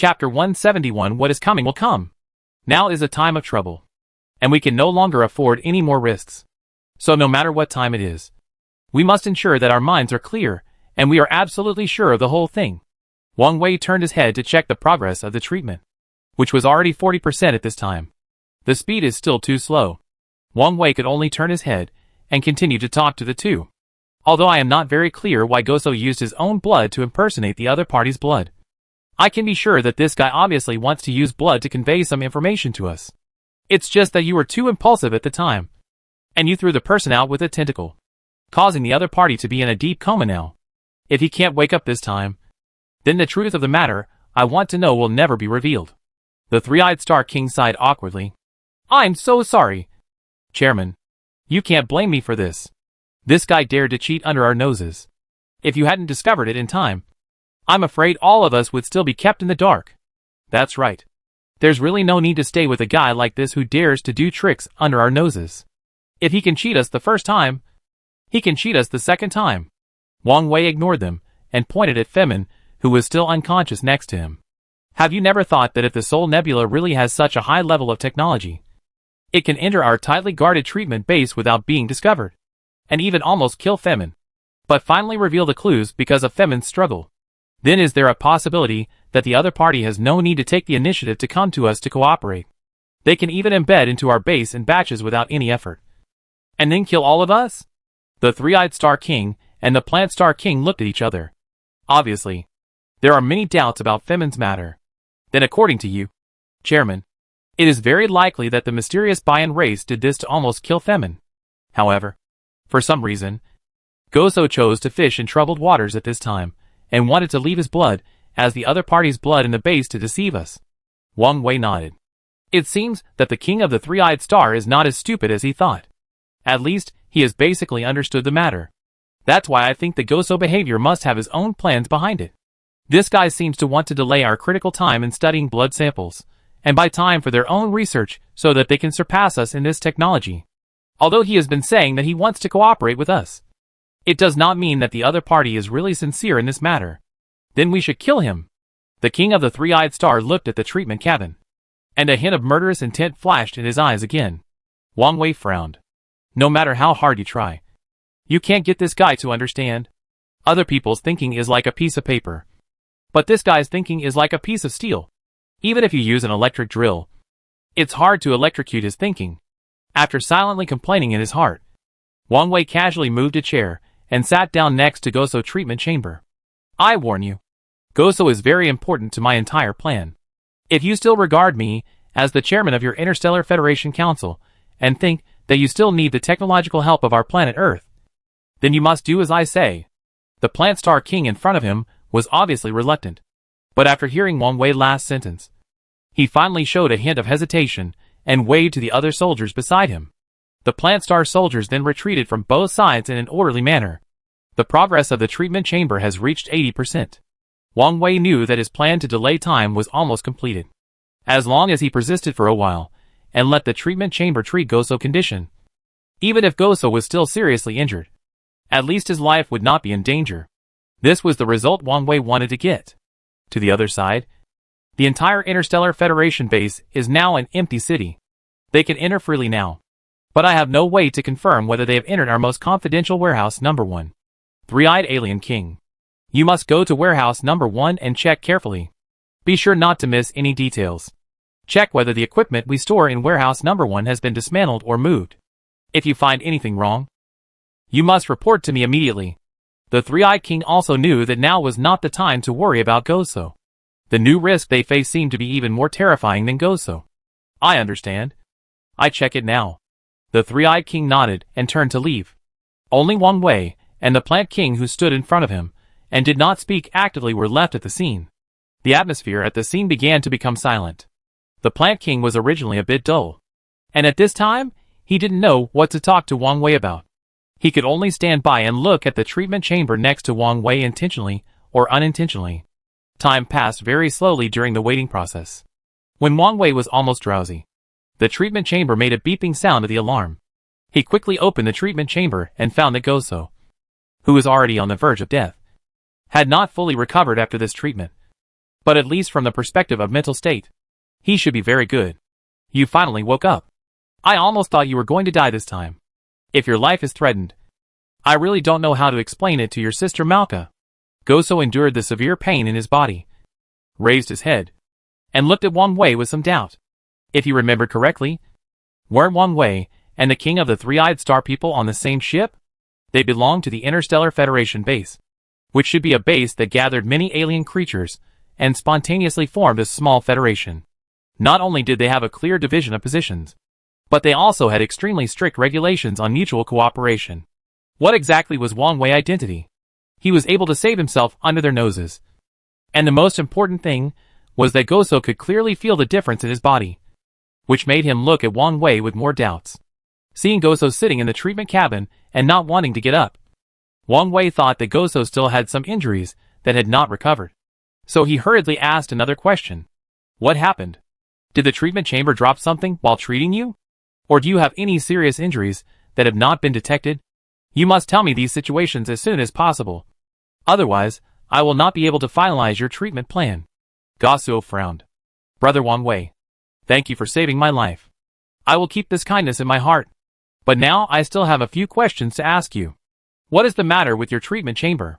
Chapter 171 What is coming will come. Now is a time of trouble. And we can no longer afford any more risks. So no matter what time it is, we must ensure that our minds are clear, and we are absolutely sure of the whole thing. Wang Wei turned his head to check the progress of the treatment, which was already 40% at this time. The speed is still too slow. Wang Wei could only turn his head and continue to talk to the two. Although I am not very clear why Goso used his own blood to impersonate the other party's blood. I can be sure that this guy obviously wants to use blood to convey some information to us. It's just that you were too impulsive at the time. And you threw the person out with a tentacle, causing the other party to be in a deep coma now. If he can't wake up this time, then the truth of the matter, I want to know, will never be revealed. The three-eyed Star King sighed awkwardly. I'm so sorry. Chairman, you can't blame me for this. This guy dared to cheat under our noses. If you hadn't discovered it in time, I'm afraid all of us would still be kept in the dark. That's right. There's really no need to stay with a guy like this who dares to do tricks under our noses. If he can cheat us the first time, he can cheat us the second time. Wang Wei ignored them and pointed at Femin, who was still unconscious next to him. Have you never thought that if the Soul Nebula really has such a high level of technology, it can enter our tightly guarded treatment base without being discovered, and even almost kill Femin, but finally reveal the clues because of Femin's struggle? Then is there a possibility that the other party has no need to take the initiative to come to us to cooperate? They can even embed into our base in batches without any effort, and then kill all of us? The three-eyed Star King and the Plant Star King looked at each other. Obviously, there are many doubts about Femin's matter. Then according to you, Chairman, it is very likely that the mysterious Bayan race did this to almost kill Femin. However, for some reason, Goso chose to fish in troubled waters at this time, and wanted to leave his blood, as the other party's blood in the base to deceive us. Wang Wei nodded. It seems that the King of the Three-Eyed Star is not as stupid as he thought. At least, he has basically understood the matter. That's why I think the Goso behavior must have his own plans behind it. This guy seems to want to delay our critical time in studying blood samples, and buy time for their own research so that they can surpass us in this technology. Although he has been saying that he wants to cooperate with us, it does not mean that the other party is really sincere in this matter. Then we should kill him. The King of the Three-Eyed Star looked at the treatment cabin, and a hint of murderous intent flashed in his eyes again. Wang Wei frowned. No matter how hard you try, you can't get this guy to understand. Other people's thinking is like a piece of paper, but this guy's thinking is like a piece of steel. Even if you use an electric drill, it's hard to electrocute his thinking. After silently complaining in his heart, Wang Wei casually moved a chair and sat down next to Goso treatment chamber. I warn you, Goso is very important to my entire plan. If you still regard me as the chairman of your Interstellar Federation Council, and think that you still need the technological help of our planet Earth, then you must do as I say. The Plant Star King in front of him was obviously reluctant, but after hearing Wang Wei's last sentence, he finally showed a hint of hesitation and waved to the other soldiers beside him. The Plant Star soldiers then retreated from both sides in an orderly manner. The progress of the treatment chamber has reached 80%. Wang Wei knew that his plan to delay time was almost completed. As long as he persisted for a while, and let the treatment chamber treat Goso condition, even if Goso was still seriously injured, at least his life would not be in danger. This was the result Wang Wei wanted to get. To the other side, the entire Interstellar Federation base is now an empty city. They can enter freely now, but I have no way to confirm whether they have entered our most confidential warehouse number 1. Three-Eyed Alien King, you must go to warehouse number 1 and check carefully. Be sure not to miss any details. Check whether the equipment we store in warehouse number 1 has been dismantled or moved. If you find anything wrong, you must report to me immediately. The Three-Eyed King also knew that now was not the time to worry about Goso. The new risk they faced seemed to be even more terrifying than Goso. I understand. I check it now. The Three-Eyed King nodded and turned to leave. Only Wang Wei and the Plant King, who stood in front of him and did not speak actively, were left at the scene. The atmosphere at the scene began to become silent. The Plant King was originally a bit dull, and at this time, he didn't know what to talk to Wang Wei about. He could only stand by and look at the treatment chamber next to Wang Wei, intentionally or unintentionally. Time passed very slowly during the waiting process. When Wang Wei was almost drowsy, the treatment chamber made a beeping sound of the alarm. He quickly opened the treatment chamber and found that Goso, who was already on the verge of death, had not fully recovered after this treatment. But at least from the perspective of mental state, he should be very good. You finally woke up. I almost thought you were going to die this time. If your life is threatened, I really don't know how to explain it to your sister Malka. Goso endured the severe pain in his body, raised his head, and looked at Wang Wei with some doubt. If he remembered correctly, weren't Wang Wei and the king of the three-eyed star people on the same ship? They belonged to the Interstellar Federation base, which should be a base that gathered many alien creatures and spontaneously formed a small federation. Not only did they have a clear division of positions, but they also had extremely strict regulations on mutual cooperation. What exactly was Wang Wei's identity? He was able to save himself under their noses. And the most important thing was that Goso could clearly feel the difference in his body, which made him look at Wang Wei with more doubts. Seeing Goso sitting in the treatment cabin and not wanting to get up, Wang Wei thought that Goso still had some injuries that had not recovered. So he hurriedly asked another question. What happened? Did the treatment chamber drop something while treating you? Or do you have any serious injuries that have not been detected? You must tell me these situations as soon as possible. Otherwise, I will not be able to finalize your treatment plan. Gosuo frowned. Brother Wang Wei, thank you for saving my life. I will keep this kindness in my heart. But now I still have a few questions to ask you. What is the matter with your treatment chamber?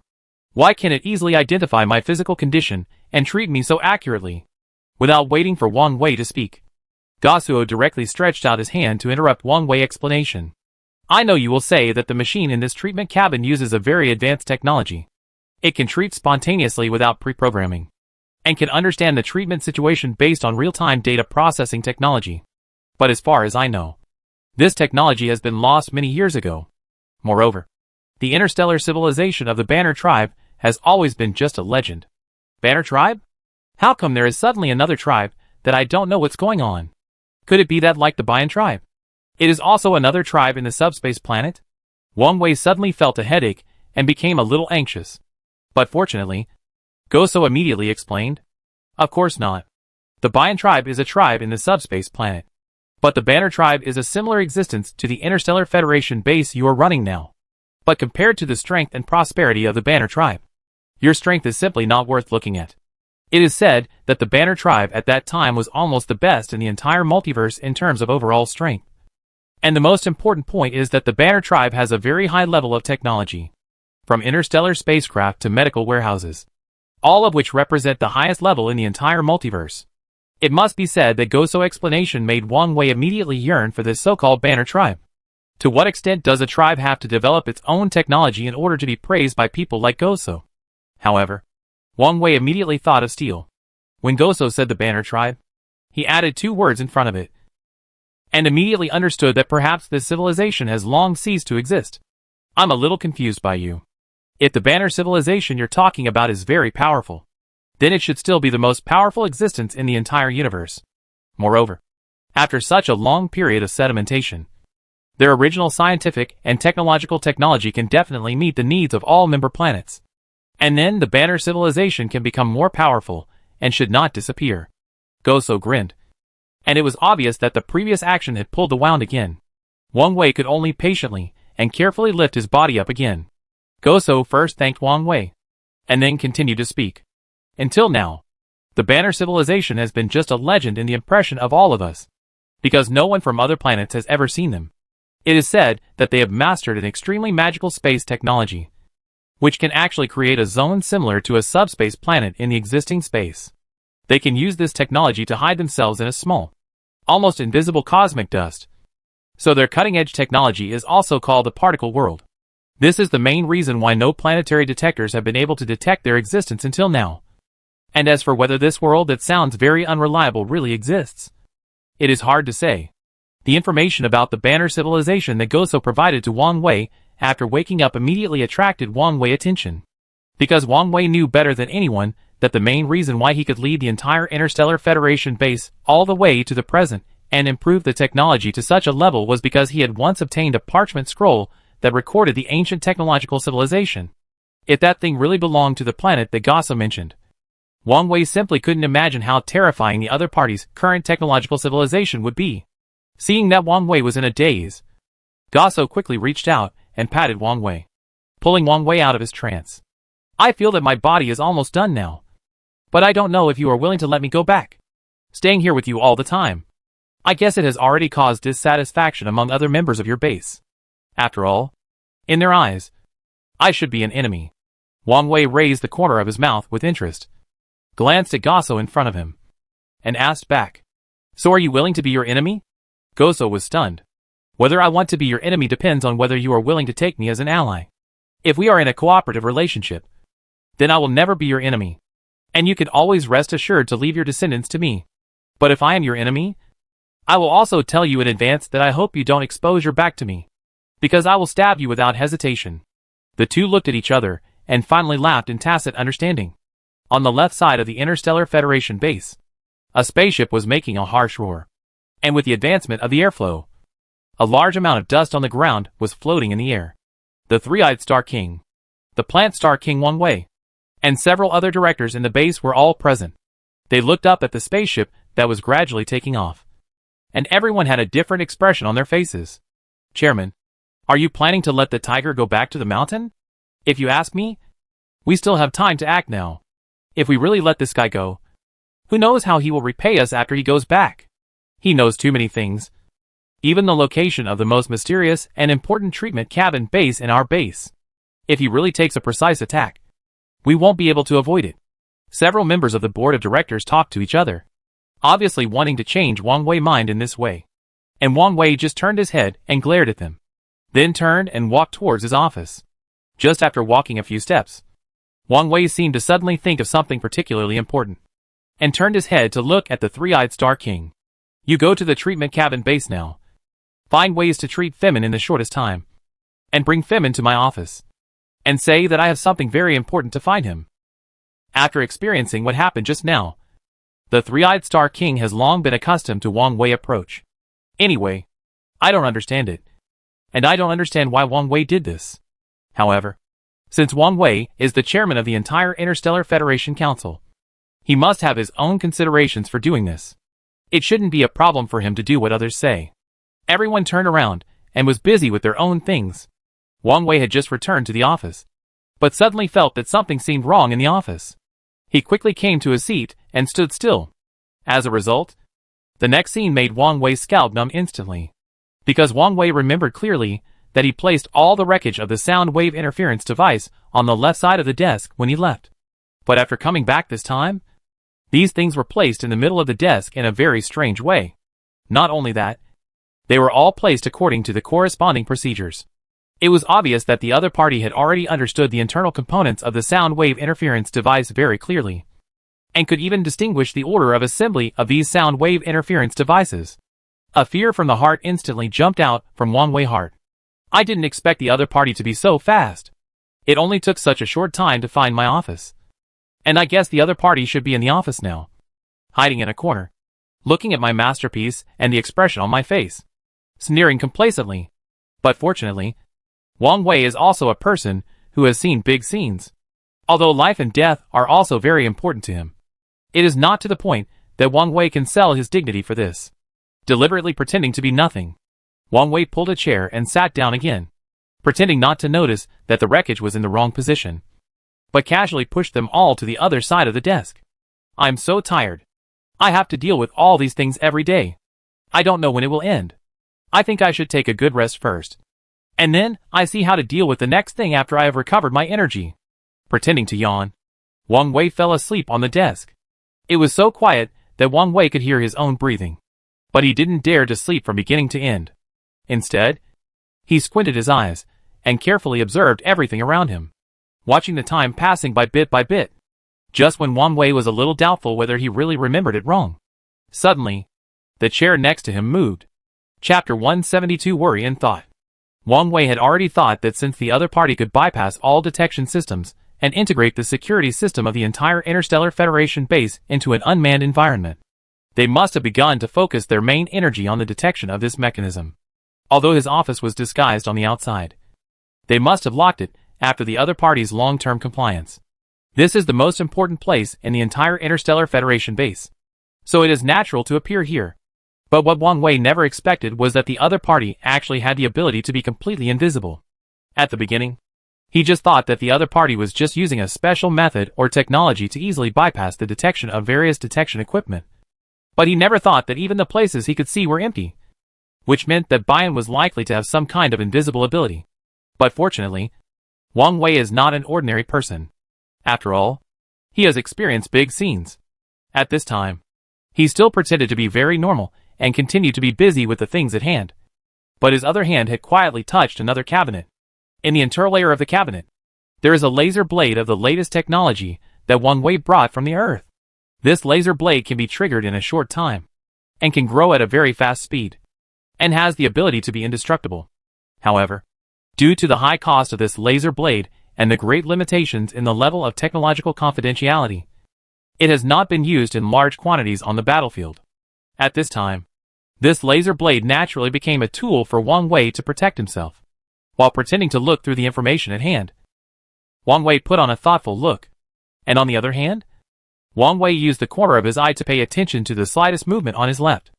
Why can it easily identify my physical condition and treat me so accurately? Without waiting for Wang Wei to speak, Gosuo directly stretched out his hand to interrupt Wang Wei's explanation. I know you will say that the machine in this treatment cabin uses a very advanced technology. It can treat spontaneously without pre-programming, and can understand the treatment situation based on real-time data processing technology. But as far as I know, this technology has been lost many years ago. Moreover, the interstellar civilization of the Banner tribe has always been just a legend. Banner tribe? How come there is suddenly another tribe that I don't know what's going on? Could it be that like the Bayan tribe, it is also another tribe in the subspace planet? Wang Wei suddenly felt a headache and became a little anxious. But fortunately, Goso immediately explained, of course not. The Bayan tribe is a tribe in the subspace planet. But the Banner tribe is a similar existence to the Interstellar Federation base you are running now. But compared to the strength and prosperity of the Banner tribe, your strength is simply not worth looking at. It is said that the Banner tribe at that time was almost the best in the entire multiverse in terms of overall strength. And the most important point is that the Banner tribe has a very high level of technology, from interstellar spacecraft to medical warehouses, all of which represent the highest level in the entire multiverse. It must be said that Goso's explanation made Wang Wei immediately yearn for this so-called Banner tribe. To what extent does a tribe have to develop its own technology in order to be praised by people like Goso? However, Wang Wei immediately thought of steel. When Goso said the Banner tribe, he added two words in front of it, and immediately understood that perhaps this civilization has long ceased to exist. I'm a little confused by you. If the Banner civilization you're talking about is very powerful, then it should still be the most powerful existence in the entire universe. Moreover, after such a long period of sedimentation, their original scientific and technological technology can definitely meet the needs of all member planets. And then the Banner civilization can become more powerful and should not disappear. Goso grinned, and it was obvious that the previous action had pulled the wound again. Wang Wei could only patiently and carefully lift his body up again. Goso first thanked Wang Wei, and then continued to speak. Until now, the Banner civilization has been just a legend in the impression of all of us, because no one from other planets has ever seen them. It is said that they have mastered an extremely magical space technology, which can actually create a zone similar to a subspace planet in the existing space. They can use this technology to hide themselves in a small, almost invisible cosmic dust. So their cutting-edge technology is also called the particle world. This is the main reason why no planetary detectors have been able to detect their existence until now. And as for whether this world that sounds very unreliable really exists, it is hard to say. The information about the Banner civilization that Goso provided to Wang Wei after waking up immediately attracted Wang Wei's attention. Because Wang Wei knew better than anyone that the main reason why he could lead the entire Interstellar Federation base all the way to the present and improve the technology to such a level was because he had once obtained a parchment scroll that recorded the ancient technological civilization. If that thing really belonged to the planet that Goso mentioned, Wang Wei simply couldn't imagine how terrifying the other party's current technological civilization would be. Seeing that Wang Wei was in a daze, Goso quickly reached out and patted Wang Wei, pulling Wang Wei out of his trance. I feel that my body is almost done now. But I don't know if you are willing to let me go back. Staying here with you all the time. I guess it has already caused dissatisfaction among other members of your base. After all, in their eyes, I should be an enemy. Wang Wei raised the corner of his mouth with interest, glanced at Gosso in front of him, and asked back, "So are you willing to be your enemy?" Gosso was stunned. "Whether I want to be your enemy depends on whether you are willing to take me as an ally. If we are in a cooperative relationship, then I will never be your enemy. And you can always rest assured to leave your descendants to me. But if I am your enemy, I will also tell you in advance that I hope you don't expose your back to me, because I will stab you without hesitation." The two looked at each other and finally laughed in tacit understanding. On the left side of the Interstellar Federation base, a spaceship was making a harsh roar. And with the advancement of the airflow, a large amount of dust on the ground was floating in the air. The Three-Eyed Star King, the Plant Star King Wang Wei, and several other directors in the base were all present. They looked up at the spaceship that was gradually taking off, and everyone had a different expression on their faces. "Chairman, are you planning to let the tiger go back to the mountain? If you ask me, we still have time to act now. If we really let this guy go, who knows how he will repay us after he goes back? He knows too many things. Even the location of the most mysterious and important treatment cabin base in our base. If he really takes a precise attack, we won't be able to avoid it." Several members of the board of directors talked to each other, obviously wanting to change Wang Wei's mind in this way. And Wang Wei just turned his head and glared at them, then turned and walked towards his office. Just after walking a few steps, Wang Wei seemed to suddenly think of something particularly important, and turned his head to look at the Three-Eyed Star King. "You go to the treatment cabin base now. Find ways to treat Femin in the shortest time, and bring Femin to my office, and say that I have something very important to find him." After experiencing what happened just now, the Three-Eyed Star King has long been accustomed to Wang Wei's approach. Anyway, I don't understand it, and I don't understand why Wang Wei did this. However, since Wang Wei is the chairman of the entire Interstellar Federation Council, he must have his own considerations for doing this. It shouldn't be a problem for him to do what others say. Everyone turned around and was busy with their own things. Wang Wei had just returned to the office, but suddenly felt that something seemed wrong in the office. He quickly came to his seat and stood still. As a result, the next scene made Wang Wei's scalp numb instantly, because Wang Wei remembered clearly that he placed all the wreckage of the sound wave interference device on the left side of the desk when he left. But after coming back this time, these things were placed in the middle of the desk in a very strange way. Not only that, they were all placed according to the corresponding procedures. It was obvious that the other party had already understood the internal components of the sound wave interference device very clearly, and could even distinguish the order of assembly of these sound wave interference devices. A fear from the heart instantly jumped out from Wang Wei's heart. "I didn't expect the other party to be so fast. It only took such a short time to find my office. And I guess the other party should be in the office now, hiding in a corner, looking at my masterpiece and the expression on my face, sneering complacently." But fortunately, Wang Wei is also a person who has seen big scenes. Although life and death are also very important to him, it is not to the point that Wang Wei can sell his dignity for this. Deliberately pretending to be nothing, Wang Wei pulled a chair and sat down again, pretending not to notice that the wreckage was in the wrong position, but casually pushed them all to the other side of the desk. "I'm so tired. I have to deal with all these things every day. I don't know when it will end. I think I should take a good rest first. And then I see how to deal with the next thing after I have recovered my energy." Pretending to yawn, Wang Wei fell asleep on the desk. It was so quiet that Wang Wei could hear his own breathing, but he didn't dare to sleep from beginning to end. Instead, he squinted his eyes and carefully observed everything around him, watching the time passing by bit. Just when Wang Wei was a little doubtful whether he really remembered it wrong, suddenly, the chair next to him moved. Chapter 172 Worry and Thought. Wang Wei had already thought that since the other party could bypass all detection systems and integrate the security system of the entire Interstellar Federation base into an unmanned environment, they must have begun to focus their main energy on the detection of this mechanism. Although his office was disguised on the outside, they must have locked it after the other party's long-term compliance. This is the most important place in the entire Interstellar Federation base, so it is natural to appear here. But what Wang Wei never expected was that the other party actually had the ability to be completely invisible. At the beginning, He just thought that the other party was just using a special method or technology to easily bypass the detection of various detection equipment. But he never thought that even the places he could see were empty, which meant that Bayan was likely to have some kind of invisible ability. But fortunately, Wang Wei is not an ordinary person. After all, he has experienced big scenes. At this time, he still pretended to be very normal and continued to be busy with the things at hand. But his other hand had quietly touched another cabinet. In the internal layer of the cabinet, there is a laser blade of the latest technology that Wang Wei brought from the Earth. This laser blade can be triggered in a short time, and can grow at a very fast speed, and has the ability to be indestructible. However, due to the high cost of this laser blade and the great limitations in the level of technological confidentiality, it has not been used in large quantities on the battlefield. At this time, this laser blade naturally became a tool for Wang Wei to protect himself, while pretending to look through the information at hand. Wang Wei put on a thoughtful look, and on the other hand, Wang Wei used the corner of his eye to pay attention to the slightest movement on his left,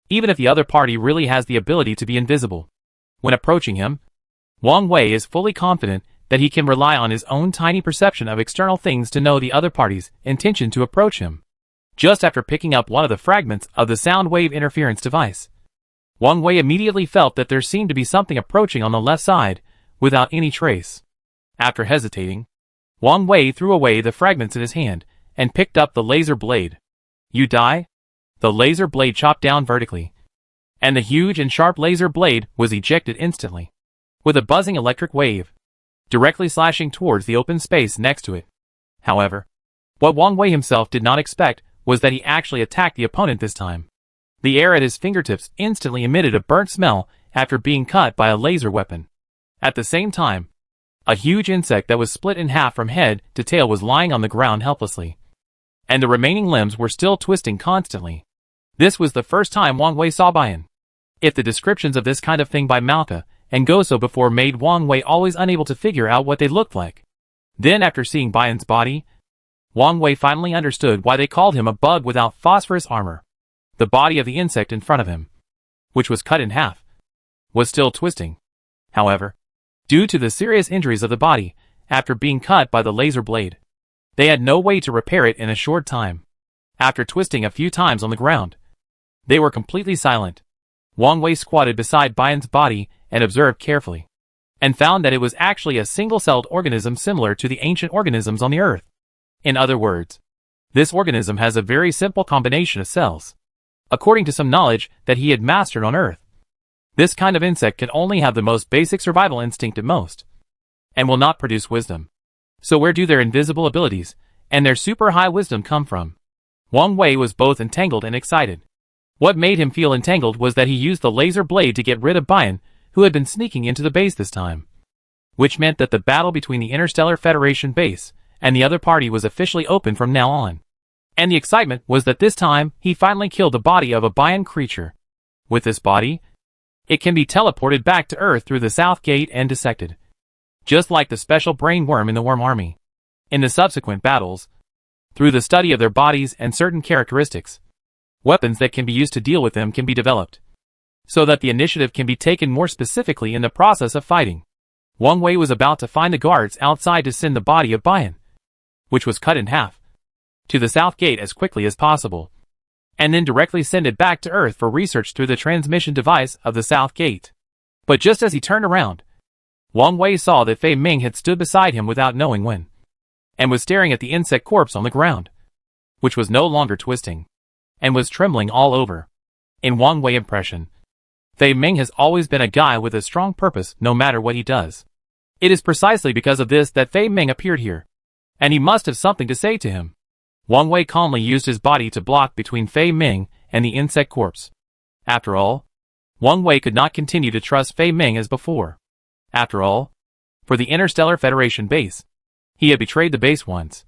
even if the other party really has the ability to be invisible. When approaching him, Wang Wei is fully confident that he can rely on his own tiny perception of external things to know the other party's intention to approach him. Just after picking up one of the fragments of the sound wave interference device, Wang Wei immediately felt that there seemed to be something approaching on the left side, without any trace. After hesitating, Wang Wei threw away the fragments in his hand, and picked up the laser blade. You die? The laser blade chopped down vertically, and the huge and sharp laser blade was ejected instantly, with a buzzing electric wave, directly slashing towards the open space next to it. However, what Wang Wei himself did not expect was that he actually attacked the opponent this time. The air at his fingertips instantly emitted a burnt smell after being cut by a laser weapon. At the same time, a huge insect that was split in half from head to tail was lying on the ground helplessly, and the remaining limbs were still twisting constantly. This was the first time Wang Wei saw Bayan. If the descriptions of this kind of thing by Malka and Goso before made Wang Wei always unable to figure out what they looked like, then after seeing Bayan's body, Wang Wei finally understood why they called him a bug without phosphorus armor. The body of the insect in front of him, which was cut in half, was still twisting. However, due to the serious injuries of the body after being cut by the laser blade, they had no way to repair it in a short time. After twisting a few times on the ground, they were completely silent. Wang Wei squatted beside Bayan's body and observed carefully, and found that it was actually a single-celled organism similar to the ancient organisms on the Earth. In other words, this organism has a very simple combination of cells, according to some knowledge that he had mastered on Earth. This kind of insect can only have the most basic survival instinct at most, and will not produce wisdom. So where do their invisible abilities and their super high wisdom come from? Wang Wei was both entangled and excited. What made him feel entangled was that he used the laser blade to get rid of Bayan, who had been sneaking into the base this time, which meant that the battle between the Interstellar Federation base and the other party was officially open from now on. And the excitement was that this time he finally killed the body of a Bayan creature. With this body, it can be teleported back to Earth through the South Gate and dissected, just like the special brain worm in the Worm Army. In the subsequent battles, through the study of their bodies and certain characteristics, weapons that can be used to deal with them can be developed, so that the initiative can be taken more specifically in the process of fighting. Wang Wei was about to find the guards outside to send the body of Bayan, which was cut in half, to the South Gate as quickly as possible, and then directly send it back to Earth for research through the transmission device of the South Gate. But just as he turned around, Wang Wei saw that Fei Ming had stood beside him without knowing when, and was staring at the insect corpse on the ground, which was no longer twisting, and was trembling all over. In Wang Wei's impression, Fei Ming has always been a guy with a strong purpose no matter what he does. It is precisely because of this that Fei Ming appeared here, and he must have something to say to him. Wang Wei calmly used his body to block between Fei Ming and the insect corpse. After all, Wang Wei could not continue to trust Fei Ming as before. After all, for the Interstellar Federation base, he had betrayed the base once,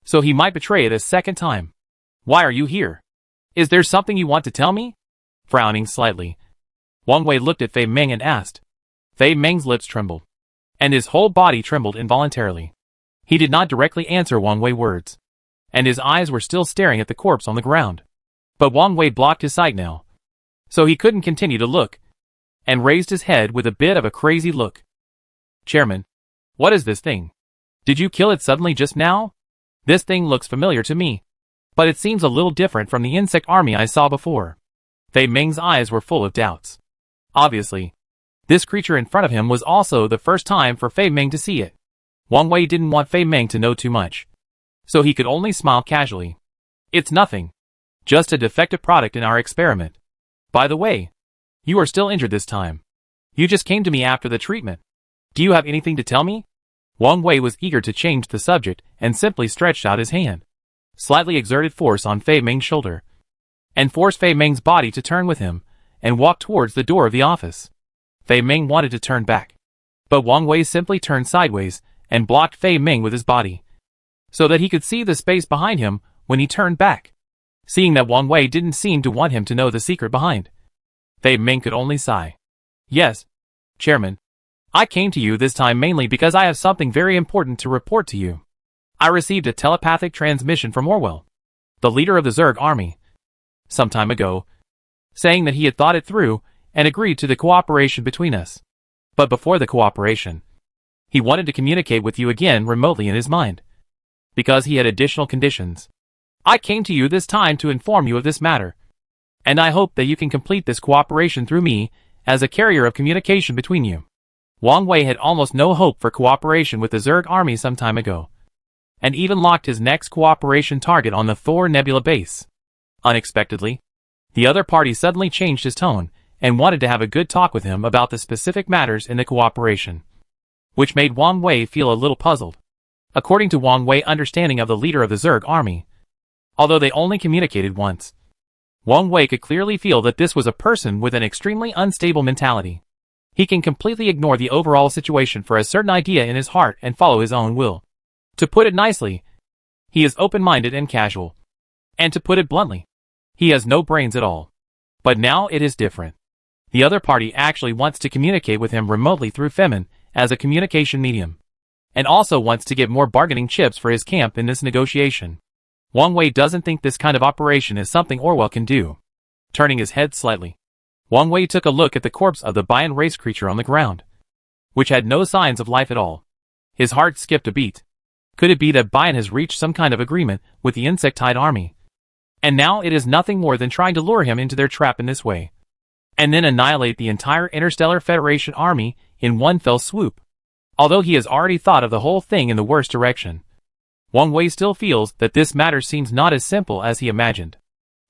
so he might betray it a second time. Why are you here? Is there something you want to tell me? Frowning slightly, Wang Wei looked at Fei Ming and asked. Fei Ming's lips trembled, and his whole body trembled involuntarily. He did not directly answer Wang Wei's words, and his eyes were still staring at the corpse on the ground. But Wang Wei blocked his sight now, so he couldn't continue to look, and raised his head with a bit of a crazy look. Chairman, What is this thing? Did you kill it suddenly just now? This thing looks familiar to me, but it seems a little different from the insect army I saw before. Fei Ming's eyes were full of doubts. Obviously, this creature in front of him was also the first time for Fei Ming to see it. Wang Wei didn't want Fei Ming to know too much, so he could only smile casually. It's nothing. Just a defective product in our experiment. By the way, you are still injured this time. You just came to me after the treatment. Do you have anything to tell me? Wang Wei was eager to change the subject and simply stretched out his hand, slightly exerted force on Fei Ming's shoulder, and forced Fei Ming's body to turn with him and walk towards the door of the office. Fei Ming wanted to turn back, but Wang Wei simply turned sideways and blocked Fei Ming with his body, so that he could see the space behind him when he turned back. Seeing that Wang Wei didn't seem to want him to know the secret behind, Fei Ming could only sigh. Yes, Chairman. I came to you this time mainly because I have something very important to report to you. I received a telepathic transmission from Orwell, the leader of the Zerg army, some time ago, saying that he had thought it through and agreed to the cooperation between us. But before the cooperation, he wanted to communicate with you again remotely in his mind, because he had additional conditions. I came to you this time to inform you of this matter, and I hope that you can complete this cooperation through me as a carrier of communication between you. Wang Wei had almost no hope for cooperation with the Zerg army some time ago, and even locked his next cooperation target on the Thor Nebula base. Unexpectedly, the other party suddenly changed his tone and wanted to have a good talk with him about the specific matters in the cooperation, which made Wang Wei feel a little puzzled. According to Wang Wei's understanding of the leader of the Zerg army, although they only communicated once, Wang Wei could clearly feel that this was a person with an extremely unstable mentality. He can completely ignore the overall situation for a certain idea in his heart and follow his own will. To put it nicely, he is open-minded and casual. And to put it bluntly, he has no brains at all. But now it is different. The other party actually wants to communicate with him remotely through Femin as a communication medium, and also wants to get more bargaining chips for his camp in this negotiation. Wang Wei doesn't think this kind of operation is something Orwell can do. Turning his head slightly, Wang Wei took a look at the corpse of the Bian race creature on the ground, which had no signs of life at all. His heart skipped a beat. Could it be that Bian has reached some kind of agreement with the insectide army, and now it is nothing more than trying to lure him into their trap in this way, and then annihilate the entire Interstellar Federation army in one fell swoop? Although he has already thought of the whole thing in the worst direction, Wang Wei still feels that this matter seems not as simple as he imagined.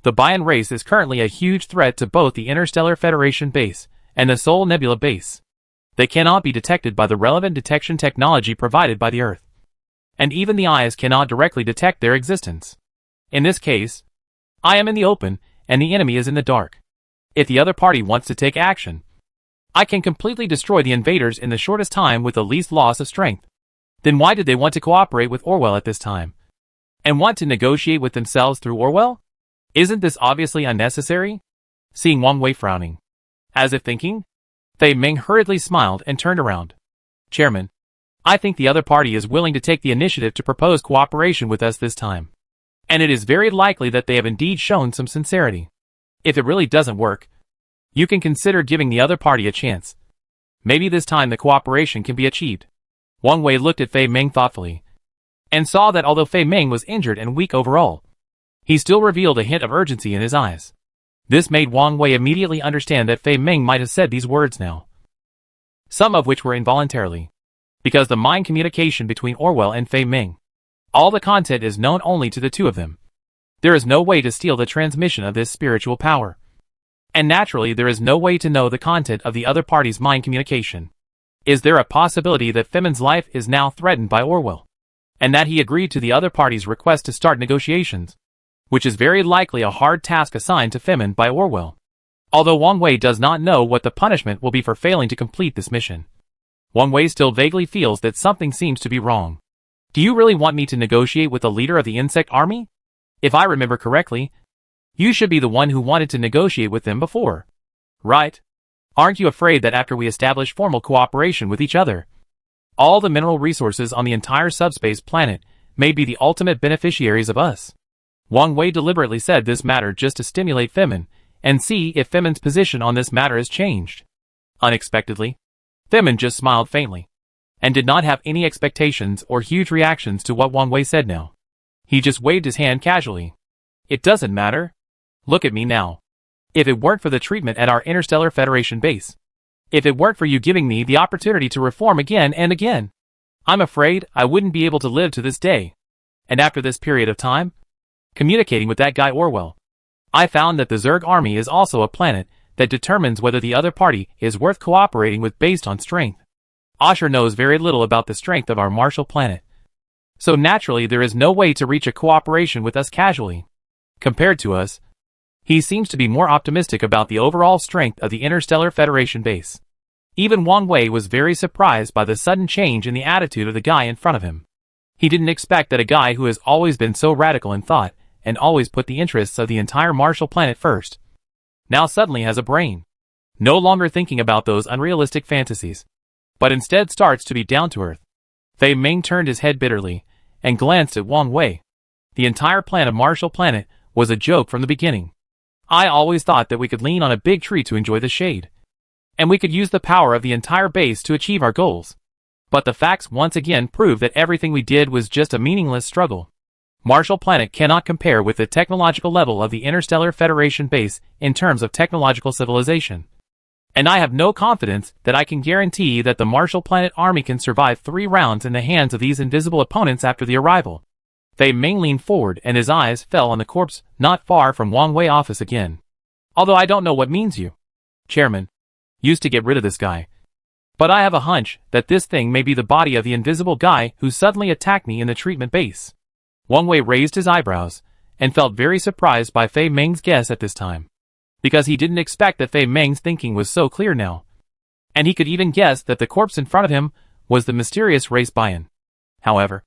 The Bian race is currently a huge threat to both the Interstellar Federation base and the Sol Nebula base. They cannot be detected by the relevant detection technology provided by the Earth, and even the eyes cannot directly detect their existence. In this case, I am in the open and the enemy is in the dark. If the other party wants to take action, I can completely destroy the invaders in the shortest time with the least loss of strength. Then why did they want to cooperate with Orwell at this time, and want to negotiate with themselves through Orwell? Isn't this obviously unnecessary? Seeing Wang Wei frowning, as if thinking, Fei Ming hurriedly smiled and turned around. Chairman, I think the other party is willing to take the initiative to propose cooperation with us this time, and it is very likely that they have indeed shown some sincerity. If it really doesn't work, you can consider giving the other party a chance. Maybe this time the cooperation can be achieved. Wang Wei looked at Fei Ming thoughtfully, and saw that although Fei Ming was injured and weak overall, he still revealed a hint of urgency in his eyes. This made Wang Wei immediately understand that Fei Ming might have said these words now, some of which were involuntarily, because the mind communication between Orwell and Fei Ming, all the content is known only to the two of them. There is no way to steal the transmission of this spiritual power, and naturally there is no way to know the content of the other party's mind communication. Is there a possibility that Femin's life is now threatened by Orwell, and that he agreed to the other party's request to start negotiations, which is very likely a hard task assigned to Femin by Orwell? Although Wang Wei does not know what the punishment will be for failing to complete this mission, Wang Wei still vaguely feels that something seems to be wrong. Do you really want me to negotiate with the leader of the insect army? If I remember correctly, you should be the one who wanted to negotiate with them before, right? Aren't you afraid that after we establish formal cooperation with each other, all the mineral resources on the entire subspace planet may be the ultimate beneficiaries of us? Wang Wei deliberately said this matter just to stimulate Femin, and see if Femin's position on this matter has changed. Unexpectedly, Femin just smiled faintly. and did not have any expectations or huge reactions to what Wang Wei said now. He just waved his hand casually. It doesn't matter. Look at me now. If it weren't for the treatment at our Interstellar Federation base, if it weren't for you giving me the opportunity to reform again and again, I'm afraid I wouldn't be able to live to this day. And after this period of time, communicating with that guy Orwell, I found that the Zerg army is also a planet that determines whether the other party is worth cooperating with based on strength. Asher knows very little about the strength of our Marshall planet. So naturally there is no way to reach a cooperation with us casually. Compared to us, he seems to be more optimistic about the overall strength of the Interstellar Federation base. Even Wang Wei was very surprised by the sudden change in the attitude of the guy in front of him. He didn't expect that a guy who has always been so radical in thought and always put the interests of the entire Marshall planet first, now suddenly has a brain, no longer thinking about those unrealistic fantasies, but instead starts to be down to earth. Fei Ming turned his head bitterly and glanced at Wang Wei. The entire plan of Marshall planet was a joke from the beginning. I always thought that we could lean on a big tree to enjoy the shade, and we could use the power of the entire base to achieve our goals. But the facts once again prove that everything we did was just a meaningless struggle. Marshall planet cannot compare with the technological level of the Interstellar Federation base in terms of technological civilization. And I have no confidence that I can guarantee that the Marshall planet army can survive 3 rounds in the hands of these invisible opponents after the arrival. Fei Ming leaned forward and his eyes fell on the corpse not far from Wang Wei office again. Although I don't know what means you, Chairman, used to get rid of this guy. But I have a hunch that this thing may be the body of the invisible guy who suddenly attacked me in the treatment base. Wang Wei raised his eyebrows and felt very surprised by Fei Ming's guess at this time, because he didn't expect that Fei Ming's thinking was so clear now. And he could even guess that the corpse in front of him was the mysterious race Bayan. However,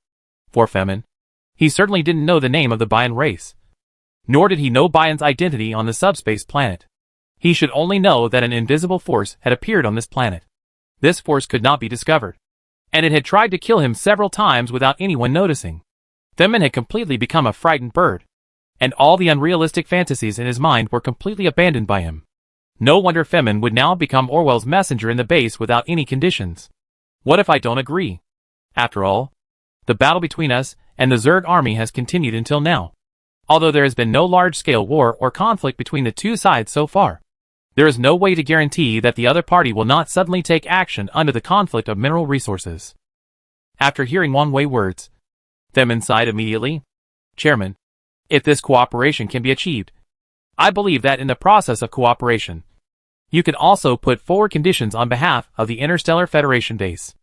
for Femin, he certainly didn't know the name of the Bayan race. Nor did he know Bayan's identity on the subspace planet. He should only know that an invisible force had appeared on this planet. This force could not be discovered, and it had tried to kill him several times without anyone noticing. Femin had completely become a frightened bird, and all the unrealistic fantasies in his mind were completely abandoned by him. No wonder Femin would now become Orwell's messenger in the base without any conditions. What if I don't agree? After all, the battle between us and the Zerg army has continued until now. Although there has been no large-scale war or conflict between the two sides so far, there is no way to guarantee that the other party will not suddenly take action under the conflict of mineral resources. After hearing Wang Wei's words, Femin sighed immediately. Chairman, if this cooperation can be achieved, I believe that in the process of cooperation, you can also put forward conditions on behalf of the Interstellar Federation base.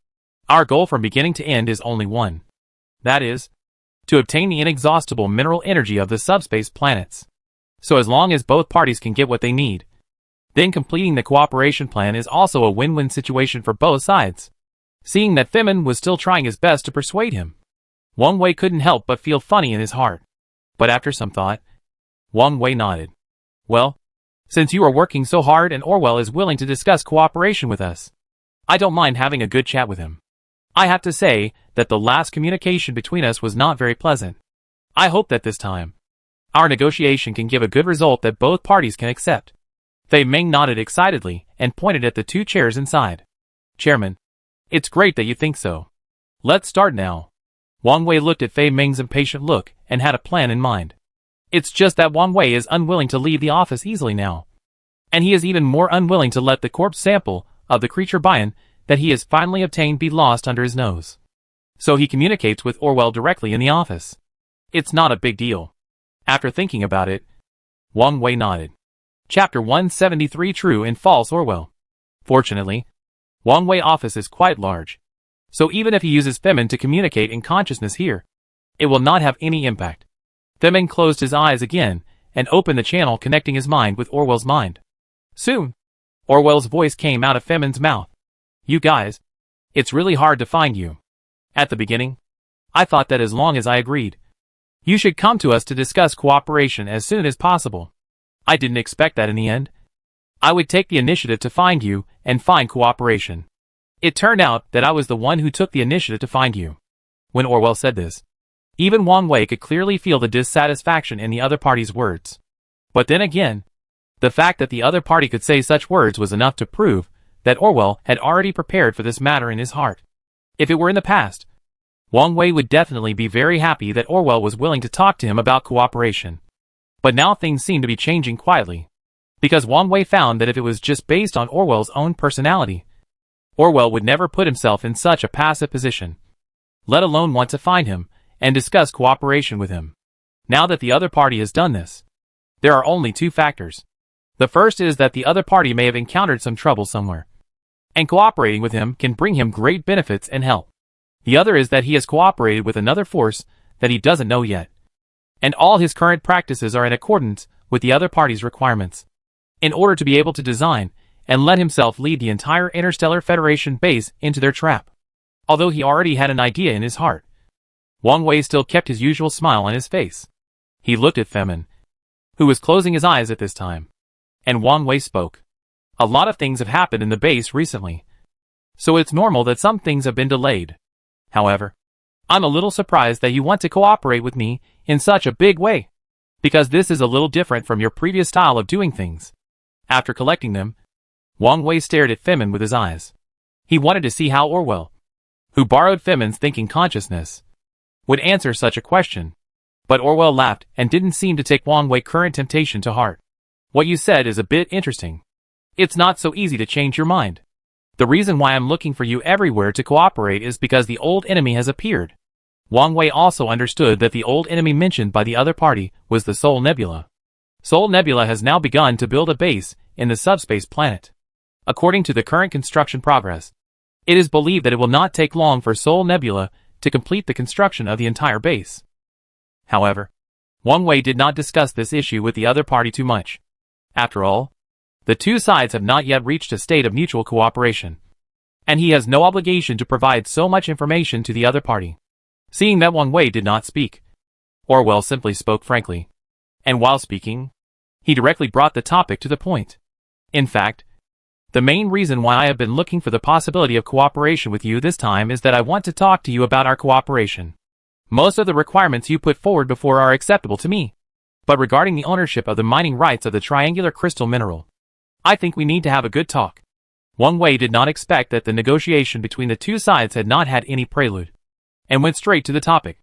Our goal from beginning to end is only one. That is, to obtain the inexhaustible mineral energy of the subspace planets. So as long as both parties can get what they need, then completing the cooperation plan is also a win-win situation for both sides. Seeing that Femin was still trying his best to persuade him, Wang Wei couldn't help but feel funny in his heart. But after some thought, Wang Wei nodded. Well, since you are working so hard and Orwell is willing to discuss cooperation with us, I don't mind having a good chat with him. I have to say that the last communication between us was not very pleasant. I hope that this time, our negotiation can give a good result that both parties can accept. Fei Ming nodded excitedly and pointed at the 2 chairs inside. Chairman, it's great that you think so. Let's start now. Wang Wei looked at Fei Ming's impatient look and had a plan in mind. It's just that Wang Wei is unwilling to leave the office easily now. And he is even more unwilling to let the corpse sample of the creature Bayan that he has finally obtained be lost under his nose. So he communicates with Orwell directly in the office. It's not a big deal. After thinking about it, Wang Wei nodded. Chapter 173 True and False Orwell. Fortunately, Wang Wei's office is quite large. So even if he uses Femin to communicate in consciousness here, it will not have any impact. Femin closed his eyes again and opened the channel connecting his mind with Orwell's mind. Soon, Orwell's voice came out of Femin's mouth. You guys, it's really hard to find you. At the beginning, I thought that as long as I agreed, you should come to us to discuss cooperation as soon as possible. I didn't expect that in the end. I would take the initiative to find you and find cooperation. It turned out that I was the one who took the initiative to find you. When Orwell said this, even Wang Wei could clearly feel the dissatisfaction in the other party's words. But then again, the fact that the other party could say such words was enough to prove that Orwell had already prepared for this matter in his heart. If it were in the past, Wang Wei would definitely be very happy that Orwell was willing to talk to him about cooperation. But now things seem to be changing quietly, because Wang Wei found that if it was just based on Orwell's own personality, Orwell would never put himself in such a passive position, let alone want to find him and discuss cooperation with him. Now that the other party has done this, there are only two factors. The first is that the other party may have encountered some trouble somewhere, and cooperating with him can bring him great benefits and help. The other is that he has cooperated with another force that he doesn't know yet, and all his current practices are in accordance with the other party's requirements, in order to be able to design and let himself lead the entire Interstellar Federation base into their trap. Although he already had an idea in his heart, Wang Wei still kept his usual smile on his face. He looked at Femin, who was closing his eyes at this time, and Wang Wei spoke. A lot of things have happened in the base recently, so it's normal that some things have been delayed. However, I'm a little surprised that you want to cooperate with me in such a big way, because this is a little different from your previous style of doing things. After collecting them, Wang Wei stared at Femin with his eyes. He wanted to see how Orwell, who borrowed Femin's thinking consciousness, would answer such a question. But Orwell laughed and didn't seem to take Wang Wei's current temptation to heart. What you said is a bit interesting. It's not so easy to change your mind. The reason why I'm looking for you everywhere to cooperate is because the old enemy has appeared. Wang Wei also understood that the old enemy mentioned by the other party was the Sol Nebula. Sol Nebula has now begun to build a base in the subspace planet. According to the current construction progress, it is believed that it will not take long for Sol Nebula to complete the construction of the entire base. However, Wang Wei did not discuss this issue with the other party too much. After all, the two sides have not yet reached a state of mutual cooperation, and he has no obligation to provide so much information to the other party. Seeing that Wang Wei did not speak, Orwell simply spoke frankly, and while speaking, he directly brought the topic to the point. In fact, the main reason why I have been looking for the possibility of cooperation with you this time is that I want to talk to you about our cooperation. Most of the requirements you put forward before are acceptable to me, but regarding the ownership of the mining rights of the triangular crystal mineral, I think we need to have a good talk. Wang Wei did not expect that the negotiation between the two sides had not had any prelude, and went straight to the topic,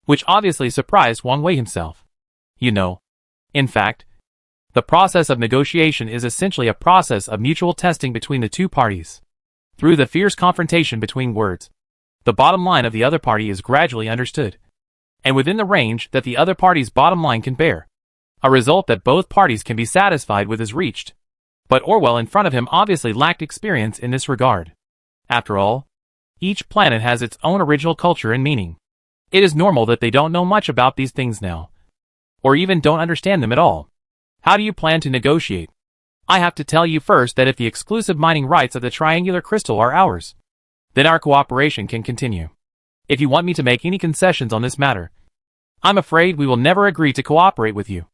which obviously surprised Wang Wei himself. You know, in fact, the process of negotiation is essentially a process of mutual testing between the two parties. Through the fierce confrontation between words, the bottom line of the other party is gradually understood, and within the range that the other party's bottom line can bear, a result that both parties can be satisfied with is reached. But Orwell in front of him obviously lacked experience in this regard. After all, each planet has its own original culture and meaning. It is normal that they don't know much about these things now, or even don't understand them at all. How do you plan to negotiate? I have to tell you first that if the exclusive mining rights of the triangular crystal are ours, then our cooperation can continue. If you want me to make any concessions on this matter, I'm afraid we will never agree to cooperate with you,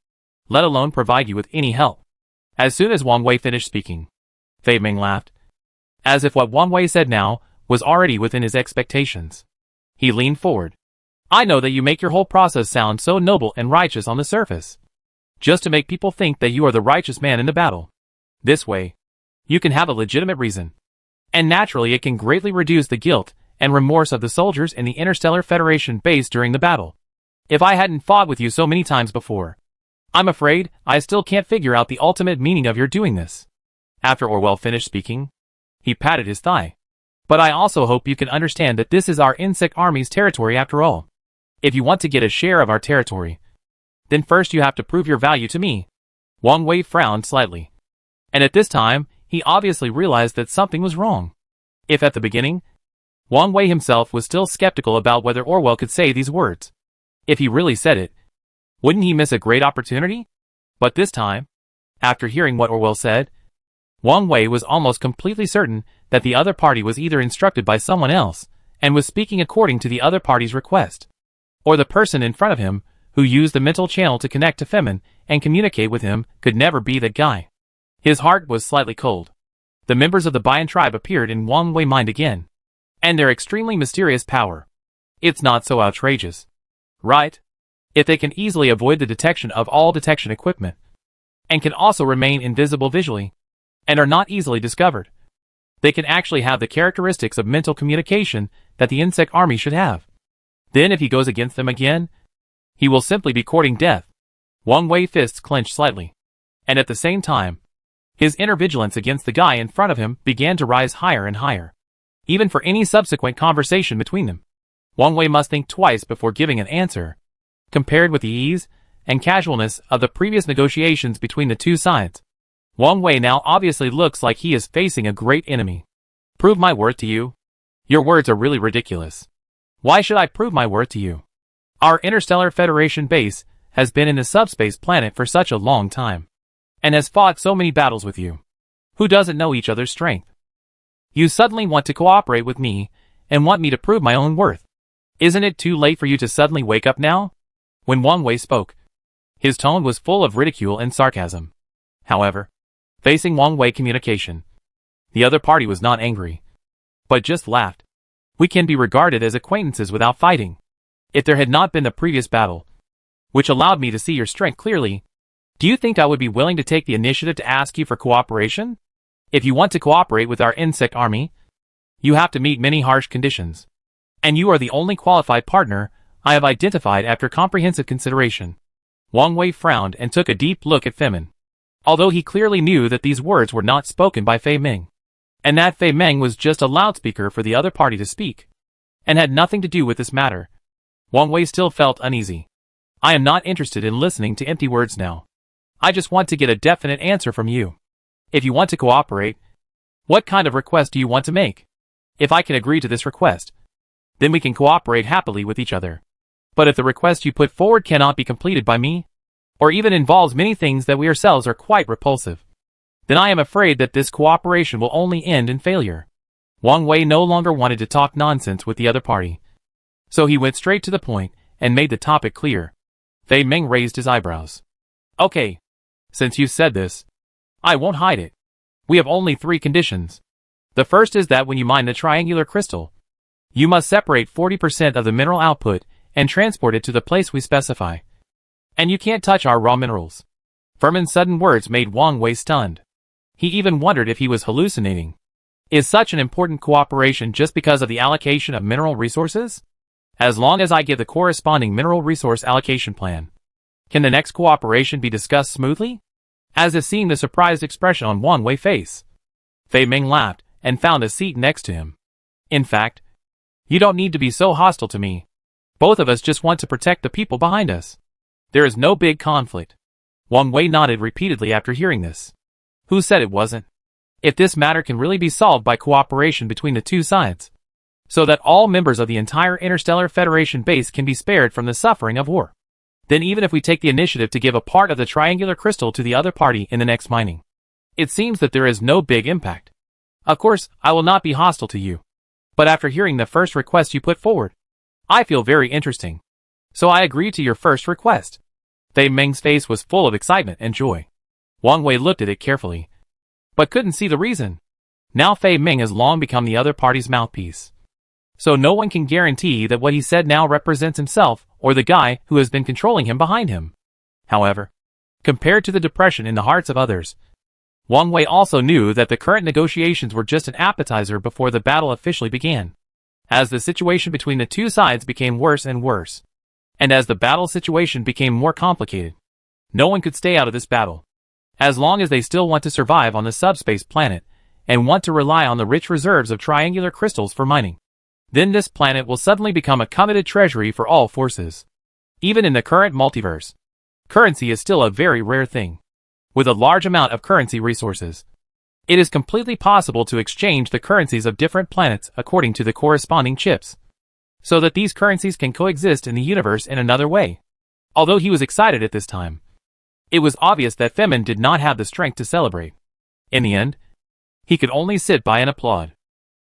let alone provide you with any help. As soon as Wang Wei finished speaking, Fei Ming laughed, as if what Wang Wei said now was already within his expectations. He leaned forward. I know that you make your whole process sound so noble and righteous on the surface, just to make people think that you are the righteous man in the battle. This way, you can have a legitimate reason, and naturally it can greatly reduce the guilt and remorse of the soldiers in the Interstellar Federation base during the battle. If I hadn't fought with you so many times before, I'm afraid I still can't figure out the ultimate meaning of your doing this. After Orwell finished speaking, he patted his thigh. But I also hope you can understand that this is our insect army's territory after all. If you want to get a share of our territory, then first you have to prove your value to me. Wang Wei frowned slightly, and at this time, he obviously realized that something was wrong. If at the beginning, Wang Wei himself was still skeptical about whether Orwell could say these words, if he really said it, wouldn't he miss a great opportunity? But this time, after hearing what Orwell said, Wang Wei was almost completely certain that the other party was either instructed by someone else and was speaking according to the other party's request, or the person in front of him who used the mental channel to connect to Femin and communicate with him could never be that guy. His heart was slightly cold. The members of the Bayan tribe appeared in Wang Wei's mind again, and their extremely mysterious power. It's not so outrageous, right? If they can easily avoid the detection of all detection equipment, and can also remain invisible visually, and are not easily discovered, They can actually have the characteristics of mental communication that the insect army should have. Then if he goes against them again, he will simply be courting death. Wang Wei's fists clenched slightly. And at the same time, his inner vigilance against the guy in front of him began to rise higher and higher. Even for any subsequent conversation between them, Wang Wei must think twice before giving an answer. Compared with the ease and casualness of the previous negotiations between the two sides, Wang Wei now obviously looks like he is facing a great enemy. Prove my worth to you? Your words are really ridiculous. Why should I prove my worth to you? Our Interstellar Federation base has been in the subspace planet for such a long time, and has fought so many battles with you. Who doesn't know each other's strength? You suddenly want to cooperate with me and want me to prove my own worth. Isn't it too late for you to suddenly wake up now? When Wang Wei spoke, his tone was full of ridicule and sarcasm. However, facing Wang Wei communication, the other party was not angry, but just laughed. We can be regarded as acquaintances without fighting. If there had not been the previous battle, which allowed me to see your strength clearly, do you think I would be willing to take the initiative to ask you for cooperation? If you want to cooperate with our insect army, you have to meet many harsh conditions. And you are the only qualified partner I have identified after comprehensive consideration. Wang Wei frowned and took a deep look at Femin. Although he clearly knew that these words were not spoken by Fei Ming, and that Fei Ming was just a loudspeaker for the other party to speak, and had nothing to do with this matter, Wang Wei still felt uneasy. I am not interested in listening to empty words now. I just want to get a definite answer from you. If you want to cooperate, what kind of request do you want to make? If I can agree to this request, then we can cooperate happily with each other. But if the request you put forward cannot be completed by me, or even involves many things that we ourselves are quite repulsive, then I am afraid that this cooperation will only end in failure. Wang Wei no longer wanted to talk nonsense with the other party, so he went straight to the point and made the topic clear. Fei Ming raised his eyebrows. Okay, since you said this, I won't hide it. We have only 3 conditions. The first is that when you mine the triangular crystal, you must separate 40% of the mineral output and transport it to the place we specify. And you can't touch our raw minerals. Femin's sudden words made Wang Wei stunned. He even wondered if he was hallucinating. Is such an important cooperation just because of the allocation of mineral resources? As long as I give the corresponding mineral resource allocation plan, can the next cooperation be discussed smoothly? As if seeing the surprised expression on Wang Wei's face, Fei Ming laughed and found a seat next to him. In fact, you don't need to be so hostile to me. Both of us just want to protect the people behind us. There is no big conflict. Wang Wei nodded repeatedly after hearing this. Who said it wasn't? If this matter can really be solved by cooperation between the two sides, so that all members of the entire Interstellar Federation base can be spared from the suffering of war, then even if we take the initiative to give a part of the triangular crystal to the other party in the next mining, it seems that there is no big impact. Of course, I will not be hostile to you, but after hearing the first request you put forward, I feel very interesting. So I agree to your first request. Fei Ming's face was full of excitement and joy. Wang Wei looked at it carefully, but couldn't see the reason. Now Fei Ming has long become the other party's mouthpiece, so no one can guarantee that what he said now represents himself or the guy who has been controlling him behind him. However, compared to the depression in the hearts of others, Wang Wei also knew that the current negotiations were just an appetizer before the battle officially began. As the situation between the two sides became worse and worse, and as the battle situation became more complicated, no one could stay out of this battle. As long as they still want to survive on the subspace planet and want to rely on the rich reserves of triangular crystals for mining, then this planet will suddenly become a coveted treasury for all forces. Even in the current multiverse, currency is still a very rare thing. With a large amount of currency resources, it is completely possible to exchange the currencies of different planets according to the corresponding chips, so that these currencies can coexist in the universe in another way. Although he was excited at this time, it was obvious that Femin did not have the strength to celebrate. In the end, he could only sit by and applaud.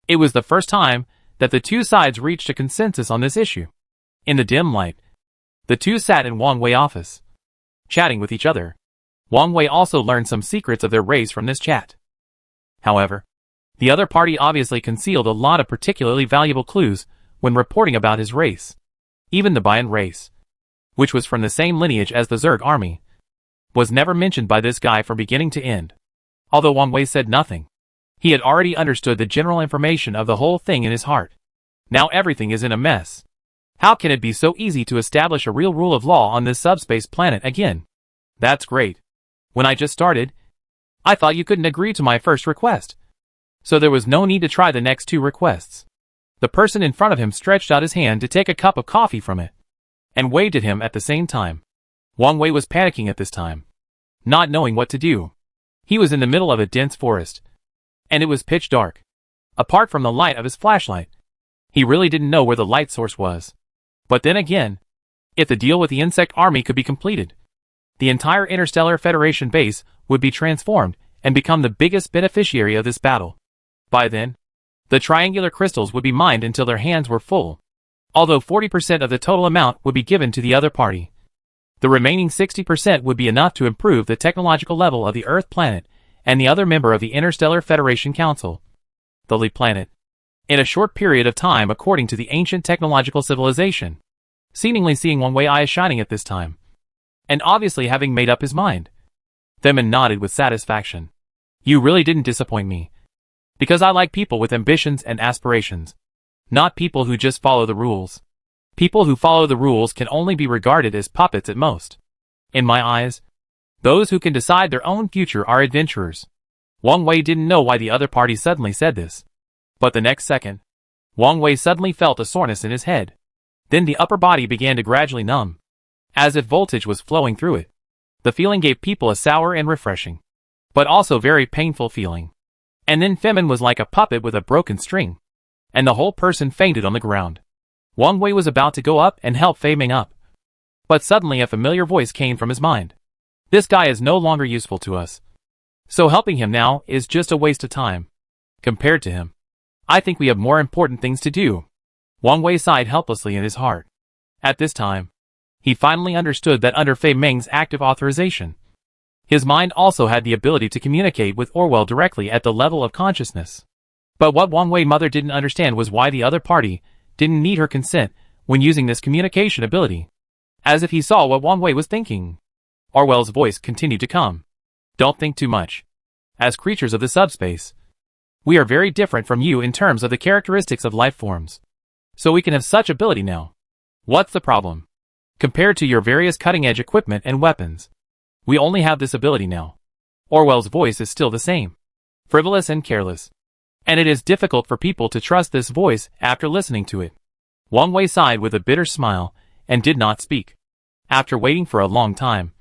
It was the first time that the two sides reached a consensus on this issue. In the dim light, the two sat in Wang Wei's office, chatting with each other. Wang Wei also learned some secrets of their race from this chat. However, the other party obviously concealed a lot of particularly valuable clues when reporting about his race. Even the Bayan race, which was from the same lineage as the Zerg army, was never mentioned by this guy from beginning to end. Although Wang Wei said nothing, He had already understood the general information of the whole thing in his heart. Now everything is in a mess. How can it be so easy to establish a real rule of law on this subspace planet again? That's great. When I just started, I thought you couldn't agree to my first request. So there was no need to try the next two requests. The person in front of him stretched out his hand to take a cup of coffee from it, and waved at him at the same time. Wang Wei was panicking at this time, not knowing what to do. He was in the middle of a dense forest, and it was pitch dark. Apart from the light of his flashlight, he really didn't know where the light source was. But then again, if the deal with the insect army could be completed, the entire Interstellar Federation base would be transformed and become the biggest beneficiary of this battle. By then, the triangular crystals would be mined until their hands were full, although 40% of the total amount would be given to the other party. The remaining 60% would be enough to improve the technological level of the Earth planet and the other member of the Interstellar Federation Council, the Li planet, in a short period of time according to the ancient technological civilization. Seemingly seeing Wang Wei eyes shining at this time, and obviously having made up his mind, Themin nodded with satisfaction. You really didn't disappoint me. Because I like people with ambitions and aspirations, not people who just follow the rules. People who follow the rules can only be regarded as puppets at most. In my eyes, those who can decide their own future are adventurers. Wang Wei didn't know why the other party suddenly said this. But the next second, Wang Wei suddenly felt a soreness in his head. Then the upper body began to gradually numb, as if voltage was flowing through it. The feeling gave people a sour and refreshing, but also very painful feeling. And then Themin was like a puppet with a broken string, and the whole person fainted on the ground. Wang Wei was about to go up and help Fei Ming up, but suddenly a familiar voice came from his mind. This guy is no longer useful to us, so helping him now is just a waste of time. Compared to him, I think we have more important things to do. Wang Wei sighed helplessly in his heart. At this time, he finally understood that under Fei Ming's active authorization, his mind also had the ability to communicate with Orwell directly at the level of consciousness. But what Wang Wei mother didn't understand was why the other party didn't need her consent when using this communication ability. As if he saw what Wang Wei was thinking, Orwell's voice continued to come. Don't think too much. As creatures of the subspace, we are very different from you in terms of the characteristics of life forms. So we can have such ability now. What's the problem? Compared to your various cutting-edge equipment and weapons, we only have this ability now. Orwell's voice is still the same, frivolous and careless. And it is difficult for people to trust this voice after listening to it. Wang Wei sighed with a bitter smile and did not speak. After waiting for a long time,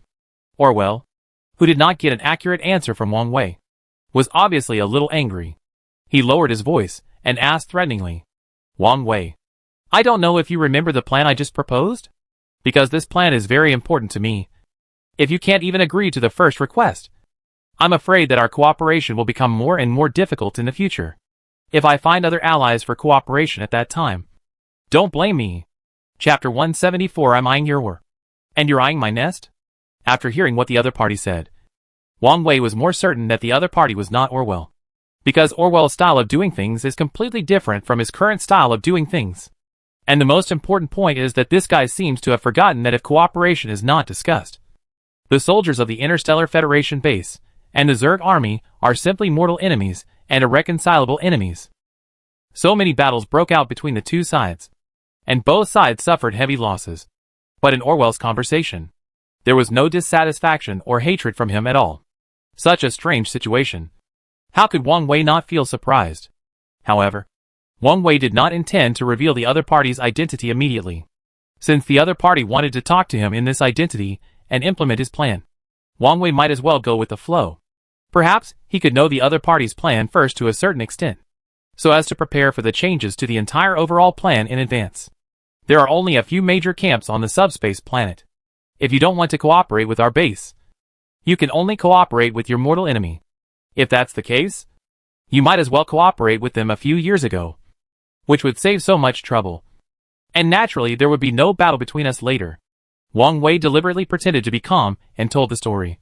Orwell, who did not get an accurate answer from Wang Wei, was obviously a little angry. He lowered his voice and asked threateningly, Wang Wei, I don't know if you remember the plan I just proposed? Because this plan is very important to me. If you can't even agree to the first request, I'm afraid that our cooperation will become more and more difficult in the future. If I find other allies for cooperation at that time, don't blame me. Chapter 174 I'm eyeing your war. And you're eyeing my nest? After hearing what the other party said, Wang Wei was more certain that the other party was not Orwell. Because Orwell's style of doing things is completely different from his current style of doing things. And the most important point is that this guy seems to have forgotten that if cooperation is not discussed, the soldiers of the Interstellar Federation base and the Zerg army are simply mortal enemies and irreconcilable enemies. So many battles broke out between the two sides, and both sides suffered heavy losses. But in Orwell's conversation, there was no dissatisfaction or hatred from him at all. Such a strange situation. How could Wang Wei not feel surprised? However, Wang Wei did not intend to reveal the other party's identity immediately, since the other party wanted to talk to him in this identity and implement his plan. Wang Wei might as well go with the flow. Perhaps he could know the other party's plan first to a certain extent, so as to prepare for the changes to the entire overall plan in advance. There are only a few major camps on the subspace planet. If you don't want to cooperate with our base, you can only cooperate with your mortal enemy. If that's the case, you might as well cooperate with them a few years ago, which would save so much trouble. And naturally there would be no battle between us later. Wang Wei deliberately pretended to be calm and told the story,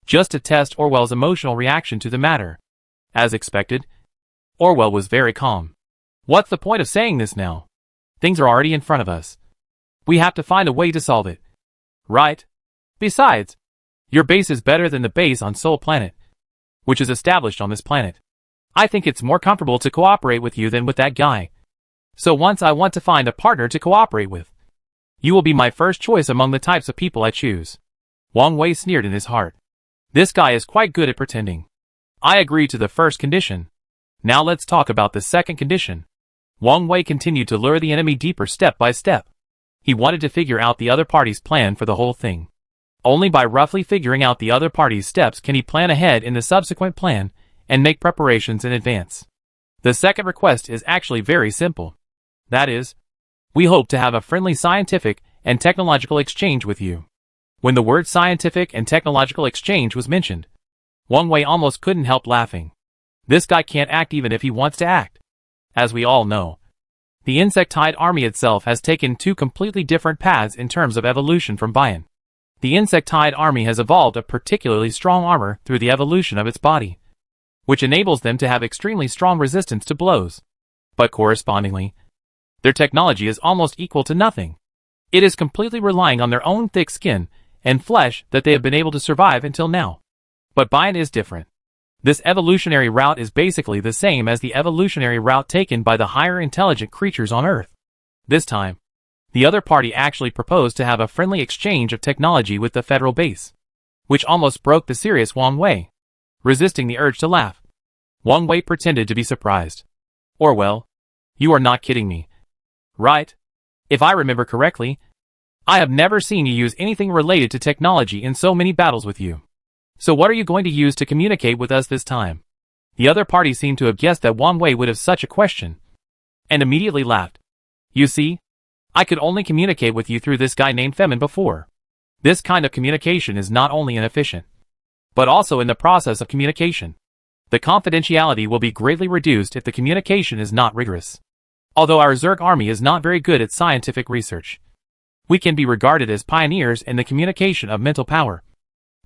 just to test Orwell's emotional reaction to the matter. As expected, Orwell was very calm. What's the point of saying this now? Things are already in front of us. We have to find a way to solve it. Right? Besides, your base is better than the base on Sol Planet, which is established on this planet. I think it's more comfortable to cooperate with you than with that guy. So once I want to find a partner to cooperate with, you will be my first choice among the types of people I choose. Wang Wei sneered in his heart. This guy is quite good at pretending. I agree to the first condition. Now let's talk about the second condition. Wang Wei continued to lure the enemy deeper step by step. He wanted to figure out the other party's plan for the whole thing. Only by roughly figuring out the other party's steps can he plan ahead in the subsequent plan and make preparations in advance. The second request is actually very simple. That is, we hope to have a friendly scientific and technological exchange with you. When the word scientific and technological exchange was mentioned, Wang Wei almost couldn't help laughing. This guy can't act even if he wants to act. As we all know, the insectoid army itself has taken two completely different paths in terms of evolution from Bion. The insectoid army has evolved a particularly strong armor through the evolution of its body, which enables them to have extremely strong resistance to blows. But correspondingly, their technology is almost equal to nothing. It is completely relying on their own thick skin and flesh that they have been able to survive until now. But Bion is different. This evolutionary route is basically the same as the evolutionary route taken by the higher intelligent creatures on Earth. This time, the other party actually proposed to have a friendly exchange of technology with the federal base, which almost broke the serious Wang Wei, resisting the urge to laugh. Wang Wei pretended to be surprised. Orwell, you are not kidding me, right? If I remember correctly, I have never seen you use anything related to technology in so many battles with you. So what are you going to use to communicate with us this time? The other party seemed to have guessed that Wang Wei would have such a question, and immediately laughed. You see, I could only communicate with you through this guy named Femin before. This kind of communication is not only inefficient, but also in the process of communication. The confidentiality will be greatly reduced if the communication is not rigorous. Although our Zerg army is not very good at scientific research, we can be regarded as pioneers in the communication of mental power.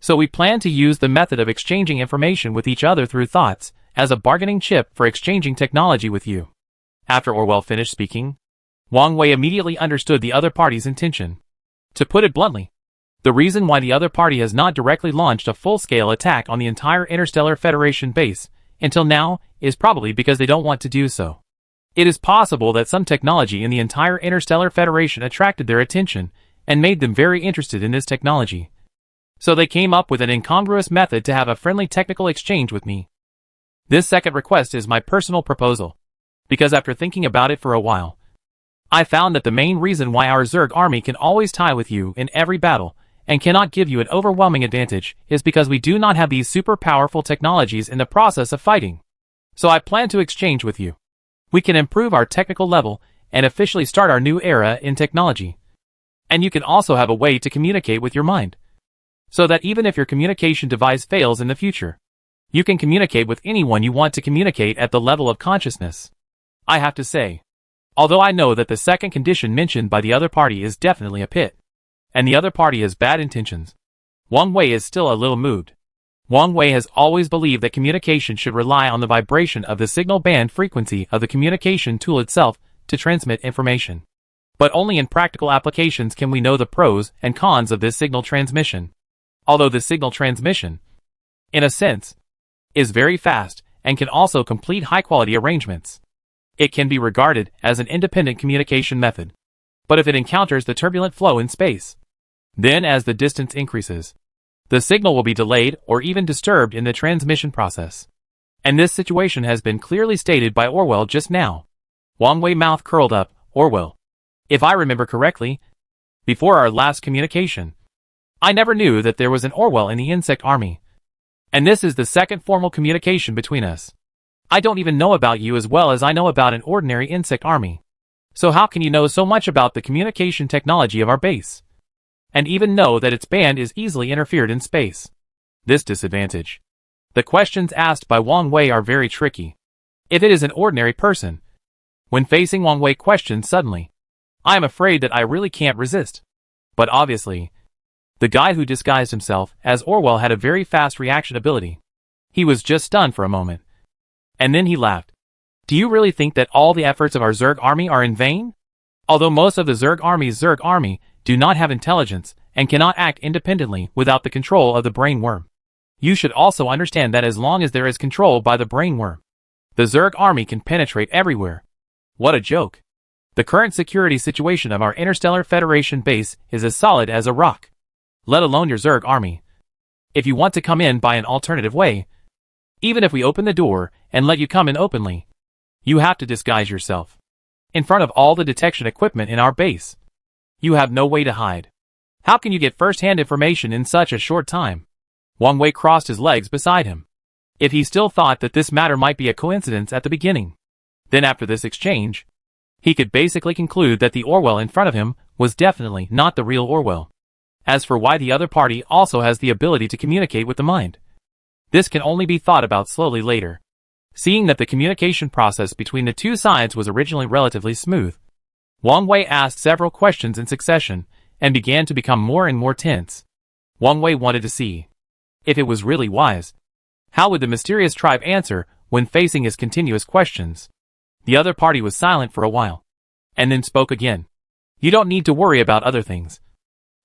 So we plan to use the method of exchanging information with each other through thoughts as a bargaining chip for exchanging technology with you. After Orwell finished speaking, Wang Wei immediately understood the other party's intention. To put it bluntly, the reason why the other party has not directly launched a full-scale attack on the entire Interstellar Federation base until now is probably because they don't want to do so. It is possible that some technology in the entire Interstellar Federation attracted their attention and made them very interested in this technology. So they came up with an incongruous method to have a friendly technical exchange with me. This second request is my personal proposal, because after thinking about it for a while, I found that the main reason why our Zerg army can always tie with you in every battle and cannot give you an overwhelming advantage is because we do not have these super powerful technologies in the process of fighting. So I plan to exchange with you. We can improve our technical level and officially start our new era in technology. And you can also have a way to communicate with your mind, so that even if your communication device fails in the future, you can communicate with anyone you want to communicate at the level of consciousness. I have to say, although I know that the second condition mentioned by the other party is definitely a pit, and the other party has bad intentions, Wang Wei is still a little moved. Wang Wei has always believed that communication should rely on the vibration of the signal band frequency of the communication tool itself to transmit information. But only in practical applications can we know the pros and cons of this signal transmission. Although the signal transmission, in a sense, is very fast and can also complete high-quality arrangements, it can be regarded as an independent communication method. But if it encounters the turbulent flow in space, then as the distance increases, the signal will be delayed or even disturbed in the transmission process. And this situation has been clearly stated by Orwell just now. Wang Wei mouth curled up. Orwell, if I remember correctly, before our last communication, I never knew that there was an Orwell in the insect army. And this is the second formal communication between us. I don't even know about you as well as I know about an ordinary insect army. So how can you know so much about the communication technology of our base, and even know that its band is easily interfered in space? This disadvantage. The questions asked by Wang Wei are very tricky. If it is an ordinary person, when facing Wang Wei questions suddenly, I am afraid that I really can't resist. But obviously, the guy who disguised himself as Orwell had a very fast reaction ability. He was just stunned for a moment, and then he laughed. Do you really think that all the efforts of our Zerg army are in vain? Although most of the Zerg army do not have intelligence and cannot act independently without the control of the brain worm, you should also understand that as long as there is control by the brain worm, The Zerg army can penetrate everywhere. What a joke. The current security situation of our Interstellar Federation base is as solid as a rock. Let alone your Zerg army. If you want to come in by an alternative way, even if we open the door and let you come in openly, you have to disguise yourself. In front of all the detection equipment in our base, you have no way to hide. How can you get first-hand information in such a short time? Wang Wei crossed his legs beside him. If he still thought that this matter might be a coincidence at the beginning, then after this exchange, he could basically conclude that the Orwell in front of him was definitely not the real Orwell. As for why the other party also has the ability to communicate with the mind, this can only be thought about slowly later. Seeing that the communication process between the two sides was originally relatively smooth, Wang Wei asked several questions in succession and began to become more and more tense. Wang Wei wanted to see if it was really wise. How would the mysterious tribe answer when facing his continuous questions? The other party was silent for a while, and then spoke again. You don't need to worry about other things.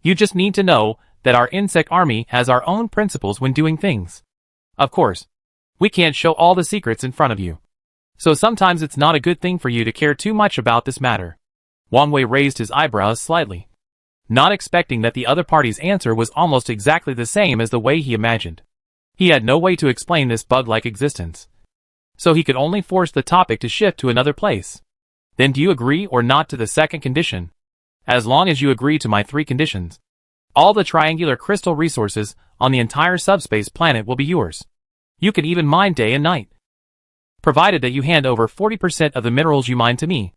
You just need to know that our insect army has our own principles when doing things. Of course, we can't show all the secrets in front of you. So sometimes it's not a good thing for you to care too much about this matter. Wang Wei raised his eyebrows slightly, not expecting that the other party's answer was almost exactly the same as the way he imagined. He had no way to explain this bug-like existence, so he could only force the topic to shift to another place. Then do you agree or not to the second condition? As long as you agree to my 3 conditions, all the triangular crystal resources on the entire subspace planet will be yours. You can even mine day and night, provided that you hand over 40% of the minerals you mine to me.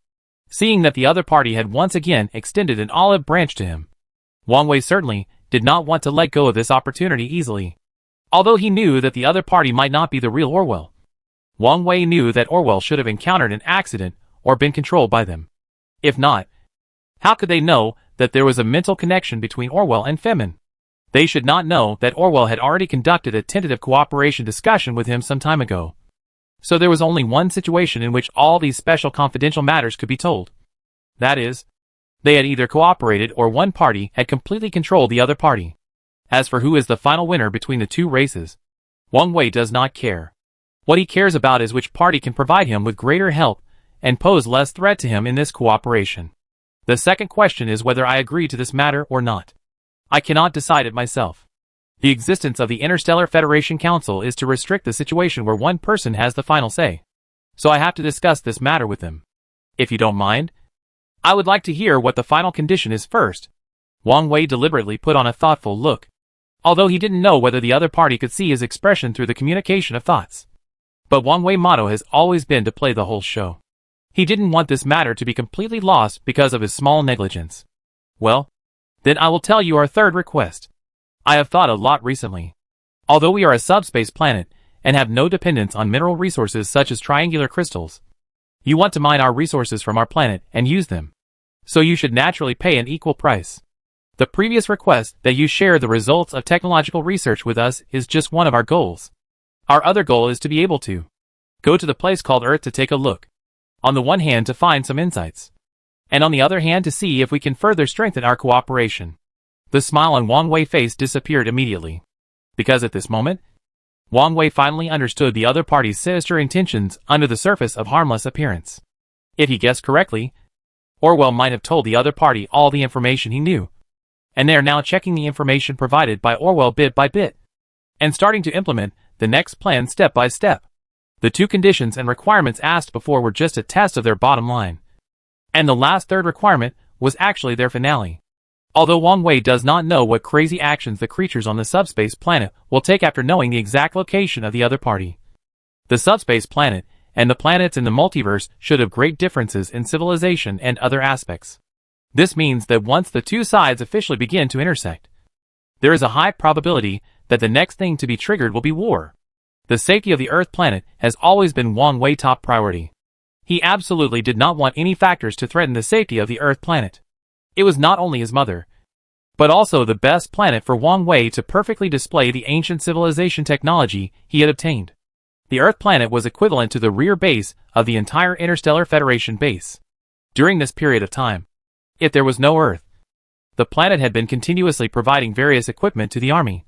Seeing that the other party had once again extended an olive branch to him, Wang Wei certainly did not want to let go of this opportunity easily. Although he knew that the other party might not be the real Orwell, Wang Wei knew that Orwell should have encountered an accident or been controlled by them. If not, how could they know that there was a mental connection between Orwell and Femin? They should not know that Orwell had already conducted a tentative cooperation discussion with him some time ago. So there was only one situation in which all these special confidential matters could be told. That is, they had either cooperated or one party had completely controlled the other party. As for who is the final winner between the two races, Wang Wei does not care. What he cares about is which party can provide him with greater help and pose less threat to him in this cooperation. The second question is whether I agree to this matter or not. I cannot decide it myself. The existence of the Interstellar Federation Council is to restrict the situation where one person has the final say. So I have to discuss this matter with them. If you don't mind, I would like to hear what the final condition is first. Wang Wei deliberately put on a thoughtful look, although he didn't know whether the other party could see his expression through the communication of thoughts. But Wang Wei's motto has always been to play the whole show. He didn't want this matter to be completely lost because of his small negligence. Well, then I will tell you our third request. I have thought a lot recently. Although we are a subspace planet and have no dependence on mineral resources such as triangular crystals, you want to mine our resources from our planet and use them. So you should naturally pay an equal price. The previous request that you share the results of technological research with us is just one of our goals. Our other goal is to be able to go to the place called Earth to take a look. On the one hand to find some insights, and on the other hand to see if we can further strengthen our cooperation. The smile on Wang Wei's face disappeared immediately, because at this moment, Wang Wei finally understood the other party's sinister intentions under the surface of harmless appearance. If he guessed correctly, Orwell might have told the other party all the information he knew, and they are now checking the information provided by Orwell bit by bit, and starting to implement the next plan step by step. The 2 conditions and requirements asked before were just a test of their bottom line, and the last third requirement was actually their finale. Although Wang Wei does not know what crazy actions the creatures on the subspace planet will take after knowing the exact location of the other party. The subspace planet and the planets in the multiverse should have great differences in civilization and other aspects. This means that once the 2 sides officially begin to intersect, there is a high probability that the next thing to be triggered will be war. The safety of the Earth planet has always been Wang Wei's top priority. He absolutely did not want any factors to threaten the safety of the Earth planet. It was not only his mother, but also the best planet for Wang Wei to perfectly display the ancient civilization technology he had obtained. The Earth planet was equivalent to the rear base of the entire Interstellar Federation base. During this period of time, if there was no Earth, the planet had been continuously providing various equipment to the army,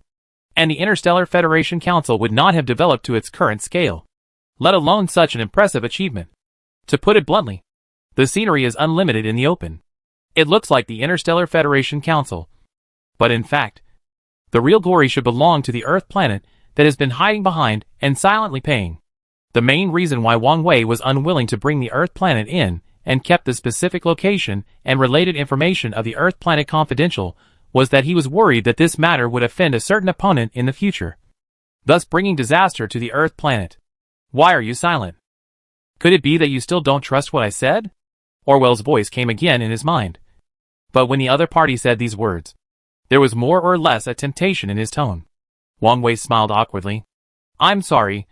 and the Interstellar Federation Council would not have developed to its current scale. let alone such an impressive achievement. To put it bluntly, the scenery is unlimited in the open. It looks like the Interstellar Federation Council. But in fact, the real glory should belong to the Earth planet that has been hiding behind and silently paying. The main reason why Wang Wei was unwilling to bring the Earth planet in and kept the specific location and related information of the Earth planet confidential was that he was worried that this matter would offend a certain opponent in the future, thus bringing disaster to the Earth planet. Why are you silent? Could it be that you still don't trust what I said? Orwell's voice came again in his mind. But when the other party said these words, there was more or less a temptation in his tone. Wang Wei smiled awkwardly. I'm sorry.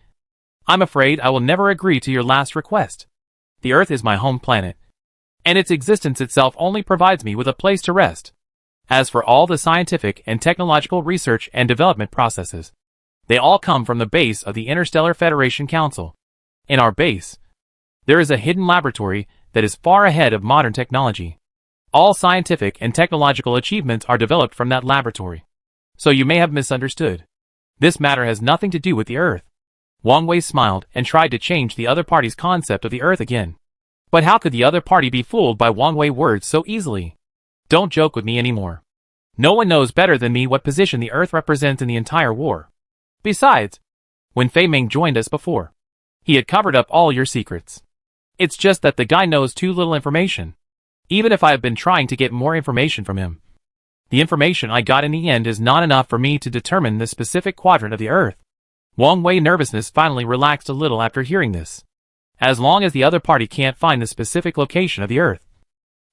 I'm afraid I will never agree to your last request. The Earth is my home planet, and its existence itself only provides me with a place to rest. As for all the scientific and technological research and development processes, they all come from the base of the Interstellar Federation Council. In our base, there is a hidden laboratory that is far ahead of modern technology. All scientific and technological achievements are developed from that laboratory. So you may have misunderstood. This matter has nothing to do with the Earth. Wang Wei smiled and tried to change the other party's concept of the Earth again. But how could the other party be fooled by Wang Wei's words so easily? Don't joke with me anymore. No one knows better than me what position the Earth represents in the entire war. Besides, when Fei Ming joined us before, he had covered up all your secrets. It's just that the guy knows too little information. Even if I have been trying to get more information from him, the information I got in the end is not enough for me to determine the specific quadrant of the Earth. Wang Wei's nervousness finally relaxed a little after hearing this. As long as the other party can't find the specific location of the Earth,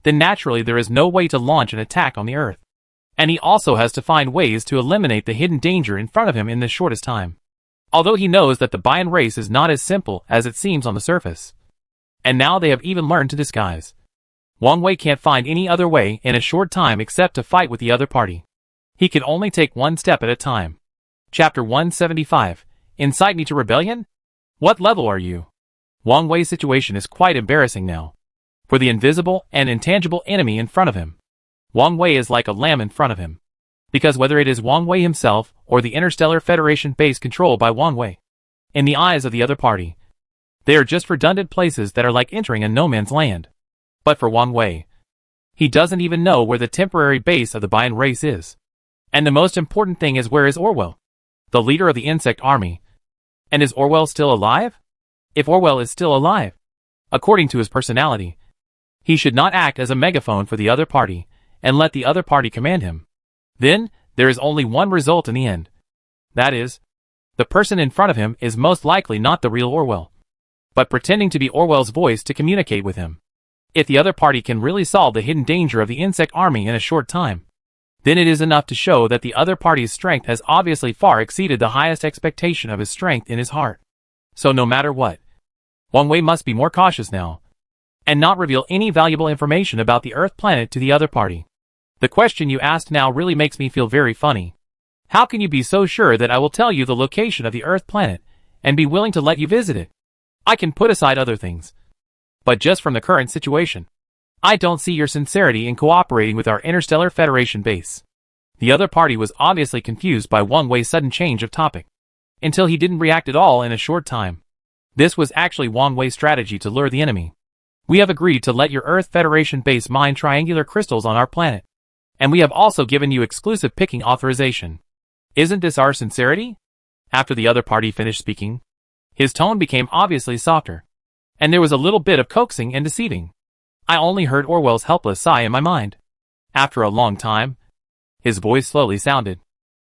then naturally there is no way to launch an attack on the Earth. And he also has to find ways to eliminate the hidden danger in front of him in the shortest time. Although he knows that the Bayan race is not as simple as it seems on the surface. And now they have even learned to disguise. Wang Wei can't find any other way in a short time except to fight with the other party. He can only take one step at a time. Chapter 175. Incite me to rebellion? What level are you? Wang Wei's situation is quite embarrassing now. For the invisible and intangible enemy in front of him, Wang Wei is like a lamb in front of him. Because whether it is Wang Wei himself or the Interstellar Federation base controlled by Wang Wei, in the eyes of the other party, they are just redundant places that are like entering a no-man's land. But for Wang Wei, he doesn't even know where the temporary base of the Bayan race is. And the most important thing is, where is Orwell, the leader of the insect army? And is Orwell still alive? If Orwell is still alive, according to his personality, he should not act as a megaphone for the other party and let the other party command him. Then, there is only one result in the end. That is, the person in front of him is most likely not the real Orwell, but pretending to be Orwell's voice to communicate with him. If the other party can really solve the hidden danger of the insect army in a short time, then it is enough to show that the other party's strength has obviously far exceeded the highest expectation of his strength in his heart. So no matter what, Wang Wei must be more cautious now, and not reveal any valuable information about the Earth planet to the other party. The question you asked now really makes me feel very funny. How can you be so sure that I will tell you the location of the Earth planet, and be willing to let you visit it? I can put aside other things, but just from the current situation, I don't see your sincerity in cooperating with our Interstellar Federation base. The other party was obviously confused by Wang Wei's sudden change of topic, until he didn't react at all in a short time. This was actually Wang Wei's strategy to lure the enemy. We have agreed to let your Earth Federation base mine triangular crystals on our planet, and we have also given you exclusive picking authorization. Isn't this our sincerity? After the other party finished speaking, his tone became obviously softer, and there was a little bit of coaxing and deceiving. I only heard Orwell's helpless sigh in my mind. After a long time, his voice slowly sounded.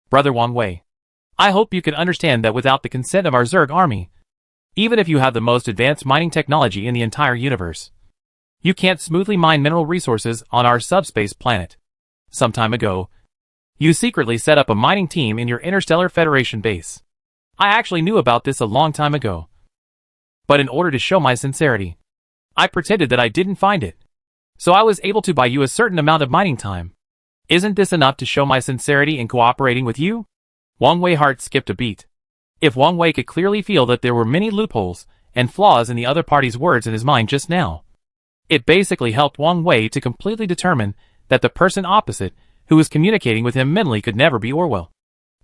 Brother Wang Wei, I hope you can understand that without the consent of our Zerg army, even if you have the most advanced mining technology in the entire universe, you can't smoothly mine mineral resources on our subspace planet. Some time ago, you secretly set up a mining team in your Interstellar Federation base. I actually knew about this a long time ago. But in order to show my sincerity, I pretended that I didn't find it. So I was able to buy you a certain amount of mining time. Isn't this enough to show my sincerity in cooperating with you? Wang Wei's heart skipped a beat. If Wang Wei could clearly feel that there were many loopholes and flaws in the other party's words in his mind just now, it basically helped Wang Wei to completely determine that the person opposite who was communicating with him mentally could never be Orwell,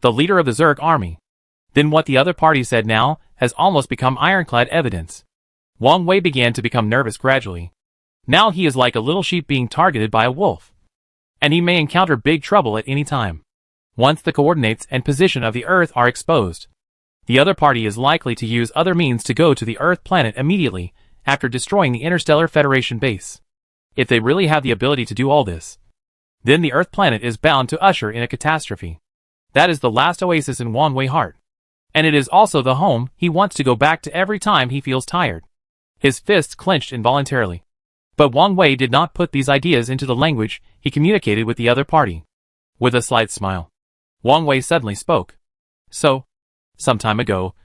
the leader of the Zerg army. Then what the other party said now has almost become ironclad evidence. Wang Wei began to become nervous gradually. Now he is like a little sheep being targeted by a wolf. And he may encounter big trouble at any time. Once the coordinates and position of the Earth are exposed, the other party is likely to use other means to go to the Earth planet immediately after destroying the Interstellar Federation base. If they really have the ability to do all this, then the Earth planet is bound to usher in a catastrophe. That is the last oasis in Wang Wei's heart. And it is also the home he wants to go back to every time he feels tired. His fists clenched involuntarily. But Wang Wei did not put these ideas into the language he communicated with the other party. With a slight smile, Wang Wei suddenly spoke. So, some time ago,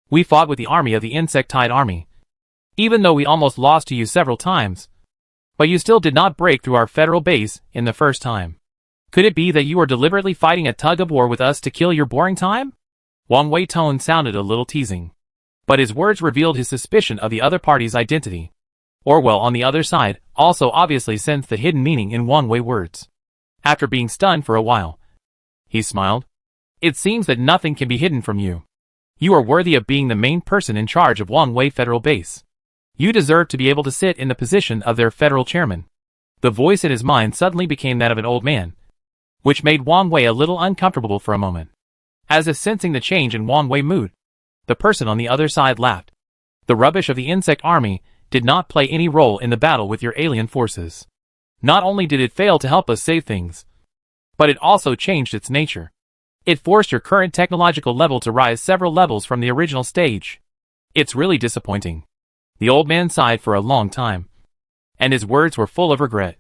we fought with the army of the Insectide Army. Even though we almost lost to you several times, but you still did not break through our federal base in the first time. Could it be that you are deliberately fighting a tug-of-war with us to kill your boring time? Wang Wei's tone sounded a little teasing, but his words revealed his suspicion of the other party's identity. Orwell on the other side also obviously sensed the hidden meaning in Wang Wei's words. After being stunned for a while, he smiled. It seems that nothing can be hidden from you. You are worthy of being the main person in charge of Wang Wei Federal Base. You deserve to be able to sit in the position of their federal chairman. The voice in his mind suddenly became that of an old man, which made Wang Wei a little uncomfortable for a moment. As if sensing the change in Wang Wei's mood, the person on the other side laughed. The rubbish of the insect army did not play any role in the battle with your alien forces. Not only did it fail to help us save things, but it also changed its nature. It forced your current technological level to rise several levels from the original stage. It's really disappointing. The old man sighed for a long time, and his words were full of regret.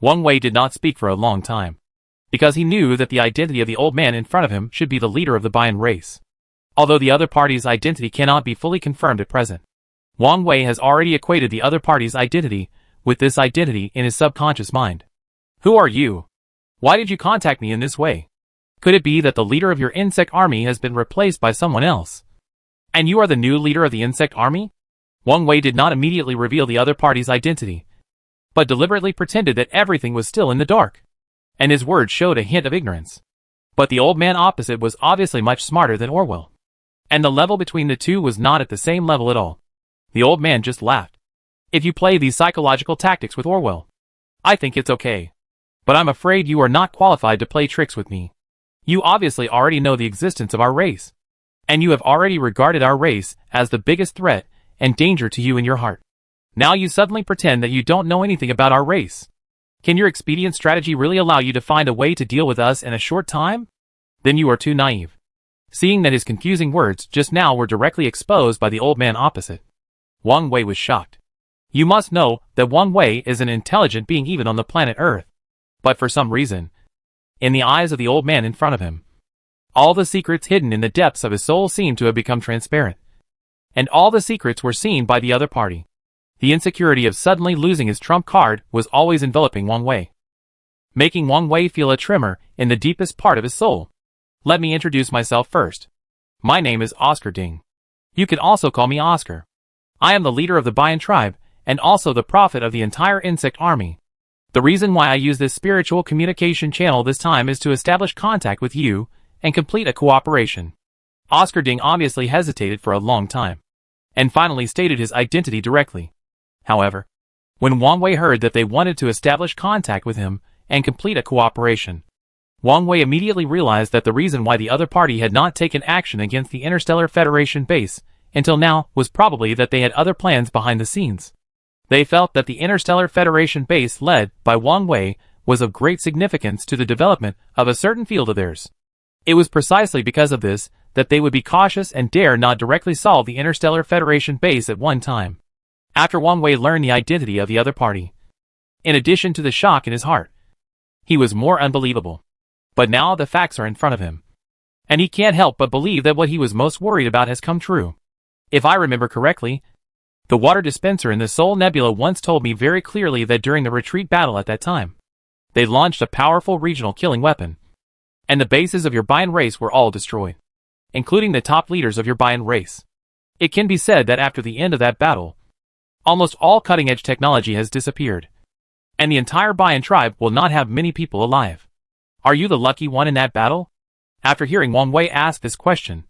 Wang Wei did not speak for a long time, because he knew that the identity of the old man in front of him should be the leader of the Bian race. Although the other party's identity cannot be fully confirmed at present, Wang Wei has already equated the other party's identity with this identity in his subconscious mind. Who are you? Why did you contact me in this way? Could it be that the leader of your insect army has been replaced by someone else, and you are the new leader of the insect army? Wang Wei did not immediately reveal the other party's identity, but deliberately pretended that everything was still in the dark, and his words showed a hint of ignorance. But the old man opposite was obviously much smarter than Orwell, and the level between the two was not at the same level at all. The old man just laughed. If you play these psychological tactics with Orwell, I think it's okay. But I'm afraid you are not qualified to play tricks with me. You obviously already know the existence of our race, and you have already regarded our race as the biggest threat and danger to you in your heart. Now you suddenly pretend that you don't know anything about our race. Can your expedient strategy really allow you to find a way to deal with us in a short time? Then you are too naive. Seeing that his confusing words just now were directly exposed by the old man opposite, Wang Wei was shocked. You must know that Wang Wei is an intelligent being even on the planet Earth. But for some reason, in the eyes of the old man in front of him, all the secrets hidden in the depths of his soul seemed to have become transparent. And all the secrets were seen by the other party. The insecurity of suddenly losing his trump card was always enveloping Wang Wei, making Wang Wei feel a tremor in the deepest part of his soul. Let me introduce myself first. My name is Oscar Ding. You can also call me Oscar. I am the leader of the Bian tribe, and also the prophet of the entire insect army. The reason why I use this spiritual communication channel this time is to establish contact with you and complete a cooperation. Oscar Ding obviously hesitated for a long time, and finally stated his identity directly. However, when Wang Wei heard that they wanted to establish contact with him and complete a cooperation, Wang Wei immediately realized that the reason why the other party had not taken action against the Interstellar Federation base until now was probably that they had other plans behind the scenes. They felt that the Interstellar Federation base led by Wang Wei was of great significance to the development of a certain field of theirs. It was precisely because of this that they would be cautious and dare not directly solve the Interstellar Federation base at one time. After Wang Wei learned the identity of the other party, in addition to the shock in his heart, he was more unbelievable. But now the facts are in front of him, and he can't help but believe that what he was most worried about has come true. If I remember correctly, the water dispenser in the Soul Nebula once told me very clearly that during the retreat battle at that time, they launched a powerful regional killing weapon, and the bases of your Bian race were all destroyed, including the top leaders of your Bian race. It can be said that after the end of that battle, almost all cutting-edge technology has disappeared, and the entire Bian tribe will not have many people alive. Are you the lucky one in that battle? After hearing Wang Wei ask this question,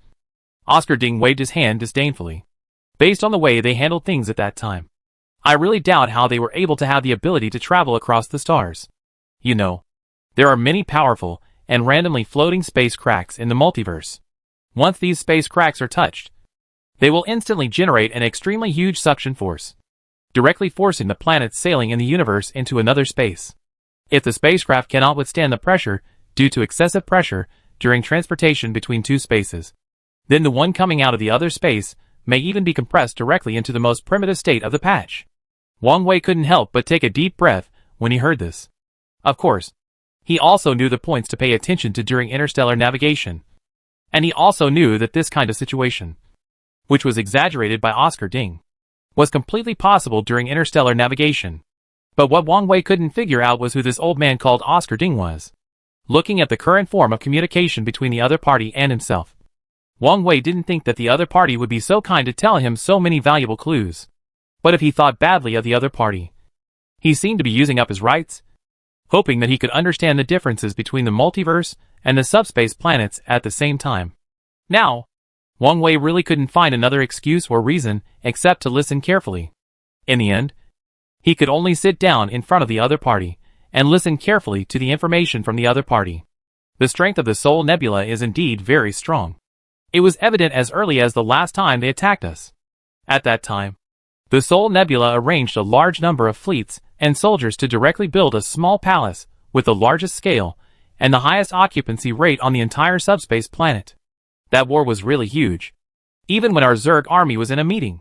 Oscar Ding waved his hand disdainfully. Based on the way they handled things at that time, I really doubt how they were able to have the ability to travel across the stars. You know, there are many powerful and randomly floating space cracks in the multiverse. Once these space cracks are touched, they will instantly generate an extremely huge suction force, directly forcing the planets sailing in the universe into another space. If the spacecraft cannot withstand the pressure due to excessive pressure during transportation between two spaces, then the one coming out of the other space may even be compressed directly into the most primitive state of the patch. Wang Wei couldn't help but take a deep breath when he heard this. Of course, he also knew the points to pay attention to during interstellar navigation. And he also knew that this kind of situation, which was exaggerated by Oscar Ding, was completely possible during interstellar navigation. But what Wang Wei couldn't figure out was who this old man called Oscar Ding was. Looking at the current form of communication between the other party and himself, Wang Wei didn't think that the other party would be so kind to tell him so many valuable clues. But if he thought badly of the other party, he seemed to be using up his rights, hoping that he could understand the differences between the multiverse and the subspace planets at the same time. Now, Wang Wei really couldn't find another excuse or reason except to listen carefully. In the end, he could only sit down in front of the other party and listen carefully to the information from the other party. The strength of the Soul Nebula is indeed very strong. It was evident as early as the last time they attacked us. At that time, the Soul Nebula arranged a large number of fleets and soldiers to directly build a small palace with the largest scale and the highest occupancy rate on the entire subspace planet. That war was really huge. Even when our Zerg army was in a meeting,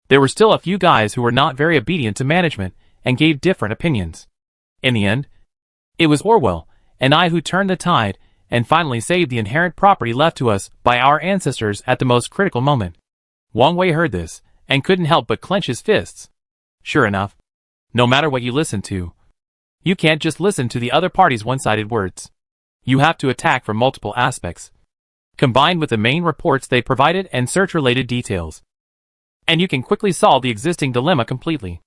there were still a few guys who were not very obedient to management and gave different opinions. In the end, it was Orwell and I who turned the tide and finally saved the inherent property left to us by our ancestors at the most critical moment. Wang Wei heard this and couldn't help but clench his fists. Sure enough, no matter what you listen to, you can't just listen to the other party's one-sided words. You have to attack from multiple aspects, combined with the main reports they provided and search-related details. And you can quickly solve the existing dilemma completely.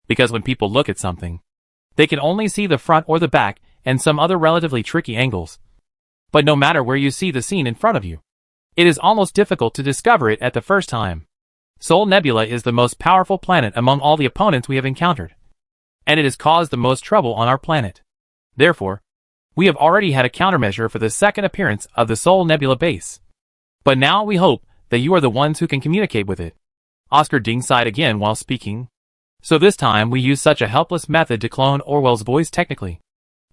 Because when people look at something, they can only see the front or the back and some other relatively tricky angles. But no matter where you see the scene in front of you, it is almost difficult to discover it at the first time. Soul Nebula is the most powerful planet among all the opponents we have encountered, and it has caused the most trouble on our planet. Therefore, we have already had a countermeasure for the second appearance of the Soul Nebula base. But now we hope that you are the ones who can communicate with it. Oscar Ding sighed again while speaking. So this time we used such a helpless method to clone Orwell's voice technically,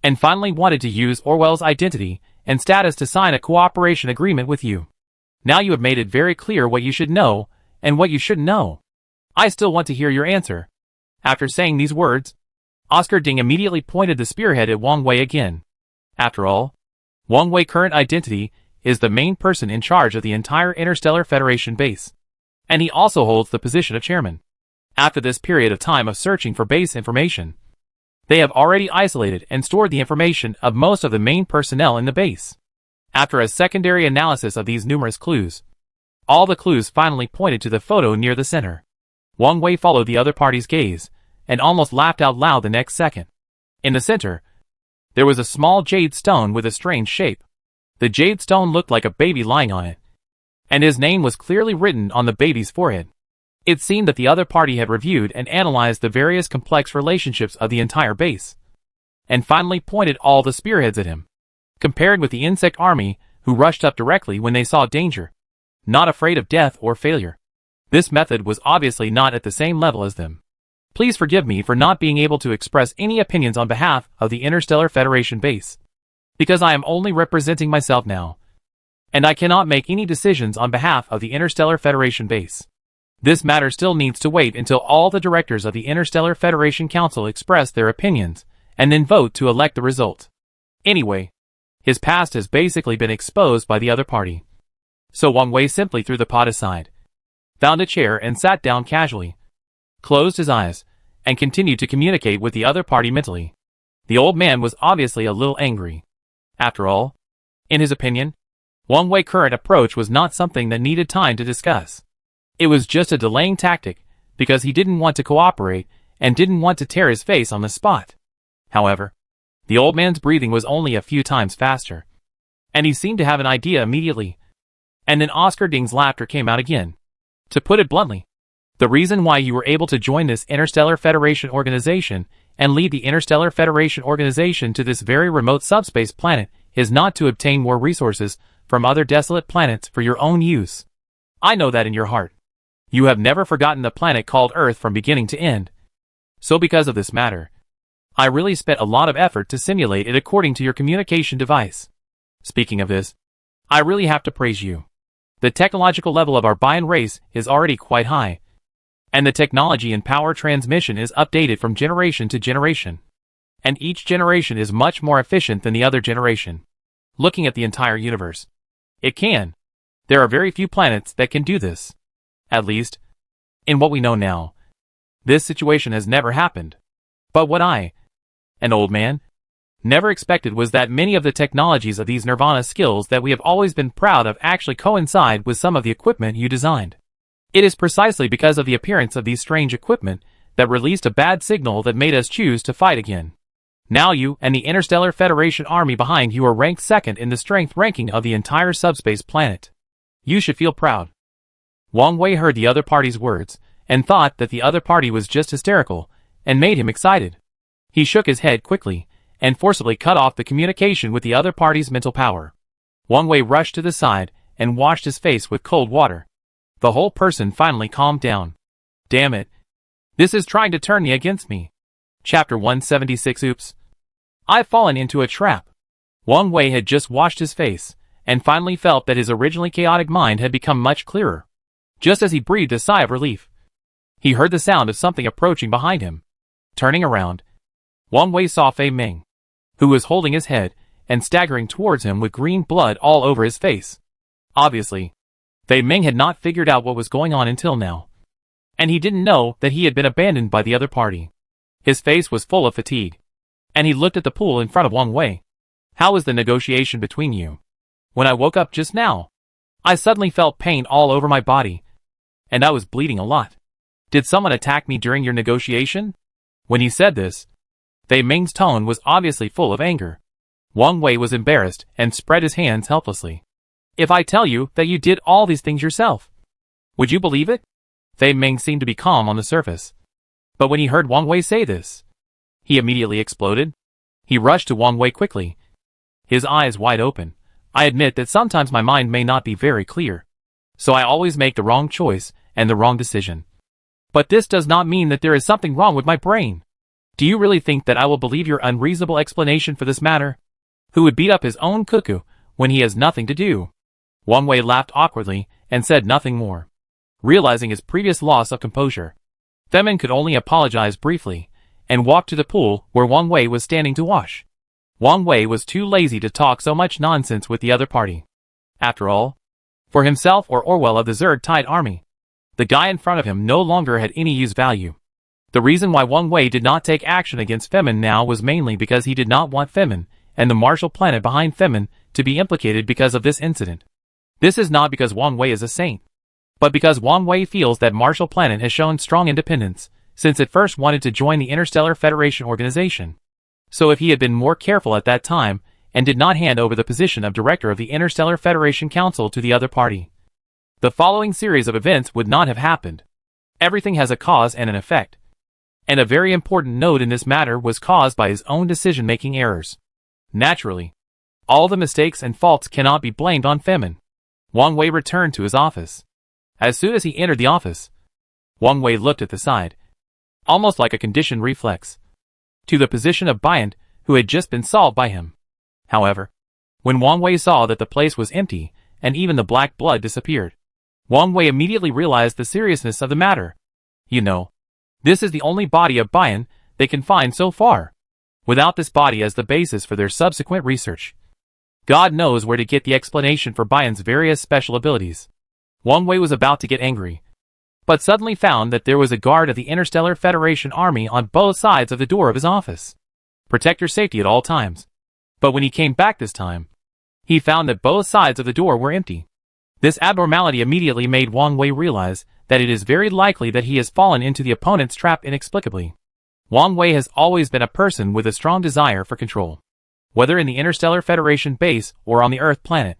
and finally wanted to use Orwell's identity and status to sign a cooperation agreement with you. Now you have made it very clear what you should know and what you shouldn't know. I still want to hear your answer. After saying these words, Oscar Ding immediately pointed the spearhead at Wang Wei again. After all, Wang Wei's current identity is the main person in charge of the entire Interstellar Federation base, and he also holds the position of chairman. After this period of time of searching for base information, they have already isolated and stored the information of most of the main personnel in the base. After a secondary analysis of these numerous clues, all the clues finally pointed to the photo near the center. Wang Wei followed the other party's gaze and almost laughed out loud the next second. In the center, there was a small jade stone with a strange shape. The jade stone looked like a baby lying on it, and his name was clearly written on the baby's forehead. It seemed that the other party had reviewed and analyzed the various complex relationships of the entire base, and finally pointed all the spearheads at him. Compared with the insect army, who rushed up directly when they saw danger, not afraid of death or failure, this method was obviously not at the same level as them. Please forgive me for not being able to express any opinions on behalf of the Interstellar Federation base, because I am only representing myself now, and I cannot make any decisions on behalf of the Interstellar Federation base. This matter still needs to wait until all the directors of the Interstellar Federation Council express their opinions, and then vote to elect the result. Anyway, his past has basically been exposed by the other party. So Wang Wei simply threw the pot aside, found a chair and sat down casually, closed his eyes, and continued to communicate with the other party mentally. The old man was obviously a little angry. After all, in his opinion, Wang Wei's current approach was not something that needed time to discuss. It was just a delaying tactic, because he didn't want to cooperate and didn't want to tear his face on the spot. However, the old man's breathing was only a few times faster, and he seemed to have an idea immediately. And then Oscar Ding's laughter came out again. To put it bluntly, the reason why you were able to join this Interstellar Federation organization and lead the Interstellar Federation organization to this very remote subspace planet is not to obtain more resources from other desolate planets for your own use. I know that in your heart. You have never forgotten the planet called Earth from beginning to end. So because of this matter, I really spent a lot of effort to simulate it according to your communication device. Speaking of this, I really have to praise you. The technological level of our Bayan race is already quite high, and the technology in power transmission is updated from generation to generation. And each generation is much more efficient than the other generation. Looking at the entire universe, it can. There are very few planets that can do this. At least, in what we know now. This situation has never happened. But what I, an old man, never expected was that many of the technologies of these Nirvana skills that we have always been proud of actually coincide with some of the equipment you designed. It is precisely because of the appearance of these strange equipment that released a bad signal that made us choose to fight again. Now you and the Interstellar Federation army behind you are ranked second in the strength ranking of the entire subspace planet. You should feel proud. Wang Wei heard the other party's words and thought that the other party was just hysterical and made him excited. He shook his head quickly and forcibly cut off the communication with the other party's mental power. Wang Wei rushed to the side and washed his face with cold water. The whole person finally calmed down. Damn it. This is trying to turn me against me. Chapter 176. Oops. I've fallen into a trap. Wang Wei had just washed his face and finally felt that his originally chaotic mind had become much clearer. Just as he breathed a sigh of relief, he heard the sound of something approaching behind him. Turning around, Wang Wei saw Fei Ming, who was holding his head and staggering towards him with green blood all over his face. Obviously, Fei Ming had not figured out what was going on until now, and he didn't know that he had been abandoned by the other party. His face was full of fatigue, and he looked at the pool in front of Wang Wei. How was the negotiation between you? When I woke up just now, I suddenly felt pain all over my body, and I was bleeding a lot. Did someone attack me during your negotiation? When he said this, Fei Ming's tone was obviously full of anger. Wang Wei was embarrassed and spread his hands helplessly. If I tell you that you did all these things yourself, would you believe it? Fei Ming seemed to be calm on the surface. But when he heard Wang Wei say this, he immediately exploded. He rushed to Wang Wei quickly, his eyes wide open. I admit that sometimes my mind may not be very clear, so I always make the wrong choice and the wrong decision. But this does not mean that there is something wrong with my brain. Do you really think that I will believe your unreasonable explanation for this matter? Who would beat up his own cuckoo when he has nothing to do? Wang Wei laughed awkwardly and said nothing more. Realizing his previous loss of composure, Femin could only apologize briefly and walk to the pool where Wang Wei was standing to wash. Wang Wei was too lazy to talk so much nonsense with the other party. After all, for himself or Orwell of the Zerg-Tide army, the guy in front of him no longer had any use value. The reason why Wang Wei did not take action against Femin now was mainly because he did not want Femin and the Marshall planet behind Femin to be implicated because of this incident. This is not because Wang Wei is a saint, but because Wang Wei feels that Marshall planet has shown strong independence since it first wanted to join the Interstellar Federation organization. So if he had been more careful at that time and did not hand over the position of director of the Interstellar Federation Council to the other party, the following series of events would not have happened. Everything has a cause and an effect, and a very important node in this matter was caused by his own decision-making errors. Naturally, all the mistakes and faults cannot be blamed on Femin. Wang Wei returned to his office. As soon as he entered the office, Wang Wei looked at the side, almost like a conditioned reflex, to the position of Bryant, who had just been solved by him. However, when Wang Wei saw that the place was empty and even the black blood disappeared, Wang Wei immediately realized the seriousness of the matter. You know, this is the only body of Bryant they can find so far, without this body as the basis for their subsequent research. God knows where to get the explanation for Bryant's various special abilities. Wang Wei was about to get angry, but suddenly found that there was a guard of the Interstellar Federation army on both sides of the door of his office. Protect your safety at all times. But when he came back this time, he found that both sides of the door were empty. This abnormality immediately made Wang Wei realize that it is very likely that he has fallen into the opponent's trap inexplicably. Wang Wei has always been a person with a strong desire for control, whether in the Interstellar Federation base or on the Earth planet.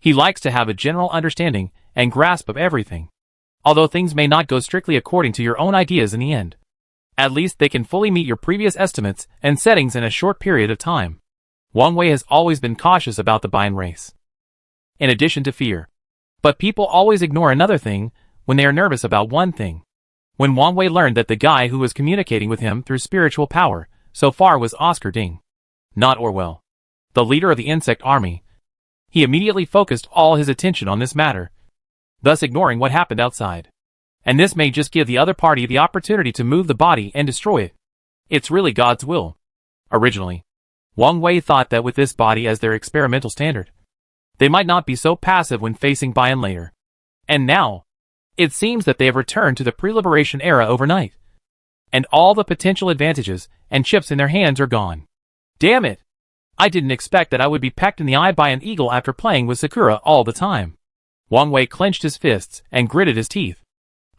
He likes to have a general understanding and grasp of everything. Although things may not go strictly according to your own ideas in the end, at least they can fully meet your previous estimates and settings in a short period of time. Wang Wei has always been cautious about the Bian race, in addition to fear. But people always ignore another thing when they are nervous about one thing. When Wang Wei learned that the guy who was communicating with him through spiritual power so far was Oscar Ding, not Orwell, the leader of the insect army, he immediately focused all his attention on this matter, thus ignoring what happened outside. And this may just give the other party the opportunity to move the body and destroy it. It's really God's will. Originally, Wang Wei thought that with this body as their experimental standard, they might not be so passive when facing Bian later. And now, it seems that they have returned to the pre-liberation era overnight. And all the potential advantages and chips in their hands are gone. Damn it! I didn't expect that I would be pecked in the eye by an eagle after playing with Sakura all the time. Wang Wei clenched his fists and gritted his teeth.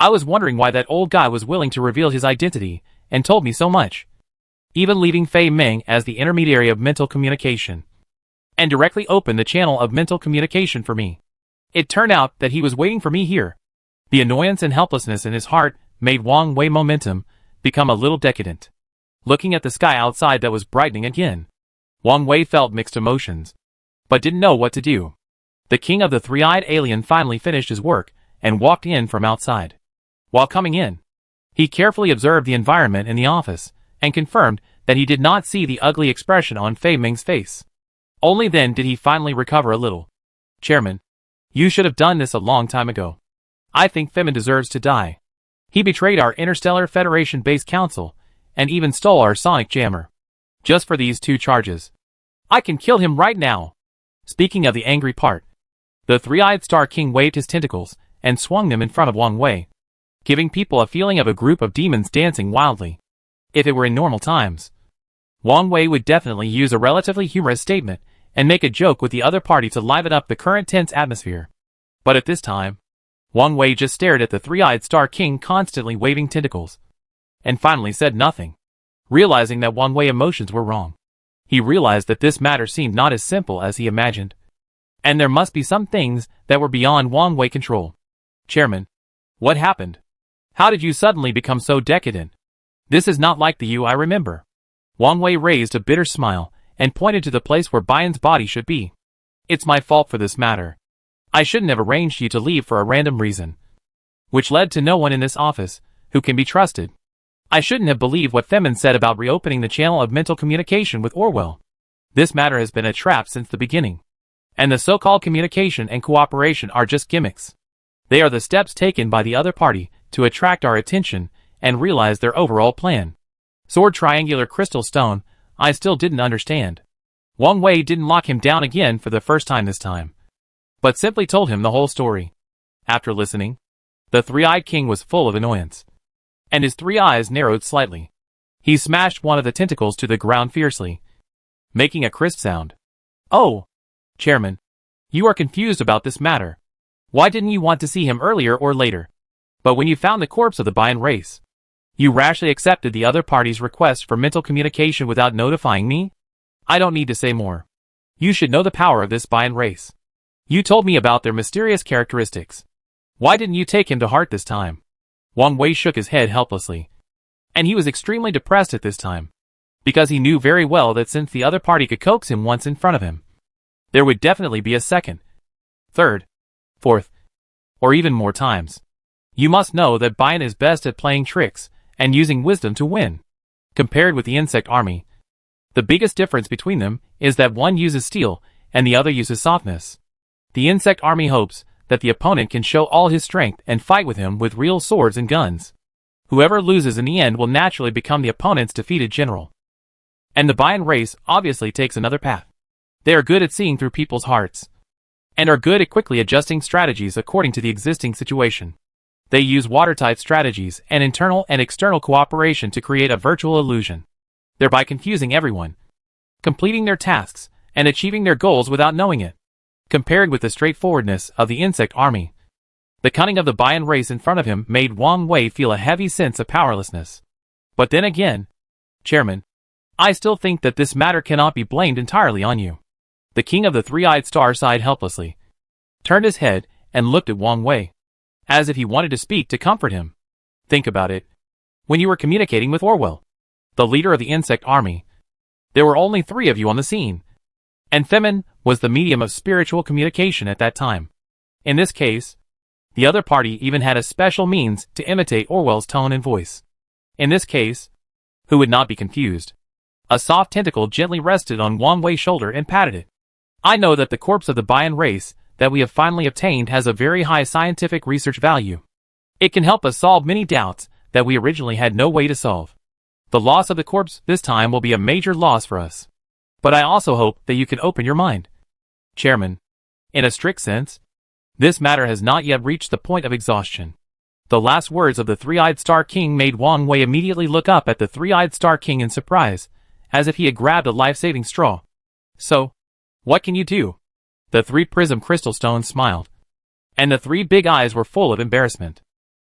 I was wondering why that old guy was willing to reveal his identity and told me so much, even leaving Fei Meng as the intermediary of mental communication, and directly opened the channel of mental communication for me. It turned out that he was waiting for me here. The annoyance and helplessness in his heart made Wang Wei momentum become a little decadent. Looking at the sky outside that was brightening again, Wang Wei felt mixed emotions, but didn't know what to do. The king of the three-eyed alien finally finished his work and walked in from outside. While coming in, he carefully observed the environment in the office and confirmed that he did not see the ugly expression on Fei Meng's face. Only then did he finally recover a little. Chairman, you should have done this a long time ago. I think Femin deserves to die. He betrayed our Interstellar Federation base council and even stole our sonic jammer. Just for these two charges, I can kill him right now. Speaking of the angry part, the three-eyed Star King waved his tentacles and swung them in front of Wang Wei, giving people a feeling of a group of demons dancing wildly. If it were in normal times, Wang Wei would definitely use a relatively humorous statement and make a joke with the other party to liven up the current tense atmosphere. But at this time, Wang Wei just stared at the three-eyed Star King constantly waving tentacles, and finally said nothing. Realizing that Wang Wei's emotions were wrong, he realized that this matter seemed not as simple as he imagined, and there must be some things that were beyond Wang Wei's control. Chairman, what happened? How did you suddenly become so decadent? This is not like the you I remember. Wang Wei raised a bitter smile and pointed to the place where Bian's body should be. It's my fault for this matter. I shouldn't have arranged you to leave for a random reason, which led to no one in this office who can be trusted. I shouldn't have believed what Femin said about reopening the channel of mental communication with Orwell. This matter has been a trap since the beginning, and the so-called communication and cooperation are just gimmicks. They are the steps taken by the other party to attract our attention and realize their overall plan. Sword triangular crystal stone, I still didn't understand. Wang Wei didn't lock him down again for the first time this time, but simply told him the whole story. After listening, the three-eyed king was full of annoyance, and his three eyes narrowed slightly. He smashed one of the tentacles to the ground fiercely, making a crisp sound. Oh, Chairman, you are confused about this matter. Why didn't you want to see him earlier or later? But when you found the corpse of the Bian race, you rashly accepted the other party's request for mental communication without notifying me? I don't need to say more. You should know the power of this Bian race. You told me about their mysterious characteristics. Why didn't you take him to heart this time? Wang Wei shook his head helplessly, and he was extremely depressed at this time, because he knew very well that since the other party could coax him once in front of him, there would definitely be a second, third, fourth, or even more times. You must know that Bian is best at playing tricks and using wisdom to win. Compared with the insect army, the biggest difference between them is that one uses steel and the other uses softness. The insect army hopes that the opponent can show all his strength and fight with him with real swords and guns. Whoever loses in the end will naturally become the opponent's defeated general. And the Bian race obviously takes another path. They are good at seeing through people's hearts, and are good at quickly adjusting strategies according to the existing situation. They use watertight strategies and internal and external cooperation to create a virtual illusion, thereby confusing everyone, completing their tasks, and achieving their goals without knowing it. Compared with the straightforwardness of the insect army, the cunning of the Bian race in front of him made Wang Wei feel a heavy sense of powerlessness. But then again, Chairman, I still think that this matter cannot be blamed entirely on you. The king of the three-eyed star sighed helplessly. turned his head and looked at Wang Wei, as if he wanted to speak to comfort him. Think about it. When you were communicating with Orwell, the leader of the insect army, there were only 3 of you on the scene, and Femin was the medium of spiritual communication at that time. In this case, the other party even had a special means to imitate Orwell's tone and voice. In this case, who would not be confused? A soft tentacle gently rested on Wang Wei's shoulder and patted it. I know that the corpse of the Bayan race that we have finally obtained has a very high scientific research value. It can help us solve many doubts that we originally had no way to solve. The loss of the corpse this time will be a major loss for us. But I also hope that you can open your mind. Chairman, in a strict sense, this matter has not yet reached the point of exhaustion. The last words of the Three-Eyed Star King made Wang Wei immediately look up at the Three-Eyed Star King in surprise, as if he had grabbed a life-saving straw. So, what can you do? The 3 prism crystal stones smiled, and the 3 big eyes were full of embarrassment.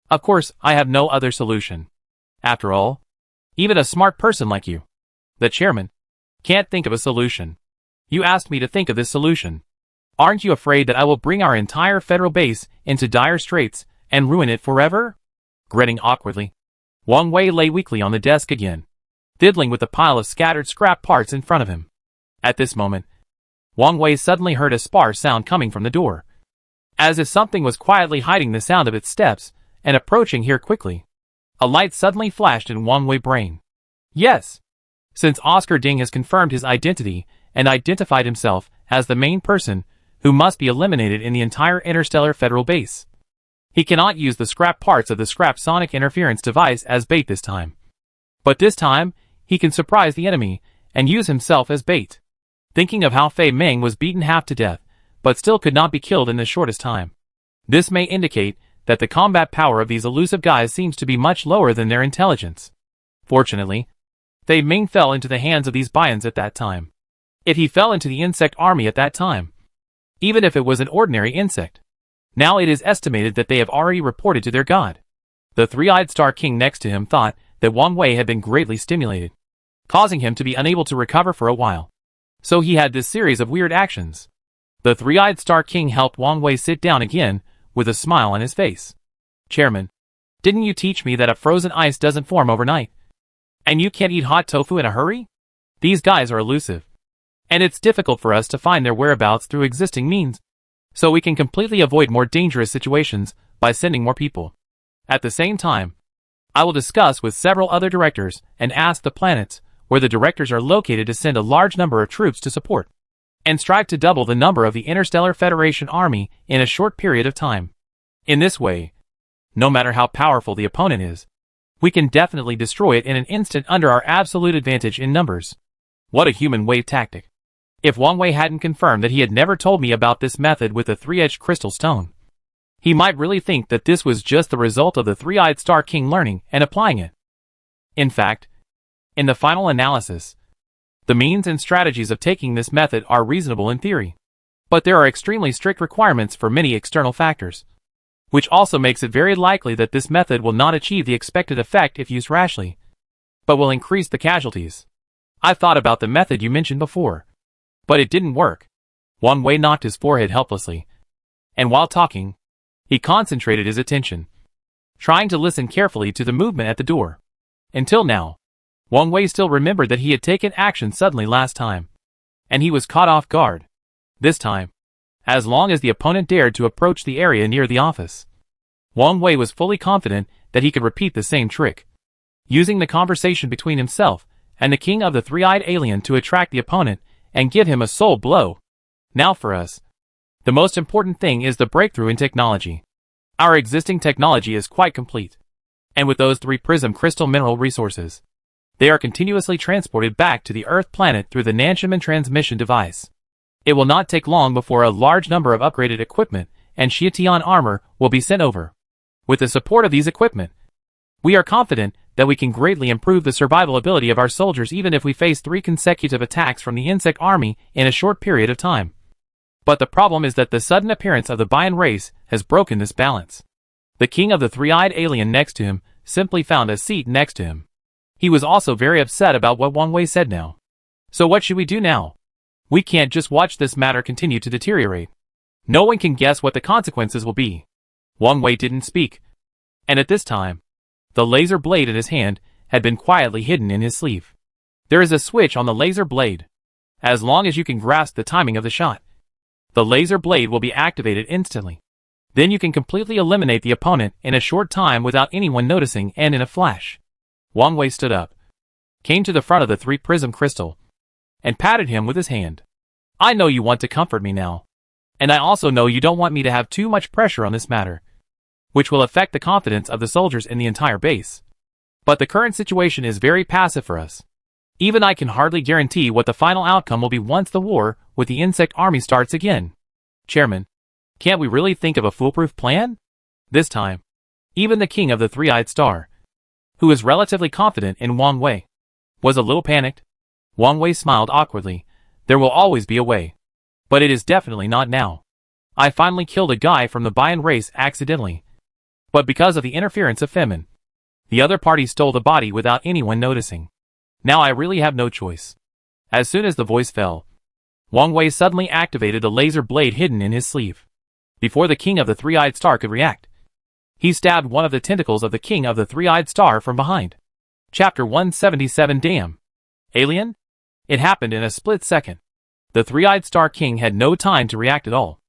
Of course, I have no other solution. After all, even a smart person like you, the chairman, can't think of a solution. You asked me to think of this solution. Aren't you afraid that I will bring our entire federal base into dire straits and ruin it forever? Grinning awkwardly, Wang Wei lay weakly on the desk again, fiddling with the pile of scattered scrap parts in front of him. At this moment, Wang Wei suddenly heard a sparse sound coming from the door, as if something was quietly hiding the sound of its steps and approaching here quickly. A light suddenly flashed in Wang Wei's brain. Yes! Since Oscar Ding has confirmed his identity and identified himself as the main person who must be eliminated in the entire interstellar federal base, he cannot use the scrap parts of the scrap sonic interference device as bait this time. But this time, he can surprise the enemy and use himself as bait. Thinking of how Fei Meng was beaten half to death, but still could not be killed in the shortest time. This may indicate that the combat power of these elusive guys seems to be much lower than their intelligence. Fortunately, Fei Meng fell into the hands of these Bayans at that time. If he fell into the insect army at that time, even if it was an ordinary insect, now it is estimated that they have already reported to their god. The Three-Eyed Star King next to him thought that Wang Wei had been greatly stimulated, causing him to be unable to recover for a while. So he had this series of weird actions. The Three-Eyed Star King helped Wang Wei sit down again, with a smile on his face. Chairman, didn't you teach me that a frozen ice doesn't form overnight? And you can't eat hot tofu in a hurry? These guys are elusive, and it's difficult for us to find their whereabouts through existing means, so we can completely avoid more dangerous situations by sending more people. At the same time, I will discuss with several other directors and ask the planets where the directors are located to send a large number of troops to support, and strive to double the number of the Interstellar Federation army in a short period of time. In this way, no matter how powerful the opponent is, we can definitely destroy it in an instant under our absolute advantage in numbers. What a human wave tactic. If Wang Wei hadn't confirmed that he had never told me about this method with the 3-edged crystal stone, he might really think that this was just the result of the Three-Eyed Star King learning and applying it. In fact, in the final analysis, the means and strategies of taking this method are reasonable in theory, but there are extremely strict requirements for many external factors, which also makes it very likely that this method will not achieve the expected effect if used rashly, but will increase the casualties. I've thought about the method you mentioned before, but it didn't work. Wang Wei knocked his forehead helplessly, and while talking, he concentrated his attention, trying to listen carefully to the movement at the door. Until now, Wang Wei still remembered that he had taken action suddenly last time, and he was caught off guard. This time, as long as the opponent dared to approach the area near the office, Wang Wei was fully confident that he could repeat the same trick, using the conversation between himself and the king of the three-eyed alien to attract the opponent and give him a soul blow. Now for us, the most important thing is the breakthrough in technology. Our existing technology is quite complete, and with those 3 prism crystal mineral resources, they are continuously transported back to the Earth planet through the Nanshiman transmission device. It will not take long before a large number of upgraded equipment and Shiatian armor will be sent over. With the support of these equipment, we are confident that we can greatly improve the survival ability of our soldiers even if we face 3 consecutive attacks from the insect army in a short period of time. But the problem is that the sudden appearance of the Bayan race has broken this balance. The king of the three-eyed alien next to him simply found a seat next to him. He was also very upset about what Wang Wei said now. So what should we do now? We can't just watch this matter continue to deteriorate. No one can guess what the consequences will be. Wang Wei didn't speak. And at this time, the laser blade in his hand had been quietly hidden in his sleeve. There is a switch on the laser blade. As long as you can grasp the timing of the shot, the laser blade will be activated instantly. Then you can completely eliminate the opponent in a short time without anyone noticing and in a flash. Wang Wei stood up, came to the front of the 3-prism crystal, and patted him with his hand. I know you want to comfort me now. And I also know you don't want me to have too much pressure on this matter, which will affect the confidence of the soldiers in the entire base. But the current situation is very passive for us. Even I can hardly guarantee what the final outcome will be once the war with the insect army starts again. Chairman, can't we really think of a foolproof plan? This time, even the king of the three-eyed star, who is relatively confident in Wang Wei, was a little panicked. Wang Wei smiled awkwardly. There will always be a way. But it is definitely not now. I finally killed a guy from the Bayan race accidentally. But because of the interference of Femin, the other party stole the body without anyone noticing. Now I really have no choice. As soon as the voice fell, Wang Wei suddenly activated the laser blade hidden in his sleeve. Before the king of the three-eyed star could react, he stabbed one of the tentacles of the king of the three-eyed star from behind. Chapter 177. Damn. Alien? It happened in a split second. The three-eyed star king had no time to react at all,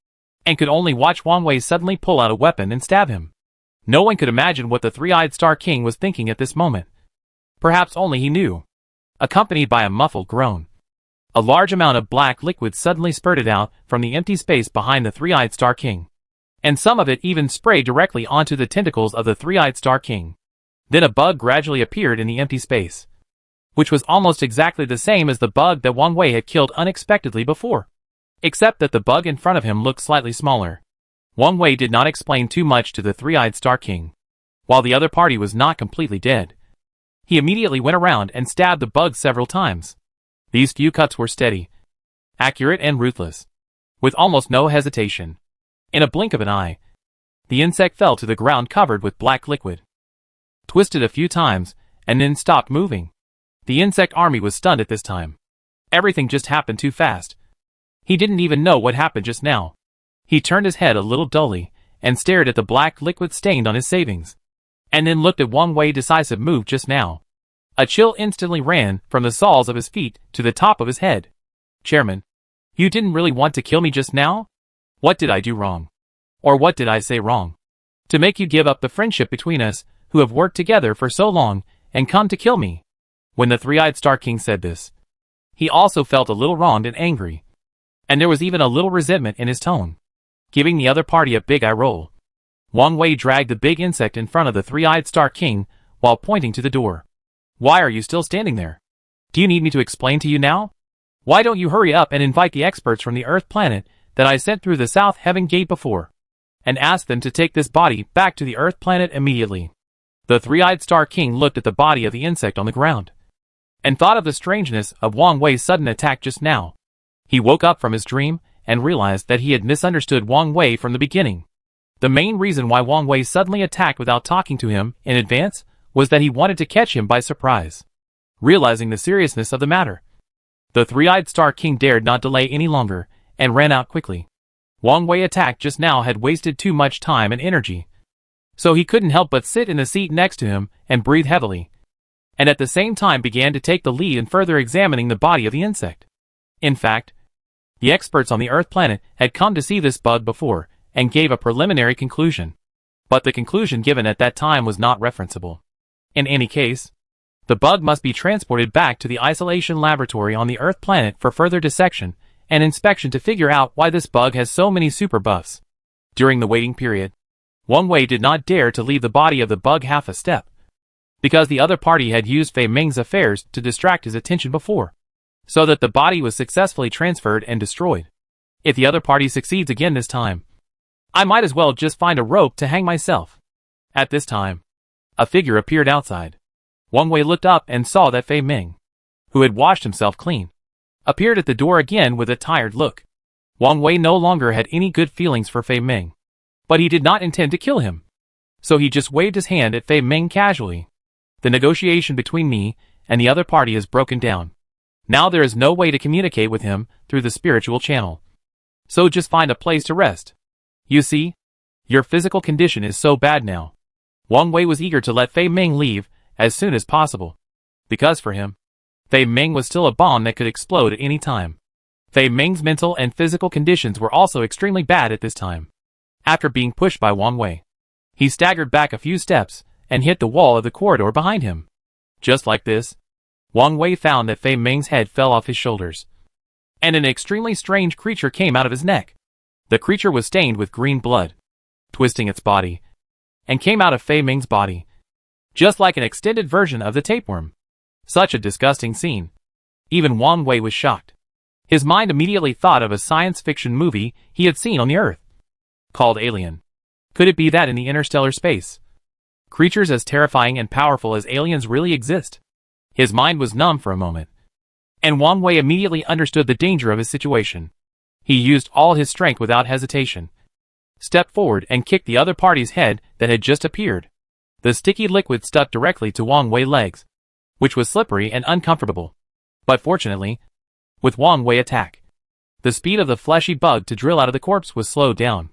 and could only watch Wang Wei suddenly pull out a weapon and stab him. No one could imagine what the three-eyed star king was thinking at this moment. Perhaps only he knew. Accompanied by a muffled groan, a large amount of black liquid suddenly spurted out from the empty space behind the three-eyed star king, and some of it even sprayed directly onto the tentacles of the three-eyed star king. Then a bug gradually appeared in the empty space, which was almost exactly the same as the bug that Wang Wei had killed unexpectedly before, except that the bug in front of him looked slightly smaller. Wang Wei did not explain too much to the three-eyed star king. While the other party was not completely dead, he immediately went around and stabbed the bug several times. These few cuts were steady, accurate and ruthless, with almost no hesitation. In a blink of an eye, the insect fell to the ground covered with black liquid, twisted a few times, and then stopped moving. The insect army was stunned at this time. Everything just happened too fast. He didn't even know what happened just now. He turned his head a little dully, and stared at the black liquid stained on his savings, and then looked at Wang Wei's decisive move just now. A chill instantly ran from the soles of his feet to the top of his head. Chairman, you didn't really want to kill me just now? What did I do wrong? Or what did I say wrong to make you give up the friendship between us, who have worked together for so long, and come to kill me? When the three-eyed star king said this, he also felt a little wronged and angry, and there was even a little resentment in his tone, giving the other party a big eye roll. Wang Wei dragged the big insect in front of the three-eyed star king while pointing to the door. Why are you still standing there? Do you need me to explain to you now? Why don't you hurry up and invite the experts from the Earth planet that I sent through the South Heaven Gate before, and ask them to take this body back to the Earth planet immediately? The three-eyed star king looked at the body of the insect on the ground, and thought of the strangeness of Wang Wei's sudden attack just now. He woke up from his dream and realized that he had misunderstood Wang Wei from the beginning. The main reason why Wang Wei suddenly attacked without talking to him in advance was that he wanted to catch him by surprise. Realizing the seriousness of the matter, the three-eyed star king dared not delay any longer and ran out quickly. Wang Wei's attack just now had wasted too much time and energy, so he couldn't help but sit in the seat next to him and breathe heavily, and at the same time began to take the lead in further examining the body of the insect. In fact, the experts on the Earth planet had come to see this bug before and gave a preliminary conclusion, but the conclusion given at that time was not referenceable. In any case, the bug must be transported back to the isolation laboratory on the Earth planet for further dissection and inspection to figure out why this bug has so many super buffs. During the waiting period, Wang Wei did not dare to leave the body of the bug half a step, because the other party had used Fei Ming's affairs to distract his attention before, so that the body was successfully transferred and destroyed. If the other party succeeds again this time, I might as well just find a rope to hang myself. At this time, a figure appeared outside. Wang Wei looked up and saw that Fei Ming, who had washed himself clean, appeared at the door again with a tired look. Wang Wei no longer had any good feelings for Fei Ming, but he did not intend to kill him, so he just waved his hand at Fei Ming casually. The negotiation between me and the other party is broken down. Now there is no way to communicate with him through the spiritual channel. So just find a place to rest. You see? Your physical condition is so bad now. Wang Wei was eager to let Fei Ming leave as soon as possible. Because for him, Fei Ming was still a bomb that could explode at any time. Fei Ming's mental and physical conditions were also extremely bad at this time. After being pushed by Wang Wei, he staggered back a few steps and hit the wall of the corridor behind him. Just like this, Wang Wei found that Fei Ming's head fell off his shoulders, and an extremely strange creature came out of his neck. The creature was stained with green blood, twisting its body, and came out of Fei Ming's body, just like an extended version of the tapeworm. Such a disgusting scene. Even Wang Wei was shocked. His mind immediately thought of a science fiction movie he had seen on the Earth, called Alien. Could it be that in the interstellar space, creatures as terrifying and powerful as aliens really exist? His mind was numb for a moment, and Wang Wei immediately understood the danger of his situation. He used all his strength without hesitation, stepped forward and kicked the other party's head that had just appeared. The sticky liquid stuck directly to Wang Wei's legs, which was slippery and uncomfortable. But fortunately, with Wang Wei's attack, the speed of the fleshy bug to drill out of the corpse was slowed down.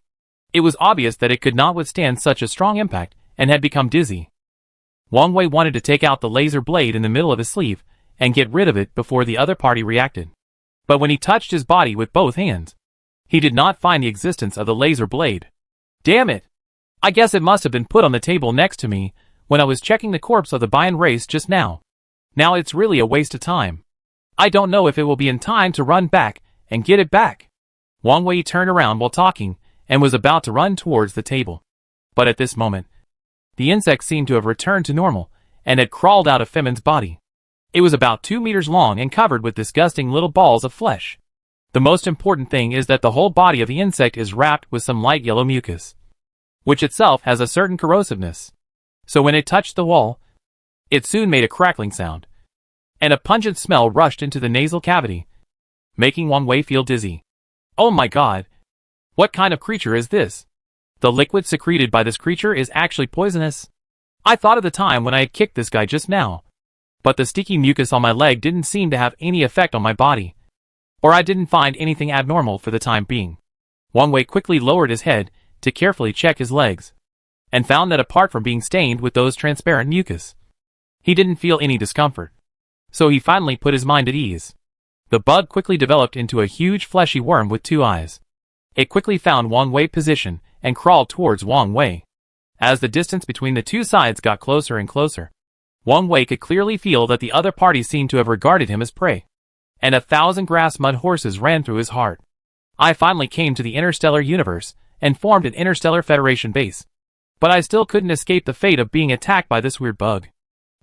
It was obvious that it could not withstand such a strong impact and had become dizzy. Wang Wei wanted to take out the laser blade in the middle of his sleeve and get rid of it before the other party reacted. But when he touched his body with both hands, he did not find the existence of the laser blade. Damn it! I guess it must have been put on the table next to me when I was checking the corpse of the Bian race just now. Now it's really a waste of time. I don't know if it will be in time to run back and get it back. Wang Wei turned around while talking and was about to run towards the table. But at this moment, the insect seemed to have returned to normal and had crawled out of Fei Ming's body. It was about 2 meters long and covered with disgusting little balls of flesh. The most important thing is that the whole body of the insect is wrapped with some light yellow mucus, which itself has a certain corrosiveness. So when it touched the wall, it soon made a crackling sound, and a pungent smell rushed into the nasal cavity, making Wang Wei feel dizzy. Oh my god! What kind of creature is this? The liquid secreted by this creature is actually poisonous. I thought of the time when I had kicked this guy just now, but the sticky mucus on my leg didn't seem to have any effect on my body, or I didn't find anything abnormal for the time being. Wang Wei quickly lowered his head to carefully check his legs, and found that apart from being stained with those transparent mucus, he didn't feel any discomfort. So he finally put his mind at ease. The bug quickly developed into a huge fleshy worm with 2 eyes. It quickly found Wang Wei's position and crawled towards Wang Wei. As the distance between the two sides got closer and closer, Wang Wei could clearly feel that the other party seemed to have regarded him as prey. And 1,000 grass mud horses ran through his heart. I finally came to the interstellar universe and formed an interstellar Federation base. But I still couldn't escape the fate of being attacked by this weird bug.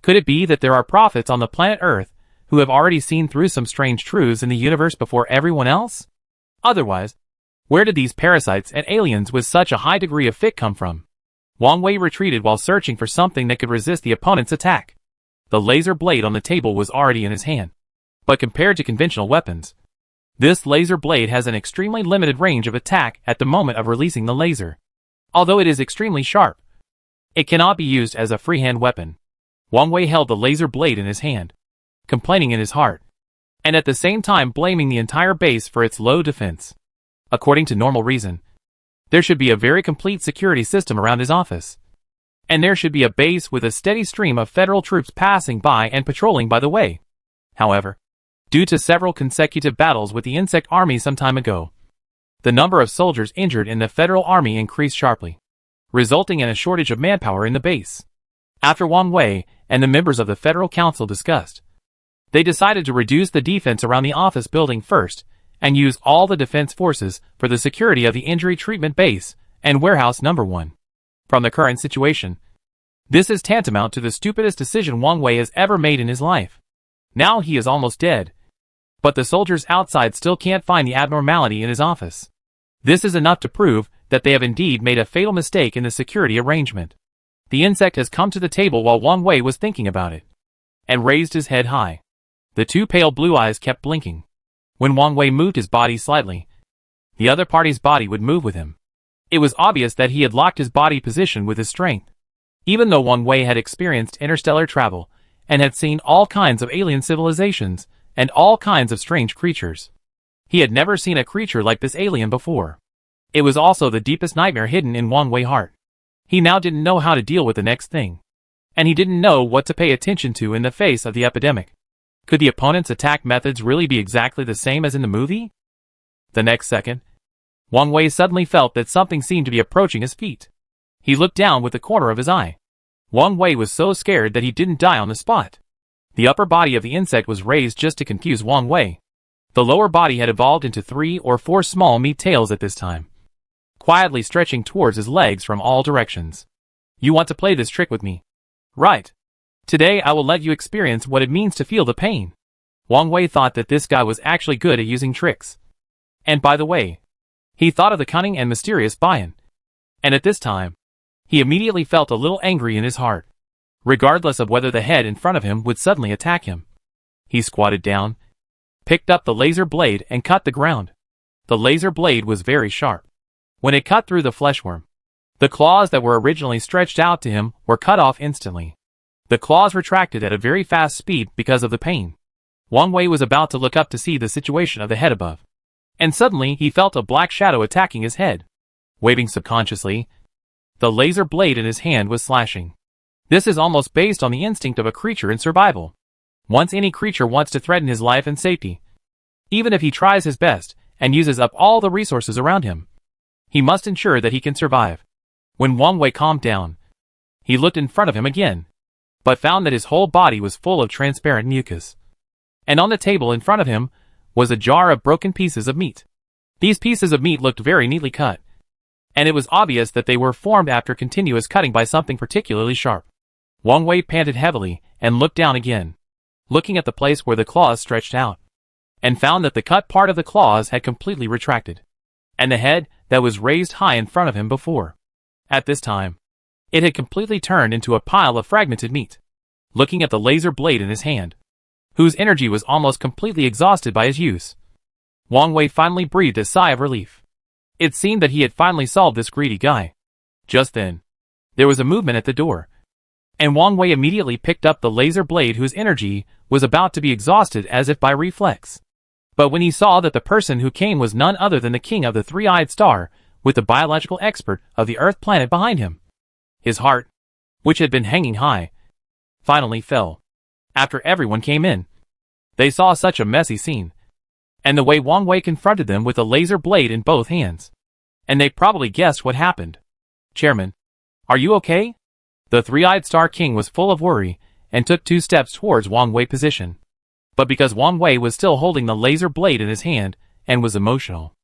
Could it be that there are prophets on the planet Earth who have already seen through some strange truths in the universe before everyone else? Otherwise, where did these parasites and aliens with such a high degree of fit come from? Wang Wei retreated while searching for something that could resist the opponent's attack. The laser blade on the table was already in his hand. But compared to conventional weapons, this laser blade has an extremely limited range of attack at the moment of releasing the laser. Although it is extremely sharp, it cannot be used as a freehand weapon. Wang Wei held the laser blade in his hand, complaining in his heart, and at the same time blaming the entire base for its low defense. According to normal reason, there should be a very complete security system around his office, and there should be a base with a steady stream of federal troops passing by and patrolling by the way. However, due to several consecutive battles with the insect army some time ago, the number of soldiers injured in the federal army increased sharply, resulting in a shortage of manpower in the base. After Wang Wei and the members of the Federal Council discussed, they decided to reduce the defense around the office building first and use all the defense forces for the security of the injury treatment base and warehouse number 1. From the current situation, this is tantamount to the stupidest decision Wang Wei has ever made in his life. Now he is almost dead, but the soldiers outside still can't find the abnormality in his office. This is enough to prove that they have indeed made a fatal mistake in the security arrangement. The insect has come to the table while Wang Wei was thinking about it, and raised his head high. The 2 pale blue eyes kept blinking. When Wang Wei moved his body slightly, the other party's body would move with him. It was obvious that he had locked his body position with his strength. Even though Wang Wei had experienced interstellar travel, and had seen all kinds of alien civilizations, and all kinds of strange creatures, He had never seen a creature like this alien before. It was also the deepest nightmare hidden in Wang Wei's heart. He now didn't know how to deal with the next thing. And he didn't know what to pay attention to in the face of the epidemic. Could the opponent's attack methods really be exactly the same as in the movie? The next second, Wang Wei suddenly felt that something seemed to be approaching his feet. He looked down with the corner of his eye. Wang Wei was so scared that he didn't die on the spot. The upper body of the insect was raised just to confuse Wang Wei. The lower body had evolved into 3 or 4 small meat tails at this time, quietly stretching towards his legs from all directions. You want to play this trick with me? Right. Today I will let you experience what it means to feel the pain. Wang Wei thought that this guy was actually good at using tricks. And by the way, he thought of the cunning and mysterious Bayan. And at this time, he immediately felt a little angry in his heart, regardless of whether the head in front of him would suddenly attack him. He squatted down, picked up the laser blade and cut the ground. The laser blade was very sharp. When it cut through the fleshworm, the claws that were originally stretched out to him were cut off instantly. The claws retracted at a very fast speed because of the pain. Wang Wei was about to look up to see the situation of the head above. And suddenly he felt a black shadow attacking his head. Waving subconsciously, the laser blade in his hand was slashing. This is almost based on the instinct of a creature in survival. Once any creature wants to threaten his life and safety, even if he tries his best and uses up all the resources around him, he must ensure that he can survive. When Wang Wei calmed down, he looked in front of him again, but found that his whole body was full of transparent mucus. And on the table in front of him was a jar of broken pieces of meat. These pieces of meat looked very neatly cut, and it was obvious that they were formed after continuous cutting by something particularly sharp. Wang Wei panted heavily and looked down again, looking at the place where the claws stretched out, and found that the cut part of the claws had completely retracted, and the head that was raised high in front of him before, at this time, it had completely turned into a pile of fragmented meat. Looking at the laser blade in his hand, whose energy was almost completely exhausted by his use, Wang Wei finally breathed a sigh of relief. It seemed that he had finally solved this greedy guy. Just then, there was a movement at the door, and Wang Wei immediately picked up the laser blade whose energy was about to be exhausted as if by reflex. But when he saw that the person who came was none other than the king of the three-eyed star, with the biological expert of the Earth planet behind him, his heart, which had been hanging high, finally fell. After everyone came in, they saw such a messy scene, and the way Wang Wei confronted them with a laser blade in both hands, and they probably guessed what happened. Chairman, are you okay? The three-eyed star king was full of worry and took 2 steps towards Wang Wei's position. But because Wang Wei was still holding the laser blade in his hand and was emotional,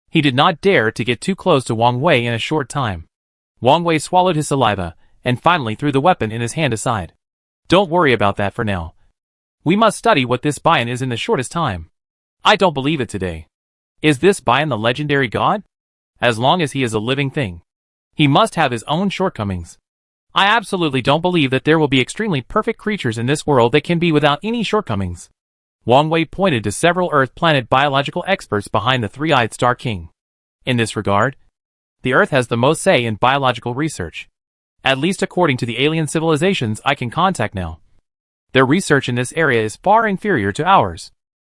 he did not dare to get too close to Wang Wei in a short time. Wang Wei swallowed his saliva and finally threw the weapon in his hand aside. Don't worry about that for now. We must study what this Bayan is in the shortest time. I don't believe it today. Is this Bayan the legendary god? As long as he is a living thing, he must have his own shortcomings. I absolutely don't believe that there will be extremely perfect creatures in this world that can be without any shortcomings. Wang Wei pointed to several Earth planet biological experts behind the three-eyed star king. In this regard, the Earth has the most say in biological research, at least according to the alien civilizations I can contact now. Their research in this area is far inferior to ours.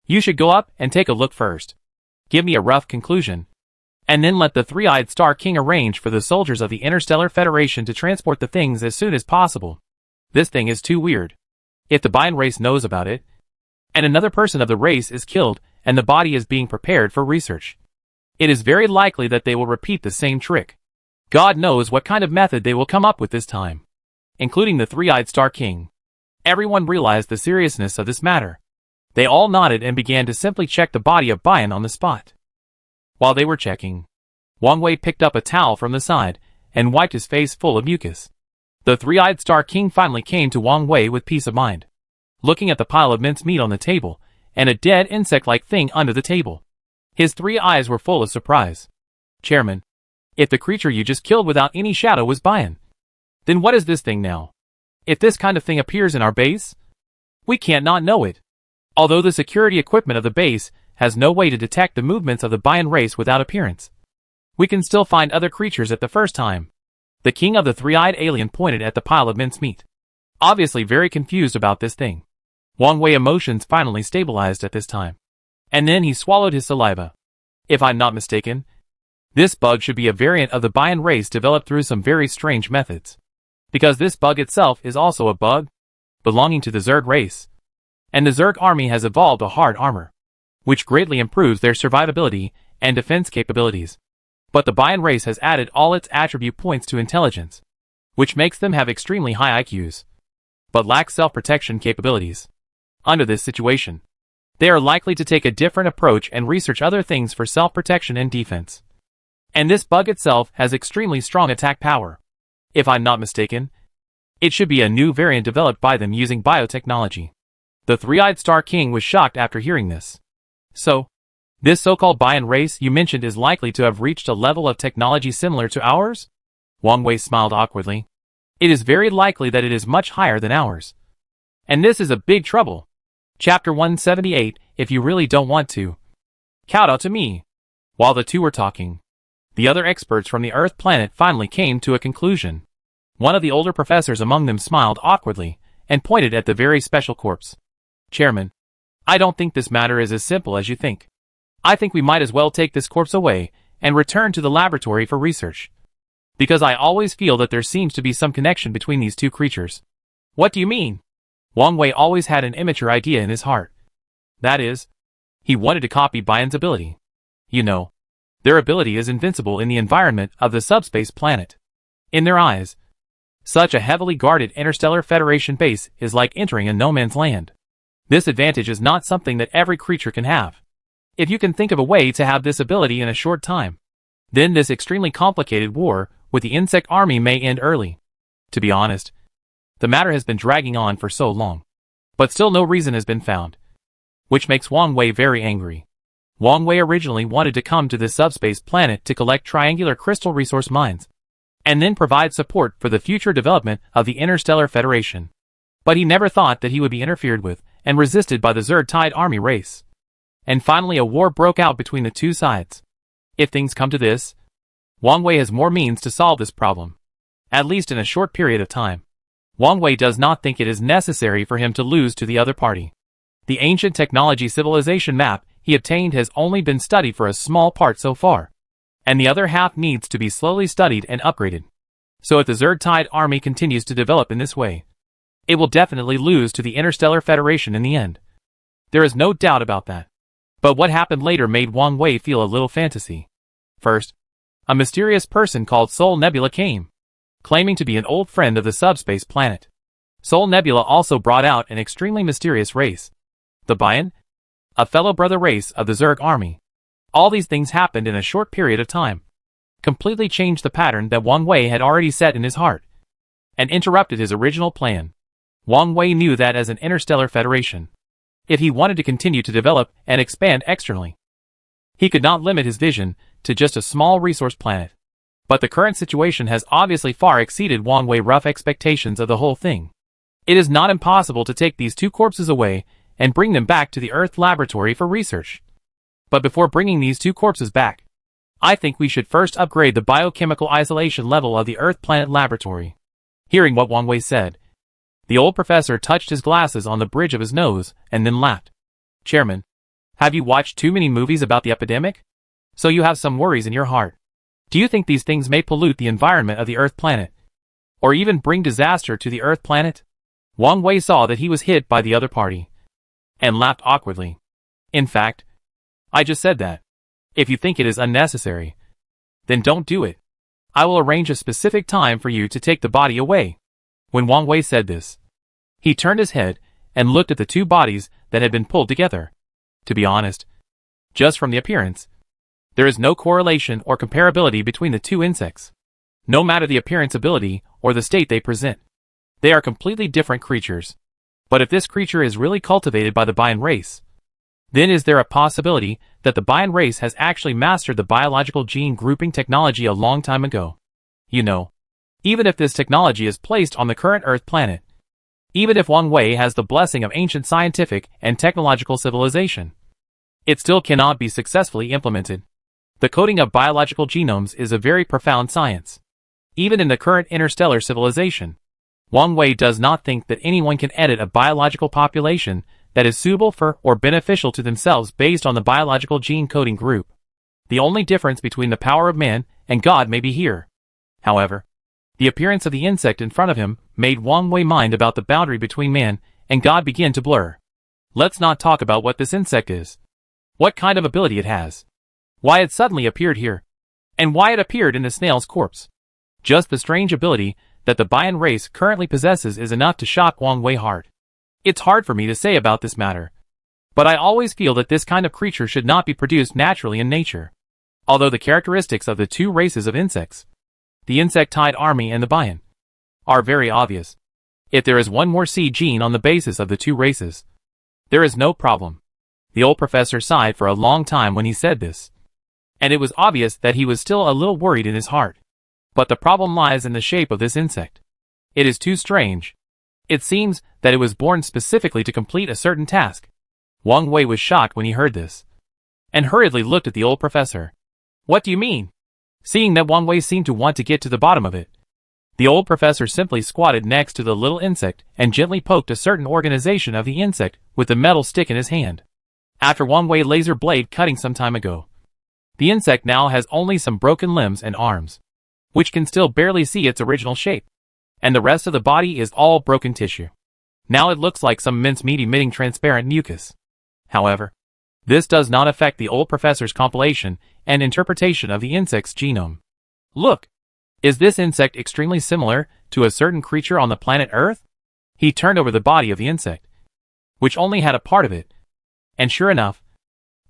You should go up and take a look first. Give me a rough conclusion, and then let the three-eyed star king arrange for the soldiers of the Interstellar Federation to transport the things as soon as possible. This thing is too weird. If the Bayan race knows about it, and another person of the race is killed and the body is being prepared for research, it is very likely that they will repeat the same trick. God knows what kind of method they will come up with this time, including the three-eyed star king. Everyone realized the seriousness of this matter. They all nodded and began to simply check the body of Bayan on the spot. While they were checking, Wang Wei picked up a towel from the side and wiped his face full of mucus. The three-eyed star king finally came to Wang Wei with peace of mind, looking at the pile of minced meat on the table and a dead insect-like thing under the table. His 3 eyes were full of surprise. Chairman, if the creature you just killed without any shadow was Bayan, then what is this thing now? If this kind of thing appears in our base, we can't not know it. Although the security equipment of the base has no way to detect the movements of the Bayan race without appearance, we can still find other creatures at the first time. The king of the three-eyed alien pointed at the pile of mincemeat, obviously very confused about this thing. Wang Wei's emotions finally stabilized at this time. And then he swallowed his saliva. If I'm not mistaken, this bug should be a variant of the Bion race developed through some very strange methods. Because this bug itself is also a bug belonging to the Zerg race. And the Zerg army has evolved a hard armor, which greatly improves their survivability and defense capabilities. But the Bion race has added all its attribute points to intelligence, which makes them have extremely high IQs, but lack self-protection capabilities. Under this situation, they are likely to take a different approach and research other things for self-protection and defense. And this bug itself has extremely strong attack power. If I'm not mistaken, it should be a new variant developed by them using biotechnology. The three-eyed Star King was shocked after hearing this. So, this so-called Bion race you mentioned is likely to have reached a level of technology similar to ours? Wang Wei smiled awkwardly. It is very likely that it is much higher than ours. And this is a big trouble. Chapter 178, if you really don't want to kowtow to me. While the two were talking, the other experts from the Earth planet finally came to a conclusion. One of the older professors among them smiled awkwardly and pointed at the very special corpse. Chairman, I don't think this matter is as simple as you think. I think we might as well take this corpse away and return to the laboratory for research. Because I always feel that there seems to be some connection between these two creatures. What do you mean? Wang Wei always had an immature idea in his heart. That is, he wanted to copy Bion's ability. You know, their ability is invincible in the environment of the subspace planet. In their eyes, such a heavily guarded Interstellar Federation base is like entering a no-man's land. This advantage is not something that every creature can have. If you can think of a way to have this ability in a short time, then this extremely complicated war with the insect army may end early. To be honest, the matter has been dragging on for so long, but still no reason has been found, which makes Wang Wei very angry. Wang Wei originally wanted to come to this subspace planet to collect triangular crystal resource mines, and then provide support for the future development of the Interstellar Federation. But he never thought that he would be interfered with and resisted by the Zerg Tide army race. And finally a war broke out between the two sides. If things come to this, Wang Wei has more means to solve this problem, at least in a short period of time. Wang Wei does not think it is necessary for him to lose to the other party. The ancient technology civilization map he obtained has only been studied for a small part so far, and the other half needs to be slowly studied and upgraded. So if the Zerg Tide army continues to develop in this way, it will definitely lose to the Interstellar Federation in the end. There is no doubt about that. But what happened later made Wang Wei feel a little fantasy. First, a mysterious person called Sol Nebula came, claiming to be an old friend of the subspace planet. Sol Nebula also brought out an extremely mysterious race, the Bion, a fellow brother race of the Zerg army. All these things happened in a short period of time, completely changed the pattern that Wang Wei had already set in his heart, and interrupted his original plan. Wang Wei knew that as an Interstellar Federation, if he wanted to continue to develop and expand externally, he could not limit his vision to just a small resource planet. But the current situation has obviously far exceeded Wang Wei's rough expectations of the whole thing. It is not impossible to take these two corpses away and bring them back to the Earth laboratory for research. But before bringing these two corpses back, I think we should first upgrade the biochemical isolation level of the Earth planet laboratory. Hearing what Wang Wei said, the old professor touched his glasses on the bridge of his nose and then laughed. Chairman, have you watched too many movies about the epidemic? So you have some worries in your heart. Do you think these things may pollute the environment of the Earth planet, or even bring disaster to the Earth planet? Wang Wei saw that he was hit by the other party, and laughed awkwardly. In fact, I just said that. If you think it is unnecessary, then don't do it. I will arrange a specific time for you to take the body away. When Wang Wei said this, he turned his head and looked at the two bodies that had been pulled together. To be honest, just from the appearance, there is no correlation or comparability between the two insects. No matter the appearance ability or the state they present, they are completely different creatures. But if this creature is really cultivated by the Bion race, then is there a possibility that the Bion race has actually mastered the biological gene grouping technology a long time ago? You know, even if this technology is placed on the current Earth planet, even if Wang Wei has the blessing of ancient scientific and technological civilization, it still cannot be successfully implemented. The coding of biological genomes is a very profound science. Even in the current interstellar civilization, Wang Wei does not think that anyone can edit a biological population that is suitable for or beneficial to themselves based on the biological gene coding group. The only difference between the power of man and God may be here. However, the appearance of the insect in front of him made Wang Wei's mind about the boundary between man and God begin to blur. Let's not talk about what this insect is, what kind of ability it has, why it suddenly appeared here, and why it appeared in the snail's corpse. Just the strange ability that the Bian race currently possesses is enough to shock Wang Wei hard. It's hard for me to say about this matter, but I always feel that this kind of creature should not be produced naturally in nature. Although the characteristics of the two races of insects, the insectoid army and the Bian, are very obvious. If there is one more C gene on the basis of the two races, there is no problem. The old professor sighed for a long time when he said this, and it was obvious that he was still a little worried in his heart. But the problem lies in the shape of this insect. It is too strange. It seems that it was born specifically to complete a certain task. Wang Wei was shocked when he heard this, and hurriedly looked at the old professor. What do you mean? Seeing that Wang Wei seemed to want to get to the bottom of it, the old professor simply squatted next to the little insect and gently poked a certain organization of the insect with the metal stick in his hand. After Wang Wei's laser blade cutting some time ago, the insect now has only some broken limbs and arms, which can still barely see its original shape, and the rest of the body is all broken tissue. Now it looks like some mincemeat emitting transparent mucus. However, this does not affect the old professor's compilation and interpretation of the insect's genome. Look! Is this insect extremely similar to a certain creature on the planet Earth? He turned over the body of the insect, which only had a part of it, and sure enough,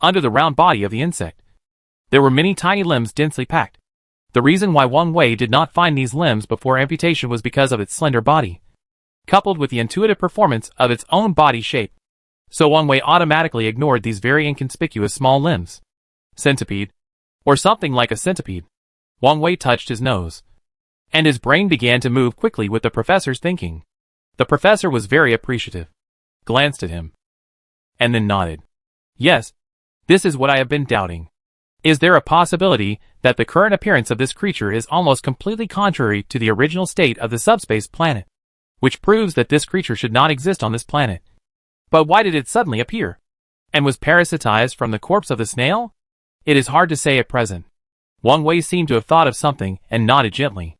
under the round body of the insect, there were many tiny limbs densely packed. The reason why Wang Wei did not find these limbs before amputation was because of its slender body, coupled with the intuitive performance of its own body shape. So Wang Wei automatically ignored these very inconspicuous small limbs. Centipede, or something like a centipede. Wang Wei touched his nose, and his brain began to move quickly with the professor's thinking. The professor was very appreciative, glanced at him, and then nodded. Yes, this is what I have been doubting. Is there a possibility that the current appearance of this creature is almost completely contrary to the original state of the subspace planet, which proves that this creature should not exist on this planet? But why did it suddenly appear? And was parasitized from the corpse of the snail? It is hard to say at present. Wang Wei seemed to have thought of something and nodded gently.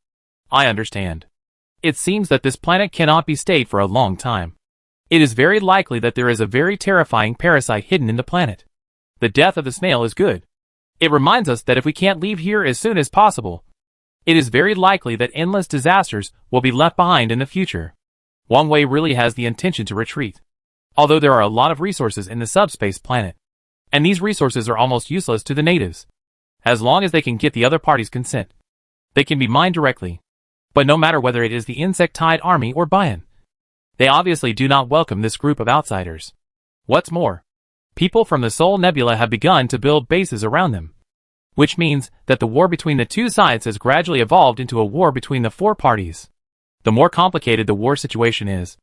I understand. It seems that this planet cannot be stayed for a long time. It is very likely that there is a very terrifying parasite hidden in the planet. The death of the snail is good. It reminds us that if we can't leave here as soon as possible, it is very likely that endless disasters will be left behind in the future. Wang Wei really has the intention to retreat, although there are a lot of resources in the subspace planet, and these resources are almost useless to the natives. As long as they can get the other party's consent, they can be mined directly. But no matter whether it is the insectoid army or Bian, they obviously do not welcome this group of outsiders. What's more, people from the Sol Nebula have begun to build bases around them, which means that the war between the two sides has gradually evolved into a war between the four parties. The more complicated the war situation is,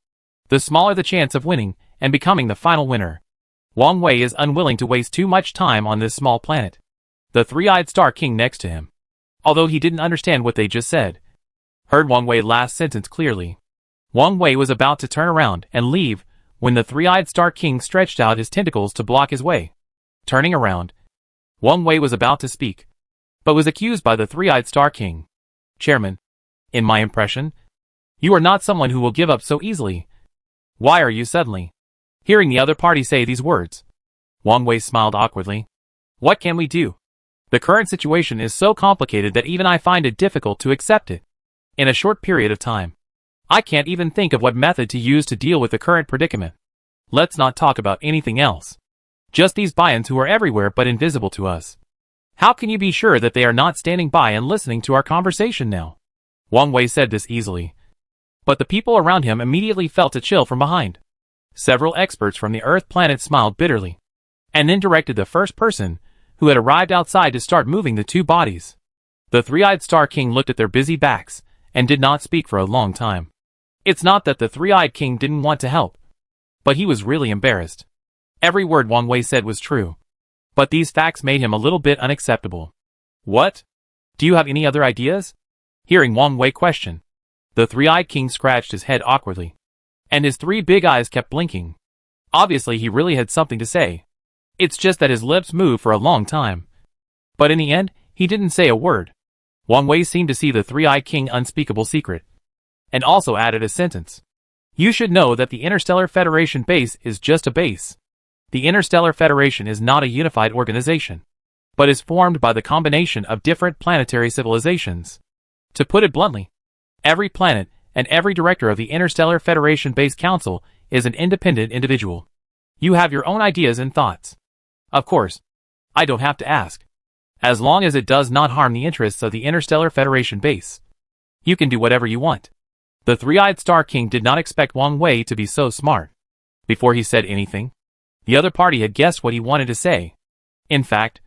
the smaller the chance of winning and becoming the final winner. Wang Wei is unwilling to waste too much time on this small planet. The three-eyed Star King next to him, although he didn't understand what they just said, heard Wang Wei's last sentence clearly. Wang Wei was about to turn around and leave when the three-eyed Star King stretched out his tentacles to block his way. Turning around, Wang Wei was about to speak, but was accused by the three-eyed Star King. Chairman, in my impression, you are not someone who will give up so easily. Why are you suddenly hearing the other party say these words? Wang Wei smiled awkwardly. What can we do? The current situation is so complicated that even I find it difficult to accept it. In a short period of time, I can't even think of what method to use to deal with the current predicament. Let's not talk about anything else. Just these Bians who are everywhere but invisible to us. How can you be sure that they are not standing by and listening to our conversation now? Wang Wei said this easily, but the people around him immediately felt a chill from behind. Several experts from the Earth planet smiled bitterly, and then directed the first person who had arrived outside to start moving the two bodies. The three-eyed Star King looked at their busy backs and did not speak for a long time. It's not that the three-eyed king didn't want to help, but he was really embarrassed. Every word Wang Wei said was true, but these facts made him a little bit unacceptable. What? Do you have any other ideas? Hearing Wang Wei question, the three-eyed king scratched his head awkwardly, and his three big eyes kept blinking. Obviously he really had something to say. It's just that his lips moved for a long time. But in the end, he didn't say a word. Wang Wei seemed to see the Three-Eyed King unspeakable secret. And also added a sentence. You should know that the Interstellar Federation base is just a base. The Interstellar Federation is not a unified organization, but is formed by the combination of different planetary civilizations. To put it bluntly, every planet and every director of the Interstellar Federation Base Council is an independent individual. You have your own ideas and thoughts. Of course, I don't have to ask. As long as it does not harm the interests of the Interstellar Federation base, you can do whatever you want. The Three-Eyed Star King did not expect Wang Wei to be so smart. Before he said anything, the other party had guessed what he wanted to say. In fact,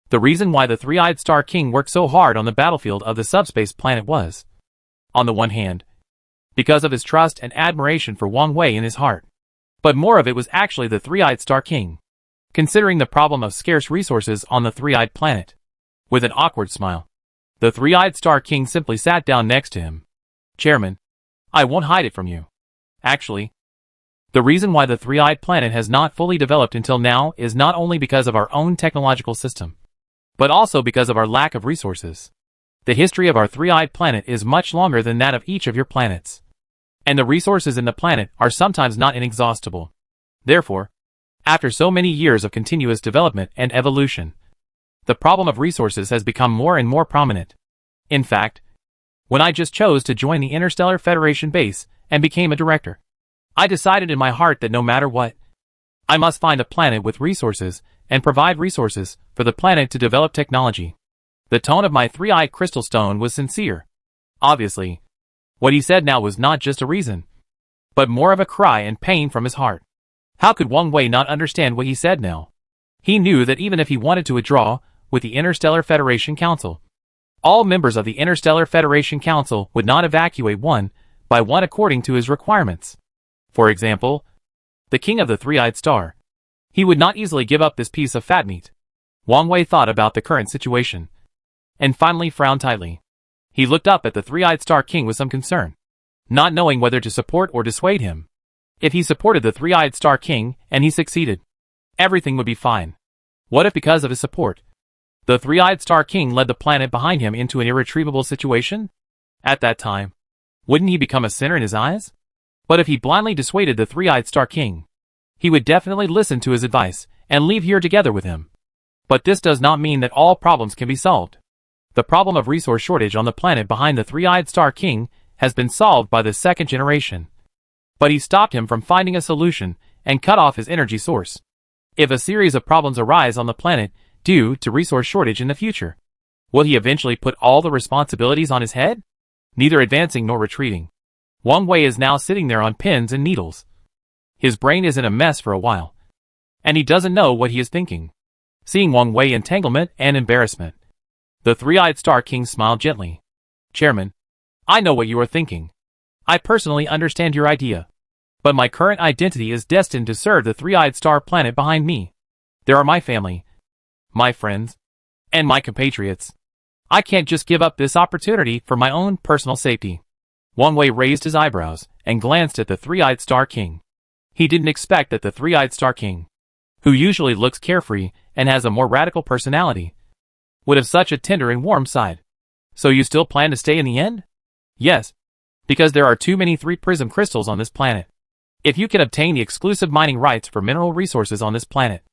the reason why the Three-Eyed Star King worked so hard on the battlefield of the subspace planet was, on the one hand, because of his trust and admiration for Wang Wei in his heart. But more of it was actually the Three-Eyed Star King, considering the problem of scarce resources on the Three-Eyed planet. With an awkward smile, the Three-Eyed Star King simply sat down next to him. Chairman, I won't hide it from you. Actually, the reason why the Three-Eyed planet has not fully developed until now is not only because of our own technological system, but also because of our lack of resources. The history of our Three-Eyed planet is much longer than that of each of your planets, and the resources in the planet are sometimes not inexhaustible. Therefore, after so many years of continuous development and evolution, the problem of resources has become more and more prominent. In fact, when I just chose to join the Interstellar Federation base and became a director, I decided in my heart that no matter what, I must find a planet with resources and provide resources for the planet to develop technology. The tone of my three-eyed crystal stone was sincere. Obviously, what he said now was not just a reason, but more of a cry and pain from his heart. How could Wang Wei not understand what he said now? He knew that even if he wanted to withdraw with the Interstellar Federation Council, all members of the Interstellar Federation Council would not evacuate one by one according to his requirements. For example, the King of the Three-Eyed Star. He would not easily give up this piece of fat meat. Wang Wei thought about the current situation, and finally frowned tightly. He looked up at the Three-Eyed Star King with some concern, not knowing whether to support or dissuade him. If he supported the Three-Eyed Star King and he succeeded, everything would be fine. What if because of his support, the Three-Eyed Star King led the planet behind him into an irretrievable situation? At that time, wouldn't he become a sinner in his eyes? But if he blindly dissuaded the Three-Eyed Star King, he would definitely listen to his advice and leave here together with him. But this does not mean that all problems can be solved. The problem of resource shortage on the planet behind the Three-Eyed Star King has been solved by the second generation. But he stopped him from finding a solution and cut off his energy source. If a series of problems arise on the planet due to resource shortage in the future, will he eventually put all the responsibilities on his head? Neither advancing nor retreating, Wang Wei is now sitting there on pins and needles. His brain is in a mess for a while, and he doesn't know what he is thinking. Seeing Wang Wei entanglement and embarrassment, the Three-Eyed Star King smiled gently. Chairman, I know what you are thinking. I personally understand your idea, but my current identity is destined to serve the Three-Eyed Star planet behind me. There are my family, my friends, and my compatriots. I can't just give up this opportunity for my own personal safety. Wang Wei raised his eyebrows and glanced at the Three-Eyed Star King. He didn't expect that the Three-Eyed Star King, who usually looks carefree and has a more radical personality, would have such a tender and warm side. So you still plan to stay in the end? Yes, because there are too many 3-prism crystals on this planet. If you can obtain the exclusive mining rights for mineral resources on this planet,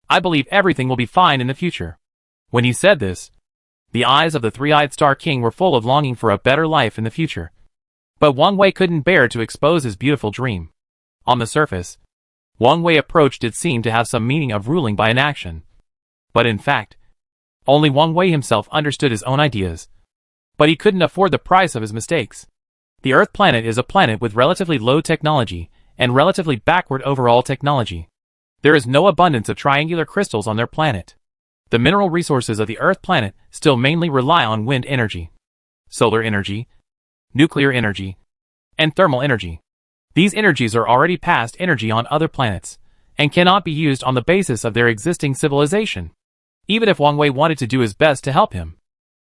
I believe everything will be fine in the future. When he said this, the eyes of the Three-Eyed Star King were full of longing for a better life in the future. But Wang Wei couldn't bear to expose his beautiful dream. On the surface, Wang Wei approach did seem to have some meaning of ruling by inaction. But in fact, only Wang Wei himself understood his own ideas. But he couldn't afford the price of his mistakes. The Earth planet is a planet with relatively low technology and relatively backward overall technology. There is no abundance of triangular crystals on their planet. The mineral resources of the Earth planet still mainly rely on wind energy, solar energy, nuclear energy, and thermal energy. These energies are already past energy on other planets, and cannot be used on the basis of their existing civilization. Even if Wang Wei wanted to do his best to help him,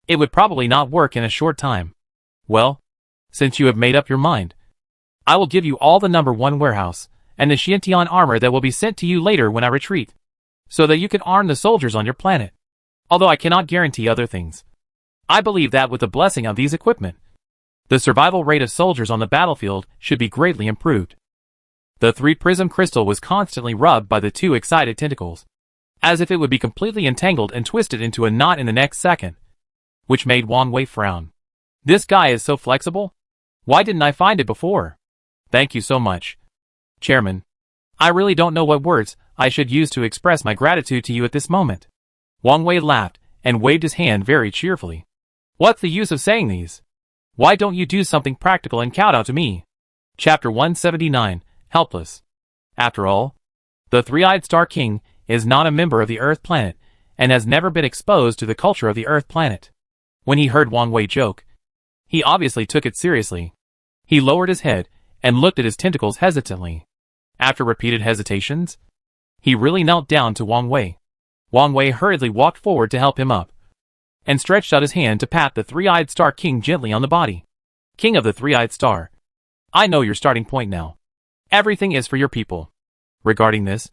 it would probably not work in a short time. Well, since you have made up your mind, I will give you all the number 1 warehouse, and the Xiantian armor that will be sent to you later when I retreat, so that you can arm the soldiers on your planet. Although I cannot guarantee other things. I believe that with the blessing of these equipment, the survival rate of soldiers on the battlefield should be greatly improved. The 3-prism crystal was constantly rubbed by the 2 excited tentacles, as if it would be completely entangled and twisted into a knot in the next second, which made Wang Wei frown. This guy is so flexible. Why didn't I find it before? Thank you so much, Chairman. I really don't know what words I should use to express my gratitude to you at this moment. Wang Wei laughed and waved his hand very cheerfully. What's the use of saying these? Why don't you do something practical and kowtow to me? Chapter 179, Helpless. After all, the 3-eyed Star King is not a member of the Earth planet and has never been exposed to the culture of the Earth planet. When he heard Wang Wei joke, he obviously took it seriously. He lowered his head and looked at his tentacles hesitantly. After repeated hesitations, he really knelt down to Wang Wei. Wang Wei hurriedly walked forward to help him up, and stretched out his hand to pat the 3-eyed Star King gently on the body. King of the 3-eyed Star, I know your starting point now. Everything is for your people. Regarding this,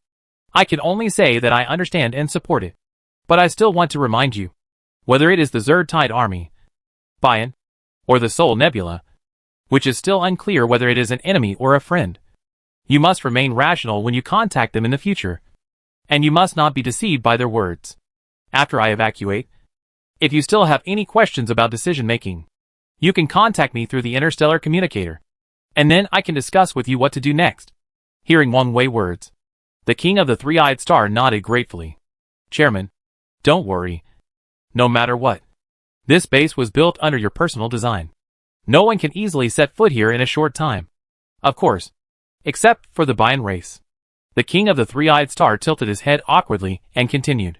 I can only say that I understand and support it. But I still want to remind you, whether it is the Zerd Tide Army, Bion, or the Soul Nebula, which is still unclear whether it is an enemy or a friend, you must remain rational when you contact them in the future, and you must not be deceived by their words. After I evacuate, if you still have any questions about decision-making, you can contact me through the interstellar communicator, and then I can discuss with you what to do next. Hearing Wang Wei words, the King of the 3-eyed Star nodded gratefully. Chairman, don't worry. No matter what, this base was built under your personal design. No one can easily set foot here in a short time. Of course, except for the Bion race. The King of the 3-eyed Star tilted his head awkwardly and continued.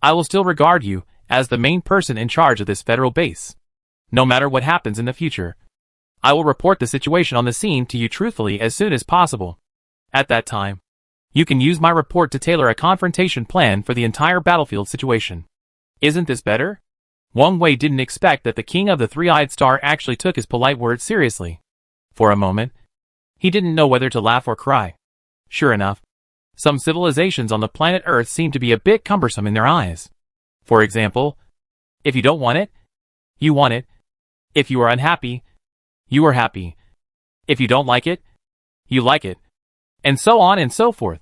I will still regard you as the main person in charge of this federal base. No matter what happens in the future, I will report the situation on the scene to you truthfully as soon as possible. At that time, you can use my report to tailor a confrontation plan for the entire battlefield situation. Isn't this better? Wang Wei didn't expect that the King of the 3-eyed Star actually took his polite words seriously. For a moment, he didn't know whether to laugh or cry. Sure enough, some civilizations on the planet Earth seem to be a bit cumbersome in their eyes. For example, if you don't want it, you want it. If you are unhappy, you are happy. If you don't like it, you like it. And so on and so forth.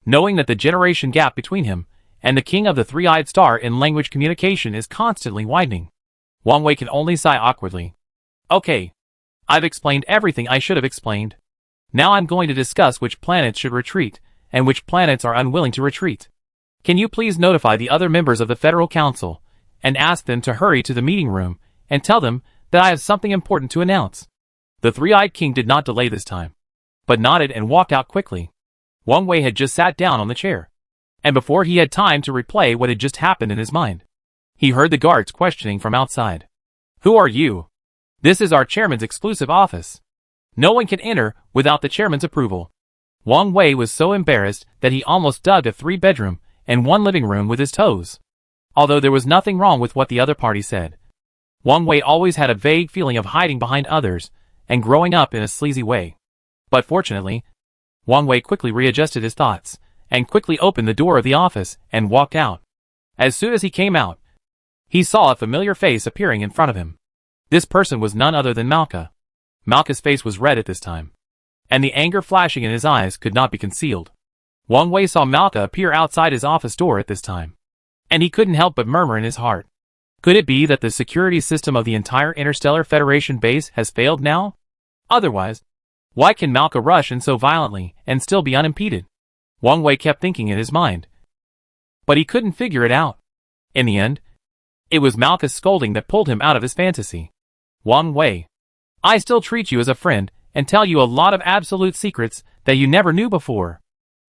Knowing that the generation gap between him and the King of the 3-eyed Star in language communication is constantly widening, Wang Wei can only sigh awkwardly. Okay, I've explained everything I should have explained. Now I'm going to discuss which planets should retreat and which planets are unwilling to retreat. Can you please notify the other members of the Federal Council and ask them to hurry to the meeting room and tell them that I have something important to announce? The 3-eyed King did not delay this time, but nodded and walked out quickly. Wang Wei had just sat down on the chair, and before he had time to replay what had just happened in his mind, he heard the guards questioning from outside. Who are you? This is our chairman's exclusive office. No one can enter without the chairman's approval. Wang Wei was so embarrassed that he almost dug a 3-bedroom and 1 living room with his toes. Although there was nothing wrong with what the other party said, Wang Wei always had a vague feeling of hiding behind others and growing up in a sleazy way. But fortunately, Wang Wei quickly readjusted his thoughts and quickly opened the door of the office and walked out. As soon as he came out, he saw a familiar face appearing in front of him. This person was none other than Malka. Malka's face was red at this time, and the anger flashing in his eyes could not be concealed. Wang Wei saw Malka appear outside his office door at this time, and he couldn't help but murmur in his heart. Could it be that the security system of the entire Interstellar Federation base has failed now? Otherwise, why can Malka rush in so violently and still be unimpeded? Wang Wei kept thinking in his mind, but he couldn't figure it out. In the end, it was Malka's scolding that pulled him out of his fantasy. Wang Wei, I still treat you as a friend and tell you a lot of absolute secrets that you never knew before.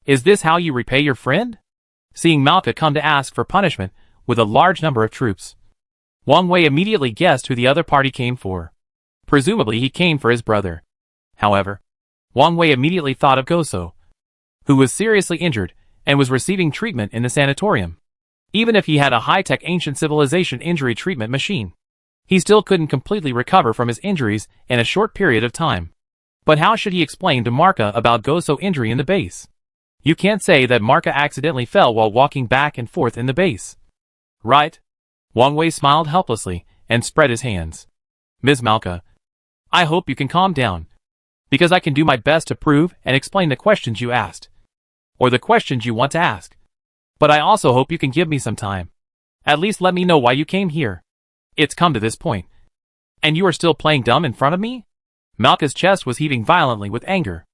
Is this how you repay your friend? Seeing Malka come to ask for punishment with a large number of troops, Wang Wei immediately guessed who the other party came for. Presumably he came for his brother. However, Wang Wei immediately thought of Goso, who was seriously injured and was receiving treatment in the sanatorium. Even if he had a high-tech ancient civilization injury treatment machine, he still couldn't completely recover from his injuries in a short period of time. But how should he explain to Marka about Goso's injury in the base? You can't say that Marka accidentally fell while walking back and forth in the base. Right? Wang Wei smiled helplessly and spread his hands. Ms. Malka, I hope you can calm down, because I can do my best to prove and explain the questions you asked, or the questions you want to ask. But I also hope you can give me some time. At least let me know why you came here. It's come to this point, and you are still playing dumb in front of me? Malka's chest was heaving violently with anger.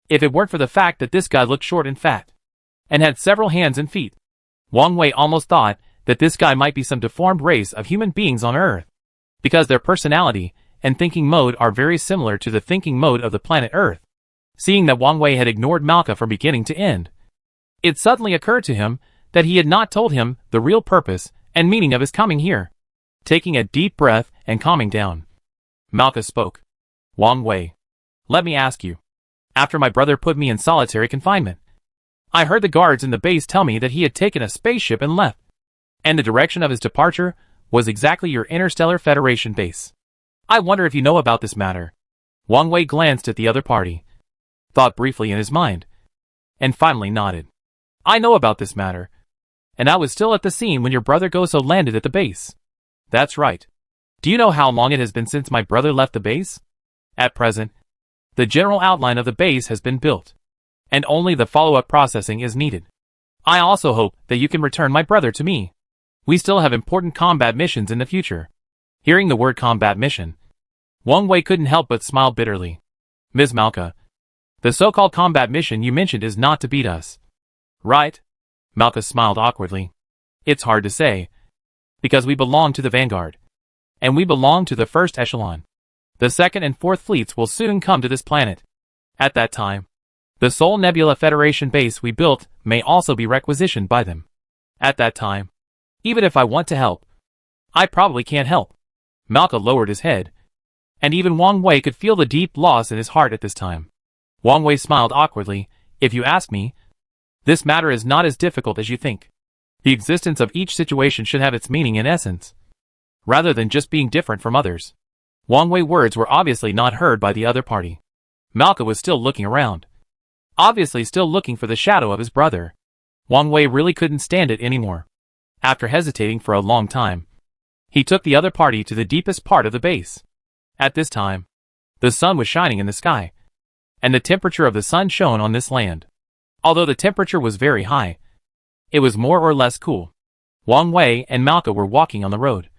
If it weren't for the fact that this guy looked short and fat, and had several hands and feet, Wang Wei almost thought that this guy might be some deformed race of human beings on Earth, because their personality and thinking mode are very similar to the thinking mode of the planet Earth. Seeing that Wang Wei had ignored Malka from beginning to end, it suddenly occurred to him that he had not told him the real purpose and meaning of his coming here. Taking a deep breath and calming down, Malka spoke. Wang Wei, let me ask you. After my brother put me in solitary confinement, I heard the guards in the base tell me that he had taken a spaceship and left, and the direction of his departure was exactly your Interstellar Federation base. I wonder if you know about this matter. Wang Wei glanced at the other party, thought briefly in his mind, and finally nodded. I know about this matter, and I was still at the scene when your brother Goso landed at the base. That's right. Do you know how long it has been since my brother left the base? At present, the general outline of the base has been built, and only the follow-up processing is needed. I also hope that you can return my brother to me. We still have important combat missions in the future. Hearing the word combat mission, Wang Wei couldn't help but smile bitterly. Ms. Malka, the so-called combat mission you mentioned is not to beat us, right? Malka smiled awkwardly. It's hard to say, because we belong to the Vanguard, and we belong to the first echelon. The second and fourth fleets will soon come to this planet. At that time, the Sol Nebula Federation base we built may also be requisitioned by them. At that time, even if I want to help, I probably can't help. Malka lowered his head, and even Wang Wei could feel the deep loss in his heart at this time. Wang Wei smiled awkwardly. If you ask me, this matter is not as difficult as you think. The existence of each situation should have its meaning and essence, rather than just being different from others. Wang Wei's words were obviously not heard by the other party. Malka was still looking around, obviously still looking for the shadow of his brother. Wang Wei really couldn't stand it anymore. After hesitating for a long time, he took the other party to the deepest part of the base. At this time, the sun was shining in the sky, and the temperature of the sun shone on this land. Although the temperature was very high, it was more or less cool. Wang Wei and Malka were walking on the road.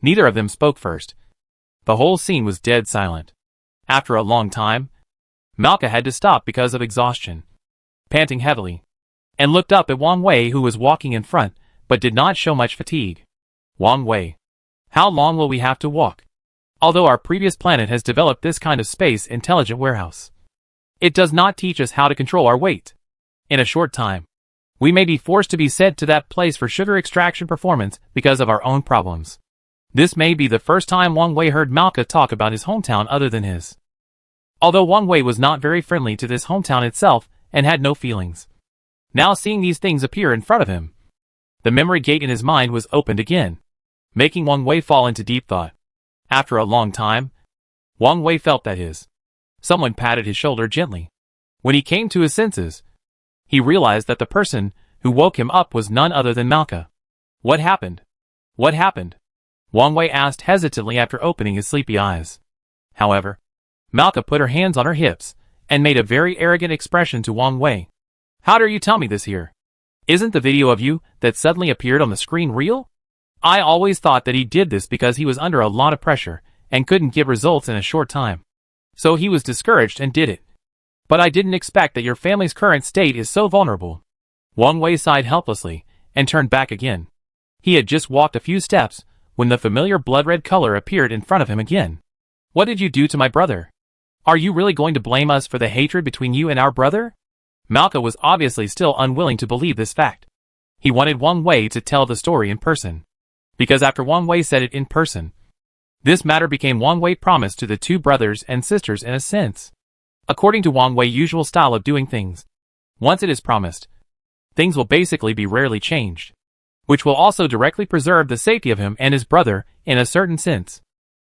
Neither of them spoke first. The whole scene was dead silent. After a long time, Malka had to stop because of exhaustion, panting heavily, and looked up at Wang Wei, who was walking in front, but did not show much fatigue. Wang Wei, how long will we have to walk? Although our previous planet has developed this kind of space-intelligent warehouse, it does not teach us how to control our weight. In a short time, we may be forced to be sent to that place for sugar extraction performance because of our own problems. This may be the first time Wang Wei heard Malka talk about his hometown other than his. Although Wang Wei was not very friendly to this hometown itself and had no feelings, now seeing these things appear in front of him, the memory gate in his mind was opened again, making Wang Wei fall into deep thought. After a long time, Wang Wei felt that someone patted his shoulder gently. When he came to his senses, he realized that the person who woke him up was none other than Malka. What happened? What happened? Wang Wei asked hesitantly after opening his sleepy eyes. However, Malka put her hands on her hips and made a very arrogant expression to Wang Wei. How dare you tell me this here? Isn't the video of you that suddenly appeared on the screen real? I always thought that he did this because he was under a lot of pressure and couldn't give results in a short time. So he was discouraged and did it. But I didn't expect that your family's current state is so vulnerable. Wang Wei sighed helplessly and turned back again. He had just walked a few steps when the familiar blood-red color appeared in front of him again. What did you do to my brother? Are you really going to blame us for the hatred between you and our brother? Malka was obviously still unwilling to believe this fact. He wanted Wang Wei to tell the story in person, because after Wang Wei said it in person, this matter became Wang Wei's promise to the two brothers and sisters in a sense. According to Wang Wei's usual style of doing things, once it is promised, things will basically be rarely changed, which will also directly preserve the safety of him and his brother in a certain sense.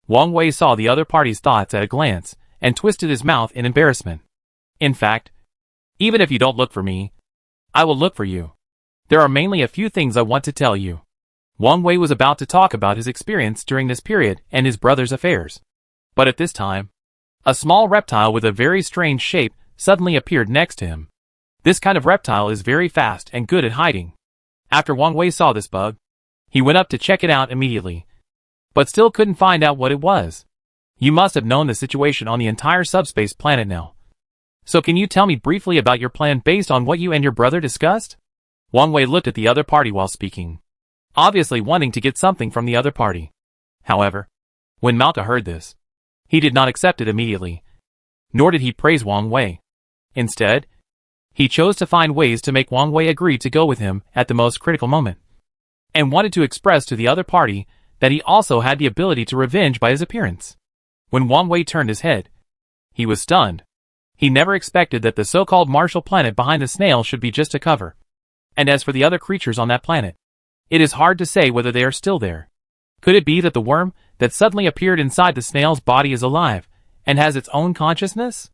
Wang Wei saw the other party's thoughts at a glance and twisted his mouth in embarrassment. In fact, even if you don't look for me, I will look for you. There are mainly a few things I want to tell you. Wang Wei was about to talk about his experience during this period and his brother's affairs. But at this time, a small reptile with a very strange shape suddenly appeared next to him. This kind of reptile is very fast and good at hiding. After Wang Wei saw this bug, he went up to check it out immediately, but still couldn't find out what it was. You must have known the situation on the entire subspace planet now. So can you tell me briefly about your plan based on what you and your brother discussed? Wang Wei looked at the other party while speaking, obviously wanting to get something from the other party. However, when Malka heard this, he did not accept it immediately, nor did he praise Wang Wei. Instead, he chose to find ways to make Wang Wei agree to go with him at the most critical moment, and wanted to express to the other party that he also had the ability to revenge by his appearance. When Wang Wei turned his head, he was stunned. He never expected that the so-called martial planet behind the snail should be just a cover. And as for the other creatures on that planet, it is hard to say whether they are still there. Could it be that the worm that suddenly appeared inside the snail's body is alive and has its own consciousness?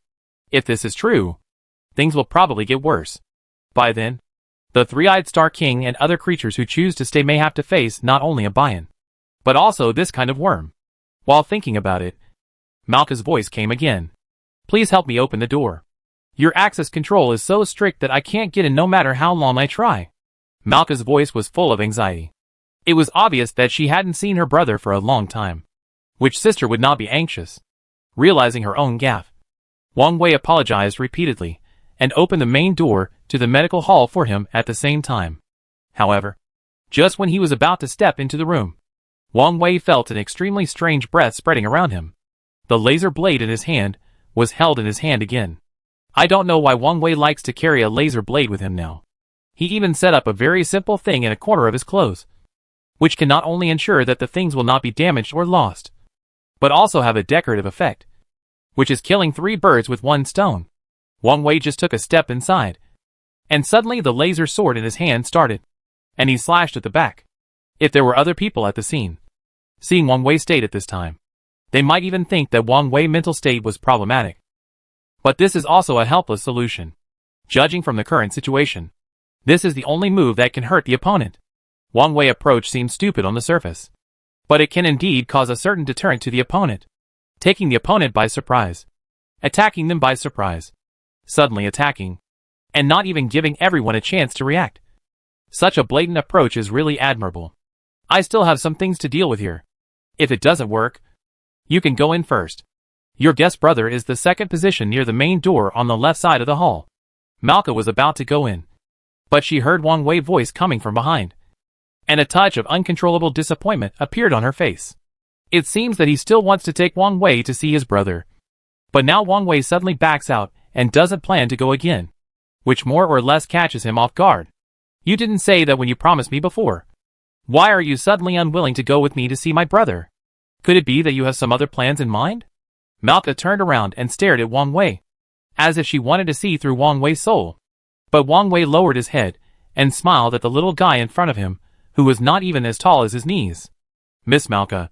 If this is true, things will probably get worse. By then, the three-eyed Star King and other creatures who choose to stay may have to face not only a Bion, but also this kind of worm. While thinking about it, Malka's voice came again. Please help me open the door. Your access control is so strict that I can't get in no matter how long I try. Malka's voice was full of anxiety. It was obvious that she hadn't seen her brother for a long time. Which sister would not be anxious? Realizing her own gaffe, Wang Wei apologized repeatedly and opened the main door to the medical hall for him at the same time. However, just when he was about to step into the room, Wang Wei felt an extremely strange breath spreading around him. The laser blade in his hand was held in his hand again. I don't know why Wang Wei likes to carry a laser blade with him now. He even set up a very simple thing in a corner of his clothes, which can not only ensure that the things will not be damaged or lost, but also have a decorative effect, which is killing 3 birds with 1 stone. Wang Wei just took a step inside, and suddenly the laser sword in his hand started, and he slashed at the back. If there were other people at the scene, seeing Wang Wei's state at this time, they might even think that Wang Wei's mental state was problematic. But this is also a helpless solution. Judging from the current situation, this is the only move that can hurt the opponent. Wang Wei's approach seems stupid on the surface, but it can indeed cause a certain deterrent to the opponent, taking the opponent by surprise, attacking them by surprise, suddenly attacking, and not even giving everyone a chance to react. Such a blatant approach is really admirable. I still have some things to deal with here. If it doesn't work, you can go in first. Your guest brother is the second position near the main door on the left side of the hall. Malka was about to go in, but she heard Wang Wei's voice coming from behind, and a touch of uncontrollable disappointment appeared on her face. It seems that he still wants to take Wang Wei to see his brother, but now Wang Wei suddenly backs out and doesn't plan to go again, which more or less catches him off guard. You didn't say that when you promised me before. Why are you suddenly unwilling to go with me to see my brother? Could it be that you have some other plans in mind? Malka turned around and stared at Wang Wei, as if she wanted to see through Wang Wei's soul. But Wang Wei lowered his head and smiled at the little guy in front of him, who was not even as tall as his knees. Miss Malka,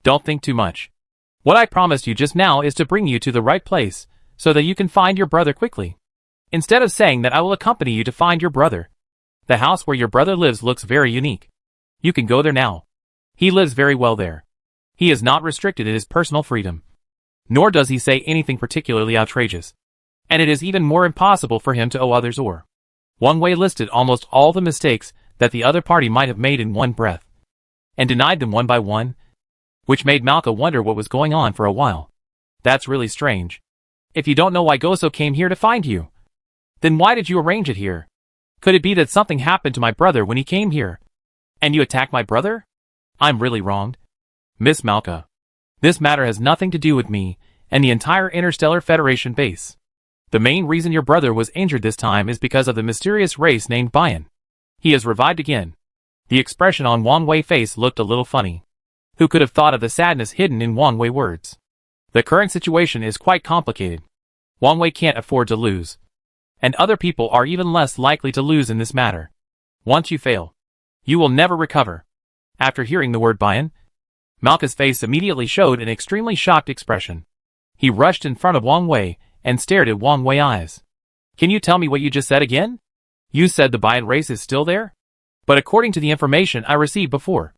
don't think too much. What I promised you just now is to bring you to the right place, so that you can find your brother quickly. Instead of saying that I will accompany you to find your brother. The house where your brother lives looks very unique. You can go there now. He lives very well there. He is not restricted in his personal freedom, nor does he say anything particularly outrageous, and it is even more impossible for him to owe others or. Wang Wei listed almost all the mistakes that the other party might have made in one breath, and denied them one by one, which made Malka wonder what was going on for a while. That's really strange. If you don't know why Goso came here to find you, then why did you arrange it here? Could it be that something happened to my brother when he came here, and you attacked my brother? I'm really wronged. Miss Malka, this matter has nothing to do with me and the entire Interstellar Federation base. The main reason your brother was injured this time is because of the mysterious race named Bion. He has revived again. The expression on Wang Wei's face looked a little funny. Who could have thought of the sadness hidden in Wang Wei's words? The current situation is quite complicated. Wang Wei can't afford to lose, and other people are even less likely to lose in this matter. Once you fail, you will never recover. After hearing the word Bion, Malka's face immediately showed an extremely shocked expression. He rushed in front of Wang Wei and stared at Wang Wei's eyes. Can you tell me what you just said again? You said the Bian race is still there? But according to the information I received before,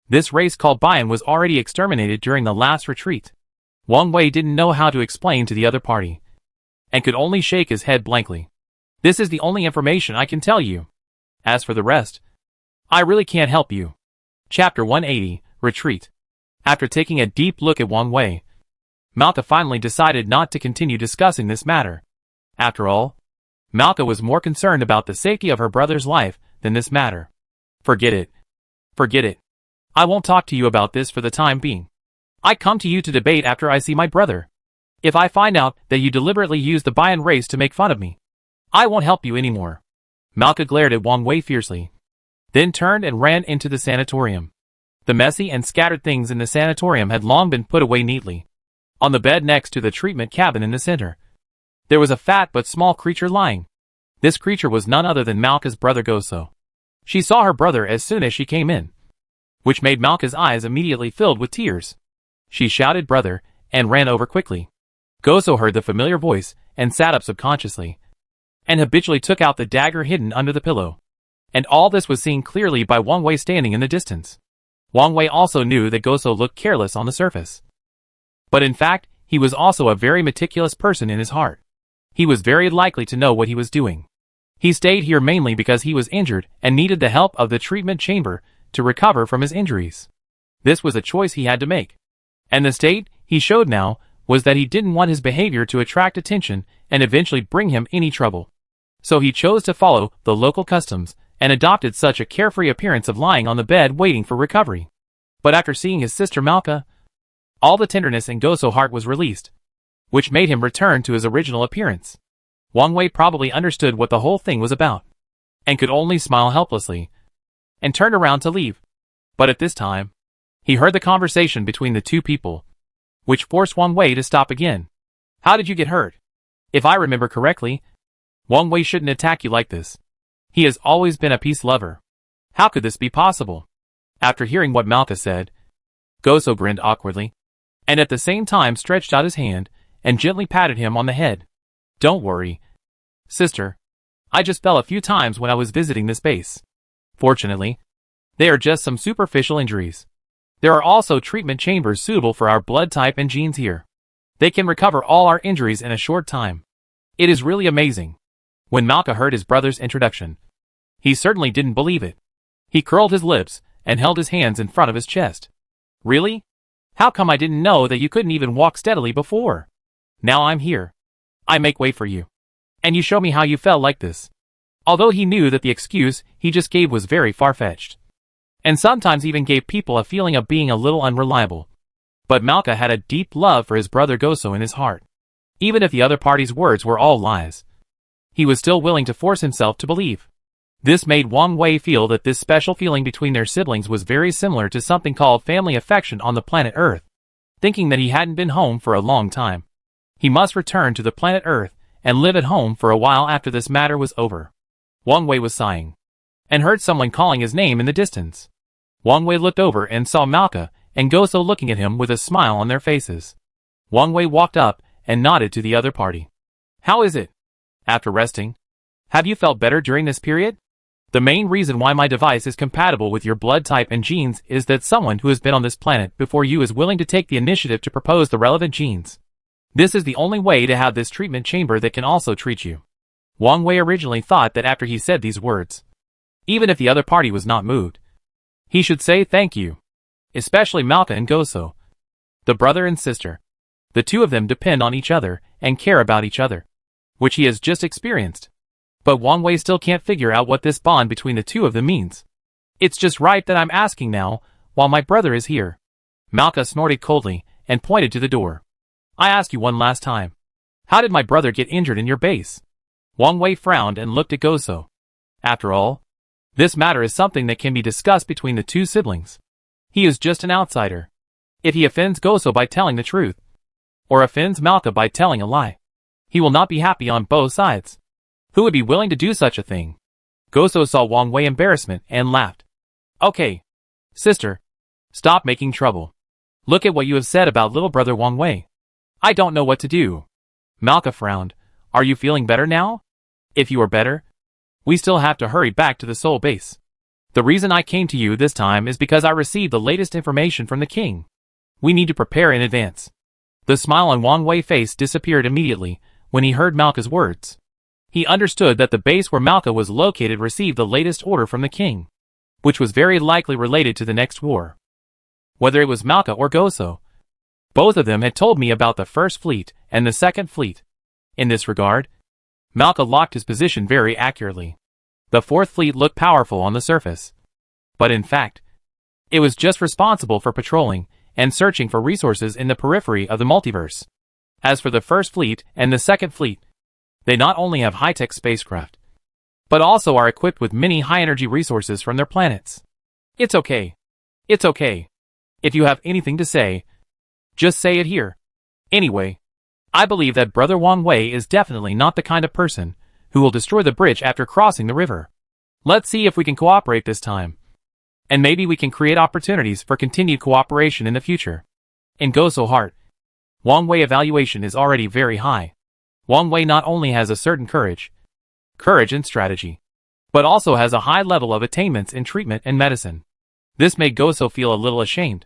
this race called Bian was already exterminated during the last retreat. Wang Wei didn't know how to explain to the other party, and could only shake his head blankly. This is the only information I can tell you. As for the rest, I really can't help you. Chapter 180, Retreat. After taking a deep look at Wang Wei, Malka finally decided not to continue discussing this matter. After all, Malka was more concerned about the safety of her brother's life than this matter. Forget it. Forget it. I won't talk to you about this for the time being. I come to you to debate after I see my brother. If I find out that you deliberately used the Bian race to make fun of me, I won't help you anymore. Malka glared at Wang Wei fiercely, then turned and ran into the sanatorium. The messy and scattered things in the sanatorium had long been put away neatly. On the bed next to the treatment cabin in the center, there was a fat but small creature lying. This creature was none other than Malka's brother Goso. She saw her brother as soon as she came in, which made Malka's eyes immediately filled with tears. She shouted brother and ran over quickly. Goso heard the familiar voice and sat up subconsciously, and habitually took out the dagger hidden under the pillow. And all this was seen clearly by Wang Wei standing in the distance. Wang Wei also knew that Goso looked careless on the surface, but in fact, he was also a very meticulous person in his heart. He was very likely to know what he was doing. He stayed here mainly because he was injured and needed the help of the treatment chamber to recover from his injuries. This was a choice he had to make. And the state he showed now was that he didn't want his behavior to attract attention and eventually bring him any trouble. So he chose to follow the local customs and adopted such a carefree appearance of lying on the bed waiting for recovery. But after seeing his sister Malka, all the tenderness in Goso's heart was released, which made him return to his original appearance. Wang Wei probably understood what the whole thing was about, and could only smile helplessly, and turned around to leave. But at this time, he heard the conversation between the two people, which forced Wang Wei to stop again. How did you get hurt? If I remember correctly, Wang Wei shouldn't attack you like this. He has always been a peace lover. How could this be possible? After hearing what Malka said, Goso grinned awkwardly, and at the same time stretched out his hand and gently patted him on the head. Don't worry, sister. I just fell a few times when I was visiting this base. Fortunately, they are just some superficial injuries. There are also treatment chambers suitable for our blood type and genes here. They can recover all our injuries in a short time. It is really amazing. When Malka heard his brother's introduction, he certainly didn't believe it. He curled his lips and held his hands in front of his chest. Really? How come I didn't know that you couldn't even walk steadily before? Now I'm here. I make way for you. And you show me how you fell like this. Although he knew that the excuse he just gave was very far-fetched, and sometimes even gave people a feeling of being a little unreliable. But Malka had a deep love for his brother Goso in his heart. Even if the other party's words were all lies, he was still willing to force himself to believe. This made Wang Wei feel that this special feeling between their siblings was very similar to something called family affection on the planet Earth. Thinking that he hadn't been home for a long time, he must return to the planet Earth and live at home for a while after this matter was over. Wang Wei was sighing, and heard someone calling his name in the distance. Wang Wei looked over and saw Malka and Goso looking at him with a smile on their faces. Wang Wei walked up and nodded to the other party. How is it? After resting, have you felt better during this period? The main reason why my device is compatible with your blood type and genes is that someone who has been on this planet before you is willing to take the initiative to propose the relevant genes. This is the only way to have this treatment chamber that can also treat you. Wang Wei originally thought that after he said these words, even if the other party was not moved, he should say thank you. Especially Malka and Goso, the brother and sister. The two of them depend on each other and care about each other, which he has just experienced. But Wang Wei still can't figure out what this bond between the two of them means. It's just right that I'm asking now, while my brother is here. Malka snorted coldly and pointed to the door. I ask you one last time. How did my brother get injured in your base? Wang Wei frowned and looked at Goso. After all, this matter is something that can be discussed between the two siblings. He is just an outsider. If he offends Goso by telling the truth, or offends Malka by telling a lie, he will not be happy on both sides. Who would be willing to do such a thing? Goso saw Wang Wei's embarrassment and laughed. Okay, sister, stop making trouble. Look at what you have said about little brother Wang Wei. I don't know what to do. Malka frowned. Are you feeling better now? If you are better, we still have to hurry back to the Soul Base. The reason I came to you this time is because I received the latest information from the king. We need to prepare in advance. The smile on Wang Wei's face disappeared immediately when he heard Malka's words. He understood that the base where Malka was located received the latest order from the king, which was very likely related to the next war. Whether it was Malka or Goso, both of them had told me about the First Fleet and the Second Fleet. In this regard, Malka locked his position very accurately. The Fourth Fleet looked powerful on the surface, but in fact, it was just responsible for patrolling and searching for resources in the periphery of the multiverse. As for the First Fleet and the Second Fleet, they not only have high-tech spacecraft, but also are equipped with many high-energy resources from their planets. It's okay. It's okay. If you have anything to say, just say it here. Anyway, I believe that Brother Wang Wei is definitely not the kind of person who will destroy the bridge after crossing the river. Let's see if we can cooperate this time. And maybe we can create opportunities for continued cooperation in the future. In Goso heart, Wang Wei evaluation is already very high. Wang Wei not only has a certain courage and strategy, but also has a high level of attainments in treatment and medicine. This made Goso feel a little ashamed,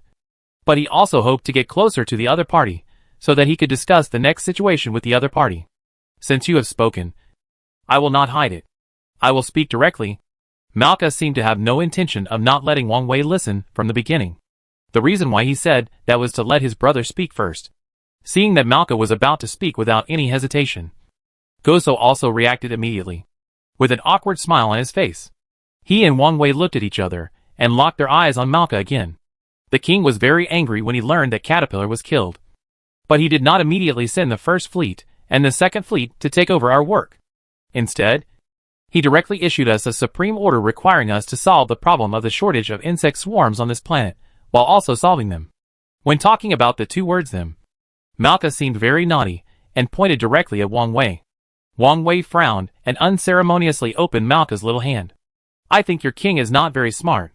but he also hoped to get closer to the other party so that he could discuss the next situation with the other party. Since you have spoken, I will not hide it. I will speak directly. Malka seemed to have no intention of not letting Wang Wei listen from the beginning. The reason why he said that was to let his brother speak first. Seeing that Malka was about to speak without any hesitation, Goso also reacted immediately, with an awkward smile on his face. He and Wang Wei looked at each other and locked their eyes on Malka again. The king was very angry when he learned that Caterpillar was killed, but he did not immediately send the First Fleet and the Second Fleet to take over our work. Instead, he directly issued us a supreme order requiring us to solve the problem of the shortage of insect swarms on this planet, while also solving them. When talking about the two words them, Malka seemed very naughty and pointed directly at Wang Wei. Wang Wei frowned and unceremoniously opened Malka's little hand. I think your king is not very smart,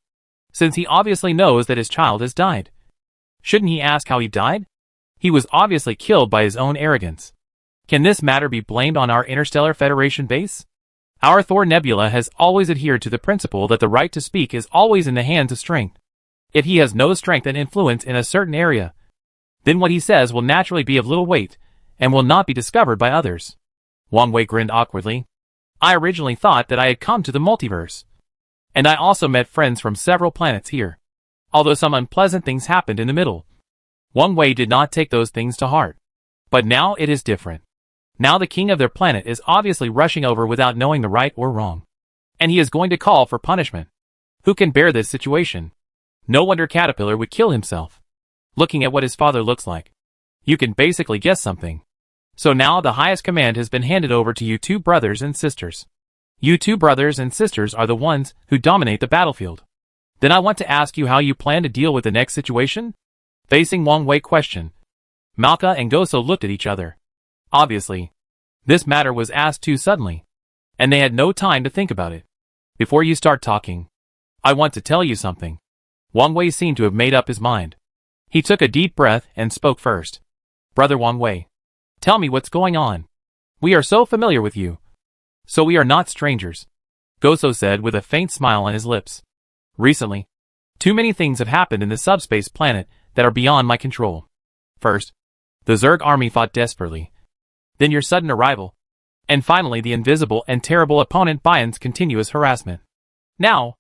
since he obviously knows that his child has died. Shouldn't he ask how he died? He was obviously killed by his own arrogance. Can this matter be blamed on our Interstellar Federation base? Our Thor Nebula has always adhered to the principle that the right to speak is always in the hands of strength. If he has no strength and influence in a certain area, then what he says will naturally be of little weight and will not be discovered by others. Wang Wei grinned awkwardly. I originally thought that I had come to the multiverse, and I also met friends from several planets here. Although some unpleasant things happened in the middle, Wang Wei did not take those things to heart. But now it is different. Now the king of their planet is obviously rushing over without knowing the right or wrong, and he is going to call for punishment. Who can bear this situation? No wonder Caterpillar would kill himself. Looking at what his father looks like, you can basically guess something. So now the highest command has been handed over to you two brothers and sisters. You two brothers and sisters are the ones who dominate the battlefield. Then I want to ask you how you plan to deal with the next situation? Facing Wang Wei's question, Malka and Goso looked at each other. Obviously, this matter was asked too suddenly, and they had no time to think about it. Before you start talking, I want to tell you something. Wang Wei seemed to have made up his mind. He took a deep breath and spoke first. Brother Wang Wei, tell me what's going on. We are so familiar with you, so we are not strangers, Goso said with a faint smile on his lips. Recently, too many things have happened in the subspace planet that are beyond my control. First, the Zerg army fought desperately. Then your sudden arrival, and finally the invisible and terrible opponent Bayon's continuous harassment. Now,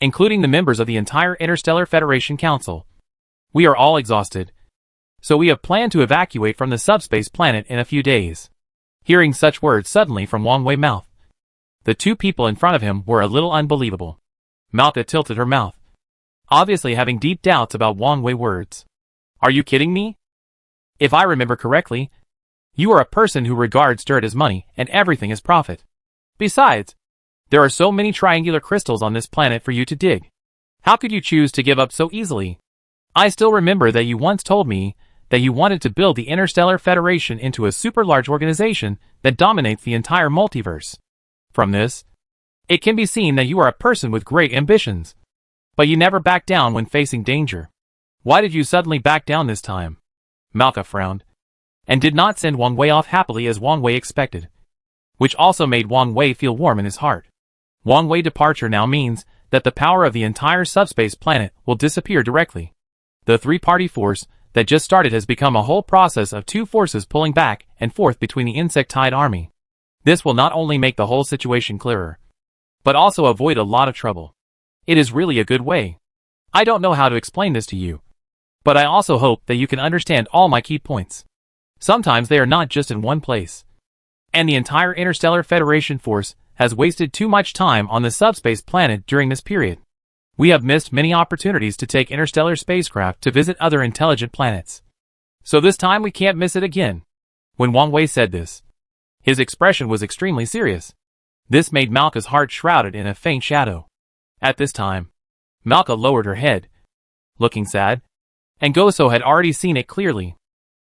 including the members of the entire Interstellar Federation Council, we are all exhausted, so we have planned to evacuate from the subspace planet in a few days. Hearing such words suddenly from Wang Wei's mouth, the two people in front of him were a little unbelievable. Malka tilted her mouth, obviously having deep doubts about Wang Wei's words. Are you kidding me? If I remember correctly, you are a person who regards dirt as money and everything as profit. Besides, there are so many triangular crystals on this planet for you to dig. How could you choose to give up so easily? I still remember that you once told me that you wanted to build the Interstellar Federation into a super large organization that dominates the entire multiverse. From this, it can be seen that you are a person with great ambitions. But you never back down when facing danger. Why did you suddenly back down this time? Malka frowned. and did not send Wang Wei off happily as Wang Wei expected, which also made Wang Wei feel warm in his heart. Wang Wei's departure now means that the power of the entire subspace planet will disappear directly. The three-party force that just started has become a whole process of two forces pulling back and forth between the insectide army. This will not only make the whole situation clearer, but also avoid a lot of trouble. It is really a good way. I don't know how to explain this to you, but I also hope that you can understand all my key points. Sometimes they are not just in one place, and the entire Interstellar Federation force has wasted too much time on the subspace planet during this period. We have missed many opportunities to take interstellar spacecraft to visit other intelligent planets. So this time we can't miss it again. When Wang Wei said this, his expression was extremely serious. This made Malka's heart shrouded in a faint shadow. At this time, Malka lowered her head, looking sad, and Goso had already seen it clearly.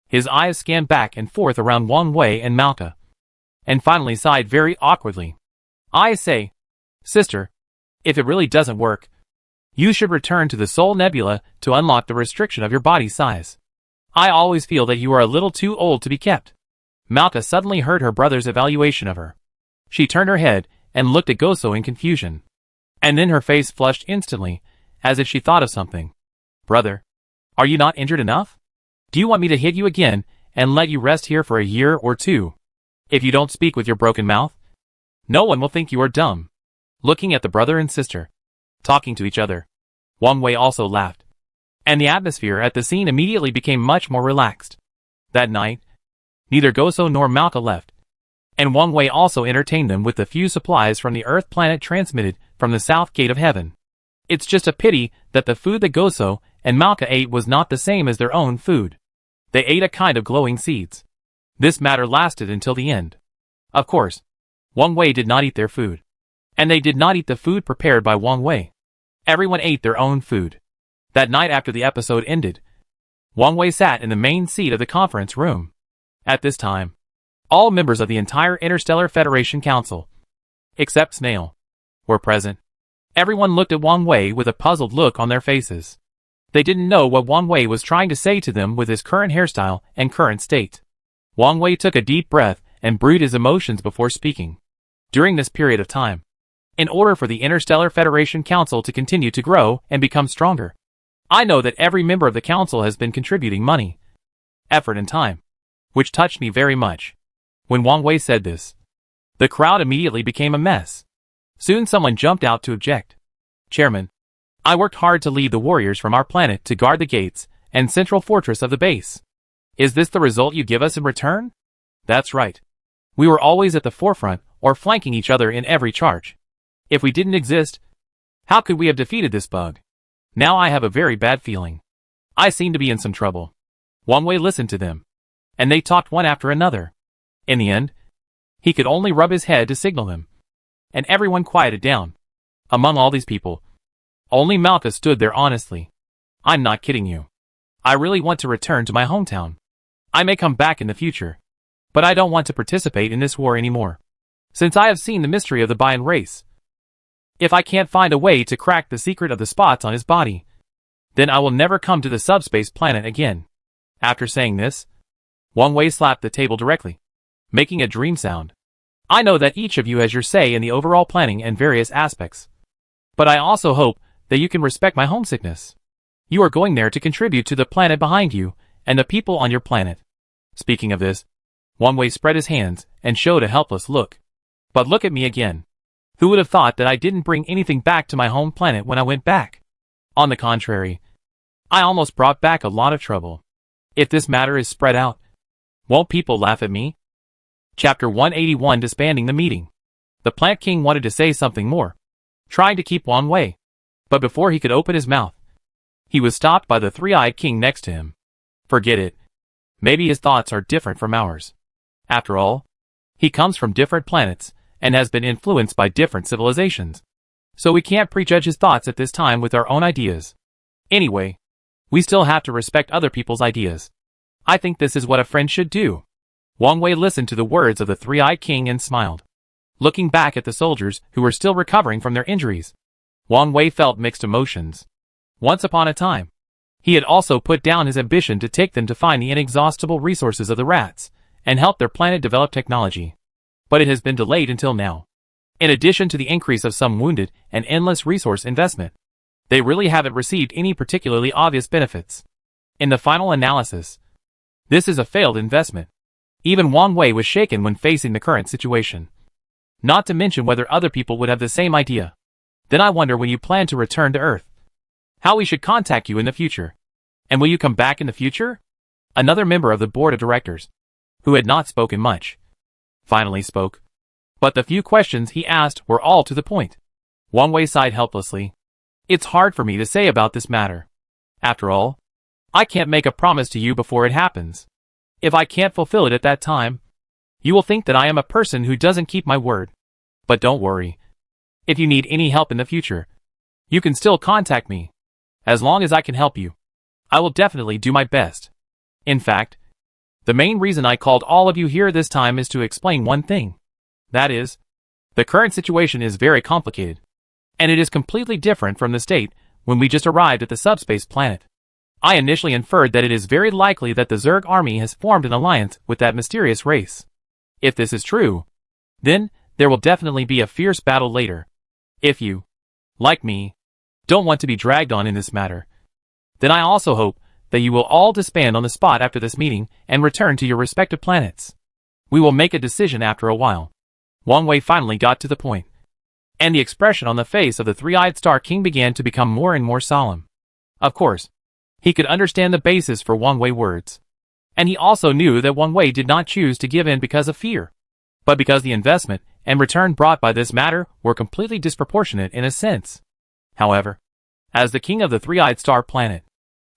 His eyes scanned back and forth around Wang Wei and Malka, and finally sighed very awkwardly. I say, sister, if it really doesn't work, you should return to the Soul Nebula to unlock the restriction of your body size. I always feel that you are a little too old to be kept. Malka suddenly heard her brother's evaluation of her. She turned her head and looked at Goso in confusion. And then her face flushed instantly, as if she thought of something. Brother, are you not injured enough? Do you want me to hit you again and let you rest here for a year or two? If you don't speak with your broken mouth, no one will think you are dumb. Looking at the brother and sister, talking to each other, Wang Wei also laughed. And the atmosphere at the scene immediately became much more relaxed. That night, neither Goso nor Malka left, and Wang Wei also entertained them with the few supplies from the Earth planet transmitted from the South Gate of Heaven. It's just a pity that the food that Goso and Malka ate was not the same as their own food. They ate a kind of glowing seeds. This matter lasted until the end. Of course, Wang Wei did not eat their food, and they did not eat the food prepared by Wang Wei. Everyone ate their own food. That night after the episode ended, Wang Wei sat in the main seat of the conference room. At this time, all members of the entire Interstellar Federation Council, except Snail, were present. Everyone looked at Wang Wei with a puzzled look on their faces. They didn't know what Wang Wei was trying to say to them with his current hairstyle and current state. Wang Wei took a deep breath and brewed his emotions before speaking. During this period of time, in order for the Interstellar Federation Council to continue to grow and become stronger, I know that every member of the council has been contributing money, effort and time, which touched me very much. When Wang Wei said this, the crowd immediately became a mess. Soon someone jumped out to object. Chairman, I worked hard to lead the warriors from our planet to guard the gates and central fortress of the base. Is this the result you give us in return? That's right. We were always at the forefront or flanking each other in every charge. If we didn't exist, how could we have defeated this bug? Now I have a very bad feeling. I seem to be in some trouble. Wang Wei listened to them, and they talked one after another. In the end, he could only rub his head to signal them, and everyone quieted down. Among all these people, only Malka stood there honestly. I'm not kidding you. I really want to return to my hometown. I may come back in the future, but I don't want to participate in this war anymore, since I have seen the mystery of the Bayan race. If I can't find a way to crack the secret of the spots on his body, then I will never come to the subspace planet again. After saying this, Wang Wei slapped the table directly, making a dream sound. I know that each of you has your say in the overall planning and various aspects, but I also hope that you can respect my homesickness. You are going there to contribute to the planet behind you and the people on your planet. Speaking of this, Wang Wei spread his hands and showed a helpless look. But look at me again. Who would have thought that I didn't bring anything back to my home planet when I went back? On the contrary, I almost brought back a lot of trouble. If this matter is spread out, won't people laugh at me? Chapter 181, Disbanding the Meeting. The Plant King wanted to say something more, trying to keep Wang Wei, but before he could open his mouth, he was stopped by the three-eyed king next to him. Forget it. Maybe his thoughts are different from ours. After all, he comes from different planets and has been influenced by different civilizations. So we can't prejudge his thoughts at this time with our own ideas. Anyway, we still have to respect other people's ideas. I think this is what a friend should do. Wang Wei listened to the words of the three-eyed king and smiled. Looking back at the soldiers who were still recovering from their injuries, Wang Wei felt mixed emotions. Once upon a time, He had also put down his ambition to take them to find the inexhaustible resources of the rats and help their planet develop technology. But it has been delayed until now. In addition to the increase of some wounded and endless resource investment, they really haven't received any particularly obvious benefits. In the final analysis, this is a failed investment. Even Wang Wei was shaken when facing the current situation. Not to mention whether other people would have the same idea. Then I wonder when you plan to return to Earth. How we should contact you in the future. And will you come back in the future? Another member of the board of directors, who had not spoken much, finally spoke. But the few questions he asked were all to the point. Wang Wei sighed helplessly. It's hard for me to say about this matter. After all, I can't make a promise to you before it happens. If I can't fulfill it at that time, you will think that I am a person who doesn't keep my word. But don't worry. If you need any help in the future, you can still contact me. As long as I can help you, I will definitely do my best. In fact, the main reason I called all of you here this time is to explain one thing. That is, the current situation is very complicated, and it is completely different from the state when we just arrived at the subspace planet. I initially inferred that it is very likely that the Zerg army has formed an alliance with that mysterious race. If this is true, then there will definitely be a fierce battle later. If you, like me, don't want to be dragged on in this matter, then I also hope that you will all disband on the spot after this meeting and return to your respective planets. We will make a decision after a while. Wang Wei finally got to the point, and the expression on the face of the three-eyed Star King began to become more and more solemn. Of course, he could understand the basis for Wang Wei's words, and he also knew that Wang Wei did not choose to give in because of fear, but because the investment and return brought by this matter were completely disproportionate in a sense. However, as the king of the three-eyed star planet,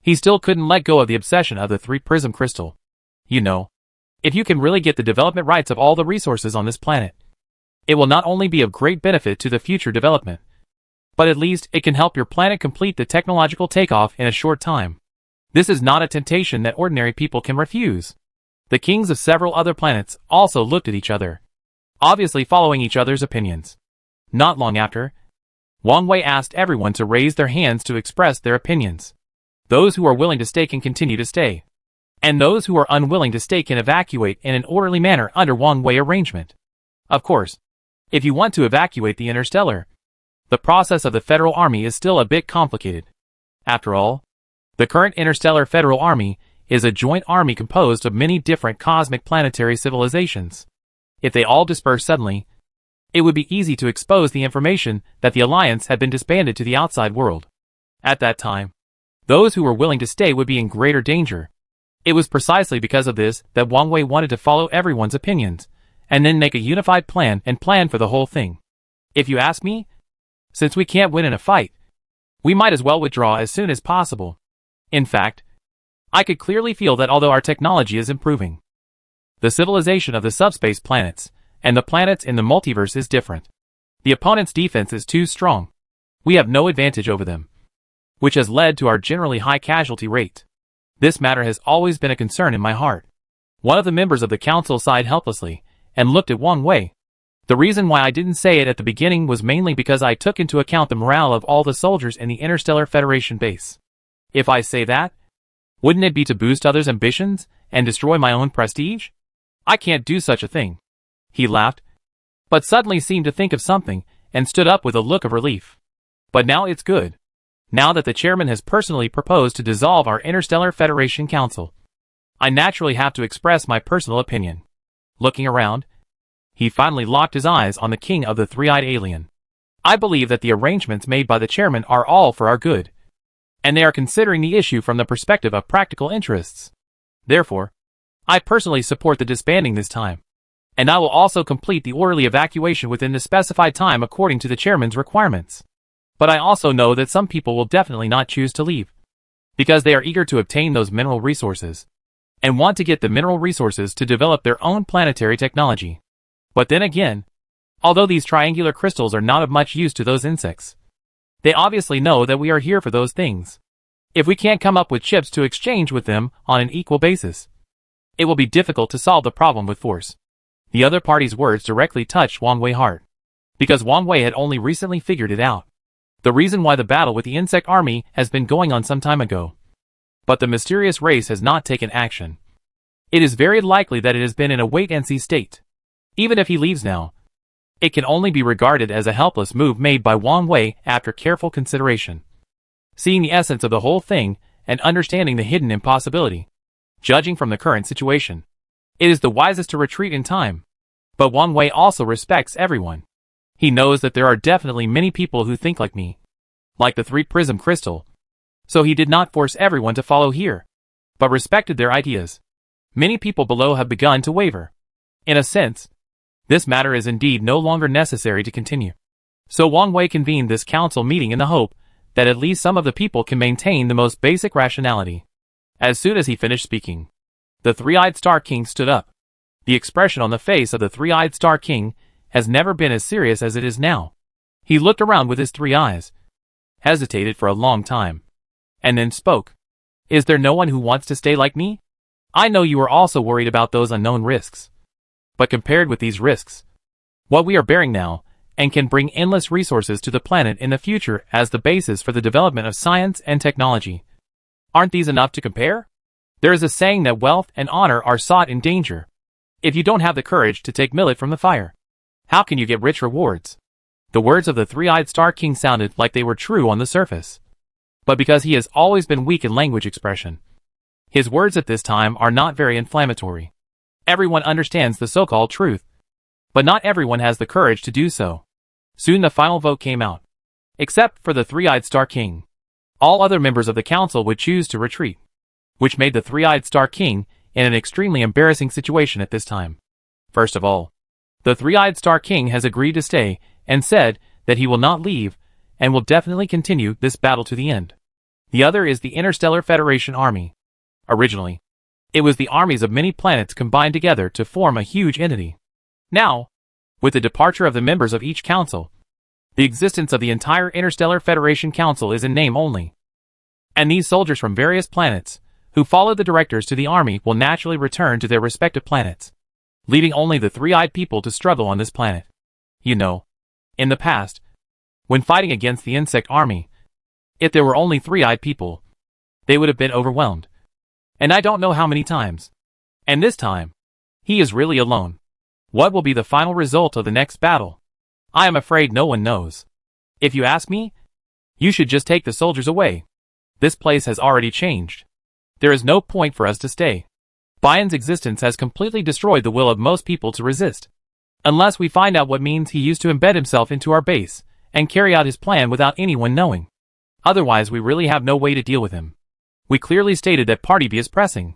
he still couldn't let go of the obsession of the three-prism crystal. You know, if you can really get the development rights of all the resources on this planet, it will not only be of great benefit to the future development, but at least it can help your planet complete the technological takeoff in a short time. This is not a temptation that ordinary people can refuse. The kings of several other planets also looked at each other, obviously following each other's opinions. Not long after, Wang Wei asked everyone to raise their hands to express their opinions. Those who are willing to stay can continue to stay, and those who are unwilling to stay can evacuate in an orderly manner under Wang Wei arrangement. Of course, if you want to evacuate the interstellar, the process of the Federal Army is still a bit complicated. After all, the current Interstellar Federal Army is a joint army composed of many different cosmic planetary civilizations. If they all disperse suddenly, it would be easy to expose the information that the Alliance had been disbanded to the outside world. At that time, those who were willing to stay would be in greater danger. It was precisely because of this that Wang Wei wanted to follow everyone's opinions, and then make a unified plan and plan for the whole thing. If you ask me, since we can't win in a fight, we might as well withdraw as soon as possible. In fact, I could clearly feel that although our technology is improving, the civilization of the subspace planets and the planets in the multiverse is different. The opponent's defense is too strong. We have no advantage over them, which has led to our generally high casualty rate. This matter has always been a concern in my heart. One of the members of the council sighed helplessly and looked at Wang Wei. The reason why I didn't say it at the beginning was mainly because I took into account the morale of all the soldiers in the Interstellar Federation base. If I say that, wouldn't it be to boost others' ambitions and destroy my own prestige? I can't do such a thing. He laughed, but suddenly seemed to think of something and stood up with a look of relief. But now it's good. Now that the chairman has personally proposed to dissolve our Interstellar Federation Council, I naturally have to express my personal opinion. Looking around, he finally locked his eyes on the king of the three-eyed alien. I believe that the arrangements made by the chairman are all for our good, and they are considering the issue from the perspective of practical interests. Therefore, I personally support the disbanding this time, and I will also complete the orderly evacuation within the specified time according to the chairman's requirements. But I also know that some people will definitely not choose to leave, because they are eager to obtain those mineral resources, and want to get the mineral resources to develop their own planetary technology. But then again, although these triangular crystals are not of much use to those insects, they obviously know that we are here for those things. If we can't come up with chips to exchange with them on an equal basis, it will be difficult to solve the problem with force. The other party's words directly touched Wang Wei's heart, because Wang Wei had only recently figured it out. The reason why the battle with the insect army has been going on some time ago But the mysterious race has not taken action. It is very likely that it has been in a wait-and-see state. Even if he leaves now, it can only be regarded as a helpless move made by Wang Wei after careful consideration. Seeing the essence of the whole thing and understanding the hidden impossibility, judging from the current situation, it is the wisest to retreat in time. But Wang Wei also respects everyone. He knows that there are definitely many people who think like me, like the three-prism crystal. So he did not force everyone to follow here, but respected their ideas. Many people below have begun to waver. In a sense, this matter is indeed no longer necessary to continue. So Wang Wei convened this council meeting in the hope that at least some of the people can maintain the most basic rationality. As soon as he finished speaking, the three-eyed Star King stood up. The expression on the face of the three-eyed Star King has never been as serious as it is now. He looked around with his three eyes, hesitated for a long time, and then spoke. Is there no one who wants to stay like me? I know you are also worried about those unknown risks. But compared with these risks, what we are bearing now, and can bring endless resources to the planet in the future as the basis for the development of science and technology, aren't these enough to compare? There is a saying that wealth and honor are sought in danger. If you don't have the courage to take millet from the fire, how can you get rich rewards? The words of the three-eyed Star King sounded like they were true on the surface. But because he has always been weak in language expression, his words at this time are not very inflammatory. Everyone understands the so-called truth, but not everyone has the courage to do so. Soon the final vote came out. Except for the three-eyed Star King, all other members of the council would choose to retreat, which made the three-eyed Star King in an extremely embarrassing situation at this time. First of all, the three-eyed Star King has agreed to stay and said that he will not leave and will definitely continue this battle to the end. The other is the Interstellar Federation Army. Originally, it was the armies of many planets combined together to form a huge entity. Now, with the departure of the members of each council, the existence of the entire Interstellar Federation Council is in name only. And these soldiers from various planets, who followed the directors to the army, will naturally return to their respective planets, leaving only the three-eyed people to struggle on this planet. You know, in the past, when fighting against the insect army, if there were only three-eyed people, they would have been overwhelmed. And I don't know how many times. And this time, he is really alone. What will be the final result of the next battle? I am afraid no one knows. If you ask me, you should just take the soldiers away. This place has already changed. There is no point for us to stay. Bian's existence has completely destroyed the will of most people to resist. Unless we find out what means he used to embed himself into our base and carry out his plan without anyone knowing. Otherwise we really have no way to deal with him. We clearly stated that Party B is pressing.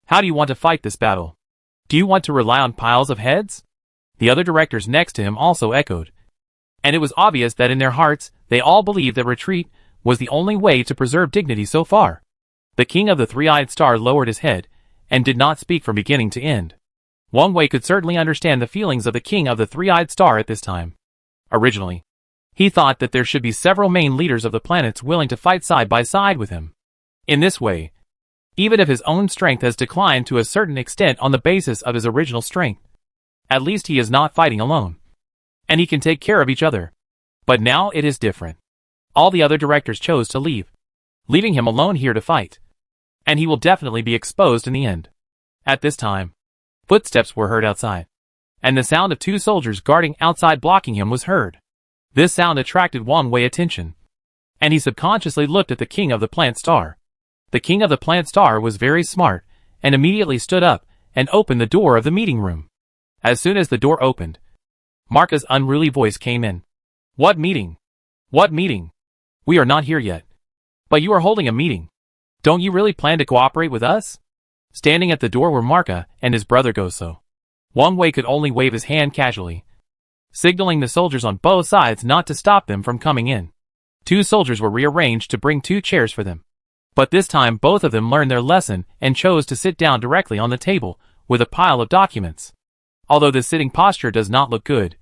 How do you want to fight this battle? Do you want to rely on piles of heads? The other directors next to him also echoed. And it was obvious that in their hearts, they all believed that retreat was the only way to preserve dignity so far. The king of the three-eyed star lowered his head and did not speak from beginning to end. Wang Wei could certainly understand the feelings of the king of the three-eyed star at this time. Originally, he thought that there should be several main leaders of the planets willing to fight side by side with him. In this way, even if his own strength has declined to a certain extent on the basis of his original strength, at least he is not fighting alone. And he can take care of each other. But now it is different. All the other directors chose to leave, leaving him alone here to fight. And he will definitely be exposed in the end. At this time, footsteps were heard outside, and the sound of two soldiers guarding outside blocking him was heard. This sound attracted Wang Wei's attention, and he subconsciously looked at the king of the plant star. The king of the plant star was very smart, and immediately stood up and opened the door of the meeting room. As soon as the door opened, Marca's unruly voice came in. What meeting? What meeting? We are not here yet. But you are holding a meeting. Don't you really plan to cooperate with us? Standing at the door were Marca and his brother Goso. Wang Wei could only wave his hand casually, signaling the soldiers on both sides not to stop them from coming in. Two soldiers were rearranged to bring two chairs for them. But this time both of them learned their lesson and chose to sit down directly on the table with a pile of documents. Although this sitting posture does not look good,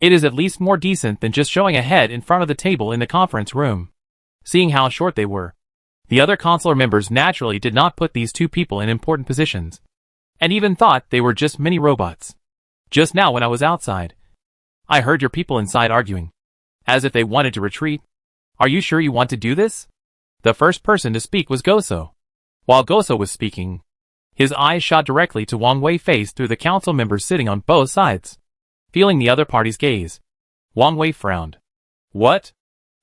it is at least more decent than just showing a head in front of the table in the conference room. Seeing how short they were, the other consular members naturally did not put these two people in important positions, and even thought they were just mini robots. Just now when I was outside, I heard your people inside arguing, as if they wanted to retreat. Are you sure you want to do this? The first person to speak was Goso. While Goso was speaking, his eyes shot directly to Wang Wei's face through the council members sitting on both sides. Feeling the other party's gaze, Wang Wei frowned. What?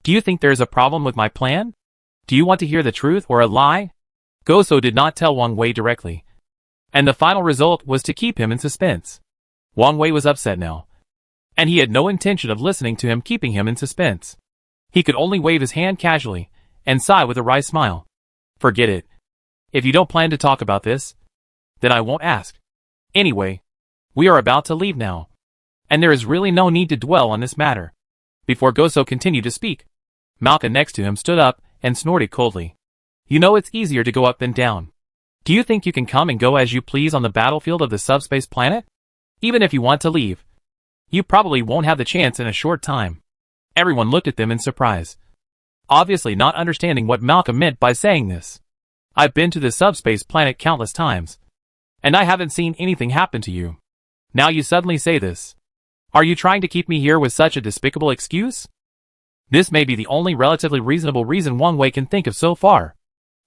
Do you think there's a problem with my plan? Do you want to hear the truth or a lie? Goso did not tell Wang Wei directly, and the final result was to keep him in suspense. Wang Wei was upset now, and he had no intention of listening to him keeping him in suspense. He could only wave his hand casually, and sigh with a wry smile. Forget it. If you don't plan to talk about this, then I won't ask. Anyway, we are about to leave now, and there is really no need to dwell on this matter. Before Goso continued to speak, Malka next to him stood up and snorted coldly. You know it's easier to go up than down. Do you think you can come and go as you please on the battlefield of the subspace planet? Even if you want to leave, you probably won't have the chance in a short time. Everyone looked at them in surprise, obviously not understanding what Malka meant by saying this. I've been to the subspace planet countless times, and I haven't seen anything happen to you. Now you suddenly say this. Are you trying to keep me here with such a despicable excuse? This may be the only relatively reasonable reason Wang Wei can think of so far.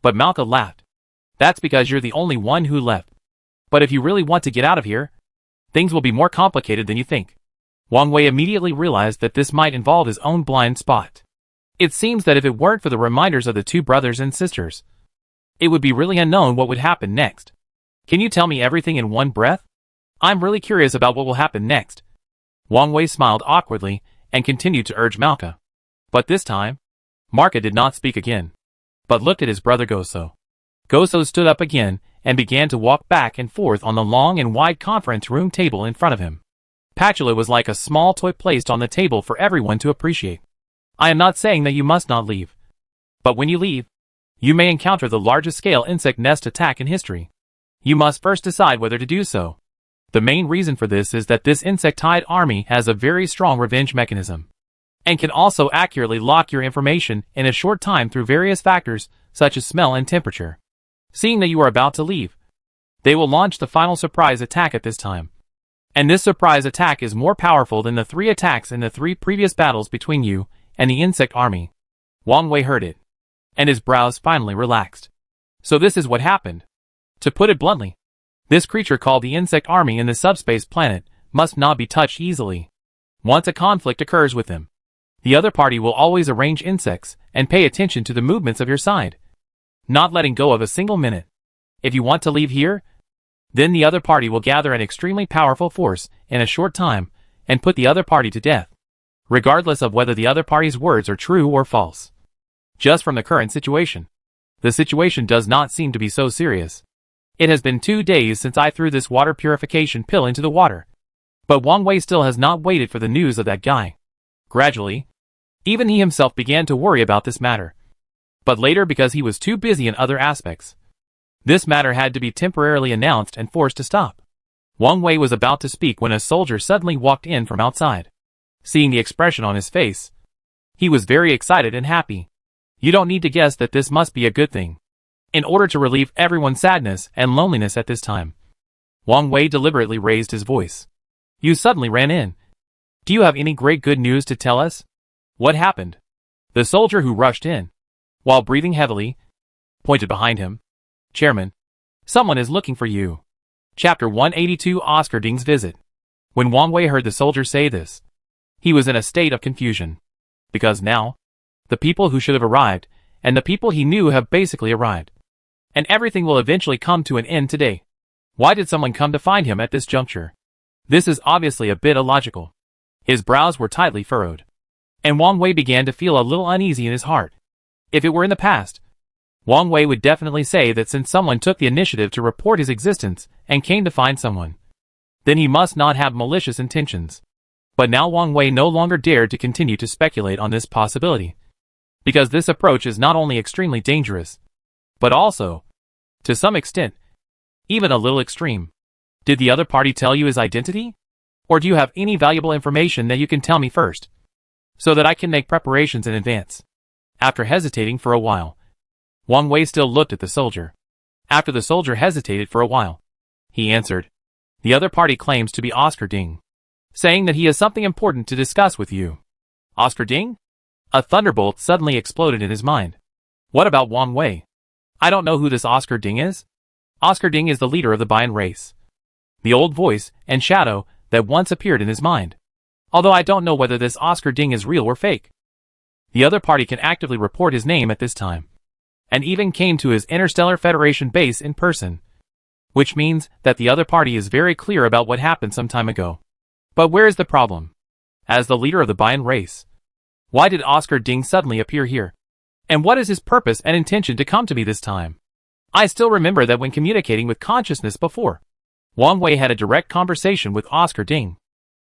But Malka laughed. That's because you're the only one who left. But if you really want to get out of here, things will be more complicated than you think. Wang Wei immediately realized that this might involve his own blind spot. It seems that if it weren't for the reminders of the two brothers and sisters, it would be really unknown what would happen next. Can you tell me everything in one breath? I'm really curious about what will happen next. Wang Wei smiled awkwardly and continued to urge Malka. But this time, Malka did not speak again, but looked at his brother Goso. Goso stood up again and began to walk back and forth on the long and wide conference room table in front of him. Patula was like a small toy placed on the table for everyone to appreciate. I am not saying that you must not leave. But when you leave, you may encounter the largest scale insect nest attack in history. You must first decide whether to do so. The main reason for this is that this insectide army has a very strong revenge mechanism, and can also accurately lock your information in a short time through various factors such as smell and temperature. Seeing that you are about to leave, they will launch the final surprise attack at this time. And this surprise attack is more powerful than the 3 attacks in the 3 previous battles between you and the insect army. Wang Wei heard it, and his brows finally relaxed. So this is what happened. To put it bluntly, this creature called the insect army in the subspace planet must not be touched easily. Once a conflict occurs with them, the other party will always arrange insects and pay attention to the movements of your side, not letting go of a single minute. If you want to leave here, then the other party will gather an extremely powerful force in a short time and put the other party to death, regardless of whether the other party's words are true or false. Just from the current situation, the situation does not seem to be so serious. It has been 2 days since I threw this water purification pill into the water, but Wang Wei still has not waited for the news of that guy. Gradually, even he himself began to worry about this matter. But later, because he was too busy in other aspects, this matter had to be temporarily announced and forced to stop. Wang Wei was about to speak when a soldier suddenly walked in from outside. Seeing the expression on his face, he was very excited and happy. You don't need to guess that this must be a good thing. In order to relieve everyone's sadness and loneliness at this time, Wang Wei deliberately raised his voice. You suddenly ran in. Do you have any great good news to tell us? What happened? The soldier who rushed in, while breathing heavily, pointed behind him. Chairman, someone is looking for you. Chapter 182 Oscar Ding's Visit. When Wang Wei heard the soldier say this, he was in a state of confusion. Because now, the people who should have arrived, and the people he knew have basically arrived. And everything will eventually come to an end today. Why did someone come to find him at this juncture? This is obviously a bit illogical. His brows were tightly furrowed, and Wang Wei began to feel a little uneasy in his heart. If it were in the past, Wang Wei would definitely say that since someone took the initiative to report his existence and came to find someone, then he must not have malicious intentions. But now Wang Wei no longer dared to continue to speculate on this possibility, because this approach is not only extremely dangerous, but also, to some extent, even a little extreme. Did the other party tell you his identity? Or do you have any valuable information that you can tell me first, so that I can make preparations in advance? After hesitating for a while, Wang Wei still looked at the soldier. After the soldier hesitated for a while, he answered, the other party claims to be Oscar Ding, saying that he has something important to discuss with you. Oscar Ding? A thunderbolt suddenly exploded in his mind. What about Wang Wei? I don't know who this Oscar Ding is. Oscar Ding is the leader of the Bayan race. The old voice and shadow that once appeared in his mind. Although I don't know whether this Oscar Ding is real or fake. The other party can actively report his name at this time. And even came to his Interstellar Federation base in person. Which means that the other party is very clear about what happened some time ago. But where is the problem? As the leader of the Bayan race, why did Oscar Ding suddenly appear here? And what is his purpose and intention to come to me this time? I still remember that when communicating with consciousness before, Wang Wei had a direct conversation with Oscar Ding.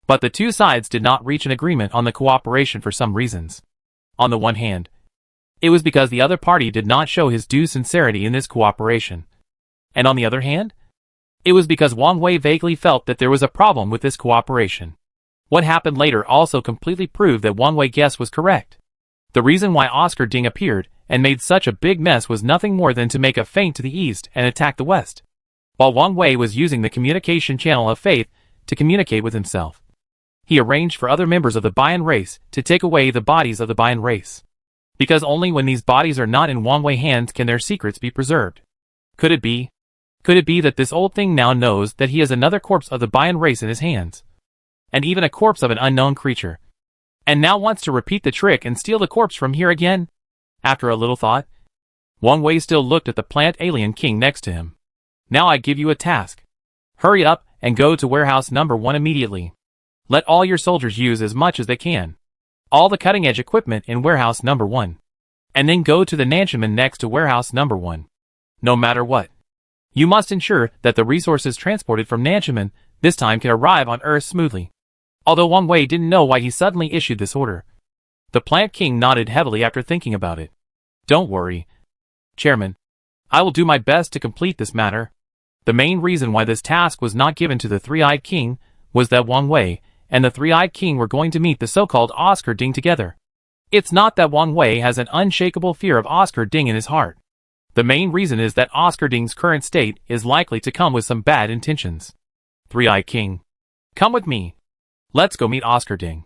But the two sides did not reach an agreement on the cooperation for some reasons. On the one hand, it was because the other party did not show his due sincerity in this cooperation. And on the other hand, it was because Wang Wei vaguely felt that there was a problem with this cooperation. What happened later also completely proved that Wang Wei's guess was correct. The reason why Oscar Ding appeared and made such a big mess was nothing more than to make a feint to the east and attack the west, while Wang Wei was using the communication channel of faith to communicate with himself. He arranged for other members of the Bayan race to take away the bodies of the Bayan race, because only when these bodies are not in Wang Wei's hands can their secrets be preserved. Could it be that this old thing now knows that he has another corpse of the Bayan race in his hands, and even a corpse of an unknown creature, and now wants to repeat the trick and steal the corpse from here again? After a little thought, Wang Wei still looked at the plant alien king next to him. Now I give you a task. Hurry up and go to warehouse number 1 immediately. Let all your soldiers use as much as they can. All the cutting-edge equipment in warehouse number 1. And then go to the Nanchaman next to warehouse number 1. No matter what, you must ensure that the resources transported from Nanchaman this time can arrive on Earth smoothly. Although Wang Wei didn't know why he suddenly issued this order, the plant king nodded heavily after thinking about it. Don't worry, Chairman. I will do my best to complete this matter. The main reason why this task was not given to the Three-Eyed King was that Wang Wei and the Three-Eyed King were going to meet the so-called Oscar Ding together. It's not that Wang Wei has an unshakable fear of Oscar Ding in his heart. The main reason is that Oscar Ding's current state is likely to come with some bad intentions. Three-Eyed King, come with me. Let's go meet Oscar Ding.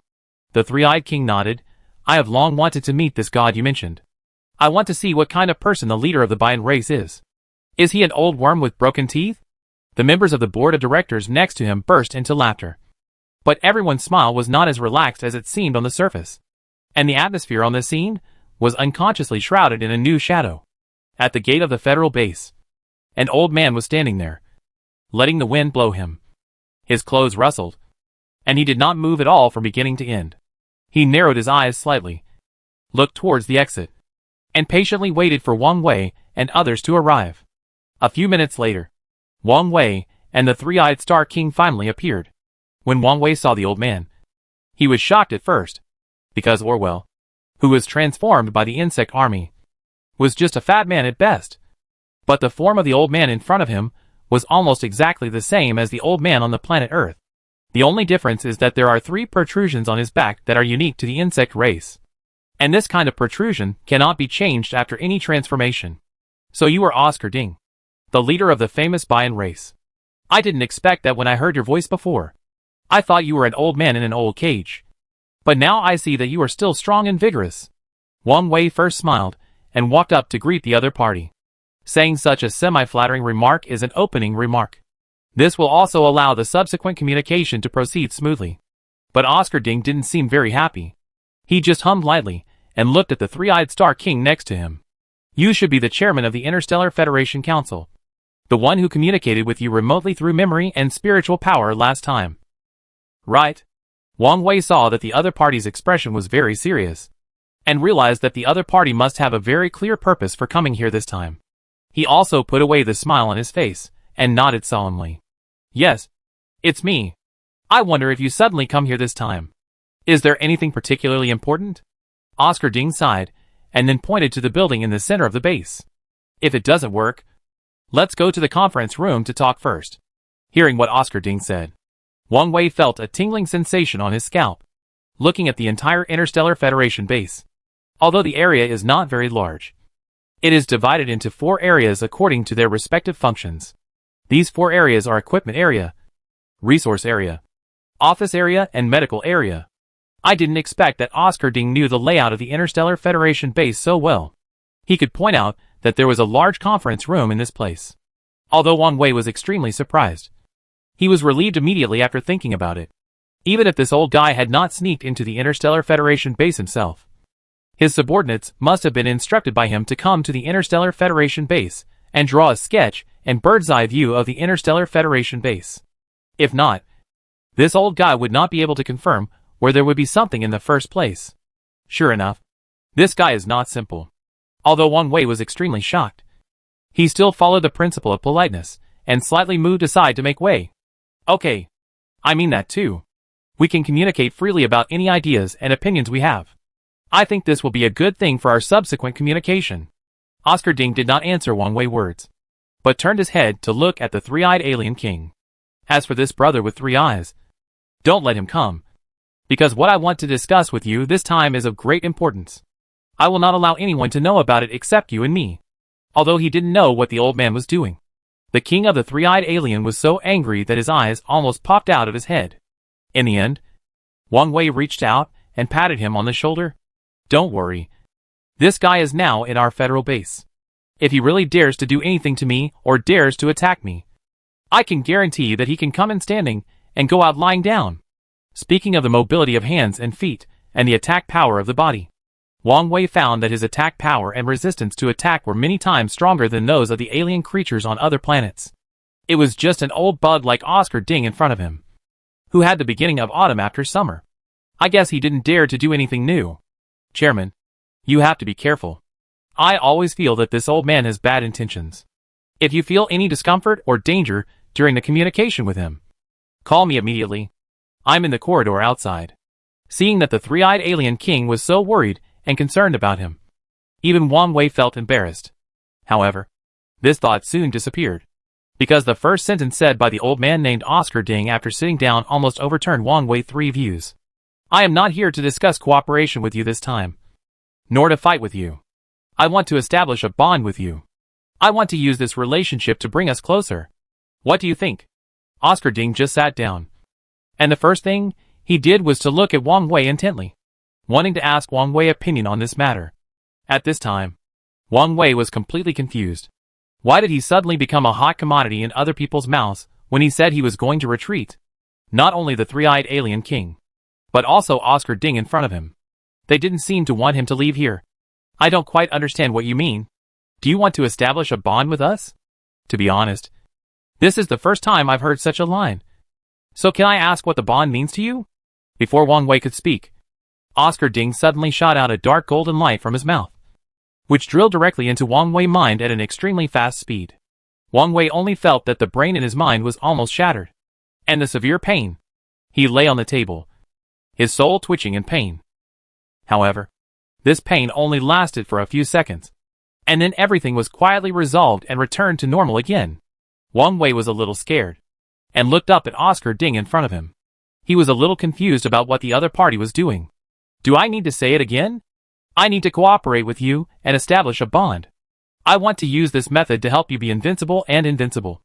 The Three-Eyed King nodded. I have long wanted to meet this god you mentioned. I want to see what kind of person the leader of the Bayan race is. Is he an old worm with broken teeth? The members of the board of directors next to him burst into laughter. But everyone's smile was not as relaxed as it seemed on the surface. And the atmosphere on the scene was unconsciously shrouded in a new shadow. At the gate of the federal base, an old man was standing there, letting the wind blow him. His clothes rustled, and he did not move at all from beginning to end. He narrowed his eyes slightly, looked towards the exit, and patiently waited for Wang Wei and others to arrive. A few minutes later, Wang Wei and the Three-Eyed Star King finally appeared. When Wang Wei saw the old man, he was shocked at first, because Orwell, who was transformed by the insect army, was just a fat man at best. But the form of the old man in front of him was almost exactly the same as the old man on the planet Earth. The only difference is that there are 3 protrusions on his back that are unique to the insect race. And this kind of protrusion cannot be changed after any transformation. So you are Oscar Ding, the leader of the famous Bayan race. I didn't expect that when I heard your voice before. I thought you were an old man in an old cage. But now I see that you are still strong and vigorous. Wang Wei first smiled and walked up to greet the other party. Saying such a semi-flattering remark is an opening remark. This will also allow the subsequent communication to proceed smoothly. But Oscar Ding didn't seem very happy. He just hummed lightly and looked at the Three-Eyed Star King next to him. You should be the chairman of the Interstellar Federation Council, the one who communicated with you remotely through memory and spiritual power last time. Right? Wang Wei saw that the other party's expression was very serious, and realized that the other party must have a very clear purpose for coming here this time. He also put away the smile on his face and nodded solemnly. Yes, it's me. I wonder if you suddenly come here this time. Is there anything particularly important? Oscar Ding sighed, and then pointed to the building in the center of the base. If it doesn't work, let's go to the conference room to talk first. Hearing what Oscar Ding said, Wang Wei felt a tingling sensation on his scalp, looking at the entire Interstellar Federation base. Although the area is not very large, it is divided into 4 areas according to their respective functions. These 4 areas are Equipment Area, Resource Area, Office Area, and Medical Area. I didn't expect that Oscar Ding knew the layout of the Interstellar Federation base so well. He could point out that there was a large conference room in this place. Although Wang Wei was extremely surprised, he was relieved immediately after thinking about it. Even if this old guy had not sneaked into the Interstellar Federation base himself, his subordinates must have been instructed by him to come to the Interstellar Federation base and draw a sketch and bird's-eye view of the Interstellar Federation base. If not, this old guy would not be able to confirm where there would be something in the first place. Sure enough, this guy is not simple. Although Wang Wei was extremely shocked, he still followed the principle of politeness and slightly moved aside to make way. Okay. I mean that too. We can communicate freely about any ideas and opinions we have. I think this will be a good thing for our subsequent communication. Oscar Ding did not answer Wang Wei's words, but turned his head to look at the three-eyed alien king. As for this brother with 3 eyes, don't let him come, because what I want to discuss with you this time is of great importance. I will not allow anyone to know about it except you and me. Although he didn't know what the old man was doing, the king of the three-eyed alien was so angry that his eyes almost popped out of his head. In the end, Wang Wei reached out and patted him on the shoulder. Don't worry. This guy is now in our federal base. If he really dares to do anything to me or dares to attack me, I can guarantee that he can come in standing and go out lying down. Speaking of the mobility of hands and feet and the attack power of the body, Wang Wei found that his attack power and resistance to attack were many times stronger than those of the alien creatures on other planets. It was just an old bug like Oscar Ding in front of him, who had the beginning of autumn after summer. I guess he didn't dare to do anything new. Chairman, you have to be careful. I always feel that this old man has bad intentions. If you feel any discomfort or danger during the communication with him, call me immediately. I'm in the corridor outside. Seeing that the three-eyed alien king was so worried and concerned about him, even Wang Wei felt embarrassed. However, this thought soon disappeared, because the first sentence said by the old man named Oscar Ding after sitting down almost overturned Wang Wei's 3 views. I am not here to discuss cooperation with you this time, nor to fight with you. I want to establish a bond with you. I want to use this relationship to bring us closer. What do you think? Oscar Ding just sat down, and the first thing he did was to look at Wang Wei intently, wanting to ask Wang Wei's opinion on this matter. At this time, Wang Wei was completely confused. Why did he suddenly become a hot commodity in other people's mouths when he said he was going to retreat? Not only the three-eyed alien king, but also Oscar Ding in front of him. They didn't seem to want him to leave here. I don't quite understand what you mean. Do you want to establish a bond with us? To be honest, this is the first time I've heard such a line. So can I ask what the bond means to you? Before Wang Wei could speak, Oscar Ding suddenly shot out a dark golden light from his mouth, which drilled directly into Wang Wei's mind at an extremely fast speed. Wang Wei only felt that the brain in his mind was almost shattered, and the severe pain. He lay on the table, his soul twitching in pain. However, this pain only lasted for a few seconds, and then everything was quietly resolved and returned to normal again. Wang Wei was a little scared, and looked up at Oscar Ding in front of him. He was a little confused about what the other party was doing. Do I need to say it again? I need to cooperate with you and establish a bond. I want to use this method to help you be invincible and invincible,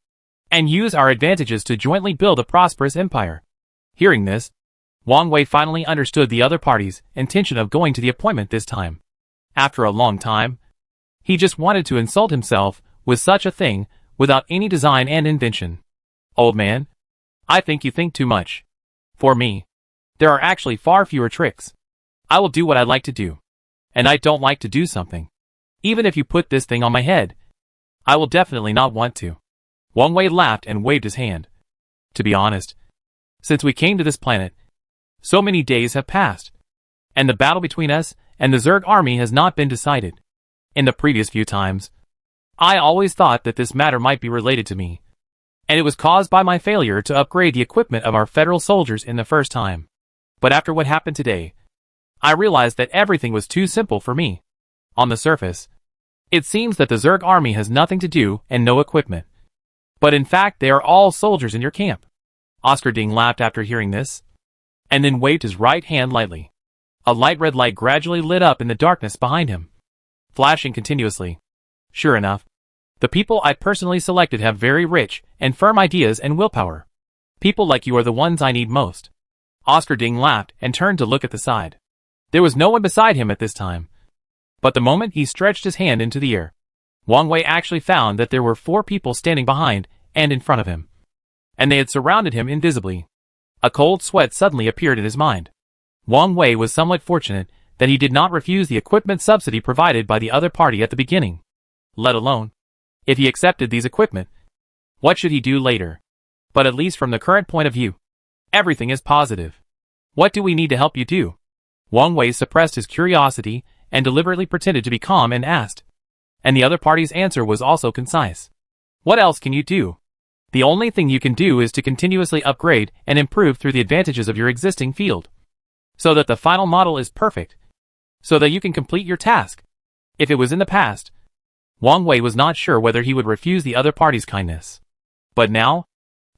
and use our advantages to jointly build a prosperous empire. Hearing this, Wang Wei finally understood the other party's intention of going to the appointment this time. After a long time, he just wanted to insult himself with such a thing without any design and invention. Old man, I think you think too much. For me, there are actually far fewer tricks. I will do what I like to do, and I don't like to do something. Even if you put this thing on my head, I will definitely not want to. Wang Wei laughed and waved his hand. To be honest, since we came to this planet, so many days have passed, and the battle between us and the Zerg army has not been decided. In the previous few times, I always thought that this matter might be related to me, and it was caused by my failure to upgrade the equipment of our federal soldiers in the first time. But after what happened today, I realized that everything was too simple for me. On the surface, it seems that the Zerg army has nothing to do and no equipment. But in fact, they are all soldiers in your camp. Oscar Ding laughed after hearing this, and then waved his right hand lightly. A light red light gradually lit up in the darkness behind him, flashing continuously. Sure enough, the people I personally selected have very rich and firm ideas and willpower. People like you are the ones I need most. Oscar Ding laughed and turned to look at the side. There was no one beside him at this time. But the moment he stretched his hand into the air, Wang Wei actually found that there were 4 people standing behind and in front of him, and they had surrounded him invisibly. A cold sweat suddenly appeared in his mind. Wang Wei was somewhat fortunate that he did not refuse the equipment subsidy provided by the other party at the beginning. Let alone, if he accepted these equipment, what should he do later? But at least from the current point of view, everything is positive. What do we need to help you do? Wang Wei suppressed his curiosity and deliberately pretended to be calm and asked. And the other party's answer was also concise. What else can you do? The only thing you can do is to continuously upgrade and improve through the advantages of your existing field, so that the final model is perfect, so that you can complete your task. If it was in the past, Wang Wei was not sure whether he would refuse the other party's kindness. But now,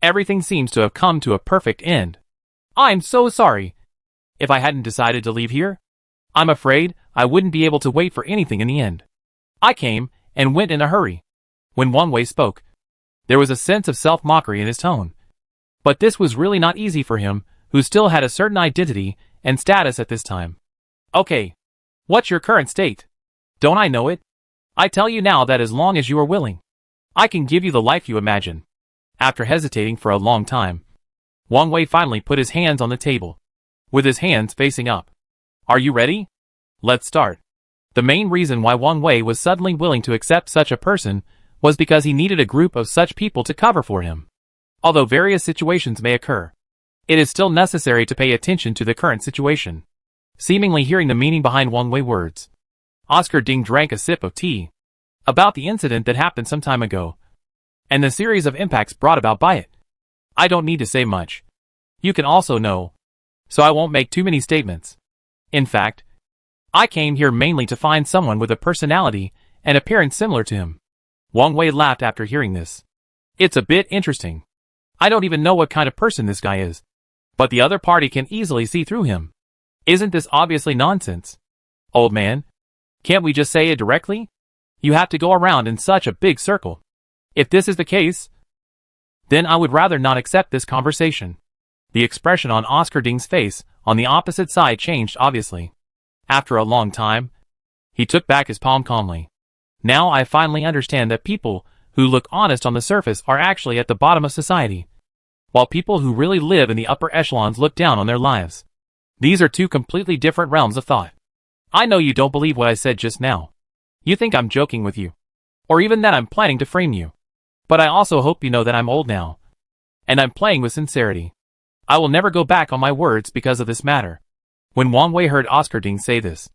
everything seems to have come to a perfect end. I'm so sorry. If I hadn't decided to leave here, I'm afraid I wouldn't be able to wait for anything in the end. I came and went in a hurry. When Wang Wei spoke, there was a sense of self-mockery in his tone. But this was really not easy for him, who still had a certain identity and status at this time. Okay. What's your current state? Don't I know it? I tell you now that as long as you are willing, I can give you the life you imagine. After hesitating for a long time, Wang Wei finally put his hands on the table, with his hands facing up. Are you ready? Let's start. The main reason why Wang Wei was suddenly willing to accept such a person was because he needed a group of such people to cover for him. Although various situations may occur, it is still necessary to pay attention to the current situation. Seemingly hearing the meaning behind Wang Wei's words, Oscar Ding drank a sip of tea about the incident that happened some time ago, and the series of impacts brought about by it. I don't need to say much. You can also know, so I won't make too many statements. In fact, I came here mainly to find someone with a personality and appearance similar to him. Wang Wei laughed after hearing this. It's a bit interesting. I don't even know what kind of person this guy is, but the other party can easily see through him. Isn't this obviously nonsense? Old man, can't we just say it directly? You have to go around in such a big circle. If this is the case, then I would rather not accept this conversation. The expression on Oscar Ding's face on the opposite side changed obviously. After a long time, he took back his palm calmly. Now I finally understand that people who look honest on the surface are actually at the bottom of society, while people who really live in the upper echelons look down on their lives. These are two completely different realms of thought. I know you don't believe what I said just now. You think I'm joking with you, or even that I'm planning to frame you. But I also hope you know that I'm old now, and I'm playing with sincerity. I will never go back on my words because of this matter. When Wang Wei heard Oscar Ding say this,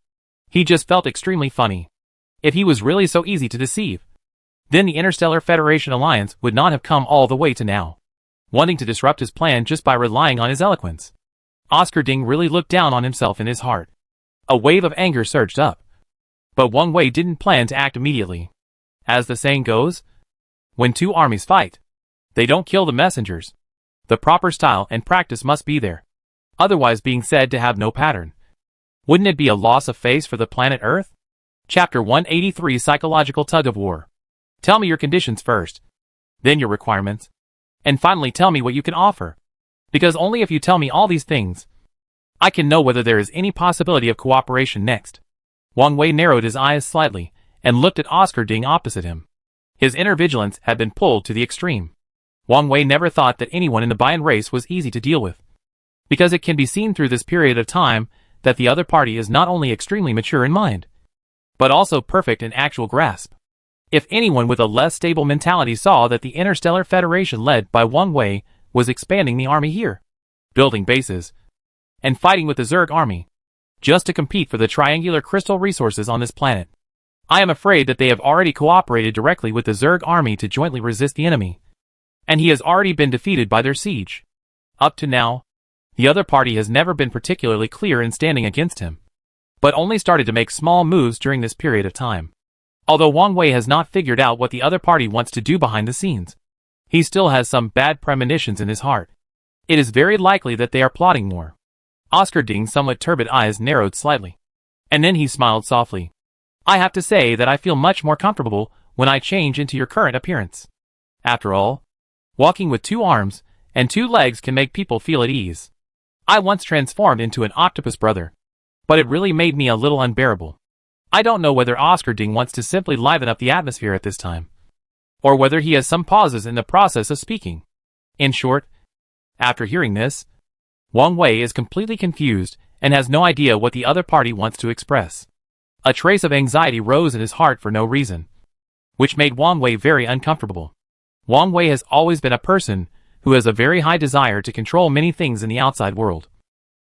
he just felt extremely funny. If he was really so easy to deceive, then the Interstellar Federation Alliance would not have come all the way to now, wanting to disrupt his plan just by relying on his eloquence. Oscar Ding really looked down on himself in his heart. A wave of anger surged up. But Wang Wei didn't plan to act immediately. As the saying goes, when two armies fight, they don't kill the messengers. The proper style and practice must be there, otherwise being said to have no pattern. Wouldn't it be a loss of face for the planet Earth? Chapter 183 Psychological Tug of War. Tell me your conditions first, then your requirements, and finally tell me what you can offer. Because only if you tell me all these things, I can know whether there is any possibility of cooperation next. Wang Wei narrowed his eyes slightly and looked at Oscar Ding opposite him. His inner vigilance had been pulled to the extreme. Wang Wei never thought that anyone in the Bayan race was easy to deal with, because it can be seen through this period of time that the other party is not only extremely mature in mind, but also perfect in actual grasp. If anyone with a less stable mentality saw that the Interstellar Federation led by Wang Wei was expanding the army here, building bases, and fighting with the Zerg army, just to compete for the triangular crystal resources on this planet, I am afraid that they have already cooperated directly with the Zerg army to jointly resist the enemy, and he has already been defeated by their siege. Up to now, the other party has never been particularly clear in standing against him, but only started to make small moves during this period of time. Although Wang Wei has not figured out what the other party wants to do behind the scenes, he still has some bad premonitions in his heart. It is very likely that they are plotting more. Oscar Ding's somewhat turbid eyes narrowed slightly, and then he smiled softly. I have to say that I feel much more comfortable when I change into your current appearance. After all, walking with 2 arms and 2 legs can make people feel at ease. I once transformed into an octopus brother, but it really made me a little unbearable. I don't know whether Oscar Ding wants to simply liven up the atmosphere at this time, or whether he has some pauses in the process of speaking. In short, after hearing this, Wang Wei is completely confused and has no idea what the other party wants to express. A trace of anxiety rose in his heart for no reason, which made Wang Wei very uncomfortable. Wang Wei has always been a person who has a very high desire to control many things in the outside world.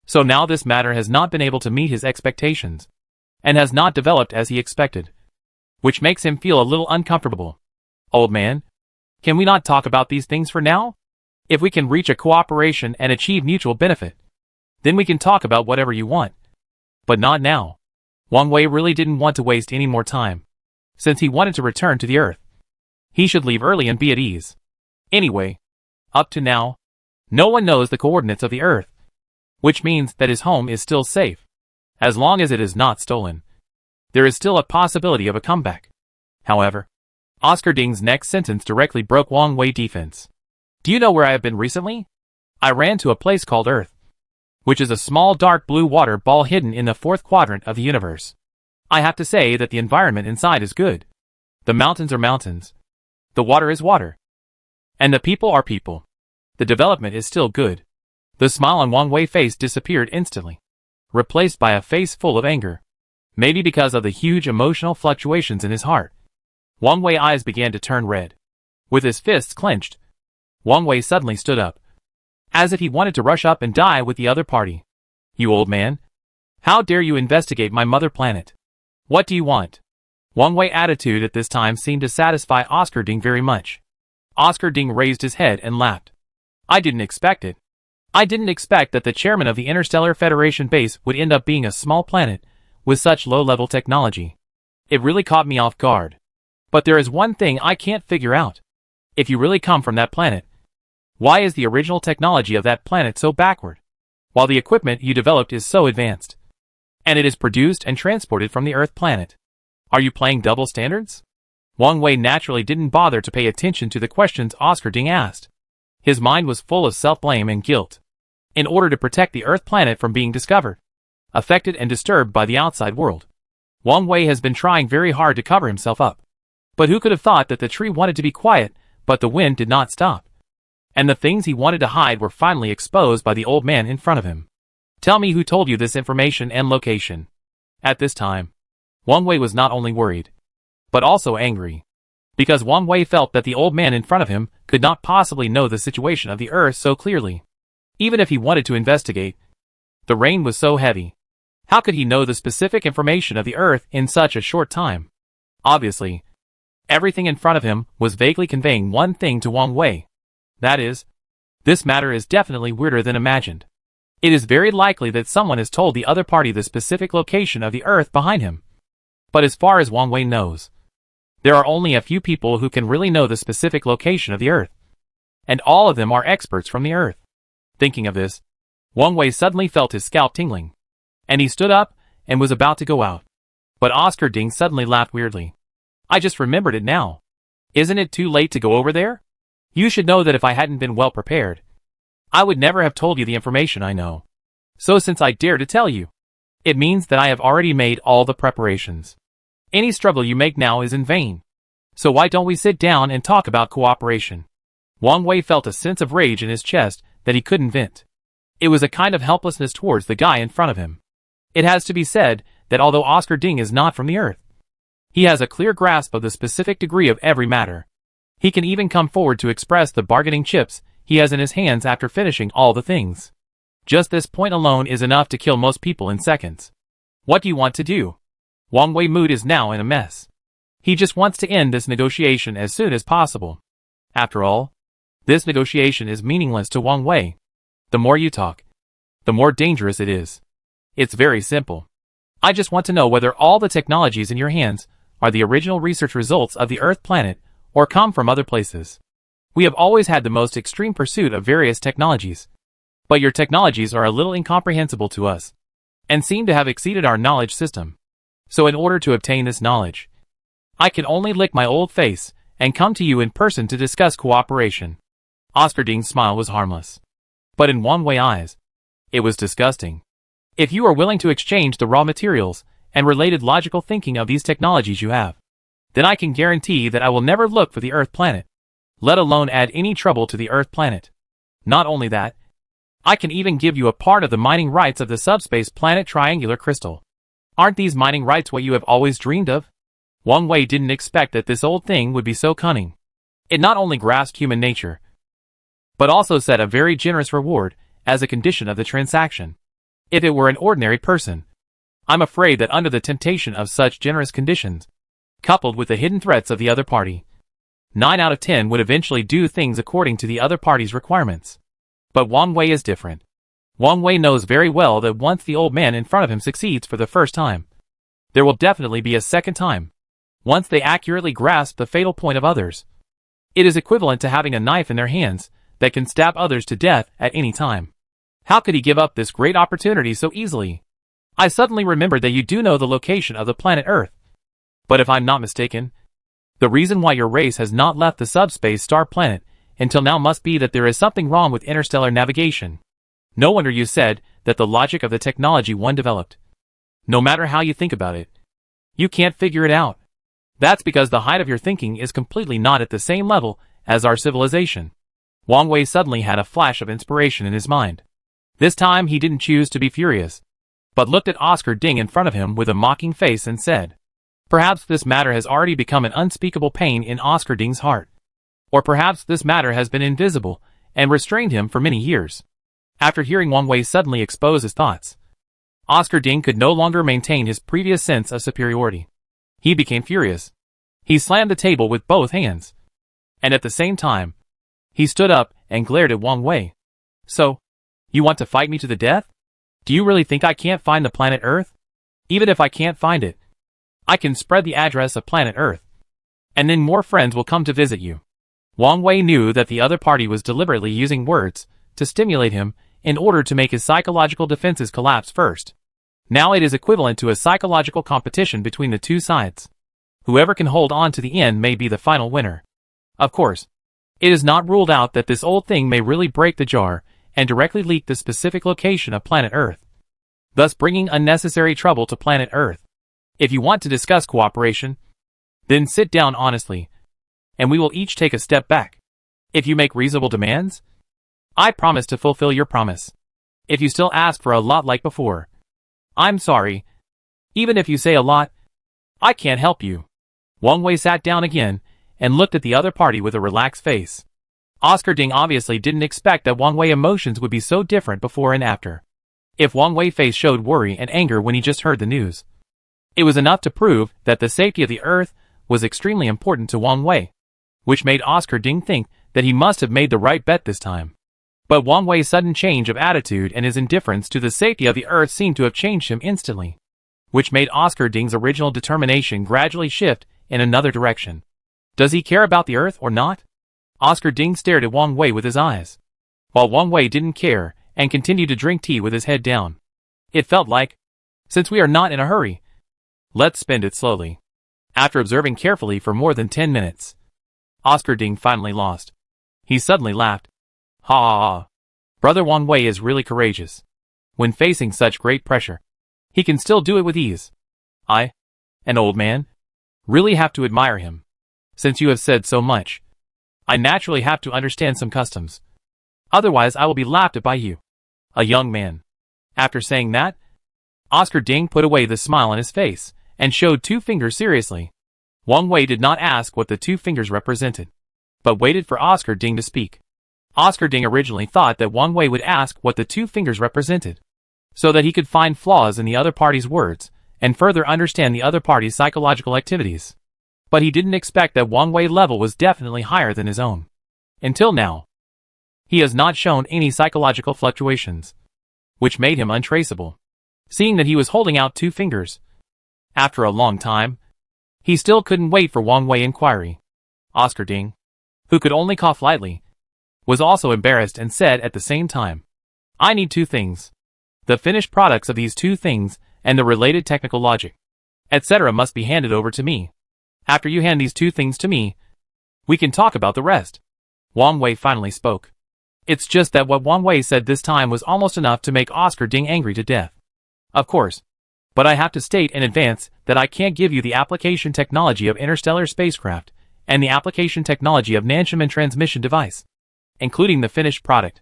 So now this matter has not been able to meet his expectations, and has not developed as he expected, which makes him feel a little uncomfortable. Old man, can we not talk about these things for now? If we can reach a cooperation and achieve mutual benefit, then we can talk about whatever you want. But not now. Wang Wei really didn't want to waste any more time, since he wanted to return to the Earth. He should leave early and be at ease. Anyway, up to now, no one knows the coordinates of the Earth, which means that his home is still safe, as long as it is not stolen. There is still a possibility of a comeback. However, Oscar Ding's next sentence directly broke Wang Wei's defense. Do you know where I have been recently? I ran to a place called Earth, which is a small dark blue water ball hidden in the fourth quadrant of the universe. I have to say that the environment inside is good. The mountains are mountains. The water is water. And the people are people. The development is still good. The smile on Wang Wei's face disappeared instantly, replaced by a face full of anger. Maybe because of the huge emotional fluctuations in his heart. Wang Wei's eyes began to turn red. With his fists clenched, Wang Wei suddenly stood up, as if he wanted to rush up and die with the other party. You old man! How dare you investigate my mother planet? What do you want? Wang Wei's attitude at this time seemed to satisfy Oscar Ding very much. Oscar Ding raised his head and laughed. I didn't expect it. I didn't expect that the chairman of the Interstellar Federation base would end up being a small planet with such low-level technology. It really caught me off guard. But there is one thing I can't figure out. If you really come from that planet, why is the original technology of that planet so backward, while the equipment you developed is so advanced, and it is produced and transported from the Earth planet? Are you playing double standards? Wang Wei naturally didn't bother to pay attention to the questions Oscar Ding asked. His mind was full of self-blame and guilt. In order to protect the Earth planet from being discovered, affected and disturbed by the outside world, Wang Wei has been trying very hard to cover himself up. But who could have thought that the tree wanted to be quiet, but the wind did not stop? And the things he wanted to hide were finally exposed by the old man in front of him. Tell me who told you this information and location. At this time, Wang Wei was not only worried, but also angry. Because Wang Wei felt that the old man in front of him could not possibly know the situation of the Earth so clearly. Even if he wanted to investigate, the rain was so heavy. How could he know the specific information of the Earth in such a short time? Obviously, everything in front of him was vaguely conveying one thing to Wang Wei. That is, this matter is definitely weirder than imagined. It is very likely that someone has told the other party the specific location of the Earth behind him. But as far as Wang Wei knows, there are only a few people who can really know the specific location of the Earth. And all of them are experts from the Earth. Thinking of this, Wang Wei suddenly felt his scalp tingling. And he stood up and was about to go out. But Oscar Ding suddenly laughed weirdly. I just remembered it now. Isn't it too late to go over there? You should know that if I hadn't been well prepared, I would never have told you the information I know. So since I dare to tell you, it means that I have already made all the preparations. Any struggle you make now is in vain. So why don't we sit down and talk about cooperation? Wang Wei felt a sense of rage in his chest that he couldn't vent. It was a kind of helplessness towards the guy in front of him. It has to be said that although Oscar Ding is not from the Earth, he has a clear grasp of the specific degree of every matter. He can even come forward to express the bargaining chips he has in his hands after finishing all the things. Just this point alone is enough to kill most people in seconds. What do you want to do? Wang Wei's mood is now in a mess. He just wants to end this negotiation as soon as possible. After all, this negotiation is meaningless to Wang Wei. The more you talk, the more dangerous it is. It's very simple. I just want to know whether all the technologies in your hands are the original research results of the Earth planet or come from other places. We have always had the most extreme pursuit of various technologies. But your technologies are a little incomprehensible to us, and seem to have exceeded our knowledge system. So in order to obtain this knowledge, I can only lick my old face and come to you in person to discuss cooperation. Oscar Ding's smile was harmless. But in Wang Wei's eyes, it was disgusting. If you are willing to exchange the raw materials and related logical thinking of these technologies you have, then I can guarantee that I will never look for the Earth planet, let alone add any trouble to the Earth planet. Not only that, I can even give you a part of the mining rights of the subspace planet Triangular Crystal. Aren't these mining rights what you have always dreamed of? Wang Wei didn't expect that this old thing would be so cunning. It not only grasped human nature, but also set a very generous reward as a condition of the transaction. If it were an ordinary person, I'm afraid that under the temptation of such generous conditions, coupled with the hidden threats of the other party, 9 out of 10 would eventually do things according to the other party's requirements. But Wang Wei is different. Wang Wei knows very well that once the old man in front of him succeeds for the first time, there will definitely be a second time, once they accurately grasp the fatal point of others. It is equivalent to having a knife in their hands that can stab others to death at any time. How could he give up this great opportunity so easily? I suddenly remembered that you do know the location of the planet Earth. But if I'm not mistaken, the reason why your race has not left the subspace star planet until now must be that there is something wrong with interstellar navigation. No wonder you said that the logic of the technology one developed. No matter how you think about it, you can't figure it out. That's because the height of your thinking is completely not at the same level as our civilization. Wang Wei suddenly had a flash of inspiration in his mind. This time he didn't choose to be furious, but looked at Oscar Ding in front of him with a mocking face and said, "Perhaps this matter has already become an unspeakable pain in Oscar Ding's heart. Or perhaps this matter has been invisible and restrained him for many years." After hearing Wang Wei suddenly expose his thoughts, Oscar Ding could no longer maintain his previous sense of superiority. He became furious. He slammed the table with both hands. And at the same time, he stood up and glared at Wang Wei. "So, you want to fight me to the death? Do you really think I can't find the planet Earth? Even if I can't find it, I can spread the address of planet Earth. And then more friends will come to visit you." Wang Wei knew that the other party was deliberately using words to stimulate him in order to make his psychological defenses collapse first. Now it is equivalent to a psychological competition between the two sides. Whoever can hold on to the end may be the final winner. Of course, it is not ruled out that this old thing may really break the jar and directly leak the specific location of planet Earth, thus bringing unnecessary trouble to planet Earth. If you want to discuss cooperation, then sit down honestly, and we will each take a step back. If you make reasonable demands, I promise to fulfill your promise. If you still ask for a lot like before, I'm sorry. Even if you say a lot, I can't help you. Wang Wei sat down again and looked at the other party with a relaxed face. Oscar Ding obviously didn't expect that Wang Wei emotions would be so different before and after. If Wang Wei's face showed worry and anger when he just heard the news, it was enough to prove that the safety of the Earth was extremely important to Wang Wei, which made Oscar Ding think that he must have made the right bet this time. But Wang Wei's sudden change of attitude and his indifference to the safety of the Earth seemed to have changed him instantly, which made Oscar Ding's original determination gradually shift in another direction. Does he care about the Earth or not? Oscar Ding stared at Wang Wei with his eyes, while Wang Wei didn't care and continued to drink tea with his head down. It felt like, since we are not in a hurry, let's spend it slowly. After observing carefully for more than 10 minutes, Oscar Ding finally lost. He suddenly laughed. Ha ha ha. Brother Wang Wei is really courageous. When facing such great pressure, he can still do it with ease. I, an old man, really have to admire him. Since you have said so much, I naturally have to understand some customs. Otherwise I will be laughed at by you, a young man. After saying that, Oscar Ding put away the smile on his face and showed 2 fingers seriously. Wang Wei did not ask what the 2 fingers represented, but waited for Oscar Ding to speak. Oscar Ding originally thought that Wang Wei would ask what the 2 fingers represented, so that he could find flaws in the other party's words and further understand the other party's psychological activities. But he didn't expect that Wang Wei's level was definitely higher than his own. Until now, he has not shown any psychological fluctuations, which made him untraceable. Seeing that he was holding out 2 fingers, after a long time, he still couldn't wait for Wang Wei's inquiry. Oscar Ding, who could only cough lightly, was also embarrassed and said at the same time, I need 2 things. The finished products of these 2 things and the related technical logic, etc. must be handed over to me. After you hand these 2 things to me, we can talk about the rest. Wang Wei finally spoke. It's just that what Wang Wei said this time was almost enough to make Oscar Ding angry to death. Of course. But I have to state in advance that I can't give you the application technology of interstellar spacecraft and the application technology of Nanchaman transmission device, including the finished product.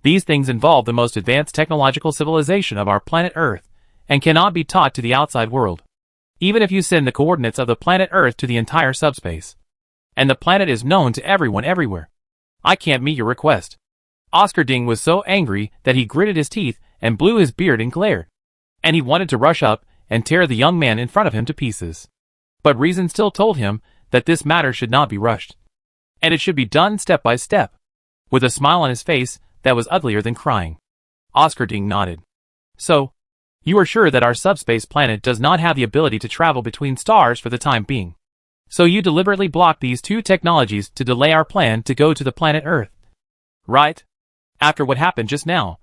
These things involve the most advanced technological civilization of our planet Earth and cannot be taught to the outside world. Even if you send the coordinates of the planet Earth to the entire subspace, and the planet is known to everyone everywhere, I can't meet your request. Oscar Ding was so angry that he gritted his teeth and blew his beard and glared. And he wanted to rush up and tear the young man in front of him to pieces. But reason still told him that this matter should not be rushed, and it should be done step by step. With a smile on his face that was uglier than crying, Oscar Ding nodded. So, you are sure that our subspace planet does not have the ability to travel between stars for the time being. So you deliberately blocked these two technologies to delay our plan to go to the planet Earth. Right? After what happened just now,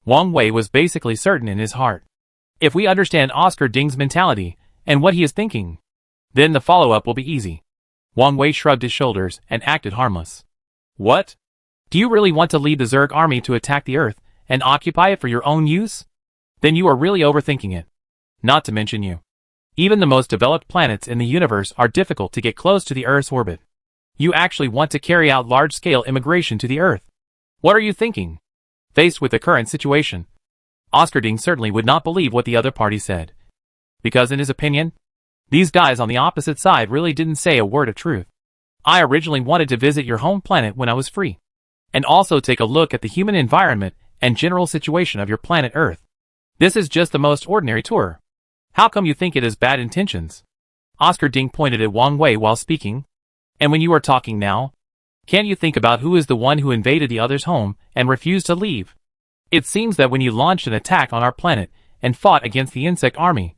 Wang Wei was basically certain in his heart. If we understand Oscar Ding's mentality and what he is thinking, then the follow-up will be easy. Wang Wei shrugged his shoulders and acted harmless. What? Do you really want to lead the Zerg army to attack the Earth and occupy it for your own use? Then you are really overthinking it. Not to mention you. Even the most developed planets in the universe are difficult to get close to the Earth's orbit. You actually want to carry out large-scale immigration to the Earth. What are you thinking? Faced with the current situation, Oscar Ding certainly would not believe what the other party said. Because in his opinion, these guys on the opposite side really didn't say a word of truth. I originally wanted to visit your home planet when I was free, and also take a look at the human environment and general situation of your planet Earth. This is just the most ordinary tour. How come you think it has bad intentions? Oscar Ding pointed at Wang Wei while speaking. And when you are talking now, can't you think about who is the one who invaded the other's home and refused to leave? It seems that when you launched an attack on our planet and fought against the insect army,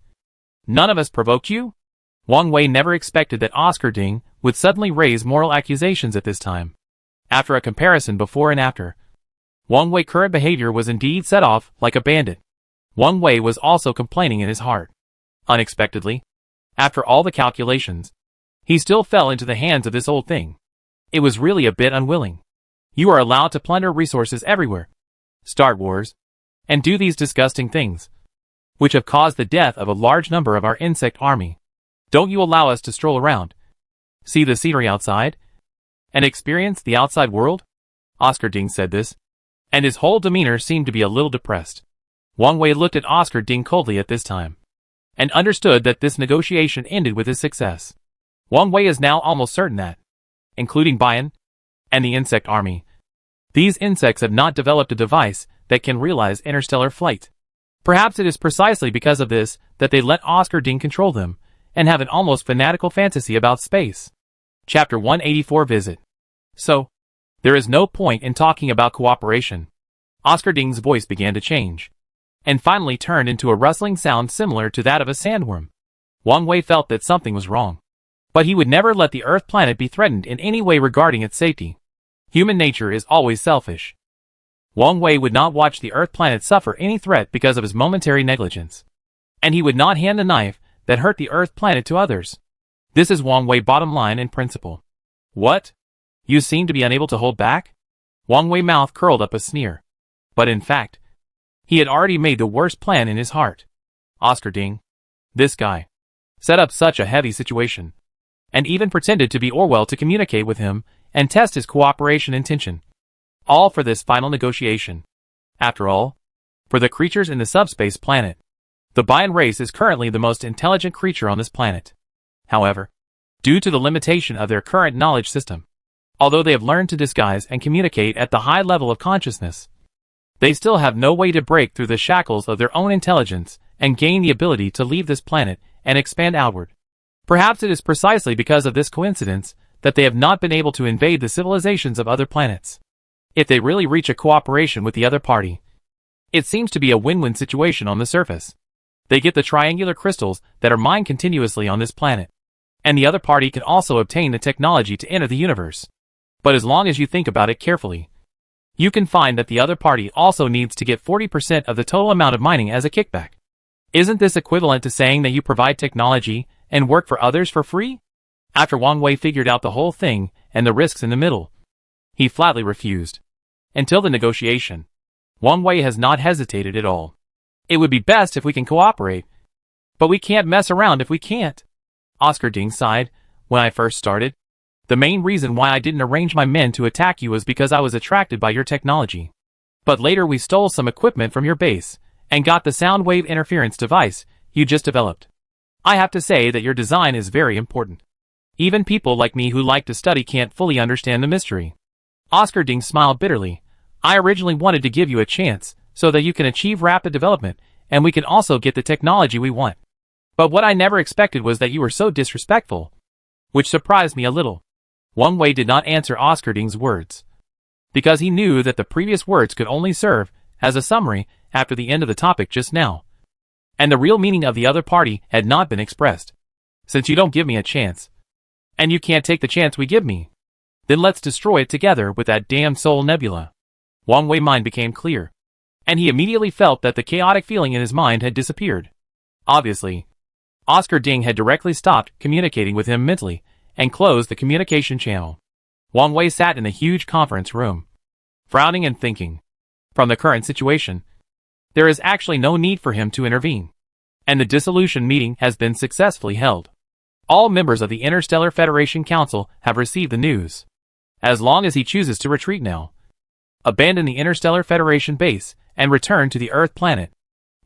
none of us provoked you? Wang Wei never expected that Oscar Ding would suddenly raise moral accusations at this time. After a comparison before and after, Wang Wei's current behavior was indeed set off like a bandit. Wang Wei was also complaining in his heart. Unexpectedly, after all the calculations, he still fell into the hands of this old thing. It was really a bit unwilling. You are allowed to plunder resources everywhere, start wars, and do these disgusting things, which have caused the death of a large number of our insect army. Don't you allow us to stroll around, see the scenery outside, and experience the outside world? Oscar Ding said this, and his whole demeanor seemed to be a little depressed. Wang Wei looked at Oscar Ding coldly at this time, and understood that this negotiation ended with his success. Wang Wei is now almost certain that, including Bian and the insect army, these insects have not developed a device that can realize interstellar flight. Perhaps it is precisely because of this that they let Oscar Ding control them, and have an almost fanatical fantasy about space. Chapter 184 Visit. So, there is no point in talking about cooperation. Oscar Ding's voice began to change, and finally turned into a rustling sound similar to that of a sandworm. Wang Wei felt that something was wrong. But he would never let the Earth planet be threatened in any way regarding its safety. Human nature is always selfish. Wang Wei would not watch the Earth planet suffer any threat because of his momentary negligence. And he would not hand the knife that hurt the Earth planet to others. This is Wang Wei's bottom line and principle. What? You seem to be unable to hold back? Wang Wei's mouth curled up a sneer. But in fact, he had already made the worst plan in his heart. Oscar Ding, this guy, set up such a heavy situation, and even pretended to be Orwell to communicate with him and test his cooperation intention. All for this final negotiation. After all, for the creatures in the subspace planet, the Bian race is currently the most intelligent creature on this planet. However, due to the limitation of their current knowledge system, although they have learned to disguise and communicate at the high level of consciousness, they still have no way to break through the shackles of their own intelligence and gain the ability to leave this planet and expand outward. Perhaps it is precisely because of this coincidence that they have not been able to invade the civilizations of other planets. If they really reach a cooperation with the other party, it seems to be a win-win situation on the surface. They get the triangular crystals that are mined continuously on this planet, and the other party can also obtain the technology to enter the universe. But as long as you think about it carefully, you can find that the other party also needs to get 40% of the total amount of mining as a kickback. Isn't this equivalent to saying that you provide technology and work for others for free? After Wang Wei figured out the whole thing and the risks in the middle, he flatly refused. Until the negotiation, Wang Wei has not hesitated at all. It would be best if we can cooperate. But we can't mess around if we can't. Oscar Ding sighed. When I first started, the main reason why I didn't arrange my men to attack you was because I was attracted by your technology. But later we stole some equipment from your base, and got the sound wave interference device you just developed. I have to say that your design is very important. Even people like me who like to study can't fully understand the mystery. Oscar Ding smiled bitterly. I originally wanted to give you a chance, so that you can achieve rapid development, and we can also get the technology we want. But what I never expected was that you were so disrespectful, which surprised me a little. Wang Wei did not answer Oscar Ding's words, because he knew that the previous words could only serve as a summary after the end of the topic just now. And the real meaning of the other party had not been expressed. Since you don't give me a chance, and you can't take the chance we give me, then let's destroy it together with that damn soul nebula. Wang Wei's mind became clear, and he immediately felt that the chaotic feeling in his mind had disappeared. Obviously, Oscar Ding had directly stopped communicating with him mentally, and closed the communication channel. Wang Wei sat in the huge conference room, frowning and thinking. From the current situation, there is actually no need for him to intervene, and the dissolution meeting has been successfully held. All members of the Interstellar Federation Council have received the news. As long as he chooses to retreat now, abandon the Interstellar Federation base, and return to the Earth planet,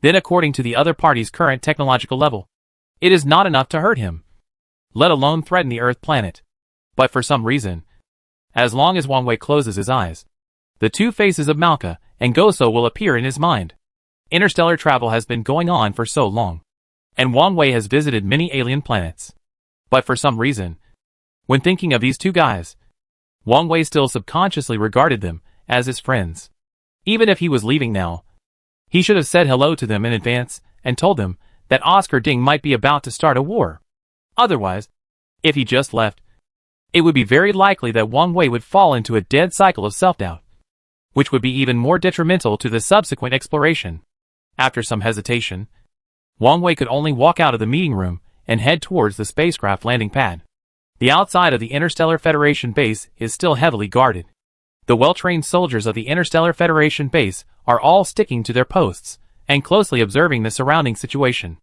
then according to the other party's current technological level, it is not enough to hurt him, let alone threaten the Earth planet. But for some reason, as long as Wang Wei closes his eyes, the two faces of Malka and Goso will appear in his mind. Interstellar travel has been going on for so long, and Wang Wei has visited many alien planets. But for some reason, when thinking of these two guys, Wang Wei still subconsciously regarded them as his friends. Even if he was leaving now, he should have said hello to them in advance and told them that Oscar Ding might be about to start a war. Otherwise, if he just left, it would be very likely that Wang Wei would fall into a dead cycle of self-doubt, which would be even more detrimental to the subsequent exploration. After some hesitation, Wang Wei could only walk out of the meeting room and head towards the spacecraft landing pad. The outside of the Interstellar Federation base is still heavily guarded. The well-trained soldiers of the Interstellar Federation base are all sticking to their posts and closely observing the surrounding situation.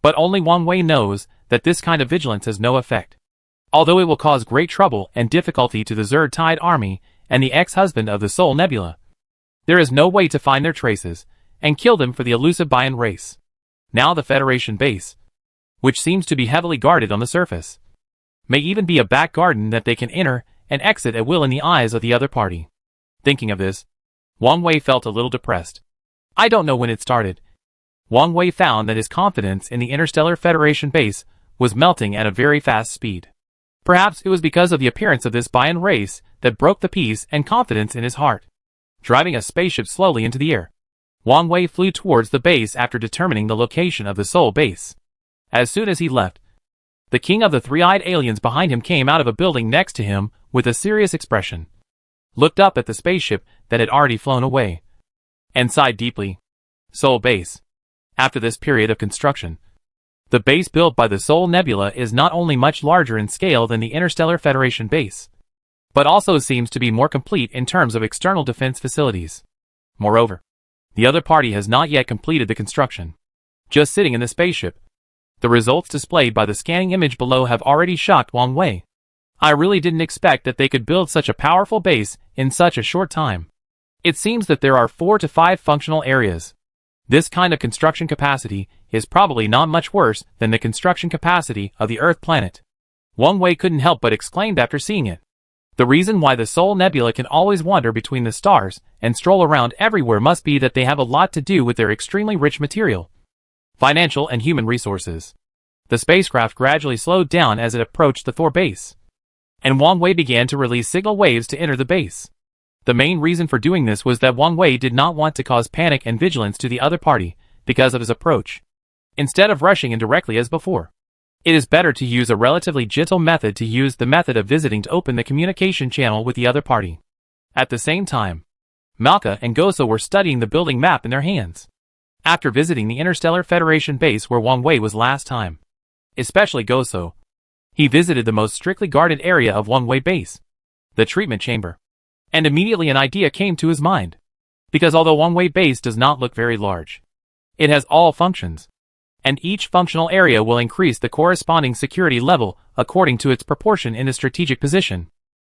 But only Wang Wei knows that this kind of vigilance has no effect. Although it will cause great trouble and difficulty to the Zerd Tide army and the ex-husband of the Soul Nebula, there is no way to find their traces and kill them for the elusive Bayan race. Now the Federation base, which seems to be heavily guarded on the surface, may even be a back garden that they can enter and exit at will in the eyes of the other party. Thinking of this, Wang Wei felt a little depressed. I don't know when it started. Wang Wei found that his confidence in the Interstellar Federation base was melting at a very fast speed. Perhaps it was because of the appearance of this Bayan race that broke the peace and confidence in his heart. Driving a spaceship slowly into the air, Wang Wei flew towards the base after determining the location of the Soul base. As soon as he left, the king of the three-eyed aliens behind him came out of a building next to him with a serious expression, looked up at the spaceship that had already flown away, and sighed deeply. Soul base. After this period of construction, the base built by the Soul Nebula is not only much larger in scale than the Interstellar Federation base, but also seems to be more complete in terms of external defense facilities. Moreover, the other party has not yet completed the construction. Just sitting in the spaceship, the results displayed by the scanning image below have already shocked Wang Wei. I really didn't expect that they could build such a powerful base in such a short time. It seems that there are 4 to 5 functional areas. This kind of construction capacity is probably not much worse than the construction capacity of the Earth planet. Wang Wei couldn't help but exclaim after seeing it. The reason why the Soul Nebula can always wander between the stars and stroll around everywhere must be that they have a lot to do with their extremely rich material, financial and human resources. The spacecraft gradually slowed down as it approached the Thor base, and Wang Wei began to release signal waves to enter the base. The main reason for doing this was that Wang Wei did not want to cause panic and vigilance to the other party because of his approach. Instead of rushing in directly as before, it is better to use a relatively gentle method to use the method of visiting to open the communication channel with the other party. At the same time, Malka and Goso were studying the building map in their hands. After visiting the Interstellar Federation base where Wang Wei was last time, especially Goso, he visited the most strictly guarded area of Wang Wei base, the treatment chamber. And immediately an idea came to his mind. Because although Wang Wei base does not look very large, it has all functions. and each functional area will increase the corresponding security level according to its proportion in the strategic position.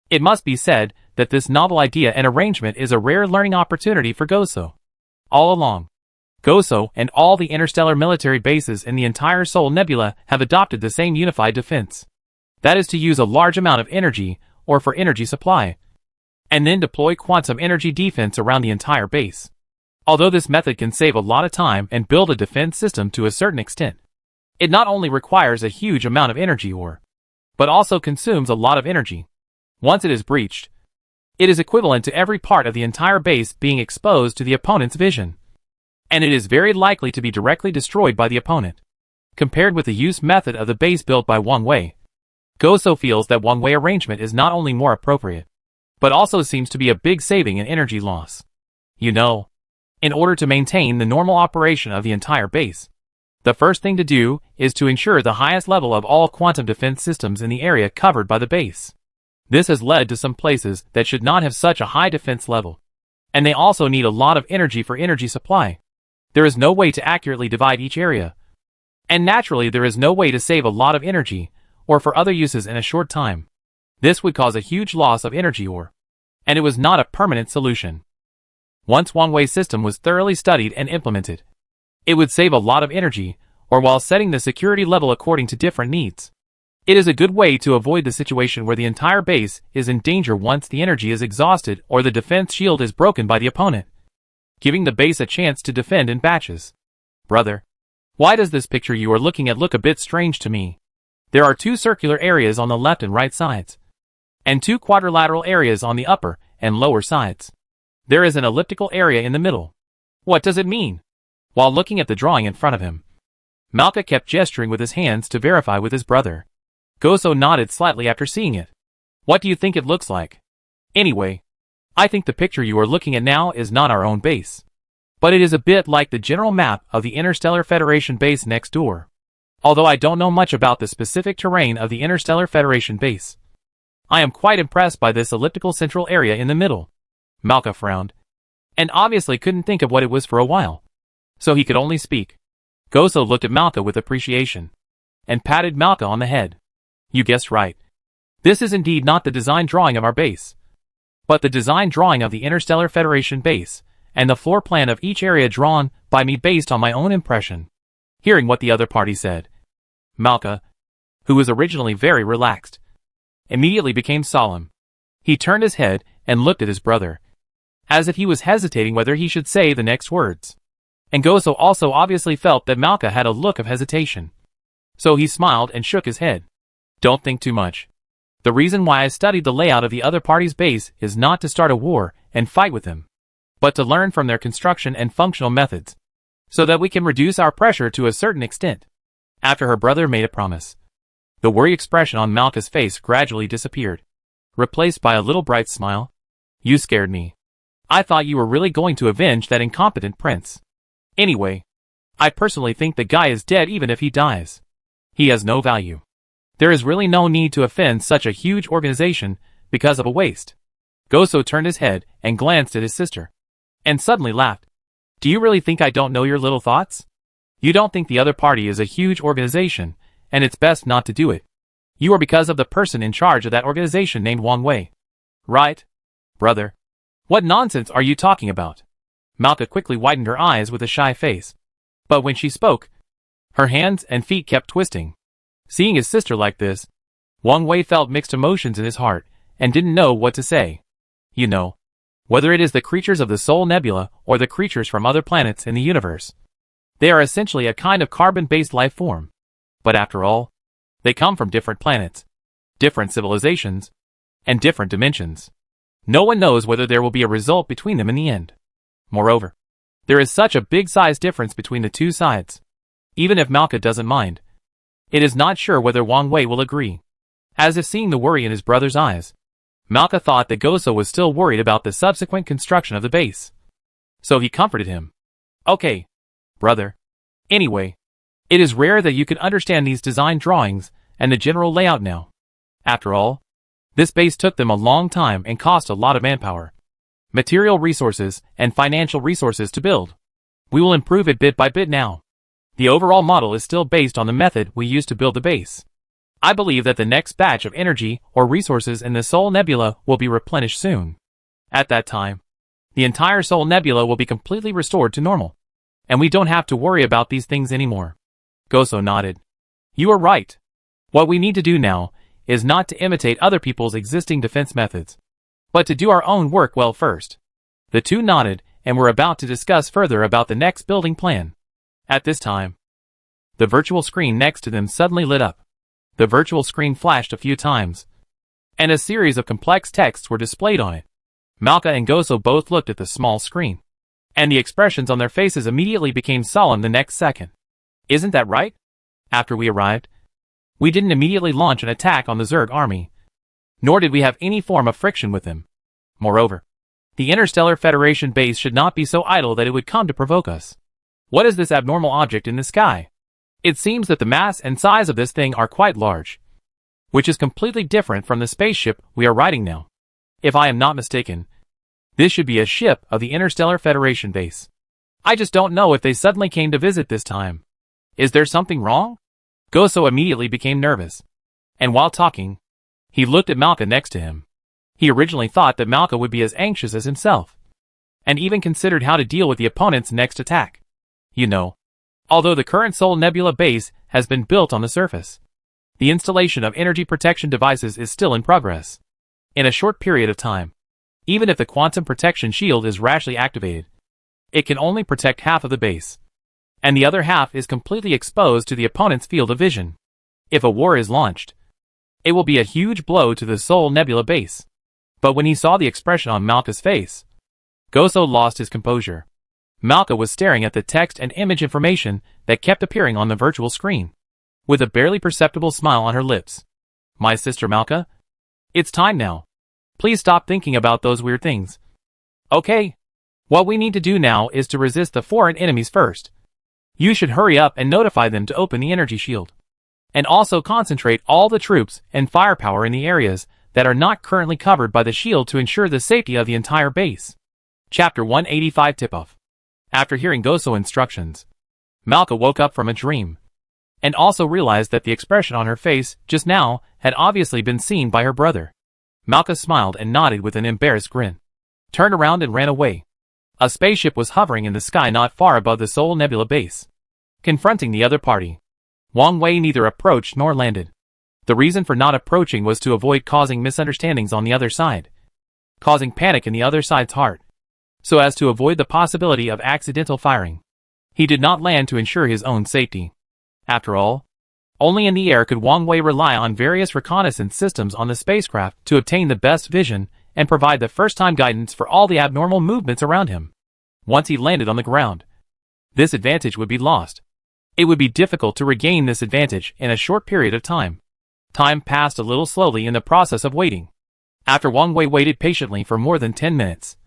It must be said that this novel idea and arrangement is a rare learning opportunity for Goso. All along, Goso and all the interstellar military bases in the entire Sol Nebula have adopted the same unified defense. That is to use a large amount of energy, or for energy supply, and then deploy quantum energy defense around the entire base. Although this method can save a lot of time and build a defense system to a certain extent, it not only requires a huge amount of energy but also consumes a lot of energy. Once it is breached, it is equivalent to every part of the entire base being exposed to the opponent's vision, and it is very likely to be directly destroyed by the opponent. Compared with the use method of the base built by Wang Wei, Goso feels that Wang Wei arrangement is not only more appropriate, but also seems to be a big saving in energy loss. You know, in order to maintain the normal operation of the entire base, the first thing to do is to ensure the highest level of all quantum defense systems in the area covered by the base. This has led to some places that should not have such a high defense level, and they also need a lot of energy for energy supply. There is no way to accurately divide each area, and naturally there is no way to save a lot of energy, or for other uses in a short time. This would cause a huge loss of energy and it was not a permanent solution. Once Wang Wei's system was thoroughly studied and implemented, it would save a lot of energy, while setting the security level according to different needs. It is a good way to avoid the situation where the entire base is in danger once the energy is exhausted or the defense shield is broken by the opponent, giving the base a chance to defend in batches. Brother, why does this picture you are looking at look a bit strange to me? There are 2 circular areas on the left and right sides, and 2 quadrilateral areas on the upper and lower sides. There is an elliptical area in the middle. What does it mean? While looking at the drawing in front of him, Malka kept gesturing with his hands to verify with his brother. Goso nodded slightly after seeing it. What do you think it looks like? Anyway, I think the picture you are looking at now is not our own base, but it is a bit like the general map of the Interstellar Federation base next door. Although I don't know much about the specific terrain of the Interstellar Federation base, I am quite impressed by this elliptical central area in the middle. Malka frowned, and obviously couldn't think of what it was for a while, so he could only speak. Goso looked at Malka with appreciation, and patted Malka on the head. You guessed right. This is indeed not the design drawing of our base, but the design drawing of the Interstellar Federation base, and the floor plan of each area drawn by me based on my own impression. Hearing what the other party said, Malka, who was originally very relaxed, immediately became solemn. He turned his head and looked at his brother, as if he was hesitating whether he should say the next words. And Goso also obviously felt that Malka had a look of hesitation, so he smiled and shook his head. Don't think too much. The reason why I studied the layout of the other party's base is not to start a war and fight with them, but to learn from their construction and functional methods, so that we can reduce our pressure to a certain extent. After her brother made a promise, the worry expression on Malka's face gradually disappeared, replaced by a little bright smile. You scared me. I thought you were really going to avenge that incompetent prince. Anyway, I personally think the guy is dead even if he dies. He has no value. There is really no need to offend such a huge organization because of a waste. Goso turned his head and glanced at his sister, and suddenly laughed. Do you really think I don't know your little thoughts? You don't think the other party is a huge organization, and it's best not to do it. You are because of the person in charge of that organization named Wang Wei. Right, brother? What nonsense are you talking about? Malka quickly widened her eyes with a shy face, but when she spoke, her hands and feet kept twisting. Seeing his sister like this, Wang Wei felt mixed emotions in his heart and didn't know what to say. You know, whether it is the creatures of the Sol Nebula or the creatures from other planets in the universe, they are essentially a kind of carbon-based life form. But after all, they come from different planets, different civilizations, and different dimensions. No one knows whether there will be a result between them in the end. Moreover, there is such a big size difference between the 2 sides. Even if Malka doesn't mind, it is not sure whether Wang Wei will agree. As if seeing the worry in his brother's eyes, Malka thought that Goso was still worried about the subsequent construction of the base. So he comforted him. Okay, brother. Anyway, it is rare that you can understand these design drawings and the general layout now. After all, this base took them a long time and cost a lot of manpower, material resources, and financial resources to build. We will improve it bit by bit now. The overall model is still based on the method we used to build the base. I believe that the next batch of energy or resources in the Soul Nebula will be replenished soon. At that time, the entire Soul Nebula will be completely restored to normal, and we don't have to worry about these things anymore. Goso nodded. You are right. What we need to do now is not to imitate other people's existing defense methods, but to do our own work well first. The two nodded and were about to discuss further about the next building plan. At this time, the virtual screen next to them suddenly lit up. The virtual screen flashed a few times, and a series of complex texts were displayed on it. Malka and Goso both looked at the small screen, and the expressions on their faces immediately became solemn the next second. Isn't that right? After we arrived, we didn't immediately launch an attack on the Zerg army, nor did we have any form of friction with them. Moreover, the Interstellar Federation base should not be so idle that it would come to provoke us. What is this abnormal object in the sky? It seems that the mass and size of this thing are quite large, which is completely different from the spaceship we are riding now. If I am not mistaken, this should be a ship of the Interstellar Federation base. I just don't know if they suddenly came to visit this time. Is there something wrong? Goso immediately became nervous, and while talking, he looked at Malka next to him. He originally thought that Malka would be as anxious as himself, and even considered how to deal with the opponent's next attack. You know, although the current Soul Nebula base has been built on the surface, the installation of energy protection devices is still in progress. In a short period of time, even if the quantum protection shield is rashly activated, it can only protect half of the base, and the other half is completely exposed to the opponent's field of vision. If a war is launched, it will be a huge blow to the Soul Nebula base. But when he saw the expression on Malka's face, Goso lost his composure. Malka was staring at the text and image information that kept appearing on the virtual screen, with a barely perceptible smile on her lips. My sister Malka? It's time now. Please stop thinking about those weird things. Okay. What we need to do now is to resist the foreign enemies first. You should hurry up and notify them to open the energy shield, and also concentrate all the troops and firepower in the areas that are not currently covered by the shield to ensure the safety of the entire base. Chapter 185 Tip-Off. After hearing Goso instructions, Malka woke up from a dream, and also realized that the expression on her face just now had obviously been seen by her brother. Malka smiled and nodded with an embarrassed grin, turned around and ran away. A spaceship was hovering in the sky not far above the Soul Nebula base, confronting the other party. Wang Wei neither approached nor landed. The reason for not approaching was to avoid causing misunderstandings on the other side, causing panic in the other side's heart, so as to avoid the possibility of accidental firing. He did not land to ensure his own safety. After all, only in the air could Wang Wei rely on various reconnaissance systems on the spacecraft to obtain the best vision and provide the first-time guidance for all the abnormal movements around him. Once he landed on the ground, this advantage would be lost. It would be difficult to regain this advantage in a short period of time. Time passed a little slowly in the process of waiting. After Wang Wei waited patiently for more than 10 minutes,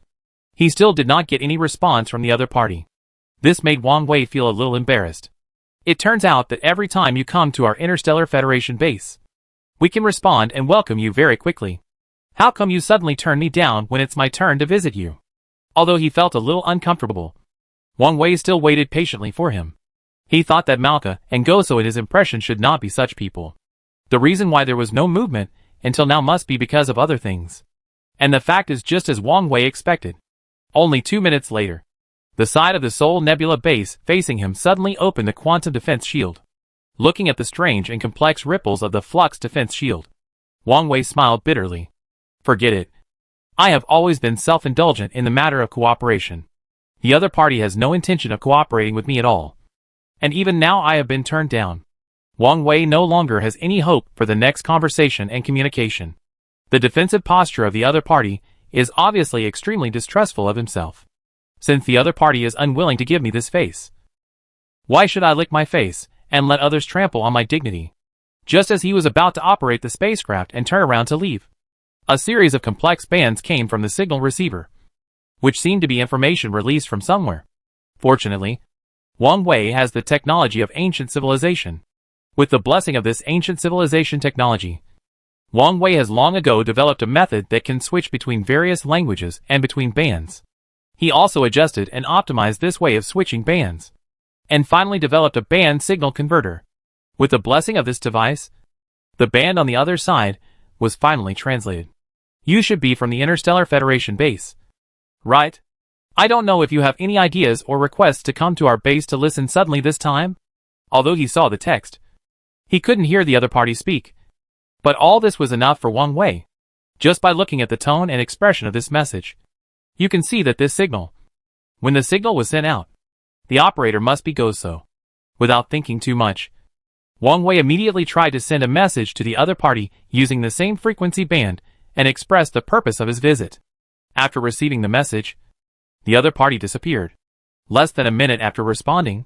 he still did not get any response from the other party. This made Wang Wei feel a little embarrassed. It turns out that every time you come to our Interstellar Federation base, we can respond and welcome you very quickly. How come you suddenly turn me down when it's my turn to visit you? Although he felt a little uncomfortable, Wang Wei still waited patiently for him. He thought that Malka and Goso in his impression should not be such people. The reason why there was no movement until now must be because of other things. And the fact is just as Wang Wei expected. Only 2 minutes later, the side of the Soul Nebula base facing him suddenly opened the quantum defense shield. Looking at the strange and complex ripples of the flux defense shield, Wang Wei smiled bitterly. Forget it. I have always been self-indulgent in the matter of cooperation. The other party has no intention of cooperating with me at all. And even now I have been turned down. Wang Wei no longer has any hope for the next conversation and communication. The defensive posture of the other party is obviously extremely distrustful of himself, since the other party is unwilling to give me this face. Why should I lick my face and let others trample on my dignity? Just as he was about to operate the spacecraft and turn around to leave, a series of complex bands came from the signal receiver, which seemed to be information released from somewhere. Fortunately, Wang Wei has the technology of ancient civilization. With the blessing of this ancient civilization technology, Wang Wei has long ago developed a method that can switch between various languages and between bands. He also adjusted and optimized this way of switching bands. and finally developed a band signal converter. With the blessing of this device, the band on the other side was finally translated. You should be from the Interstellar Federation base, right? I don't know if you have any ideas or requests to come to our base to listen suddenly this time. Although he saw the text, he couldn't hear the other party speak. But all this was enough for Wang Wei. Just by looking at the tone and expression of this message, you can see that this signal, when the signal was sent out, the operator must be Goso. Without thinking too much, Wang Wei immediately tried to send a message to the other party using the same frequency band and expressed the purpose of his visit. After receiving the message, the other party disappeared. Less than a minute after responding,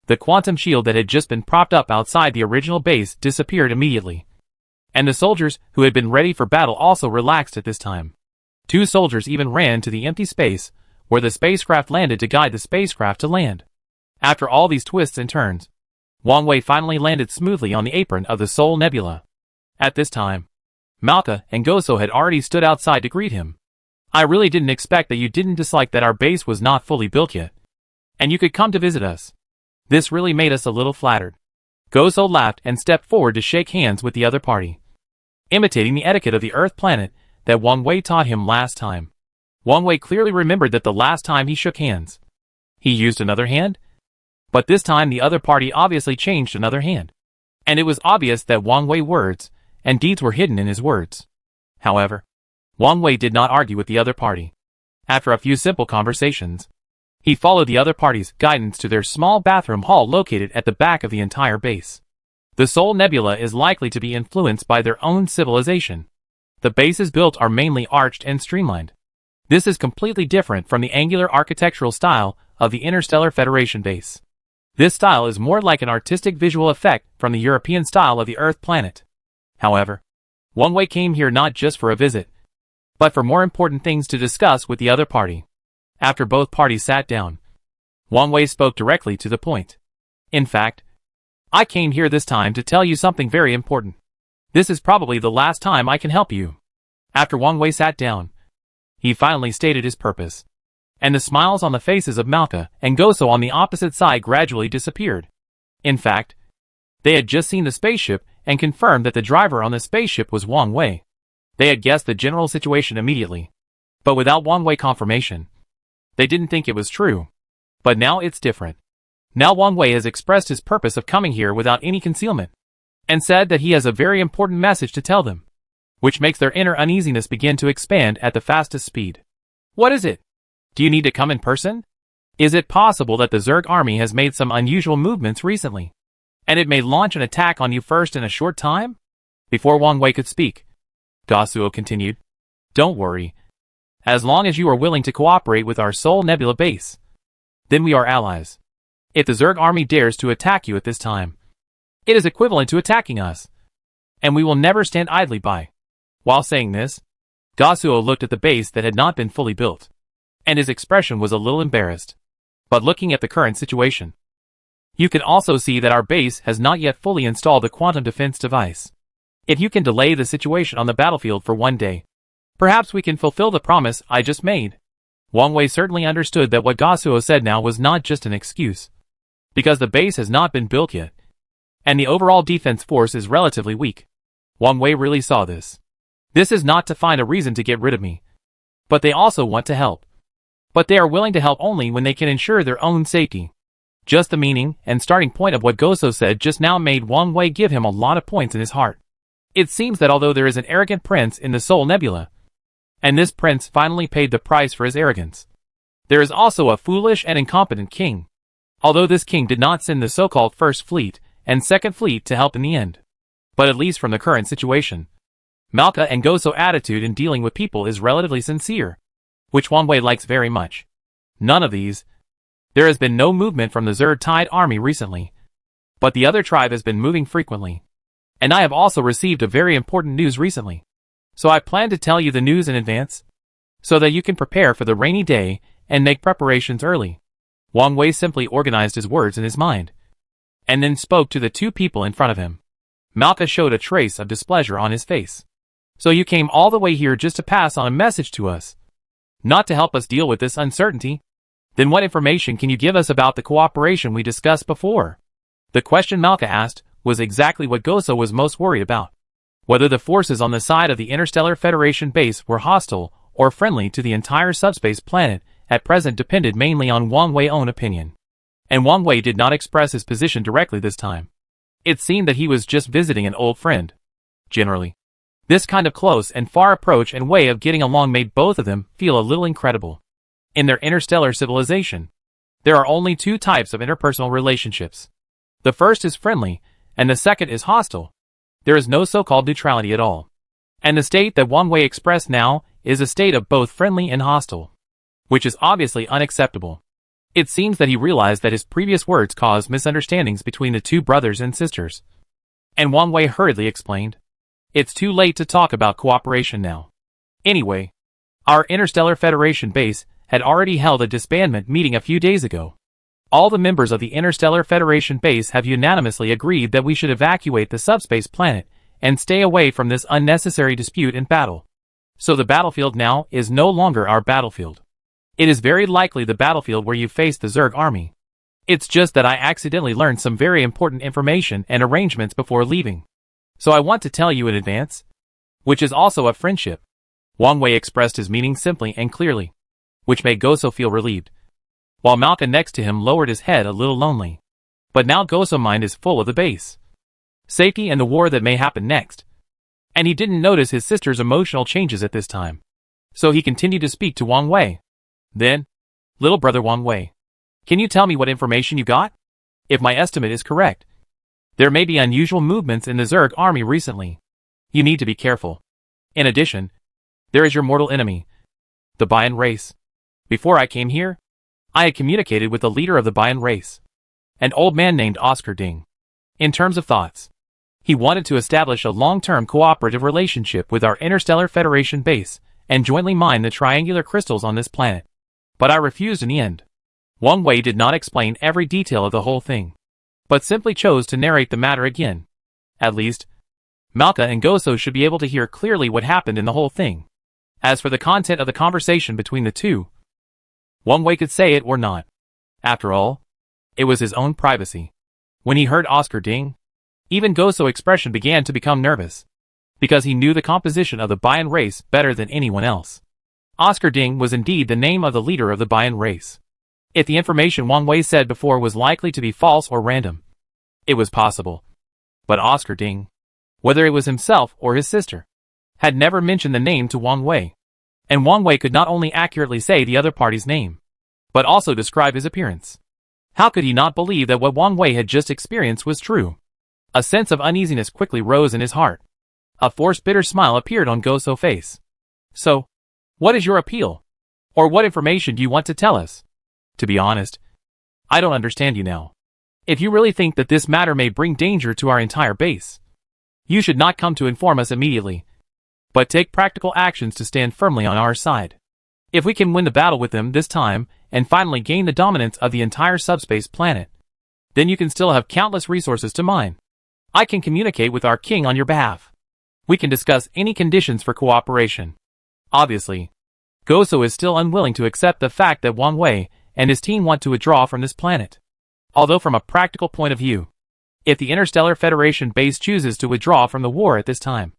the quantum shield that had just been propped up outside the original base disappeared immediately. And the soldiers who had been ready for battle also relaxed at this time. 2 soldiers even ran to the empty space where the spacecraft landed to guide the spacecraft to land. After all these twists and turns, Wang Wei finally landed smoothly on the apron of the Soul Nebula. At this time, Malka and Goso had already stood outside to greet him. I really didn't expect that you didn't dislike that our base was not fully built yet, and you could come to visit us. This really made us a little flattered. Goso laughed and stepped forward to shake hands with the other party, imitating the etiquette of the Earth planet that Wang Wei taught him last time. Wang Wei clearly remembered that the last time he shook hands, he used another hand, but this time the other party obviously changed another hand. And it was obvious that Wang Wei's words and deeds were hidden in his words. However, Wang Wei did not argue with the other party. After a few simple conversations, he followed the other party's guidance to their small bathroom hall located at the back of the entire base. The Soul Nebula is likely to be influenced by their own civilization. The bases built are mainly arched and streamlined. This is completely different from the angular architectural style of the Interstellar Federation base. This style is more like an artistic visual effect from the European style of the Earth planet. However, Wang Wei came here not just for a visit, but for more important things to discuss with the other party. After both parties sat down, Wang Wei spoke directly to the point. In fact, I came here this time to tell you something very important. This is probably the last time I can help you. After Wang Wei sat down, he finally stated his purpose, and the smiles on the faces of Malka and Goso on the opposite side gradually disappeared. In fact, they had just seen the spaceship and confirmed that the driver on the spaceship was Wang Wei. They had guessed the general situation immediately, but without Wang Wei confirmation, they didn't think it was true. But now it's different. Now Wang Wei has expressed his purpose of coming here without any concealment, and said that he has a very important message to tell them, which makes their inner uneasiness begin to expand at the fastest speed. What is it? Do you need to come in person? Is it possible that the Zerg army has made some unusual movements recently, and it may launch an attack on you first in a short time? Before Wang Wei could speak, Gasuo continued, don't worry. As long as you are willing to cooperate with our Soul Nebula base, then we are allies. If the Zerg army dares to attack you at this time, it is equivalent to attacking us, and we will never stand idly by. While saying this, Gasuo looked at the base that had not been fully built, and his expression was a little embarrassed. But looking at the current situation, you can also see that our base has not yet fully installed the quantum defense device. If you can delay the situation on the battlefield for one day, perhaps we can fulfill the promise I just made. Wang Wei certainly understood that what Gasuo said now was not just an excuse, because the base has not been built yet, and the overall defense force is relatively weak. Wang Wei really saw this. This is not to find a reason to get rid of me, but they also want to help. But they are willing to help only when they can ensure their own safety. Just the meaning and starting point of what Goso said just now made Wang Wei give him a lot of points in his heart. It seems that although there is an arrogant prince in the Soul Nebula, and this prince finally paid the price for his arrogance, there is also a foolish and incompetent king. Although this king did not send the so-called First Fleet and Second Fleet to help in the end. But at least from the current situation, Malka and Goso's attitude in dealing with people is relatively sincere, which Wang Wei likes very much. None of these. There has been no movement from the Zerg Tide army recently, but the other tribe has been moving frequently. And I have also received a very important news recently. So I plan to tell you the news in advance, so that you can prepare for the rainy day and make preparations early. Wang Wei simply organized his words in his mind, and then spoke to the 2 people in front of him. Malka showed a trace of displeasure on his face. So you came all the way here just to pass on a message to us, not to help us deal with this uncertainty? Then what information can you give us about the cooperation we discussed before? The question Malka asked was exactly what Goso was most worried about. Whether the forces on the side of the Interstellar Federation base were hostile or friendly to the entire subspace planet at present depended mainly on Wang Wei's own opinion. And Wang Wei did not express his position directly this time. It seemed that he was just visiting an old friend. Generally, this kind of close and far approach and way of getting along made both of them feel a little incredible. In their interstellar civilization, there are only two types of interpersonal relationships. The first is friendly, and the second is hostile. There is no so-called neutrality at all. And the state that Wang Wei expressed now is a state of both friendly and hostile, which is obviously unacceptable. It seems that he realized that his previous words caused misunderstandings between the two brothers and sisters. And Wang Wei hurriedly explained, "It's too late to talk about cooperation now. Anyway, our Interstellar Federation base had already held a disbandment meeting a few days ago. All the members of the Interstellar Federation base have unanimously agreed that we should evacuate the subspace planet and stay away from this unnecessary dispute and battle. So the battlefield now is no longer our battlefield. It is very likely the battlefield where you faced the Zerg army. It's just that I accidentally learned some very important information and arrangements before leaving. So I want to tell you in advance, which is also a friendship." Wang Wei expressed his meaning simply and clearly, which made Goso feel relieved, while Malka next to him lowered his head a little lonely. But now Goso's mind is full of the base, safety and the war that may happen next. And he didn't notice his sister's emotional changes at this time. So he continued to speak to Wang Wei. "Then, little brother Wang Wei, can you tell me what information you got? If my estimate is correct, there may be unusual movements in the Zerg army recently. You need to be careful. In addition, there is your mortal enemy, the Bayan race. Before I came here, I had communicated with the leader of the Bayan race, an old man named Oscar Ding. In terms of thoughts, he wanted to establish a long-term cooperative relationship with our Interstellar Federation base and jointly mine the triangular crystals on this planet. But I refused in the end." Wang Wei did not explain every detail of the whole thing, but simply chose to narrate the matter again. At least, Malka and Goso should be able to hear clearly what happened in the whole thing. As for the content of the conversation between the two, Wang Wei could say it or not. After all, it was his own privacy. When he heard Oscar Ding, even Goso's expression began to become nervous, because he knew the composition of the Bayan race better than anyone else. Oscar Ding was indeed the name of the leader of the Bayan race. If the information Wang Wei said before was likely to be false or random, it was possible. But Oscar Ding, whether it was himself or his sister, had never mentioned the name to Wang Wei. And Wang Wei could not only accurately say the other party's name, but also describe his appearance. How could he not believe that what Wang Wei had just experienced was true? A sense of uneasiness quickly rose in his heart. A forced bitter smile appeared on Goso's face. "So, what is your appeal? Or what information do you want to tell us? To be honest, I don't understand you now. If you really think that this matter may bring danger to our entire base, you should not come to inform us immediately, but take practical actions to stand firmly on our side. If we can win the battle with them this time and finally gain the dominance of the entire subspace planet, then you can still have countless resources to mine. I can communicate with our king on your behalf. We can discuss any conditions for cooperation." Obviously, Goso is still unwilling to accept the fact that Wang Wei and his team want to withdraw from this planet. Although from a practical point of view, if the Interstellar Federation base chooses to withdraw from the war at this time,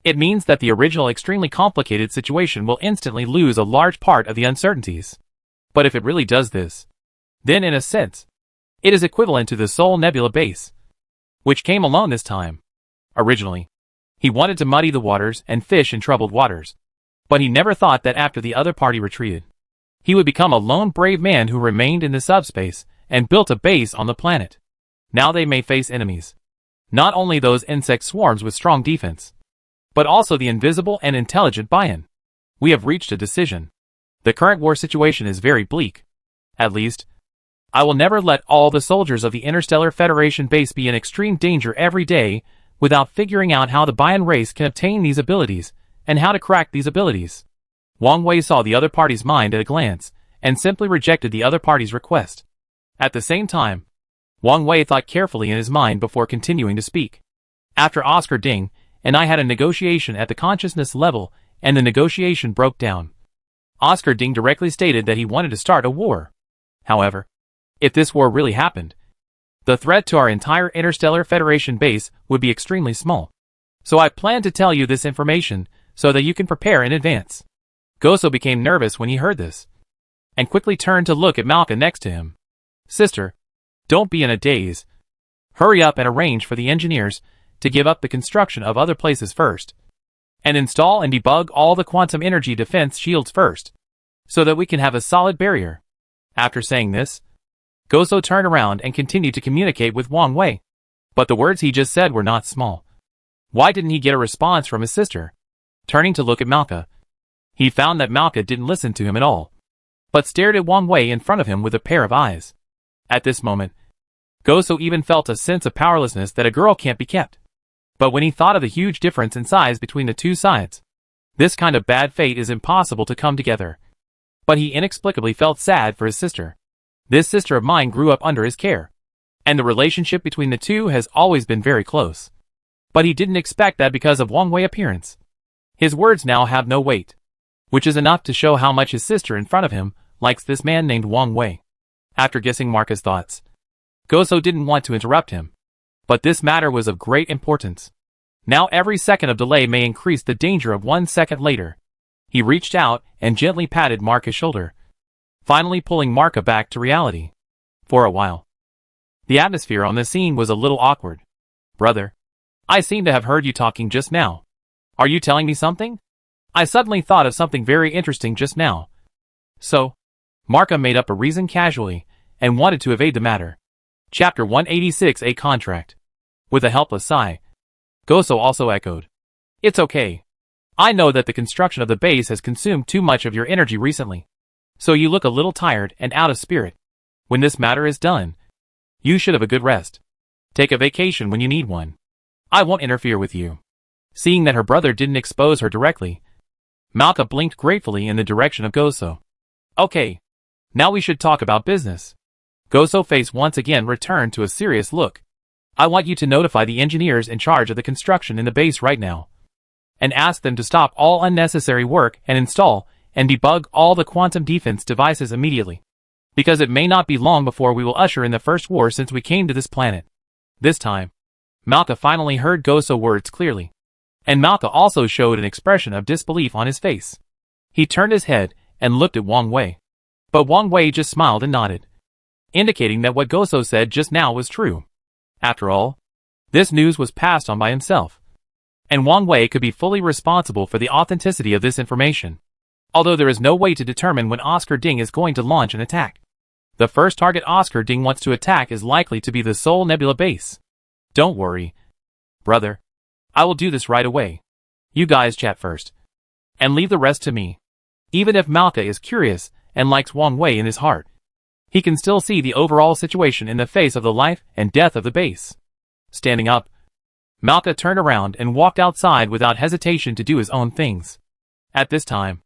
it means that the original extremely complicated situation will instantly lose a large part of the uncertainties. But if it really does this, then in a sense, it is equivalent to the Sol Nebula base, which came along this time. Originally, he wanted to muddy the waters and fish in troubled waters, but he never thought that after the other party retreated, he would become a lone brave man who remained in the subspace and built a base on the planet. Now they may face enemies, not only those insect swarms with strong defense, but also the invisible and intelligent Bayan. We have reached a decision. The current war situation is very bleak. At least, I will never let all the soldiers of the Interstellar Federation base be in extreme danger every day without figuring out how the Bayan race can obtain these abilities and how to crack these abilities." Wang Wei saw the other party's mind at a glance and simply rejected the other party's request. At the same time, Wang Wei thought carefully in his mind before continuing to speak. "After Oscar Ding and I had a negotiation at the consciousness level, and the negotiation broke down. Oscar Ding directly stated that he wanted to start a war. However, if this war really happened, the threat to our entire Interstellar Federation base would be extremely small. So I plan to tell you this information so that you can prepare in advance. Goso became nervous when he heard this, and quickly turned to look at Malka next to him. Sister, don't be in a daze. Hurry up and arrange for the engineers to give up the construction of other places first, and install and debug all the quantum energy defense shields first, so that we can have a solid barrier. After saying this, Goso turned around and continued to communicate with Wang Wei. But the words he just said were not small. Why didn't he get a response from his sister? Turning to look at Malka, he found that Malka didn't listen to him at all, but stared at Wang Wei in front of him with a pair of eyes. At this moment, Goso even felt a sense of powerlessness that a girl can't be kept. But when he thought of the huge difference in size between the two sides, this kind of bad fate is impossible to come together. But he inexplicably felt sad for his sister. This sister of mine grew up under his care, and the relationship between the two has always been very close. But he didn't expect that because of Wang Wei's appearance. His words now have no weight, which is enough to show how much his sister in front of him likes this man named Wang Wei. After guessing Marka's thoughts, Goso didn't want to interrupt him. But this matter was of great importance. Now every second of delay may increase the danger of 1 second later. He reached out and gently patted Marka's shoulder, finally pulling Marka back to reality. For a while, the atmosphere on the scene was a little awkward. Brother, I seem to have heard you talking just now. Are you telling me something? I suddenly thought of something very interesting just now. So, Marka made up a reason casually and wanted to evade the matter. Chapter 186, A Contract. With a helpless sigh, Goso also echoed. It's okay. I know that the construction of the base has consumed too much of your energy recently, so you look a little tired and out of spirit. When this matter is done, you should have a good rest. Take a vacation when you need one. I won't interfere with you. Seeing that her brother didn't expose her directly, Malka blinked gratefully in the direction of Goso. Okay, now we should talk about business. Goso's face once again returned to a serious look. I want you to notify the engineers in charge of the construction in the base right now, and ask them to stop all unnecessary work and install and debug all the quantum defense devices immediately, because it may not be long before we will usher in the first war since we came to this planet. This time, Malka finally heard Goso's words clearly, and Malka also showed an expression of disbelief on his face. He turned his head and looked at Wang Wei, but Wang Wei just smiled and nodded, indicating that what Goso said just now was true. After all, this news was passed on by himself, and Wang Wei could be fully responsible for the authenticity of this information. Although there is no way to determine when Oscar Ding is going to launch an attack, the first target Oscar Ding wants to attack is likely to be the Sol Nebula base. Don't worry, brother. I will do this right away. You guys chat first, and leave the rest to me. Even if Malka is curious and likes Wang Wei in his heart, he can still see the overall situation in the face of the life and death of the base. Standing up, Malka turned around and walked outside without hesitation to do his own things. At this time,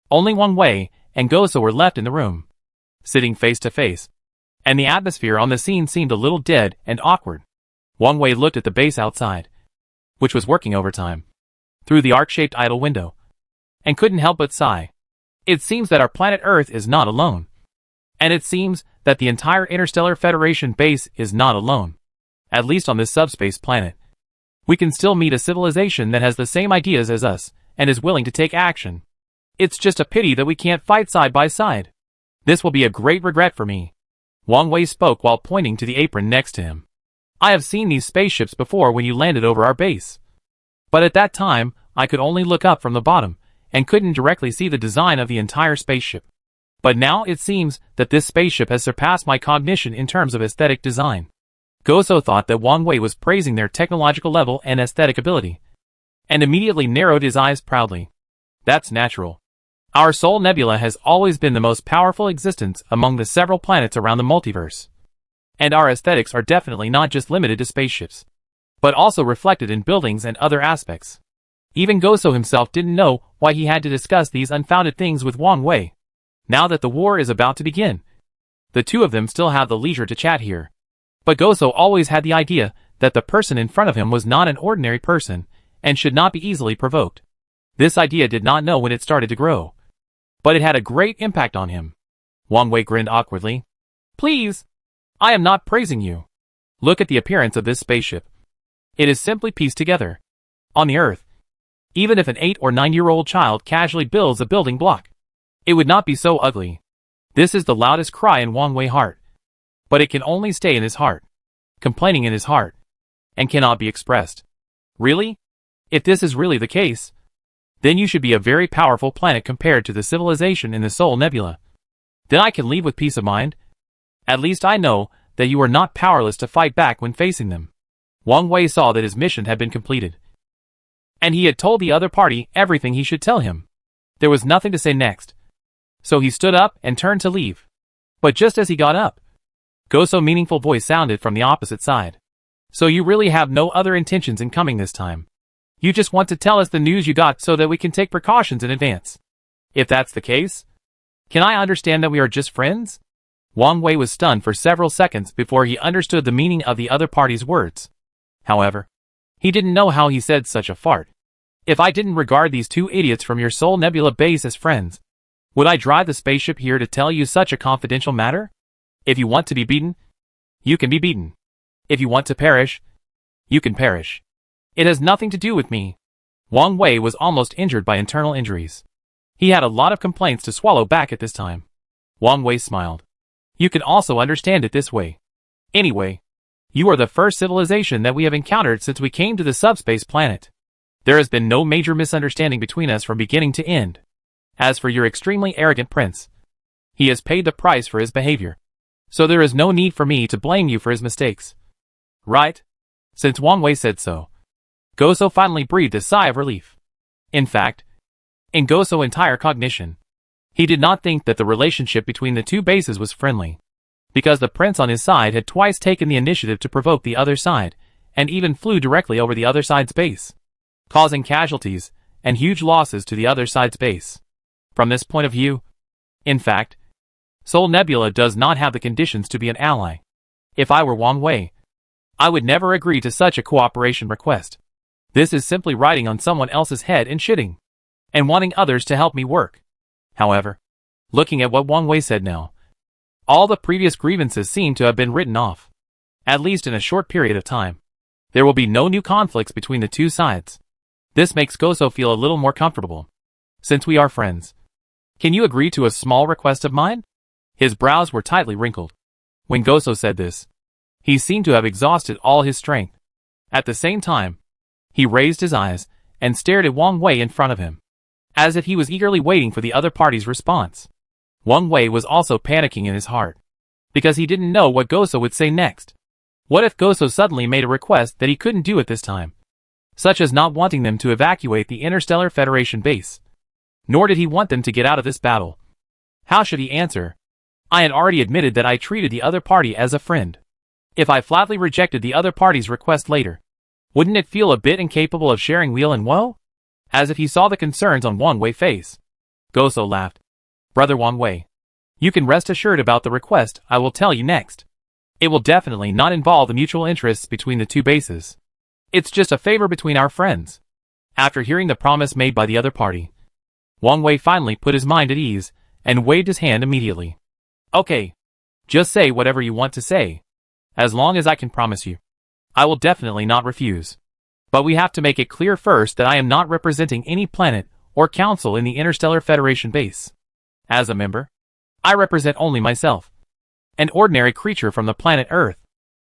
only Wang Wei and Goso were left in the room, sitting face to face, and the atmosphere on the scene seemed a little dead and awkward. Wang Wei looked at the base outside, which was working overtime, through the arc-shaped idle window, and couldn't help but sigh. It seems that our planet Earth is not alone. And it seems that the entire Interstellar Federation base is not alone. At least on this subspace planet, we can still meet a civilization that has the same ideas as us and is willing to take action. It's just a pity that we can't fight side by side. This will be a great regret for me. Wang Wei spoke while pointing to the apron next to him. I have seen these spaceships before when you landed over our base. But at that time, I could only look up from the bottom and couldn't directly see the design of the entire spaceship. But now it seems that this spaceship has surpassed my cognition in terms of aesthetic design. Goso thought that Wang Wei was praising their technological level and aesthetic ability, and immediately narrowed his eyes proudly. That's natural. Our Sol Nebula has always been the most powerful existence among the several planets around the multiverse. And our aesthetics are definitely not just limited to spaceships, but also reflected in buildings and other aspects. Even Goso himself didn't know why he had to discuss these unfounded things with Wang Wei. Now that the war is about to begin, the two of them still have the leisure to chat here. But Goso always had the idea that the person in front of him was not an ordinary person and should not be easily provoked. This idea did not know when it started to grow, but it had a great impact on him. Wang Wei grinned awkwardly, Please! I am not praising you. Look at the appearance of this spaceship. It is simply pieced together. On the Earth, even if an 8 or 9-year-old child casually builds a building block, it would not be so ugly. This is the loudest cry in Wang Wei's heart. But it can only stay in his heart, complaining in his heart, and cannot be expressed. Really? If this is really the case, then you should be a very powerful planet compared to the civilization in the Sol Nebula. Then I can leave with peace of mind. At least I know that you are not powerless to fight back when facing them. Wang Wei saw that his mission had been completed, and he had told the other party everything he should tell him. There was nothing to say next. So he stood up and turned to leave. But just as he got up, Goso's meaningful voice sounded from the opposite side. So you really have no other intentions in coming this time. You just want to tell us the news you got so that we can take precautions in advance. If that's the case, can I understand that we are just friends? Wang Wei was stunned for several seconds before he understood the meaning of the other party's words. However, he didn't know how he said such a fart. If I didn't regard these two idiots from your Sol Nebula base as friends, would I drive the spaceship here to tell you such a confidential matter? If you want to be beaten, you can be beaten. If you want to perish, you can perish. It has nothing to do with me. Wang Wei was almost injured by internal injuries. He had a lot of complaints to swallow back at this time. Wang Wei smiled. You can also understand it this way. Anyway, you are the first civilization that we have encountered since we came to the subspace planet. There has been no major misunderstanding between us from beginning to end. As for your extremely arrogant prince, he has paid the price for his behavior. So there is no need for me to blame you for his mistakes. Right? Since Wang Wei said so, Goso finally breathed a sigh of relief. In fact, in Goso's entire cognition, he did not think that the relationship between the two bases was friendly, because the prince on his side had twice taken the initiative to provoke the other side, and even flew directly over the other side's base, causing casualties and huge losses to the other side's base. From this point of view, in fact, Sol Nebula does not have the conditions to be an ally. If I were Wang Wei, I would never agree to such a cooperation request. This is simply riding on someone else's head and shitting, and wanting others to help me work. However, looking at what Wang Wei said now, all the previous grievances seem to have been written off. At least in a short period of time. There will be no new conflicts between the two sides. This makes Goso feel a little more comfortable. Since we are friends, can you agree to a small request of mine? His brows were tightly wrinkled. When Goso said this, he seemed to have exhausted all his strength. At the same time, he raised his eyes and stared at Wang Wei in front of him, as if he was eagerly waiting for the other party's response. Wang Wei was also panicking in his heart, because he didn't know what Goso would say next. What if Goso suddenly made a request that he couldn't do at this time, such as not wanting them to evacuate the Interstellar Federation base? Nor did he want them to get out of this battle. How should he answer? I had already admitted that I treated the other party as a friend. If I flatly rejected the other party's request later, wouldn't it feel a bit incapable of sharing weal and woe? As if he saw the concerns on Wang Wei's face. Goso laughed. Brother Wang Wei, you can rest assured about the request I will tell you next. It will definitely not involve the mutual interests between the two bases. It's just a favor between our friends. After hearing the promise made by the other party, Wang Wei finally put his mind at ease and waved his hand immediately. Okay. Just say whatever you want to say. As long as I can promise you, I will definitely not refuse. But we have to make it clear first that I am not representing any planet or council in the Interstellar Federation base. As a member, I represent only myself, an ordinary creature from the planet Earth.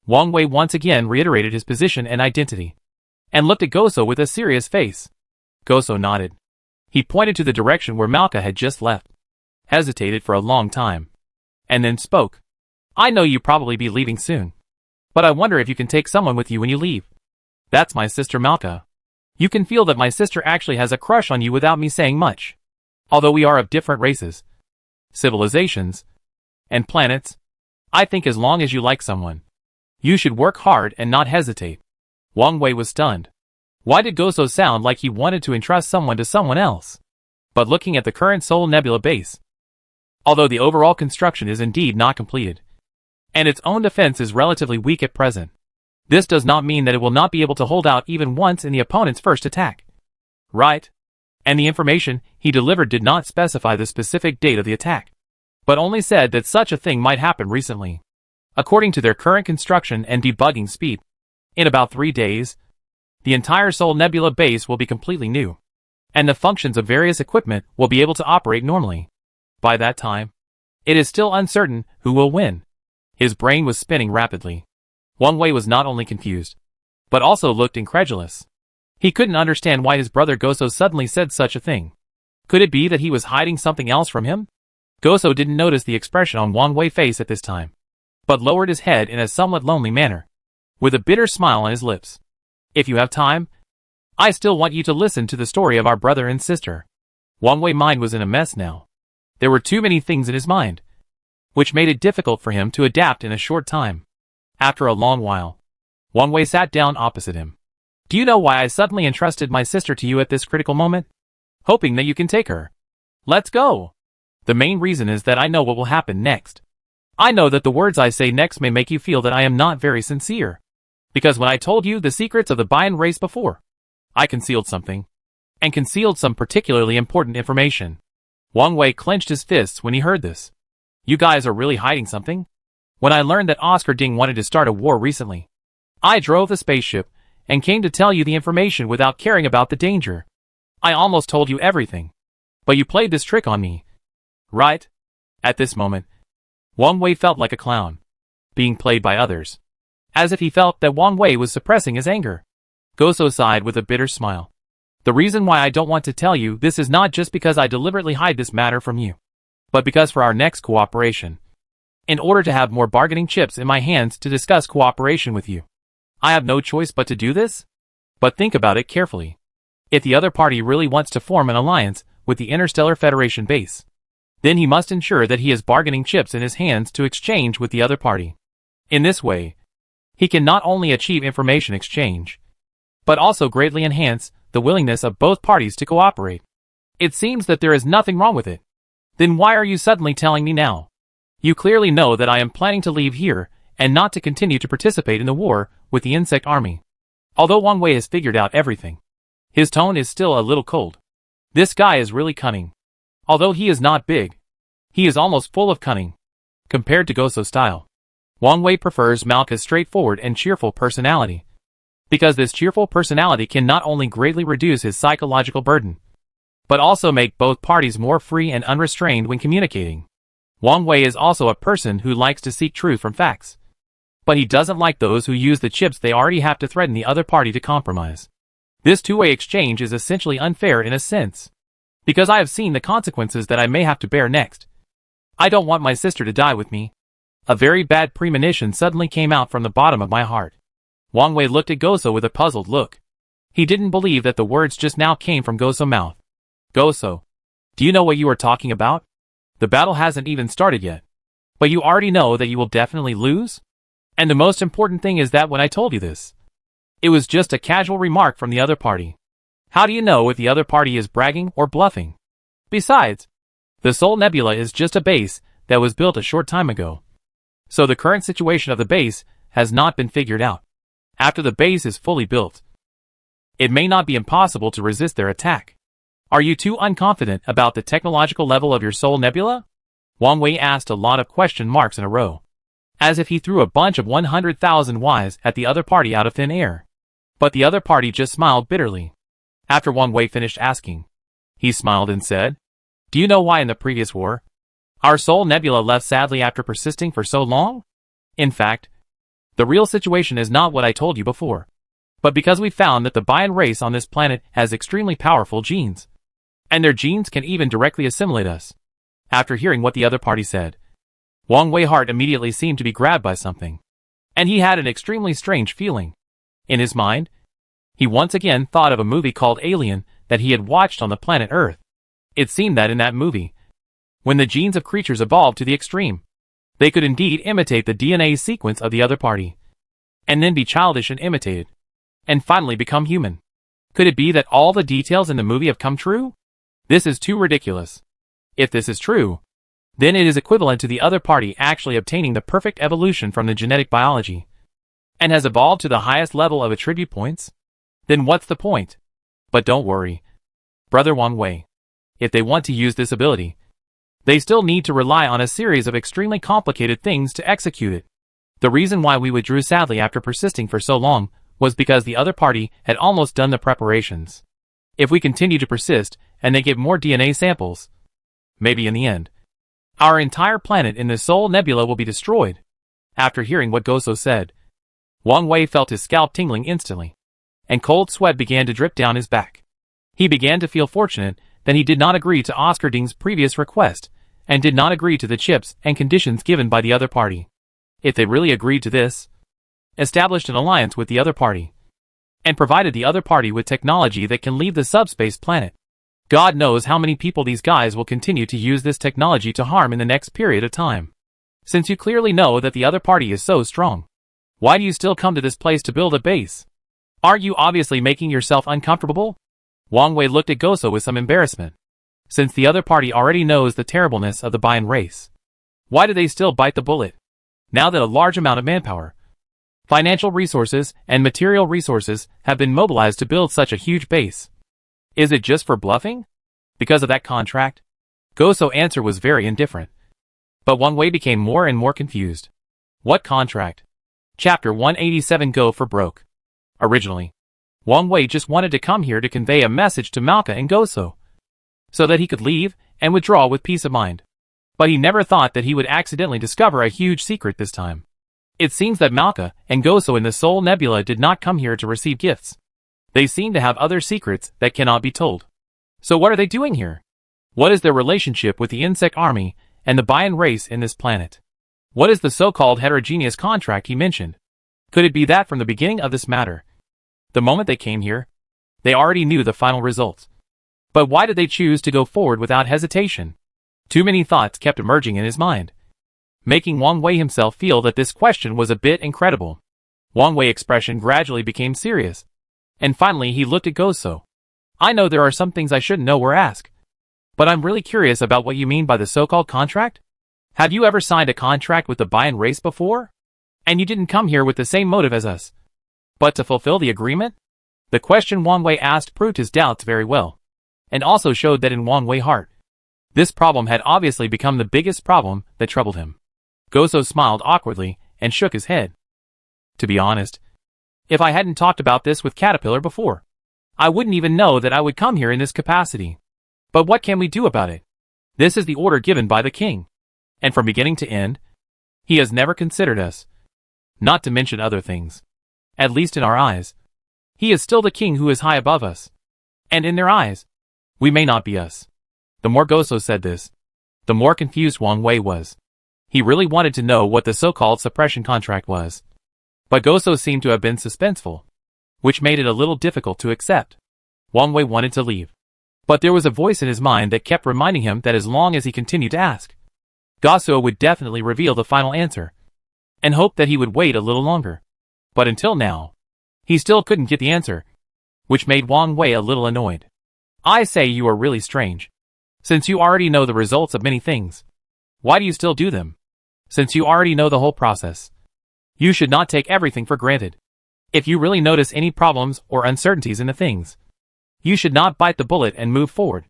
Wang Wei once again reiterated his position and identity, and looked at Goso with a serious face. Goso nodded. He pointed to the direction where Malka had just left, hesitated for a long time, and then spoke. I know you probably be leaving soon, but I wonder if you can take someone with you when you leave. That's my sister Malka. You can feel that my sister actually has a crush on you without me saying much. Although we are of different races, civilizations, and planets, I think as long as you like someone, you should work hard and not hesitate. Wang Wei was stunned. Why did Goso sound like he wanted to entrust someone to someone else? But looking at the current Sol Nebula base, although the overall construction is indeed not completed, and its own defense is relatively weak at present, this does not mean that it will not be able to hold out even once in the opponent's first attack. Right? And the information he delivered did not specify the specific date of the attack. but only said that such a thing might happen recently. According to their current construction and debugging speed, in about 3 days, the entire Sol Nebula base will be completely new, and the functions of various equipment will be able to operate normally. By that time, it is still uncertain who will win. His brain was spinning rapidly. Wang Wei was not only confused, but also looked incredulous. He couldn't understand why his brother Goso suddenly said such a thing. Could it be that he was hiding something else from him? Goso didn't notice the expression on Wang Wei's face at this time, but lowered his head in a somewhat lonely manner, with a bitter smile on his lips. If you have time, I still want you to listen to the story of our brother and sister. Wang Wei's mind was in a mess now. There were too many things in his mind, which made it difficult for him to adapt in a short time. After a long while, Wang Wei sat down opposite him. Do you know why I suddenly entrusted my sister to you at this critical moment? Hoping that you can take her. Let's go. The main reason is that I know what will happen next. I know that the words I say next may make you feel that I am not very sincere. Because when I told you the secrets of the Bayan race before, I concealed something. And concealed some particularly important information. Wang Wei clenched his fists when he heard this. You guys are really hiding something? When I learned that Oscar Ding wanted to start a war recently, I drove the spaceship and came to tell you the information without caring about the danger. I almost told you everything. But you played this trick on me. Right? At this moment, Wang Wei felt like a clown, being played by others. As if he felt that Wang Wei was suppressing his anger. Goso sighed with a bitter smile. The reason why I don't want to tell you this is not just because I deliberately hide this matter from you, but because for our next cooperation, in order to have more bargaining chips in my hands to discuss cooperation with you, I have no choice but to do this? But think about it carefully. If the other party really wants to form an alliance with the Interstellar Federation base, then he must ensure that he has bargaining chips in his hands to exchange with the other party. In this way, he can not only achieve information exchange, but also greatly enhance the willingness of both parties to cooperate. It seems that there is nothing wrong with it. Then why are you suddenly telling me now? You clearly know that I am planning to leave here and not to continue to participate in the war with the insect army. Although Wang Wei has figured out everything, his tone is still a little cold. This guy is really cunning. Although he is not big, he is almost full of cunning. Compared to Goso's style, Wang Wei prefers Malka's straightforward and cheerful personality. Because this cheerful personality can not only greatly reduce his psychological burden, but also make both parties more free and unrestrained when communicating. Wang Wei is also a person who likes to seek truth from facts. But he doesn't like those who use the chips they already have to threaten the other party to compromise. This two-way exchange is essentially unfair in a sense, because I have seen the consequences that I may have to bear next. I don't want my sister to die with me. A very bad premonition suddenly came out from the bottom of my heart. Wang Wei looked at Goso with a puzzled look. He didn't believe that the words just now came from Goso's mouth. Goso, do you know what you are talking about? The battle hasn't even started yet. But you already know that you will definitely lose? And the most important thing is that when I told you this, it was just a casual remark from the other party. How do you know if the other party is bragging or bluffing? Besides, the Sol Nebula is just a base that was built a short time ago. So the current situation of the base has not been figured out. After the base is fully built, it may not be impossible to resist their attack. Are you too unconfident about the technological level of your Sol Nebula? Wang Wei asked a lot of question marks in a row, as if he threw a bunch of 100,000 Ys at the other party out of thin air. But the other party just smiled bitterly. After Wang Wei finished asking, he smiled and said, Do you know why in the previous war, our Sol Nebula left sadly after persisting for so long? In fact, the real situation is not what I told you before, but because we found that the Bayan race on this planet has extremely powerful genes, and their genes can even directly assimilate us. After hearing what the other party said, Wang Wei's heart immediately seemed to be grabbed by something, and he had an extremely strange feeling. In his mind, he once again thought of a movie called Alien that he had watched on the planet Earth. It seemed that in that movie, when the genes of creatures evolved to the extreme, they could indeed imitate the DNA sequence of the other party, and then be childish and imitated, and finally become human. Could it be that all the details in the movie have come true? This is too ridiculous. If this is true, then it is equivalent to the other party actually obtaining the perfect evolution from the genetic biology, and has evolved to the highest level of attribute points? Then what's the point? But don't worry, Brother Wang Wei. If they want to use this ability, They still need to rely on a series of extremely complicated things to execute it. The reason why we withdrew sadly after persisting for so long was because the other party had almost done the preparations. If we continue to persist, and they give more DNA samples, maybe in the end, our entire planet in the Sol Nebula will be destroyed. After hearing what Goso said, Wang Wei felt his scalp tingling instantly, and cold sweat began to drip down his back. He began to feel fortunate that he did not agree to Oscar Ding's previous request, and did not agree to the chips and conditions given by the other party. If they really agreed to this, established an alliance with the other party, and provided the other party with technology that can leave the subspace planet, God knows how many people these guys will continue to use this technology to harm in the next period of time. Since you clearly know that the other party is so strong, why do you still come to this place to build a base? Aren't you obviously making yourself uncomfortable? Wang Wei looked at Goso with some embarrassment. Since the other party already knows the terribleness of the Bayan race, why do they still bite the bullet? Now that a large amount of manpower, financial resources, and material resources have been mobilized to build such a huge base, is it just for bluffing? Because of that contract? Goso's answer was very indifferent. But Wang Wei became more and more confused. What contract? Chapter 187 Go for Broke. Originally, Wang Wei just wanted to come here to convey a message to Malka and Goso, so that he could leave and withdraw with peace of mind. But he never thought that he would accidentally discover a huge secret this time. It seems that Malka and Goso in the Sol Nebula did not come here to receive gifts. They seem to have other secrets that cannot be told. So what are they doing here? What is their relationship with the insect army and the Bayan race in this planet? What is the so-called heterogeneous contract he mentioned? Could it be that from the beginning of this matter, the moment they came here, they already knew the final results? But why did they choose to go forward without hesitation? Too many thoughts kept emerging in his mind, making Wang Wei himself feel that this question was a bit incredible. Wang Wei's expression gradually became serious, and finally he looked at Goso. I know there are some things I shouldn't know or ask, but I'm really curious about what you mean by the so-called contract. Have you ever signed a contract with the Bayan race before? And you didn't come here with the same motive as us, but to fulfill the agreement? The question Wang Wei asked proved his doubts very well, and also showed that in Wang Wei's heart, this problem had obviously become the biggest problem that troubled him. Goso smiled awkwardly and shook his head. To be honest, if I hadn't talked about this with Caterpillar before, I wouldn't even know that I would come here in this capacity. But what can we do about it? This is the order given by the king, and from beginning to end, he has never considered us. Not to mention other things. At least in our eyes, he is still the king who is high above us. And in their eyes, we may not be us. The more Goso said this, the more confused Wang Wei was. He really wanted to know what the so-called suppression contract was. But Goso seemed to have been suspenseful, which made it a little difficult to accept. Wang Wei wanted to leave, but there was a voice in his mind that kept reminding him that as long as he continued to ask, Goso would definitely reveal the final answer, and hoped that he would wait a little longer. But until now, he still couldn't get the answer, which made Wang Wei a little annoyed. I say, you are really strange. Since you already know the results of many things, why do you still do them? Since you already know the whole process, you should not take everything for granted. If you really notice any problems or uncertainties in the things, you should not bite the bullet and move forward.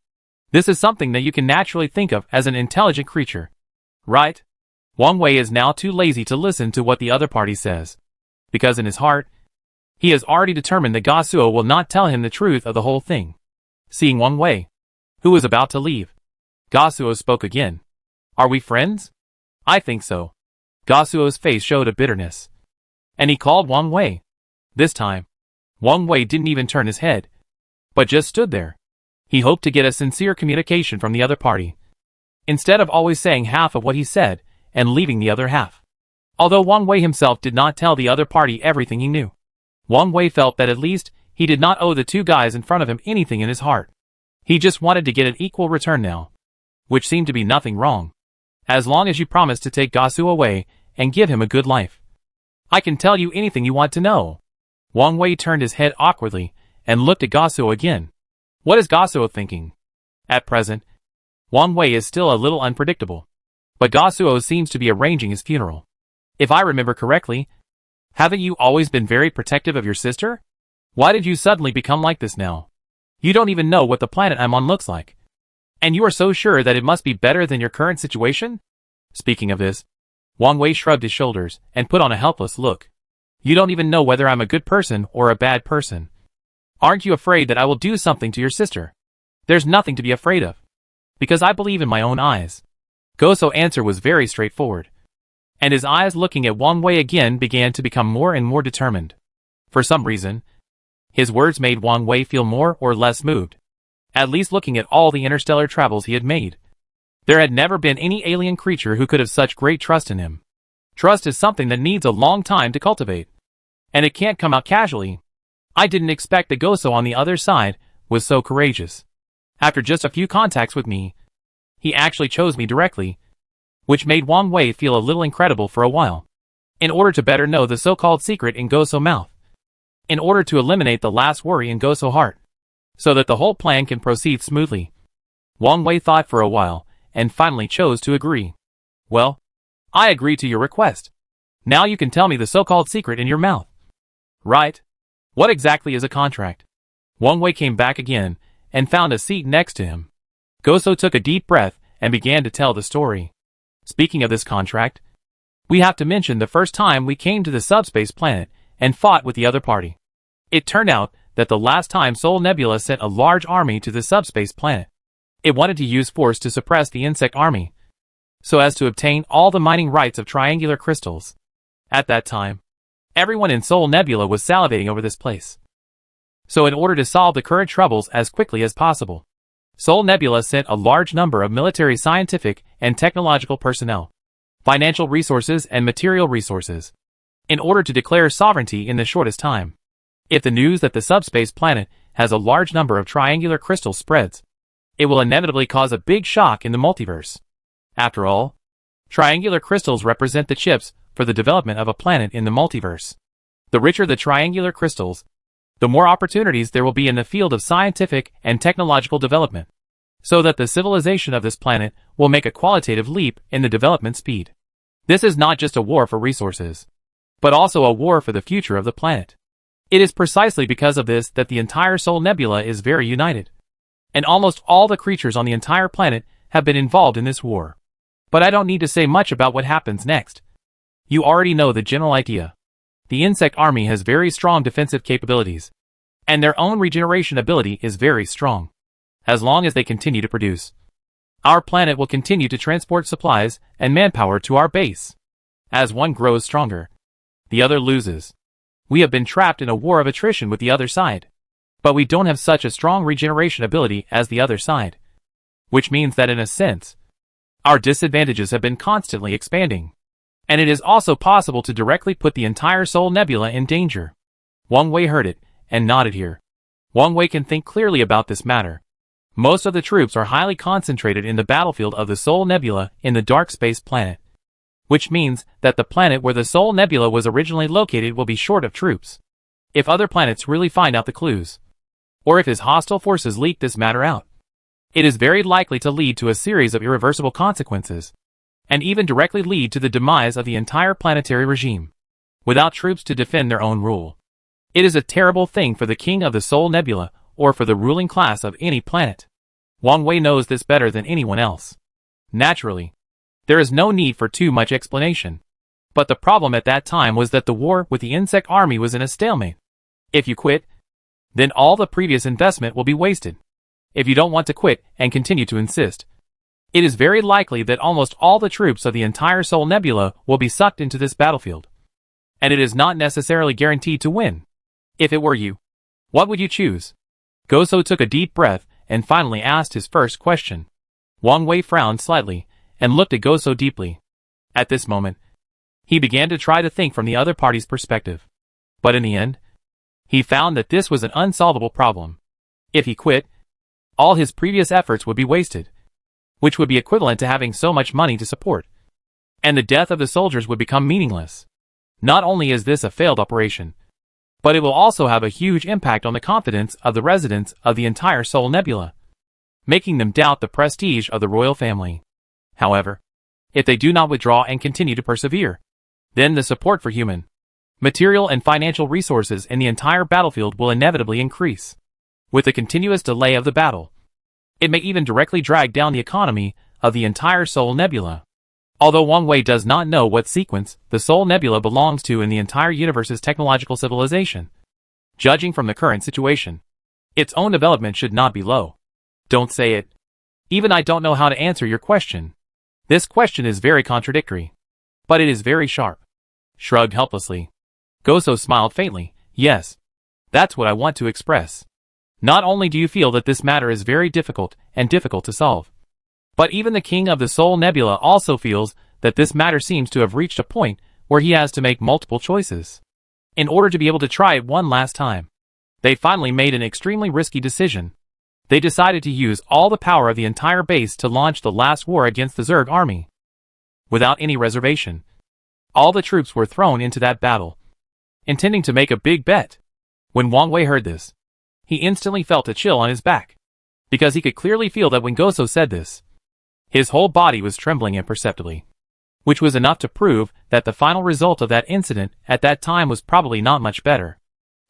This is something that you can naturally think of as an intelligent creature, right? Wang Wei is now too lazy to listen to what the other party says, because in his heart, he has already determined that Gosuo will not tell him the truth of the whole thing. Seeing Wang Wei, who was about to leave, Gosuo spoke again. Are we friends? I think so. Gosuo's face showed a bitterness, and he called Wang Wei. This time, Wang Wei didn't even turn his head, but just stood there. He hoped to get a sincere communication from the other party, instead of always saying half of what he said and leaving the other half. Although Wang Wei himself did not tell the other party everything he knew, Wang Wei felt that at least he did not owe the two guys in front of him anything in his heart. He just wanted to get an equal return now, which seemed to be nothing wrong, as long as you promise to take Gosu away and give him a good life. I can tell you anything you want to know. Wang Wei turned his head awkwardly and looked at Gosuo again. What is Gosuo thinking? At present, Wang Wei is still a little unpredictable, but Gosuo seems to be arranging his funeral. If I remember correctly, haven't you always been very protective of your sister? Why did you suddenly become like this now? You don't even know what the planet I'm on looks like. And you are so sure that it must be better than your current situation? Speaking of this, Wang Wei shrugged his shoulders and put on a helpless look. You don't even know whether I'm a good person or a bad person. Aren't you afraid that I will do something to your sister? There's nothing to be afraid of. Because I believe in my own eyes. Goso's answer was very straightforward. And his eyes looking at Wang Wei again began to become more and more determined. For some reason, his words made Wang Wei feel more or less moved. At least looking at all the interstellar travels he had made. There had never been any alien creature who could have such great trust in him. Trust is something that needs a long time to cultivate. And it can't come out casually. I didn't expect that Goso on the other side was so courageous. After just a few contacts with me, he actually chose me directly, which made Wang Wei feel a little incredible for a while. In order to better know the so-called secret in Goso's mouth. In order to eliminate the last worry in Goso's heart. So that the whole plan can proceed smoothly. Wang Wei thought for a while, and finally chose to agree. Well, I agree to your request. Now you can tell me the so-called secret in your mouth. Right. What exactly is a contract? Wang Wei came back again, and found a seat next to him. Goso took a deep breath, and began to tell the story. Speaking of this contract, we have to mention the first time we came to the subspace planet, and fought with the other party. It turned out that the last time Sol Nebula sent a large army to the subspace planet. It wanted to use force to suppress the insect army, so as to obtain all the mining rights of triangular crystals. At that time, everyone in Sol Nebula was salivating over this place. So in order to solve the current troubles as quickly as possible, Sol Nebula sent a large number of military, scientific, and technological personnel, financial resources and material resources, in order to declare sovereignty in the shortest time. If the news that the subspace planet has a large number of triangular crystals spreads, it will inevitably cause a big shock in the multiverse. After all, triangular crystals represent the chips for the development of a planet in the multiverse. The richer the triangular crystals, the more opportunities there will be in the field of scientific and technological development, so that the civilization of this planet will make a qualitative leap in the development speed. This is not just a war for resources, but also a war for the future of the planet. It is precisely because of this that the entire Sol Nebula is very united. And almost all the creatures on the entire planet have been involved in this war. But I don't need to say much about what happens next. You already know the general idea. The insect army has very strong defensive capabilities, and their own regeneration ability is very strong. As long as they continue to produce, our planet will continue to transport supplies and manpower to our base. As one grows stronger, the other loses. We have been trapped in a war of attrition with the other side. But we don't have such a strong regeneration ability as the other side. Which means that in a sense, our disadvantages have been constantly expanding. And it is also possible to directly put the entire Sol Nebula in danger. Wang Wei heard it, and nodded here. Wang Wei can think clearly about this matter. Most of the troops are highly concentrated in the battlefield of the Sol Nebula in the dark space planet. Which means that the planet where the Sol Nebula was originally located will be short of troops. If other planets really find out the clues, or if his hostile forces leak this matter out, it is very likely to lead to a series of irreversible consequences, and even directly lead to the demise of the entire planetary regime, without troops to defend their own rule. It is a terrible thing for the king of the Sol Nebula, or for the ruling class of any planet. Wang Wei knows this better than anyone else. Naturally, there is no need for too much explanation. But the problem at that time was that the war with the insect army was in a stalemate. If you quit, then all the previous investment will be wasted. If you don't want to quit and continue to insist, it is very likely that almost all the troops of the entire Sol Nebula will be sucked into this battlefield. And it is not necessarily guaranteed to win. If it were you, what would you choose? Goso took a deep breath and finally asked his first question. Wang Wei frowned slightly and looked at Goso deeply. At this moment, he began to try to think from the other party's perspective. But in the end, he found that this was an unsolvable problem. If he quit, all his previous efforts would be wasted, which would be equivalent to having so much money to support. And the death of the soldiers would become meaningless. Not only is this a failed operation, but it will also have a huge impact on the confidence of the residents of the entire Sol Nebula, making them doubt the prestige of the royal family. However, if they do not withdraw and continue to persevere, then the support for human, material and financial resources in the entire battlefield will inevitably increase. With the continuous delay of the battle, It may even directly drag down the economy of the entire Sol Nebula. Although Wang Wei does not know what sequence the Sol Nebula belongs to in the entire universe's technological civilization, judging from the current situation, its own development should not be low. Don't say it. Even I don't know how to answer your question. This question is very contradictory. But it is very sharp. Shrugged helplessly. Goso smiled faintly. Yes. That's what I want to express. Not only do you feel that this matter is very difficult and difficult to solve, but even the king of the Sol Nebula also feels that this matter seems to have reached a point where he has to make multiple choices. In order to be able to try it one last time, they finally made an extremely risky decision. They decided to use all the power of the entire base to launch the last war against the Zerg army. Without any reservation, all the troops were thrown into that battle, intending to make a big bet. When Wang Wei heard this, he instantly felt a chill on his back, because he could clearly feel that when Goso said this, his whole body was trembling imperceptibly, which was enough to prove that the final result of that incident at that time was probably not much better.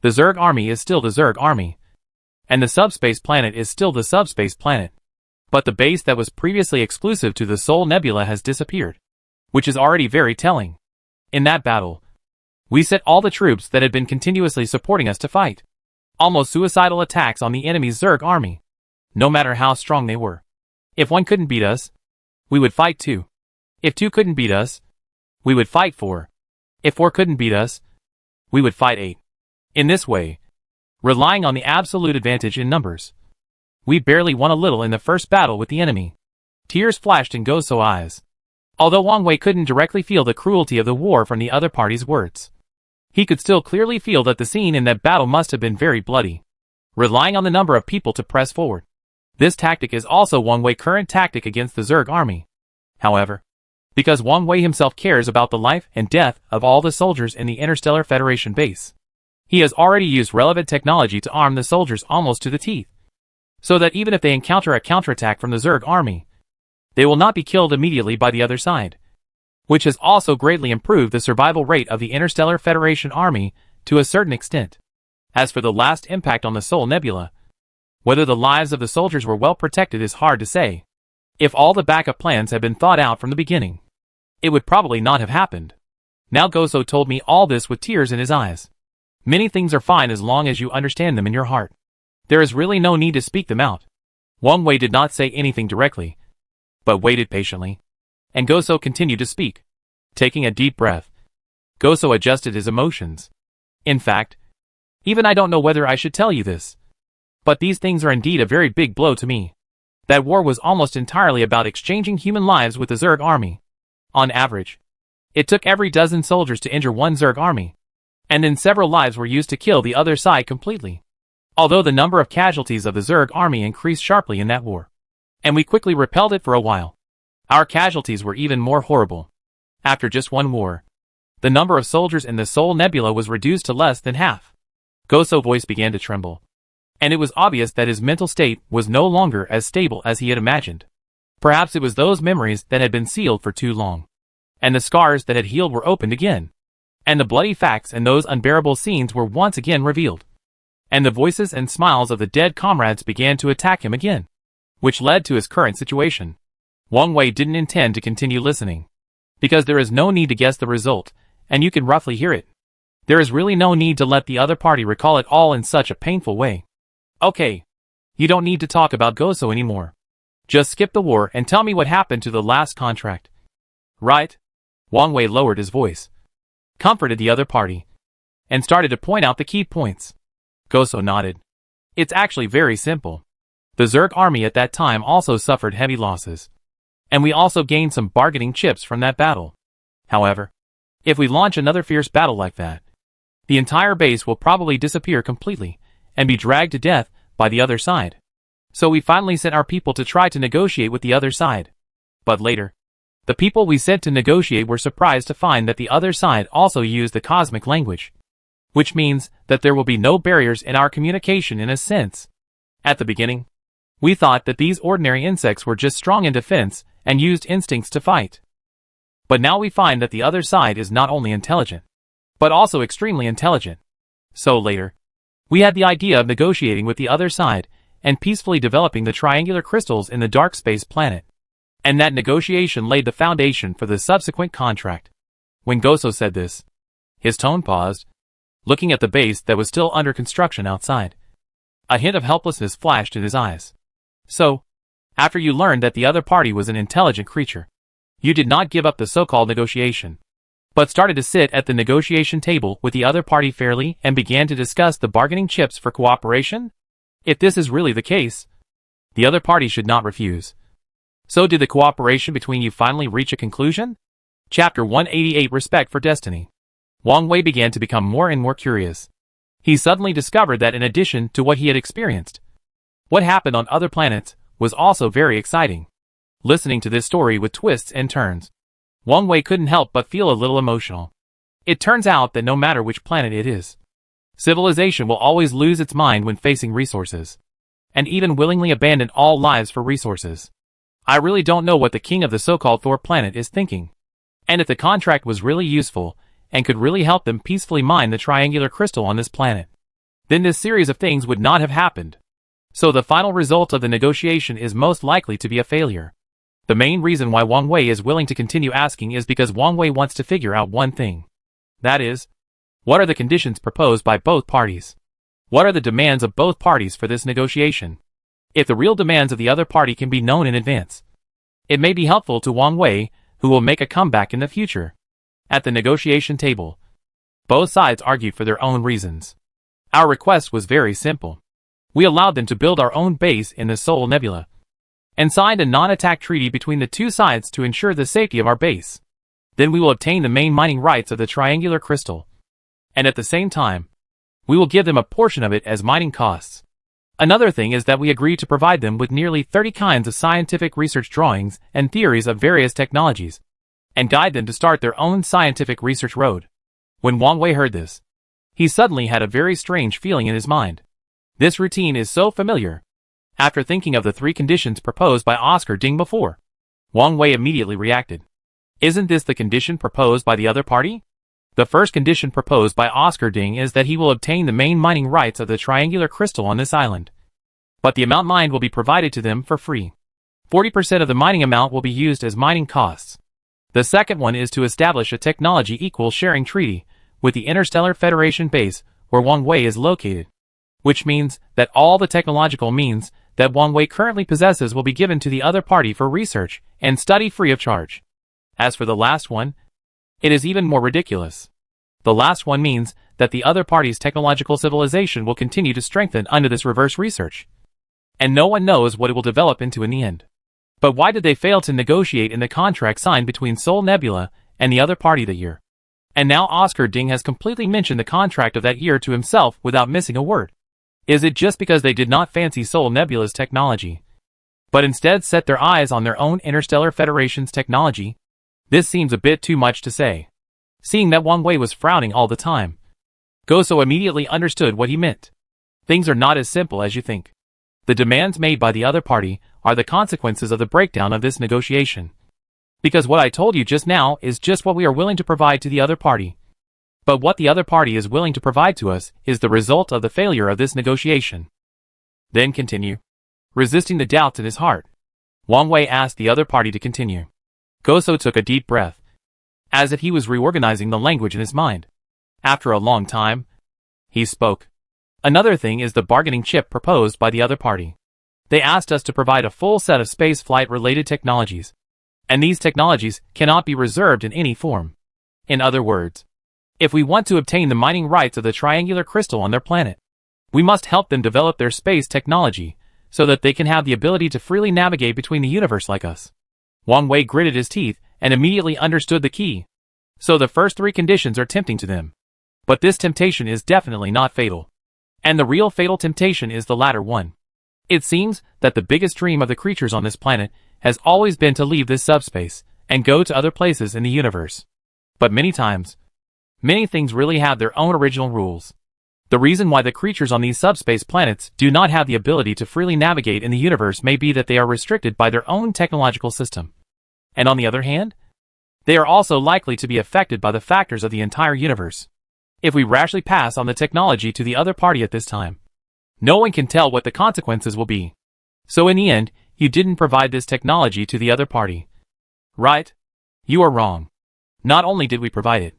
The Zerg army is still the Zerg army, and the subspace planet is still the subspace planet. But the base that was previously exclusive to the Sol Nebula has disappeared, which is already very telling. In that battle, we set all the troops that had been continuously supporting us to fight almost suicidal attacks on the enemy's Zerg army, no matter how strong they were. If one couldn't beat us, we would fight 2. If 2 couldn't beat us, we would fight 4. If 4 couldn't beat us, we would fight 8. In this way, relying on the absolute advantage in numbers, we barely won a little in the first battle with the enemy. Tears flashed in Goso's eyes. Although Wang Wei couldn't directly feel the cruelty of the war from the other party's words, he could still clearly feel that the scene in that battle must have been very bloody. Relying on the number of people to press forward, this tactic is also Wang Wei's current tactic against the Zerg army. However, because Wang Wei himself cares about the life and death of all the soldiers in the Interstellar Federation base, he has already used relevant technology to arm the soldiers almost to the teeth, so that even if they encounter a counterattack from the Zerg army, they will not be killed immediately by the other side, which has also greatly improved the survival rate of the Interstellar Federation army to a certain extent. As for the last impact on the Sol Nebula, whether the lives of the soldiers were well protected is hard to say. If all the backup plans had been thought out from the beginning, it would probably not have happened. Now Goso told me all this with tears in his eyes. Many things are fine as long as you understand them in your heart. There is really no need to speak them out. Wang Wei did not say anything directly, but waited patiently, and Goso continued to speak. Taking a deep breath, Goso adjusted his emotions. In fact, even I don't know whether I should tell you this, but these things are indeed a very big blow to me. That war was almost entirely about exchanging human lives with the Zerg army. On average, it took every dozen soldiers to injure one Zerg army, and then several lives were used to kill the other side completely. Although the number of casualties of the Zerg army increased sharply in that war, and we quickly repelled it for a while, our casualties were even more horrible. After just one war, the number of soldiers in the Sol Nebula was reduced to less than half. Goso's voice began to tremble, and it was obvious that his mental state was no longer as stable as he had imagined. Perhaps it was those memories that had been sealed for too long, and the scars that had healed were opened again, and the bloody facts and those unbearable scenes were once again revealed, and the voices and smiles of the dead comrades began to attack him again, which led to his current situation. Wang Wei didn't intend to continue listening, because there is no need to guess the result, and you can roughly hear it. There is really no need to let the other party recall it all in such a painful way. Okay, you don't need to talk about Goso anymore. Just skip the war and tell me what happened to the last contract. Right? Wang Wei lowered his voice, comforted the other party, and started to point out the key points. Goso nodded. It's actually very simple. The Zerg army at that time also suffered heavy losses, and we also gained some bargaining chips from that battle. However, if we launch another fierce battle like that, the entire base will probably disappear completely and be dragged to death by the other side. So we finally sent our people to try to negotiate with the other side. But later, the people we sent to negotiate were surprised to find that the other side also used the cosmic language, which means that there will be no barriers in our communication in a sense. At the beginning, we thought that these ordinary insects were just strong in defense and used instincts to fight. But now we find that the other side is not only intelligent, but also extremely intelligent. So later, we had the idea of negotiating with the other side and peacefully developing the triangular crystals in the dark space planet. And that negotiation laid the foundation for the subsequent contract. When Goso said this, his tone paused, looking at the base that was still under construction outside. A hint of helplessness flashed in his eyes. So, after you learned that the other party was an intelligent creature, you did not give up the so-called negotiation, but started to sit at the negotiation table with the other party fairly and began to discuss the bargaining chips for cooperation? If this is really the case, the other party should not refuse. So did the cooperation between you finally reach a conclusion? Chapter 188 Respect for Destiny. Wang Wei began to become more and more curious. He suddenly discovered that in addition to what he had experienced, what happened on other planets was also very exciting. Listening to this story with twists and turns, Wang Wei couldn't help but feel a little emotional. It turns out that no matter which planet it is, civilization will always lose its mind when facing resources, and even willingly abandon all lives for resources. I really don't know what the king of the so-called Thor planet is thinking. And if the contract was really useful, and could really help them peacefully mine the triangular crystal on this planet, then this series of things would not have happened. So the final result of the negotiation is most likely to be a failure. The main reason why Wang Wei is willing to continue asking is because Wang Wei wants to figure out one thing. That is, what are the conditions proposed by both parties? What are the demands of both parties for this negotiation? If the real demands of the other party can be known in advance, it may be helpful to Wang Wei, who will make a comeback in the future. At the negotiation table, both sides argued for their own reasons. Our request was very simple. We allowed them to build our own base in the Sol Nebula, and signed a non-attack treaty between the two sides to ensure the safety of our base. Then we will obtain the main mining rights of the triangular crystal, and at the same time, we will give them a portion of it as mining costs. Another thing is that we agreed to provide them with nearly 30 kinds of scientific research drawings and theories of various technologies, and guide them to start their own scientific research road. When Wang Wei heard this, he suddenly had a very strange feeling in his mind. This routine is so familiar. After thinking of the 3 conditions proposed by Oscar Ding before, Wang Wei immediately reacted. Isn't this the condition proposed by the other party? The first condition proposed by Oscar Ding is that he will obtain the main mining rights of the triangular crystal on this island. But the amount mined will be provided to them for free. 40% of the mining amount will be used as mining costs. The second one is to establish a technology equal sharing treaty with the Interstellar Federation base where Wang Wei is located, which means that all the technological means that Wang Wei currently possesses will be given to the other party for research and study free of charge. As for the last one, it is even more ridiculous. The last one means that the other party's technological civilization will continue to strengthen under this reverse research, and no one knows what it will develop into in the end. But why did they fail to negotiate in the contract signed between Sol Nebula and the other party that year? And now Oscar Ding has completely mentioned the contract of that year to himself without missing a word. Is it just because they did not fancy Sol Nebula's technology, but instead set their eyes on their own Interstellar Federation's technology? This seems a bit too much to say. Seeing that Wang Wei was frowning all the time, Goso immediately understood what he meant. Things are not as simple as you think. The demands made by the other party are the consequences of the breakdown of this negotiation. Because what I told you just now is just what we are willing to provide to the other party. But what the other party is willing to provide to us is the result of the failure of this negotiation. Then continue. Resisting the doubts in his heart, Wang Wei asked the other party to continue. Goso took a deep breath, as if he was reorganizing the language in his mind. After a long time, he spoke. Another thing is the bargaining chip proposed by the other party. They asked us to provide a full set of space flight-related technologies, and these technologies cannot be reserved in any form. In other words, if we want to obtain the mining rights of the triangular crystal on their planet, we must help them develop their space technology so that they can have the ability to freely navigate between the universe like us. Wang Wei gritted his teeth and immediately understood the key. So the first 3 conditions are tempting to them. But this temptation is definitely not fatal. And the real fatal temptation is the latter one. It seems that the biggest dream of the creatures on this planet has always been to leave this subspace and go to other places in the universe. But many times, many things really have their own original rules. The reason why the creatures on these subspace planets do not have the ability to freely navigate in the universe may be that they are restricted by their own technological system. And on the other hand, they are also likely to be affected by the factors of the entire universe. If we rashly pass on the technology to the other party at this time, No one can tell what the consequences will be. So in the end, you didn't provide this technology to the other party. Right? You are wrong. Not only did we provide it,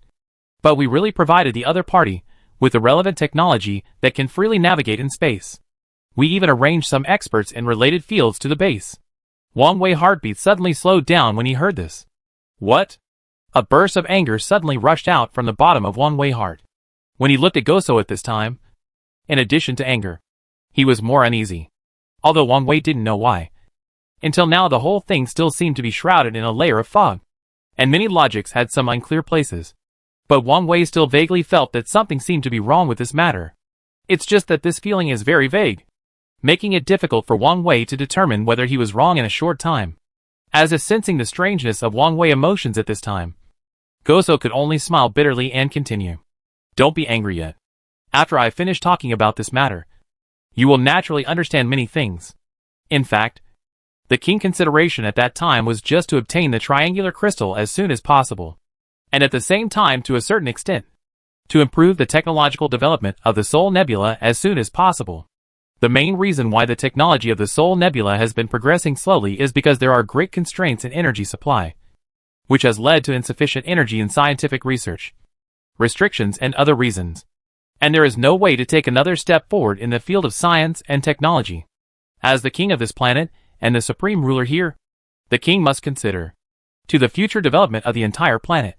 but we really provided the other party with the relevant technology that can freely navigate in space. We even arranged some experts in related fields to the base. Wang Wei's heartbeat suddenly slowed down when he heard this. What? A burst of anger suddenly rushed out from the bottom of Wang Wei's heart. When he looked at Goso at this time, in addition to anger, he was more uneasy. Although Wang Wei didn't know why. Until now the whole thing still seemed to be shrouded in a layer of fog, and many logics had some unclear places. But Wang Wei still vaguely felt that something seemed to be wrong with this matter. It's just that this feeling is very vague, making it difficult for Wang Wei to determine whether he was wrong in a short time. As if sensing the strangeness of Wang Wei's emotions at this time, Goso could only smile bitterly and continue. Don't be angry yet. After I finish talking about this matter, you will naturally understand many things. In fact, the key consideration at that time was just to obtain the triangular crystal as soon as possible, and at the same time to a certain extent, to improve the technological development of the Soul Nebula as soon as possible. The main reason why the technology of the Soul Nebula has been progressing slowly is because there are great constraints in energy supply, which has led to insufficient energy in scientific research, restrictions and other reasons. And there is no way to take another step forward in the field of science and technology. As the king of this planet, and the supreme ruler here, the king must consider to the future development of the entire planet.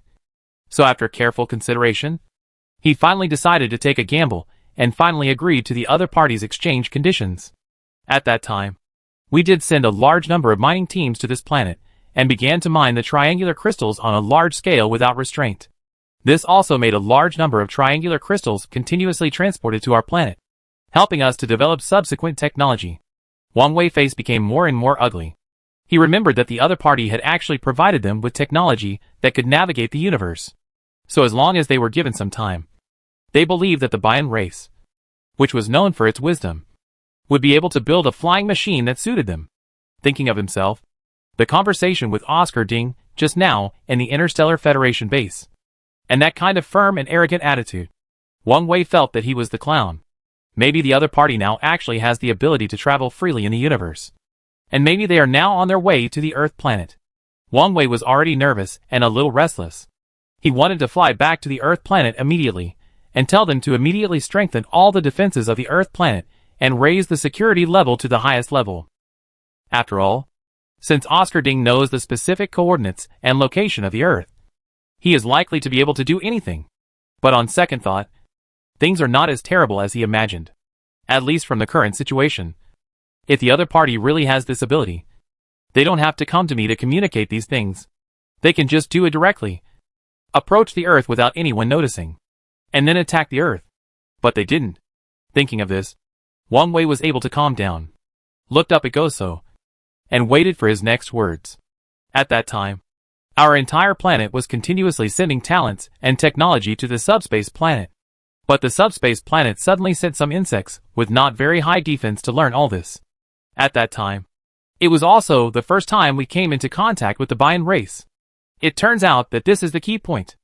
So after careful consideration, he finally decided to take a gamble and finally agreed to the other party's exchange conditions. At that time, we did send a large number of mining teams to this planet and began to mine the triangular crystals on a large scale without restraint. This also made a large number of triangular crystals continuously transported to our planet, helping us to develop subsequent technology. Wang Wei's face became more and more ugly. He remembered that the other party had actually provided them with technology that could navigate the universe. So as long as they were given some time, they believed that the Bayan race, which was known for its wisdom, would be able to build a flying machine that suited them. Thinking of himself, the conversation with Oscar Ding just now in the Interstellar Federation base, and that kind of firm and arrogant attitude, Wang Wei felt that he was the clown. Maybe the other party now actually has the ability to travel freely in the universe. And maybe they are now on their way to the Earth planet. Wang Wei was already nervous and a little restless. He wanted to fly back to the Earth planet immediately, and tell them to immediately strengthen all the defenses of the Earth planet and raise the security level to the highest level. After all, since Oscar Ding knows the specific coordinates and location of the Earth, he is likely to be able to do anything. But on second thought, things are not as terrible as he imagined. At least from the current situation. If the other party really has this ability, they don't have to come to me to communicate these things. They can just do it directly. Approach the Earth without anyone noticing, and then attack the Earth. But they didn't. Thinking of this, Wang Wei was able to calm down, looked up at Goso, and waited for his next words. At that time, our entire planet was continuously sending talents and technology to the subspace planet. But the subspace planet suddenly sent some insects with not very high defense to learn all this. At that time, it was also the first time we came into contact with the Bayan race. It turns out that this is the key point.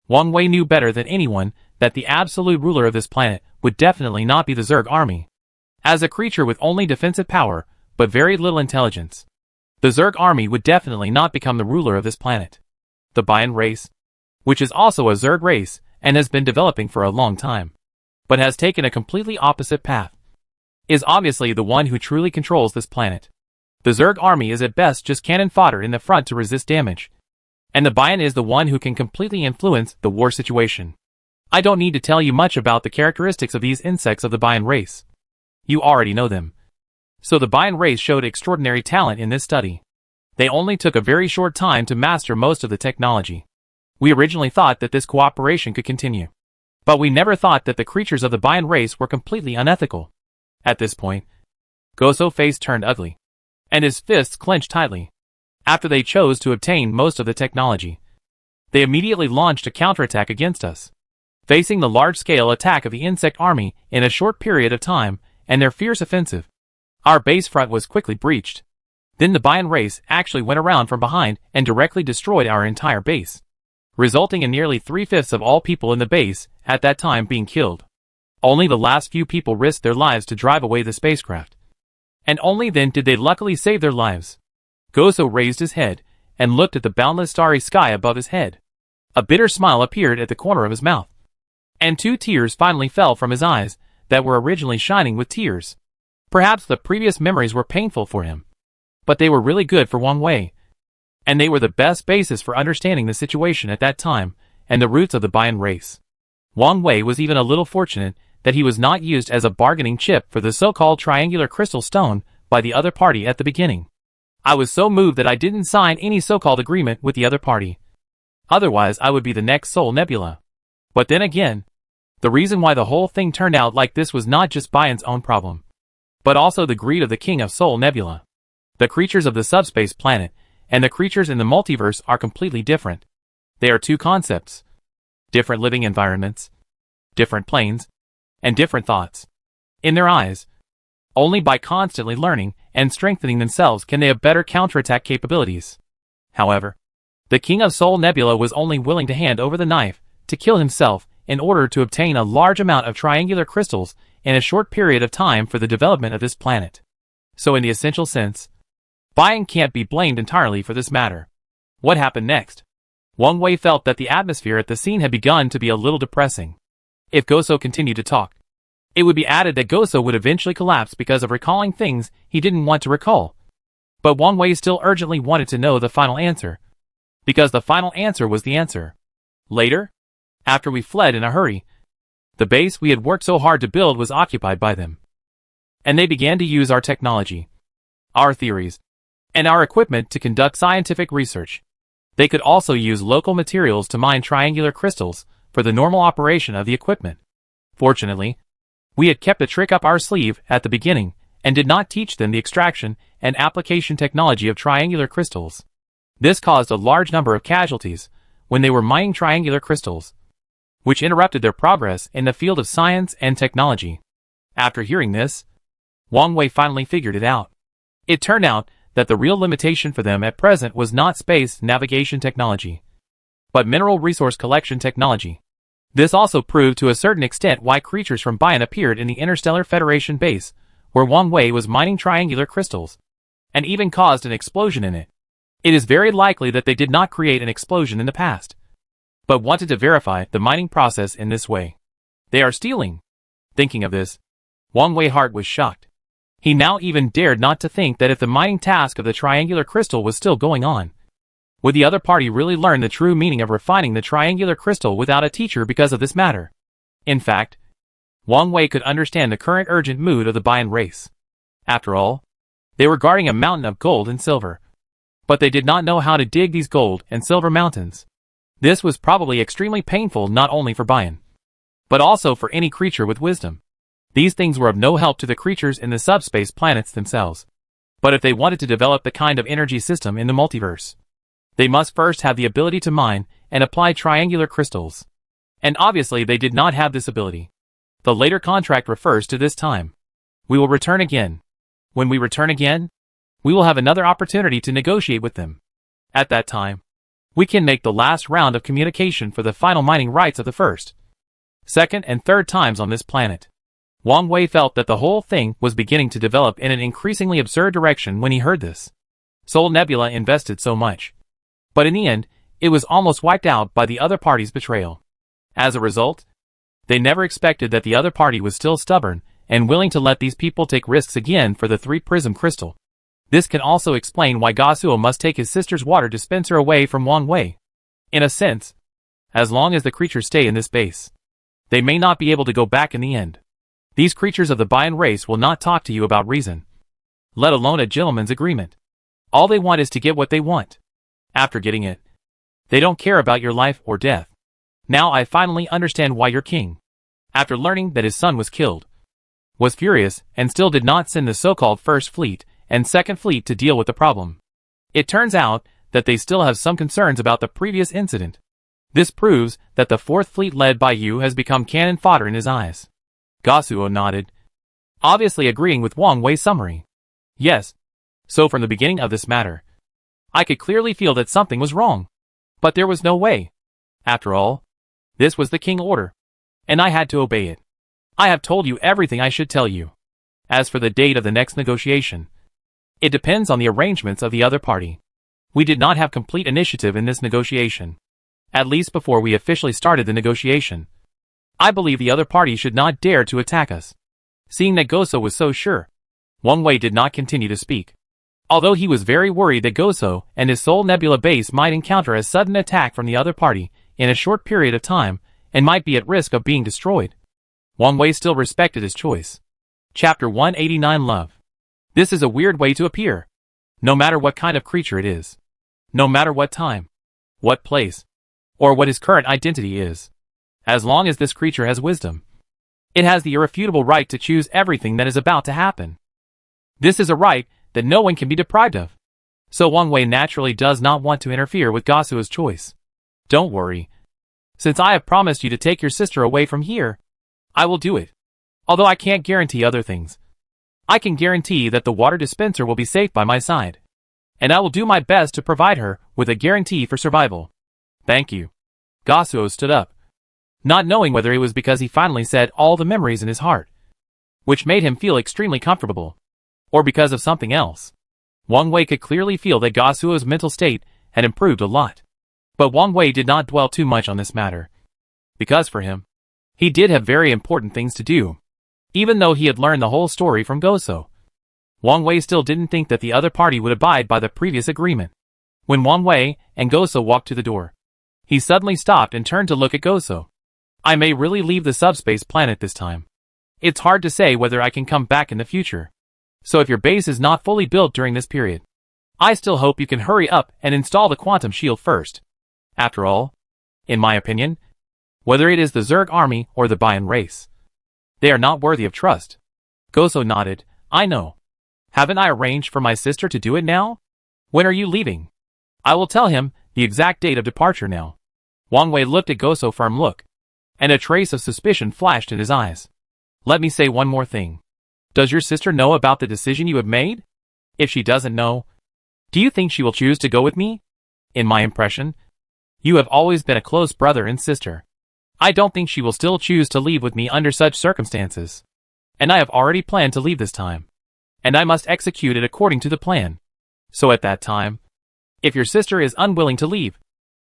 Wang Wei knew better than anyone that the absolute ruler of this planet would definitely not be the Zerg army. As a creature with only defensive power, but very little intelligence, the Zerg army would definitely not become the ruler of this planet. The Bayan race, which is also a Zerg race, and has been developing for a long time, but has taken a completely opposite path, is obviously the one who truly controls this planet. The Zerg army is at best just cannon fodder in the front to resist damage, and the Bayan is the one who can completely influence the war situation. I don't need to tell you much about the characteristics of these insects of the Bayan race. You already know them. So the Bayan race showed extraordinary talent in this study. They only took a very short time to master most of the technology. We originally thought that this cooperation could continue, but we never thought that the creatures of the Bayan race were completely unethical. At this point, Goso's face turned ugly, and his fists clenched tightly. After they chose to obtain most of the technology, they immediately launched a counterattack against us, facing the large-scale attack of the insect army in a short period of time and their fierce offensive. Our base front was quickly breached. Then the Bayan race actually went around from behind and directly destroyed our entire base, resulting in nearly 3/5 of all people in the base at that time being killed. Only the last few people risked their lives to drive away the spacecraft. And only then did they luckily save their lives. Goso raised his head and looked at the boundless starry sky above his head. A bitter smile appeared at the corner of his mouth. And 2 tears finally fell from his eyes that were originally shining with tears. Perhaps the previous memories were painful for him. But they were really good for Wang Wei. And they were the best basis for understanding the situation at that time and the roots of the Bian race. Wang Wei was even a little fortunate that he was not used as a bargaining chip for the so-called triangular crystal stone by the other party at the beginning. I was so moved that I didn't sign any so-called agreement with the other party. Otherwise I would be the next Soul Nebula. But then again, the reason why the whole thing turned out like this was not just Bian's own problem, but also the greed of the king of Soul Nebula. The creatures of the subspace planet and the creatures in the multiverse are completely different. They are 2 concepts. Different living environments, different planes, and different thoughts. In their eyes, only by constantly learning and strengthening themselves can they have better counterattack capabilities. However, the King of Soul Nebula was only willing to hand over the knife to kill himself in order to obtain a large amount of triangular crystals in a short period of time for the development of this planet. So in the essential sense, Bian can't be blamed entirely for this matter. What happened next? Wang Wei felt that the atmosphere at the scene had begun to be a little depressing. If Goso continued to talk, it would be added that Goso would eventually collapse because of recalling things he didn't want to recall. But Wang Wei still urgently wanted to know the final answer, because the final answer was the answer. Later, after we fled in a hurry, the base we had worked so hard to build was occupied by them. And they began to use our technology, our theories, and our equipment to conduct scientific research. They could also use local materials to mine triangular crystals for the normal operation of the equipment. Fortunately, we had kept a trick up our sleeve at the beginning and did not teach them the extraction and application technology of triangular crystals. This caused a large number of casualties when they were mining triangular crystals, which interrupted their progress in the field of science and technology. After hearing this, Wang Wei finally figured it out. It turned out that the real limitation for them at present was not space navigation technology, but mineral resource collection technology. This also proved to a certain extent why creatures from Bian appeared in the Interstellar Federation base, where Wang Wei was mining triangular crystals, and even caused an explosion in it. It is very likely that they did not create an explosion in the past, but wanted to verify the mining process in this way. They are stealing. Thinking of this, Wang Wei's heart was shocked. He now even dared not to think that if the mining task of the triangular crystal was still going on, would the other party really learn the true meaning of refining the triangular crystal without a teacher because of this matter? In fact, Wang Wei could understand the current urgent mood of the Bian race. After all, they were guarding a mountain of gold and silver, but they did not know how to dig these gold and silver mountains. This was probably extremely painful not only for Bian, but also for any creature with wisdom. These things were of no help to the creatures in the subspace planets themselves. But if they wanted to develop the kind of energy system in the multiverse, they must first have the ability to mine and apply triangular crystals. And obviously they did not have this ability. The later contract refers to this time. We will return again. When we return again, we will have another opportunity to negotiate with them. At that time, we can make the last round of communication for the final mining rights of the first, second, and third times on this planet. Wang Wei felt that the whole thing was beginning to develop in an increasingly absurd direction when he heard this. Soul Nebula invested so much, but in the end, it was almost wiped out by the other party's betrayal. As a result, they never expected that the other party was still stubborn and willing to let these people take risks again for the 3-prism crystal. This can also explain why Gasuo must take his sister's water dispenser away from Wang Wei. In a sense, as long as the creatures stay in this base, they may not be able to go back in the end. These creatures of the Bian race will not talk to you about reason, let alone a gentleman's agreement. All they want is to get what they want. After getting it, they don't care about your life or death. Now I finally understand why your king, after learning that his son was killed, was furious and still did not send the so-called First Fleet and Second Fleet to deal with the problem. It turns out that they still have some concerns about the previous incident. This proves that the Fourth Fleet led by you has become cannon fodder in his eyes. Gasuo nodded, obviously agreeing with Wang Wei's summary. Yes, so from the beginning of this matter, I could clearly feel that something was wrong. But there was no way. After all, this was the king order, and I had to obey it. I have told you everything I should tell you. As for the date of the next negotiation, it depends on the arrangements of the other party. We did not have complete initiative in this negotiation, at least before we officially started the negotiation. I believe the other party should not dare to attack us. Seeing that Goso was so sure, Wang Wei did not continue to speak. Although he was very worried that Goso and his Soul Nebula base might encounter a sudden attack from the other party in a short period of time and might be at risk of being destroyed, Wang Wei still respected his choice. Chapter 189 Love. This is a weird way to appear. No matter what kind of creature it is. No matter what time, what place, or what his current identity is. As long as this creature has wisdom, it has the irrefutable right to choose everything that is about to happen. This is a right that no one can be deprived of. So Wang Wei naturally does not want to interfere with Gosuo's choice. Don't worry. Since I have promised you to take your sister away from here, I will do it. Although I can't guarantee other things. I can guarantee that the water dispenser will be safe by my side. And I will do my best to provide her with a guarantee for survival. Thank you. Gosuo stood up, not knowing whether it was because he finally said all the memories in his heart, which made him feel extremely comfortable, or because of something else. Wang Wei could clearly feel that Gosuo's mental state had improved a lot. But Wang Wei did not dwell too much on this matter. Because for him, he did have very important things to do. Even though he had learned the whole story from Goso, Wang Wei still didn't think that the other party would abide by the previous agreement. When Wang Wei and Goso walked to the door, he suddenly stopped and turned to look at Goso. I may really leave the subspace planet this time. It's hard to say whether I can come back in the future. So if your base is not fully built during this period, I still hope you can hurry up and install the quantum shield first. After all, in my opinion, whether it is the Zerg army or the Bayan race, they are not worthy of trust. Goso nodded. I know. Haven't I arranged for my sister to do it now? When are you leaving? I will tell him the exact date of departure now. Wang Wei looked at Goso firm look, and a trace of suspicion flashed in his eyes. Let me say one more thing. Does your sister know about the decision you have made? If she doesn't know, do you think she will choose to go with me? In my impression, you have always been a close brother and sister. I don't think she will still choose to leave with me under such circumstances. And I have already planned to leave this time. And I must execute it according to the plan. So at that time, if your sister is unwilling to leave,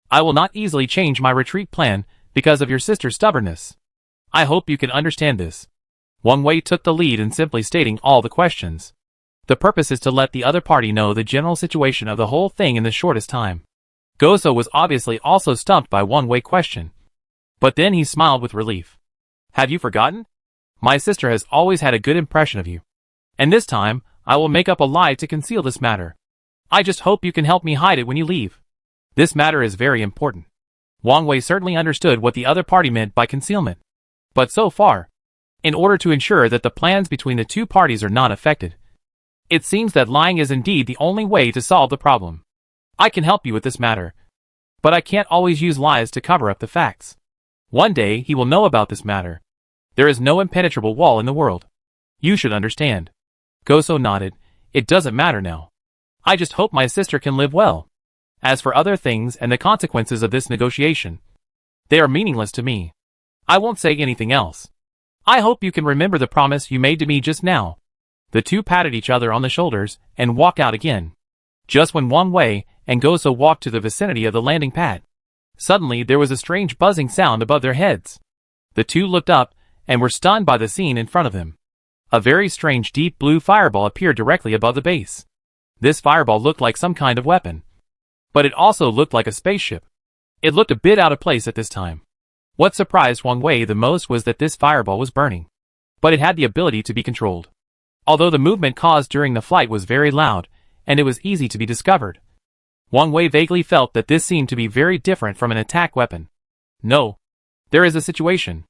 I will not easily change my retreat plan because of your sister's stubbornness. I hope you can understand this. Wang Wei took the lead in simply stating all the questions. The purpose is to let the other party know the general situation of the whole thing in the shortest time. Goso was obviously also stumped by Wang Wei's question. But then he smiled with relief. Have you forgotten? My sister has always had a good impression of you. And this time, I will make up a lie to conceal this matter. I just hope you can help me hide it when you leave. This matter is very important. Wang Wei certainly understood what the other party meant by concealment. But so far, in order to ensure that the plans between the two parties are not affected, it seems that lying is indeed the only way to solve the problem. I can help you with this matter. But I can't always use lies to cover up the facts. One day he will know about this matter. There is no impenetrable wall in the world. You should understand. Goso nodded. It doesn't matter now. I just hope my sister can live well. As for other things and the consequences of this negotiation, they are meaningless to me. I won't say anything else. I hope you can remember the promise you made to me just now. The two patted each other on the shoulders and walked out again. Just when Wang Wei and Goso walked to the vicinity of the landing pad, suddenly there was a strange buzzing sound above their heads. The two looked up and were stunned by the scene in front of them. A very strange deep blue fireball appeared directly above the base. This fireball looked like some kind of weapon. But it also looked like a spaceship. It looked a bit out of place at this time. What surprised Wang Wei the most was that this fireball was burning. But it had the ability to be controlled. Although the movement caused during the flight was very loud, and it was easy to be discovered, Wang Wei vaguely felt that this seemed to be very different from an attack weapon. No. There is a situation.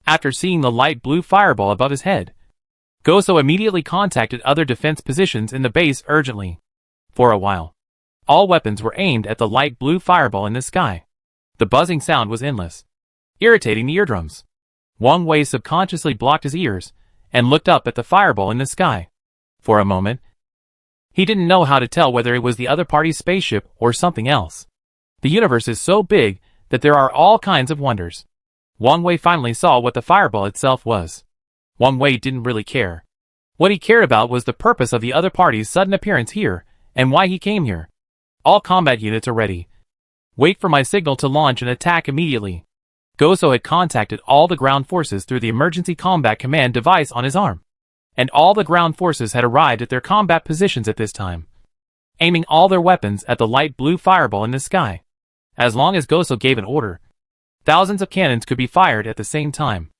After seeing the light blue fireball above his head, Goso immediately contacted other defense positions in the base urgently. For a while, all weapons were aimed at the light blue fireball in the sky. The buzzing sound was endless, irritating the eardrums. Wang Wei subconsciously blocked his ears and looked up at the fireball in the sky. For a moment, he didn't know how to tell whether it was the other party's spaceship or something else. The universe is so big that there are all kinds of wonders. Wang Wei finally saw what the fireball itself was. Wang Wei didn't really care. What he cared about was the purpose of the other party's sudden appearance here, and why he came here. All combat units are ready. Wait for my signal to launch an attack immediately. Goso had contacted all the ground forces through the emergency combat command device on his arm. And all the ground forces had arrived at their combat positions at this time, aiming all their weapons at the light blue fireball in the sky. As long as Goso gave an order, thousands of cannons could be fired at the same time.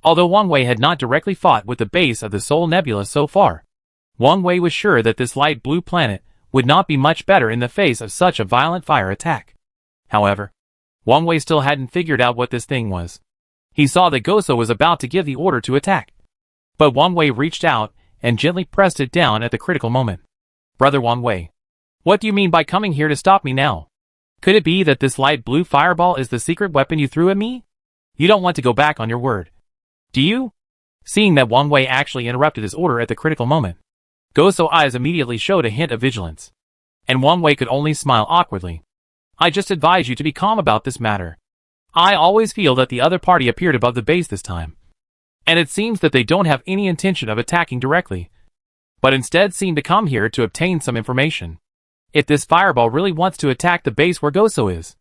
Although Wang Wei had not directly fought with the base of the Soul Nebula so far, Wang Wei was sure that this light blue planet would not be much better in the face of such a violent fire attack. However, Wang Wei still hadn't figured out what this thing was. He saw that Goso was about to give the order to attack. But Wang Wei reached out and gently pressed it down at the critical moment. Brother Wang Wei, what do you mean by coming here to stop me now? Could it be that this light blue fireball is the secret weapon you threw at me? You don't want to go back on your word, do you? Seeing that Wang Wei actually interrupted his order at the critical moment, Goso's eyes immediately showed a hint of vigilance. And Wang Wei could only smile awkwardly. I just advise you to be calm about this matter. I always feel that the other party appeared above the base this time. And it seems that they don't have any intention of attacking directly, but instead seem to come here to obtain some information. If this fireball really wants to attack the base where Goso is,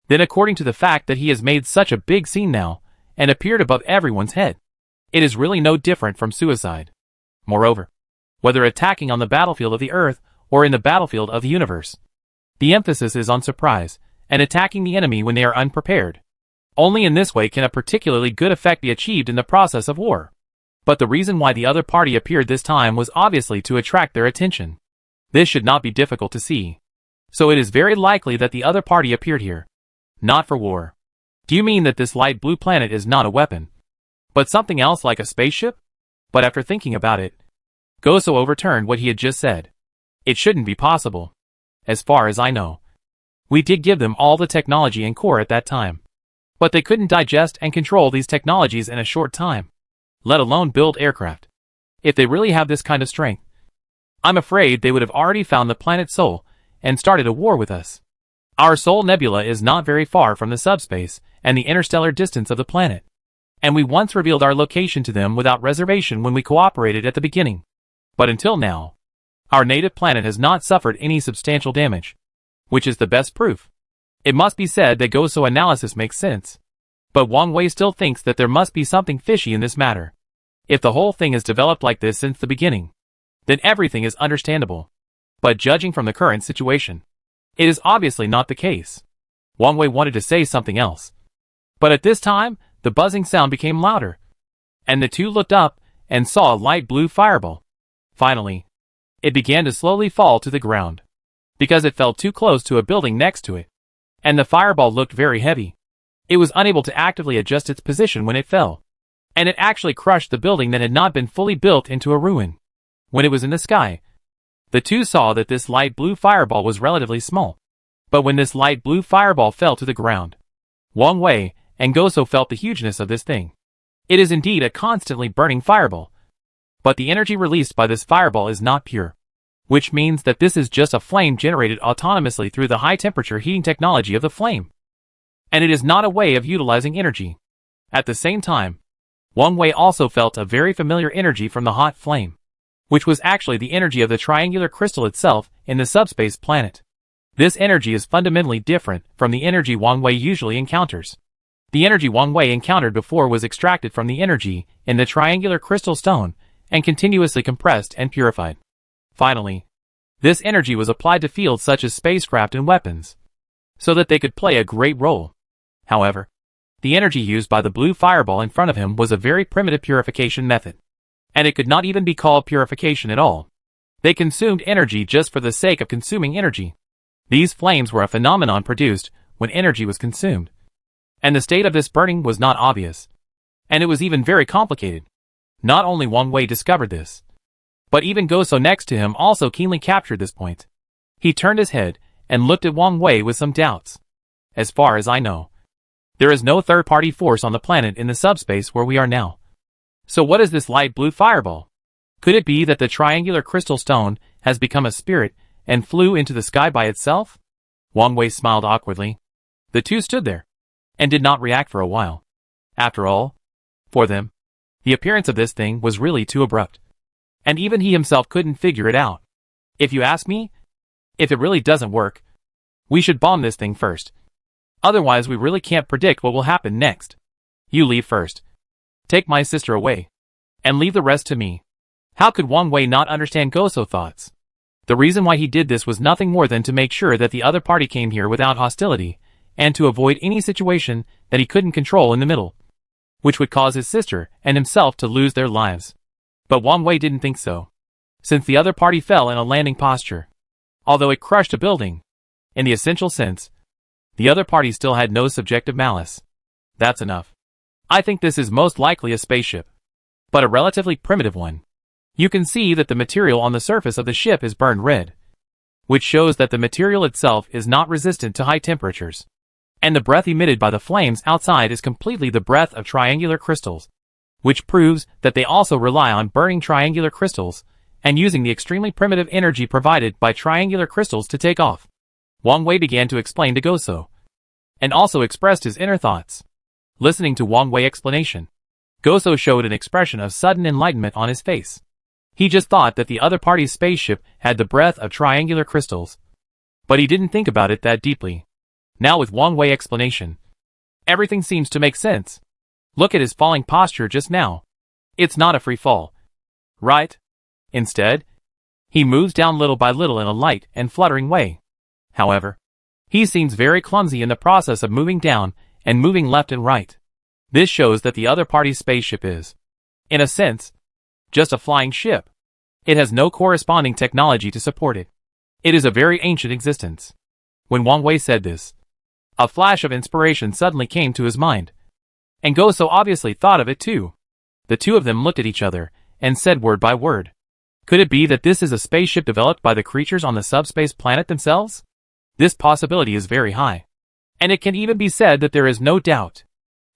then according to the fact that he has made such a big scene now, and appeared above everyone's head, it is really no different from suicide. Moreover, whether attacking on the battlefield of the Earth or in the battlefield of the universe, the emphasis is on surprise, and attacking the enemy when they are unprepared. Only in this way can a particularly good effect be achieved in the process of war. But the reason why the other party appeared this time was obviously to attract their attention. This should not be difficult to see. So it is very likely that the other party appeared here, not for war. Do you mean that this light blue planet is not a weapon, but something else like a spaceship? But after thinking about it, Goso overturned what he had just said. It shouldn't be possible. As far as I know, we did give them all the technology and core at that time. But they couldn't digest and control these technologies in a short time, let alone build aircraft. If they really have this kind of strength, I'm afraid they would have already found the planet Sol and started a war with us. Our Soul Nebula is not very far from the subspace and the interstellar distance of the planet, and we once revealed our location to them without reservation when we cooperated at the beginning. But until now, our native planet has not suffered any substantial damage, which is the best proof. It must be said that Goso analysis makes sense. But Wang Wei still thinks that there must be something fishy in this matter. If the whole thing is developed like this since the beginning, then everything is understandable. But judging from the current situation, it is obviously not the case. Wang Wei wanted to say something else. But at this time, the buzzing sound became louder, and the two looked up and saw a light blue fireball. Finally, it began to slowly fall to the ground, because it fell too close to a building next to it. And the fireball looked very heavy. It was unable to actively adjust its position when it fell, and it actually crushed the building that had not been fully built into a ruin. When it was in the sky, the two saw that this light blue fireball was relatively small. But when this light blue fireball fell to the ground, Wang Wei and Goso felt the hugeness of this thing. It is indeed a constantly burning fireball, but the energy released by this fireball is not pure, which means that this is just a flame generated autonomously through the high-temperature heating technology of the flame. And it is not a way of utilizing energy. At the same time, Wang Wei also felt a very familiar energy from the hot flame, which was actually the energy of the triangular crystal itself in the subspace planet. This energy is fundamentally different from the energy Wang Wei usually encounters. The energy Wang Wei encountered before was extracted from the energy in the triangular crystal stone and continuously compressed and purified. Finally, this energy was applied to fields such as spacecraft and weapons, so that they could play a great role. However, the energy used by the blue fireball in front of him was a very primitive purification method, and it could not even be called purification at all. They consumed energy just for the sake of consuming energy. These flames were a phenomenon produced when energy was consumed, and the state of this burning was not obvious, and it was even very complicated. Not only Wang Wei discovered this, but even Goso next to him also keenly captured this point. He turned his head and looked at Wang Wei with some doubts. As far as I know, there is no third-party force on the planet in the subspace where we are now. So what is this light blue fireball? Could it be that the triangular crystal stone has become a spirit and flew into the sky by itself? Wang Wei smiled awkwardly. The two stood there and did not react for a while. After all, for them, The appearance of this thing was really too abrupt. And even he himself couldn't figure it out. If you ask me, if it really doesn't work, we should bomb this thing first. Otherwise we really can't predict what will happen next. You leave first. Take my sister away. And leave the rest to me. How could Wang Wei not understand Goso's thoughts? The reason why he did this was nothing more than to make sure that the other party came here without hostility, and to avoid any situation that he couldn't control in the middle, which would cause his sister and himself to lose their lives. But Wang Wei didn't think so, since the other party fell in a landing posture. Although it crushed a building, in the essential sense, the other party still had no subjective malice. That's enough. I think this is most likely a spaceship, but a relatively primitive one. You can see that the material on the surface of the ship is burned red, which shows that the material itself is not resistant to high temperatures. And the breath emitted by the flames outside is completely the breath of triangular crystals, which proves that they also rely on burning triangular crystals and using the extremely primitive energy provided by triangular crystals to take off. Wang Wei began to explain to Goso, and also expressed his inner thoughts. Listening to Wang Wei's explanation, Goso showed an expression of sudden enlightenment on his face. He just thought that the other party's spaceship had the breath of triangular crystals, but he didn't think about it that deeply. Now with Wang Wei's explanation, everything seems to make sense. Look at his falling posture just now. It's not a free fall, right? Instead, he moves down little by little in a light and fluttering way. However, he seems very clumsy in the process of moving down and moving left and right. This shows that the other party's spaceship is, in a sense, just a flying ship. It has no corresponding technology to support it. It is a very ancient existence. When Wang Wei said this, a flash of inspiration suddenly came to his mind. And Goso obviously thought of it too. The two of them looked at each other and said word by word. Could it be that this is a spaceship developed by the creatures on the subspace planet themselves? This possibility is very high. And it can even be said that there is no doubt,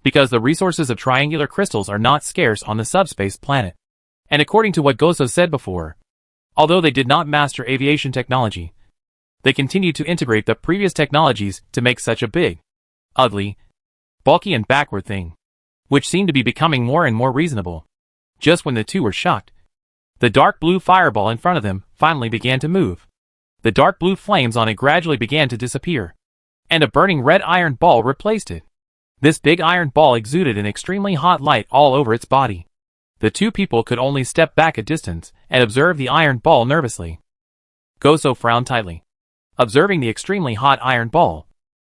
because the resources of triangular crystals are not scarce on the subspace planet. And according to what Goso said before, although they did not master aviation technology, they continued to integrate the previous technologies to make such a big, ugly, bulky and backward thing, which seemed to be becoming more and more reasonable. Just when the two were shocked, the dark blue fireball in front of them finally began to move. The dark blue flames on it gradually began to disappear, and a burning red iron ball replaced it. This big iron ball exuded an extremely hot light all over its body. The two people could only step back a distance and observe the iron ball nervously. Goso frowned tightly, observing the extremely hot iron ball,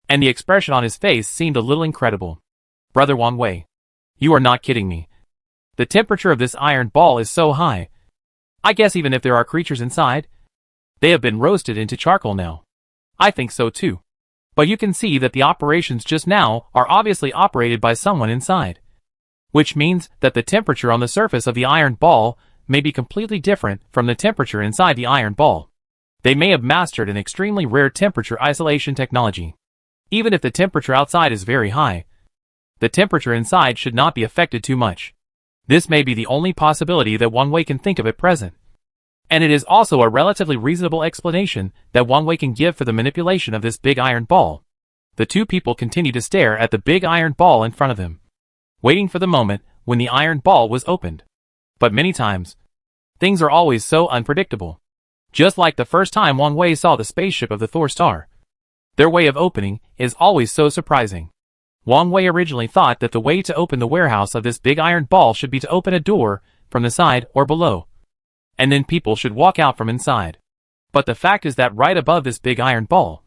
and the expression on his face seemed a little incredible. Brother Wang Wei, you are not kidding me. The temperature of this iron ball is so high. I guess even if there are creatures inside, they have been roasted into charcoal now. I think so too. But you can see that the operations just now are obviously operated by someone inside, which means that the temperature on the surface of the iron ball may be completely different from the temperature inside the iron ball. They may have mastered an extremely rare temperature isolation technology. Even if the temperature outside is very high, the temperature inside should not be affected too much. This may be the only possibility that Wang Wei can think of at present. And it is also a relatively reasonable explanation that Wang Wei can give for the manipulation of this big iron ball. The two people continue to stare at the big iron ball in front of them, waiting for the moment when the iron ball was opened. But many times, things are always so unpredictable. Just like the first time Wang Wei saw the spaceship of the Thor star. Their way of opening is always so surprising. Wang Wei originally thought that the way to open the warehouse of this big iron ball should be to open a door from the side or below, and then people should walk out from inside. But the fact is that right above this big iron ball,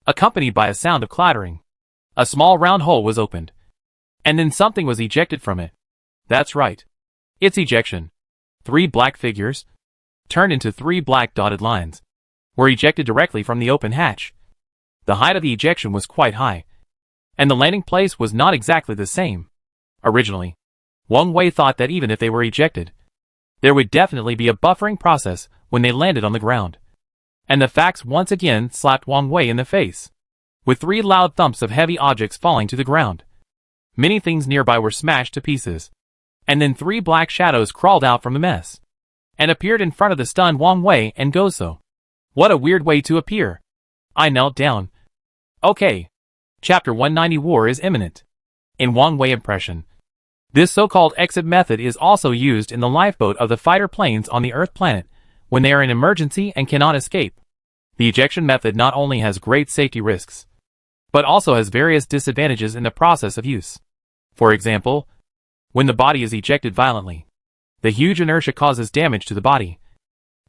accompanied by a sound of clattering, a small round hole was opened, and then something was ejected from it. That's right. It's ejection. 3 black figures, turned into 3 black dotted lines, were ejected directly from the open hatch. The height of the ejection was quite high, and the landing place was not exactly the same. Originally, Wang Wei thought that even if they were ejected, there would definitely be a buffering process when they landed on the ground. And the facts once again slapped Wang Wei in the face, with 3 loud thumps of heavy objects falling to the ground. Many things nearby were smashed to pieces, and then 3 black shadows crawled out from the mess, and appeared in front of the stunned Wang Wei and Goso. What a weird way to appear. I knelt down. Okay. Chapter 190 War is imminent. In Wang Wei's impression, This so-called exit method is also used in the lifeboat of the fighter planes on the Earth planet when they are in emergency and cannot escape. The ejection method not only has great safety risks, but also has various disadvantages in the process of use. For example, when the body is ejected violently, the huge inertia causes damage to the body,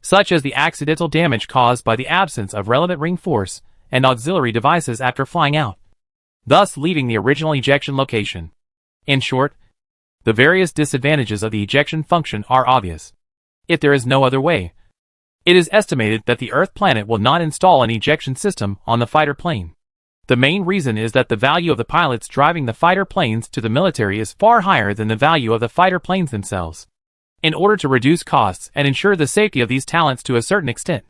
such as the accidental damage caused by the absence of relevant ring force and auxiliary devices after flying out, thus leaving the original ejection location. In short, the various disadvantages of the ejection function are obvious. If there is no other way, it is estimated that the Earth planet will not install an ejection system on the fighter plane. The main reason is that the value of the pilots driving the fighter planes to the military is far higher than the value of the fighter planes themselves. In order to reduce costs and ensure the safety of these talents to a certain extent,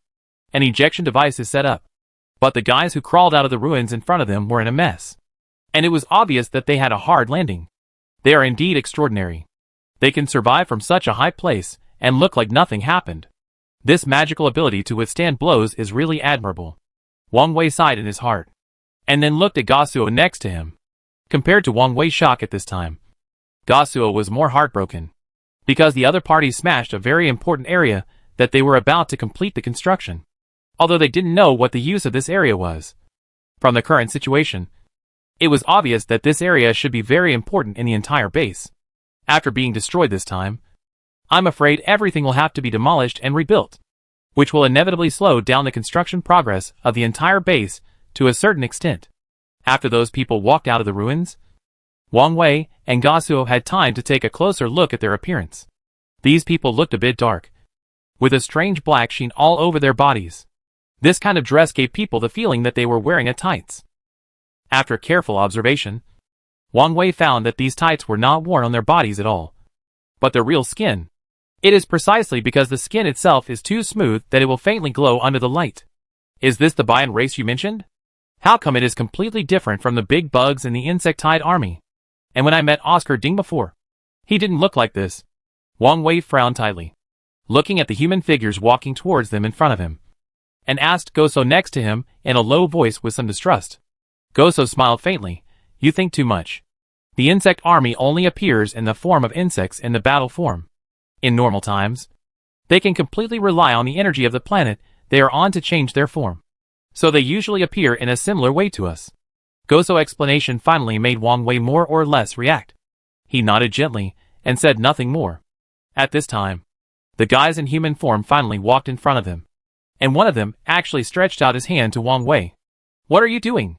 an ejection device is set up. But the guys who crawled out of the ruins in front of them were in a mess. And it was obvious that they had a hard landing. They are indeed extraordinary. They can survive from such a high place and look like nothing happened. This magical ability to withstand blows is really admirable. Wang Wei sighed in his heart, and then looked at Gasuo next to him. Compared to Wang Wei's shock at this time, Gasuo was more heartbroken, because the other party smashed a very important area that they were about to complete the construction, although they didn't know what the use of this area was. From the current situation, it was obvious that this area should be very important in the entire base. After being destroyed this time, I'm afraid everything will have to be demolished and rebuilt, which will inevitably slow down the construction progress of the entire base to a certain extent. After those people walked out of the ruins, Wang Wei and Gasuo had time to take a closer look at their appearance. These people looked a bit dark, with a strange black sheen all over their bodies. This kind of dress gave people the feeling that they were wearing a tights. After careful observation, Wang Wei found that these tights were not worn on their bodies at all, but their real skin. It is precisely because the skin itself is too smooth that it will faintly glow under the light. Is this the Bayan race you mentioned? How come it is completely different from the big bugs in the insectide army? And when I met Oscar Ding before, he didn't look like this. Wang Wei frowned tightly, looking at the human figures walking towards them in front of him, and asked Goso next to him in a low voice with some distrust. Goso smiled faintly. You think too much. The insect army only appears in the form of insects in the battle form. In normal times, they can completely rely on the energy of the planet they are on to change their form, so they usually appear in a similar way to us. Goso's explanation finally made Wang Wei more or less react. He nodded gently and said nothing more. At this time, the guys in human form finally walked in front of him, and one of them actually stretched out his hand to Wang Wei. What are you doing?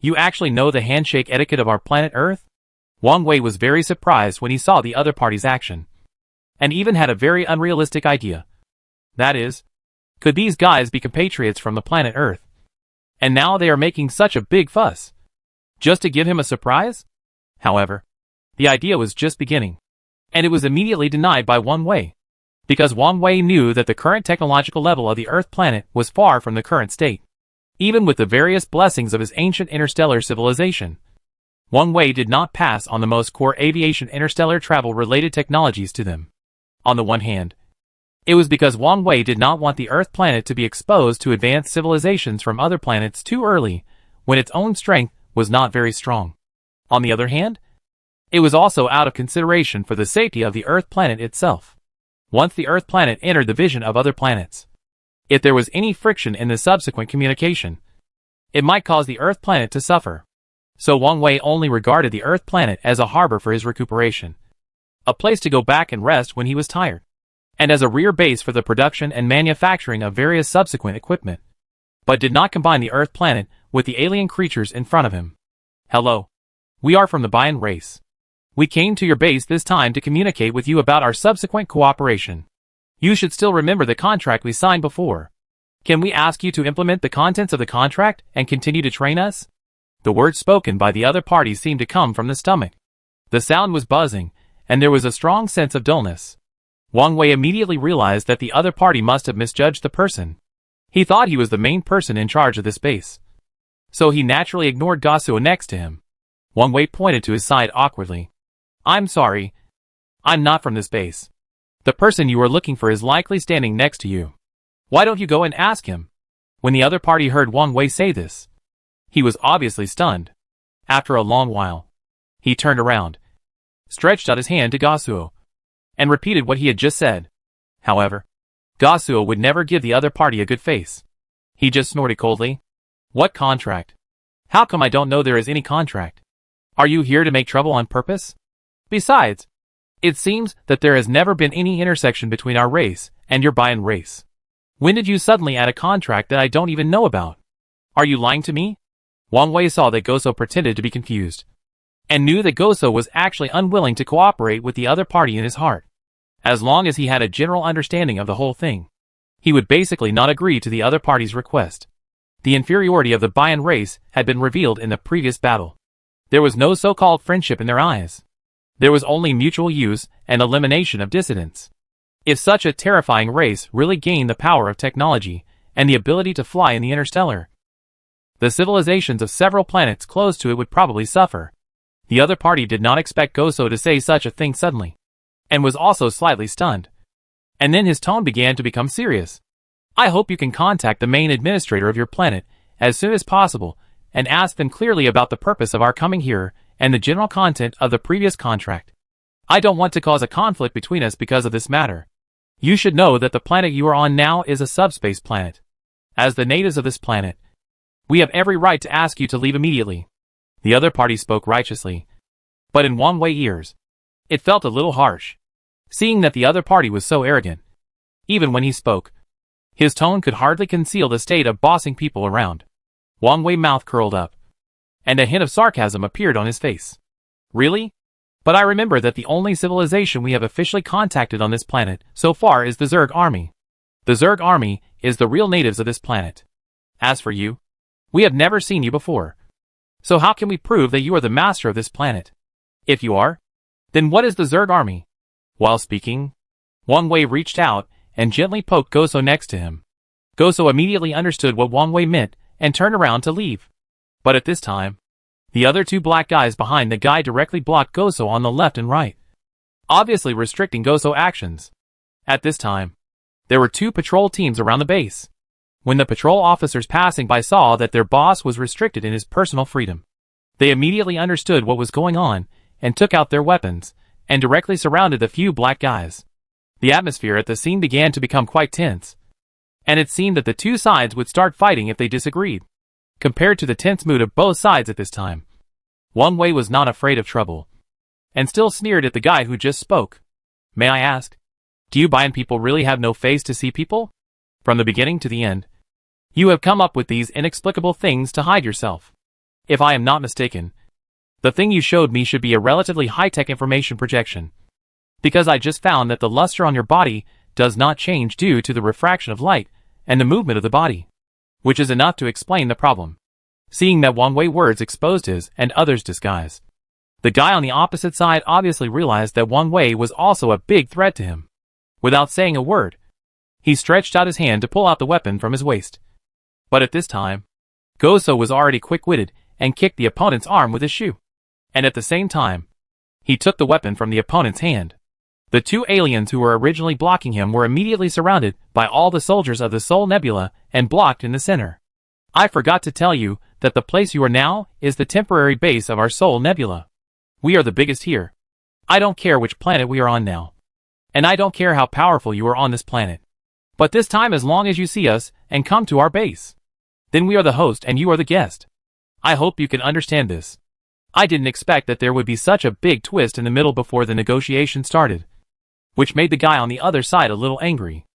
You actually know the handshake etiquette of our planet Earth? Wang Wei was very surprised when he saw the other party's action, and even had a very unrealistic idea. That is, could these guys be compatriots from the planet Earth? And now they are making such a big fuss, just to give him a surprise? However, the idea was just beginning, and it was immediately denied by Wang Wei, because Wang Wei knew that the current technological level of the Earth planet was far from the current state. Even with the various blessings of his ancient interstellar civilization, Wang Wei did not pass on the most core aviation interstellar travel related technologies to them. On the one hand, it was because Wang Wei did not want the Earth planet to be exposed to advanced civilizations from other planets too early, when its own strength was not very strong. On the other hand, it was also out of consideration for the safety of the Earth planet itself. Once the Earth planet entered the vision of other planets, if there was any friction in the subsequent communication, it might cause the Earth planet to suffer. So Wang Wei only regarded the Earth planet as a harbor for his recuperation, a place to go back and rest when he was tired, and as a rear base for the production and manufacturing of various subsequent equipment, but did not combine the Earth planet with the alien creatures in front of him. Hello. We are from the Bayan race. We came to your base this time to communicate with you about our subsequent cooperation. You should still remember the contract we signed before. Can we ask you to implement the contents of the contract and continue to train us? The words spoken by the other party seemed to come from the stomach. The sound was buzzing, and there was a strong sense of dullness. Wang Wei immediately realized that the other party must have misjudged the person. He thought he was the main person in charge of this base, so he naturally ignored Gasuo next to him. Wang Wei pointed to his side awkwardly. I'm sorry. I'm not from this base. The person you are looking for is likely standing next to you. Why don't you go and ask him? When the other party heard Wang Wei say this, he was obviously stunned. After a long while, he turned around, stretched out his hand to Gasuo, and repeated what he had just said. However, Gasuo would never give the other party a good face. He just snorted coldly. What contract? How come I don't know there is any contract? Are you here to make trouble on purpose? Besides, it seems that there has never been any intersection between our race and your Bayan race. When did you suddenly add a contract that I don't even know about? Are you lying to me? Wang Wei saw that Goso pretended to be confused, and knew that Goso was actually unwilling to cooperate with the other party in his heart. As long as he had a general understanding of the whole thing, he would basically not agree to the other party's request. The inferiority of the Bayan race had been revealed in the previous battle. There was no so-called friendship in their eyes. There was only mutual use and elimination of dissidents. If such a terrifying race really gained the power of technology and the ability to fly in the interstellar, the civilizations of several planets close to it would probably suffer. The other party did not expect Goso to say such a thing suddenly, and was also slightly stunned. And then his tone began to become serious. I hope you can contact the main administrator of your planet as soon as possible and ask them clearly about the purpose of our coming here and the general content of the previous contract. I don't want to cause a conflict between us because of this matter. You should know that the planet you are on now is a subspace planet. As the natives of this planet, we have every right to ask you to leave immediately. The other party spoke righteously, but in Wang Wei's ears, it felt a little harsh, seeing that the other party was so arrogant. Even when he spoke, his tone could hardly conceal the state of bossing people around. Wang Wei's mouth curled up, and a hint of sarcasm appeared on his face. Really? But I remember that the only civilization we have officially contacted on this planet so far is the Zerg army. The Zerg army is the real natives of this planet. As for you, we have never seen you before. So how can we prove that you are the master of this planet? If you are, then what is the Zerg army? While speaking, Wang Wei reached out and gently poked Goso next to him. Goso immediately understood what Wang Wei meant and turned around to leave. But at this time, the other two black guys behind the guy directly blocked Goso on the left and right, obviously restricting Goso's actions. At this time, there were two patrol teams around the base. When the patrol officers passing by saw that their boss was restricted in his personal freedom, they immediately understood what was going on and took out their weapons and directly surrounded the few black guys. The atmosphere at the scene began to become quite tense, and it seemed that the two sides would start fighting if they disagreed. Compared to the tense mood of both sides at this time, Wang Wei was not afraid of trouble, and still sneered at the guy who just spoke. May I ask, do you Bayan people really have no face to see people? From the beginning to the end, you have come up with these inexplicable things to hide yourself. If I am not mistaken, the thing you showed me should be a relatively high-tech information projection, because I just found that the luster on your body does not change due to the refraction of light and the movement of the body, which is enough to explain the problem. Seeing that Wang Wei's words exposed his and others' disguise, the guy on the opposite side obviously realized that Wang Wei was also a big threat to him. Without saying a word, he stretched out his hand to pull out the weapon from his waist. But at this time, Goso was already quick-witted and kicked the opponent's arm with his shoe. And at the same time, he took the weapon from the opponent's hand. The two aliens who were originally blocking him were immediately surrounded by all the soldiers of the Soul Nebula and blocked in the center. I forgot to tell you that the place you are now is the temporary base of our Soul Nebula. We are the biggest here. I don't care which planet we are on now. And I don't care how powerful you are on this planet. But this time, as long as you see us and come to our base, then we are the host and you are the guest. I hope you can understand this. I didn't expect that there would be such a big twist in the middle before the negotiation started, which made the guy on the other side a little angry.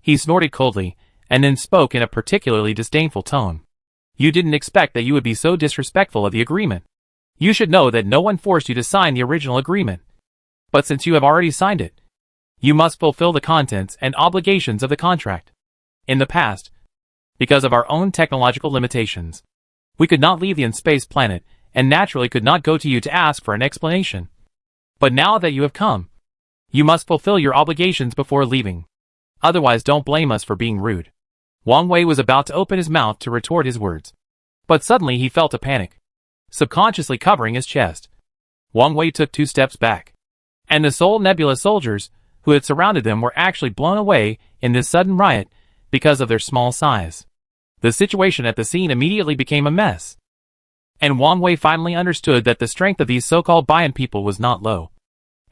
He snorted coldly, and then spoke in a particularly disdainful tone. You didn't expect that you would be so disrespectful of the agreement. You should know that no one forced you to sign the original agreement. But since you have already signed it, you must fulfill the contents and obligations of the contract. In the past, because of our own technological limitations, we could not leave the in-space planet and naturally could not go to you to ask for an explanation. But now that you have come, you must fulfill your obligations before leaving. Otherwise, don't blame us for being rude. Wang Wei was about to open his mouth to retort his words, but suddenly he felt a panic, subconsciously covering his chest. Wang Wei took 2 steps back, and the Soul Nebula soldiers who had surrounded them were actually blown away in this sudden riot because of their small size. The situation at the scene immediately became a mess, and Wang Wei finally understood that the strength of these so-called Bayan people was not low.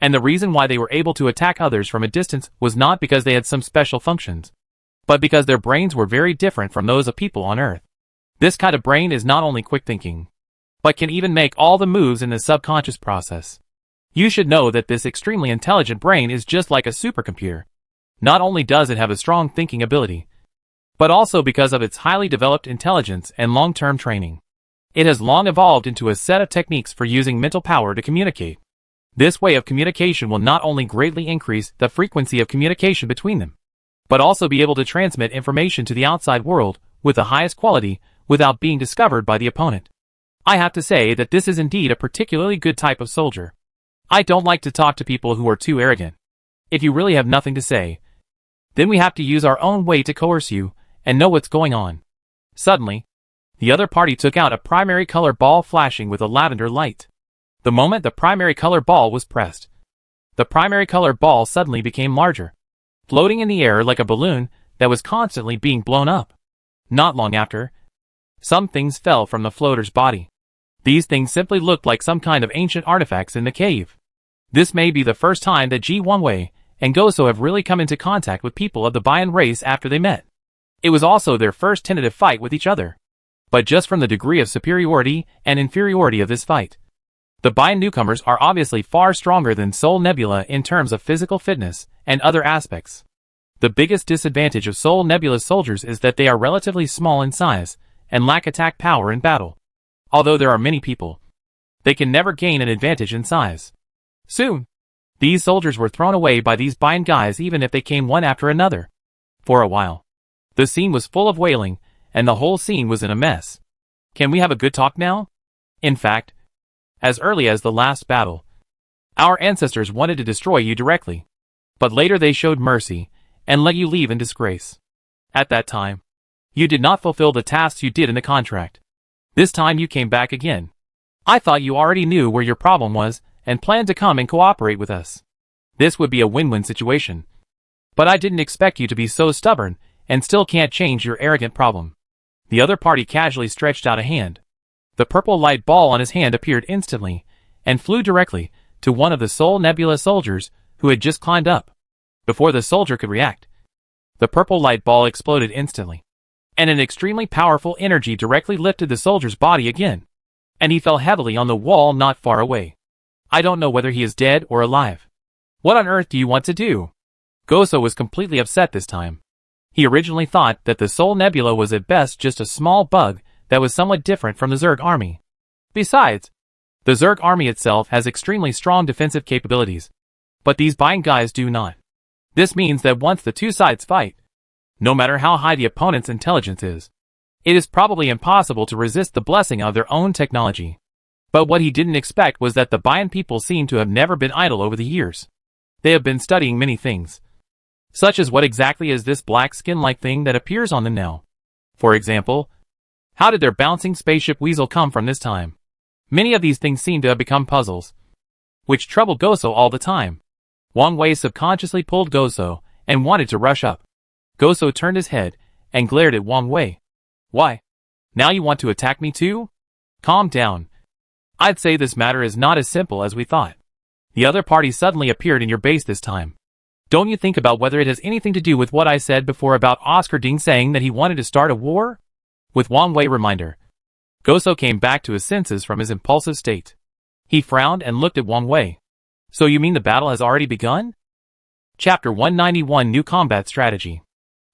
And the reason why they were able to attack others from a distance was not because they had some special functions, but because their brains were very different from those of people on Earth. This kind of brain is not only quick thinking, but can even make all the moves in the subconscious process. You should know that this extremely intelligent brain is just like a supercomputer. Not only does it have a strong thinking ability, but also because of its highly developed intelligence and long-term training. It has long evolved into a set of techniques for using mental power to communicate. This way of communication will not only greatly increase the frequency of communication between them, but also be able to transmit information to the outside world with the highest quality without being discovered by the opponent. I have to say that this is indeed a particularly good type of soldier. I don't like to talk to people who are too arrogant. If you really have nothing to say, then we have to use our own way to coerce you and know what's going on. Suddenly, the other party took out a primary color ball flashing with a lavender light. The moment the primary color ball was pressed, the primary color ball suddenly became larger, floating in the air like a balloon that was constantly being blown up. Not long after, some things fell from the floater's body. These things simply looked like some kind of ancient artifacts in the cave. This may be the first time that Ji Wangwei and Goso have really come into contact with people of the Bian race after they met. It was also their first tentative fight with each other. But just from the degree of superiority and inferiority of this fight, the Bian newcomers are obviously far stronger than Soul Nebula in terms of physical fitness and other aspects. The biggest disadvantage of Soul Nebula's soldiers is that they are relatively small in size and lack attack power in battle. Although there are many people, they can never gain an advantage in size. Soon, these soldiers were thrown away by these Bian guys even if they came one after another. For a while, the scene was full of wailing, and the whole scene was in a mess. Can we have a good talk now? In fact, as early as the last battle, our ancestors wanted to destroy you directly, but later they showed mercy and let you leave in disgrace. At that time, you did not fulfill the tasks you did in the contract. This time you came back again. I thought you already knew where your problem was and planned to come and cooperate with us. This would be a win-win situation. But I didn't expect you to be so stubborn and still can't change your arrogant problem. The other party casually stretched out a hand. The purple light ball on his hand appeared instantly and flew directly to one of the Soul Nebula soldiers who had just climbed up. Before the soldier could react, the purple light ball exploded instantly, and an extremely powerful energy directly lifted the soldier's body again, and he fell heavily on the wall not far away. I don't know whether he is dead or alive. What on earth do you want to do? Goso was completely upset this time. He originally thought that the Soul Nebula was at best just a small bug that was somewhat different from the Zerg army. Besides, the Zerg army itself has extremely strong defensive capabilities, but these Bian guys do not. This means that once the two sides fight, no matter how high the opponent's intelligence is, it is probably impossible to resist the blessing of their own technology. But what he didn't expect was that the Bian people seem to have never been idle over the years. They have been studying many things, such as what exactly is this black skin-like thing that appears on them now. For example, how did their bouncing spaceship weasel come from this time? Many of these things seem to have become puzzles, which troubled Goso all the time. Wang Wei subconsciously pulled Goso and wanted to rush up. Goso turned his head and glared at Wang Wei. Why? Now you want to attack me too? Calm down. I'd say this matter is not as simple as we thought. The other party suddenly appeared in your base this time. Don't you think about whether it has anything to do with what I said before about Oscar Ding saying that he wanted to start a war? With Wang Wei reminder, Goso came back to his senses from his impulsive state. He frowned and looked at Wang Wei. So you mean the battle has already begun? Chapter 191 New Combat Strategy.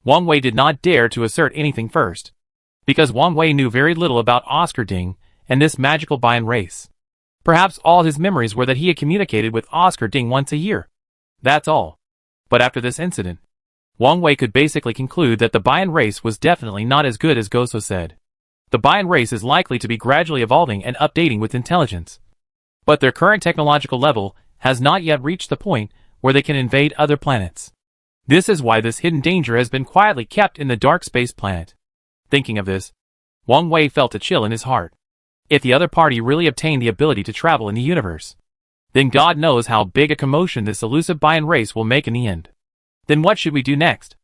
Wang Wei did not dare to assert anything first, because Wang Wei knew very little about Oscar Ding and this magical Bian race. Perhaps all his memories were that he had communicated with Oscar Ding once a year. That's all. But after this incident, Wang Wei could basically conclude that the Bian race was definitely not as good as Goso said. The Bian race is likely to be gradually evolving and updating with intelligence, but their current technological level has not yet reached the point where they can invade other planets. This is why this hidden danger has been quietly kept in the dark space planet. Thinking of this, Wang Wei felt a chill in his heart. If the other party really obtained the ability to travel in the universe, then God knows how big a commotion this elusive Bian race will make in the end. Then what should we do next?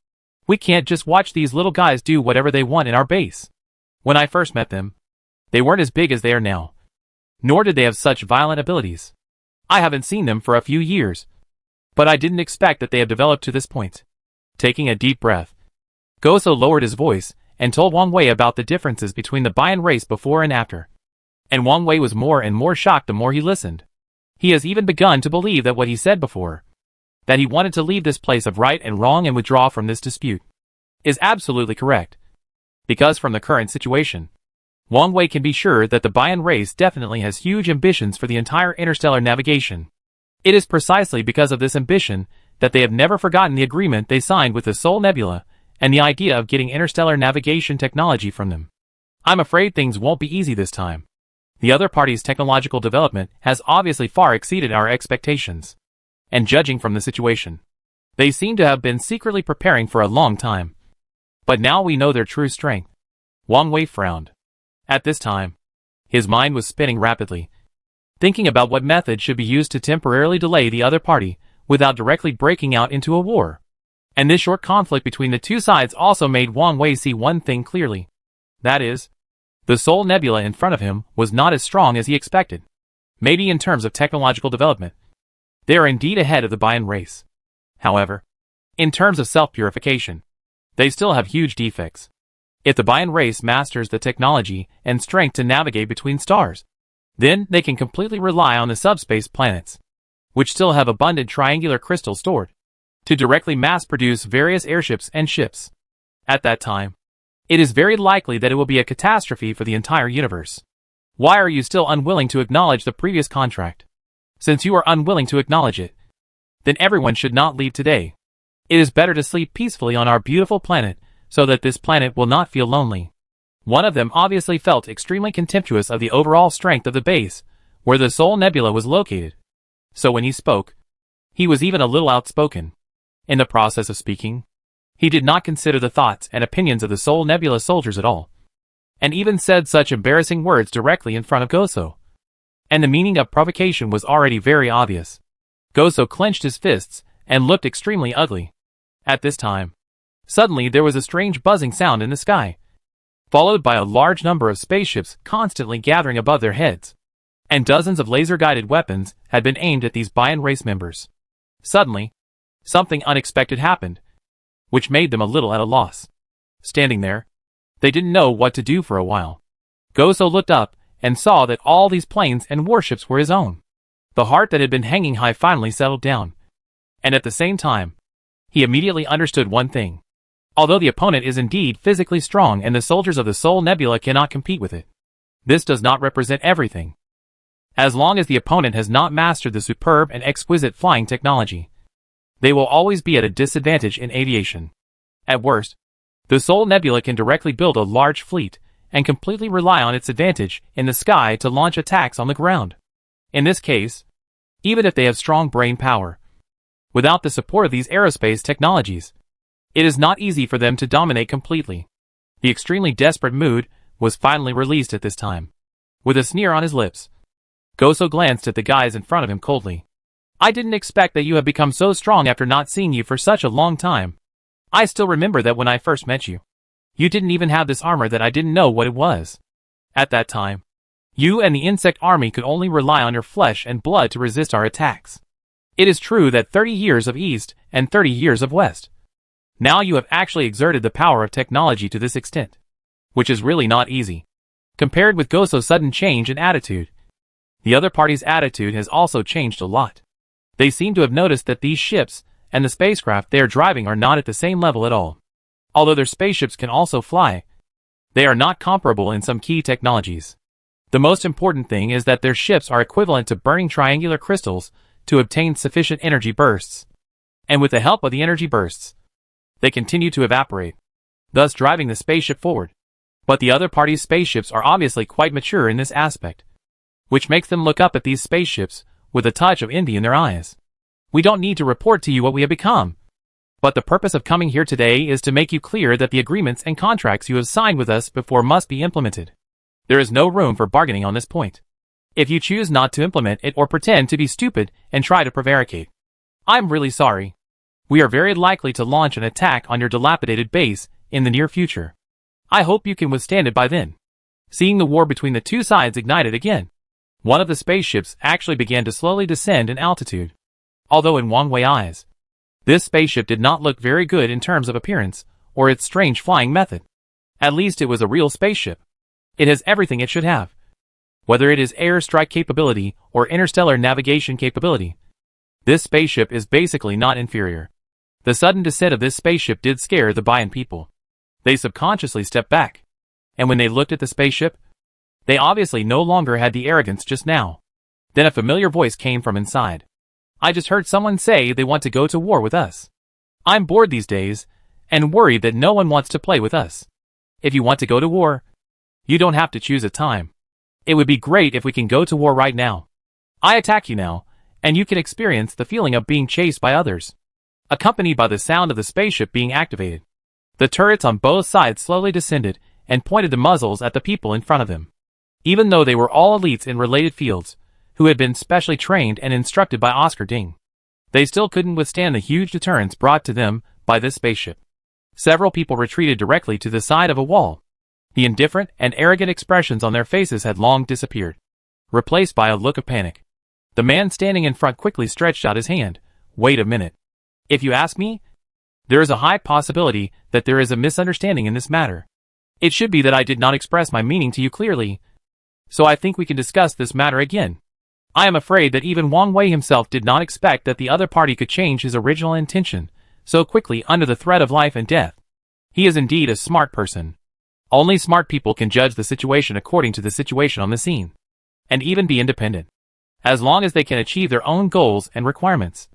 We can't just watch these little guys do whatever they want in our base. When I first met them, they weren't as big as they are now, nor did they have such violent abilities. I haven't seen them for a few years, but I didn't expect that they have developed to this point. Taking a deep breath, Goso lowered his voice and told Wang Wei about the differences between the Bian race before and after. And Wang Wei was more and more shocked the more he listened. He has even begun to believe that what he said before, that he wanted to leave this place of right and wrong and withdraw from this dispute, is absolutely correct. Because from the current situation, Wang Wei can be sure that the Bian race definitely has huge ambitions for the entire interstellar navigation. It is precisely because of this ambition that they have never forgotten the agreement they signed with the Sol Nebula and the idea of getting interstellar navigation technology from them. I'm afraid things won't be easy this time. The other party's technological development has obviously far exceeded our expectations. And judging from the situation, they seem to have been secretly preparing for a long time. But now we know their true strength. Wang Wei frowned. At this time, his mind was spinning rapidly, thinking about what method should be used to temporarily delay the other party without directly breaking out into a war. And this short conflict between the two sides also made Wang Wei see one thing clearly. That is, the Sol Nebula in front of him was not as strong as he expected. Maybe in terms of technological development, they are indeed ahead of the Bian race. However, in terms of self-purification, they still have huge defects. If the Bian race masters the technology and strength to navigate between stars, then they can completely rely on the subspace planets, which still have abundant triangular crystals stored, to directly mass-produce various airships and ships. At that time, it is very likely that it will be a catastrophe for the entire universe. Why are you still unwilling to acknowledge the previous contract? Since you are unwilling to acknowledge it, then everyone should not leave today. It is better to sleep peacefully on our beautiful planet, so that this planet will not feel lonely. One of them obviously felt extremely contemptuous of the overall strength of the base, where the Sol Nebula was located. So when he spoke, he was even a little outspoken. In the process of speaking, he did not consider the thoughts and opinions of the Sol Nebula soldiers at all, and even said such embarrassing words directly in front of Goso. And the meaning of provocation was already very obvious. Goso clenched his fists and looked extremely ugly. At this time, suddenly there was a strange buzzing sound in the sky, followed by a large number of spaceships constantly gathering above their heads, and dozens of laser-guided weapons had been aimed at these Bian race members. Suddenly, something unexpected happened, which made them a little at a loss. Standing there, they didn't know what to do for a while. Goso looked up and saw that all these planes and warships were his own. The heart that had been hanging high finally settled down, and at the same time, he immediately understood one thing. Although the opponent is indeed physically strong and the soldiers of the Sol Nebula cannot compete with it, this does not represent everything. As long as the opponent has not mastered the superb and exquisite flying technology, they will always be at a disadvantage in aviation. At worst, the Sol Nebula can directly build a large fleet and completely rely on its advantage in the sky to launch attacks on the ground. In this case, even if they have strong brain power, without the support of these aerospace technologies, it is not easy for them to dominate completely. The extremely desperate mood was finally released at this time. With a sneer on his lips, Goso glanced at the guys in front of him coldly. I didn't expect that you have become so strong after not seeing you for such a long time. I still remember that when I first met you, you didn't even have this armor that I didn't know what it was. At that time, you and the insect army could only rely on your flesh and blood to resist our attacks. It is true that 30 years of East and 30 years of West. Now you have actually exerted the power of technology to this extent, which is really not easy. Compared with Goso's sudden change in attitude, the other party's attitude has also changed a lot. They seem to have noticed that these ships and the spacecraft they are driving are not at the same level at all. Although their spaceships can also fly, they are not comparable in some key technologies. The most important thing is that their ships are equivalent to burning triangular crystals to obtain sufficient energy bursts. And with the help of the energy bursts, they continue to evaporate, thus driving the spaceship forward. But the other party's spaceships are obviously quite mature in this aspect, which makes them look up at these spaceships with a touch of envy in their eyes. We don't need to report to you what we have become. But the purpose of coming here today is to make you clear that the agreements and contracts you have signed with us before must be implemented. There is no room for bargaining on this point. If you choose not to implement it or pretend to be stupid and try to prevaricate, I'm really sorry. We are very likely to launch an attack on your dilapidated base in the near future. I hope you can withstand it by then. Seeing the war between the two sides ignited again, One of the spaceships actually began to slowly descend in altitude. Although in Wang Wei's eyes, this spaceship did not look very good in terms of appearance or its strange flying method. At least it was a real spaceship. It has everything it should have. Whether it is air strike capability or interstellar navigation capability, this spaceship is basically not inferior. The sudden descent of this spaceship did scare the Bayan people. They subconsciously stepped back. And when they looked at the spaceship, they obviously no longer had the arrogance just now. Then a familiar voice came from inside. I just heard someone say they want to go to war with us. I'm bored these days, and worried that no one wants to play with us. If you want to go to war, you don't have to choose a time. It would be great if we can go to war right now. I attack you now, and you can experience the feeling of being chased by others. Accompanied by the sound of the spaceship being activated, the turrets on both sides slowly descended and pointed the muzzles at the people in front of them. Even though they were all elites in related fields, who had been specially trained and instructed by Oscar Ding, they still couldn't withstand the huge deterrence brought to them by this spaceship. Several people retreated directly to the side of a wall. The indifferent and arrogant expressions on their faces had long disappeared, replaced by a look of panic. The man standing in front quickly stretched out his hand. Wait a minute. If you ask me, there is a high possibility that there is a misunderstanding in this matter. It should be that I did not express my meaning to you clearly, so I think we can discuss this matter again. I am afraid that even Wang Wei himself did not expect that the other party could change his original intention so quickly under the threat of life and death. He is indeed a smart person. Only smart people can judge the situation according to the situation on the scene, and even be independent. As long as they can achieve their own goals and requirements,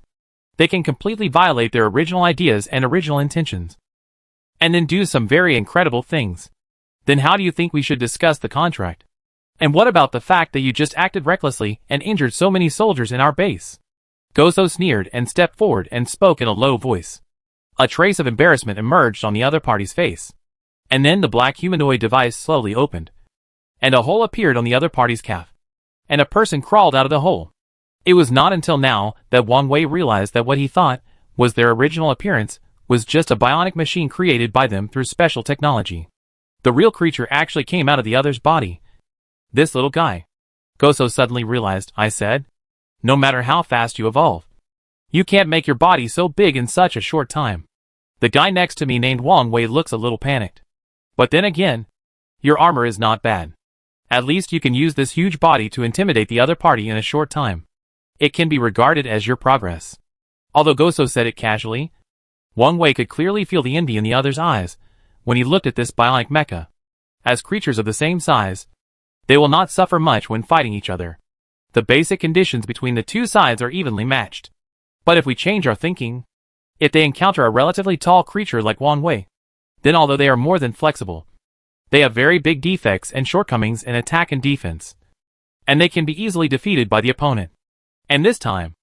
they can completely violate their original ideas and original intentions, and then do some very incredible things. Then how do you think we should discuss the contract? And what about the fact that you just acted recklessly and injured so many soldiers in our base? Goso sneered and stepped forward and spoke in a low voice. A trace of embarrassment emerged on the other party's face. And then the black humanoid device slowly opened, and a hole appeared on the other party's calf, and a person crawled out of the hole. It was not until now that Wang Wei realized that what he thought was their original appearance was just a bionic machine created by them through special technology. The real creature actually came out of the other's body. This little guy. Goso suddenly realized, I said. No matter how fast you evolve, you can't make your body so big in such a short time. The guy next to me named Wang Wei looks a little panicked. But then again, your armor is not bad. At least you can use this huge body to intimidate the other party in a short time. It can be regarded as your progress. Although Goso said it casually, Wang Wei could clearly feel the envy in the other's eyes when he looked at this bionic mecha. As creatures of the same size, they will not suffer much when fighting each other. The basic conditions between the two sides are evenly matched. But if we change our thinking, if they encounter a relatively tall creature like Wang Wei, then although they are more than flexible, they have very big defects and shortcomings in attack and defense, and they can be easily defeated by the opponent. And this time,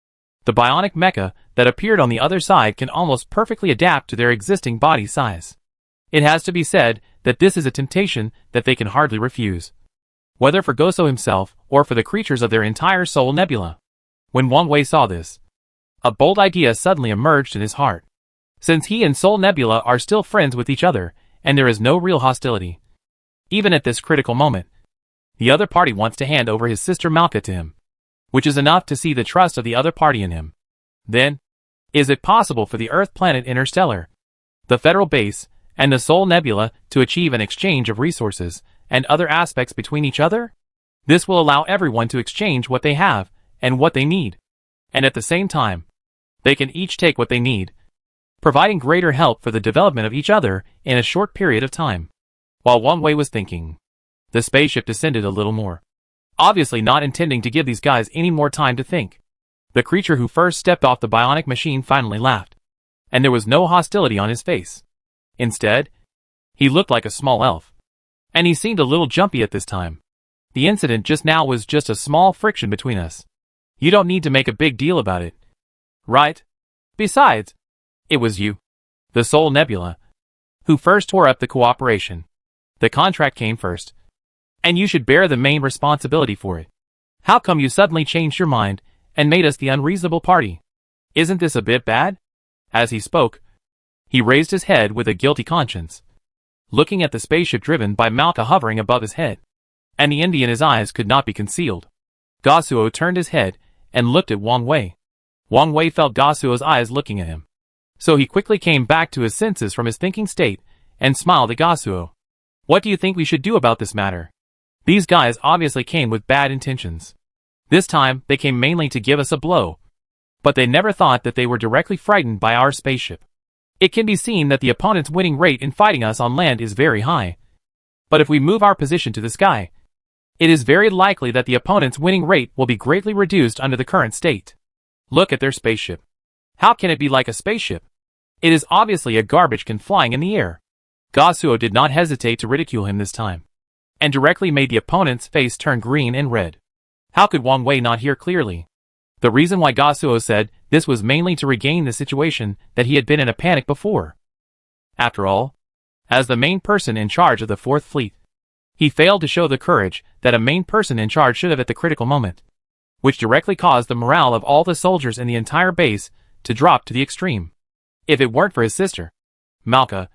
the bionic mecha that appeared on the other side can almost perfectly adapt to their existing body size. It has to be said that this is a temptation that they can hardly refuse, whether for Goso himself or for the creatures of their entire Soul Nebula. When Wang Wei saw this, a bold idea suddenly emerged in his heart. Since he and Soul Nebula are still friends with each other, and there is no real hostility, even at this critical moment, the other party wants to hand over his sister Malka to him, which is enough to see the trust of the other party in him. Then, is it possible for the Earth planet Interstellar, the Federal Base, and the Soul Nebula to achieve an exchange of resources and other aspects between each other? This will allow everyone to exchange what they have and what they need, and at the same time, they can each take what they need, providing greater help for the development of each other in a short period of time. While Wang Wei was thinking, the spaceship descended a little more, obviously not intending to give these guys any more time to think. The creature who first stepped off the bionic machine finally laughed, and there was no hostility on his face. Instead, he looked like a small elf, and he seemed a little jumpy at this time. The incident just now was just a small friction between us. You don't need to make a big deal about it, right? Besides, it was you, the Soul Nebula, who first tore up the cooperation. The contract came first, and you should bear the main responsibility for it. How come you suddenly changed your mind and made us the unreasonable party? Isn't this a bit bad? As he spoke, he raised his head with a guilty conscience, looking at the spaceship driven by Malka hovering above his head, and the envy in his eyes could not be concealed. Gasuo turned his head and looked at Wang Wei. Wang Wei felt Gasuo's eyes looking at him. So he quickly came back to his senses from his thinking state and smiled at Gasuo. What do you think we should do about this matter? These guys obviously came with bad intentions. This time, they came mainly to give us a blow. But they never thought that they were directly frightened by our spaceship. It can be seen that the opponent's winning rate in fighting us on land is very high. But if we move our position to the sky, it is very likely that the opponent's winning rate will be greatly reduced under the current state. Look at their spaceship. How can it be like a spaceship? It is obviously a garbage can flying in the air. Gasuo did not hesitate to ridicule him this time, and directly made the opponent's face turn green and red. How could Wang Wei not hear clearly? The reason why Gasuo said this was mainly to regain the situation that he had been in a panic before. After all, as the main person in charge of the 4th Fleet, he failed to show the courage that a main person in charge should have at the critical moment, which directly caused the morale of all the soldiers in the entire base to drop to the extreme. If it weren't for his sister, Malka,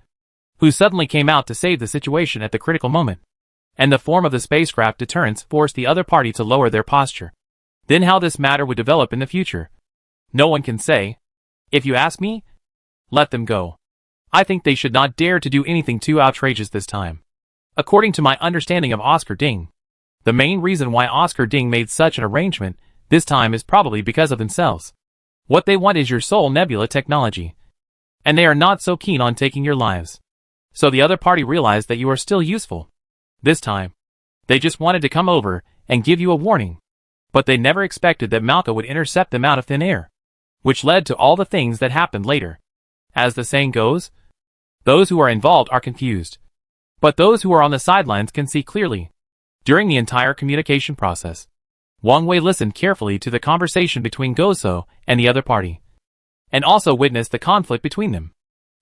who suddenly came out to save the situation at the critical moment, and the form of the spacecraft deterrence forced the other party to lower their posture, then how this matter would develop in the future, no one can say. If you ask me, let them go. I think they should not dare to do anything too outrageous this time. According to my understanding of Oscar Ding, the main reason why Oscar Ding made such an arrangement this time is probably because of themselves. What they want is your Soul Nebula technology, and they are not so keen on taking your lives. So the other party realized that you are still useful. This time, they just wanted to come over and give you a warning. But they never expected that Malka would intercept them out of thin air, which led to all the things that happened later. As the saying goes, those who are involved are confused, but those who are on the sidelines can see clearly. During the entire communication process, Wang Wei listened carefully to the conversation between Goso and the other party, and also witnessed the conflict between them.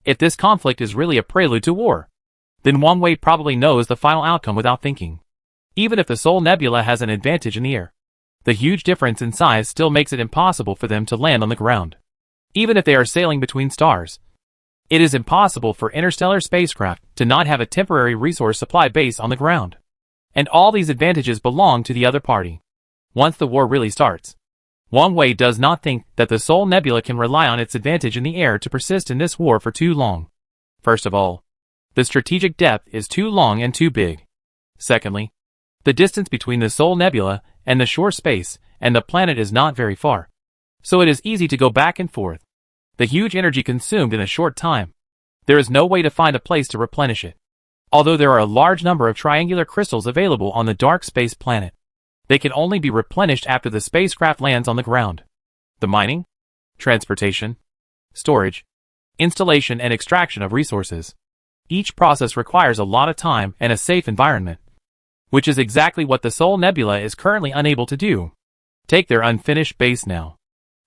If this conflict is really a prelude to war, then Wang Wei probably knows the final outcome without thinking. Even if the Soul Nebula has an advantage in the air, the huge difference in size still makes it impossible for them to land on the ground. Even if they are sailing between stars, it is impossible for interstellar spacecraft to not have a temporary resource supply base on the ground. And all these advantages belong to the other party. Once the war really starts, Wang Wei does not think that the Soul Nebula can rely on its advantage in the air to persist in this war for too long. First of all, the strategic depth is too long and too big. Secondly, the distance between the Soul Nebula and the shore space and the planet is not very far, so it is easy to go back and forth. The huge energy consumed in a short time, there is no way to find a place to replenish it. Although there are a large number of triangular crystals available on the dark space planet, they can only be replenished after the spacecraft lands on the ground. The mining, transportation, storage, installation and extraction of resources. Each process requires a lot of time and a safe environment, which is exactly what the Soul Nebula is currently unable to do. Take their unfinished base now.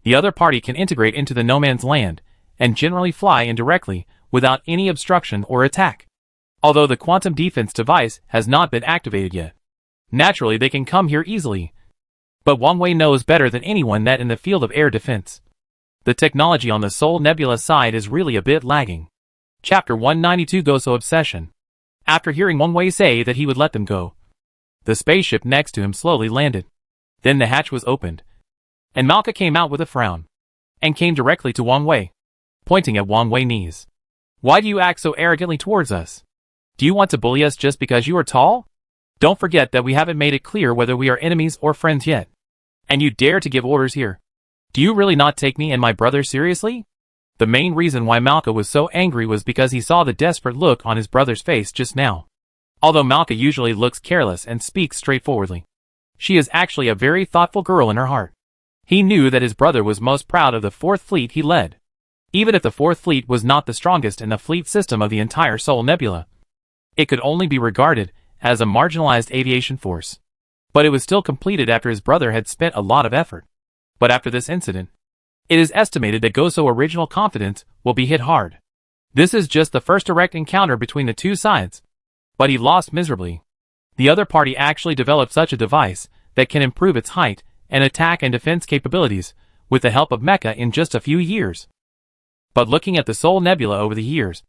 The other party can integrate into the no man's land and generally fly in directly without any obstruction or attack. Although the quantum defense device has not been activated yet, naturally they can come here easily. But Wang Wei knows better than anyone that in the field of air defense, the technology on the Soul Nebula side is really a bit lagging. Chapter 192 Goso Obsession. After hearing Wang Wei say that he would let them go, the spaceship next to him slowly landed. Then the hatch was opened, and Malka came out with a frown, and came directly to Wang Wei, pointing at Wang Wei's knees. Why do you act so arrogantly towards us? Do you want to bully us just because you are tall? Don't forget that we haven't made it clear whether we are enemies or friends yet. And you dare to give orders here? Do you really not take me and my brother seriously? The main reason why Malka was so angry was because he saw the desperate look on his brother's face just now. Although Malka usually looks careless and speaks straightforwardly, she is actually a very thoughtful girl in her heart. He knew that his brother was most proud of the 4th Fleet he led. Even if the 4th Fleet was not the strongest in the fleet system of the entire Soul Nebula, it could only be regarded as a marginalized aviation force. But it was still completed after his brother had spent a lot of effort. But after this incident, it is estimated that Goso's original confidence will be hit hard. This is just the first direct encounter between the two sides, but he lost miserably. The other party actually developed such a device that can improve its height and attack and defense capabilities with the help of mecha in just a few years. But looking at the Soul Nebula over the years,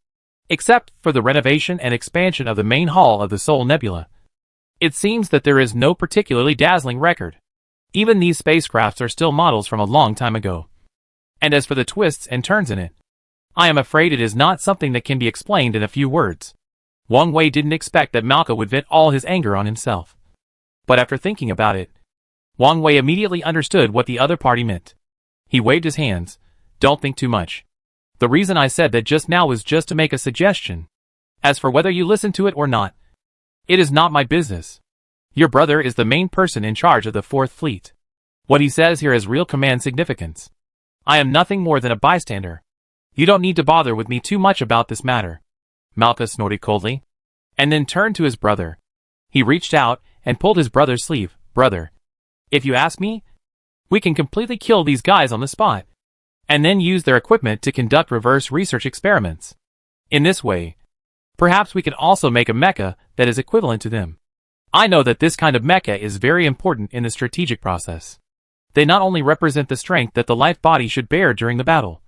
except for the renovation and expansion of the main hall of the Soul Nebula, it seems that there is no particularly dazzling record. Even these spacecrafts are still models from a long time ago. And as for the twists and turns in it, I am afraid it is not something that can be explained in a few words. Wang Wei didn't expect that Malka would vent all his anger on himself. But after thinking about it, Wang Wei immediately understood what the other party meant. He waved his hands. Don't think too much. The reason I said that just now was just to make a suggestion. As for whether you listen to it or not, it is not my business. Your brother is the main person in charge of the 4th Fleet. What he says here has real command significance. I am nothing more than a bystander. You don't need to bother with me too much about this matter. Malka snorted coldly, and then turned to his brother. He reached out and pulled his brother's sleeve. Brother, if you ask me, we can completely kill these guys on the spot, and then use their equipment to conduct reverse research experiments. In this way, perhaps we can also make a mecha that is equivalent to them. I know that this kind of mecha is very important in the strategic process. They not only represent the strength that the life body should bear during the battle,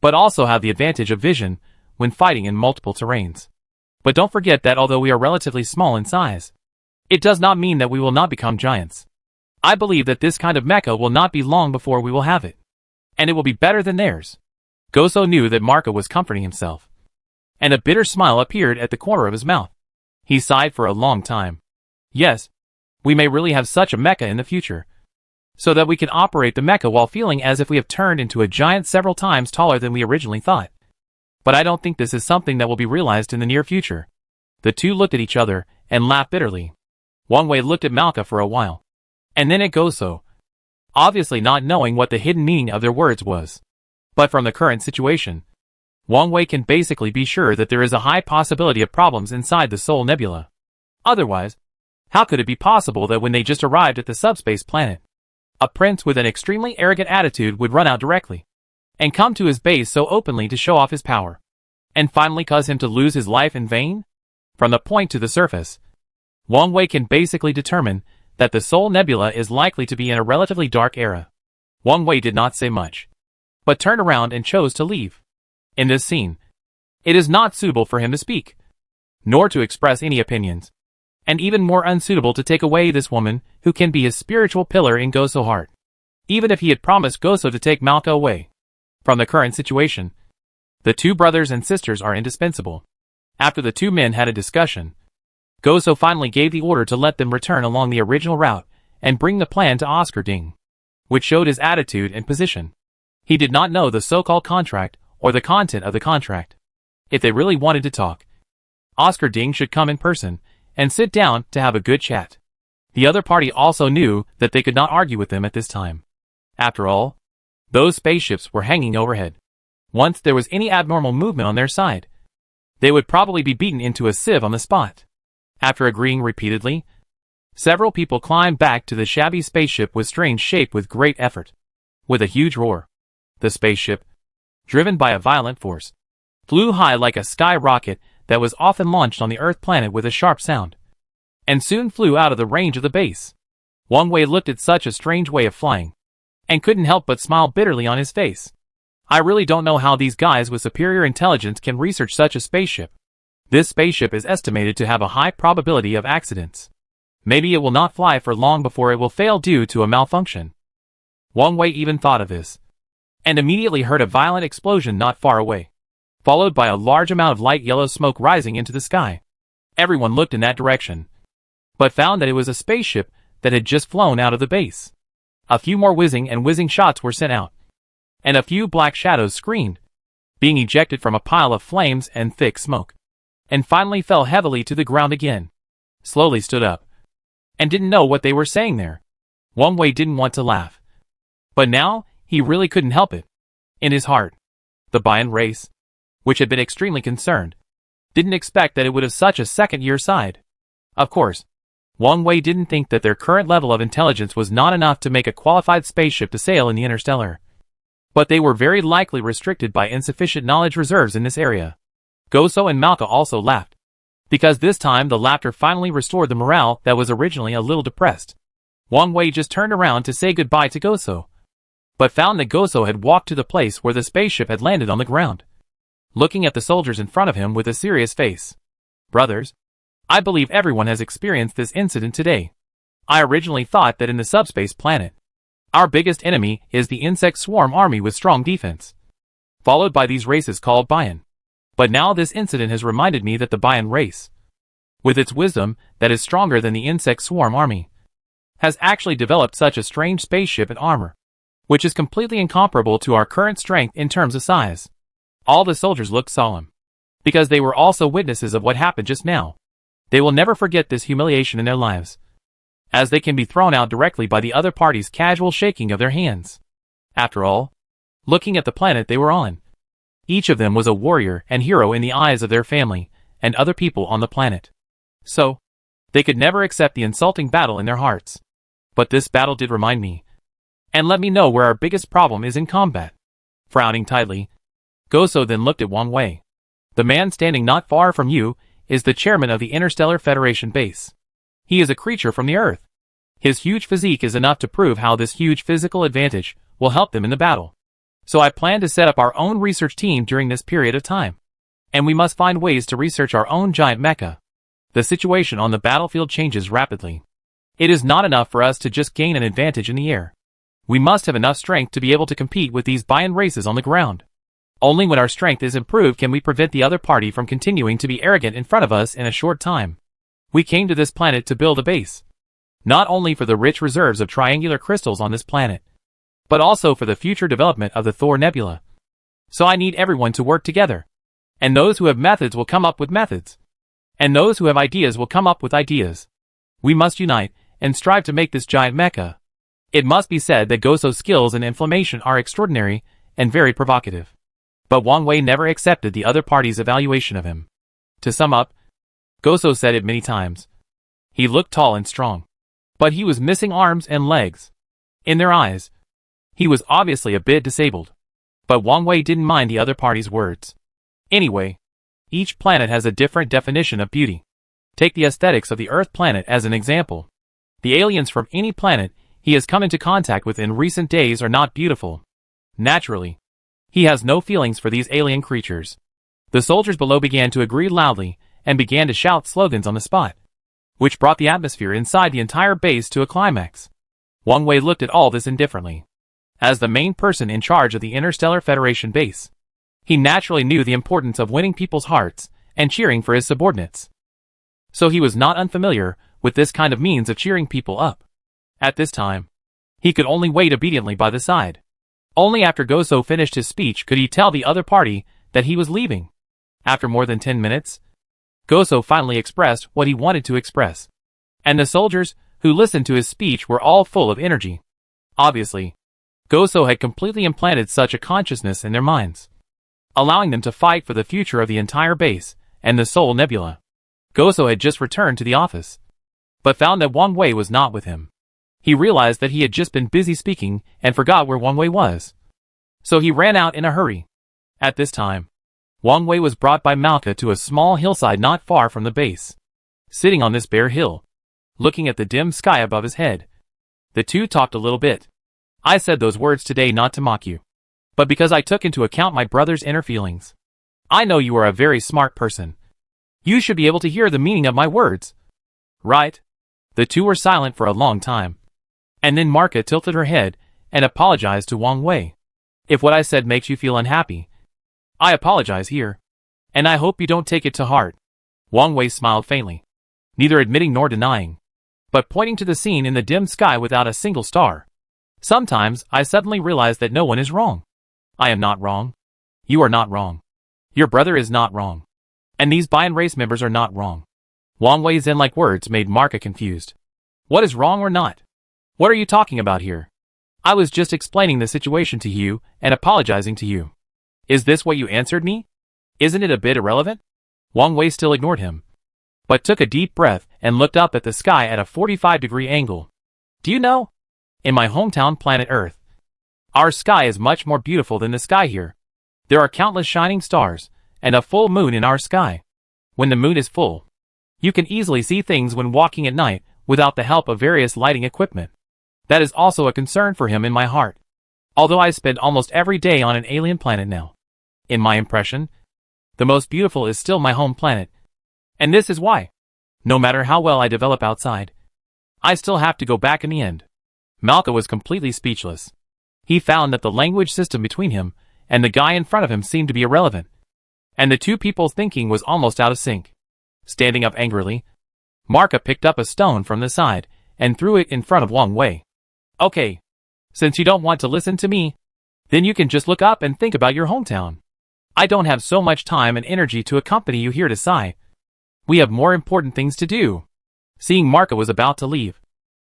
but also have the advantage of vision when fighting in multiple terrains. But don't forget that although we are relatively small in size, it does not mean that we will not become giants. I believe that this kind of mecha will not be long before we will have it, and it will be better than theirs. Goso knew that Marco was comforting himself, and a bitter smile appeared at the corner of his mouth. He sighed for a long time. Yes, we may really have such a mecha in the future, so that we can operate the mecha while feeling as if we have turned into a giant several times taller than we originally thought. But I don't think this is something that will be realized in the near future. The two looked at each other and laughed bitterly. Wang Wei looked at Malka for a while, and then at Goso, obviously not knowing what the hidden meaning of their words was. But from the current situation, Wang Wei can basically be sure that there is a high possibility of problems inside the Soul Nebula. Otherwise, how could it be possible that when they just arrived at the subspace planet, a prince with an extremely arrogant attitude would run out directly and come to his base so openly to show off his power, and finally cause him to lose his life in vain? From the point to the surface, Wang Wei can basically determine that the Soul Nebula is likely to be in a relatively dark era. Wang Wei did not say much, but turned around and chose to leave. In this scene, it is not suitable for him to speak, nor to express any opinions, and even more unsuitable to take away this woman who can be his spiritual pillar in Goso's heart, even if he had promised Goso to take Malka away. From the current situation, the two brothers and sisters are indispensable. After the two men had a discussion, Goso finally gave the order to let them return along the original route and bring the plan to Oscar Ding, which showed his attitude and position. He did not know the so-called contract or the content of the contract. If they really wanted to talk, Oscar Ding should come in person and sit down to have a good chat. The other party also knew that they could not argue with them at this time. After all, those spaceships were hanging overhead. Once there was any abnormal movement on their side, they would probably be beaten into a sieve on the spot. After agreeing repeatedly, several people climbed back to the shabby spaceship with strange shape with great effort. With a huge roar, the spaceship, driven by a violent force, flew high like a sky rocket that was often launched on the Earth planet with a sharp sound, and soon flew out of the range of the base. Wang Wei looked at such a strange way of flying, and couldn't help but smile bitterly on his face. I really don't know how these guys with superior intelligence can research such a spaceship. This spaceship is estimated to have a high probability of accidents. Maybe it will not fly for long before it will fail due to a malfunction. Wang Wei even thought of this, and immediately heard a violent explosion not far away, followed by a large amount of light yellow smoke rising into the sky. Everyone looked in that direction, but found that it was a spaceship that had just flown out of the base. A few more whizzing shots were sent out, and a few black shadows screamed, being ejected from a pile of flames and thick smoke, and finally fell heavily to the ground again, slowly stood up, and didn't know what they were saying there. Wang Wei didn't want to laugh, but now he really couldn't help it. In his heart, the Bayan race, which had been extremely concerned, didn't expect that it would have such a second-year side. Of course, Wang Wei didn't think that their current level of intelligence was not enough to make a qualified spaceship to sail in the interstellar, but they were very likely restricted by insufficient knowledge reserves in this area. Goso and Malka also laughed, because this time the laughter finally restored the morale that was originally a little depressed. Wang Wei just turned around to say goodbye to Goso, but found that Goso had walked to the place where the spaceship had landed on the ground, looking at the soldiers in front of him with a serious face. Brothers, I believe everyone has experienced this incident today. I originally thought that in the subspace planet, our biggest enemy is the insect swarm army with strong defense, followed by these races called Bion. But now this incident has reminded me that the Bion race, with its wisdom that is stronger than the insect swarm army, has actually developed such a strange spaceship and armor, which is completely incomparable to our current strength in terms of size. All the soldiers looked solemn, because they were also witnesses of what happened just now. They will never forget this humiliation in their lives, as they can be thrown out directly by the other party's casual shaking of their hands. After all, looking at the planet they were on, each of them was a warrior and hero in the eyes of their family and other people on the planet. So, they could never accept the insulting battle in their hearts. But this battle did remind me, and let me know where our biggest problem is in combat. Frowning tightly, Goso then looked at Wang Wei. The man standing not far from you is the chairman of the Interstellar Federation base. He is a creature from the Earth. His huge physique is enough to prove how this huge physical advantage will help them in the battle. So I plan to set up our own research team during this period of time. And we must find ways to research our own giant mecha. The situation on the battlefield changes rapidly. It is not enough for us to just gain an advantage in the air. We must have enough strength to be able to compete with these Bion races on the ground. Only when our strength is improved can we prevent the other party from continuing to be arrogant in front of us in a short time. We came to this planet to build a base, not only for the rich reserves of triangular crystals on this planet, but also for the future development of the Thor Nebula. So I need everyone to work together. And those who have methods will come up with methods. And those who have ideas will come up with ideas. We must unite and strive to make this giant mecha. It must be said that Goso's skills in inflammation are extraordinary and very provocative. But Wang Wei never accepted the other party's evaluation of him. To sum up, Goso said it many times. He looked tall and strong, but he was missing arms and legs. In their eyes, he was obviously a bit disabled. But Wang Wei didn't mind the other party's words. Anyway, each planet has a different definition of beauty. Take the aesthetics of the Earth planet as an example. The aliens from any planet he has come into contact with in recent days are not beautiful. Naturally, he has no feelings for these alien creatures. The soldiers below began to agree loudly and began to shout slogans on the spot, which brought the atmosphere inside the entire base to a climax. Wang Wei looked at all this indifferently. As the main person in charge of the Interstellar Federation base, he naturally knew the importance of winning people's hearts and cheering for his subordinates. So he was not unfamiliar with this kind of means of cheering people up. At this time, he could only wait obediently by the side. Only after Goso finished his speech could he tell the other party that he was leaving. After more than 10 minutes, Goso finally expressed what he wanted to express. And the soldiers who listened to his speech were all full of energy. Obviously, Goso had completely implanted such a consciousness in their minds, allowing them to fight for the future of the entire base and the Soul Nebula. Goso had just returned to the office, but found that Wang Wei was not with him. He realized that he had just been busy speaking and forgot where Wang Wei was. So he ran out in a hurry. At this time, Wang Wei was brought by Malka to a small hillside not far from the base. Sitting on this bare hill, looking at the dim sky above his head, the two talked a little bit. I said those words today not to mock you, but because I took into account my brother's inner feelings. I know you are a very smart person. You should be able to hear the meaning of my words. Right? The two were silent for a long time. And then Marka tilted her head and apologized to Wang Wei. If what I said makes you feel unhappy, I apologize here. And I hope you don't take it to heart. Wang Wei smiled faintly, neither admitting nor denying, but pointing to the scene in the dim sky without a single star. Sometimes I suddenly realize that no one is wrong. I am not wrong. You are not wrong. Your brother is not wrong. And these Bion race members are not wrong. Wang Wei's zen-like words made Marka confused. What is wrong or not? What are you talking about here? I was just explaining the situation to you and apologizing to you. Is this what you answered me? Isn't it a bit irrelevant? Wang Wei still ignored him, but took a deep breath and looked up at the sky at a 45-degree angle. Do you know? In my hometown planet Earth, our sky is much more beautiful than the sky here. There are countless shining stars and a full moon in our sky. When the moon is full, you can easily see things when walking at night without the help of various lighting equipment. That is also a concern for him in my heart. Although I spend almost every day on an alien planet now, in my impression, the most beautiful is still my home planet. And this is why. No matter how well I develop outside, I still have to go back in the end. Malka was completely speechless. He found that the language system between him and the guy in front of him seemed to be irrelevant, and the two people's thinking was almost out of sync. Standing up angrily, Marka picked up a stone from the side and threw it in front of Wang Wei. Okay. Since you don't want to listen to me, then you can just look up and think about your hometown. I don't have so much time and energy to accompany you here to Sai. We have more important things to do. Seeing Marka was about to leave,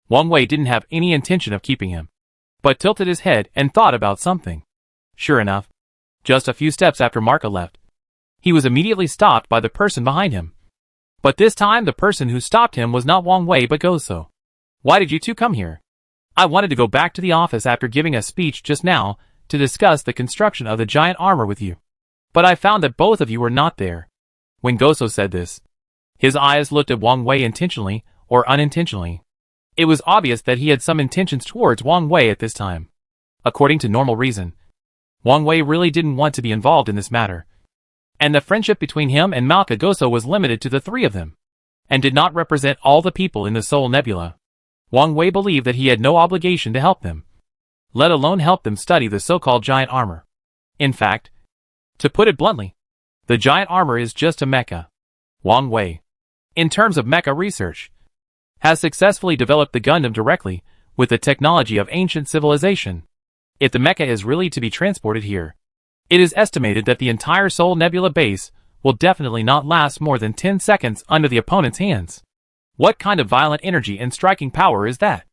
Wang Wei didn't have any intention of keeping him, but tilted his head and thought about something. Sure enough, just a few steps after Marka left, he was immediately stopped by the person behind him. But this time the person who stopped him was not Wang Wei but Goso. Why did you two come here? I wanted to go back to the office after giving a speech just now to discuss the construction of the giant armor with you. But I found that both of you were not there. When Goso said this, his eyes looked at Wang Wei intentionally or unintentionally. It was obvious that he had some intentions towards Wang Wei at this time. According to normal reason, Wang Wei really didn't want to be involved in this matter, and the friendship between him and Malka Goso was limited to the three of them, and did not represent all the people in the Soul Nebula. Wang Wei believed that he had no obligation to help them, let alone help them study the so-called giant armor. In fact, to put it bluntly, the giant armor is just a mecha. Wang Wei, in terms of mecha research, has successfully developed the Gundam directly with the technology of ancient civilization. If the mecha is really to be transported here, it is estimated that the entire Soul Nebula base will definitely not last more than 10 seconds under the opponent's hands. What kind of violent energy and striking power is that?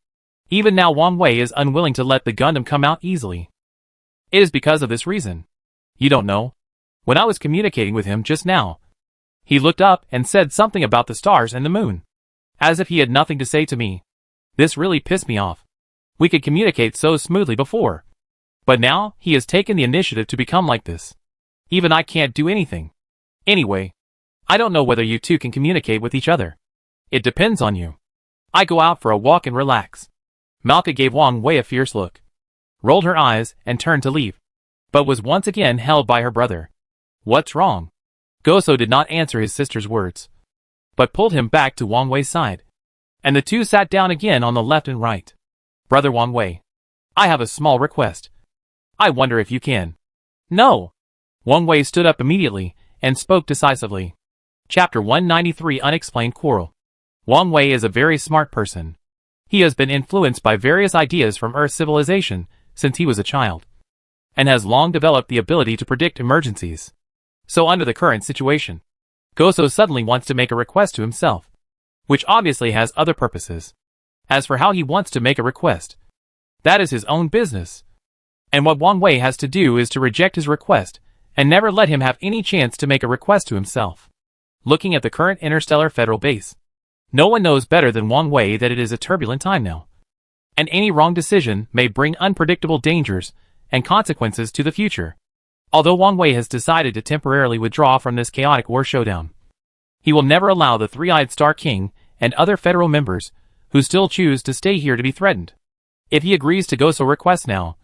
Even now Wang Wei is unwilling to let the Gundam come out easily. It is because of this reason. You don't know? When I was communicating with him just now, he looked up and said something about the stars and the moon, as if he had nothing to say to me. This really pissed me off. We could communicate so smoothly before, but now he has taken the initiative to become like this. Even I can't do anything. Anyway, I don't know whether you two can communicate with each other. It depends on you. I go out for a walk and relax. Malka gave Wang Wei a fierce look, rolled her eyes and turned to leave, but was once again held by her brother. What's wrong? Goso did not answer his sister's words, but pulled him back to Wang Wei's side, and the two sat down again on the left and right. Brother Wang Wei, I have a small request. I wonder if you can. No. Wang Wei stood up immediately and spoke decisively. Chapter 193 Unexplained Quarrel. Wang Wei is a very smart person. He has been influenced by various ideas from Earth civilization since he was a child, and has long developed the ability to predict emergencies. So under the current situation, Goso suddenly wants to make a request to himself, which obviously has other purposes. As for how he wants to make a request, that is his own business. And what Wang Wei has to do is to reject his request and never let him have any chance to make a request to himself. Looking at the current interstellar federal base, no one knows better than Wang Wei that it is a turbulent time now, and any wrong decision may bring unpredictable dangers and consequences to the future. Although Wang Wei has decided to temporarily withdraw from this chaotic war showdown, he will never allow the Three-Eyed Star King and other federal members who still choose to stay here to be threatened. If he agrees to Goso's request now,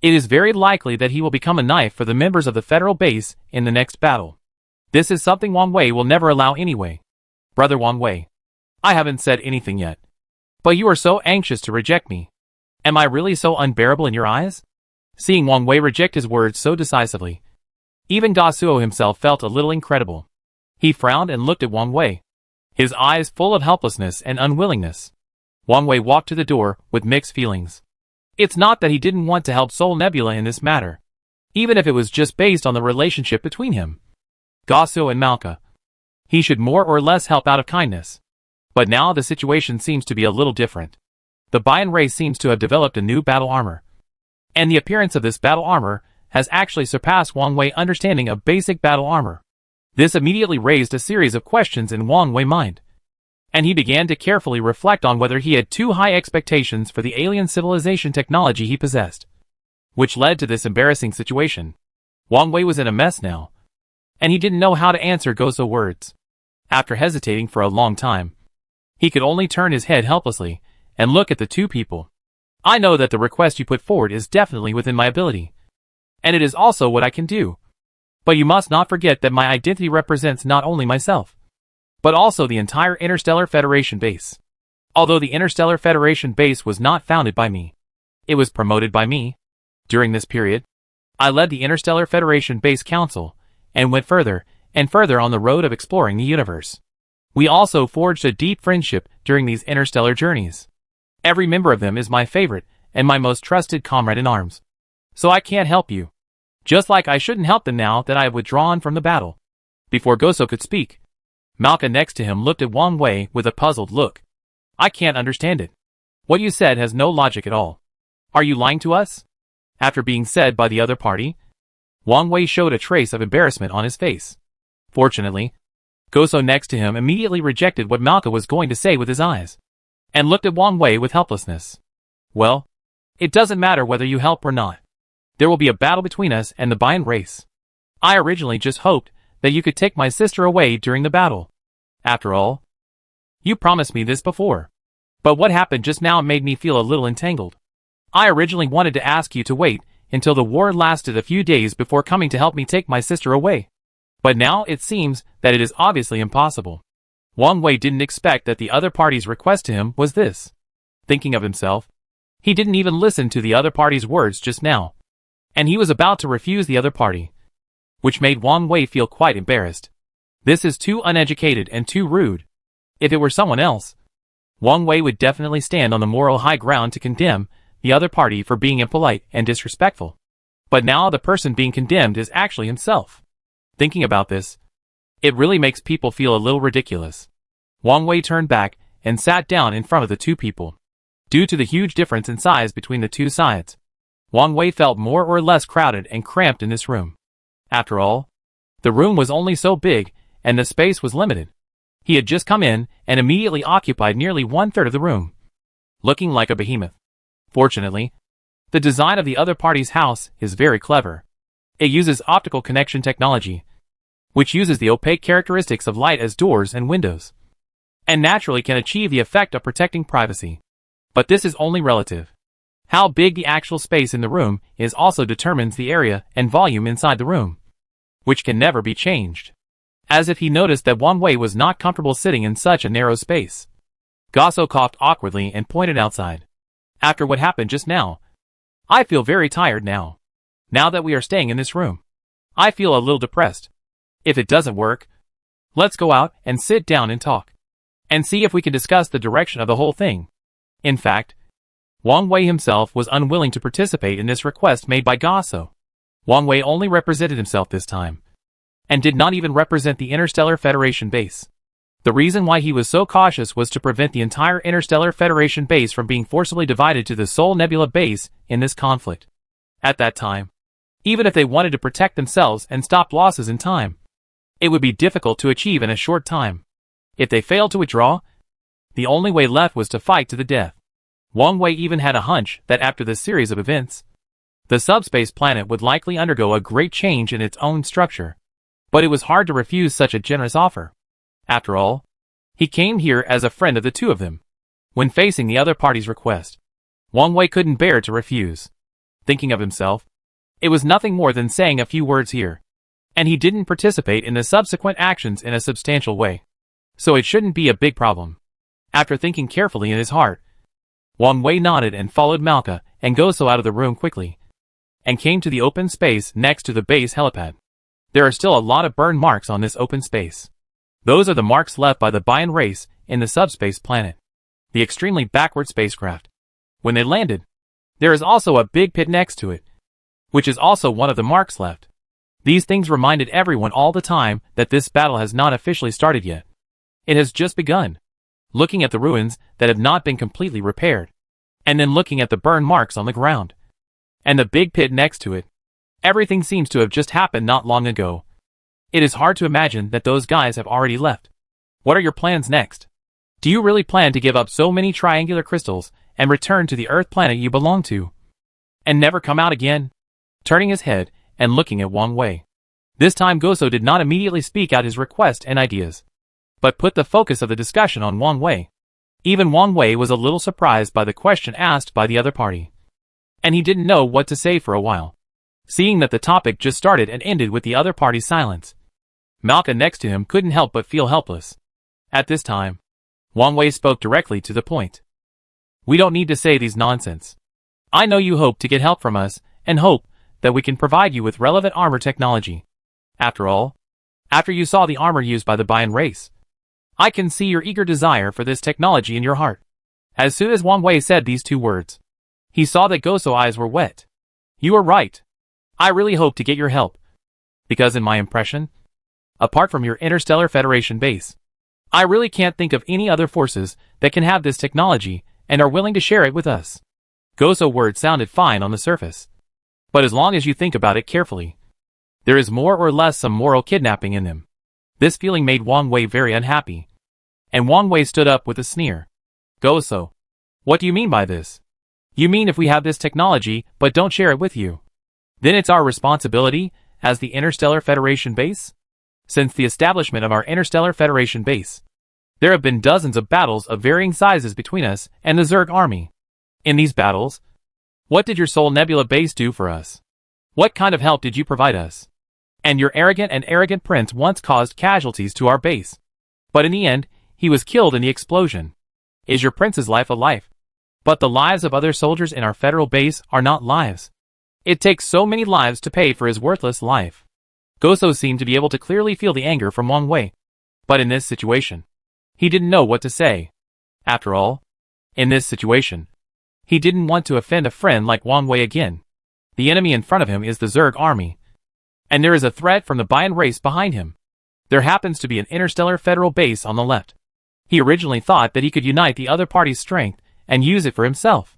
it is very likely that he will become a knife for the members of the federal base in the next battle. This is something Wang Wei will never allow anyway. Brother Wang Wei, I haven't said anything yet, but you are so anxious to reject me. Am I really so unbearable in your eyes? Seeing Wang Wei reject his words so decisively, even Gosuo himself felt a little incredible. He frowned and looked at Wang Wei, his eyes full of helplessness and unwillingness. Wang Wei walked to the door with mixed feelings. It's not that he didn't want to help Soul Nebula in this matter, even if it was just based on the relationship between him, Gosuo and Malka. He should more or less help out of kindness. But now the situation seems to be a little different. The Bayan race seems to have developed a new battle armor, and the appearance of this battle armor has actually surpassed Wang Wei's understanding of basic battle armor. This immediately raised a series of questions in Wang Wei's mind, and he began to carefully reflect on whether he had too high expectations for the alien civilization technology he possessed, which led to this embarrassing situation. Wang Wei was in a mess now, and he didn't know how to answer Goso's words. After hesitating for a long time, he could only turn his head helplessly and look at the two people. I know that the request you put forward is definitely within my ability, and it is also what I can do. But you must not forget that my identity represents not only myself, but also the entire Interstellar Federation base. Although the Interstellar Federation base was not founded by me, it was promoted by me. During this period, I led the Interstellar Federation Base Council, and went further and further on the road of exploring the universe. We also forged a deep friendship during these interstellar journeys. Every member of them is my favorite and my most trusted comrade in arms. So I can't help you. Just like I shouldn't help them now that I have withdrawn from the battle. Before Goso could speak, Malka next to him looked at Wang Wei with a puzzled look. I can't understand it. What you said has no logic at all. Are you lying to us? After being said by the other party, Wang Wei showed a trace of embarrassment on his face. Fortunately, Goso next to him immediately rejected what Malka was going to say with his eyes, and looked at Wang Wei with helplessness. Well, it doesn't matter whether you help or not. There will be a battle between us and the Bian race. I originally just hoped that you could take my sister away during the battle. After all, you promised me this before. But what happened just now made me feel a little entangled. I originally wanted to ask you to wait until the war lasted a few days before coming to help me take my sister away. But now it seems that it is obviously impossible. Wang Wei didn't expect that the other party's request to him was this. Thinking of himself, he didn't even listen to the other party's words just now, and he was about to refuse the other party, which made Wang Wei feel quite embarrassed. This is too uneducated and too rude. If it were someone else, Wang Wei would definitely stand on the moral high ground to condemn the other party for being impolite and disrespectful. But now the person being condemned is actually himself. Thinking about this, it really makes people feel a little ridiculous. Wang Wei turned back and sat down in front of the two people. Due to the huge difference in size between the two sides, Wang Wei felt more or less crowded and cramped in this room. After all, the room was only so big and the space was limited. He had just come in and immediately occupied nearly 1/3 of the room, looking like a behemoth. Fortunately, the design of the other party's house is very clever. It uses optical connection technology, which uses the opaque characteristics of light as doors and windows, and naturally can achieve the effect of protecting privacy. But this is only relative. How big the actual space in the room is also determines the area and volume inside the room, which can never be changed. As if he noticed that Wang Wei was not comfortable sitting in such a narrow space, Goso coughed awkwardly and pointed outside. After what happened just now, I feel very tired now. Now that we are staying in this room, I feel a little depressed. If it doesn't work, let's go out and sit down and talk, and see if we can discuss the direction of the whole thing. In fact, Wang Wei himself was unwilling to participate in this request made by Goso. Wang Wei only represented himself this time, and did not even represent the Interstellar Federation base. The reason why he was so cautious was to prevent the entire Interstellar Federation base from being forcibly divided to the Sol Nebula base in this conflict. At that time, even if they wanted to protect themselves and stop losses in time, it would be difficult to achieve in a short time. If they failed to withdraw, the only way left was to fight to the death. Wang Wei even had a hunch that after this series of events, the subspace planet would likely undergo a great change in its own structure. But it was hard to refuse such a generous offer. After all, he came here as a friend of the two of them. When facing the other party's request, Wang Wei couldn't bear to refuse. Thinking of himself, it was nothing more than saying a few words here, and he didn't participate in the subsequent actions in a substantial way. So it shouldn't be a big problem. After thinking carefully in his heart, Wang Wei nodded and followed Malka and Goso out of the room quickly, and came to the open space next to the base helipad. There are still a lot of burn marks on this open space. Those are the marks left by the Bian race in the subspace planet, the extremely backward spacecraft. When they landed, there is also a big pit next to it, which is also one of the marks left. These things reminded everyone all the time that this battle has not officially started yet. It has just begun. Looking at the ruins that have not been completely repaired, and then looking at the burn marks on the ground, and the big pit next to it, everything seems to have just happened not long ago. It is hard to imagine that those guys have already left. What are your plans next? Do you really plan to give up so many triangular crystals and return to the Earth planet you belong to, and never come out again? Turning his head and looking at Wang Wei. This time Goso did not immediately speak out his request and ideas, but put the focus of the discussion on Wang Wei. Even Wang Wei was a little surprised by the question asked by the other party, and he didn't know what to say for a while, seeing that the topic just started and ended with the other party's silence. Malka next to him couldn't help but feel helpless. At this time, Wang Wei spoke directly to the point. We don't need to say these nonsense. I know you hope to get help from us, and hope that we can provide you with relevant armor technology. After all, after you saw the armor used by the Bayan race, I can see your eager desire for this technology in your heart. As soon as Wang Wei said these two words, he saw that Goso's eyes were wet. You are right. I really hope to get your help. Because in my impression, apart from your Interstellar Federation base, I really can't think of any other forces that can have this technology and are willing to share it with us. Goso's words sounded fine on the surface. But as long as you think about it carefully, there is more or less some moral kidnapping in them. This feeling made Wang Wei very unhappy. And Wang Wei stood up with a sneer. Goso, what do you mean by this? You mean if we have this technology but don't share it with you, then it's our responsibility as the Interstellar Federation base? Since the establishment of our Interstellar Federation base, there have been dozens of battles of varying sizes between us and the Zerg army. In these battles, what did your Soul Nebula base do for us? What kind of help did you provide us? And your arrogant prince once caused casualties to our base. But in the end, he was killed in the explosion. Is your prince's life a life? But the lives of other soldiers in our federal base are not lives. It takes so many lives to pay for his worthless life. Goso seemed to be able to clearly feel the anger from Wang Wei. But in this situation, he didn't know what to say. After all, in this situation, he didn't want to offend a friend like Wang Wei again. The enemy in front of him is the Zerg army. And there is a threat from the Bayan race behind him. There happens to be an interstellar federal base on the left. He originally thought that he could unite the other party's strength and use it for himself,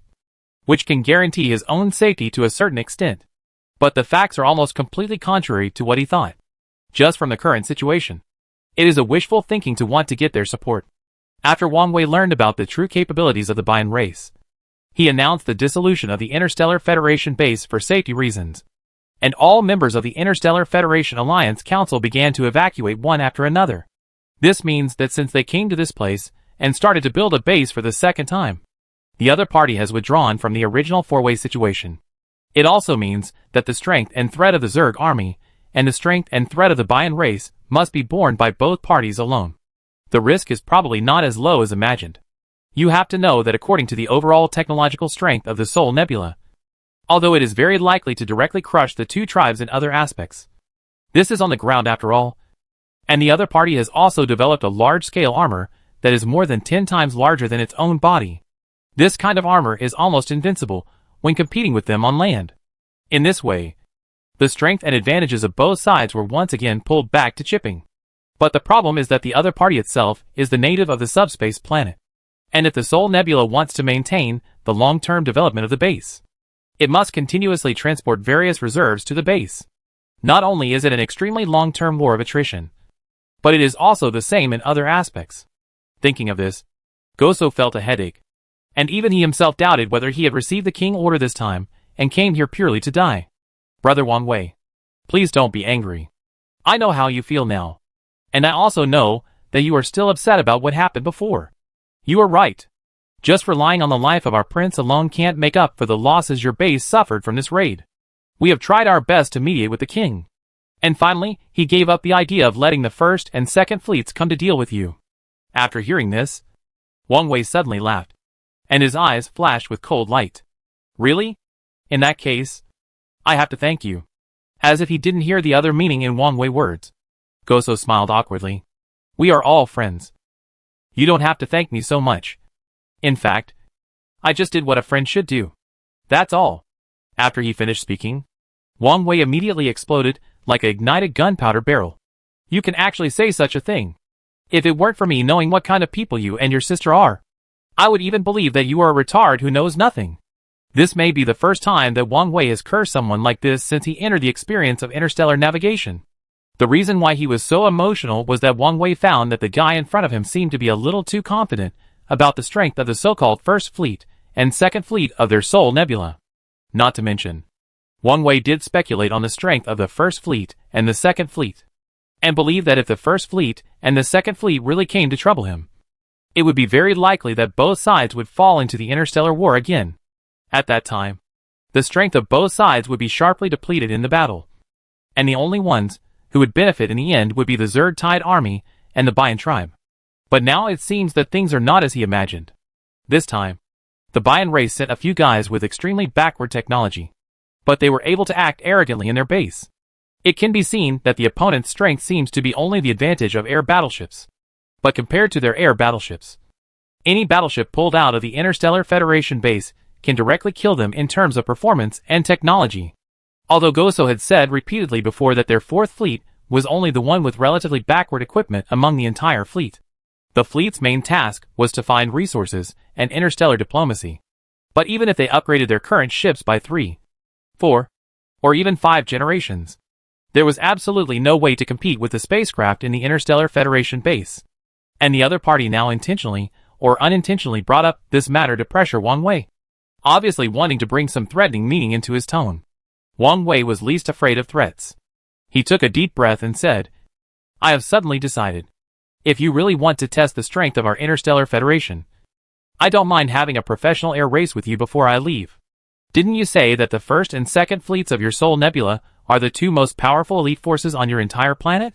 which can guarantee his own safety to a certain extent. But the facts are almost completely contrary to what he thought. Just from the current situation, it is a wishful thinking to want to get their support. After Wang Wei learned about the true capabilities of the Bayan race, he announced the dissolution of the Interstellar Federation base for safety reasons, and all members of the Interstellar Federation Alliance Council began to evacuate one after another. This means that since they came to this place and started to build a base for the second time, the other party has withdrawn from the original four-way situation. It also means that the strength and threat of the Zerg army and the strength and threat of the Bayan race must be borne by both parties alone. The risk is probably not as low as imagined. You have to know that according to the overall technological strength of the Soul Nebula, although it is very likely to directly crush the two tribes in other aspects, this is on the ground after all, and the other party has also developed a large-scale armor that is more than 10 times larger than its own body. This kind of armor is almost invincible when competing with them on land. In this way, the strength and advantages of both sides were once again pulled back to chipping. But the problem is that the other party itself is the native of the subspace planet. And if the Soul Nebula wants to maintain the long-term development of the base, it must continuously transport various reserves to the base. Not only is it an extremely long-term war of attrition, but it is also the same in other aspects. Thinking of this, Goso felt a headache, and even he himself doubted whether he had received the king order this time and came here purely to die. Brother Wang Wei, please don't be angry. I know how you feel now, and I also know that you are still upset about what happened before. You are right. Just relying on the life of our prince alone can't make up for the losses your base suffered from this raid. We have tried our best to mediate with the king. And finally, he gave up the idea of letting the first and second fleets come to deal with you. After hearing this, Wang Wei suddenly laughed, and his eyes flashed with cold light. Really? In that case, I have to thank you. As if he didn't hear the other meaning in Wang Wei's words, Goso smiled awkwardly. We are all friends. You don't have to thank me so much. In fact, I just did what a friend should do. That's all. After he finished speaking, Wang Wei immediately exploded like an ignited gunpowder barrel. You can actually say such a thing. If it weren't for me knowing what kind of people you and your sister are, I would even believe that you are a retard who knows nothing. This may be the first time that Wang Wei has cursed someone like this since he entered the experience of interstellar navigation. The reason why he was so emotional was that Wang Wei found that the guy in front of him seemed to be a little too confident about the strength of the so-called First Fleet and Second Fleet of their Soul Nebula. Not to mention, Wang Wei did speculate on the strength of the First Fleet and the Second Fleet, and believed that if the First Fleet and the Second Fleet really came to trouble him, it would be very likely that both sides would fall into the interstellar war again. At that time, the strength of both sides would be sharply depleted in the battle, and the only ones who would benefit in the end would be the Zerg Tide army and the Bayan tribe. But now it seems that things are not as he imagined. This time, the Bayan race sent a few guys with extremely backward technology, but they were able to act arrogantly in their base. It can be seen that the opponent's strength seems to be only the advantage of air battleships. But compared to their air battleships, any battleship pulled out of the Interstellar Federation base can directly kill them in terms of performance and technology. Although Goso had said repeatedly before that their fourth fleet was only the one with relatively backward equipment among the entire fleet. The fleet's main task was to find resources and interstellar diplomacy. But even if they upgraded their current ships by 3, 4, or even 5 generations, there was absolutely no way to compete with the spacecraft in the Interstellar Federation base. And the other party now intentionally or unintentionally brought up this matter to pressure Wang Wei, obviously wanting to bring some threatening meaning into his tone. Wang Wei was least afraid of threats. He took a deep breath and said, "I have suddenly decided. If you really want to test the strength of our Interstellar Federation, I don't mind having a professional air race with you before I leave. Didn't you say that the first and second fleets of your Soul Nebula are the two most powerful elite forces on your entire planet?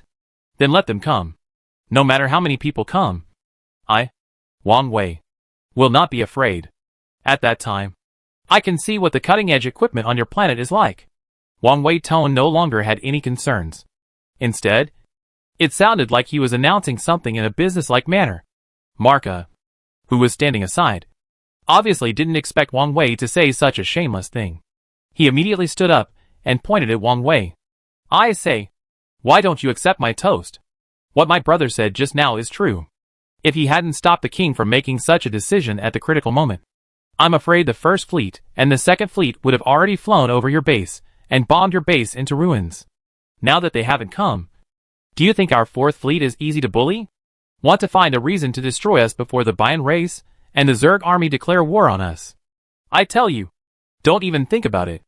Then let them come. No matter how many people come, I, Wang Wei, will not be afraid. At that time, I can see what the cutting-edge equipment on your planet is like." Wang Wei's tone no longer had any concerns. Instead, it sounded like he was announcing something in a business-like manner. Marka, who was standing aside, obviously didn't expect Wang Wei to say such a shameless thing. He immediately stood up and pointed at Wang Wei. "I say, why don't you accept my toast? What my brother said just now is true. If he hadn't stopped the king from making such a decision at the critical moment, I'm afraid the first fleet and the second fleet would have already flown over your base and bombed your base into ruins. Now that they haven't come, do you think our fourth fleet is easy to bully? Want to find a reason to destroy us before the Bayan race and the Zerg army declare war on us? I tell you, don't even think about it."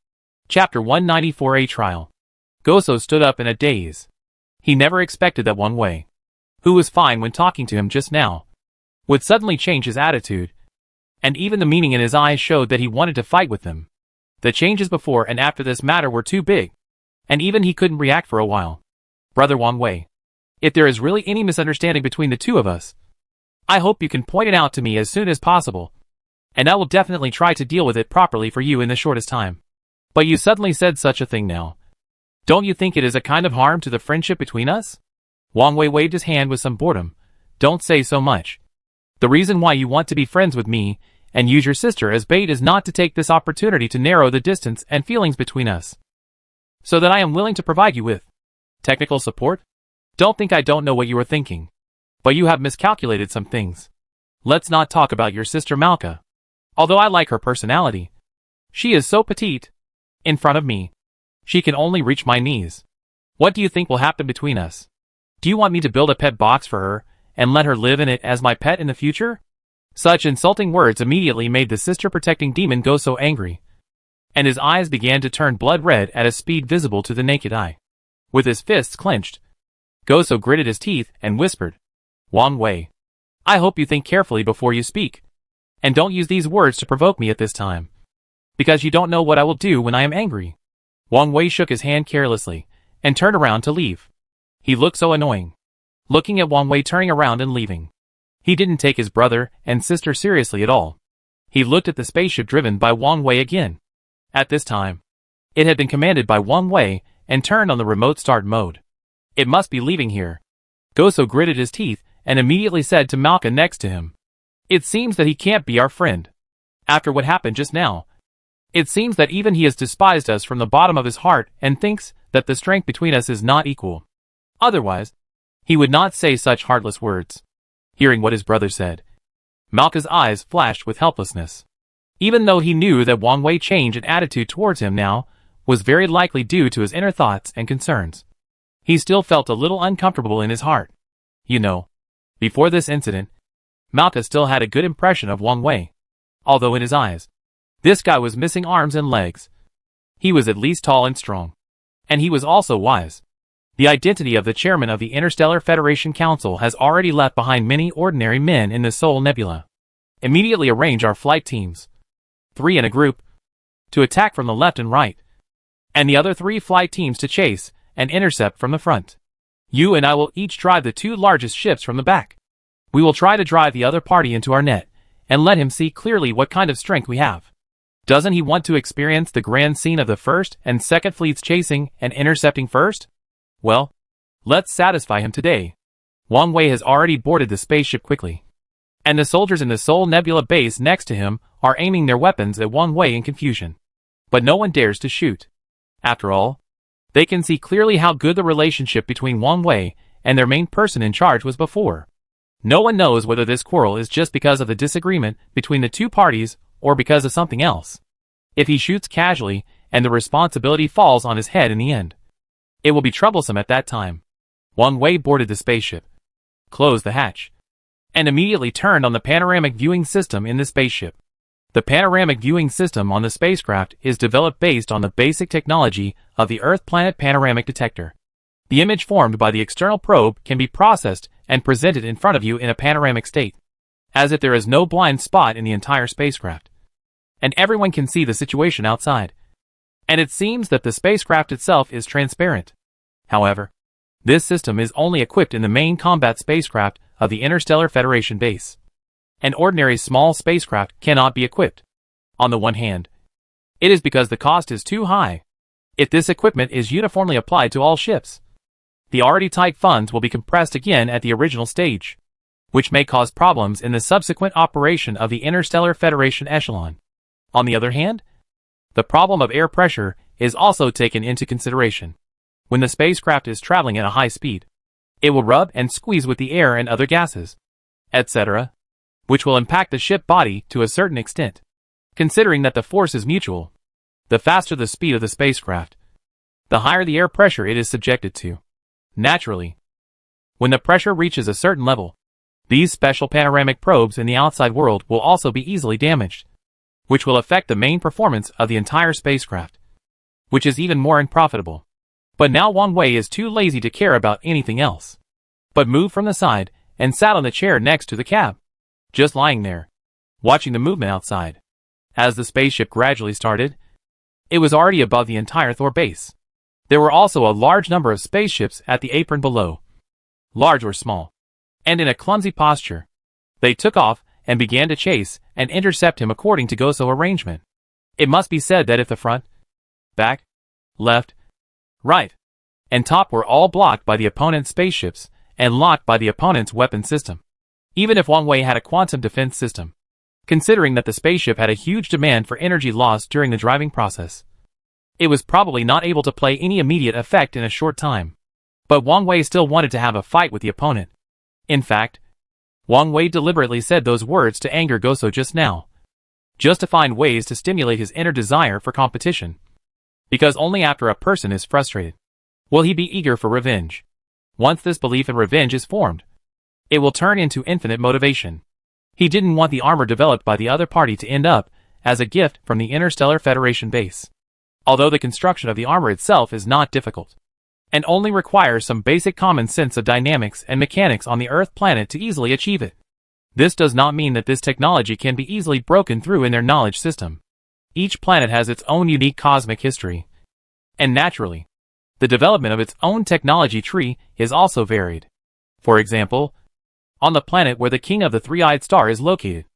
Chapter 194A Trial. Goso stood up in a daze. He never expected that Wang Wei, who was fine when talking to him just now, would suddenly change his attitude, and even the meaning in his eyes showed that he wanted to fight with them. The changes before and after this matter were too big, and even he couldn't react for a while. "Brother Wang Wei, if there is really any misunderstanding between the two of us, I hope you can point it out to me as soon as possible, and I will definitely try to deal with it properly for you in the shortest time. But you suddenly said such a thing now. Don't you think it is a kind of harm to the friendship between us?" Wang Wei waved his hand with some boredom. "Don't say so much. The reason why you want to be friends with me and use your sister as bait is not to take this opportunity to narrow the distance and feelings between us, so that I am willing to provide you with technical support? Don't think I don't know what you are thinking, but you have miscalculated some things. Let's not talk about your sister Malka. Although I like her personality, she is so petite. In front of me, she can only reach my knees. What do you think will happen between us? Do you want me to build a pet box for her and let her live in it as my pet in the future?" Such insulting words immediately made the sister-protecting demon go so angry, and his eyes began to turn blood red at a speed visible to the naked eye. With his fists clenched, Goso gritted his teeth and whispered, "Wang Wei, I hope you think carefully before you speak, and don't use these words to provoke me at this time, because you don't know what I will do when I am angry." Wang Wei shook his hand carelessly and turned around to leave. He looked so annoying, looking at Wang Wei turning around and leaving. He didn't take his brother and sister seriously at all. He looked at the spaceship driven by Wang Wei again. At this time, it had been commanded by Wang Wei and turned on the remote start mode. It must be leaving here. Goso gritted his teeth and immediately said to Malka next to him, "It seems that he can't be our friend. After what happened just now, it seems that even he has despised us from the bottom of his heart and thinks that the strength between us is not equal. Otherwise, he would not say such heartless words." Hearing what his brother said, Malka's eyes flashed with helplessness. Even though he knew that Wang Wei's change in attitude towards him now was very likely due to his inner thoughts and concerns, he still felt a little uncomfortable in his heart. You know, before this incident, Malka still had a good impression of Wang Wei. Although in his eyes, this guy was missing arms and legs, he was at least tall and strong. And he was also wise. The identity of the chairman of the Interstellar Federation Council has already left behind many ordinary men in the Soul Nebula. Immediately arrange our flight teams, 3 in a group, to attack from the left and right, and the other 3 flight teams to chase and intercept from the front. You and I will each drive the 2 largest ships from the back. We will try to drive the other party into our net, and let him see clearly what kind of strength we have. Doesn't he want to experience the grand scene of the first and second fleets chasing and intercepting first? Well, let's satisfy him today. Wang Wei has already boarded the spaceship quickly, and the soldiers in the Sol Nebula base next to him are aiming their weapons at Wang Wei in confusion. But no one dares to shoot. After all, they can see clearly how good the relationship between Wang Wei and their main person in charge was before. No one knows whether this quarrel is just because of the disagreement between the two parties or because of something else. If he shoots casually and the responsibility falls on his head in the end, it will be troublesome at that time. Wang Wei boarded the spaceship, closed the hatch, and immediately turned on the panoramic viewing system in the spaceship. The panoramic viewing system on the spacecraft is developed based on the basic technology of the Earth-Planet Panoramic Detector. The image formed by the external probe can be processed and presented in front of you in a panoramic state, as if there is no blind spot in the entire spacecraft, and everyone can see the situation outside. And it seems that the spacecraft itself is transparent. However, this system is only equipped in the main combat spacecraft of the Interstellar Federation base. An ordinary small spacecraft cannot be equipped. On the one hand, it is because the cost is too high. If this equipment is uniformly applied to all ships, the already tight funds will be compressed again at the original stage, which may cause problems in the subsequent operation of the Interstellar Federation echelon. On the other hand, the problem of air pressure is also taken into consideration. When the spacecraft is traveling at a high speed, it will rub and squeeze with the air and other gases, etc., which will impact the ship body to a certain extent. Considering that the force is mutual, the faster the speed of the spacecraft, the higher the air pressure it is subjected to. Naturally, when the pressure reaches a certain level, these special panoramic probes in the outside world will also be easily damaged, which will affect the main performance of the entire spacecraft, which is even more unprofitable. But now Wang Wei is too lazy to care about anything else, but moved from the side and sat on the chair next to the cab, just lying there, watching the movement outside. As the spaceship gradually started, it was already above the entire Thor base. There were also a large number of spaceships at the apron below, large or small, and in a clumsy posture. They took off and began to chase and intercept him according to Goso arrangement. It must be said that if the front, back, left, right, and top were all blocked by the opponent's spaceships and locked by the opponent's weapon system, even if Wang Wei had a quantum defense system, considering that the spaceship had a huge demand for energy loss during the driving process, it was probably not able to play any immediate effect in a short time. But Wang Wei still wanted to have a fight with the opponent. In fact, Wang Wei deliberately said those words to anger Goso just now, just to find ways to stimulate his inner desire for competition. Because only after a person is frustrated will he be eager for revenge. Once this belief in revenge is formed, it will turn into infinite motivation. He didn't want the armor developed by the other party to end up as a gift from the Interstellar Federation base. Although the construction of the armor itself is not difficult, and only requires some basic common sense of dynamics and mechanics on the Earth planet to easily achieve it, this does not mean that this technology can be easily broken through in their knowledge system. Each planet has its own unique cosmic history, and naturally, the development of its own technology tree is also varied. For example, on the planet where the king of the three-eyed star is located,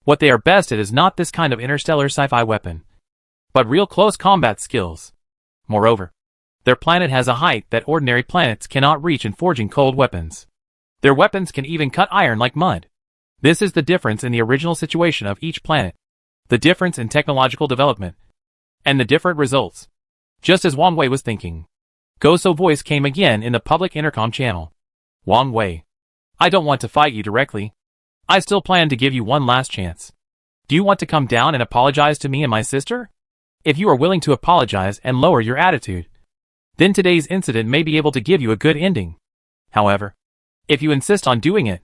what they are best at is not this kind of interstellar sci-fi weapon, but real close combat skills. Moreover, their planet has a height that ordinary planets cannot reach in forging cold weapons. Their weapons can even cut iron like mud. This is the difference in the original situation of each planet, the difference in technological development, and the different results. Just as Wang Wei was thinking, Goso's voice came again in the public intercom channel. Wang Wei, I don't want to fight you directly. I still plan to give you one last chance. Do you want to come down and apologize to me and my sister? If you are willing to apologize and lower your attitude, then today's incident may be able to give you a good ending. However, if you insist on doing it,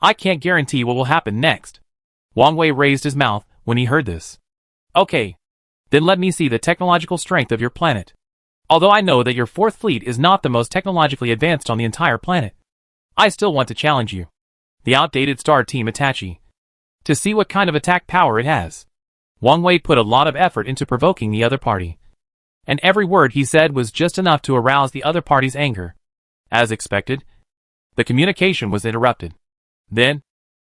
I can't guarantee what will happen next. Wang Wei raised his mouth when he heard this. Okay, then let me see the technological strength of your planet. Although I know that your fourth fleet is not the most technologically advanced on the entire planet, I still want to challenge you, the outdated star team Itachi, to see what kind of attack power it has. Wang Wei put a lot of effort into provoking the other party, and every word he said was just enough to arouse the other party's anger. As expected, the communication was interrupted. Then,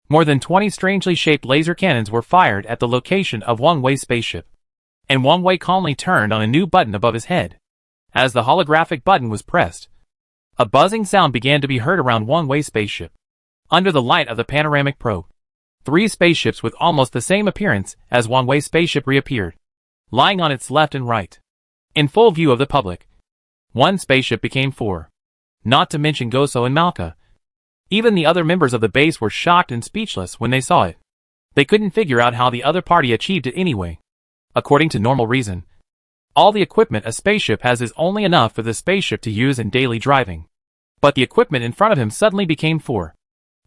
more than 20 strangely shaped laser cannons were fired at the location of Wang Wei's spaceship. And Wang Wei calmly turned on a new button above his head. As the holographic button was pressed, a buzzing sound began to be heard around Wang Wei's spaceship. Under the light of the panoramic probe, 3 spaceships with almost the same appearance as Wang Wei's spaceship reappeared, lying on its left and right. In full view of the public, 1 spaceship became 4. Not to mention Goso and Malka. Even the other members of the base were shocked and speechless when they saw it. They couldn't figure out how the other party achieved it anyway. According to normal reason, all the equipment a spaceship has is only enough for the spaceship to use in daily driving. But the equipment in front of him suddenly became 4.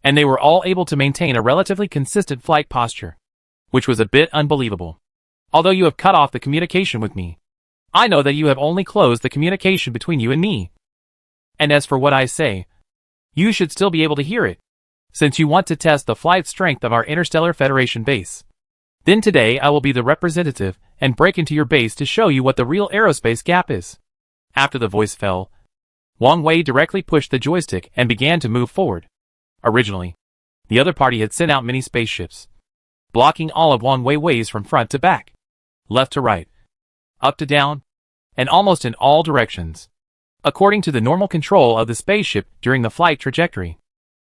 And they were all able to maintain a relatively consistent flight posture, which was a bit unbelievable. Although you have cut off the communication with me, I know that you have only closed the communication between you and me. And as for what I say, you should still be able to hear it, since you want to test the flight strength of our Interstellar Federation base. Then today I will be the representative and break into your base to show you what the real aerospace gap is. After the voice fell, Wang Wei directly pushed the joystick and began to move forward. Originally, the other party had sent out many spaceships, blocking all of Wang Wei's ways from front to back, left to right, up to down, and almost in all directions. According to the normal control of the spaceship during the flight trajectory,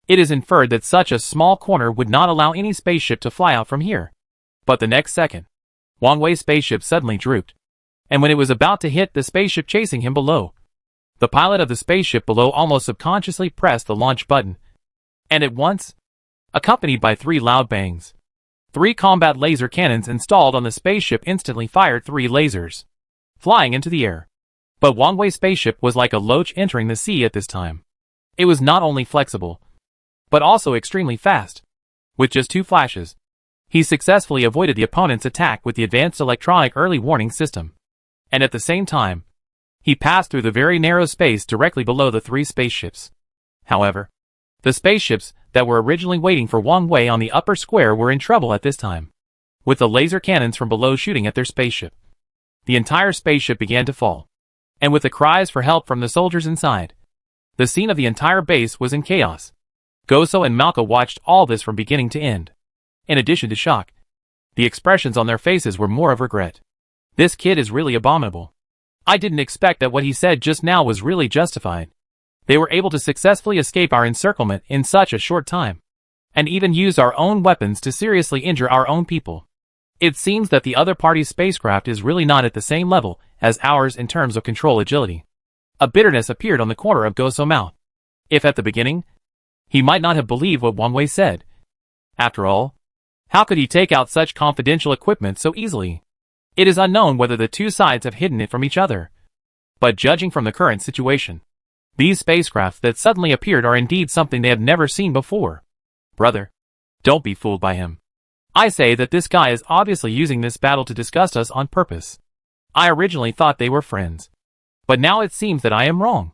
it is inferred that such a small corner would not allow any spaceship to fly out from here. But the next second, Wang Wei's spaceship suddenly drooped, and when it was about to hit the spaceship chasing him below, the pilot of the spaceship below almost subconsciously pressed the launch button, and at once, accompanied by 3 loud bangs, 3 combat laser cannons installed on the spaceship instantly fired 3 lasers, flying into the air. But Wang Wei's spaceship was like a loach entering the sea at this time. It was not only flexible, but also extremely fast. With just 2 flashes, he successfully avoided the opponent's attack with the advanced electronic early warning system. And at the same time, he passed through the very narrow space directly below the 3 spaceships. However, the spaceships that were originally waiting for Wang Wei on the upper square were in trouble at this time, with the laser cannons from below shooting at their spaceship. The entire spaceship began to fall, and with the cries for help from the soldiers inside, the scene of the entire base was in chaos. Goso and Malka watched all this from beginning to end. In addition to shock, the expressions on their faces were more of regret. This kid is really abominable. I didn't expect that what he said just now was really justified. They were able to successfully escape our encirclement in such a short time, and even use our own weapons to seriously injure our own people. It seems that the other party's spacecraft is really not at the same level as ours in terms of control agility. A bitterness appeared on the corner of Goso's mouth. If at the beginning, he might not have believed what Wang Wei said. After all, how could he take out such confidential equipment so easily? It is unknown whether the 2 sides have hidden it from each other. But judging from the current situation, these spacecraft that suddenly appeared are indeed something they have never seen before. Brother, don't be fooled by him. I say that this guy is obviously using this battle to disgust us on purpose. I originally thought they were friends, but now it seems that I am wrong.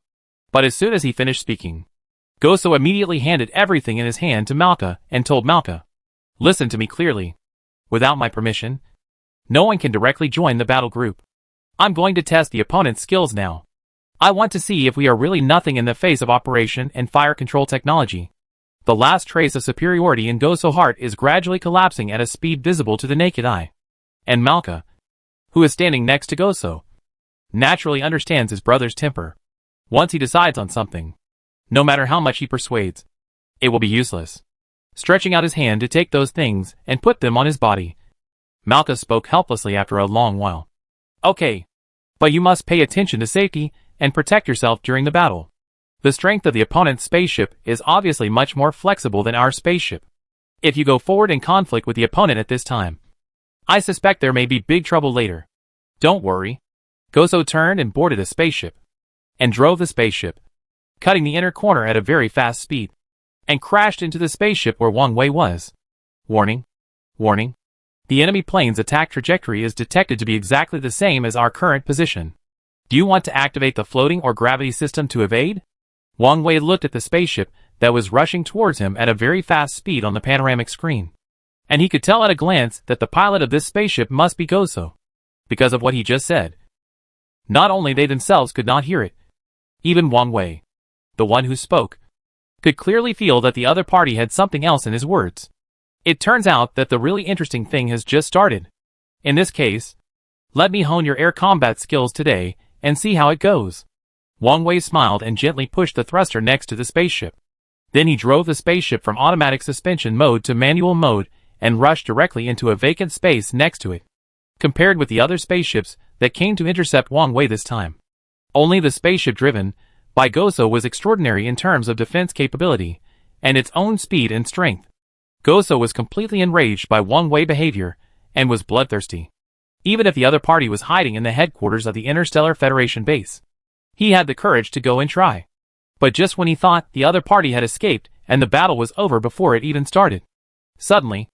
But as soon as he finished speaking, Goso immediately handed everything in his hand to Malka and told Malka, "Listen to me clearly. Without my permission, no one can directly join the battle group. I'm going to test the opponent's skills now. I want to see if we are really nothing in the face of operation and fire control technology." The last trace of superiority in Goso's heart is gradually collapsing at a speed visible to the naked eye. And Malka, who is standing next to Goso, naturally understands his brother's temper. Once he decides on something, no matter how much he persuades, it will be useless. Stretching out his hand to take those things and put them on his body, Malka spoke helplessly after a long while. "Okay, but you must pay attention to safety and protect yourself during the battle. The strength of the opponent's spaceship is obviously much more flexible than our spaceship. If you go forward in conflict with the opponent at this time, I suspect there may be big trouble later. Don't worry." Goso turned and boarded a spaceship, and drove the spaceship, cutting the inner corner at a very fast speed, and crashed into the spaceship where Wang Wei was. Warning. Warning. The enemy plane's attack trajectory is detected to be exactly the same as our current position. Do you want to activate the floating or gravity system to evade? Wang Wei looked at the spaceship that was rushing towards him at a very fast speed on the panoramic screen, and he could tell at a glance that the pilot of this spaceship must be Goso, because of what he just said. Not only they themselves could not hear it, even Wang Wei, the one who spoke, could clearly feel that the other party had something else in his words. It turns out that the really interesting thing has just started. In this case, let me hone your air combat skills today and see how it goes. Wang Wei smiled and gently pushed the thruster next to the spaceship. Then he drove the spaceship from automatic suspension mode to manual mode and rushed directly into a vacant space next to it. Compared with the other spaceships that came to intercept Wang Wei this time, only the spaceship driven by Goso was extraordinary in terms of defense capability and its own speed and strength. Goso was completely enraged by Wang Wei's behavior and was bloodthirsty. Even if the other party was hiding in the headquarters of the Interstellar Federation base, he had the courage to go and try. But just when he thought the other party had escaped and the battle was over before it even started, suddenly,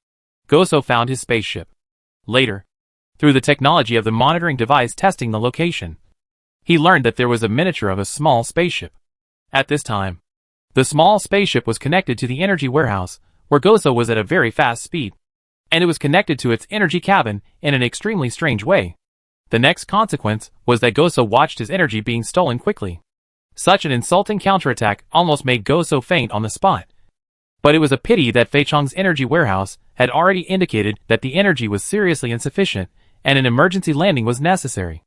Goso found his spaceship. Later, through the technology of the monitoring device testing the location, he learned that there was a miniature of a small spaceship. At this time, the small spaceship was connected to the energy warehouse, where Goso was at a very fast speed, and it was connected to its energy cabin in an extremely strange way. The next consequence was that Goso watched his energy being stolen quickly. Such an insulting counterattack almost made Goso faint on the spot. But it was a pity that Fei Chang's energy warehouse had already indicated that the energy was seriously insufficient and an emergency landing was necessary.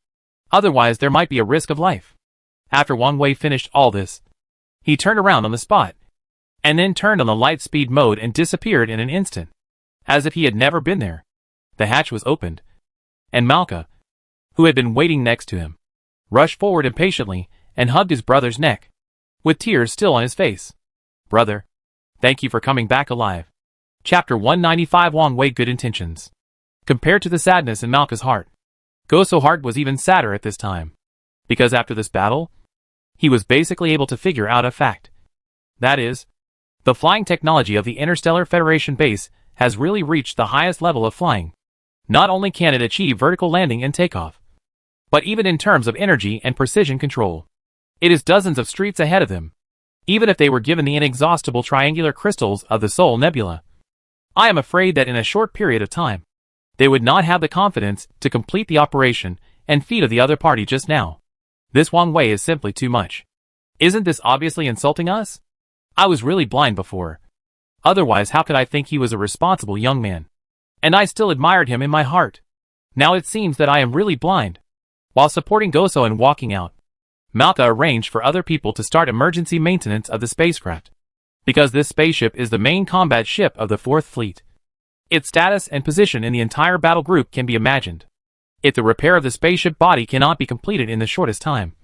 Otherwise there might be a risk of life. After Wang Wei finished all this, he turned around on the spot, and then turned on the light speed mode and disappeared in an instant, as if he had never been there. The hatch was opened, and Malka, who had been waiting next to him, rushed forward impatiently and hugged his brother's neck, with tears still on his face. Brother, thank you for coming back alive. Chapter 195 Wang Wei Good Intentions. Compared to the sadness in Malka's heart, Goso's heart was even sadder at this time, because after this battle, he was basically able to figure out a fact. That is, the flying technology of the Interstellar Federation base has really reached the highest level of flying. Not only can it achieve vertical landing and takeoff, but even in terms of energy and precision control, it is dozens of streets ahead of them, even if they were given the inexhaustible triangular crystals of the Soul Nebula. I am afraid that in a short period of time, they would not have the confidence to complete the operation and feat of the other party just now. This Wang Wei is simply too much. Isn't this obviously insulting us? I was really blind before. Otherwise how could I think he was a responsible young man? And I still admired him in my heart. Now it seems that I am really blind. While supporting Goso and walking out, Malka arranged for other people to start emergency maintenance of the spacecraft, because this spaceship is the main combat ship of the 4th Fleet. Its status and position in the entire battle group can be imagined. If the repair of the spaceship body cannot be completed in the shortest time,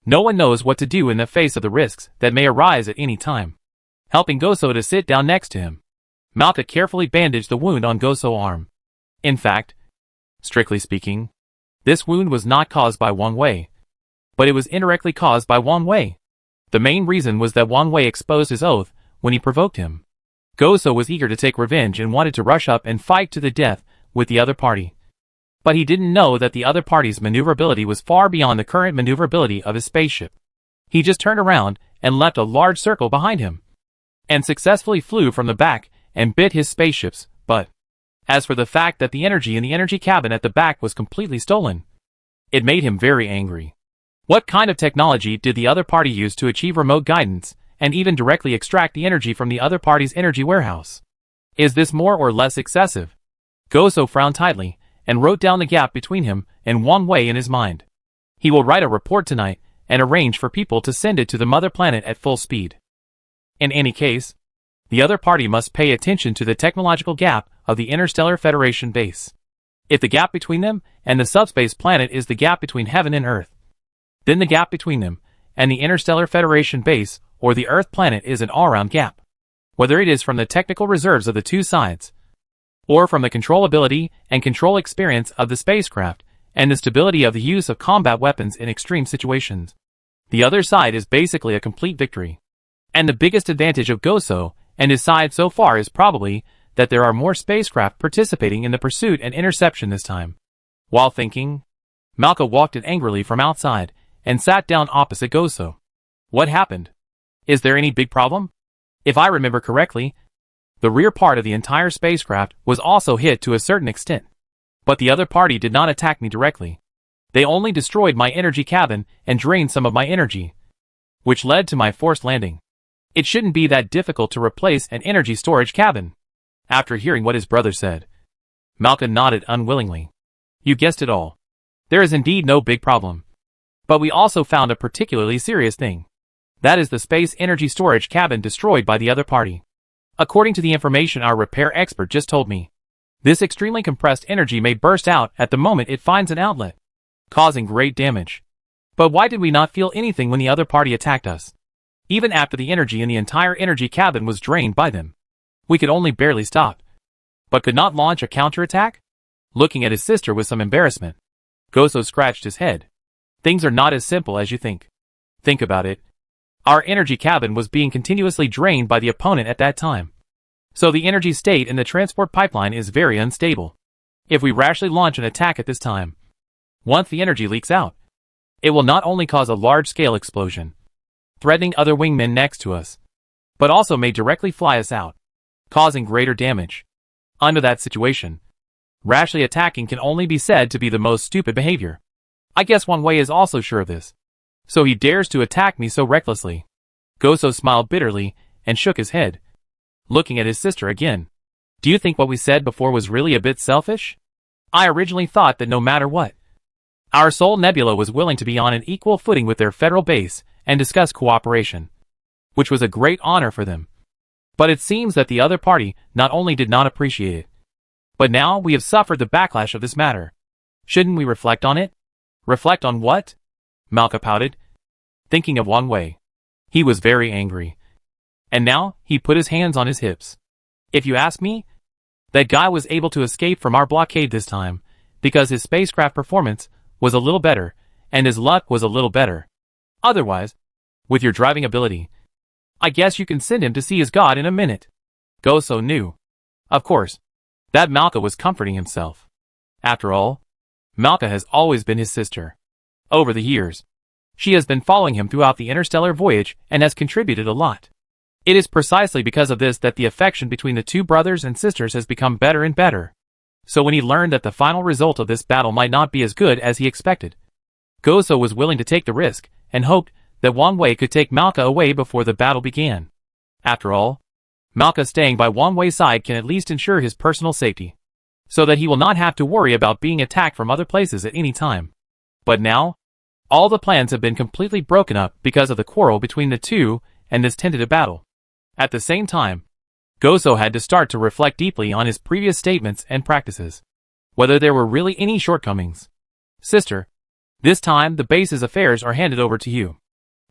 no one knows what to do in the face of the risks that may arise at any time. Helping Goso to sit down next to him, Malka carefully bandaged the wound on Goso's arm. In fact, strictly speaking, this wound was not caused by Wang Wei, but it was indirectly caused by Wang Wei. The main reason was that Wang Wei exposed his oath when he provoked him. Goso was eager to take revenge and wanted to rush up and fight to the death with the other party. But he didn't know that the other party's maneuverability was far beyond the current maneuverability of his spaceship. He just turned around and left a large circle behind him, and successfully flew from the back and bit his spaceship's butt. As for the fact that the energy in the energy cabin at the back was completely stolen, it made him very angry. What kind of technology did the other party use to achieve remote guidance and even directly extract the energy from the other party's energy warehouse? Is this more or less excessive? Goso frowned tightly and wrote down the gap between him and Wang Wei in his mind. He will write a report tonight and arrange for people to send it to the mother planet at full speed. In any case, the other party must pay attention to the technological gap of the Interstellar Federation base. If the gap between them and the subspace planet is the gap between heaven and earth, then the gap between them and the Interstellar Federation base or the Earth planet is an all-round gap. Whether it is from the technical reserves of the two sides, or from the controllability and control experience of the spacecraft and the stability of the use of combat weapons in extreme situations, the other side is basically a complete victory. And the biggest advantage of Goso and his side so far is probably that there are more spacecraft participating in the pursuit and interception this time. While thinking, Malka walked in angrily from outside and sat down opposite Goso. What happened? Is there any big problem? If I remember correctly, the rear part of the entire spacecraft was also hit to a certain extent. But the other party did not attack me directly. They only destroyed my energy cabin and drained some of my energy, which led to my forced landing. It shouldn't be that difficult to replace an energy storage cabin. After hearing what his brother said, Malka nodded unwillingly. You guessed it all. There is indeed no big problem. But we also found a particularly serious thing. That is the space energy storage cabin destroyed by the other party. According to the information our repair expert just told me, this extremely compressed energy may burst out at the moment it finds an outlet, causing great damage. But why did we not feel anything when the other party attacked us? Even after the energy in the entire energy cabin was drained by them, we could only barely stop, but could not launch a counterattack? Looking at his sister with some embarrassment, Goso scratched his head. Things are not as simple as you think. Think about it. Our energy cabin was being continuously drained by the opponent at that time. So the energy state in the transport pipeline is very unstable. If we rashly launch an attack at this time, once the energy leaks out, it will not only cause a large-scale explosion, threatening other wingmen next to us, but also may directly fly us out, causing greater damage. Under that situation, rashly attacking can only be said to be the most stupid behavior. I guess Wang Wei is also sure of this. So he dares to attack me so recklessly. Goso smiled bitterly and shook his head, looking at his sister again. Do you think what we said before was really a bit selfish? I originally thought that no matter what, our Soul Nebula was willing to be on an equal footing with their federal base and discuss cooperation, which was a great honor for them. But it seems that the other party not only did not appreciate it, but now we have suffered the backlash of this matter. Shouldn't we reflect on it? Reflect on what? Malka pouted, thinking of Wang Wei. He was very angry. And now, he put his hands on his hips. If you ask me, that guy was able to escape from our blockade this time, because his spacecraft performance was a little better, and his luck was a little better. Otherwise, with your driving ability, I guess you can send him to see his god in a minute. Goso knew, of course, that Malka was comforting himself. After all, Malka has always been his sister. Over the years, she has been following him throughout the interstellar voyage and has contributed a lot. It is precisely because of this that the affection between the two brothers and sisters has become better and better. So when he learned that the final result of this battle might not be as good as he expected, Goso was willing to take the risk and hoped that Wang Wei could take Malka away before the battle began. After all, Malka staying by Wang Wei's side can at least ensure his personal safety, so that he will not have to worry about being attacked from other places at any time. But now, all the plans have been completely broken up because of the quarrel between the two and this tentative battle. At the same time, Goso had to start to reflect deeply on his previous statements and practices, whether there were really any shortcomings. Sister, this time the base's affairs are handed over to you.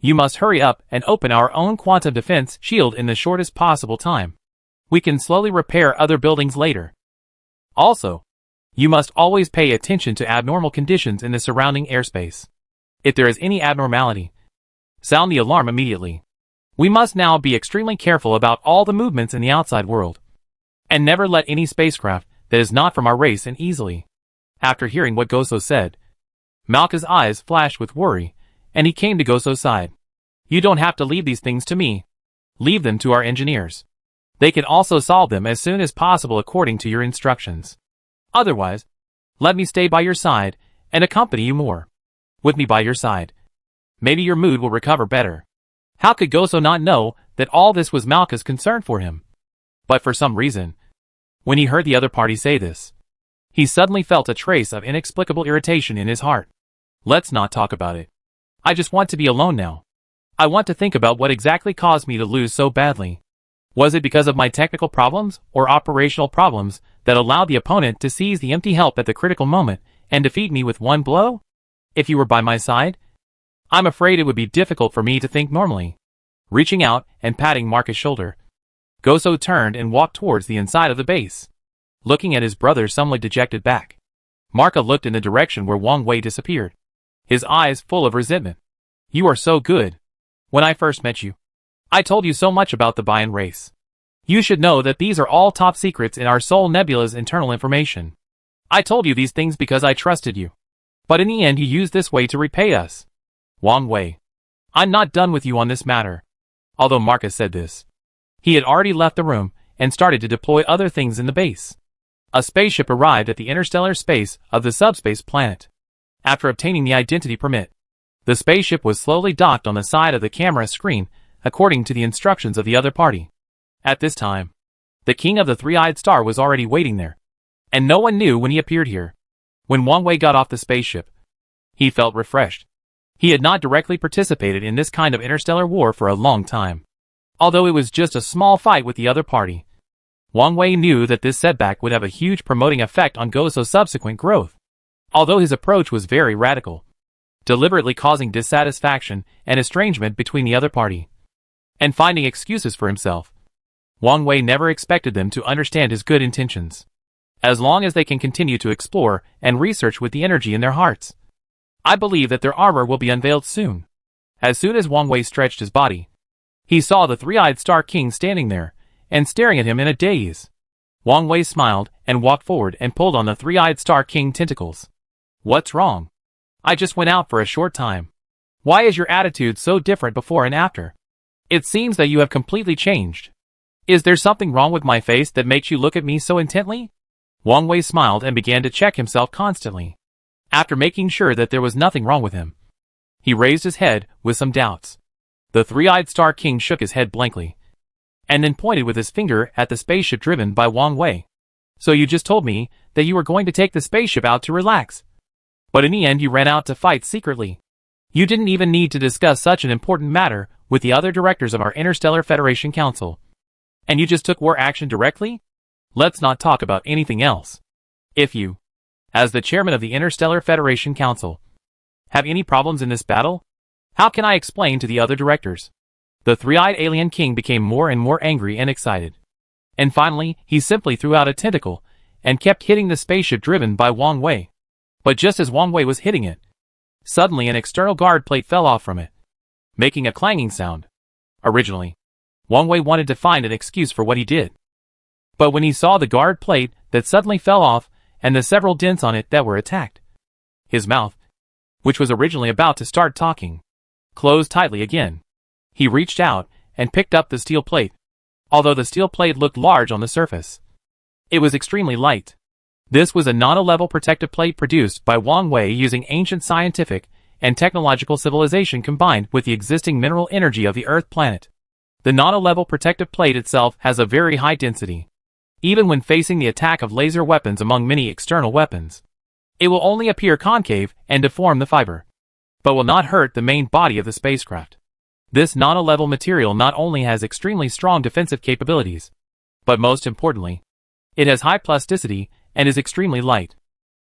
You must hurry up and open our own quantum defense shield in the shortest possible time. We can slowly repair other buildings later. Also, you must always pay attention to abnormal conditions in the surrounding airspace. If there is any abnormality, sound the alarm immediately. We must now be extremely careful about all the movements in the outside world, and never let any spacecraft that is not from our race in easily. After hearing what Goso said, Malka's eyes flashed with worry, and he came to Goso's side. You don't have to leave these things to me. Leave them to our engineers. They can also solve them as soon as possible according to your instructions. Otherwise, let me stay by your side and accompany you more. With me by your side, maybe your mood will recover better. How could Goso not know that all this was Malka's concern for him? But for some reason, when he heard the other party say this, he suddenly felt a trace of inexplicable irritation in his heart. Let's not talk about it. I just want to be alone now. I want to think about what exactly caused me to lose so badly. Was it because of my technical problems or operational problems that allowed the opponent to seize the empty help at the critical moment and defeat me with one blow? If you were by my side, I'm afraid it would be difficult for me to think normally. Reaching out and patting Marka's shoulder, Goso turned and walked towards the inside of the base, looking at his brother somewhat dejected back. Marka looked in the direction where Wang Wei disappeared, his eyes full of resentment. You are so good. When I first met you, I told you so much about the Bayan race. You should know that these are all top secrets in our Soul Nebula's internal information. I told you these things because I trusted you. But in the end you used this way to repay us. Wang Wei, I'm not done with you on this matter. Although Marka said this, he had already left the room and started to deploy other things in the base. A spaceship arrived at the interstellar space of the subspace planet. After obtaining the identity permit, the spaceship was slowly docked on the side of the camera screen according to the instructions of the other party. At this time, the king of the three-eyed star was already waiting there, and no one knew when he appeared here. When Wang Wei got off the spaceship, he felt refreshed. He had not directly participated in this kind of interstellar war for a long time. Although it was just a small fight with the other party, Wang Wei knew that this setback would have a huge promoting effect on Gozo's subsequent growth. Although his approach was very radical, deliberately causing dissatisfaction and estrangement between the other party, and finding excuses for himself, Wang Wei never expected them to understand his good intentions. As long as they can continue to explore and research with the energy in their hearts, I believe that their armor will be unveiled soon. As soon as Wang Wei stretched his body, he saw the three-eyed Star King standing there and staring at him in a daze. Wang Wei smiled and walked forward and pulled on the three-eyed Star King tentacles. What's wrong? I just went out for a short time. Why is your attitude so different before and after? It seems that you have completely changed. Is there something wrong with my face that makes you look at me so intently? Wang Wei smiled and began to check himself constantly. After making sure that there was nothing wrong with him, he raised his head with some doubts. The three-eyed Star King shook his head blankly, and then pointed with his finger at the spaceship driven by Wang Wei. So you just told me that you were going to take the spaceship out to relax. But in the end you ran out to fight secretly. You didn't even need to discuss such an important matter with the other directors of our Interstellar Federation Council. And you just took war action directly? Let's not talk about anything else. If you, as the chairman of the Interstellar Federation Council, have any problems in this battle, how can I explain to the other directors? The three-eyed alien king became more and more angry and excited. And finally, he simply threw out a tentacle and kept hitting the spaceship driven by Wang Wei. But just as Wang Wei was hitting it, suddenly an external guard plate fell off from it, making a clanging sound. Originally, Wang Wei wanted to find an excuse for what he did. But when he saw the guard plate that suddenly fell off and the several dents on it that were attacked, his mouth, which was originally about to start talking, closed tightly again. He reached out and picked up the steel plate. Although the steel plate looked large on the surface, it was extremely light. This was a nano-level protective plate produced by Wang Wei using ancient scientific and technological civilization combined with the existing mineral energy of the Earth planet. The nano-level protective plate itself has a very high density. Even when facing the attack of laser weapons among many external weapons, it will only appear concave and deform the fiber, but will not hurt the main body of the spacecraft. This nano-level material not only has extremely strong defensive capabilities, but most importantly, it has high plasticity and is extremely light,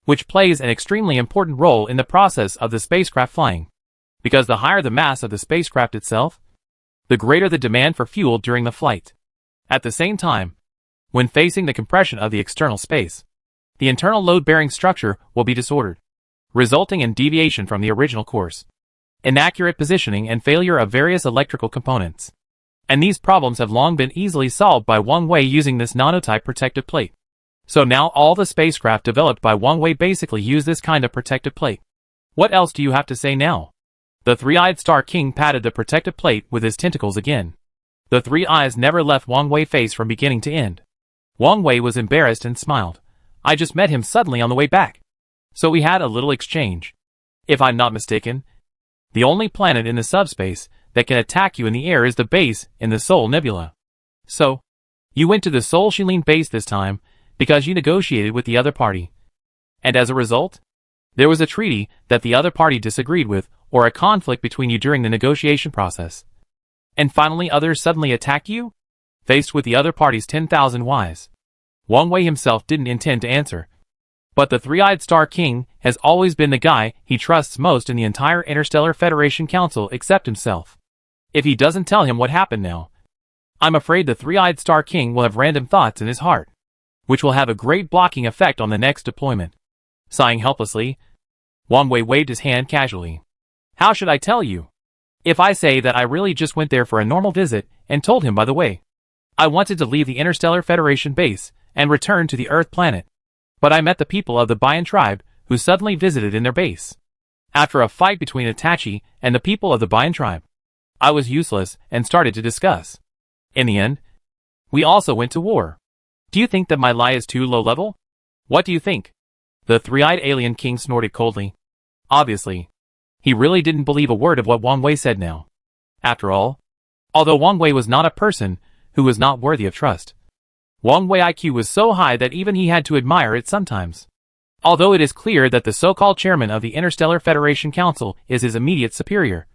which plays an extremely important role in the process of the spacecraft flying, because the higher the mass of the spacecraft itself, the greater the demand for fuel during the flight. At the same time, when facing the compression of the external space, the internal load-bearing structure will be disordered, resulting in deviation from the original course, inaccurate positioning and failure of various electrical components. And these problems have long been easily solved by Wang Wei using this nanotype protective plate. So now all the spacecraft developed by Wang Wei basically use this kind of protective plate. What else do you have to say now? The three-eyed Star King patted the protective plate with his tentacles again. The three eyes never left Wang Wei's face from beginning to end. Wang Wei was embarrassed and smiled. I just met him suddenly on the way back, so we had a little exchange. If I'm not mistaken, the only planet in the subspace that can attack you in the air is the base in the Sol Nebula. So, you went to the Sol Shilin base this time because you negotiated with the other party. And as a result, there was a treaty that the other party disagreed with or a conflict between you during the negotiation process. And finally others suddenly attack you? Faced with the other party's 10,000 whys, Wang Wei himself didn't intend to answer. But the three-eyed Star King has always been the guy he trusts most in the entire Interstellar Federation Council except himself. If he doesn't tell him what happened now, I'm afraid the three-eyed Star King will have random thoughts in his heart, which will have a great blocking effect on the next deployment. Sighing helplessly, Wang Wei waved his hand casually. How should I tell you? If I say that I really just went there for a normal visit and told him by the way, I wanted to leave the Interstellar Federation base and return to the Earth planet. But I met the people of the Bayan tribe who suddenly visited in their base. After a fight between Itachi and the people of the Bayan tribe, I was useless and started to discuss. In the end, we also went to war. Do you think that my lie is too low level? What do you think? The three-eyed alien king snorted coldly. Obviously, he really didn't believe a word of what Wang Wei said now. After all, Although Wang Wei was not a person who was not worthy of trust. Wang Wei IQ was so high that even he had to admire it sometimes. Although it is clear that the so-called chairman of the Interstellar Federation Council is his immediate superior,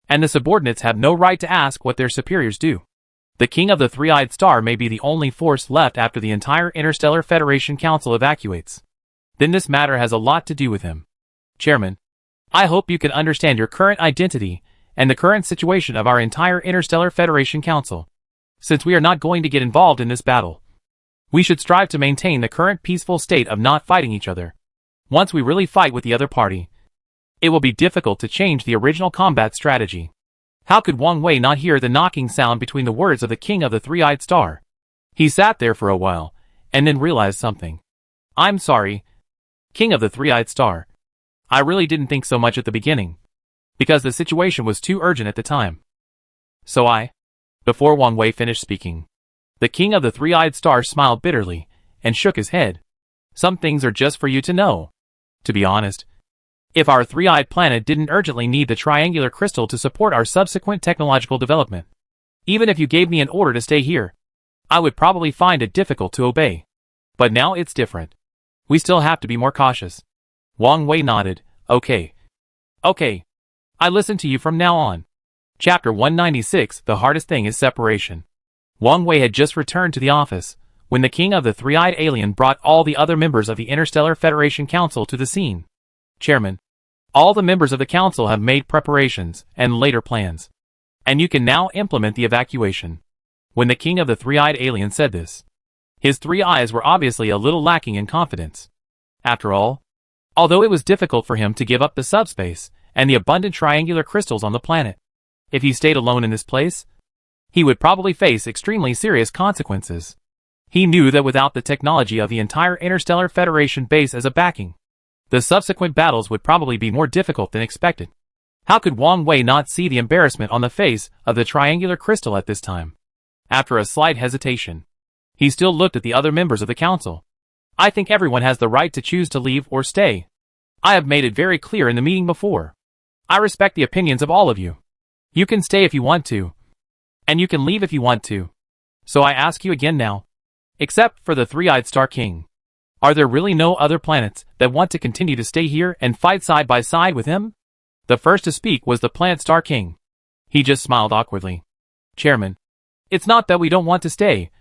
and the subordinates have no right to ask what their superiors do. The King of the Three-Eyed Star may be the only force left after the entire Interstellar Federation Council evacuates. Then this matter has a lot to do with him. Chairman, I hope you can understand your current identity and the current situation of our entire Interstellar Federation Council. Since we are not going to get involved in this battle, we should strive to maintain the current peaceful state of not fighting each other. Once we really fight with the other party, it will be difficult to change the original combat strategy. How could Wang Wei not hear the knocking sound between the words of the King of the Three-Eyed Star? He sat there for a while, and then realized something. I'm sorry, King of the Three-Eyed Star. I really didn't think so much at the beginning, because the situation was too urgent at the time. Before Wang Wei finished speaking, the King of the Three-Eyed Star smiled bitterly, and shook his head. Some things are just for you to know. To be honest, if our three-eyed planet didn't urgently need the triangular crystal to support our subsequent technological development, even if you gave me an order to stay here, I would probably find it difficult to obey. But now it's different. We still have to be more cautious. Wang Wei nodded. Okay. I listen to you from now on. Chapter 196. The hardest thing is separation. Wang Wei had just returned to the office when the King of the Three-Eyed Alien brought all the other members of the Interstellar Federation Council to the scene. Chairman, all the members of the council have made preparations and later plans, and you can now implement the evacuation. When the King of the Three-Eyed Alien said this, his three eyes were obviously a little lacking in confidence. After all, although it was difficult for him to give up the subspace and the abundant triangular crystals on the planet, if he stayed alone in this place, he would probably face extremely serious consequences. He knew that without the technology of the entire Interstellar Federation base as a backing, the subsequent battles would probably be more difficult than expected. How could Wang Wei not see the embarrassment on the face of the triangular crystal at this time? After a slight hesitation, he still looked at the other members of the council. I think everyone has the right to choose to leave or stay. I have made it very clear in the meeting before. I respect the opinions of all of you. You can stay if you want to, and you can leave if you want to. So I ask you again now, except for the Three-Eyed Star King, are there really no other planets that want to continue to stay here and fight side by side with him? The first to speak was the Planet Star King. He just smiled awkwardly. Chairman, it's not that we don't want to stay,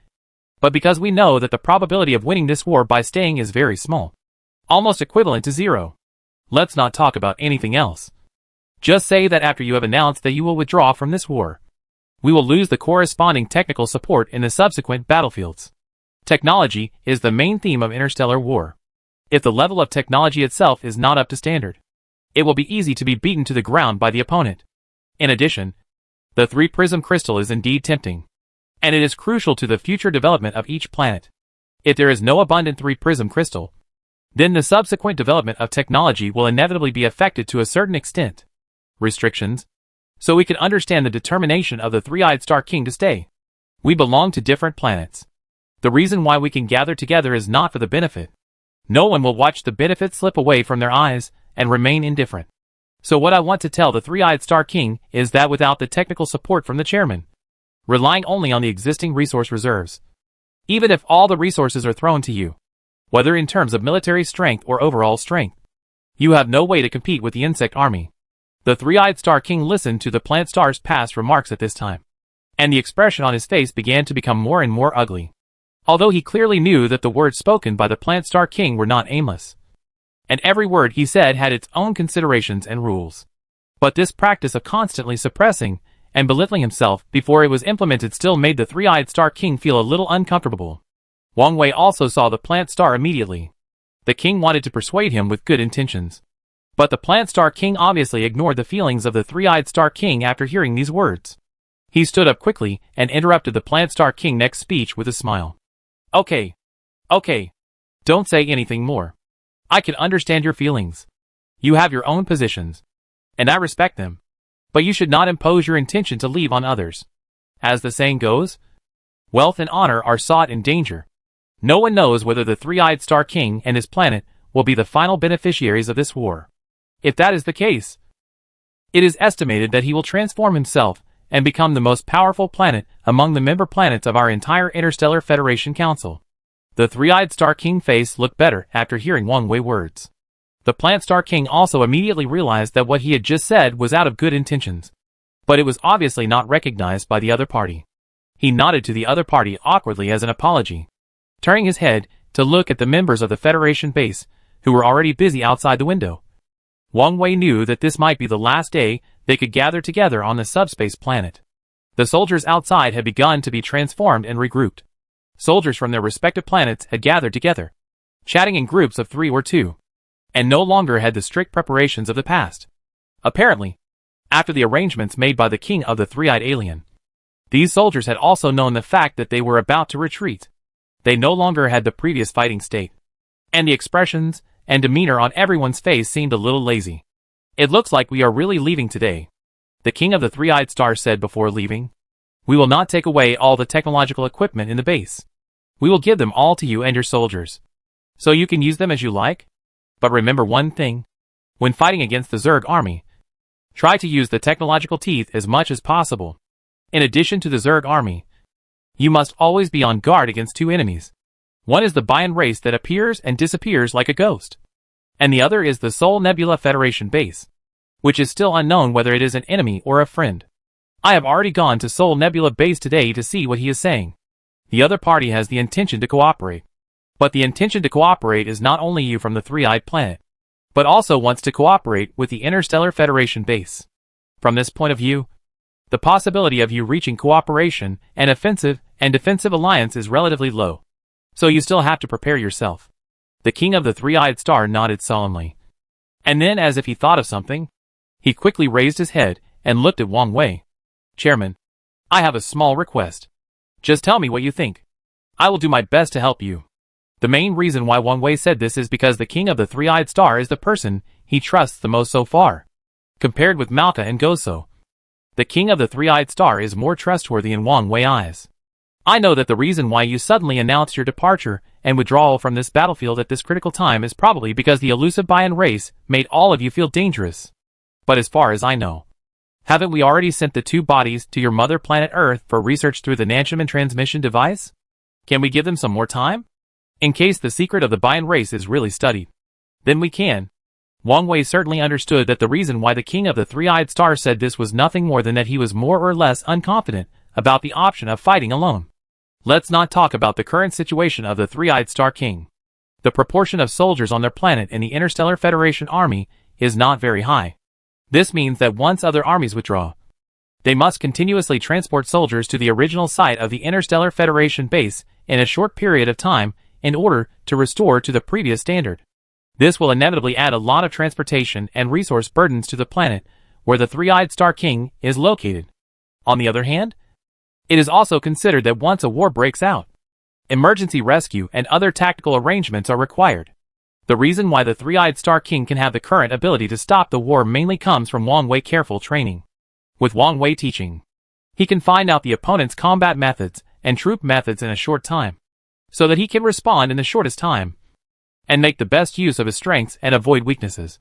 but because we know that the probability of winning this war by staying is very small, almost equivalent to zero. Let's not talk about anything else. Just say that after you have announced that you will withdraw from this war, we will lose the corresponding technical support in the subsequent battlefields. Technology is the main theme of interstellar war. If the level of technology itself is not up to standard, it will be easy to be beaten to the ground by the opponent. In addition, the three-prism crystal is indeed tempting, and it is crucial to the future development of each planet. If there is no abundant three-prism crystal, then the subsequent development of technology will inevitably be affected to a certain extent. Restrictions. So we can understand the determination of the Three-Eyed Star King to stay. We belong to different planets. The reason why we can gather together is not for the benefit. No one will watch the benefit slip away from their eyes and remain indifferent. So what I want to tell the Three-Eyed Star King is that without the technical support from the chairman, relying only on the existing resource reserves, even if all the resources are thrown to you, whether in terms of military strength or overall strength, you have no way to compete with the insect army. The Three-Eyed Star King listened to the Planet Star's past remarks at this time, and the expression on his face began to become more and more ugly. Although he clearly knew that the words spoken by the Planet Star King were not aimless, and every word he said had its own considerations and rules. But this practice of constantly suppressing and belittling himself before it was implemented still made the Three-Eyed Star King feel a little uncomfortable. Wang Wei also saw the Planet Star immediately. The king wanted to persuade him with good intentions, but the Planet Star King obviously ignored the feelings of the Three-Eyed Star King after hearing these words. He stood up quickly and interrupted the Planet Star King's next speech with a smile. Okay. Don't say anything more. I can understand your feelings. You have your own positions, and I respect them. But you should not impose your intention to leave on others. As the saying goes, wealth and honor are sought in danger. No one knows whether the Three-Eyed Star King and his planet will be the final beneficiaries of this war. If that is the case, it is estimated that he will transform himself and become the most powerful planet among the member planets of our entire Interstellar Federation Council. The three-eyed Star King face looked better after hearing Wang Wei's words. The Plant Star King also immediately realized that what he had just said was out of good intentions. But it was obviously not recognized by the other party. He nodded to the other party awkwardly as an apology, turning his head to look at the members of the Federation base, who were already busy outside the window. Wang Wei knew that this might be the last day they could gather together on the subspace planet. The soldiers outside had begun to be transformed and regrouped. Soldiers from their respective planets had gathered together, chatting in groups of 3 or 2, and no longer had the strict preparations of the past. Apparently, after the arrangements made by the king of the three-eyed alien, these soldiers had also known the fact that they were about to retreat. They no longer had the previous fighting state, and the expressions and demeanor on everyone's face seemed a little lazy. "It looks like we are really leaving today," the king of the three-eyed star said before leaving. "We will not take away all the technological equipment in the base. We will give them all to you and your soldiers, so you can use them as you like. But remember one thing. When fighting against the Zerg army, try to use the technological teeth as much as possible. In addition to the Zerg army, you must always be on guard against 2 enemies. One is the Bayan race that appears and disappears like a ghost, and the other is the Sol Nebula Federation base, which is still unknown whether it is an enemy or a friend. I have already gone to Sol Nebula base today to see what he is saying. The other party has the intention to cooperate. But the intention to cooperate is not only you from the three-eyed planet, but also wants to cooperate with the Interstellar Federation base. From this point of view, the possibility of you reaching cooperation and offensive and defensive alliance is relatively low. So you still have to prepare yourself." The king of the three-eyed star nodded solemnly. And then, as if he thought of something, he quickly raised his head and looked at Wang Wei. "Chairman, I have a small request. Just tell me what you think. I will do my best to help you." The main reason why Wang Wei said this is because the king of the three-eyed star is the person he trusts the most so far. Compared with Malka and Goso, the king of the three-eyed star is more trustworthy in Wang Wei's eyes. "I know that the reason why you suddenly announced your departure and withdrawal from this battlefield at this critical time is probably because the elusive Bayan race made all of you feel dangerous. But as far as I know, haven't we already sent the 2 bodies to your mother planet Earth for research through the Nanchaman transmission device? Can we give them some more time? In case the secret of the Bayan race is really studied, then we can." Wang Wei certainly understood that the reason why the king of the three-eyed star said this was nothing more than that he was more or less unconfident about the option of fighting alone. Let's not talk about the current situation of the three-eyed star king. The proportion of soldiers on their planet in the Interstellar Federation army is not very high. This means that once other armies withdraw, they must continuously transport soldiers to the original site of the Interstellar Federation base in a short period of time in order to restore to the previous standard. This will inevitably add a lot of transportation and resource burdens to the planet where the three-eyed star king is located. On the other hand, it is also considered that once a war breaks out, emergency rescue and other tactical arrangements are required. The reason why the three-eyed star king can have the current ability to stop the war mainly comes from Wang Wei's careful training. With Wang Wei teaching, he can find out the opponent's combat methods and troop methods in a short time, so that he can respond in the shortest time, and make the best use of his strengths and avoid weaknesses,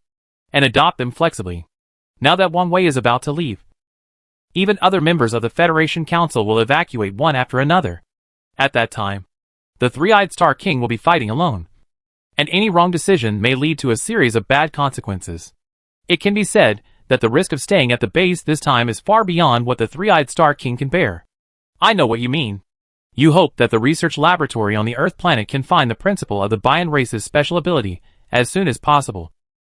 and adopt them flexibly. Now that Wang Wei is about to leave, even other members of the Federation Council will evacuate one after another. At that time, the three-eyed star king will be fighting alone, and any wrong decision may lead to a series of bad consequences. It can be said that the risk of staying at the base this time is far beyond what the three-eyed star king can bear. I know what you mean. You hope that the research laboratory on the Earth planet can find the principle of the Bayan race's special ability as soon as possible,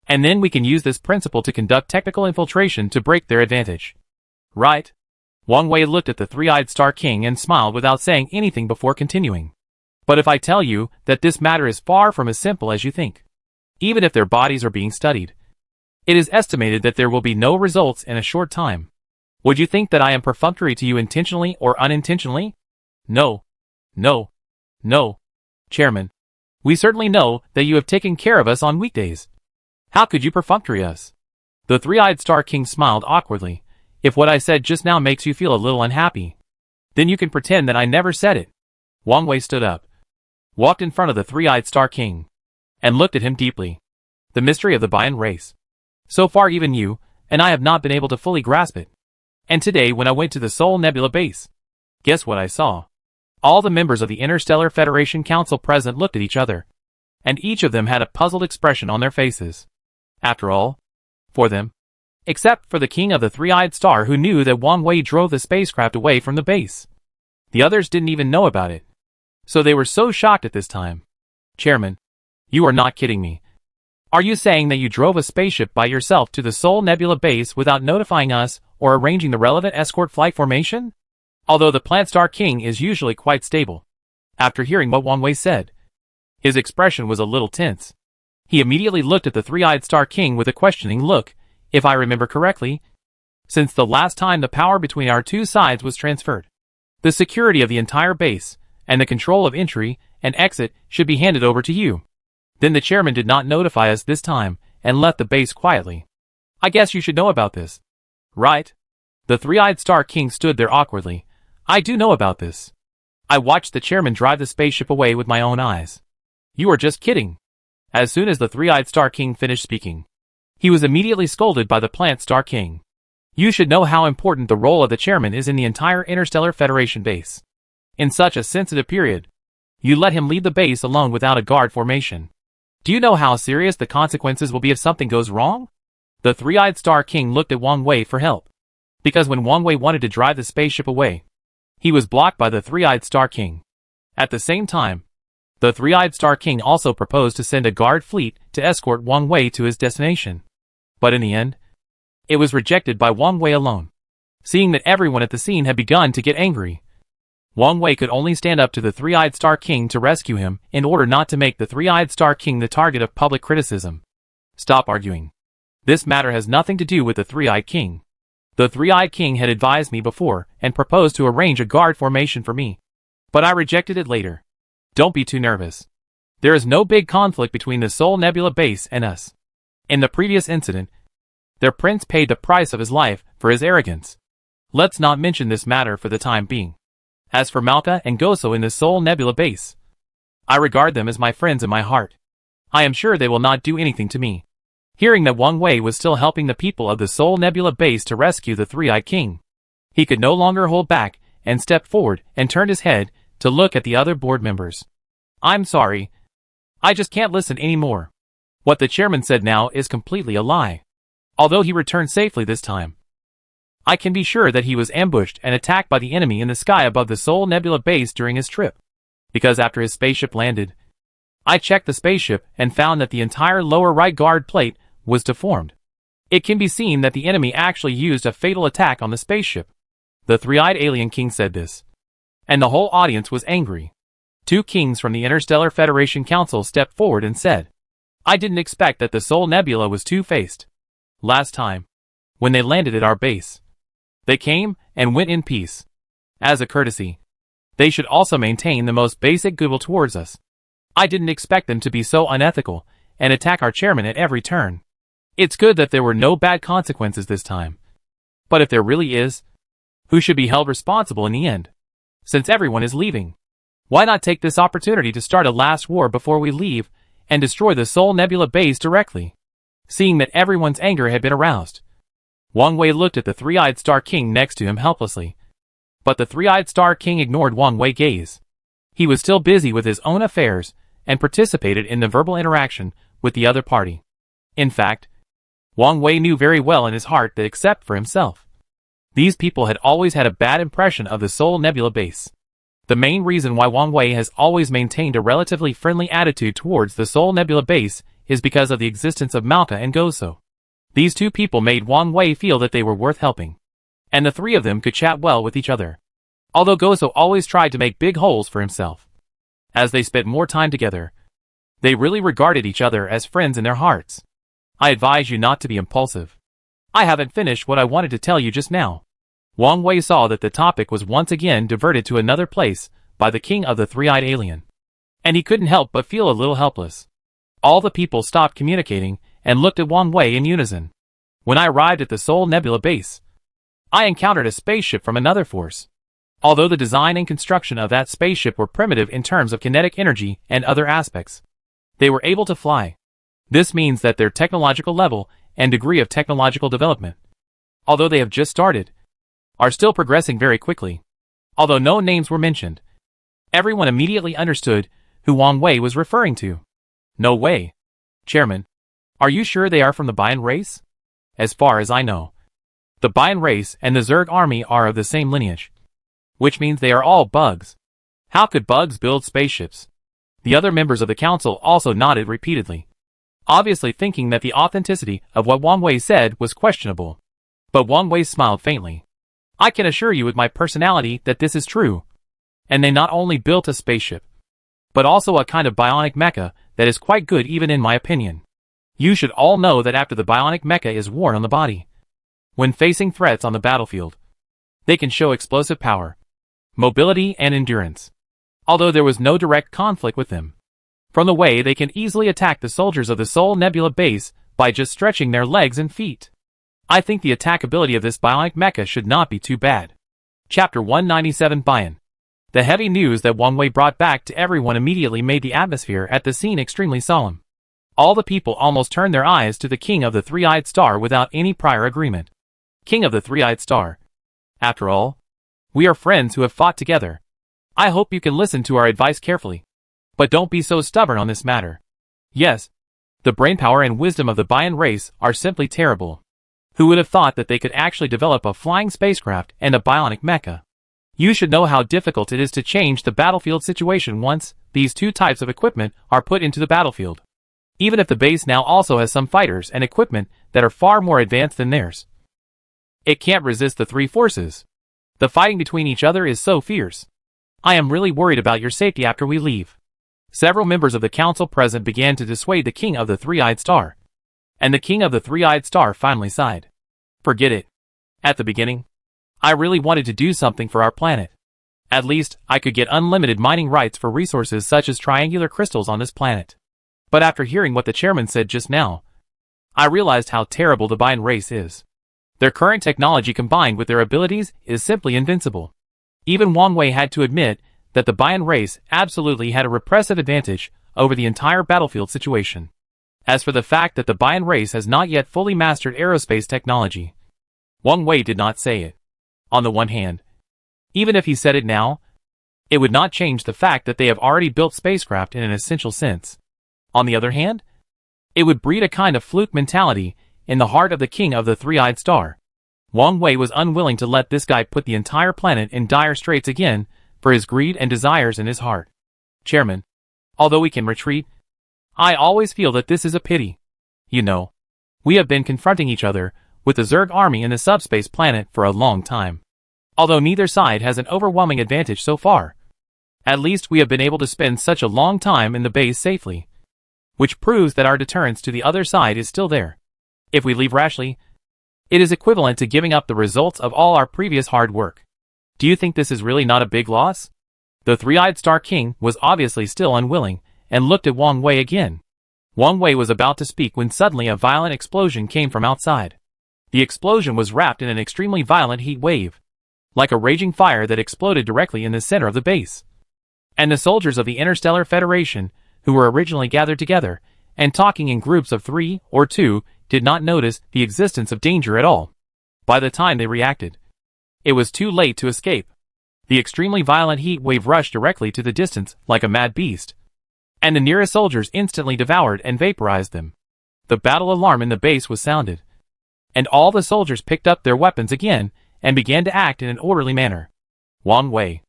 and then we can use this principle to conduct technical infiltration to break their advantage. Right? Wang Wei looked at the three-eyed star king and smiled without saying anything before continuing. But if I tell you that this matter is far from as simple as you think, even if their bodies are being studied, it is estimated that there will be no results in a short time. Would you think that I am perfunctory to you intentionally or unintentionally? No. No. No. Chairman, we certainly know that you have taken care of us on weekdays. How could you perfunctory us? The three-eyed star king smiled awkwardly. If what I said just now makes you feel a little unhappy, then you can pretend that I never said it. Wang Wei stood up, walked in front of the three-eyed star king, and looked at him deeply. The mystery of the Bayan race. So far even you and I have not been able to fully grasp it. And today when I went to the Sol Nebula base, guess what I saw? All the members of the Interstellar Federation Council present looked at each other, and each of them had a puzzled expression on their faces. After all, for them, except for the king of the three-eyed star who knew that Wang Wei drove the spacecraft away from the base, the others didn't even know about it. So they were so shocked at this time. Chairman, you are not kidding me. Are you saying that you drove a spaceship by yourself to the Sol Nebula base without notifying us or arranging the relevant escort flight formation? Although the Plant Star King is usually quite stable, after hearing what Wang Wei said, his expression was a little tense. He immediately looked at the three-eyed Star King with a questioning look, if I remember correctly. Since the last time the power between our two sides was transferred, the security of the entire base, and the control of entry and exit should be handed over to you. Then the chairman did not notify us this time, and left the base quietly. I guess you should know about this. Right? The three-eyed Star King stood there awkwardly. I do know about this. I watched the chairman drive the spaceship away with my own eyes. You are just kidding. As soon as the three-eyed Star King finished speaking, he was immediately scolded by the Plant Star King. You should know how important the role of the chairman is in the entire Interstellar Federation base. In such a sensitive period, you let him leave the base alone without a guard formation. Do you know how serious the consequences will be if something goes wrong? The three-eyed Star King looked at Wang Wei for help, because when Wang Wei wanted to drive the spaceship away, he was blocked by the three-eyed Star King. At the same time, the three-eyed Star King also proposed to send a guard fleet to escort Wang Wei to his destination. But in the end, it was rejected by Wang Wei alone. Seeing that everyone at the scene had begun to get angry, Wang Wei could only stand up to the three-eyed Star King to rescue him in order not to make the three-eyed Star King the target of public criticism. Stop arguing. This matter has nothing to do with the three-eyed King. The three-eyed King had advised me before and proposed to arrange a guard formation for me, but I rejected it later. Don't be too nervous. There is no big conflict between the Sol Nebula base and us. In the previous incident, their prince paid the price of his life for his arrogance. Let's not mention this matter for the time being. As for Malka and Goso in the Sol Nebula base, I regard them as my friends in my heart. I am sure they will not do anything to me. Hearing that Wang Wei was still helping the people of the Sol Nebula base to rescue the three-eyed King, he could no longer hold back and stepped forward and turned his head to look at the other board members. I'm sorry. I just can't listen anymore. What the chairman said now is completely a lie. Although he returned safely this time, I can be sure that he was ambushed and attacked by the enemy in the sky above the Sol Nebula base during his trip. Because after his spaceship landed, I checked the spaceship and found that the entire lower right guard plate was deformed. It can be seen that the enemy actually used a fatal attack on the spaceship. The three-eyed alien king said this, and the whole audience was angry. Two kings from the Interstellar Federation Council stepped forward and said, I didn't expect that the Sol Nebula was two-faced. Last time, when they landed at our base, they came and went in peace. As a courtesy, they should also maintain the most basic goodwill towards us. I didn't expect them to be so unethical and attack our chairman at every turn. It's good that there were no bad consequences this time. But if there really is, who should be held responsible in the end? Since everyone is leaving, why not take this opportunity to start a last war before we leave and destroy the Sol Nebula base directly? Seeing that everyone's anger had been aroused, Wang Wei looked at the three-eyed Star King next to him helplessly. But the three-eyed Star King ignored Wang Wei's gaze. He was still busy with his own affairs and participated in the verbal interaction with the other party. In fact, Wang Wei knew very well in his heart that except for himself, these people had always had a bad impression of the Sol Nebula base. The main reason why Wang Wei has always maintained a relatively friendly attitude towards the Sol Nebula base is because of the existence of Malka and Goso. These two people made Wang Wei feel that they were worth helping, and the three of them could chat well with each other. Although Goso always tried to make big holes for himself. As they spent more time together, they really regarded each other as friends in their hearts. I advise you not to be impulsive. I haven't finished what I wanted to tell you just now. Wang Wei saw that the topic was once again diverted to another place by the king of the three-eyed alien, and he couldn't help but feel a little helpless. All the people stopped communicating and looked at Wang Wei in unison. When I arrived at the Sol Nebula base, I encountered a spaceship from another force. Although the design and construction of that spaceship were primitive in terms of kinetic energy and other aspects, they were able to fly. This means that their technological level and degree of technological development, although they have just started, are still progressing very quickly. Although no names were mentioned, everyone immediately understood who Wang Wei was referring to. No way. Chairman, are you sure they are from the Bian race? As far as I know, the Bian race and the Zerg army are of the same lineage, which means they are all bugs. How could bugs build spaceships? The other members of the council also nodded repeatedly, obviously thinking that the authenticity of what Wang Wei said was questionable. But Wang Wei smiled faintly. I can assure you with my personality that this is true. And they not only built a spaceship, but also a kind of bionic mecha that is quite good even in my opinion. You should all know that after the bionic mecha is worn on the body, when facing threats on the battlefield, they can show explosive power, mobility and endurance. Although there was no direct conflict with them. From the way they can easily attack the soldiers of the Sol Nebula base by just stretching their legs and feet. I think the attackability of this bionic mecha should not be too bad. Chapter 197 Bian. The heavy news that Wang Wei brought back to everyone immediately made the atmosphere at the scene extremely solemn. All the people almost turned their eyes to the King of the Three-Eyed Star without any prior agreement. King of the Three-Eyed Star. After all, we are friends who have fought together. I hope you can listen to our advice carefully. But don't be so stubborn on this matter. Yes, the brainpower and wisdom of the Bian race are simply terrible. Who would have thought that they could actually develop a flying spacecraft and a bionic mecha? You should know how difficult it is to change the battlefield situation once these two types of equipment are put into the battlefield. Even if the base now also has some fighters and equipment that are far more advanced than theirs, it can't resist the three forces. The fighting between each other is so fierce. I am really worried about your safety after we leave. Several members of the council present began to dissuade the King of the Three-Eyed Star. And the King of the Three-Eyed Star finally sighed. Forget it. At the beginning, I really wanted to do something for our planet. At least, I could get unlimited mining rights for resources such as triangular crystals on this planet. But after hearing what the chairman said just now, I realized how terrible the Bian race is. Their current technology combined with their abilities is simply invincible. Even Wang Wei had to admit that the Bian race absolutely had a repressive advantage over the entire battlefield situation. As for the fact that the Bian race has not yet fully mastered aerospace technology, Wang Wei did not say it. On the one hand, even if he said it now, it would not change the fact that they have already built spacecraft in an essential sense. On the other hand, it would breed a kind of fluke mentality in the heart of the King of the Three-Eyed Star. Wang Wei was unwilling to let this guy put the entire planet in dire straits again for his greed and desires in his heart. Chairman, although we can retreat, I always feel that this is a pity. You know, we have been confronting each other with the Zerg army in the subspace planet for a long time. Although neither side has an overwhelming advantage so far, at least we have been able to spend such a long time in the base safely, which proves that our deterrence to the other side is still there. If we leave rashly, it is equivalent to giving up the results of all our previous hard work. Do you think this is really not a big loss? The Three-Eyed Star King was obviously still unwilling, and looked at Wang Wei again. Wang Wei was about to speak when suddenly a violent explosion came from outside. The explosion was wrapped in an extremely violent heat wave, like a raging fire that exploded directly in the center of the base. And the soldiers of the Interstellar Federation, who were originally gathered together, and talking in groups of 3 or 2, did not notice the existence of danger at all. By the time they reacted, it was too late to escape. The extremely violent heat wave rushed directly to the distance like a mad beast, and the nearest soldiers instantly devoured and vaporized them. The battle alarm in the base was sounded, and all the soldiers picked up their weapons again and began to act in an orderly manner. Wang Wei,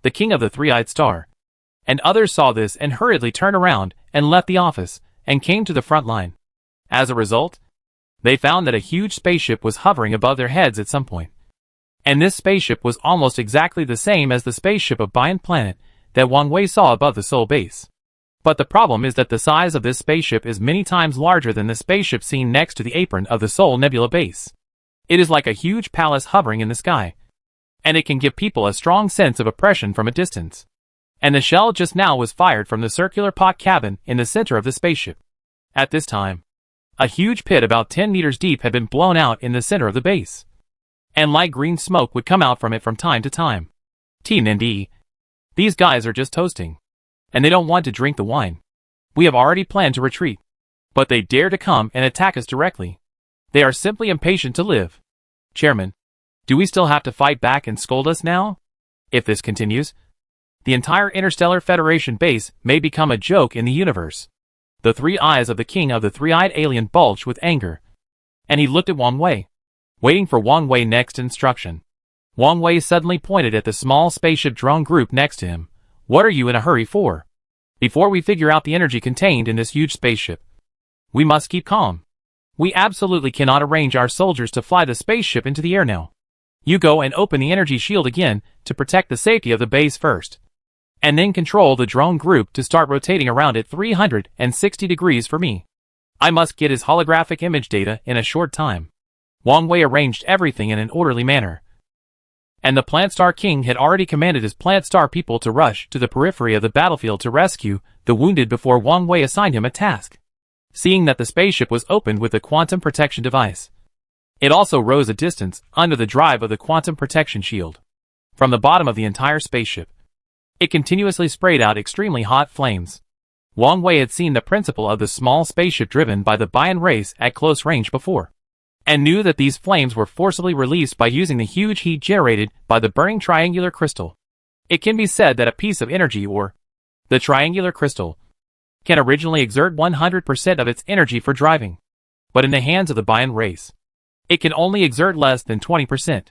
the King of the Three-Eyed Star, and others saw this and hurriedly turned around and left the office and came to the front line. As a result, they found that a huge spaceship was hovering above their heads at some point. And this spaceship was almost exactly the same as the spaceship of Bian Planet that Wang Wei saw above the Sol base. But the problem is that the size of this spaceship is many times larger than the spaceship seen next to the apron of the Sol Nebula base. It is like a huge palace hovering in the sky, and it can give people a strong sense of oppression from a distance. And the shell just now was fired from the circular pot cabin in the center of the spaceship. At this time, a huge pit about 10 meters deep had been blown out in the center of the base, and light green smoke would come out from it from time to time. TND. These guys are just toasting, and they don't want to drink the wine. We have already planned to retreat, but they dare to come and attack us directly. They are simply impatient to live. Chairman, Do we still have to fight back and scold us now? If this continues, the entire Interstellar Federation base may become a joke in the universe. The three eyes of the king of the three-eyed alien bulged with anger, and he looked at Wang Wei, waiting for Wang Wei's next instruction. Wang Wei suddenly pointed at the small spaceship drone group next to him. What are you in a hurry for? Before we figure out the energy contained in this huge spaceship, we must keep calm. We absolutely cannot arrange our soldiers to fly the spaceship into the air now. You go and open the energy shield again to protect the safety of the base first, and then control the drone group to start rotating around at 360 degrees for me. I must get his holographic image data in a short time. Wang Wei arranged everything in an orderly manner, and the Plant Star King had already commanded his Plant Star people to rush to the periphery of the battlefield to rescue the wounded before Wang Wei assigned him a task. Seeing that the spaceship was opened with the quantum protection device, it also rose a distance under the drive of the quantum protection shield. From the bottom of the entire spaceship, it continuously sprayed out extremely hot flames. Wang Wei had seen the principle of the small spaceship driven by the Bian race at close range before, and knew that these flames were forcibly released by using the huge heat generated by the burning triangular crystal. It can be said that a piece of energy, or the triangular crystal, can originally exert 100% of its energy for driving, but in the hands of the Bian race, it can only exert less than 20%.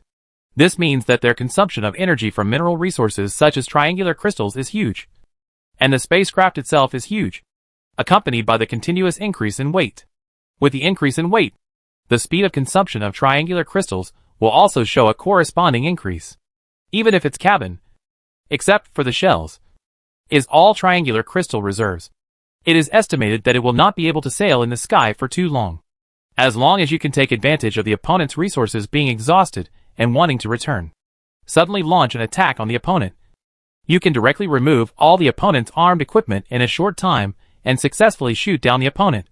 This means that their consumption of energy from mineral resources such as triangular crystals is huge, and the spacecraft itself is huge, accompanied by the continuous increase in weight. With the increase in weight, the speed of consumption of triangular crystals will also show a corresponding increase. Even if its cabin, except for the shells, is all triangular crystal reserves, it is estimated that it will not be able to sail in the sky for too long. As long as you can take advantage of the opponent's resources being exhausted and wanting to return, suddenly launch an attack on the opponent, you can directly remove all the opponent's armed equipment in a short time and successfully shoot down the opponent.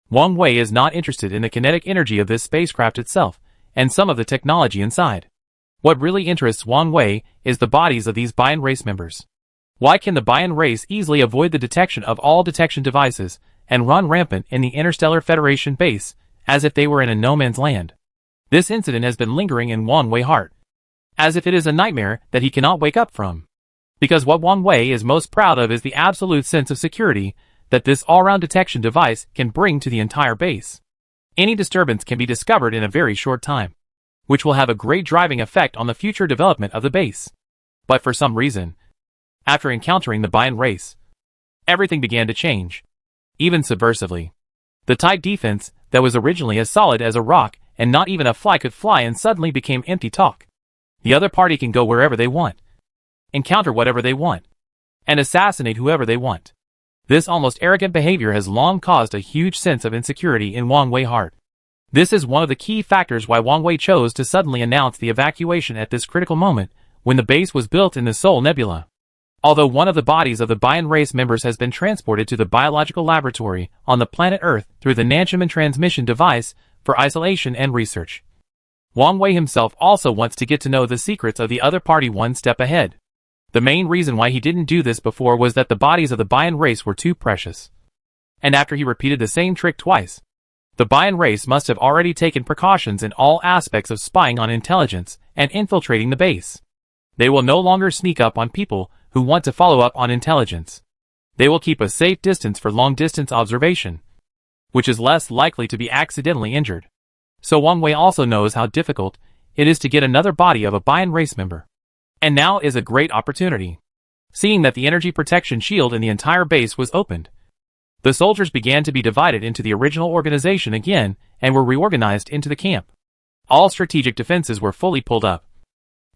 Wang Wei is not interested in the kinetic energy of this spacecraft itself and some of the technology inside. What really interests Wang Wei is the bodies of these Bian race members. Why can the Bian race easily avoid the detection of all detection devices and run rampant in the Interstellar Federation base as if they were in a no-man's land? This incident has been lingering in Wang Wei's heart, as if it is a nightmare that he cannot wake up from. Because what Wang Wei is most proud of is the absolute sense of security that this all-round detection device can bring to the entire base. Any disturbance can be discovered in a very short time, which will have a great driving effect on the future development of the base. But for some reason, after encountering the Bian race, everything began to change, even subversively. The tight defense that was originally as solid as a rock and not even a fly could fly and suddenly became empty talk. The other party can go wherever they want, encounter whatever they want, and assassinate whoever they want. This almost arrogant behavior has long caused a huge sense of insecurity in Wang Wei's heart. This is one of the key factors why Wang Wei chose to suddenly announce the evacuation at this critical moment when the base was built in the Sol Nebula. Although one of the bodies of the Bian race members has been transported to the biological laboratory on the planet Earth through the Nanchaman transmission device for isolation and research, Wang Wei himself also wants to get to know the secrets of the other party one step ahead. The main reason why he didn't do this before was that the bodies of the Bian race were too precious. And after he repeated the same trick twice, the Bian race must have already taken precautions in all aspects of spying on intelligence and infiltrating the base. They will no longer sneak up on people who want to follow up on intelligence. They will keep a safe distance for long-distance observation, which is less likely to be accidentally injured. So Wang Wei also knows how difficult it is to get another body of a Bian race member. And now is a great opportunity. Seeing that the energy protection shield in the entire base was opened, the soldiers began to be divided into the original organization again and were reorganized into the camp. All strategic defenses were fully pulled up,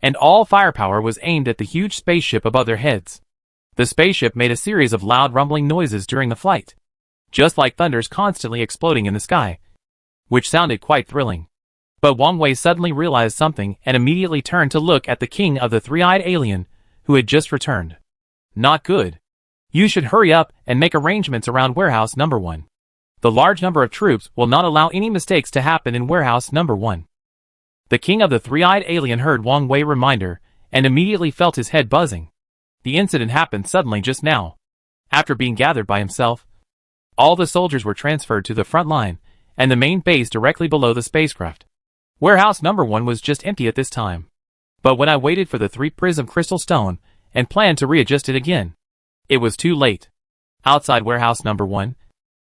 and all firepower was aimed at the huge spaceship above their heads. The spaceship made a series of loud rumbling noises during the flight, just like thunders constantly exploding in the sky, which sounded quite thrilling. But Wang Wei suddenly realized something and immediately turned to look at the king of the three-eyed alien, who had just returned. Not good. You should hurry up and make arrangements around warehouse number 1. The large number of troops will not allow any mistakes to happen in warehouse number 1. The king of the three-eyed alien heard Wang Wei's reminder and immediately felt his head buzzing. The incident happened suddenly just now. After being gathered by himself, all the soldiers were transferred to the front line and the main base directly below the spacecraft. Warehouse number 1 was just empty at this time. But when I waited for the 3-prism crystal stone and planned to readjust it again, it was too late. Outside warehouse number 1,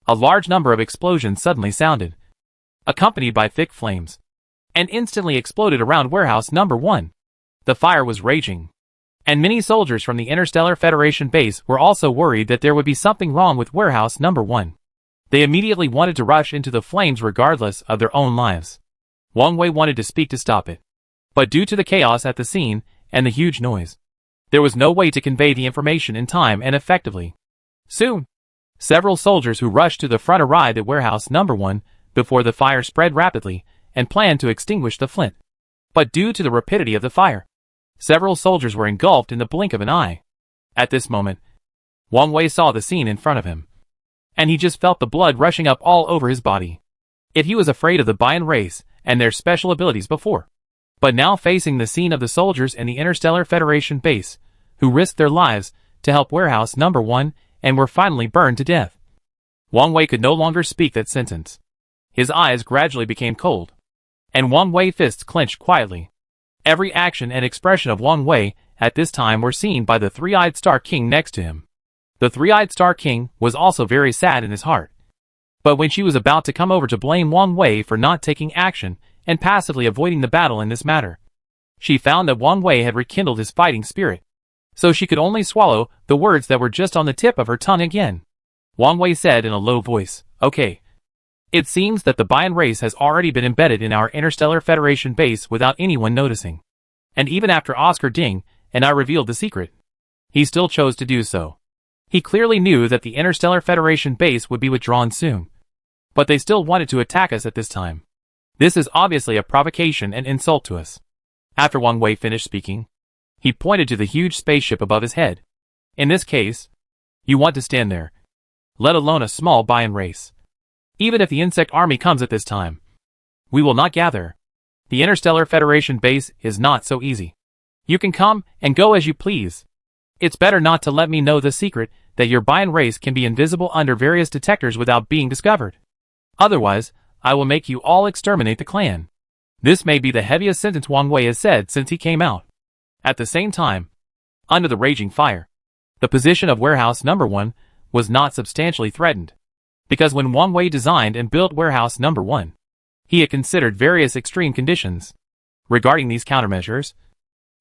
a large number of explosions suddenly sounded, accompanied by thick flames, and instantly exploded around warehouse number 1. The fire was raging, and many soldiers from the Interstellar Federation base were also worried that there would be something wrong with warehouse number 1. They immediately wanted to rush into the flames regardless of their own lives. Wang Wei wanted to speak to stop it, but due to the chaos at the scene and the huge noise, there was no way to convey the information in time and effectively. Soon, several soldiers who rushed to the front arrived at warehouse number 1 before the fire spread rapidly and planned to extinguish the flint. But due to the rapidity of the fire, several soldiers were engulfed in the blink of an eye. At this moment, Wang Wei saw the scene in front of him, and he just felt the blood rushing up all over his body. If he was afraid of the Bian race and their special abilities before, but now facing the scene of the soldiers in the Interstellar Federation base, who risked their lives to help warehouse number 1 and were finally burned to death. Wang Wei could no longer speak that sentence. His eyes gradually became cold, and Wang Wei's fists clenched quietly. Every action and expression of Wang Wei at this time were seen by the three-eyed Star King next to him. The three-eyed Star King was also very sad in his heart. But when she was about to come over to blame Wang Wei for not taking action and passively avoiding the battle in this matter, she found that Wang Wei had rekindled his fighting spirit. So she could only swallow the words that were just on the tip of her tongue again. Wang Wei said in a low voice, "Okay. It seems that the Bian race has already been embedded in our Interstellar Federation base without anyone noticing. And even after Oscar Ding and I revealed the secret, he still chose to do so. He clearly knew that the Interstellar Federation base would be withdrawn soon. But they still wanted to attack us at this time. This is obviously a provocation and insult to us." After Wang Wei finished speaking, he pointed to the huge spaceship above his head. "In this case, you want to stand there, let alone a small Bian race. Even if the insect army comes at this time, we will not gather. The Interstellar Federation base is not so easy. You can come and go as you please. It's better not to let me know the secret that your Bian race can be invisible under various detectors without being discovered. Otherwise, I will make you all exterminate the clan." This may be the heaviest sentence Wang Wei has said since he came out. At the same time, under the raging fire, the position of warehouse number 1 was not substantially threatened, because when Wang Wei designed and built warehouse number 1, he had considered various extreme conditions. Regarding these countermeasures,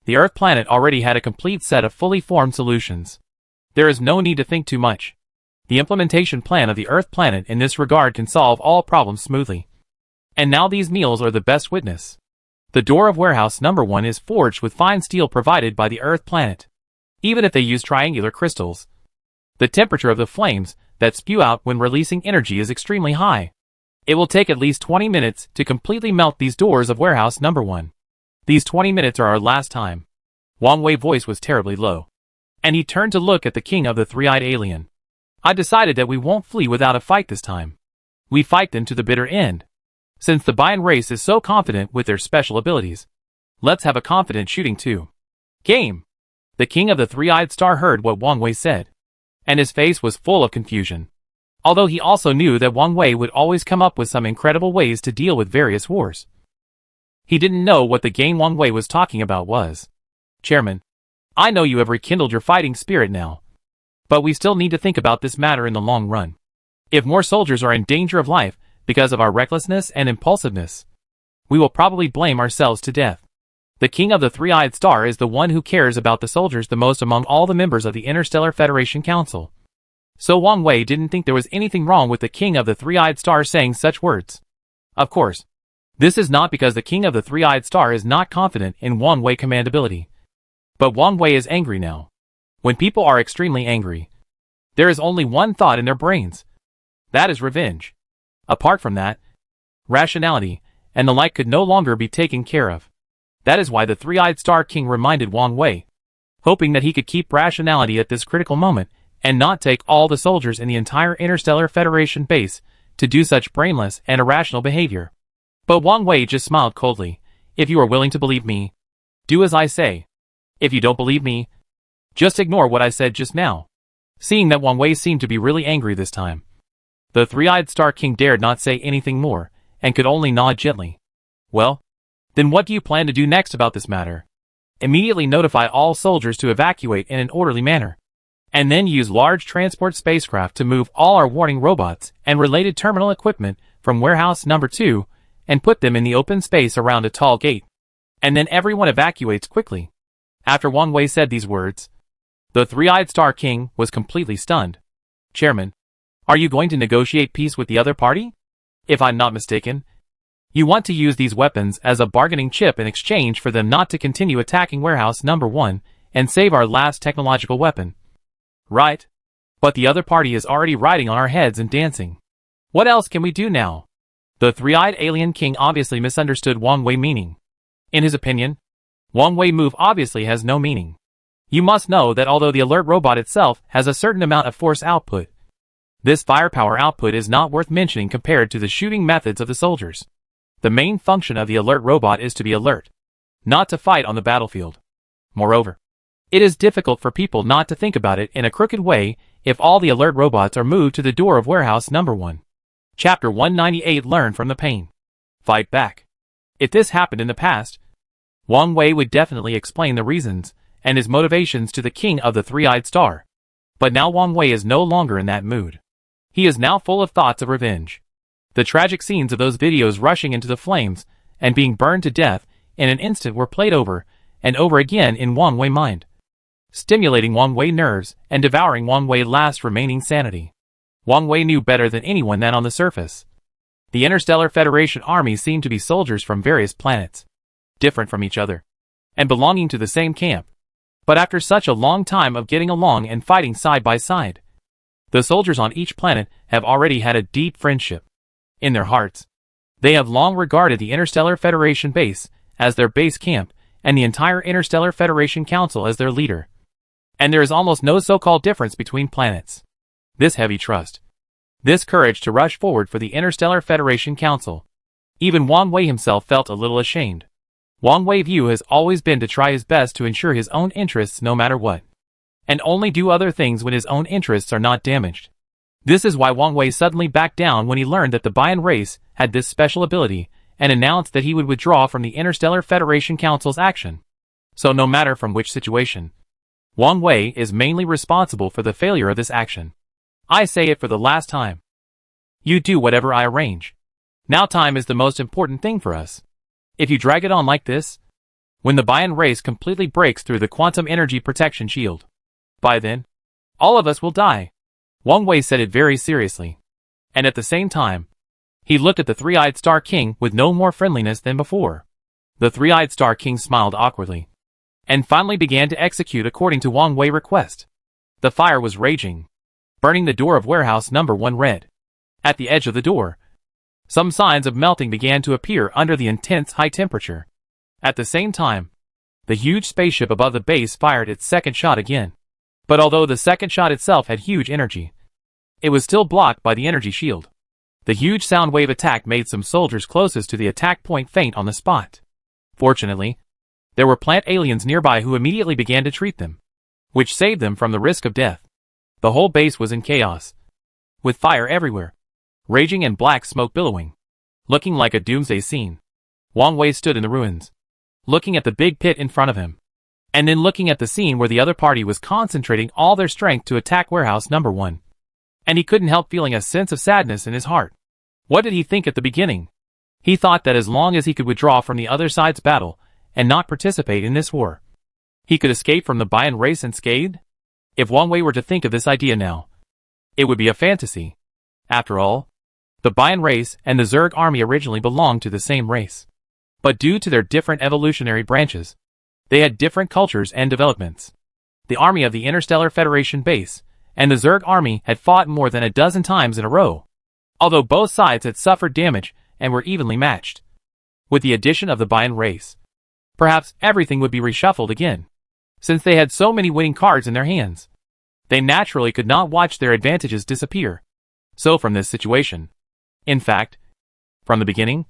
the Earth planet already had a complete set of fully formed solutions. There is no need to think too much. The implementation plan of the Earth planet in this regard can solve all problems smoothly. And now these meals are the best witness. The door of warehouse number 1 is forged with fine steel provided by the Earth planet. Even if they use triangular crystals, the temperature of the flames that spew out when releasing energy is extremely high. It will take at least 20 minutes to completely melt these doors of warehouse number 1. These 20 minutes are our last time. Wang Wei's voice was terribly low, and he turned to look at the king of the three-eyed alien. "I decided that we won't flee without a fight this time. We fight them to the bitter end. Since the Bian race is so confident with their special abilities, let's have a confident shooting too. Game!" The king of the three-eyed star heard what Wang Wei said, and his face was full of confusion. Although he also knew that Wang Wei would always come up with some incredible ways to deal with various wars. He didn't know what the game Wang Wei was talking about was. "Chairman, I know you have rekindled your fighting spirit now, but we still need to think about this matter in the long run. If more soldiers are in danger of life because of our recklessness and impulsiveness, we will probably blame ourselves to death. The king of the three-eyed star is the one who cares about the soldiers the most among all the members of the Interstellar Federation Council." So Wang Wei didn't think there was anything wrong with the king of the three-eyed star saying such words. Of course, this is not because the king of the three-eyed star is not confident in Wang Wei's command ability. But Wang Wei is angry now. When people are extremely angry, there is only one thought in their brains. That is revenge. Apart from that, rationality and the like could no longer be taken care of. That is why the three-eyed Star King reminded Wang Wei, hoping that he could keep rationality at this critical moment and not take all the soldiers in the entire Interstellar Federation base to do such brainless and irrational behavior. But Wang Wei just smiled coldly. "If you are willing to believe me, do as I say. If you don't believe me, just ignore what I said just now." Seeing that Wang Wei seemed to be really angry this time, the three-eyed Star King dared not say anything more, and could only nod gently. "Well, Then what do you plan to do next about this matter? Immediately notify all soldiers to evacuate in an orderly manner. And then use large transport spacecraft to move all our warning robots and related terminal equipment from warehouse number 2 and put them in the open space around a tall gate. And then everyone evacuates quickly. After Wang Wei said these words, the three-eyed Star King was completely stunned. Chairman, are you going to negotiate peace with the other party? If I'm not mistaken, you want to use these weapons as a bargaining chip in exchange for them not to continue attacking warehouse number 1 and save our last technological weapon. Right? But the other party is already riding on our heads and dancing. What else can we do now? The three-eyed alien king obviously misunderstood Wang Wei's meaning. In his opinion, Wang Wei's move obviously has no meaning. You must know that although the alert robot itself has a certain amount of force output, this firepower output is not worth mentioning compared to the shooting methods of the soldiers. The main function of the alert robot is to be alert, not to fight on the battlefield. Moreover, it is difficult for people not to think about it in a crooked way if all the alert robots are moved to the door of warehouse number 1. Chapter 198 Learn from the pain. Fight back. If this happened in the past, Wang Wei would definitely explain the reasons and his motivations to the king of the three-eyed star. But now Wang Wei is no longer in that mood. He is now full of thoughts of revenge. The tragic scenes of those videos rushing into the flames and being burned to death in an instant were played over and over again in Wang Wei's mind, stimulating Wang Wei's nerves and devouring Wang Wei's last remaining sanity. Wang Wei knew better than anyone that on the surface, the Interstellar Federation army seemed to be soldiers from various planets, different from each other, and belonging to the same camp. But after such a long time of getting along and fighting side by side, the soldiers on each planet have already had a deep friendship. In their hearts, they have long regarded the Interstellar Federation base as their base camp and the entire Interstellar Federation Council as their leader. And there is almost no so-called difference between planets. This heavy trust, this courage to rush forward for the Interstellar Federation Council. Even Wang Wei himself felt a little ashamed. Wang Wei's view has always been to try his best to ensure his own interests no matter what, and only do other things when his own interests are not damaged. This is why Wang Wei suddenly backed down when he learned that the Bian race had this special ability and announced that he would withdraw from the Interstellar Federation Council's action. So no matter from which situation, Wang Wei is mainly responsible for the failure of this action. I say it for the last time. You do whatever I arrange. Now time is the most important thing for us. If you drag it on like this, when the Bian race completely breaks through the quantum energy protection shield, by then, all of us will die. Wang Wei said it very seriously. And at the same time, he looked at the three-eyed Star King with no more friendliness than before. The three-eyed Star King smiled awkwardly, and finally began to execute according to Wang Wei's request. The fire was raging, burning the door of warehouse number 1 red. At the edge of the door, some signs of melting began to appear under the intense high temperature. At the same time, the huge spaceship above the base fired its second shot again. But although the second shot itself had huge energy, it was still blocked by the energy shield. The huge sound wave attack made some soldiers closest to the attack point faint on the spot. Fortunately, there were plant aliens nearby who immediately began to treat them, which saved them from the risk of death. The whole base was in chaos, with fire everywhere, raging and black smoke billowing, looking like a doomsday scene. Wang Wei stood in the ruins, looking at the big pit in front of him, and then looking at the scene where the other party was concentrating all their strength to attack warehouse number 1. And he couldn't help feeling a sense of sadness in his heart. What did he think at the beginning? He thought that as long as he could withdraw from the other side's battle and not participate in this war, he could escape from the Bian race unscathed? If Wang Wei were to think of this idea now, it would be a fantasy. After all, the Bian race and the Zerg army originally belonged to the same race. But due to their different evolutionary branches, they had different cultures and developments. The army of the Interstellar Federation base and the Zerg army had fought more than a dozen times in a row, although both sides had suffered damage and were evenly matched. With the addition of the Bian race, perhaps everything would be reshuffled again. Since they had so many winning cards in their hands, they naturally could not watch their advantages disappear. So from this situation, in fact, from the beginning,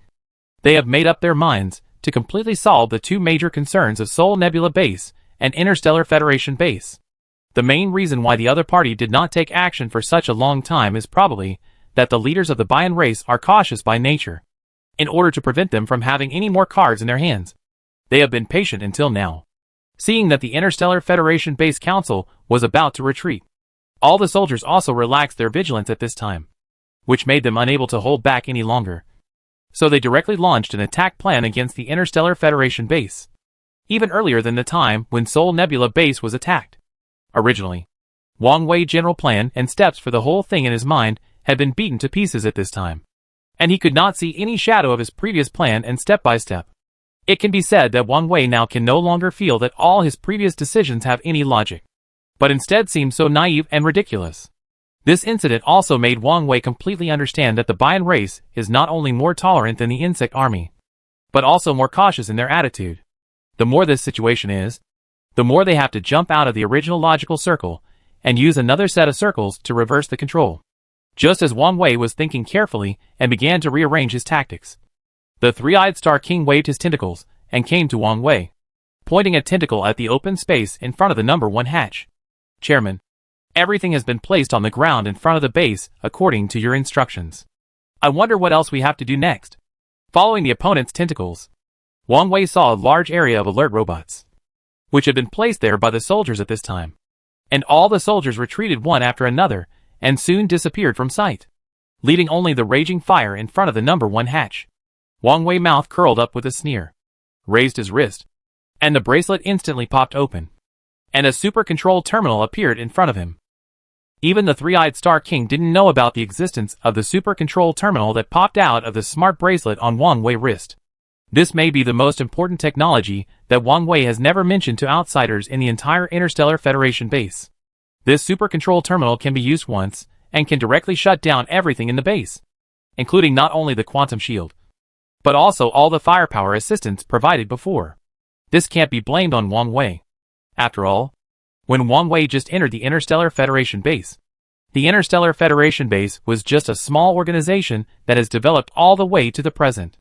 they have made up their minds to completely solve the two major concerns of Sol Nebula Base and Interstellar Federation Base. The main reason why the other party did not take action for such a long time is probably that the leaders of the Bian race are cautious by nature. in order to prevent them from having any more cards in their hands. They have been patient until now. Seeing that the Interstellar Federation Base Council was about to retreat, all the soldiers also relaxed their vigilance at this time, which made them unable to hold back any longer. So they directly launched an attack plan against the Interstellar Federation Base, even earlier than the time when Sol Nebula Base was attacked. Originally, Wang Wei's general plan and steps for the whole thing in his mind had been beaten to pieces at this time, and he could not see any shadow of his previous plan and step by step. It can be said that Wang Wei now can no longer feel that all his previous decisions have any logic, but instead seem so naive and ridiculous. This incident also made Wang Wei completely understand that the Bian race is not only more tolerant than the insect army, but also more cautious in their attitude. The more this situation is, the more they have to jump out of the original logical circle and use another set of circles to reverse the control. Just as Wang Wei was thinking carefully and began to rearrange his tactics, the three-eyed Star King waved his tentacles and came to Wang Wei, pointing a tentacle at the open space in front of the number 1 hatch. Chairman, everything has been placed on the ground in front of the base according to your instructions. I wonder what else we have to do next. Following the opponent's tentacles, Wang Wei saw a large area of alert robots, which had been placed there by the soldiers at this time. And all the soldiers retreated one after another and soon disappeared from sight, leaving only the raging fire in front of the number 1 hatch. Wang Wei's mouth curled up with a sneer, raised his wrist, and the bracelet instantly popped open, and a super control terminal appeared in front of him. Even the three-eyed Star King didn't know about the existence of the super control terminal that popped out of the smart bracelet on Wang Wei's wrist. This may be the most important technology that Wang Wei has never mentioned to outsiders in the entire Interstellar Federation base. This super control terminal can be used once and can directly shut down everything in the base, including not only the quantum shield, but also all the firepower assistance provided before. This can't be blamed on Wang Wei. After all, when Wang Wei just entered the Interstellar Federation base, the Interstellar Federation base was just a small organization that has developed all the way to the present.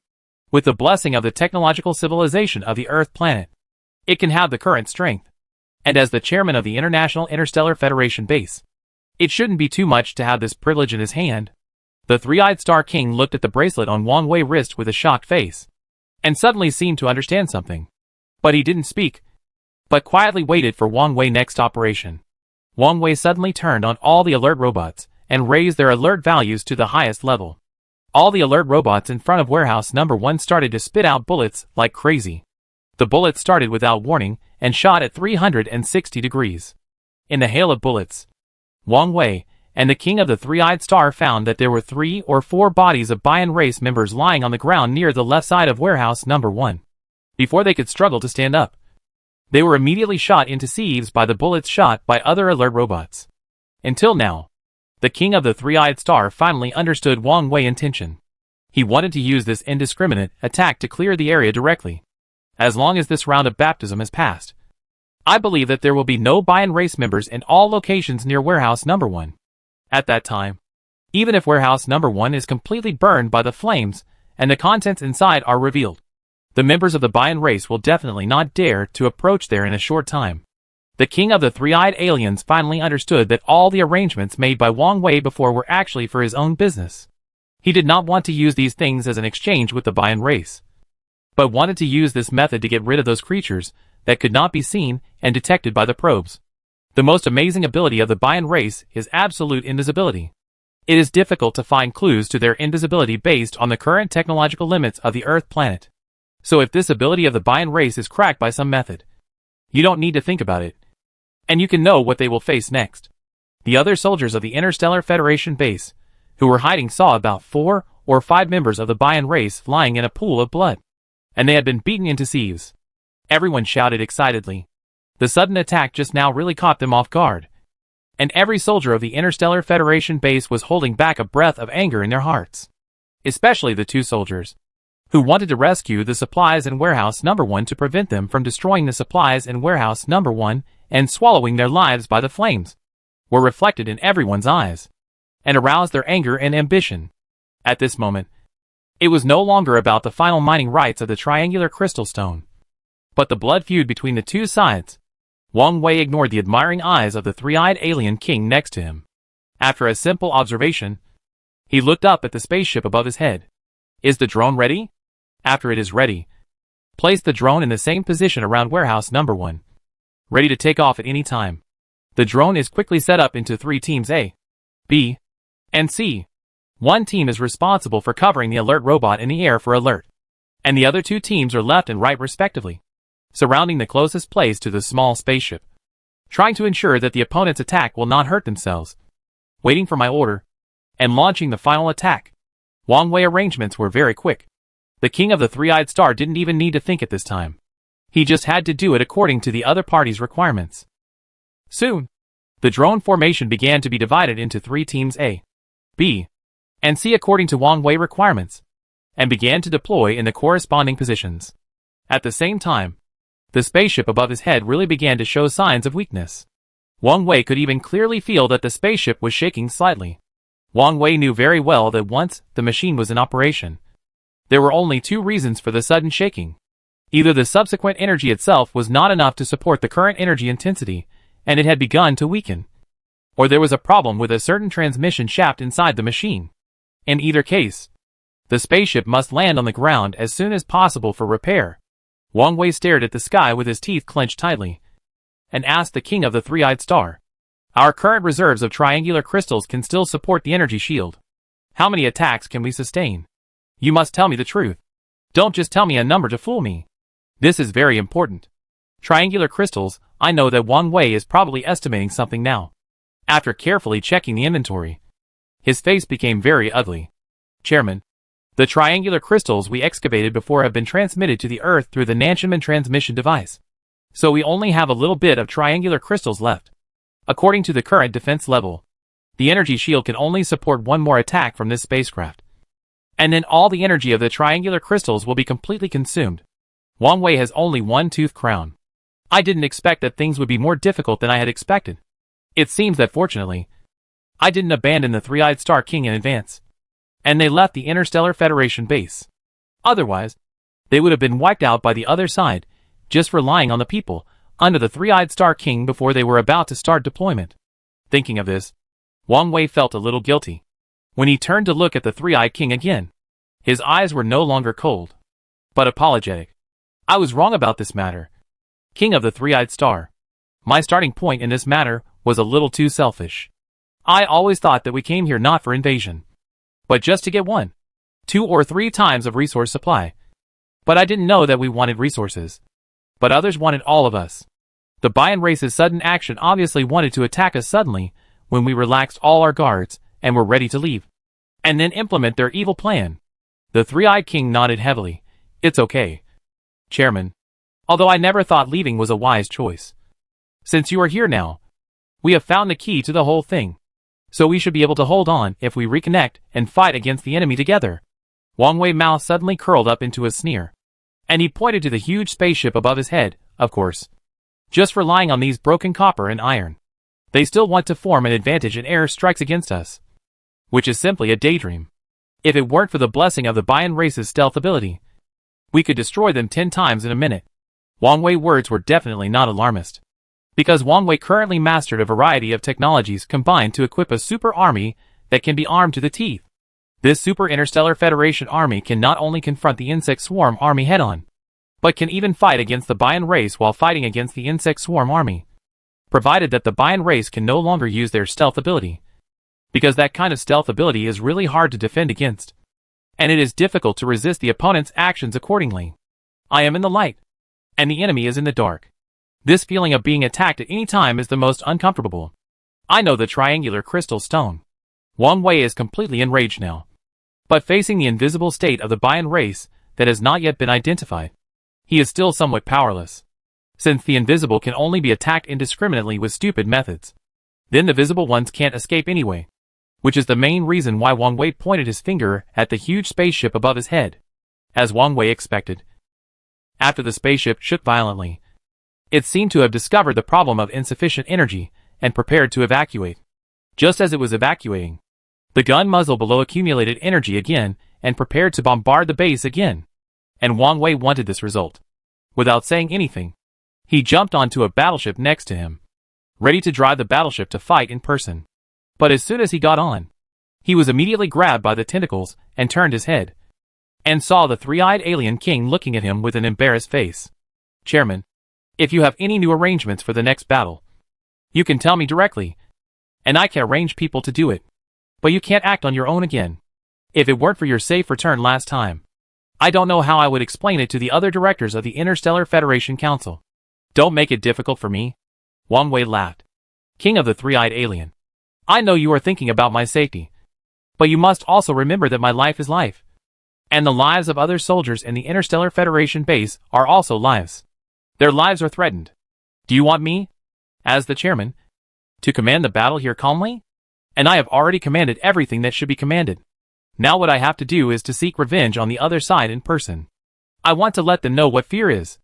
With the blessing of the technological civilization of the Earth planet, it can have the current strength. And as the chairman of the International Interstellar Federation base, it shouldn't be too much to have this privilege in his hand. The three-eyed Star King looked at the bracelet on Wang Wei's wrist with a shocked face, and suddenly seemed to understand something. But he didn't speak, but quietly waited for Wang Wei's next operation. Wang Wei suddenly turned on all the alert robots and raised their alert values to the highest level. All the alert robots in front of warehouse number 1 started to spit out bullets like crazy. The bullets started without warning and shot at 360 degrees. In the hail of bullets, Wang Wei and the king of the three-eyed star found that there were 3 or 4 bodies of Bian race members lying on the ground near the left side of warehouse number 1. Before they could struggle to stand up, they were immediately shot into sieves by the bullets shot by other alert robots. Until now, the king of the three-eyed star finally understood Wang Wei's intention. He wanted to use this indiscriminate attack to clear the area directly. As long as this round of baptism has passed, I believe that there will be no Bian race members in all locations near warehouse number 1. At that time, even if warehouse number 1 is completely burned by the flames and the contents inside are revealed, the members of the Bian race will definitely not dare to approach there in a short time. The king of the three-eyed aliens finally understood that all the arrangements made by Wang Wei before were actually for his own business. He did not want to use these things as an exchange with the Bian race, but wanted to use this method to get rid of those creatures that could not be seen and detected by the probes. The most amazing ability of the Bian race is absolute invisibility. It is difficult to find clues to their invisibility based on the current technological limits of the Earth planet. So if this ability of the Bian race is cracked by some method, you don't need to think about it, and you can know what they will face next. The other soldiers of the Interstellar Federation base, who were hiding, saw about 4 or 5 members of the Bian race lying in a pool of blood, and they had been beaten into sieves. Everyone shouted excitedly. The sudden attack just now really caught them off guard, and every soldier of the Interstellar Federation base was holding back a breath of anger in their hearts. Especially the 2 soldiers, who wanted to rescue the supplies in warehouse number 1 to prevent them from destroying the supplies in warehouse number 1 and swallowing their lives by the flames, were reflected in everyone's eyes, and aroused their anger and ambition. At this moment, it was no longer about the final mining rights of the triangular crystal stone, but the blood feud between the 2 sides. Wang Wei ignored the admiring eyes of the three-eyed alien king next to him. After a simple observation, he looked up at the spaceship above his head. Is the drone ready? After it is ready, place the drone in the same position around warehouse number 1. Ready to take off at any time. The drone is quickly set up into 3 teams A, B, and C. One team is responsible for covering the alert robot in the air for alert, and the other 2 teams are left and right respectively, surrounding the closest place to the small spaceship, trying to ensure that the opponent's attack will not hurt themselves. Waiting for my order, and launching the final attack. Wang Wei arrangements were very quick. The king of the three-eyed star didn't even need to think at this time. He just had to do it according to the other party's requirements. Soon, the drone formation began to be divided into 3 teams A, B, and C according to Wang Wei requirements, and began to deploy in the corresponding positions. At the same time, the spaceship above his head really began to show signs of weakness. Wang Wei could even clearly feel that the spaceship was shaking slightly. Wang Wei knew very well that once the machine was in operation, there were only 2 reasons for the sudden shaking. Either the subsequent energy itself was not enough to support the current energy intensity, and it had begun to weaken, or there was a problem with a certain transmission shaft inside the machine. In either case, the spaceship must land on the ground as soon as possible for repair. Wang Wei stared at the sky with his teeth clenched tightly, and asked the king of the three-eyed star, "Our current reserves of triangular crystals can still support the energy shield. How many attacks can we sustain? You must tell me the truth. Don't just tell me a number to fool me. This is very important." Triangular crystals, I know that Wang Wei is probably estimating something now. After carefully checking the inventory, his face became very ugly. "Chairman, the triangular crystals we excavated before have been transmitted to the Earth through the Nanchunman transmission device. So we only have a little bit of triangular crystals left. According to the current defense level, the energy shield can only support 1 more attack from this spacecraft. And then all the energy of the triangular crystals will be completely consumed. Wang Wei has only 1 tooth crown. I didn't expect that things would be more difficult than I had expected. It seems that fortunately, I didn't abandon the Three-Eyed Star King in advance, and they left the Interstellar Federation base. Otherwise, they would have been wiped out by the other side, just relying on the people under the Three-Eyed Star King before they were about to start deployment. Thinking of this, Wang Wei felt a little guilty. When he turned to look at the Three-Eyed King again, his eyes were no longer cold, but apologetic. "I was wrong about this matter. King of the Three-Eyed Star. My starting point in this matter was a little too selfish. I always thought that we came here not for invasion, but just to get 1, 2 or 3 times of resource supply. But I didn't know that we wanted resources. But others wanted all of us. The Bayan race's sudden action obviously wanted to attack us suddenly when we relaxed all our guards and were ready to leave, and then implement their evil plan." The Three-Eyed King nodded heavily. "It's okay, Chairman. Although I never thought leaving was a wise choice. Since you are here now, we have found the key to the whole thing. So we should be able to hold on if we reconnect and fight against the enemy together." Wang Wei's mouth suddenly curled up into a sneer, and he pointed to the huge spaceship above his head. "Of course. Just relying on these broken copper and iron. They still want to form an advantage in air strikes against us, which is simply a daydream. If it weren't for the blessing of the Bayan race's stealth ability, we could destroy them 10 times in a minute." Wang Wei's words were definitely not alarmist, because Wang Wei currently mastered a variety of technologies combined to equip a super army that can be armed to the teeth. This super Interstellar Federation army can not only confront the Insect Swarm army head-on, but can even fight against the Bayan race while fighting against the Insect Swarm army, provided that the Bayan race can no longer use their stealth ability, because that kind of stealth ability is really hard to defend against, and it is difficult to resist the opponent's actions accordingly. I am in the light, and the enemy is in the dark. This feeling of being attacked at any time is the most uncomfortable. I know the triangular crystal stone. Wang Wei is completely enraged now, but facing the invisible state of the Bayan race that has not yet been identified, he is still somewhat powerless. Since the invisible can only be attacked indiscriminately with stupid methods, then the visible ones can't escape anyway, which is the main reason why Wang Wei pointed his finger at the huge spaceship above his head. As Wang Wei expected, after the spaceship shook violently, it seemed to have discovered the problem of insufficient energy and prepared to evacuate. Just as it was evacuating, the gun muzzle below accumulated energy again and prepared to bombard the base again. And Wang Wei wanted this result. Without saying anything, he jumped onto a battleship next to him, ready to drive the battleship to fight in person. But as soon as he got on, he was immediately grabbed by the tentacles and turned his head. and saw the three-eyed alien king looking at him with an embarrassed face. Chairman, if you have any new arrangements for the next battle, you can tell me directly, and I can arrange people to do it. But you can't act on your own again. If it weren't for your safe return last time, I don't know how I would explain it to the other directors of the Interstellar Federation Council. Don't make it difficult for me. Wang Wei laughed. King of the three-eyed alien, I know you are thinking about my safety, but you must also remember that my life is life, and the lives of other soldiers in the Interstellar Federation base are also lives. Their lives are threatened. Do you want me, as the chairman, to command the battle here calmly? And I have already commanded everything that should be commanded. Now what I have to do is to seek revenge on the other side in person. I want to let them know what fear is.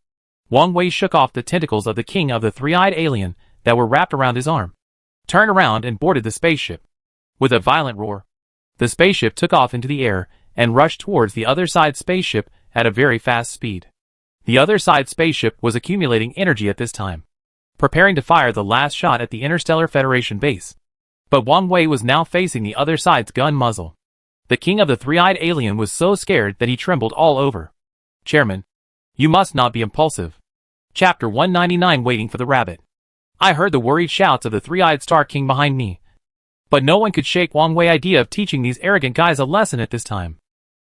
Wang Wei shook off the tentacles of the king of the three-eyed alien that were wrapped around his arm, turned around and boarded the spaceship. With a violent roar, the spaceship took off into the air and rushed towards the other side spaceship at a very fast speed. The other side spaceship was accumulating energy at this time, preparing to fire the last shot at the Interstellar Federation base. But Wang Wei was now facing the other side's gun muzzle. The king of the three-eyed alien was so scared that he trembled all over. Chairman, you must not be impulsive. Chapter 199 Waiting for the Rabbit. I heard the worried shouts of the three-eyed Star King behind me, but no one could shake Wang Wei's idea of teaching these arrogant guys a lesson at this time.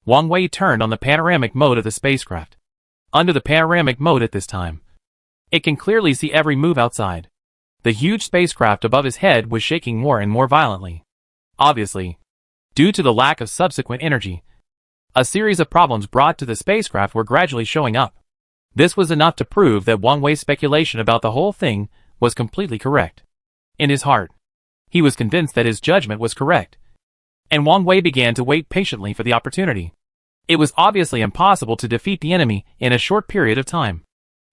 Wang Wei turned on the panoramic mode of the spacecraft. Under the panoramic mode at this time, it can clearly see every move outside. The huge spacecraft above his head was shaking more and more violently. Obviously, due to the lack of subsequent energy, a series of problems brought to the spacecraft were gradually showing up. This was enough to prove that Wang Wei's speculation about the whole thing was completely correct. In his heart, he was convinced that his judgment was correct, and Wang Wei began to wait patiently for the opportunity. It was obviously impossible to defeat the enemy in a short period of time.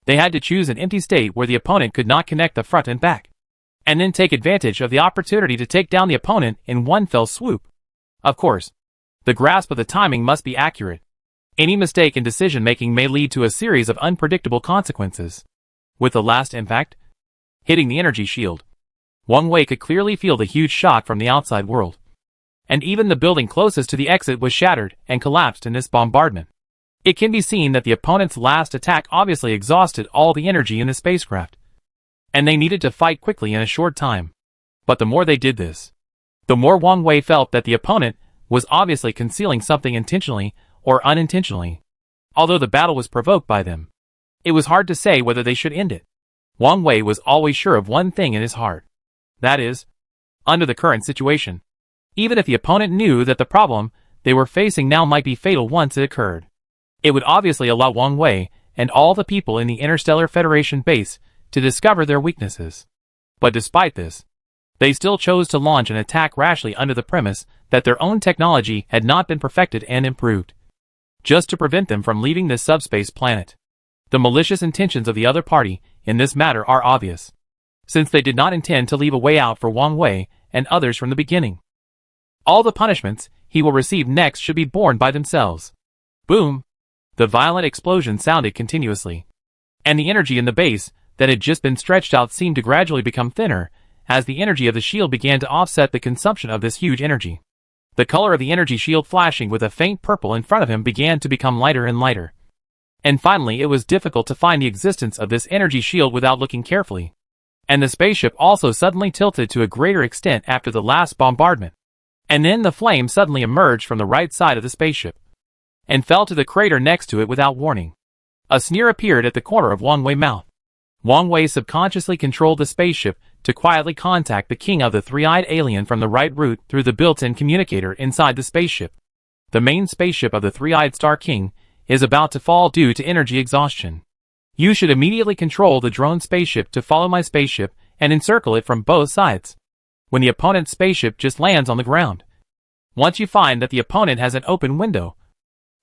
They had to choose an empty state where the opponent could not connect the front and back, and then take advantage of the opportunity to take down the opponent in one fell swoop. Of course, the grasp of the timing must be accurate. Any mistake in decision-making may lead to a series of unpredictable consequences. With the last impact hitting the energy shield, Wang Wei could clearly feel the huge shock from the outside world. And even the building closest to the exit was shattered and collapsed in this bombardment. It can be seen that the opponent's last attack obviously exhausted all the energy in the spacecraft, and they needed to fight quickly in a short time. But the more they did this, the more Wang Wei felt that the opponent was obviously concealing something intentionally or unintentionally. Although the battle was provoked by them, it was hard to say whether they should end it. Wang Wei was always sure of one thing in his heart. That is, under the current situation, even if the opponent knew that the problem they were facing now might be fatal once it occurred, it would obviously allow Wang Wei and all the people in the Interstellar Federation base to discover their weaknesses. But despite this, they still chose to launch an attack rashly under the premise that their own technology had not been perfected and improved, just to prevent them from leaving this subspace planet. The malicious intentions of the other party in this matter are obvious, since they did not intend to leave a way out for Wang Wei and others from the beginning. All the punishments he will receive next should be borne by themselves. Boom! The violent explosion sounded continuously, and the energy in the base that had just been stretched out seemed to gradually become thinner as the energy of the shield began to offset the consumption of this huge energy. The color of the energy shield flashing with a faint purple in front of him began to become lighter and lighter. And finally it was difficult to find the existence of this energy shield without looking carefully. And the spaceship also suddenly tilted to a greater extent after the last bombardment. And then the flame suddenly emerged from the right side of the spaceship, and fell to the crater next to it without warning. A sneer appeared at the corner of Wang Wei's mouth. Wang Wei subconsciously controlled the spaceship to quietly contact the king of the three-eyed alien from the right route through the built-in communicator inside the spaceship. The main spaceship of the three-eyed Star King is about to fall due to energy exhaustion. You should immediately control the drone spaceship to follow my spaceship and encircle it from both sides. When the opponent's spaceship just lands on the ground, once you find that the opponent has an open window,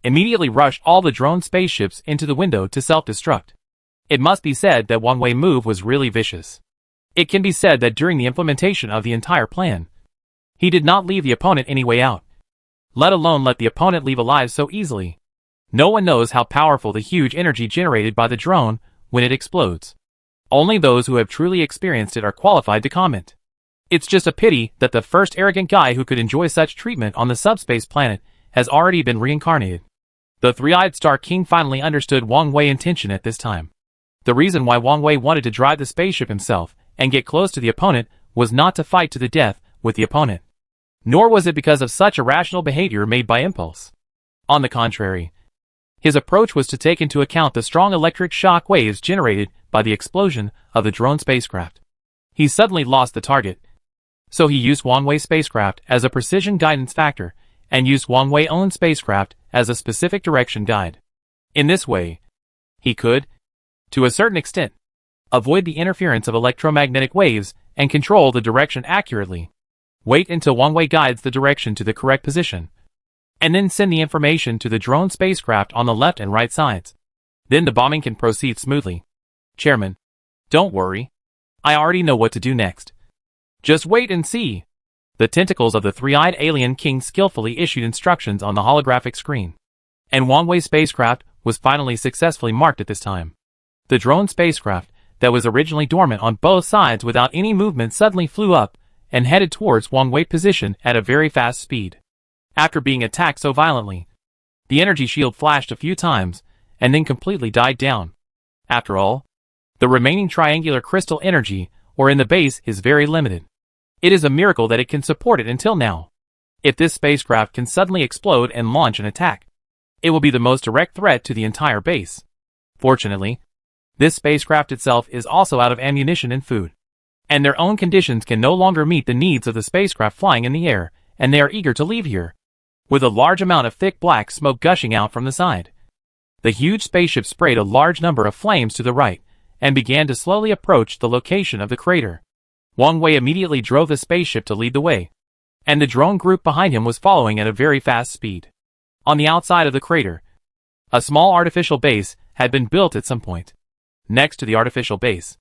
immediately rush all the drone spaceships into the window to self-destruct. It must be said that Wang Wei's move was really vicious. It can be said that during the implementation of the entire plan, he did not leave the opponent any way out, let alone let the opponent leave alive so easily. No one knows how powerful the huge energy generated by the drone when it explodes. Only those who have truly experienced it are qualified to comment. It's just a pity that the first arrogant guy who could enjoy such treatment on the subspace planet has already been reincarnated. The three-eyed Star King finally understood Wang Wei's intention at this time. The reason why Wang Wei wanted to drive the spaceship himself and get close to the opponent was not to fight to the death with the opponent. Nor was it because of such irrational behavior made by impulse. On the contrary, his approach was to take into account the strong electric shock waves generated by the explosion of the drone spacecraft. He suddenly lost the target, so he used Wang Wei's spacecraft as a precision guidance factor and used Wang Wei's own spacecraft as a specific direction guide. In this way, he could, to a certain extent, avoid the interference of electromagnetic waves and control the direction accurately. Wait until Wang Wei guides the direction to the correct position, and then send the information to the drone spacecraft on the left and right sides. Then the bombing can proceed smoothly. Chairman, don't worry. I already know what to do next. Just wait and see. The tentacles of the three-eyed alien king skillfully issued instructions on the holographic screen. And Wang Wei's spacecraft was finally successfully marked at this time. The drone spacecraft, that was originally dormant on both sides without any movement, suddenly flew up and headed towards Wang Wei's position at a very fast speed. After being attacked so violently, the energy shield flashed a few times and then completely died down. After all, the remaining triangular crystal energy, or in the base, is very limited. It is a miracle that it can support it until now. If this spacecraft can suddenly explode and launch an attack, it will be the most direct threat to the entire base. Fortunately, this spacecraft itself is also out of ammunition and food, and their own conditions can no longer meet the needs of the spacecraft flying in the air, and they are eager to leave here. With a large amount of thick black smoke gushing out from the side, the huge spaceship sprayed a large number of flames to the right, and began to slowly approach the location of the crater. Wang Wei immediately drove the spaceship to lead the way, and the drone group behind him was following at a very fast speed. On the outside of the crater, a small artificial base had been built at some point. Next to the artificial base,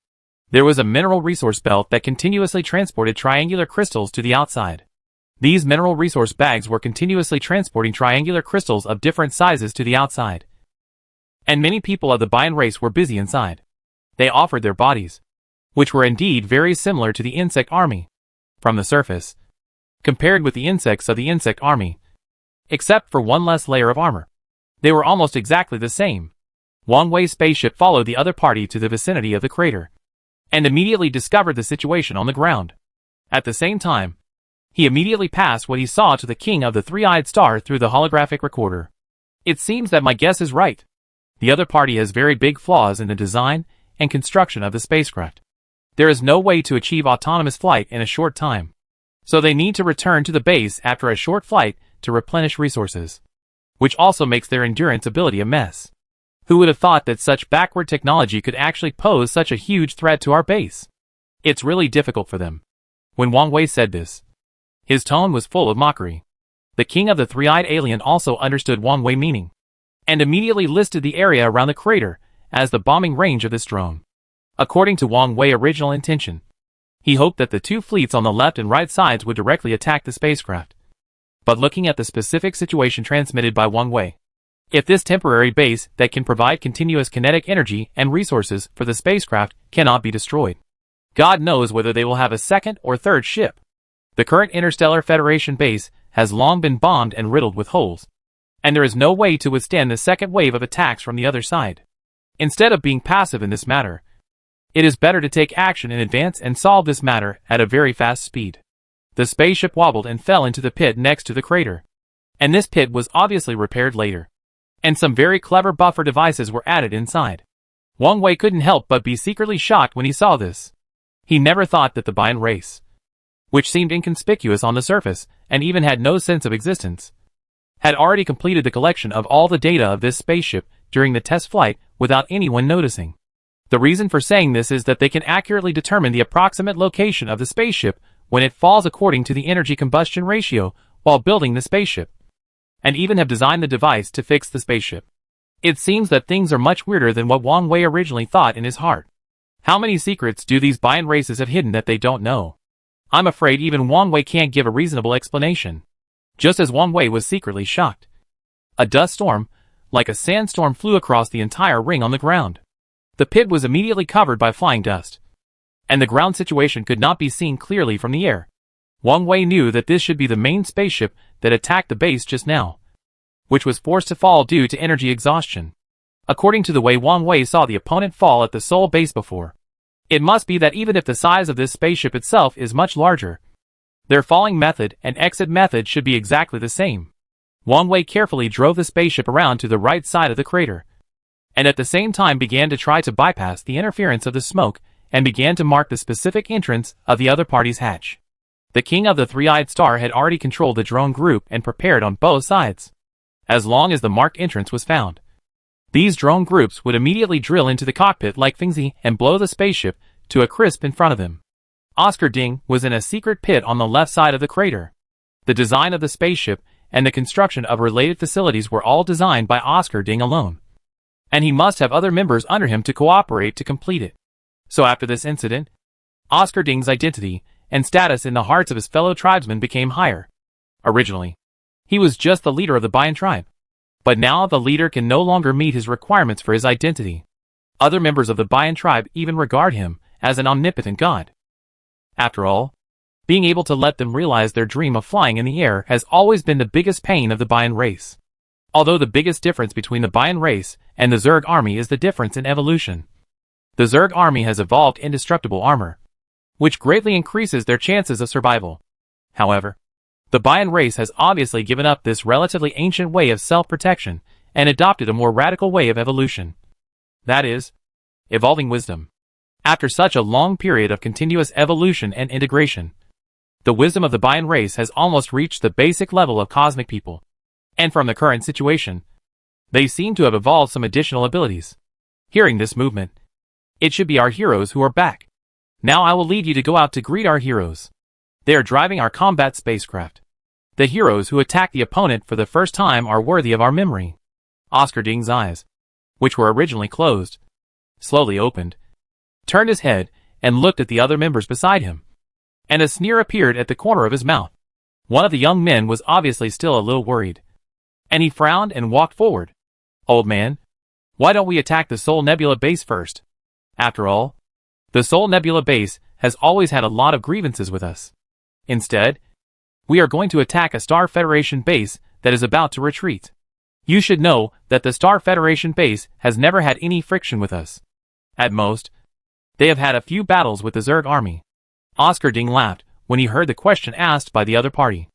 there was a mineral resource belt that continuously transported triangular crystals to the outside. These mineral resource bags were continuously transporting triangular crystals of different sizes to the outside. And many people of the Bian race were busy inside. They offered their bodies, which were indeed very similar to the insect army, from the surface, compared with the insects of the insect army, except for one less layer of armor. They were almost exactly the same. Wang Wei's spaceship followed the other party to the vicinity of the crater, and immediately discovered the situation on the ground. At the same time, he immediately passed what he saw to the king of the three-eyed star through the holographic recorder. It seems that my guess is right. The other party has very big flaws in the design and construction of the spacecraft. There is no way to achieve autonomous flight in a short time, so they need to return to the base after a short flight to replenish resources, which also makes their endurance ability a mess. Who would have thought that such backward technology could actually pose such a huge threat to our base? It's really difficult for them. When Wang Wei said this, his tone was full of mockery. The king of the three-eyed alien also understood Wang Wei's meaning, and immediately listed the area around the crater as the bombing range of this drone. According to Wang Wei's original intention, he hoped that the two fleets on the left and right sides would directly attack the spacecraft. But looking at the specific situation transmitted by Wang Wei, if this temporary base that can provide continuous kinetic energy and resources for the spacecraft cannot be destroyed, God knows whether they will have a second or third ship. The current Interstellar Federation base has long been bombed and riddled with holes, and there is no way to withstand the second wave of attacks from the other side. Instead of being passive in this matter, it is better to take action in advance and solve this matter at a very fast speed. The spaceship wobbled and fell into the pit next to the crater, and this pit was obviously repaired later, and some very clever buffer devices were added inside. Wang Wei couldn't help but be secretly shocked when he saw this. He never thought that the Bian race, which seemed inconspicuous on the surface and even had no sense of existence, had already completed the collection of all the data of this spaceship during the test flight without anyone noticing. The reason for saying this is that they can accurately determine the approximate location of the spaceship when it falls according to the energy combustion ratio while building the spaceship, and even have designed the device to fix the spaceship. It seems that things are much weirder than what Wang Wei originally thought in his heart. How many secrets do these Bian races have hidden that they don't know? I'm afraid even Wang Wei can't give a reasonable explanation. Just as Wang Wei was secretly shocked, a dust storm, like a sandstorm, flew across the entire ring on the ground. The pit was immediately covered by flying dust, and the ground situation could not be seen clearly from the air. Wang Wei knew that this should be the main spaceship that attacked the base just now. which was forced to fall due to energy exhaustion. According to the way Wang Wei saw the opponent fall at the Seoul base before, it must be that even if the size of this spaceship itself is much larger, their falling method and exit method should be exactly the same. Wang Wei carefully drove the spaceship around to the right side of the crater, and at the same time began to try to bypass the interference of the smoke and began to mark the specific entrance of the other party's hatch. The King of the Three-Eyed Star had already controlled the drone group and prepared on both sides. As long as the marked entrance was found, these drone groups would immediately drill into the cockpit like Fingzi and blow the spaceship to a crisp in front of them. Oscar Ding was in a secret pit on the left side of the crater. The design of the spaceship and the construction of related facilities were all designed by Oscar Ding alone, and he must have other members under him to cooperate to complete it. So after this incident, Oscar Ding's identity and status in the hearts of his fellow tribesmen became higher. Originally, he was just the leader of the Bayan tribe, but now the leader can no longer meet his requirements for his identity. Other members of the Bayan tribe even regard him as an omnipotent god. After all, being able to let them realize their dream of flying in the air has always been the biggest pain of the Bayan race. Although the biggest difference between the Bayan race and the Zerg army is the difference in evolution. The Zerg army has evolved indestructible armor, which greatly increases their chances of survival. However, the Bayan race has obviously given up this relatively ancient way of self-protection and adopted a more radical way of evolution. That is, evolving wisdom. After such a long period of continuous evolution and integration, the wisdom of the Bayan race has almost reached the basic level of cosmic people. And from the current situation, they seem to have evolved some additional abilities. Hearing this movement, it should be our heroes who are back. Now I will lead you to go out to greet our heroes. They are driving our combat spacecraft. The heroes who attack the opponent for the first time are worthy of our memory. Oscar Ding's eyes, which were originally closed, slowly opened, turned his head, and looked at the other members beside him. And a sneer appeared at the corner of his mouth. One of the young men was obviously still a little worried, and he frowned and walked forward. Old man, why don't we attack the Seoul Nebula base first? After all, the Seoul Nebula base has always had a lot of grievances with us. Instead, we are going to attack a Star Federation base that is about to retreat. You should know that the Star Federation base has never had any friction with us. At most, they have had a few battles with the Zerg army. Oscar Ding laughed when he heard the question asked by the other party.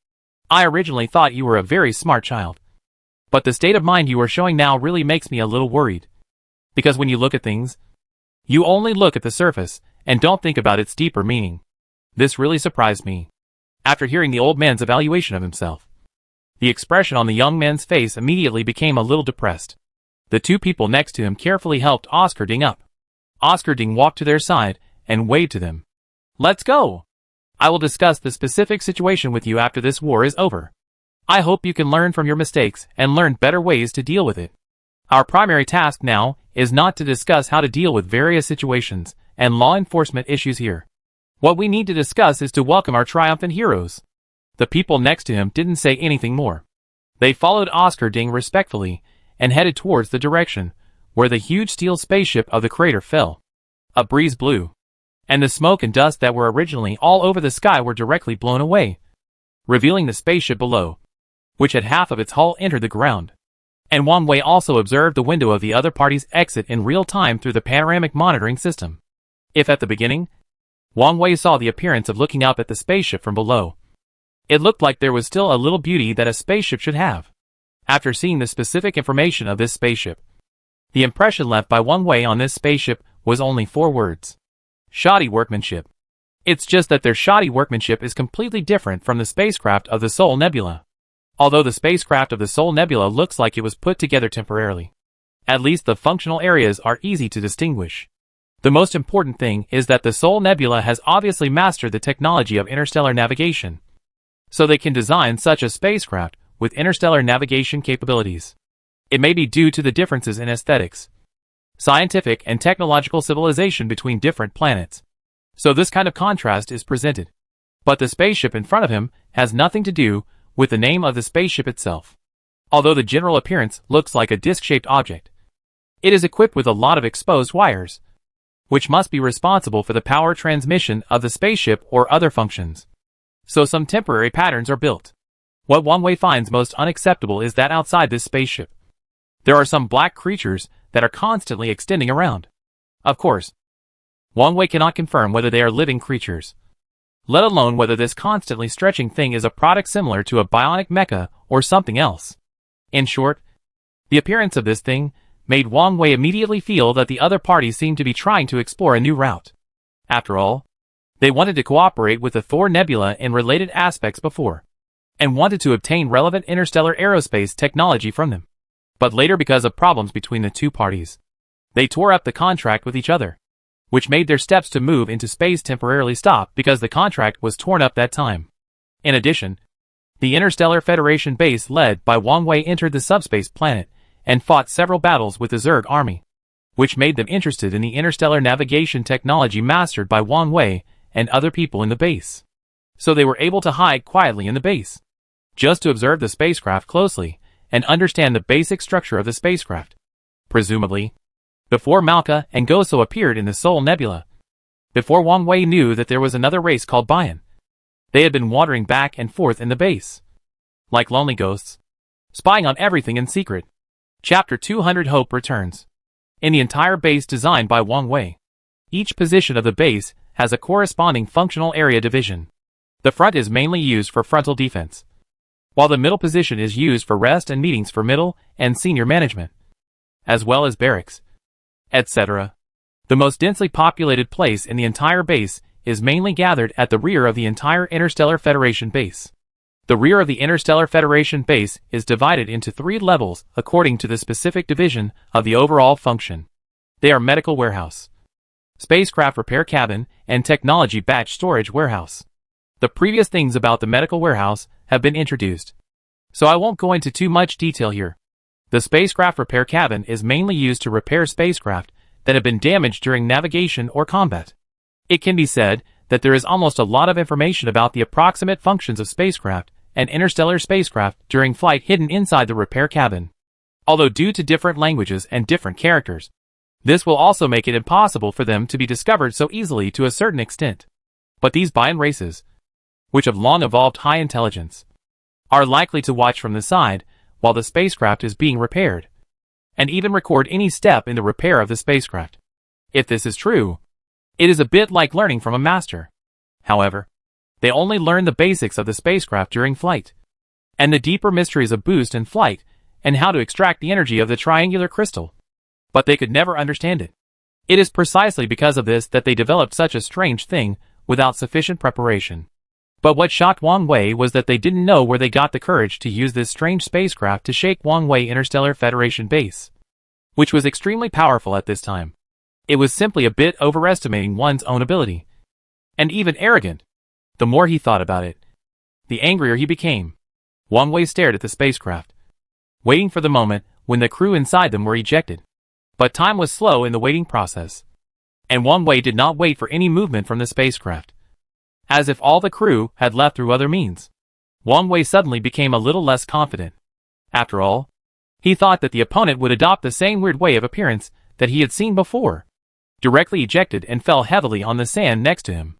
I originally thought you were a very smart child, but the state of mind you are showing now really makes me a little worried. Because when you look at things, you only look at the surface and don't think about its deeper meaning. This really surprised me. After hearing the old man's evaluation of himself, the expression on the young man's face immediately became a little depressed. The two people next to him carefully helped Oscar Ding up. Oscar Ding walked to their side and waved to them. Let's go! I will discuss the specific situation with you after this war is over. I hope you can learn from your mistakes and learn better ways to deal with it. Our primary task now is not to discuss how to deal with various situations and law enforcement issues here. What we need to discuss is to welcome our triumphant heroes. The people next to him didn't say anything more. They followed Oscar Ding respectfully and headed towards the direction where the huge steel spaceship of the crater fell. A breeze blew, and the smoke and dust that were originally all over the sky were directly blown away, revealing the spaceship below, which had half of its hull entered the ground. And Wang Wei also observed the window of the other party's exit in real time through the panoramic monitoring system. If at the beginning, Wang Wei saw the appearance of looking up at the spaceship from below, it looked like there was still a little beauty that a spaceship should have. After seeing the specific information of this spaceship, the impression left by Wang Wei on this spaceship was only 4 words. Shoddy workmanship. It's just that their shoddy workmanship is completely different from the spacecraft of the Seoul Nebula. Although the spacecraft of the Seoul Nebula looks like it was put together temporarily, at least the functional areas are easy to distinguish. The most important thing is that the Seoul Nebula has obviously mastered the technology of interstellar navigation, so they can design such a spacecraft with interstellar navigation capabilities. It may be due to the differences in aesthetics, scientific and technological civilization between different planets. So this kind of contrast is presented. But the spaceship in front of him has nothing to do with the name of the spaceship itself. Although the general appearance looks like a disc-shaped object, it is equipped with a lot of exposed wires, which must be responsible for the power transmission of the spaceship or other functions. So some temporary patterns are built. What Wang Wei finds most unacceptable is that outside this spaceship, there are some black creatures that are constantly extending around. Of course, Wang Wei cannot confirm whether they are living creatures, let alone whether this constantly stretching thing is a product similar to a bionic mecha or something else. In short, the appearance of this thing made Wang Wei immediately feel that the other parties seemed to be trying to explore a new route. After all, they wanted to cooperate with the Thor Nebula in related aspects before, and wanted to obtain relevant interstellar aerospace technology from them. But later, because of problems between the two parties, they tore up the contract with each other, which made their steps to move into space temporarily stop because the contract was torn up that time. In addition, the Interstellar Federation base led by Wang Wei entered the subspace planet and fought several battles with the Zerg army, which made them interested in the interstellar navigation technology mastered by Wang Wei and other people in the base. So they were able to hide quietly in the base, just to observe the spacecraft closely and understand the basic structure of the spacecraft. Presumably, before Malka and Goso appeared in the Sol Nebula, before Wang Wei knew that there was another race called Bayan, they had been wandering back and forth in the base, like lonely ghosts, spying on everything in secret. Chapter 200 Hope Returns. In the entire base designed by Wang Wei, each position of the base has a corresponding functional area division. The front is mainly used for frontal defense, while the middle position is used for rest and meetings for middle and senior management, as well as barracks, etc. The most densely populated place in the entire base is mainly gathered at the rear of the entire Interstellar Federation base. The rear of the Interstellar Federation base is divided into 3 levels according to the specific division of the overall function. They are Medical Warehouse, Spacecraft Repair Cabin, and Technology Batch Storage Warehouse. The previous things about the Medical Warehouse have been introduced, so I won't go into too much detail here. The Spacecraft Repair Cabin is mainly used to repair spacecraft that have been damaged during navigation or combat. It can be said that there is almost a lot of information about the approximate functions of spacecraft and interstellar spacecraft during flight hidden inside the repair cabin. Although due to different languages and different characters, this will also make it impossible for them to be discovered so easily to a certain extent. But these Bayan races, which have long evolved high intelligence, are likely to watch from the side while the spacecraft is being repaired, and even record any step in the repair of the spacecraft. If this is true, it is a bit like learning from a master. However, they only learn the basics of the spacecraft during flight, and the deeper mysteries of boost and flight, and how to extract the energy of the triangular crystal. But they could never understand it. It is precisely because of this that they developed such a strange thing without sufficient preparation. But what shocked Wang Wei was that they didn't know where they got the courage to use this strange spacecraft to shake Wang Wei Interstellar Federation base, which was extremely powerful at this time. It was simply a bit overestimating one's own ability, and even arrogant. The more he thought about it, the angrier he became. Wang Wei stared at the spacecraft, waiting for the moment when the crew inside them were ejected. But time was slow in the waiting process, and Wang Wei did not wait for any movement from the spacecraft. As if all the crew had left through other means, Wang Wei suddenly became a little less confident. After all, he thought that the opponent would adopt the same weird way of appearance that he had seen before, directly ejected and fell heavily on the sand next to him.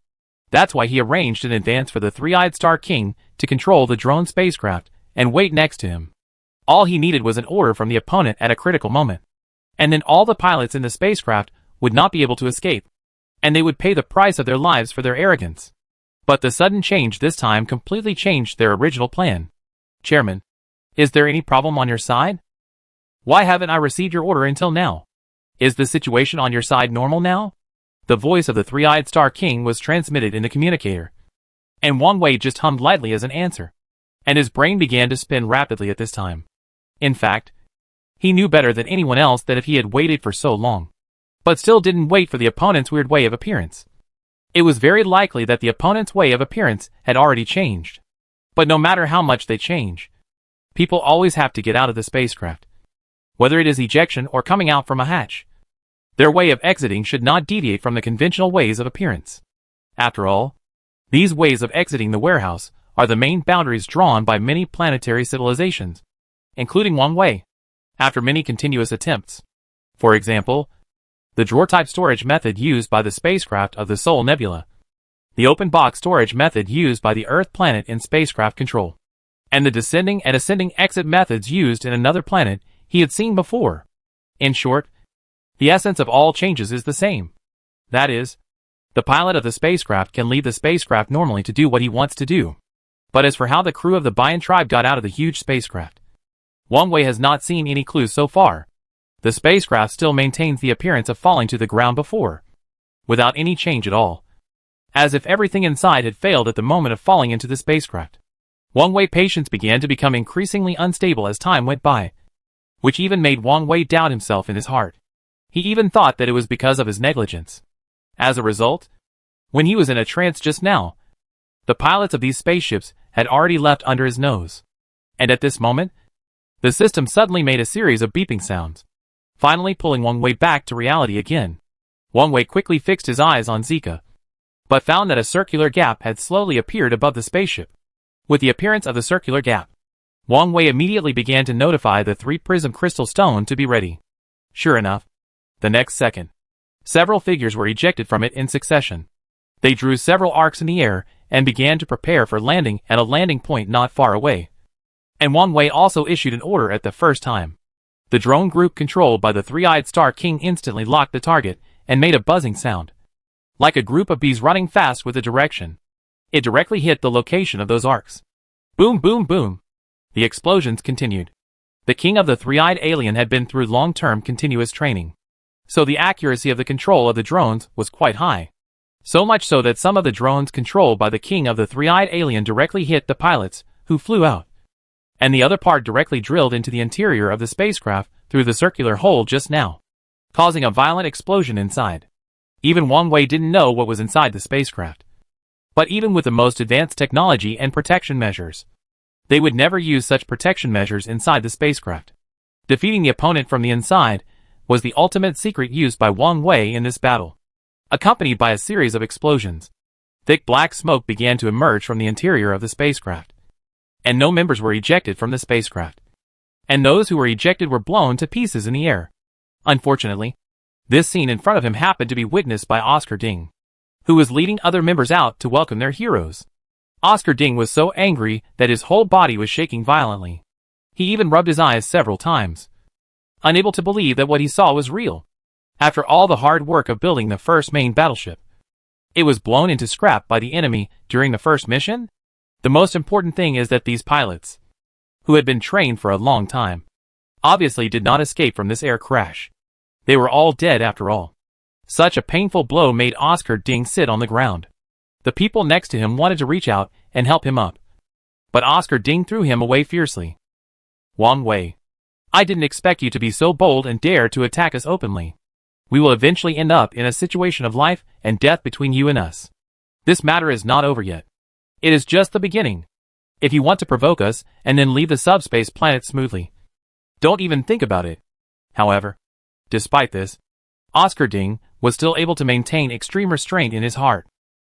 That's why he arranged in advance for the Three-Eyed Star King to control the drone spacecraft and wait next to him. All he needed was an order from the opponent at a critical moment, and then all the pilots in the spacecraft would not be able to escape, and they would pay the price of their lives for their arrogance. But the sudden change this time completely changed their original plan. Chairman, is there any problem on your side? Why haven't I received your order until now? Is the situation on your side normal now? The voice of the Three-Eyed Star King was transmitted in the communicator, and Wang Wei just hummed lightly as an answer, and his brain began to spin rapidly at this time. In fact, he knew better than anyone else that if he had waited for so long, but still didn't wait for the opponent's weird way of appearance, it was very likely that the opponent's way of appearance had already changed. But no matter how much they change, people always have to get out of the spacecraft, whether it is ejection or coming out from a hatch. Their way of exiting should not deviate from the conventional ways of appearance. After all, these ways of exiting the warehouse are the main boundaries drawn by many planetary civilizations, including Wang Wei, after many continuous attempts. For example, the drawer-type storage method used by the spacecraft of the Sol Nebula, the open box storage method used by the Earth planet in spacecraft control, and the descending and ascending exit methods used in another planet he had seen before. In short, the essence of all changes is the same. That is, the pilot of the spacecraft can leave the spacecraft normally to do what he wants to do. But as for how the crew of the Bayan tribe got out of the huge spacecraft, Wang Wei has not seen any clues so far. The spacecraft still maintains the appearance of falling to the ground before, without any change at all, as if everything inside had failed at the moment of falling into the spacecraft. Wang Wei's patience began to become increasingly unstable as time went by, which even made Wang Wei doubt himself in his heart. He even thought that it was because of his negligence. As a result, when he was in a trance just now, the pilots of these spaceships had already left under his nose. And at this moment, the system suddenly made a series of beeping sounds, finally pulling Wang Wei back to reality again. Wang Wei quickly fixed his eyes on Zika, but found that a circular gap had slowly appeared above the spaceship. With the appearance of the circular gap, Wang Wei immediately began to notify the 3-prism crystal stone to be ready. Sure enough, the next second, several figures were ejected from it in succession. They drew several arcs in the air and began to prepare for landing at a landing point not far away. And Wang Wei also issued an order at the first time. The drone group controlled by the Three-Eyed Star King instantly locked the target and made a buzzing sound, like a group of bees running fast with a direction. It directly hit the location of those arcs. Boom, boom, boom. The explosions continued. The king of the three-eyed alien had been through long-term continuous training, so the accuracy of the control of the drones was quite high. So much so that some of the drones controlled by the king of the three-eyed alien directly hit the pilots, who flew out, and the other part directly drilled into the interior of the spacecraft through the circular hole just now, causing a violent explosion inside. Even Wang Wei didn't know what was inside the spacecraft. But even with the most advanced technology and protection measures, they would never use such protection measures inside the spacecraft. Defeating the opponent from the inside was the ultimate secret used by Wang Wei in this battle. Accompanied by a series of explosions, thick black smoke began to emerge from the interior of the spacecraft, and no members were ejected from the spacecraft. And those who were ejected were blown to pieces in the air. Unfortunately, this scene in front of him happened to be witnessed by Oscar Ding, who was leading other members out to welcome their heroes. Oscar Ding was so angry that his whole body was shaking violently. He even rubbed his eyes several times, unable to believe that what he saw was real. After all the hard work of building the first main battleship, it was blown into scrap by the enemy during the first mission? The most important thing is that these pilots, who had been trained for a long time, obviously did not escape from this air crash. They were all dead after all. Such a painful blow made Oscar Ding sit on the ground. The people next to him wanted to reach out and help him up, but Oscar Ding threw him away fiercely. Wang Wei, I didn't expect you to be so bold and dare to attack us openly. We will eventually end up in a situation of life and death between you and us. This matter is not over yet. It is just the beginning. If you want to provoke us and then leave the subspace planet smoothly, don't even think about it. However, despite this, Oscar Ding was still able to maintain extreme restraint in his heart.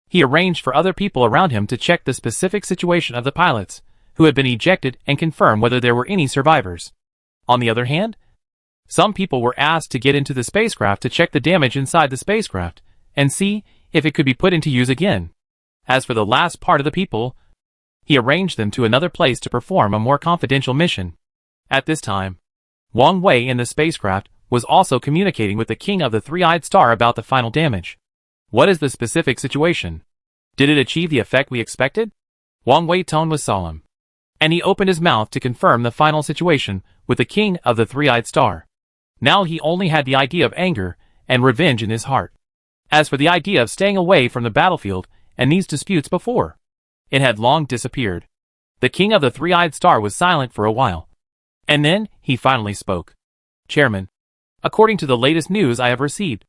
He arranged for other people around him to check the specific situation of the pilots who had been ejected and confirm whether there were any survivors. On the other hand, some people were asked to get into the spacecraft to check the damage inside the spacecraft and see if it could be put into use again. As for the last part of the people, he arranged them to another place to perform a more confidential mission. At this time, Wang Wei in the spacecraft was also communicating with the king of the three-eyed star about the final damage. What is the specific situation? Did it achieve the effect we expected? Wang Wei's tone was solemn, and he opened his mouth to confirm the final situation with the king of the three-eyed star. Now he only had the idea of anger and revenge in his heart. As for the idea of staying away from the battlefield and these disputes before, it had long disappeared. The king of the three-eyed star was silent for a while, and then he finally spoke. Chairman, according to the latest news I have received,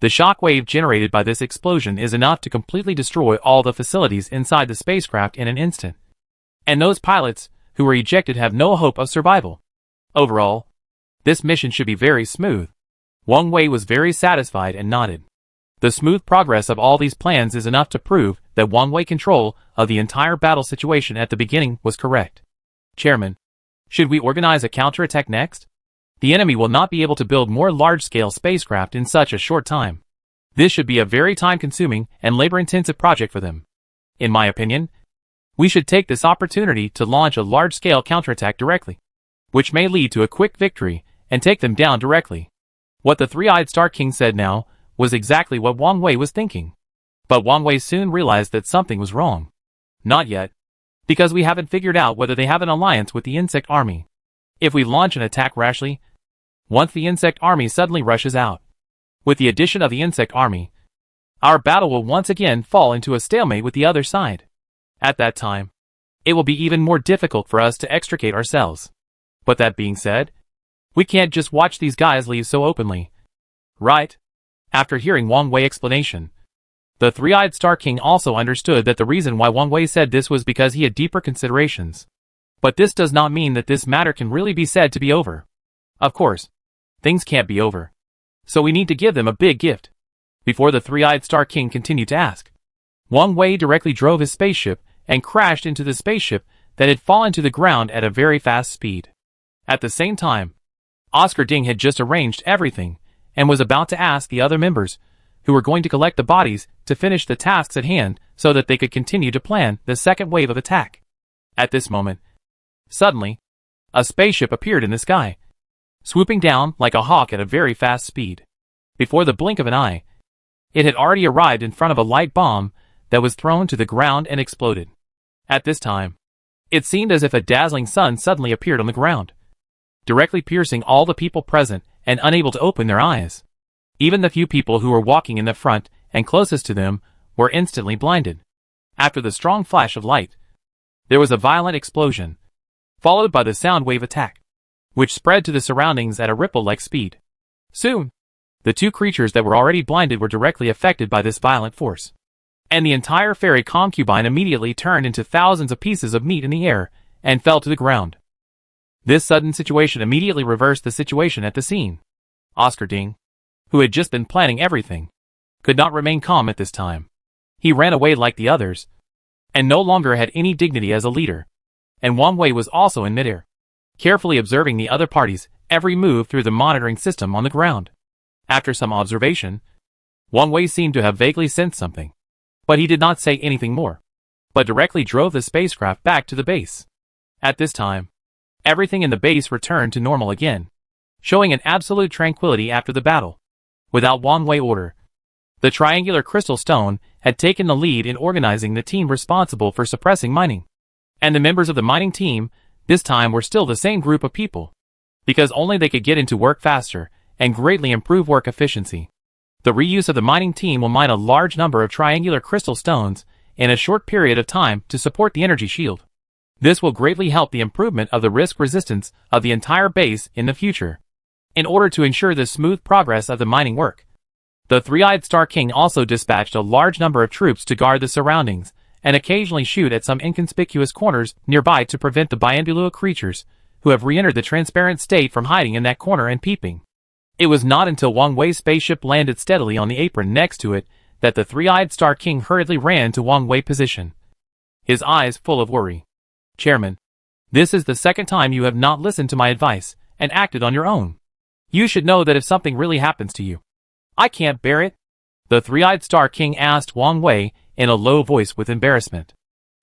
the shock wave generated by this explosion is enough to completely destroy all the facilities inside the spacecraft in an instant. And those pilots who were ejected have no hope of survival. Overall, this mission should be very smooth. Wang Wei was very satisfied and nodded. The smooth progress of all these plans is enough to prove that Wang Wei's control of the entire battle situation at the beginning was correct. Chairman, should we organize a counterattack next? The enemy will not be able to build more large-scale spacecraft in such a short time. This should be a very time-consuming and labor-intensive project for them. In my opinion, We should take this opportunity to launch a large-scale counterattack directly, which may lead to a quick victory and take them down directly. What the three-eyed Star King said now was exactly what Wang Wei was thinking. But Wang Wei soon realized that something was wrong. Not yet, because we haven't figured out whether they have an alliance with the insect army. If we launch an attack rashly, once the insect army suddenly rushes out, with the addition of the insect army, our battle will once again fall into a stalemate with the other side. At that time, it will be even more difficult for us to extricate ourselves. But that being said, we can't just watch these guys leave so openly. Right? After hearing Wang Wei's explanation, the three-eyed Star King also understood that the reason why Wang Wei said this was because he had deeper considerations. But this does not mean that this matter can really be said to be over. Of course, things can't be over. So we need to give them a big gift. Before the three-eyed Star King continued to ask, Wang Wei directly drove his spaceship and crashed into the spaceship that had fallen to the ground at a very fast speed. At the same time, Oscar Ding had just arranged everything and was about to ask the other members, who were going to collect the bodies, to finish the tasks at hand so that they could continue to plan the second wave of attack. At this moment, suddenly, a spaceship appeared in the sky, swooping down like a hawk at a very fast speed. Before the blink of an eye, it had already arrived in front of a light bomb that was thrown to the ground and exploded. At this time, it seemed as if a dazzling sun suddenly appeared on the ground, directly piercing all the people present and unable to open their eyes. Even the few people who were walking in the front and closest to them were instantly blinded. After the strong flash of light, there was a violent explosion, followed by the sound wave attack, which spread to the surroundings at a ripple-like speed. Soon, the two creatures that were already blinded were directly affected by this violent force, and the entire fairy concubine immediately turned into thousands of pieces of meat in the air and fell to the ground. This sudden situation immediately reversed the situation at the scene. Oscar Ding, who had just been planning everything, could not remain calm at this time. He ran away like the others, and no longer had any dignity as a leader. And Wang Wei was also in midair, carefully observing the other party's every move through the monitoring system on the ground. After some observation, Wang Wei seemed to have vaguely sensed something, but he did not say anything more, but directly drove the spacecraft back to the base. At this time, everything in the base returned to normal again, showing an absolute tranquility after the battle. Without Wang Wei order, the triangular crystal stone had taken the lead in organizing the team responsible for suppressing mining. And the members of the mining team, this time, were still the same group of people, because only they could get into work faster and greatly improve work efficiency. The reuse of the mining team will mine a large number of triangular crystal stones in a short period of time to support the energy shield. This will greatly help the improvement of the risk resistance of the entire base in the future. In order to ensure the smooth progress of the mining work, the three-eyed Star King also dispatched a large number of troops to guard the surroundings and occasionally shoot at some inconspicuous corners nearby to prevent the Biambulua creatures who have re-entered the transparent state from hiding in that corner and peeping. It was not until Wang Wei's spaceship landed steadily on the apron next to it that the three-eyed Star King hurriedly ran to Wang Wei's position, his eyes full of worry. "Chairman, this is the second time you have not listened to my advice and acted on your own. You should know that if something really happens to you, I can't bear it," the three-eyed Star King asked Wang Wei in a low voice with embarrassment.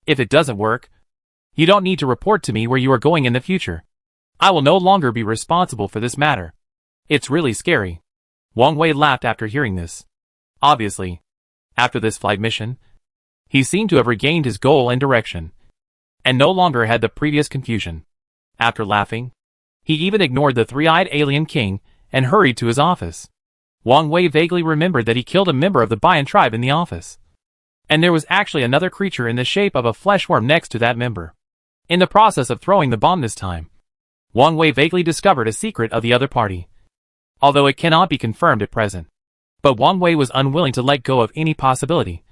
"If it doesn't work, you don't need to report to me where you are going in the future. I will no longer be responsible for this matter. It's really scary." Wang Wei laughed after hearing this. Obviously, after this flight mission, he seemed to have regained his goal and direction, and no longer had the previous confusion. After laughing, he even ignored the three-eyed alien king and hurried to his office. Wang Wei vaguely remembered that he killed a member of the Bian tribe in the office, and there was actually another creature in the shape of a fleshworm next to that member. In the process of throwing the bomb this time, Wang Wei vaguely discovered a secret of the other party, although it cannot be confirmed at present. But Wang Wei was unwilling to let go of any possibility,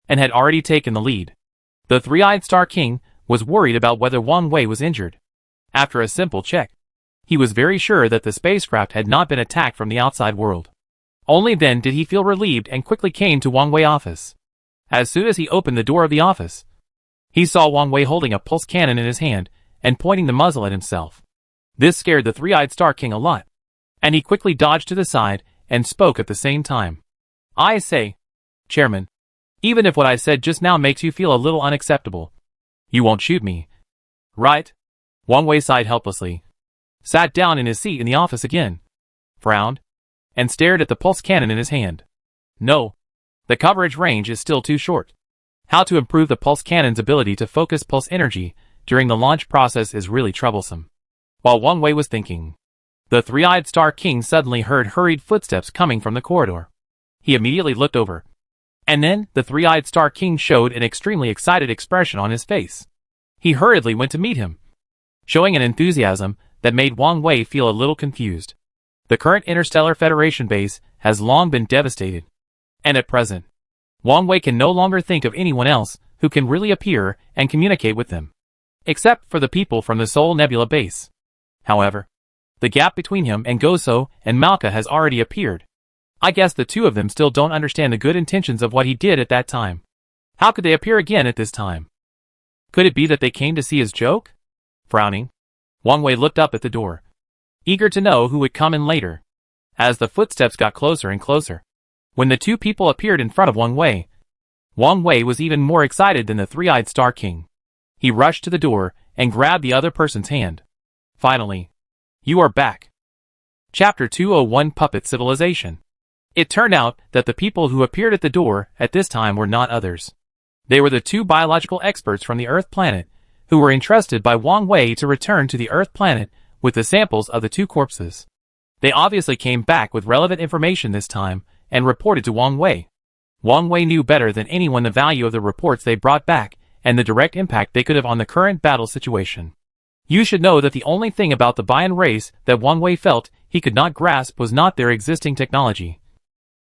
and had already taken the lead. The three-eyed Star King was worried about whether Wang Wei was injured. After a simple check, he was very sure that the spacecraft had not been attacked from the outside world. Only then did he feel relieved and quickly came to Wang Wei's office. As soon as he opened the door of the office, he saw Wang Wei holding a pulse cannon in his hand and pointing the muzzle at himself. This scared the three-eyed Star King a lot, and he quickly dodged to the side and spoke at the same time. "I say, Chairman, even if what I said just now makes you feel a little unacceptable, You won't shoot me, right? Wang Wei sighed helplessly, sat down in his seat in the office again, frowned, and stared at the pulse cannon in his hand. No. The coverage range is still too short. How to improve the pulse cannon's ability to focus pulse energy during the launch process is really troublesome. While Wang Wei was thinking, the three-eyed Star King suddenly heard hurried footsteps coming from the corridor. He immediately looked over. And then, the three-eyed Star King showed an extremely excited expression on his face. He hurriedly went to meet him, showing an enthusiasm that made Wang Wei feel a little confused. The current Interstellar Federation base has long been devastated. And at present, Wang Wei can no longer think of anyone else who can really appear and communicate with them, except for the people from the Sol Nebula base. However, the gap between him and Goso and Malka has already appeared. I guess the two of them still don't understand the good intentions of what he did at that time. How could they appear again at this time? Could it be that they came to see his joke? Frowning, Wang Wei looked up at the door, eager to know who would come in later. As the footsteps got closer and closer, when the two people appeared in front of Wang Wei was even more excited than the three-eyed Star King. He rushed to the door and grabbed the other person's hand. Finally, you are back. Chapter 201 Puppet Civilization. It turned out that the people who appeared at the door at this time were not others. They were the two biological experts from the Earth planet who were entrusted by Wang Wei to return to the Earth planet with the samples of the two corpses. They obviously came back with relevant information this time and reported to Wang Wei. Wang Wei knew better than anyone the value of the reports they brought back and the direct impact they could have on the current battle situation. You should know that the only thing about the Bian race that Wang Wei felt he could not grasp was not their existing technology,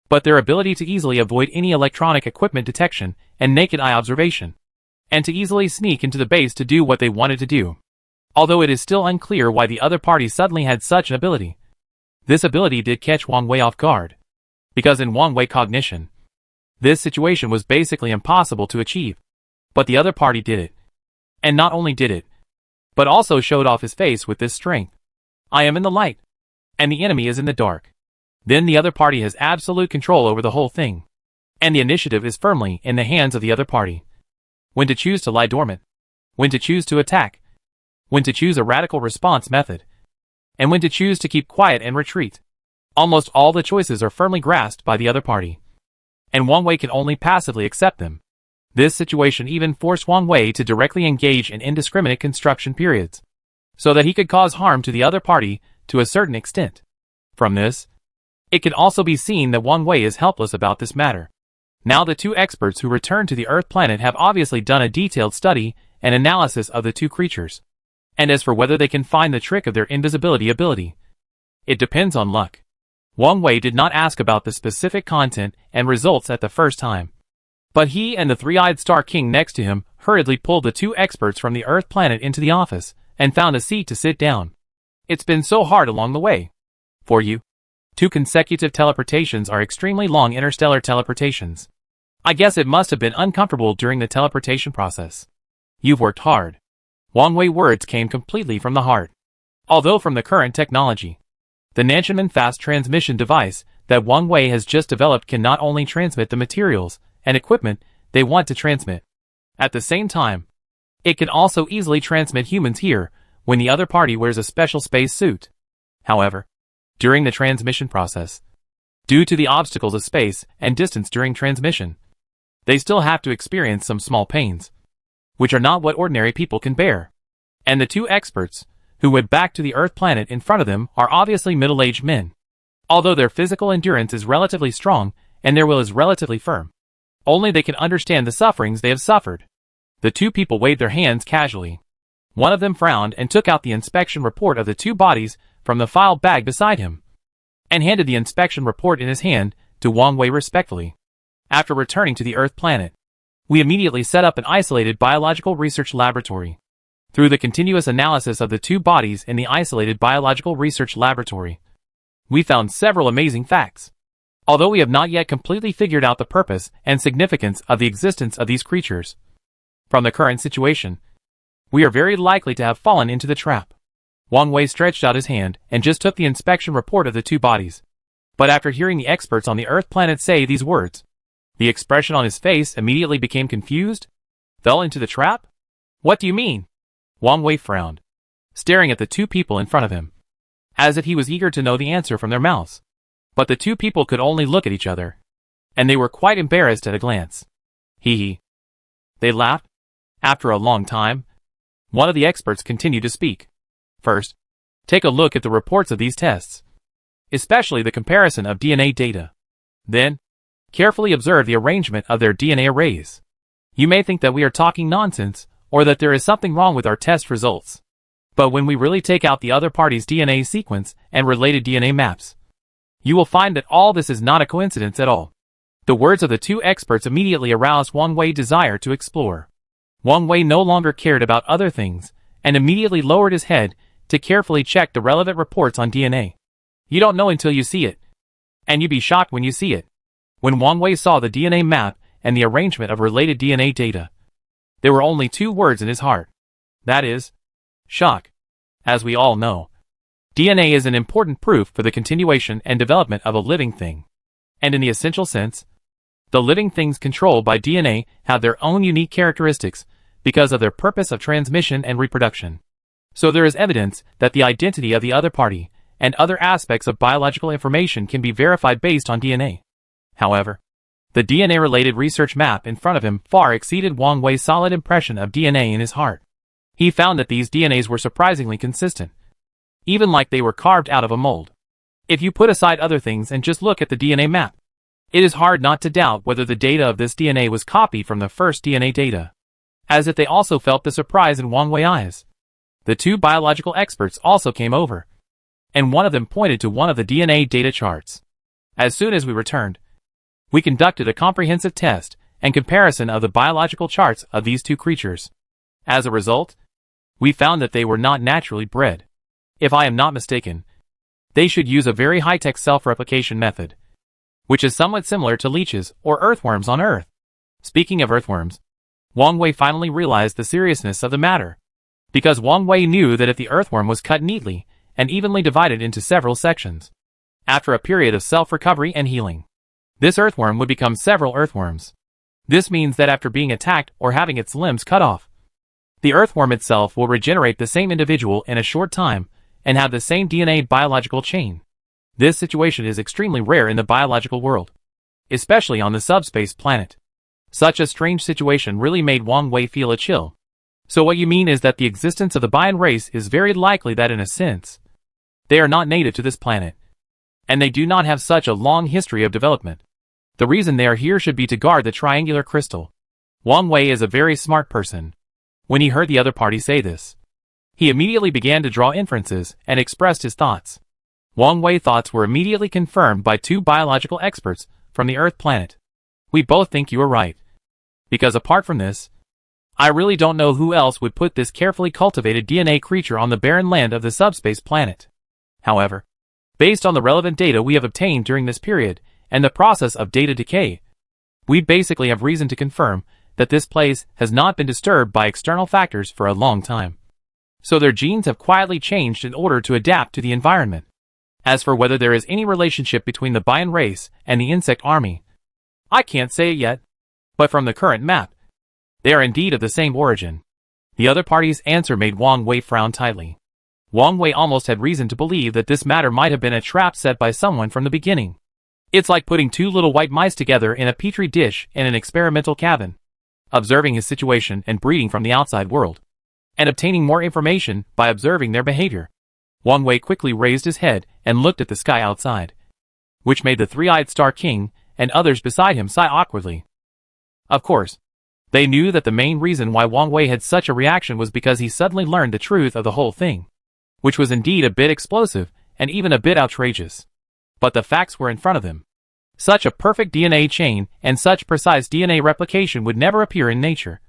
but their ability to easily avoid any electronic equipment detection and naked eye observation, and to easily sneak into the base to do what they wanted to do. Although it is still unclear why the other party suddenly had such an ability. This ability did catch Wang Wei off guard, because in Wang Wei cognition, this situation was basically impossible to achieve. But the other party did it. And not only did it, but also showed off his face with this strength. I am in the light, and the enemy is in the dark. Then the other party has absolute control over the whole thing. And the initiative is firmly in the hands of the other party. When to choose to lie dormant, when to choose to attack, when to choose a radical response method, and when to choose to keep quiet and retreat. Almost all the choices are firmly grasped by the other party, and Wang Wei can only passively accept them. This situation even forced Wang Wei to directly engage in indiscriminate construction periods, so that he could cause harm to the other party to a certain extent. From this, it can also be seen that Wang Wei is helpless about this matter. Now the two experts who returned to the Earth planet have obviously done a detailed study and analysis of the two creatures. And as for whether they can find the trick of their invisibility ability, it depends on luck. Wang Wei did not ask about the specific content and results at the first time, but he and the three-eyed Star King next to him hurriedly pulled the two experts from the Earth planet into the office and found a seat to sit down. It's been so hard along the way. For you, 2 consecutive teleportations are extremely long interstellar teleportations. I guess it must have been uncomfortable during the teleportation process. You've worked hard. Wang Wei's words came completely from the heart. Although from the current technology, the Nanchaman fast transmission device that Wang Wei has just developed can not only transmit the materials and equipment they want to transmit. At the same time, it can also easily transmit humans here when the other party wears a special space suit. However, during the transmission process, due to the obstacles of space and distance during transmission, they still have to experience some small pains, which are not what ordinary people can bear. And the two experts who went back to the Earth planet in front of them are obviously middle-aged men. Although their physical endurance is relatively strong and their will is relatively firm, only they can understand the sufferings they have suffered. The two people waved their hands casually. One of them frowned and took out the inspection report of the two bodies from the file bag beside him, and handed the inspection report in his hand to Wang Wei respectfully. After returning to the Earth planet, we immediately set up an isolated biological research laboratory. Through the continuous analysis of the two bodies in the isolated biological research laboratory, we found several amazing facts. Although we have not yet completely figured out the purpose and significance of the existence of these creatures, from the current situation, we are very likely to have fallen into the trap. Wang Wei stretched out his hand and just took the inspection report of the two bodies. But after hearing the experts on the Earth planet say these words, the expression on his face immediately became confused. Fell into the trap? What do you mean? Wang Wei frowned, staring at the two people in front of him, as if he was eager to know the answer from their mouths. But the two people could only look at each other, and they were quite embarrassed at a glance. Hee hee. They laughed. After a long time, one of the experts continued to speak. First, take a look at the reports of these tests, especially the comparison of DNA data. Then, carefully observe the arrangement of their DNA arrays. You may think that we are talking nonsense, or that there is something wrong with our test results. But when we really take out the other party's DNA sequence and related DNA maps, you will find that all this is not a coincidence at all. The words of the two experts immediately aroused Wang Wei's desire to explore. Wang Wei no longer cared about other things, and immediately lowered his head to carefully check the relevant reports on DNA. You don't know until you see it, and you'd be shocked when you see it. When Wang Wei saw the DNA map and the arrangement of related DNA data, there were only two words in his heart. That is, shock. As we all know, DNA is an important proof for the continuation and development of a living thing. And in the essential sense, the living things controlled by DNA have their own unique characteristics because of their purpose of transmission and reproduction. So there is evidence that the identity of the other party and other aspects of biological information can be verified based on DNA. However, the DNA-related research map in front of him far exceeded Wang Wei's solid impression of DNA in his heart. He found that these DNAs were surprisingly consistent, even like they were carved out of a mold. If you put aside other things and just look at the DNA map, it is hard not to doubt whether the data of this DNA was copied from the first DNA data. As if they also felt the surprise in Wang Wei's eyes, the two biological experts also came over, and one of them pointed to one of the DNA data charts. As soon as we returned, we conducted a comprehensive test and comparison of the biological charts of these two creatures. As a result, we found that they were not naturally bred. If I am not mistaken, they should use a very high-tech self-replication method, which is somewhat similar to leeches or earthworms on Earth. Speaking of earthworms, Wang Wei finally realized the seriousness of the matter, because Wang Wei knew that if the earthworm was cut neatly and evenly divided into several sections, after a period of self-recovery and healing, this earthworm would become several earthworms. This means that after being attacked or having its limbs cut off, the earthworm itself will regenerate the same individual in a short time and have the same DNA biological chain. This situation is extremely rare in the biological world, especially on the subspace planet. Such a strange situation really made Wang Wei feel a chill. So what you mean is that the existence of the Bian race is very likely that in a sense, they are not native to this planet, and they do not have such a long history of development. The reason they are here should be to guard the triangular crystal. Wang Wei is a very smart person. When he heard the other party say this, he immediately began to draw inferences and expressed his thoughts. Wang Wei's thoughts were immediately confirmed by two biological experts from the Earth planet. We both think you are right. Because apart from this, I really don't know who else would put this carefully cultivated DNA creature on the barren land of the subspace planet. However, based on the relevant data we have obtained during this period and the process of data decay, we basically have reason to confirm that this place has not been disturbed by external factors for a long time. So their genes have quietly changed in order to adapt to the environment. As for whether there is any relationship between the Bian race and the insect army, I can't say it yet. But from the current map, they are indeed of the same origin. The other party's answer made Wang Wei frown tightly. Wang Wei almost had reason to believe that this matter might have been a trap set by someone from the beginning. It's like putting two little white mice together in a petri dish in an experimental cabin, observing his situation and breeding from the outside world, and obtaining more information by observing their behavior. Wang Wei quickly raised his head and looked at the sky outside, which made the three-eyed Star King and others beside him sigh awkwardly. Of course, they knew that the main reason why Wang Wei had such a reaction was because he suddenly learned the truth of the whole thing, which was indeed a bit explosive and even a bit outrageous. But the facts were in front of him. Such a perfect DNA chain and such precise DNA replication would never appear in nature,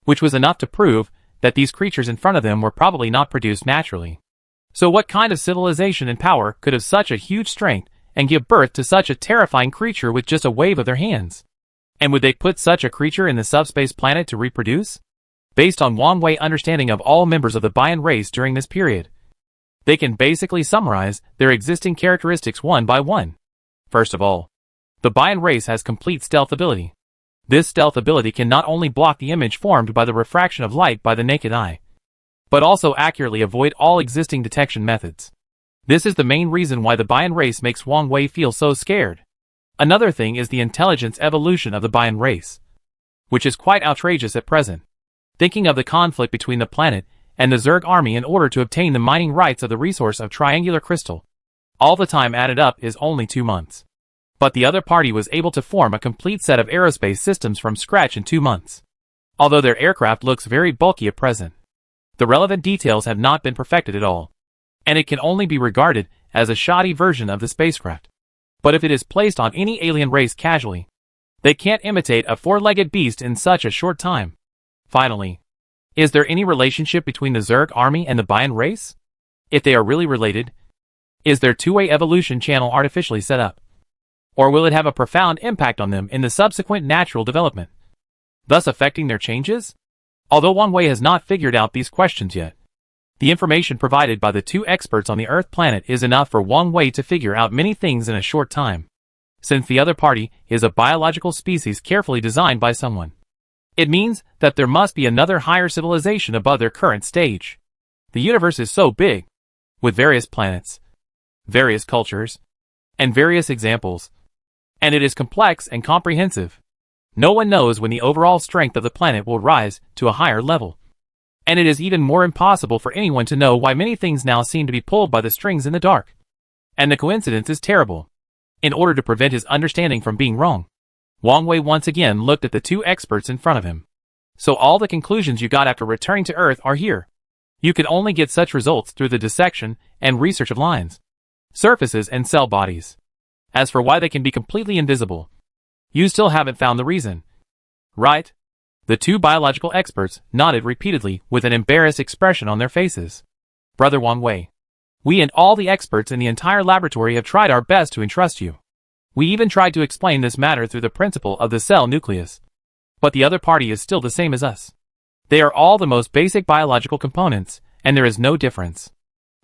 which was enough to prove that these creatures in front of them were probably not produced naturally. So what kind of civilization and power could have such a huge strength and give birth to such a terrifying creature with just a wave of their hands? And would they put such a creature in the subspace planet to reproduce? Based on Wang Wei's understanding of all members of the Bian race during this period, they can basically summarize their existing characteristics one by one. First of all, the Bian race has complete stealth ability. This stealth ability can not only block the image formed by the refraction of light by the naked eye, but also accurately avoid all existing detection methods. This is the main reason why the Bayan race makes Wang Wei feel so scared. Another thing is the intelligence evolution of the Bayan race, which is quite outrageous at present. Thinking of the conflict between the planet and the Zerg army in order to obtain the mining rights of the resource of triangular crystal. All the time added up is only 2 months. But the other party was able to form a complete set of aerospace systems from scratch in 2 months. Although their aircraft looks very bulky at present, the relevant details have not been perfected at all, and it can only be regarded as a shoddy version of the spacecraft. But if it is placed on any alien race casually, they can't imitate a 4-legged beast in such a short time. Finally, is there any relationship between the Zerg army and the Bayan race? If they are really related, is their two-way evolution channel artificially set up? Or will it have a profound impact on them in the subsequent natural development, thus affecting their changes? Although Wang Wei has not figured out these questions yet, the information provided by the 2 experts on the Earth planet is enough for Wang Wei to figure out many things in a short time. Since the other party is a biological species carefully designed by someone, it means that there must be another higher civilization above their current stage. The universe is so big, with various planets, various cultures, and various examples, and it is complex and comprehensive. No one knows when the overall strength of the planet will rise to a higher level. And it is even more impossible for anyone to know why many things now seem to be pulled by the strings in the dark. And the coincidence is terrible. In order to prevent his understanding from being wrong, Wang Wei once again looked at the 2 experts in front of him. So all the conclusions you got after returning to Earth are here. You can only get such results through the dissection and research of lines, surfaces and cell bodies. As for why they can be completely invisible, you still haven't found the reason, right? The 2 biological experts nodded repeatedly with an embarrassed expression on their faces. Brother Wang Wei, we and all the experts in the entire laboratory have tried our best to entrust you. We even tried to explain this matter through the principle of the cell nucleus. But the other party is still the same as us. They are all the most basic biological components, and there is no difference.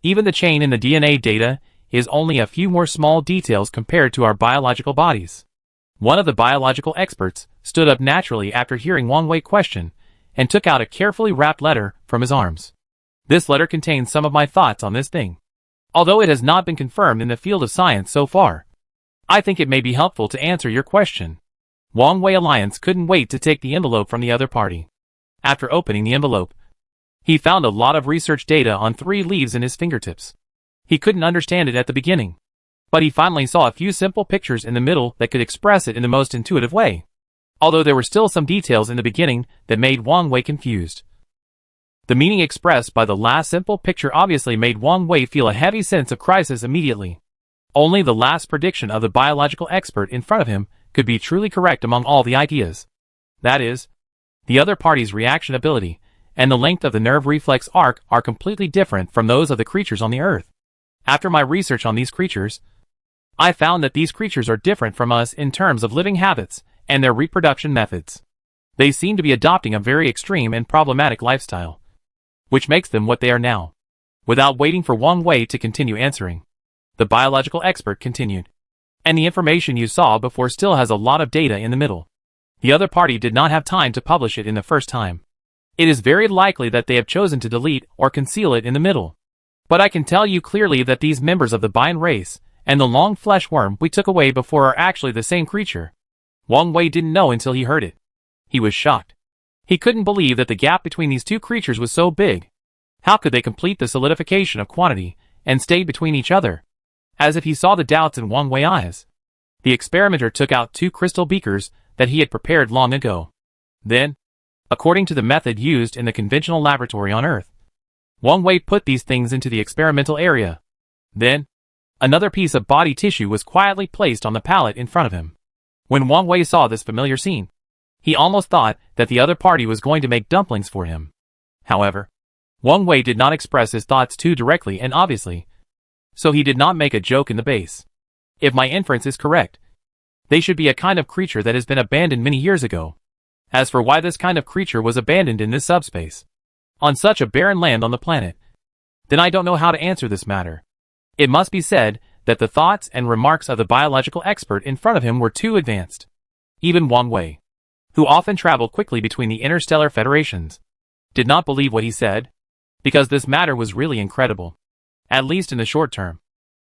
Even the chain in the DNA data is only a few more small details compared to our biological bodies. One of the biological experts stood up naturally after hearing Wang Wei question, and took out a carefully wrapped letter from his arms. This letter contains some of my thoughts on this thing. Although it has not been confirmed in the field of science so far, I think it may be helpful to answer your question. Wang Wei Alliance couldn't wait to take the envelope from the other party. After opening the envelope, he found a lot of research data on 3 leaves in his fingertips. He couldn't understand it at the beginning, but he finally saw a few simple pictures in the middle that could express it in the most intuitive way. Although there were still some details in the beginning that made Wang Wei confused. The meaning expressed by the last simple picture obviously made Wang Wei feel a heavy sense of crisis immediately. Only the last prediction of the biological expert in front of him could be truly correct among all the ideas. That is, the other party's reaction ability and the length of the nerve reflex arc are completely different from those of the creatures on the Earth. After my research on these creatures, I found that these creatures are different from us in terms of living habits and their reproduction methods. They seem to be adopting a very extreme and problematic lifestyle, which makes them what they are now. Without waiting for Wang Wei to continue answering, the biological expert continued. And the information you saw before still has a lot of data in the middle. The other party did not have time to publish it in the first time. It is very likely that they have chosen to delete or conceal it in the middle. But I can tell you clearly that these members of the Bayan race and the long flesh worm we took away before are actually the same creature. Wang Wei didn't know until he heard it. He was shocked. He couldn't believe that the gap between these 2 creatures was so big. How could they complete the solidification of quantity and stay between each other? As if he saw the doubts in Wang Wei's eyes, the experimenter took out 2 crystal beakers that he had prepared long ago. Then, according to the method used in the conventional laboratory on Earth, Wang Wei put these things into the experimental area. Then, another piece of body tissue was quietly placed on the pallet in front of him. When Wang Wei saw this familiar scene, he almost thought that the other party was going to make dumplings for him. However, Wang Wei did not express his thoughts too directly and obviously, so he did not make a joke in the base. If my inference is correct, they should be a kind of creature that has been abandoned many years ago. As for why this kind of creature was abandoned in this subspace, on such a barren land on the planet, then I don't know how to answer this matter. It must be said that the thoughts and remarks of the biological expert in front of him were too advanced. Even Wang Wei, who often traveled quickly between the interstellar federations, did not believe what he said, because this matter was really incredible. At least in the short term.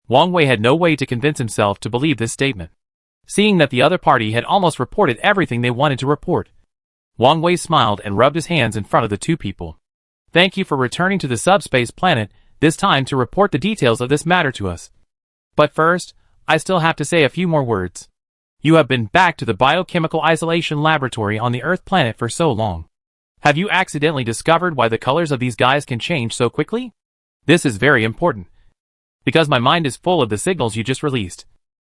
Wang Wei had no way to convince himself to believe this statement. Seeing that the other party had almost reported everything they wanted to report, Wang Wei smiled and rubbed his hands in front of the two people. Thank you for returning to the subspace planet, this time to report the details of this matter to us. But first, I still have to say a few more words. You have been back to the biochemical isolation laboratory on the Earth planet for so long. Have you accidentally discovered why the colors of these guys can change so quickly? This is very important, because my mind is full of the signals you just released.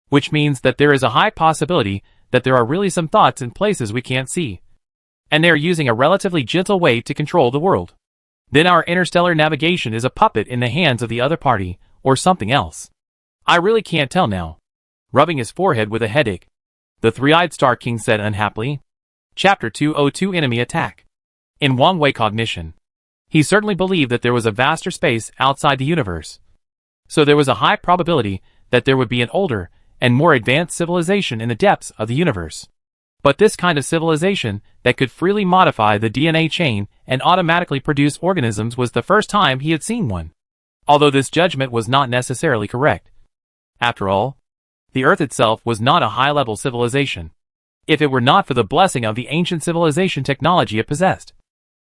Which means that there is a high possibility that there are really some thoughts in places we can't see. And they are using a relatively gentle way to control the world. Then our interstellar navigation is a puppet in the hands of the other party, or something else. I really can't tell now. Rubbing his forehead with a headache, the three-eyed Star King said unhappily. Chapter 202 Enemy Attack. In Wang Wei cognition, he certainly believed that there was a vaster space outside the universe. So there was a high probability that there would be an older and more advanced civilization in the depths of the universe. But this kind of civilization that could freely modify the DNA chain and automatically produce organisms was the first time he had seen one. Although this judgment was not necessarily correct. After all, the Earth itself was not a high-level civilization. If it were not for the blessing of the ancient civilization technology it possessed,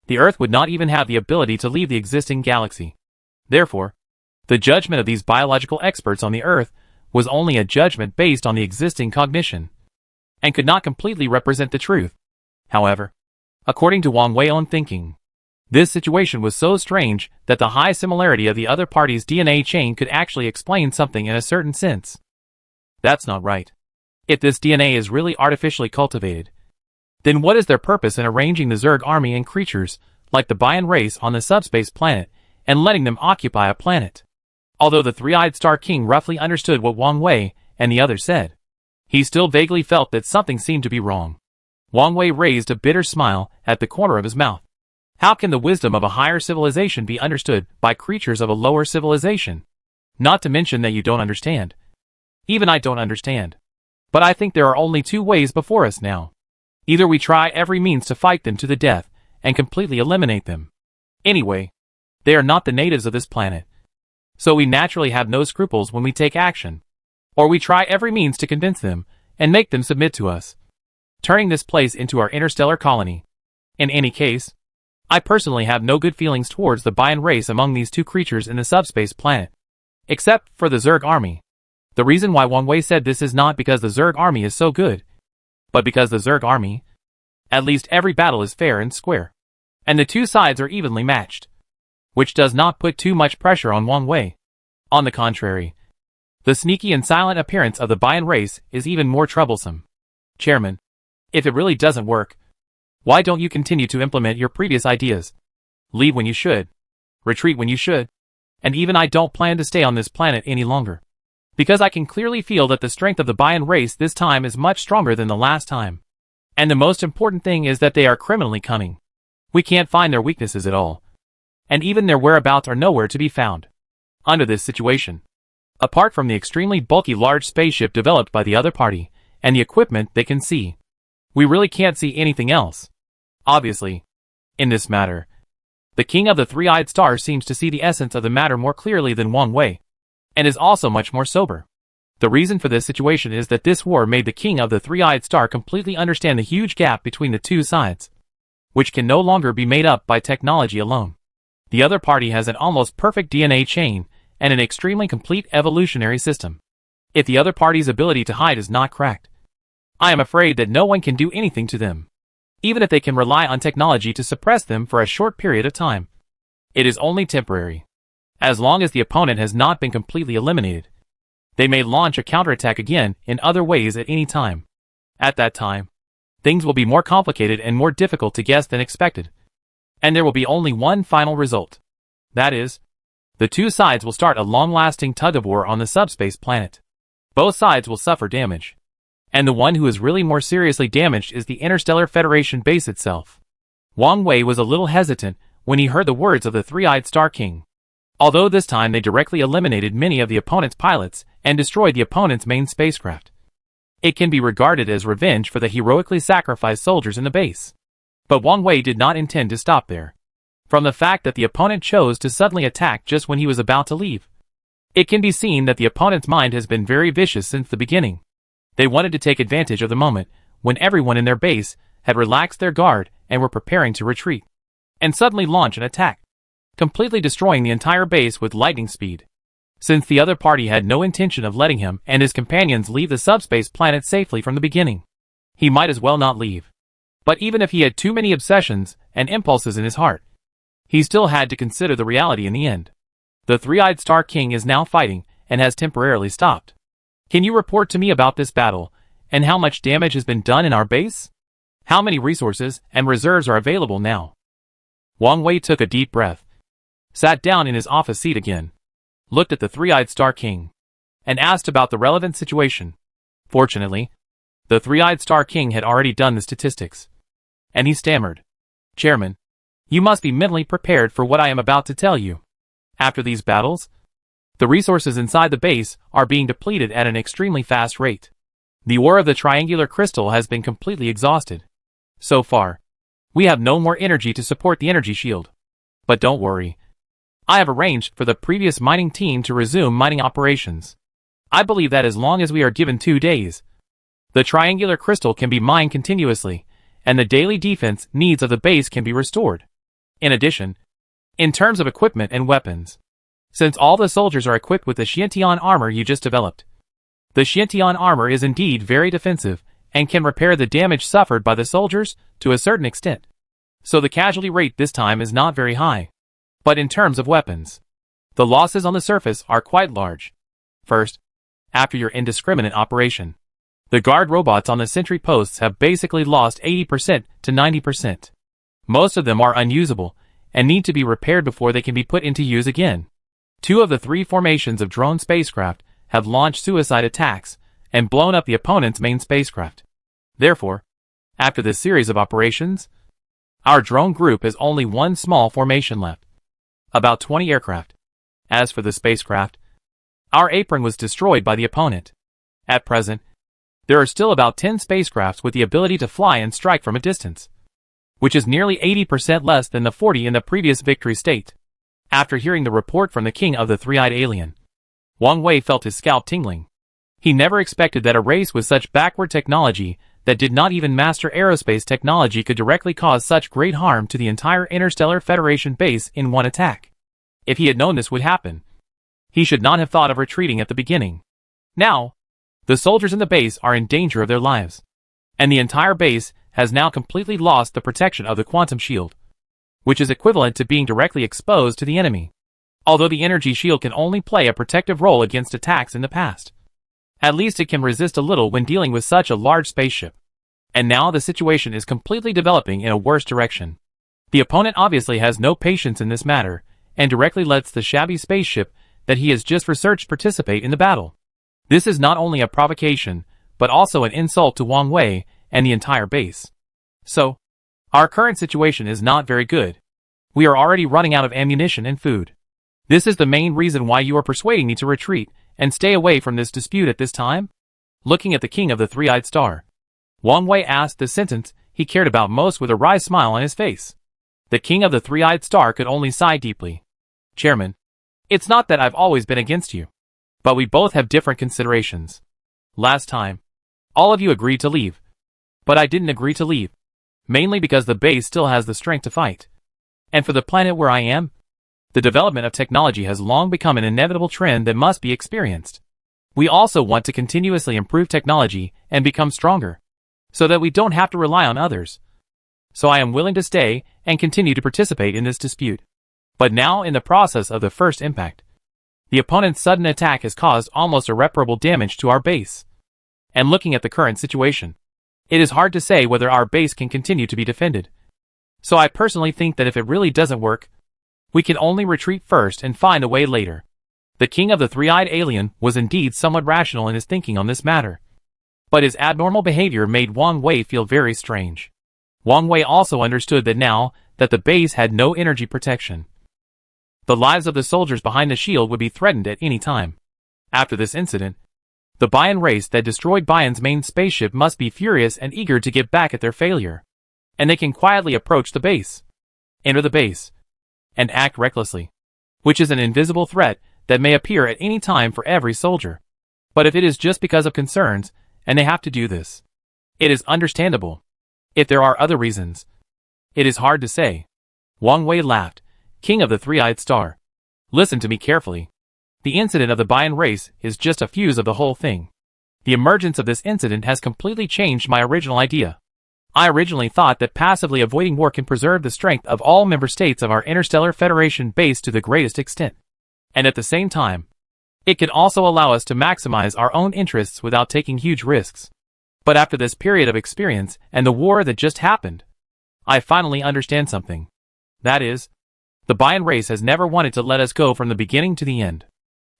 the Earth would not even have the ability to leave the existing galaxy. Therefore, the judgment of these biological experts on the Earth was only a judgment based on the existing cognition, and could not completely represent the truth. However, according to Wang Wei's own thinking, this situation was so strange that the high similarity of the other party's DNA chain could actually explain something in a certain sense. That's not right. If this DNA is really artificially cultivated, then what is their purpose in arranging the Zerg army and creatures, like the Bayan race on the subspace planet, and letting them occupy a planet? Although the three-eyed Star King roughly understood what Wang Wei and the others said, he still vaguely felt that something seemed to be wrong. Wang Wei raised a bitter smile at the corner of his mouth. How can the wisdom of a higher civilization be understood by creatures of a lower civilization? Not to mention that you don't understand. Even I don't understand. But I think there are only two ways before us now. Either we try every means to fight them to the death and completely eliminate them. Anyway, they are not the natives of this planet, so we naturally have no scruples when we take action. Or we try every means to convince them and make them submit to us, turning this place into our interstellar colony. In any case, I personally have no good feelings towards the Bayan race among these two creatures in the subspace planet, except for the Zerg army. The reason why Wang Wei said this is not because the Zerg army is so good, but because the Zerg army, at least every battle is fair and square, and the two sides are evenly matched, which does not put too much pressure on Wang Wei. On the contrary, the sneaky and silent appearance of the Bayan race is even more troublesome. Chairman, if it really doesn't work, why don't you continue to implement your previous ideas? Leave when you should, retreat when you should, and even I don't plan to stay on this planet any longer. Because I can clearly feel that the strength of the Bayan race this time is much stronger than the last time. And the most important thing is that they are criminally cunning. We can't find their weaknesses at all. And even their whereabouts are nowhere to be found. Under this situation, apart from the extremely bulky large spaceship developed by the other party, and the equipment they can see, we really can't see anything else. Obviously, in this matter, the King of the Three-Eyed Star seems to see the essence of the matter more clearly than Wang Wei, and is also much more sober. The reason for this situation is that this war made the King of the Three-Eyed Star completely understand the huge gap between the two sides, which can no longer be made up by technology alone. The other party has an almost perfect DNA chain and an extremely complete evolutionary system. If the other party's ability to hide is not cracked, I am afraid that no one can do anything to them, even if they can rely on technology to suppress them for a short period of time. It is only temporary. As long as the opponent has not been completely eliminated, they may launch a counterattack again in other ways at any time. At that time, things will be more complicated and more difficult to guess than expected. And there will be only one final result. That is, the two sides will start a long-lasting tug-of-war on the subspace planet. Both sides will suffer damage. And the one who is really more seriously damaged is the Interstellar Federation base itself. Wang Wei was a little hesitant when he heard the words of the Three-Eyed Star King. Although this time they directly eliminated many of the opponent's pilots and destroyed the opponent's main spacecraft. It can be regarded as revenge for the heroically sacrificed soldiers in the base. But Wang Wei did not intend to stop there. From the fact that the opponent chose to suddenly attack just when he was about to leave, it can be seen that the opponent's mind has been very vicious since the beginning. They wanted to take advantage of the moment when everyone in their base had relaxed their guard and were preparing to retreat, and suddenly launch an attack, completely destroying the entire base with lightning speed. Since the other party had no intention of letting him and his companions leave the subspace planet safely from the beginning, he might as well not leave. But even if he had too many obsessions and impulses in his heart, he still had to consider the reality in the end. The Three-Eyed Star King is now fighting and has temporarily stopped. Can you report to me about this battle and how much damage has been done in our base? How many resources and reserves are available now? Wang Wei took a deep breath, sat down in his office seat again, looked at the Three-Eyed Star King, and asked about the relevant situation. Fortunately, the Three-Eyed Star King had already done the statistics, and he stammered, "Chairman, you must be mentally prepared for what I am about to tell you. After these battles, the resources inside the base are being depleted at an extremely fast rate. The ore of the triangular crystal has been completely exhausted. So far, we have no more energy to support the energy shield. But don't worry. I have arranged for the previous mining team to resume mining operations. I believe that as long as we are given 2 days, the triangular crystal can be mined continuously, and the daily defense needs of the base can be restored. In addition, in terms of equipment and weapons, since all the soldiers are equipped with the Xiantian armor you just developed, the Xiantian armor is indeed very defensive and can repair the damage suffered by the soldiers to a certain extent. So the casualty rate this time is not very high. But in terms of weapons, the losses on the surface are quite large. First, after your indiscriminate operation, the guard robots on the sentry posts have basically lost 80% to 90%. Most of them are unusable and need to be repaired before they can be put into use again. 2 of the 3 formations of drone spacecraft have launched suicide attacks and blown up the opponent's main spacecraft. Therefore, after this series of operations, our drone group has only 1 small formation left, about 20 aircraft. As for the spacecraft, our apron was destroyed by the opponent. At present, there are still about 10 spacecrafts with the ability to fly and strike from a distance, which is nearly 80% less than the 40 in the previous victory state. After hearing the report from the king of the Three-Eyed Alien, Wang Wei felt his scalp tingling. He never expected that a race with such backward technology that did not even master aerospace technology could directly cause such great harm to the entire Interstellar Federation base in one attack. If he had known this would happen, he should not have thought of retreating at the beginning. Now, the soldiers in the base are in danger of their lives, and the entire base has now completely lost the protection of the quantum shield, which is equivalent to being directly exposed to the enemy. Although the energy shield can only play a protective role against attacks in the past, at least it can resist a little when dealing with such a large spaceship. And now the situation is completely developing in a worse direction. The opponent obviously has no patience in this matter, and directly lets the shabby spaceship that he has just researched participate in the battle. This is not only a provocation, but also an insult to Wang Wei and the entire base. So, our current situation is not very good. We are already running out of ammunition and food. This is the main reason why you are persuading me to retreat and stay away from this dispute at this time? Looking at the king of the Three-Eyed Star, Wang Wei asked the sentence he cared about most with a wry smile on his face. The king of the Three-Eyed Star could only sigh deeply. Chairman, it's not that I've always been against you, but we both have different considerations. Last time, all of you agreed to leave, but I didn't agree to leave, mainly because the base still has the strength to fight. And for the planet where I am, the development of technology has long become an inevitable trend that must be experienced. We also want to continuously improve technology and become stronger, so that we don't have to rely on others. So I am willing to stay and continue to participate in this dispute. But now, in the process of the first impact, the opponent's sudden attack has caused almost irreparable damage to our base. And looking at the current situation, it is hard to say whether our base can continue to be defended. So I personally think that if it really doesn't work, we can only retreat first and find a way later. The king of the Three-Eyed Alien was indeed somewhat rational in his thinking on this matter. But his abnormal behavior made Wang Wei feel very strange. Wang Wei also understood that now that the base had no energy protection, the lives of the soldiers behind the shield would be threatened at any time. After this incident, The Bayan race that destroyed Bayan's main spaceship must be furious and eager to get back at their failure. And they can quietly approach the base, enter the base, and act recklessly, which is an invisible threat that may appear at any time for every soldier. But if it is just because of concerns, and they have to do this, it is understandable. If there are other reasons, it is hard to say. Wang Wei laughed. King of the Three-Eyed Star. Listen to me carefully. The incident of the Bayan race is just a fuse of the whole thing. The emergence of this incident has completely changed my original idea. I originally thought that passively avoiding war can preserve the strength of all member states of our Interstellar Federation base to the greatest extent. And at the same time, it can also allow us to maximize our own interests without taking huge risks. But after this period of experience and the war that just happened, I finally understand something. That is, the Bayan race has never wanted to let us go from the beginning to the end.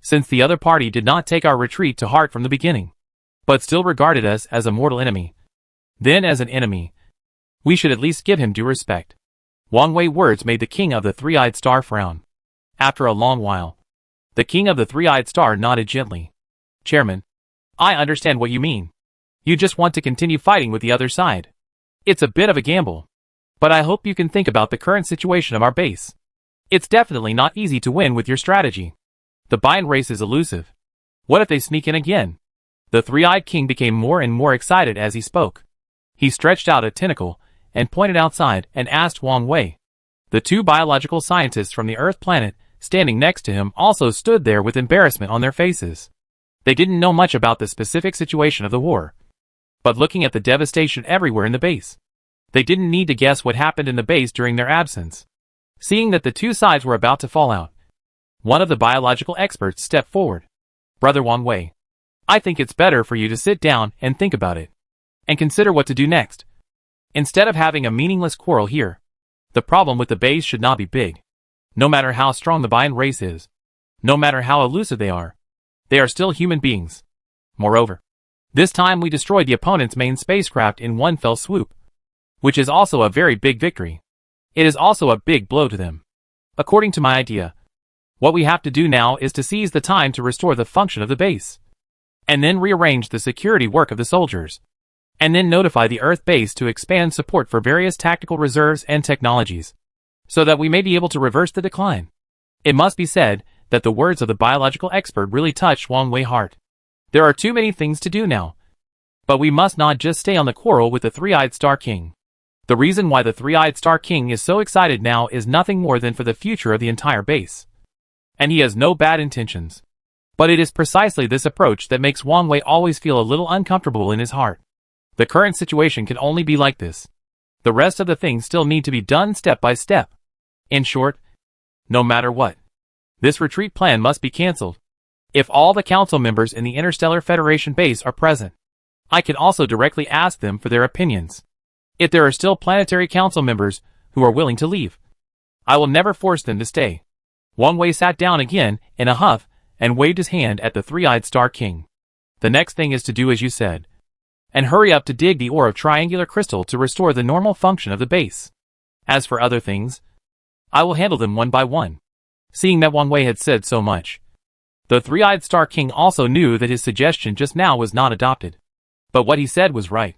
Since the other party did not take our retreat to heart from the beginning, but still regarded us as a mortal enemy, then as an enemy, we should at least give him due respect. Wang Wei's words made the King of the Three-Eyed Star frown. After a long while, the King of the Three-Eyed Star nodded gently. Chairman, I understand what you mean. You just want to continue fighting with the other side. It's a bit of a gamble, but I hope you can think about the current situation of our base. It's definitely not easy to win with your strategy. The Bayan race is elusive. What if they sneak in again? The Three-Eyed King became more and more excited as he spoke. He stretched out a tentacle and pointed outside and asked Wang Wei. The two biological scientists from the Earth planet standing next to him also stood there with embarrassment on their faces. They didn't know much about the specific situation of the war, but looking at the devastation everywhere in the base, they didn't need to guess what happened in the base during their absence. Seeing that the two sides were about to fall out, one of the biological experts stepped forward. Brother Wang Wei, I think it's better for you to sit down and think about it, and consider what to do next. Instead of having a meaningless quarrel here, the problem with the base should not be big. No matter how strong the Bayan race is, no matter how elusive they are still human beings. Moreover, this time we destroyed the opponent's main spacecraft in one fell swoop, which is also a very big victory. It is also a big blow to them. According to my idea, what we have to do now is to seize the time to restore the function of the base, and then rearrange the security work of the soldiers, and then notify the Earth base to expand support for various tactical reserves and technologies, so that we may be able to reverse the decline. It must be said that the words of the biological expert really touched Wang Wei's heart. There are too many things to do now, but we must not just stay on the quarrel with the Three-Eyed Star King. The reason why the Three-Eyed Star King is so excited now is nothing more than for the future of the entire base. And he has no bad intentions. But it is precisely this approach that makes Wang Wei always feel a little uncomfortable in his heart. The current situation can only be like this. The rest of the things still need to be done step by step. In short, no matter what, this retreat plan must be cancelled. If all the council members in the Interstellar Federation base are present, I can also directly ask them for their opinions. If there are still planetary council members who are willing to leave, I will never force them to stay. Wang Wei sat down again in a huff and waved his hand at the Three-Eyed Star King. The next thing is to do as you said, and hurry up to dig the ore of triangular crystal to restore the normal function of the base. As for other things, I will handle them one by one. Seeing that Wang Wei had said so much, the Three-Eyed Star King also knew that his suggestion just now was not adopted. But what he said was right.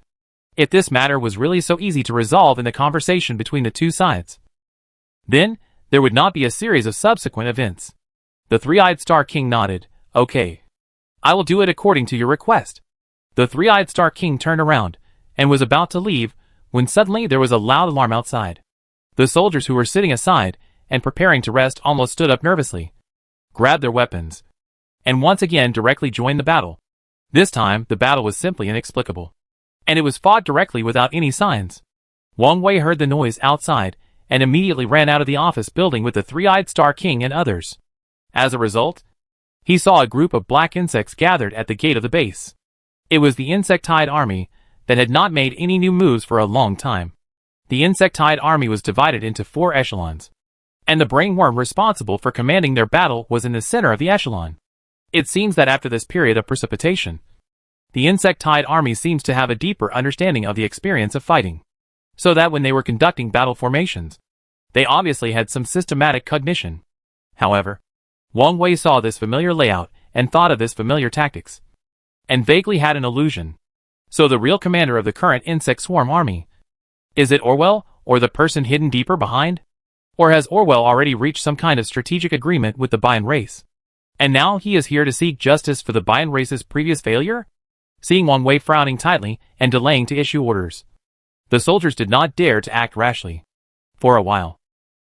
If this matter was really so easy to resolve in the conversation between the two sides, then there would not be a series of subsequent events. The Three-Eyed Star King nodded. Okay. I will do it according to your request. The Three-Eyed Star King turned around and was about to leave when suddenly there was a loud alarm outside. The soldiers who were sitting aside and preparing to rest almost stood up nervously, grabbed their weapons, and once again directly joined the battle. This time, the battle was simply inexplicable, and it was fought directly without any signs. Wang Wei heard the noise outside and immediately ran out of the office building with the Three-Eyed Star King and others. As a result, he saw a group of black insects gathered at the gate of the base. It was the Insectide Army that had not made any new moves for a long time. The Insectide Army was divided into 4 echelons, and the brainworm responsible for commanding their battle was in the center of the echelon. It seems that after this period of precipitation, the Insectide Army seems to have a deeper understanding of the experience of fighting, so that when they were conducting battle formations, they obviously had some systematic cognition. However, Wang Wei saw this familiar layout and thought of this familiar tactics. and vaguely had an illusion. So the real commander of the current insect swarm army? Is it Orwell, or the person hidden deeper behind? Or has Orwell already reached some kind of strategic agreement with the Bayan race? And now he is here to seek justice for the Bayan race's previous failure? Seeing Wang Wei frowning tightly and delaying to issue orders, the soldiers did not dare to act rashly. For a while,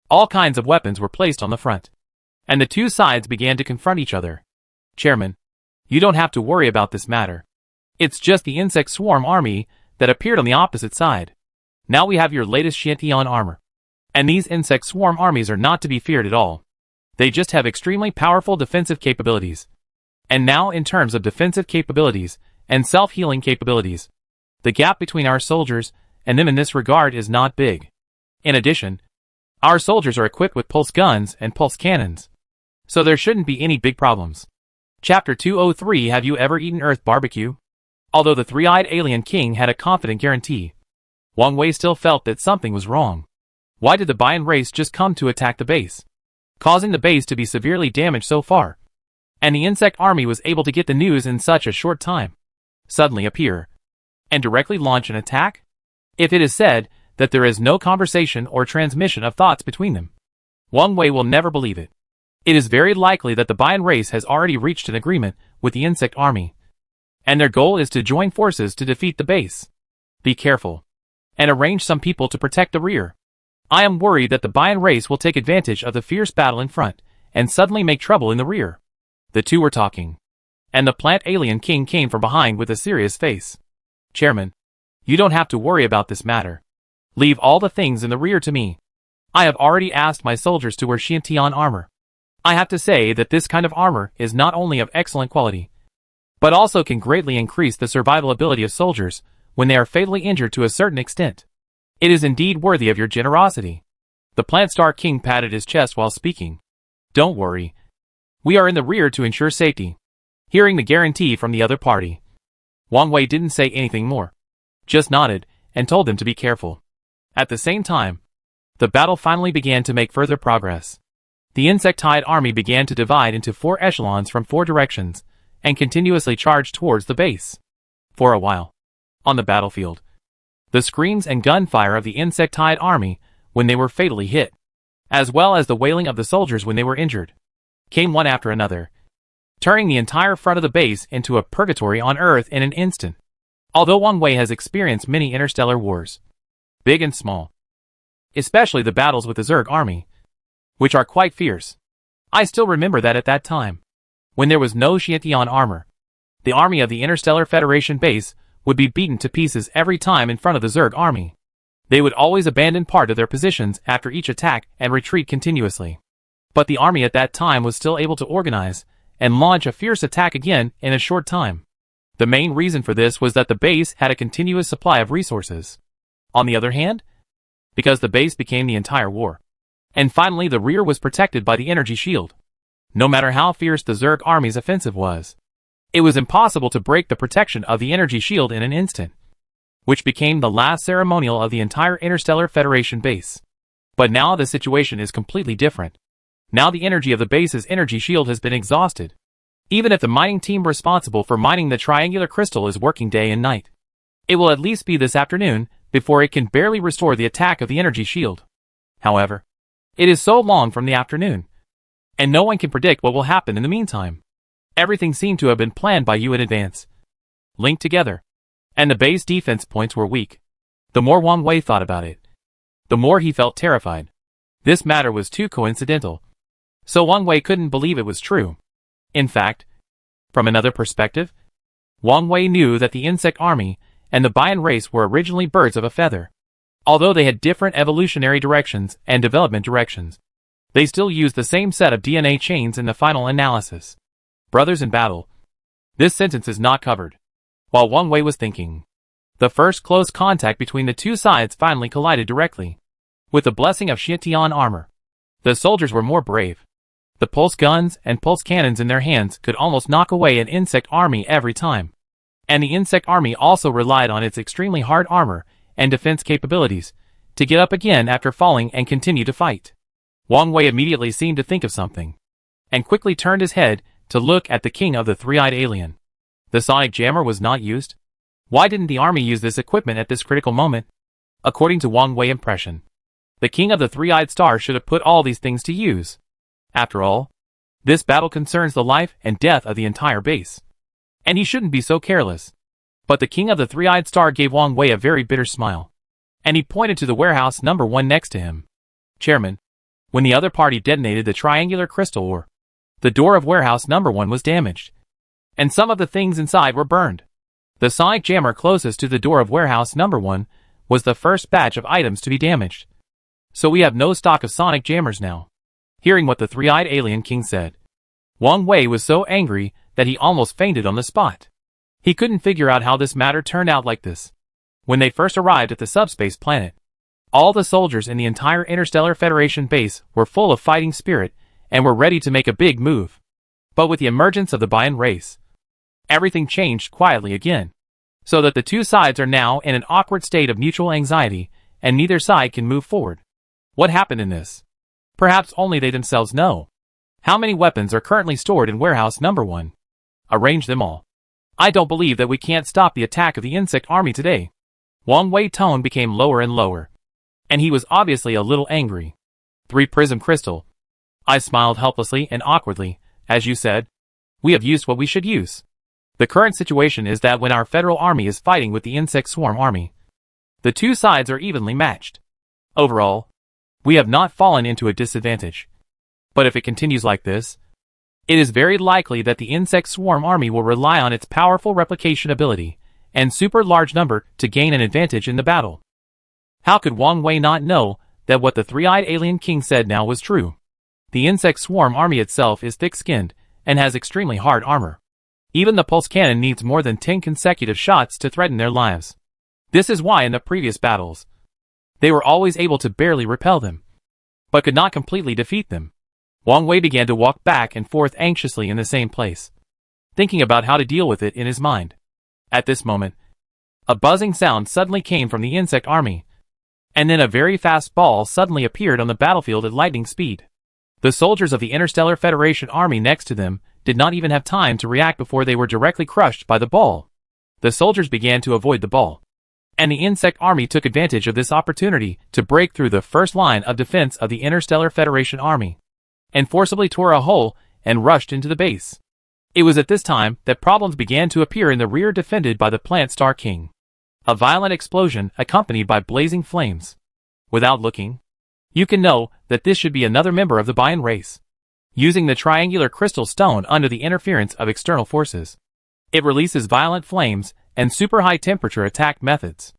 all kinds of weapons were placed on the front, and the two sides began to confront each other. Chairman, you don't have to worry about this matter. It's just the insect swarm army that appeared on the opposite side. Now we have your latest Xiantian armor. And these insect swarm armies are not to be feared at all. They just have extremely powerful defensive capabilities. And now in terms of defensive capabilities and self-healing capabilities, the gap between our soldiers and them in this regard is not big. In addition, our soldiers are equipped with pulse guns and pulse cannons, so there shouldn't be any big problems. Chapter 203. Have you ever eaten Earth barbecue? Although the three-eyed alien king had a confident guarantee, Wang Wei still felt that something was wrong. Why did the Bayan race just come to attack the base, causing the base to be severely damaged so far? And the insect army was able to get the news in such a short time, suddenly appear, and directly launch an attack? If it is said that there is no conversation or transmission of thoughts between them, Wang Wei will never believe it. It is very likely that the Bayan race has already reached an agreement with the insect army, and their goal is to join forces to defeat the base. Be careful, and arrange some people to protect the rear. I am worried that the Bayan race will take advantage of the fierce battle in front, and suddenly make trouble in the rear. The two were talking, and the plant alien king came from behind with a serious face. Chairman, you don't have to worry about this matter. Leave all the things in the rear to me. I have already asked my soldiers to wear Xiantian armor. I have to say that this kind of armor is not only of excellent quality, but also can greatly increase the survival ability of soldiers when they are fatally injured to a certain extent. It is indeed worthy of your generosity. The Plant Star King patted his chest while speaking. Don't worry. We are in the rear to ensure safety. Hearing the guarantee from the other party, Wang Wei didn't say anything more, just nodded and told them to be careful. At the same time, the battle finally began to make further progress. The insectoid army began to divide into 4 echelons from 4 directions and continuously charged towards the base. For a while, on the battlefield, the screams and gunfire of the insectoid army when they were fatally hit, as well as the wailing of the soldiers when they were injured, came one after another, turning the entire front of the base into a purgatory on Earth in an instant. Although Wang Wei has experienced many interstellar wars, big and small, especially the battles with the Zerg army, which are quite fierce, I still remember that at that time, when there was no Xiantian armor, the army of the Interstellar Federation base would be beaten to pieces every time in front of the Zerg army. They would always abandon part of their positions after each attack and retreat continuously. But the army at that time was still able to organize and launch a fierce attack again in a short time. The main reason for this was that the base had a continuous supply of resources. On the other hand, because the base became the entire war. And finally the rear was protected by the energy shield. No matter how fierce the Zerg army's offensive was, it was impossible to break the protection of the energy shield in an instant, which became the last ceremonial of the entire Interstellar Federation base. But now the situation is completely different. Now the energy of the base's energy shield has been exhausted. Even if the mining team responsible for mining the triangular crystal is working day and night, it will at least be this afternoon before it can barely restore the attack of the energy shield. However, it is so long from the afternoon, and no one can predict what will happen in the meantime. Everything seemed to have been planned by you in advance, linked together, and the base defense points were weak. The more Wang Wei thought about it, the more he felt terrified. This matter was too coincidental, so Wang Wei couldn't believe it was true. In fact, from another perspective, Wang Wei knew that the insect army and the Bayan race were originally birds of a feather. Although they had different evolutionary directions and development directions, they still used the same set of DNA chains in the final analysis. Brothers in battle. This sentence is not covered. While Wang Wei was thinking, the first close contact between the two sides finally collided directly. With the blessing of Xiantian armor, the soldiers were more brave. The pulse guns and pulse cannons in their hands could almost knock away an insect army every time. And the insect army also relied on its extremely hard armor and defense capabilities to get up again after falling and continue to fight. Wang Wei immediately seemed to think of something, and quickly turned his head to look at the king of the three-eyed alien. The sonic jammer was not used? Why didn't the army use this equipment at this critical moment? According to Wang Wei's impression, the king of the three-eyed star should have put all these things to use. After all, this battle concerns the life and death of the entire base, and he shouldn't be so careless. But the king of the three-eyed star gave Wang Wei a very bitter smile, and he pointed to the warehouse number 1 next to him. Chairman, when the other party detonated the triangular crystal ore, the door of warehouse number 1 was damaged, and some of the things inside were burned. The sonic jammer closest to the door of warehouse number 1 was the first batch of items to be damaged. So we have no stock of sonic jammers now. Hearing what the three-eyed alien king said, Wang Wei was so angry that he almost fainted on the spot. He couldn't figure out how this matter turned out like this. When they first arrived at the subspace planet, all the soldiers in the entire Interstellar Federation base were full of fighting spirit and were ready to make a big move. But with the emergence of the Bion race, everything changed quietly again, so that the two sides are now in an awkward state of mutual anxiety, and neither side can move forward. What happened in this? Perhaps only they themselves know. How many weapons are currently stored in warehouse number 1? Arrange them all. I don't believe that we can't stop the attack of the insect army today. Wang Wei's tone became lower and lower, and he was obviously a little angry. 3 prism crystal. I smiled helplessly and awkwardly. As you said, we have used what we should use. The current situation is that when our federal army is fighting with the insect swarm army, the two sides are evenly matched. Overall, we have not fallen into a disadvantage. But if it continues like this, it is very likely that the insect swarm army will rely on its powerful replication ability and super large number to gain an advantage in the battle. How could Wang Wei not know that what the three-eyed alien king said now was true? The insect swarm army itself is thick-skinned and has extremely hard armor. Even the pulse cannon needs more than 10 consecutive shots to threaten their lives. This is why in the previous battles, they were always able to barely repel them, but could not completely defeat them. Wang Wei began to walk back and forth anxiously in the same place, thinking about how to deal with it in his mind. At this moment, a buzzing sound suddenly came from the insect army, and then a very fast ball suddenly appeared on the battlefield at lightning speed. The soldiers of the Interstellar Federation army next to them did not even have time to react before they were directly crushed by the ball. The soldiers began to avoid the ball, and the insect army took advantage of this opportunity to break through the first line of defense of the Interstellar Federation army, and forcibly tore a hole and rushed into the base. It was at this time that problems began to appear in the rear defended by the Plant Star King. A violent explosion accompanied by blazing flames. Without looking, you can know that this should be another member of the Bion race, using the triangular crystal stone under the interference of external forces. It releases violent flames and super high temperature attack methods.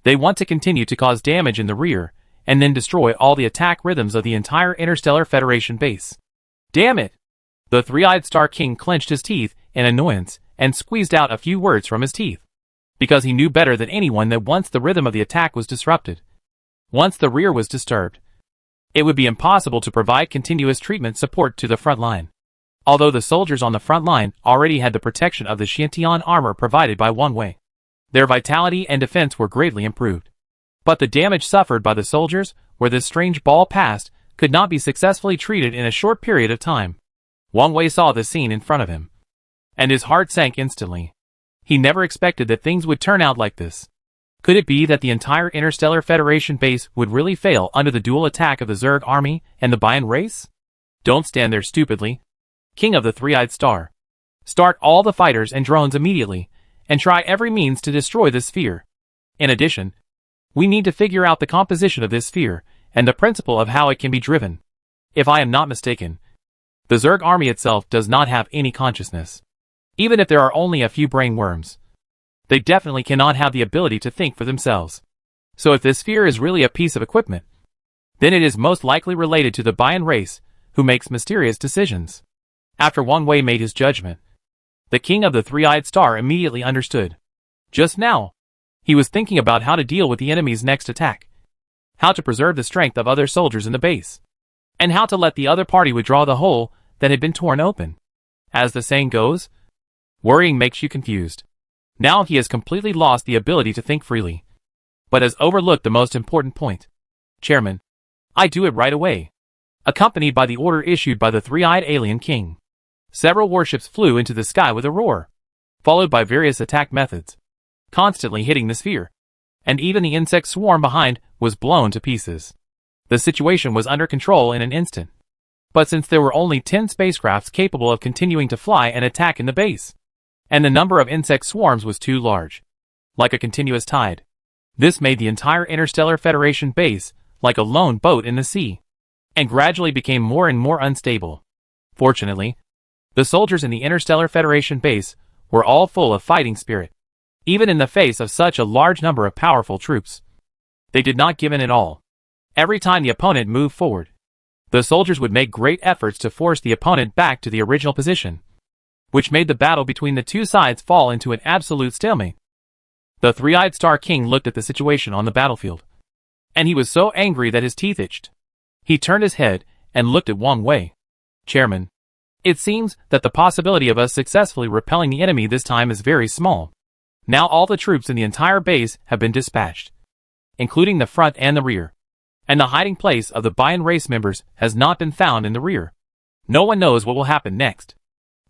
They want to continue to cause damage in the rear, and then destroy all the attack rhythms of the entire Interstellar Federation base. Damn it! The three-eyed Star King clenched his teeth in annoyance and squeezed out a few words from his teeth, because he knew better than anyone that once the rhythm of the attack was disrupted, once the rear was disturbed, it would be impossible to provide continuous treatment support to the front line. Although the soldiers on the front line already had the protection of the Xiantian armor provided by Wang Wei, their vitality and defense were greatly improved. But the damage suffered by the soldiers, where this strange ball passed, could not be successfully treated in a short period of time. Wang Wei saw the scene in front of him, and his heart sank instantly. He never expected that things would turn out like this. Could it be that the entire Interstellar Federation base would really fail under the dual attack of the Zerg army and the Bion race? Don't stand there stupidly, King of the Three-Eyed Star. Start all the fighters and drones immediately, and try every means to destroy this sphere. In addition, we need to figure out the composition of this sphere, and the principle of how it can be driven. If I am not mistaken, the Zerg army itself does not have any consciousness. Even if there are only a few brain worms, they definitely cannot have the ability to think for themselves. So if this sphere is really a piece of equipment, then it is most likely related to the Bion race, who makes mysterious decisions. After Wang Wei made his judgment, the King of the Three-Eyed Star immediately understood. Just now, he was thinking about how to deal with the enemy's next attack, how to preserve the strength of other soldiers in the base, and how to let the other party withdraw the hole that had been torn open. As the saying goes, worrying makes you confused. Now he has completely lost the ability to think freely, but has overlooked the most important point. Chairman, I do it right away. Accompanied by the order issued by the three-eyed alien king, several warships flew into the sky with a roar. followed by various attack methods, constantly hitting the sphere. And even the insect swarm behind was blown to pieces. The situation was under control in an instant. But since there were only 10 spacecrafts capable of continuing to fly and attack in the base, and the number of insect swarms was too large, like a continuous tide, this made the entire Interstellar Federation base like a lone boat in the sea, and gradually became more and more unstable. Fortunately, the soldiers in the Interstellar Federation base were all full of fighting spirit. Even in the face of such a large number of powerful troops, they did not give in at all. Every time the opponent moved forward, the soldiers would make great efforts to force the opponent back to the original position, which made the battle between the two sides fall into an absolute stalemate. The three-eyed Star King looked at the situation on the battlefield, and he was so angry that his teeth itched. He turned his head and looked at Wang Wei. Chairman, it seems that the possibility of us successfully repelling the enemy this time is very small. Now all the troops in the entire base have been dispatched, including the front and the rear, and the hiding place of the Bayan race members has not been found in the rear. No one knows what will happen next,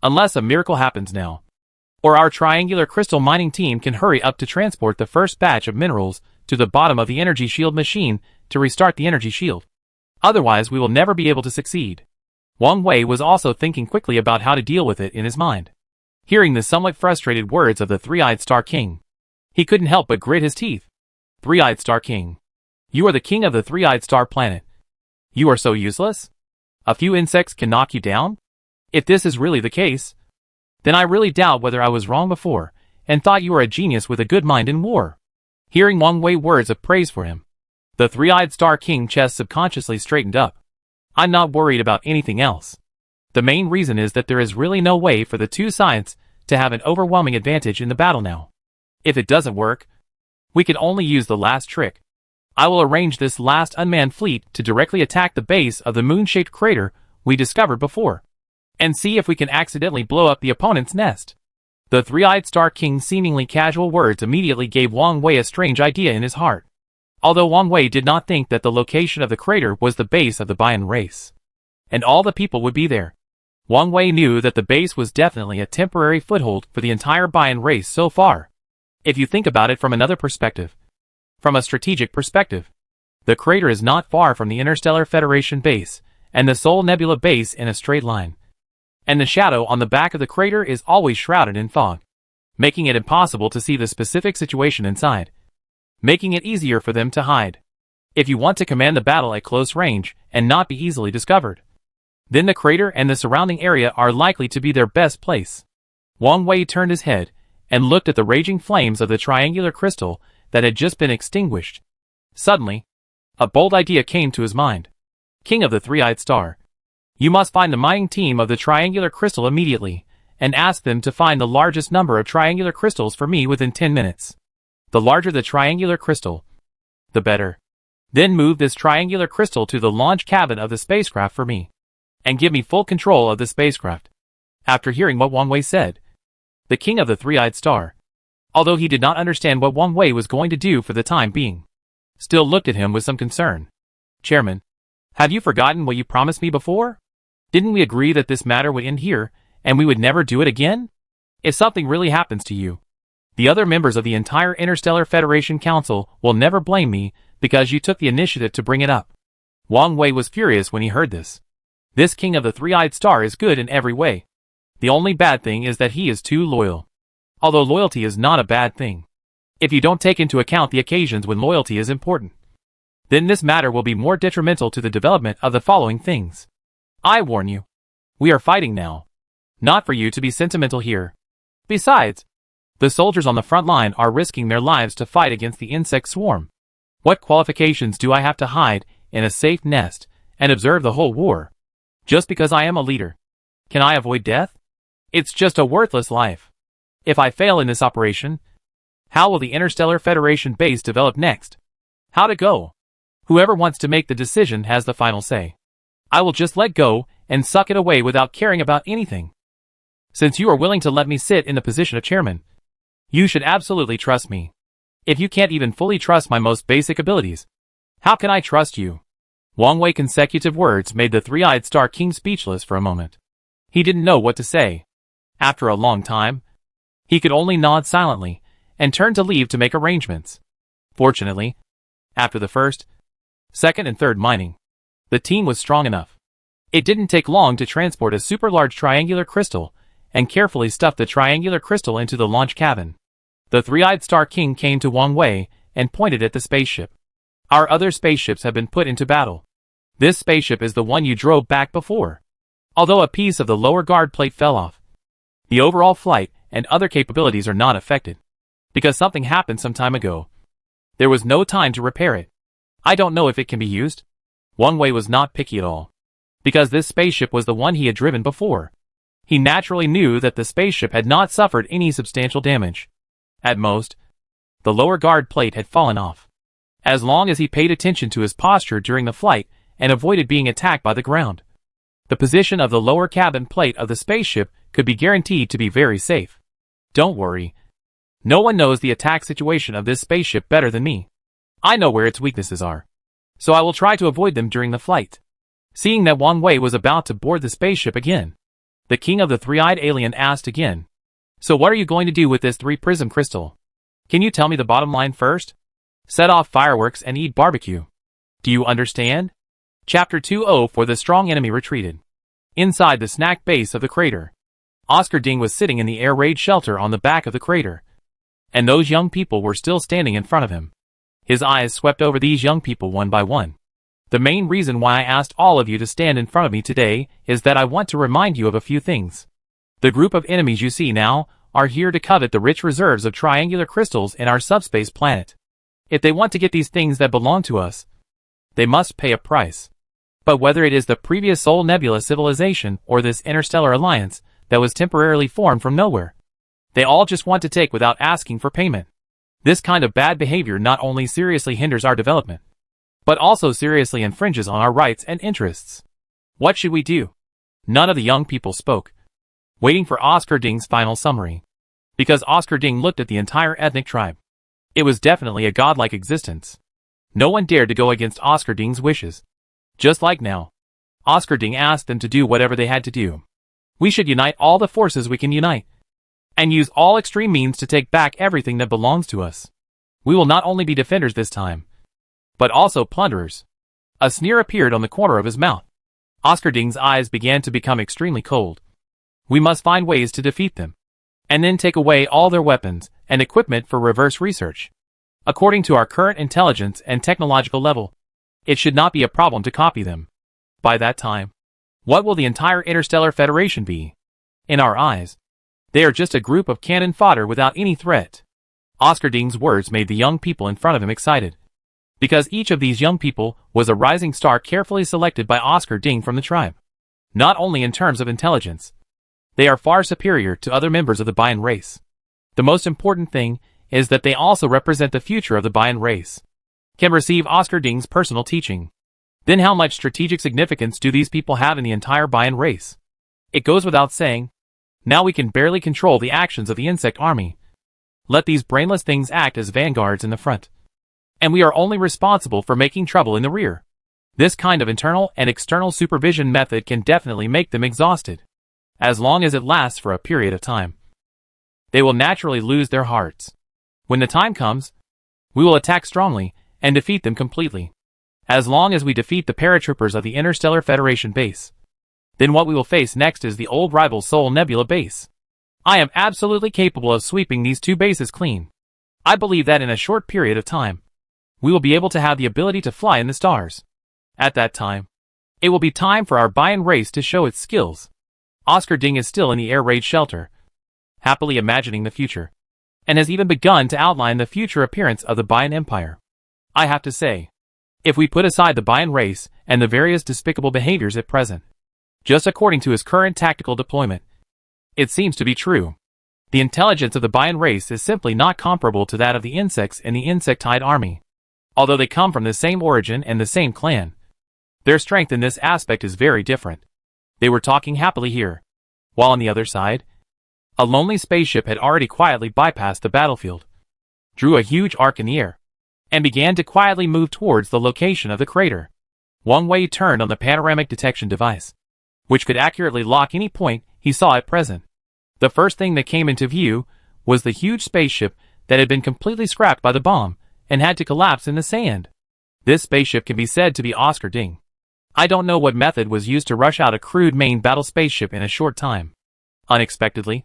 unless a miracle happens now, or our triangular crystal mining team can hurry up to transport the first batch of minerals to the bottom of the energy shield machine to restart the energy shield. Otherwise we will never be able to succeed. Wang Wei was also thinking quickly about how to deal with it in his mind. Hearing the somewhat frustrated words of the three-eyed Star King, he couldn't help but grit his teeth. Three-eyed Star King, you are the king of the three-eyed star planet. You are so useless? A few insects can knock you down? If this is really the case, then I really doubt whether I was wrong before, and thought you were a genius with a good mind in war. Hearing Wang Wei words of praise for him, the three-eyed Star King chest subconsciously straightened up. I'm not worried about anything else. The main reason is that there is really no way for the two sides to have an overwhelming advantage in the battle now. If it doesn't work, we can only use the last trick. I will arrange this last unmanned fleet to directly attack the base of the moon-shaped crater we discovered before, and see if we can accidentally blow up the opponent's nest. The three-eyed Star King's seemingly casual words immediately gave Wang Wei a strange idea in his heart. Although Wang Wei did not think that the location of the crater was the base of the Bayan race, and all the people would be there, Wang Wei knew that the base was definitely a temporary foothold for the entire Bayan race so far. If you think about it from another perspective, from a strategic perspective, the crater is not far from the Interstellar Federation base, and the Sol Nebula base in a straight line. And the shadow on the back of the crater is always shrouded in fog, making it impossible to see the specific situation inside, making it easier for them to hide. If you want to command the battle at close range and not be easily discovered, then the crater and the surrounding area are likely to be their best place. Wang Wei turned his head and looked at the raging flames of the triangular crystal that had just been extinguished. Suddenly, a bold idea came to his mind. King of the Three-Eyed Star, you must find the mining team of the triangular crystal immediately, and ask them to find the largest number of triangular crystals for me within 10 minutes. The larger the triangular crystal, the better. Then move this triangular crystal to the launch cabin of the spacecraft for me, and give me full control of the spacecraft. After hearing what Wang Wei said, the King of the Three-Eyed Star, although he did not understand what Wang Wei was going to do for the time being, still looked at him with some concern. Chairman, have you forgotten what you promised me before? Didn't we agree that this matter would end here, and we would never do it again? If something really happens to you, the other members of the entire Interstellar Federation Council will never blame me because you took the initiative to bring it up. Wang Wei was furious when he heard this. This King of the Three-Eyed Star is good in every way. The only bad thing is that he is too loyal. Although loyalty is not a bad thing, if you don't take into account the occasions when loyalty is important, then this matter will be more detrimental to the development of the following things. I warn you. We are fighting now. Not for you to be sentimental here. Besides, the soldiers on the front line are risking their lives to fight against the insect swarm. What qualifications do I have to hide in a safe nest and observe the whole war? Just because I am a leader, can I avoid death? It's just a worthless life. If I fail in this operation, how will the Interstellar Federation base develop next? How to go? Whoever wants to make the decision has the final say. I will just let go and suck it away without caring about anything. Since you are willing to let me sit in the position of chairman, you should absolutely trust me. If you can't even fully trust my most basic abilities, how can I trust you? Wang Wei's consecutive words made the Three-Eyed Star King speechless for a moment. He didn't know what to say. After a long time, He could only nod silently, and turn to leave to make arrangements. Fortunately, after the first, second and third mining, the team was strong enough. It didn't take long to transport a super large triangular crystal, and carefully stuff the triangular crystal into the launch cabin. The three-eyed Star King came to Wang Wei and pointed at the spaceship. Our other spaceships have been put into battle. This spaceship is the one you drove back before. Although a piece of the lower guard plate fell off, the overall flight and other capabilities are not affected. Because something happened some time ago. There was no time to repair it. I don't know if it can be used. Wang Wei was not picky at all. Because this spaceship was the one he had driven before. He naturally knew that the spaceship had not suffered any substantial damage. At most, the lower guard plate had fallen off. As long as he paid attention to his posture during the flight and avoided being attacked by the ground, the position of the lower cabin plate of the spaceship could be guaranteed to be very safe. Don't worry. No one knows the attack situation of this spaceship better than me. I know where its weaknesses are. So I will try to avoid them during the flight. Seeing that Wang Wei was about to board the spaceship again, the king of the three-eyed alien asked again. So what are you going to do with this 3-prism crystal? Can you tell me the bottom line first? Set off fireworks and eat barbecue. Do you understand? Chapter 20 For the strong enemy retreated. Inside the snack base of the crater, Oscar Ding was sitting in the air raid shelter on the back of the crater. And those young people were still standing in front of him. His eyes swept over these young people one by one. The main reason why I asked all of you to stand in front of me today is that I want to remind you of a few things. The group of enemies you see now are here to covet the rich reserves of triangular crystals in our subspace planet. If they want to get these things that belong to us, they must pay a price. But whether it is the previous Sol Nebula civilization or this interstellar alliance that was temporarily formed from nowhere, they all just want to take without asking for payment. This kind of bad behavior not only seriously hinders our development, but also seriously infringes on our rights and interests. What should we do? None of the young people spoke, waiting for Oscar Ding's final summary. Because Oscar Ding looked at the entire ethnic tribe. It was definitely a godlike existence. No one dared to go against Oscar Ding's wishes. Just like now, Oscar Ding asked them to do whatever they had to do. We should unite all the forces we can unite, and use all extreme means to take back everything that belongs to us. We will not only be defenders this time, but also plunderers. A sneer appeared on the corner of his mouth. Oscar Ding's eyes began to become extremely cold. We must find ways to defeat them, and then take away all their weapons and equipment for reverse research. According to our current intelligence and technological level, it should not be a problem to copy them. By that time, what will the entire Interstellar Federation be? In our eyes, they are just a group of cannon fodder without any threat. Oscar Ding's words made the young people in front of him excited. Because each of these young people was a rising star carefully selected by Oscar Ding from the tribe. Not only in terms of intelligence, they are far superior to other members of the Bayan race. The most important thing is that they also represent the future of the Bayan race. Can receive Oscar Ding's personal teaching. Then how much strategic significance do these people have in the entire Bayan race? It goes without saying. Now we can barely control the actions of the insect army. Let these brainless things act as vanguards in the front. And we are only responsible for making trouble in the rear. This kind of internal and external supervision method can definitely make them exhausted. As long as it lasts for a period of time, they will naturally lose their hearts. When the time comes, we will attack strongly and defeat them completely. As long as we defeat the paratroopers of the Interstellar Federation base, then what we will face next is the old rival Sol Nebula base. I am absolutely capable of sweeping these two bases clean. I believe that in a short period of time, we will be able to have the ability to fly in the stars. At that time, it will be time for our Bayan race to show its skills. Oscar Ding is still in the air raid shelter, happily imagining the future, and has even begun to outline the future appearance of the Bayan Empire. I have to say, if we put aside the Bayan race and the various despicable behaviors at present, just according to his current tactical deployment, it seems to be true. The intelligence of the Bayan race is simply not comparable to that of the insects in the insectide army. Although they come from the same origin and the same clan, their strength in this aspect is very different. They were talking happily here, while on the other side, a lonely spaceship had already quietly bypassed the battlefield, drew a huge arc in the air, and began to quietly move towards the location of the crater. Wang Wei turned on the panoramic detection device, which could accurately lock any point he saw at present. The first thing that came into view was the huge spaceship that had been completely scrapped by the bomb and had to collapse in the sand. This spaceship can be said to be Oscar Ding. I don't know what method was used to rush out a crude main battle spaceship in a short time. Unexpectedly,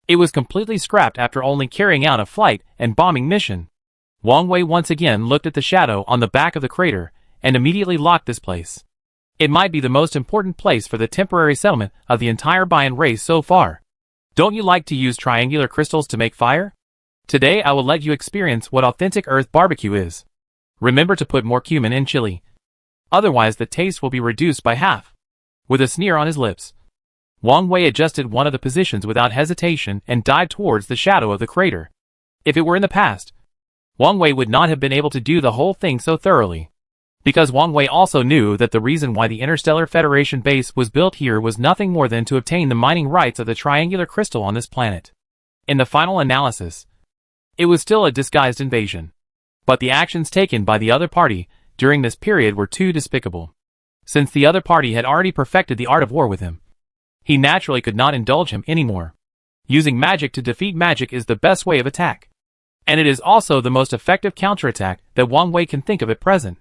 it was completely scrapped after only carrying out a flight and bombing mission. Wang Wei once again looked at the shadow on the back of the crater and immediately locked this place. It might be the most important place for the temporary settlement of the entire Bayan race so far. Don't you like to use triangular crystals to make fire? Today I will let you experience what authentic earth barbecue is. Remember to put more cumin in chili. Otherwise the taste will be reduced by half. With a sneer on his lips, Wang Wei adjusted one of the positions without hesitation and dived towards the shadow of the crater. If it were in the past, Wang Wei would not have been able to do the whole thing so thoroughly. Because Wang Wei also knew that the reason why the Interstellar Federation base was built here was nothing more than to obtain the mining rights of the triangular crystal on this planet. In the final analysis, it was still a disguised invasion. But the actions taken by the other party during this period were too despicable. Since the other party had already perfected the art of war with him, he naturally could not indulge him anymore. Using magic to defeat magic is the best way of attack. And it is also the most effective counterattack that Wang Wei can think of at present.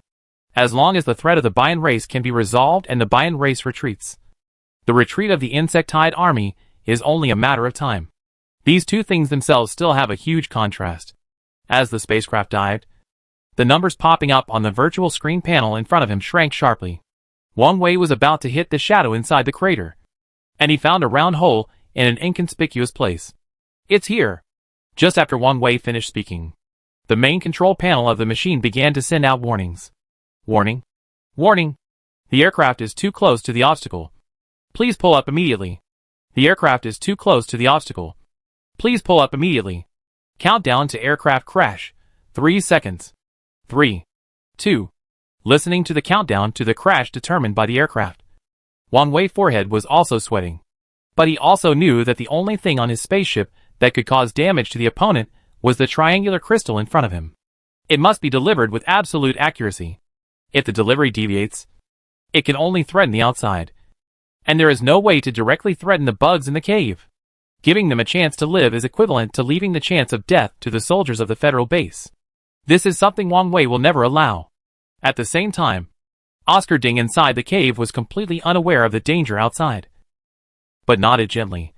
As long as the threat of the Bayan race can be resolved and the Bayan race retreats, the retreat of the insectoid army is only a matter of time. These two things themselves still have a huge contrast. As the spacecraft dived, the numbers popping up on the virtual screen panel in front of him shrank sharply. Wang Wei was about to hit the shadow inside the crater, and he found a round hole in an inconspicuous place. It's here. Just after Wang Wei finished speaking, the main control panel of the machine began to send out warnings. Warning. Warning. The aircraft is too close to the obstacle. Please pull up immediately. The aircraft is too close to the obstacle. Please pull up immediately. Countdown to aircraft crash. 3 seconds. 3. 2. Listening to the countdown to the crash determined by the aircraft, Wang Wei's forehead was also sweating. But he also knew that the only thing on his spaceship that could cause damage to the opponent was the triangular crystal in front of him. It must be delivered with absolute accuracy. If the delivery deviates, it can only threaten the outside. And there is no way to directly threaten the bugs in the cave. Giving them a chance to live is equivalent to leaving the chance of death to the soldiers of the federal base. This is something Wang Wei will never allow. At the same time, Oscar Ding inside the cave was completely unaware of the danger outside, but nodded gently,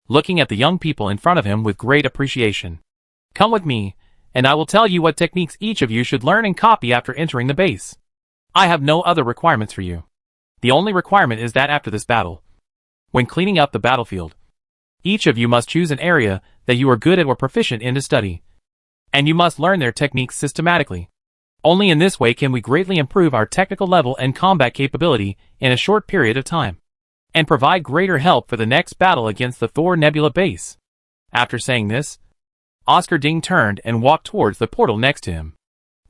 looking at the young people in front of him with great appreciation. Come with me, and I will tell you what techniques each of you should learn and copy after entering the base. I have no other requirements for you. The only requirement is that after this battle, when cleaning up the battlefield, each of you must choose an area that you are good at or proficient in to study, and you must learn their techniques systematically. Only in this way can we greatly improve our technical level and combat capability in a short period of time, and provide greater help for the next battle against the Thor Nebula base. After saying this, Oscar Ding turned and walked towards the portal next to him.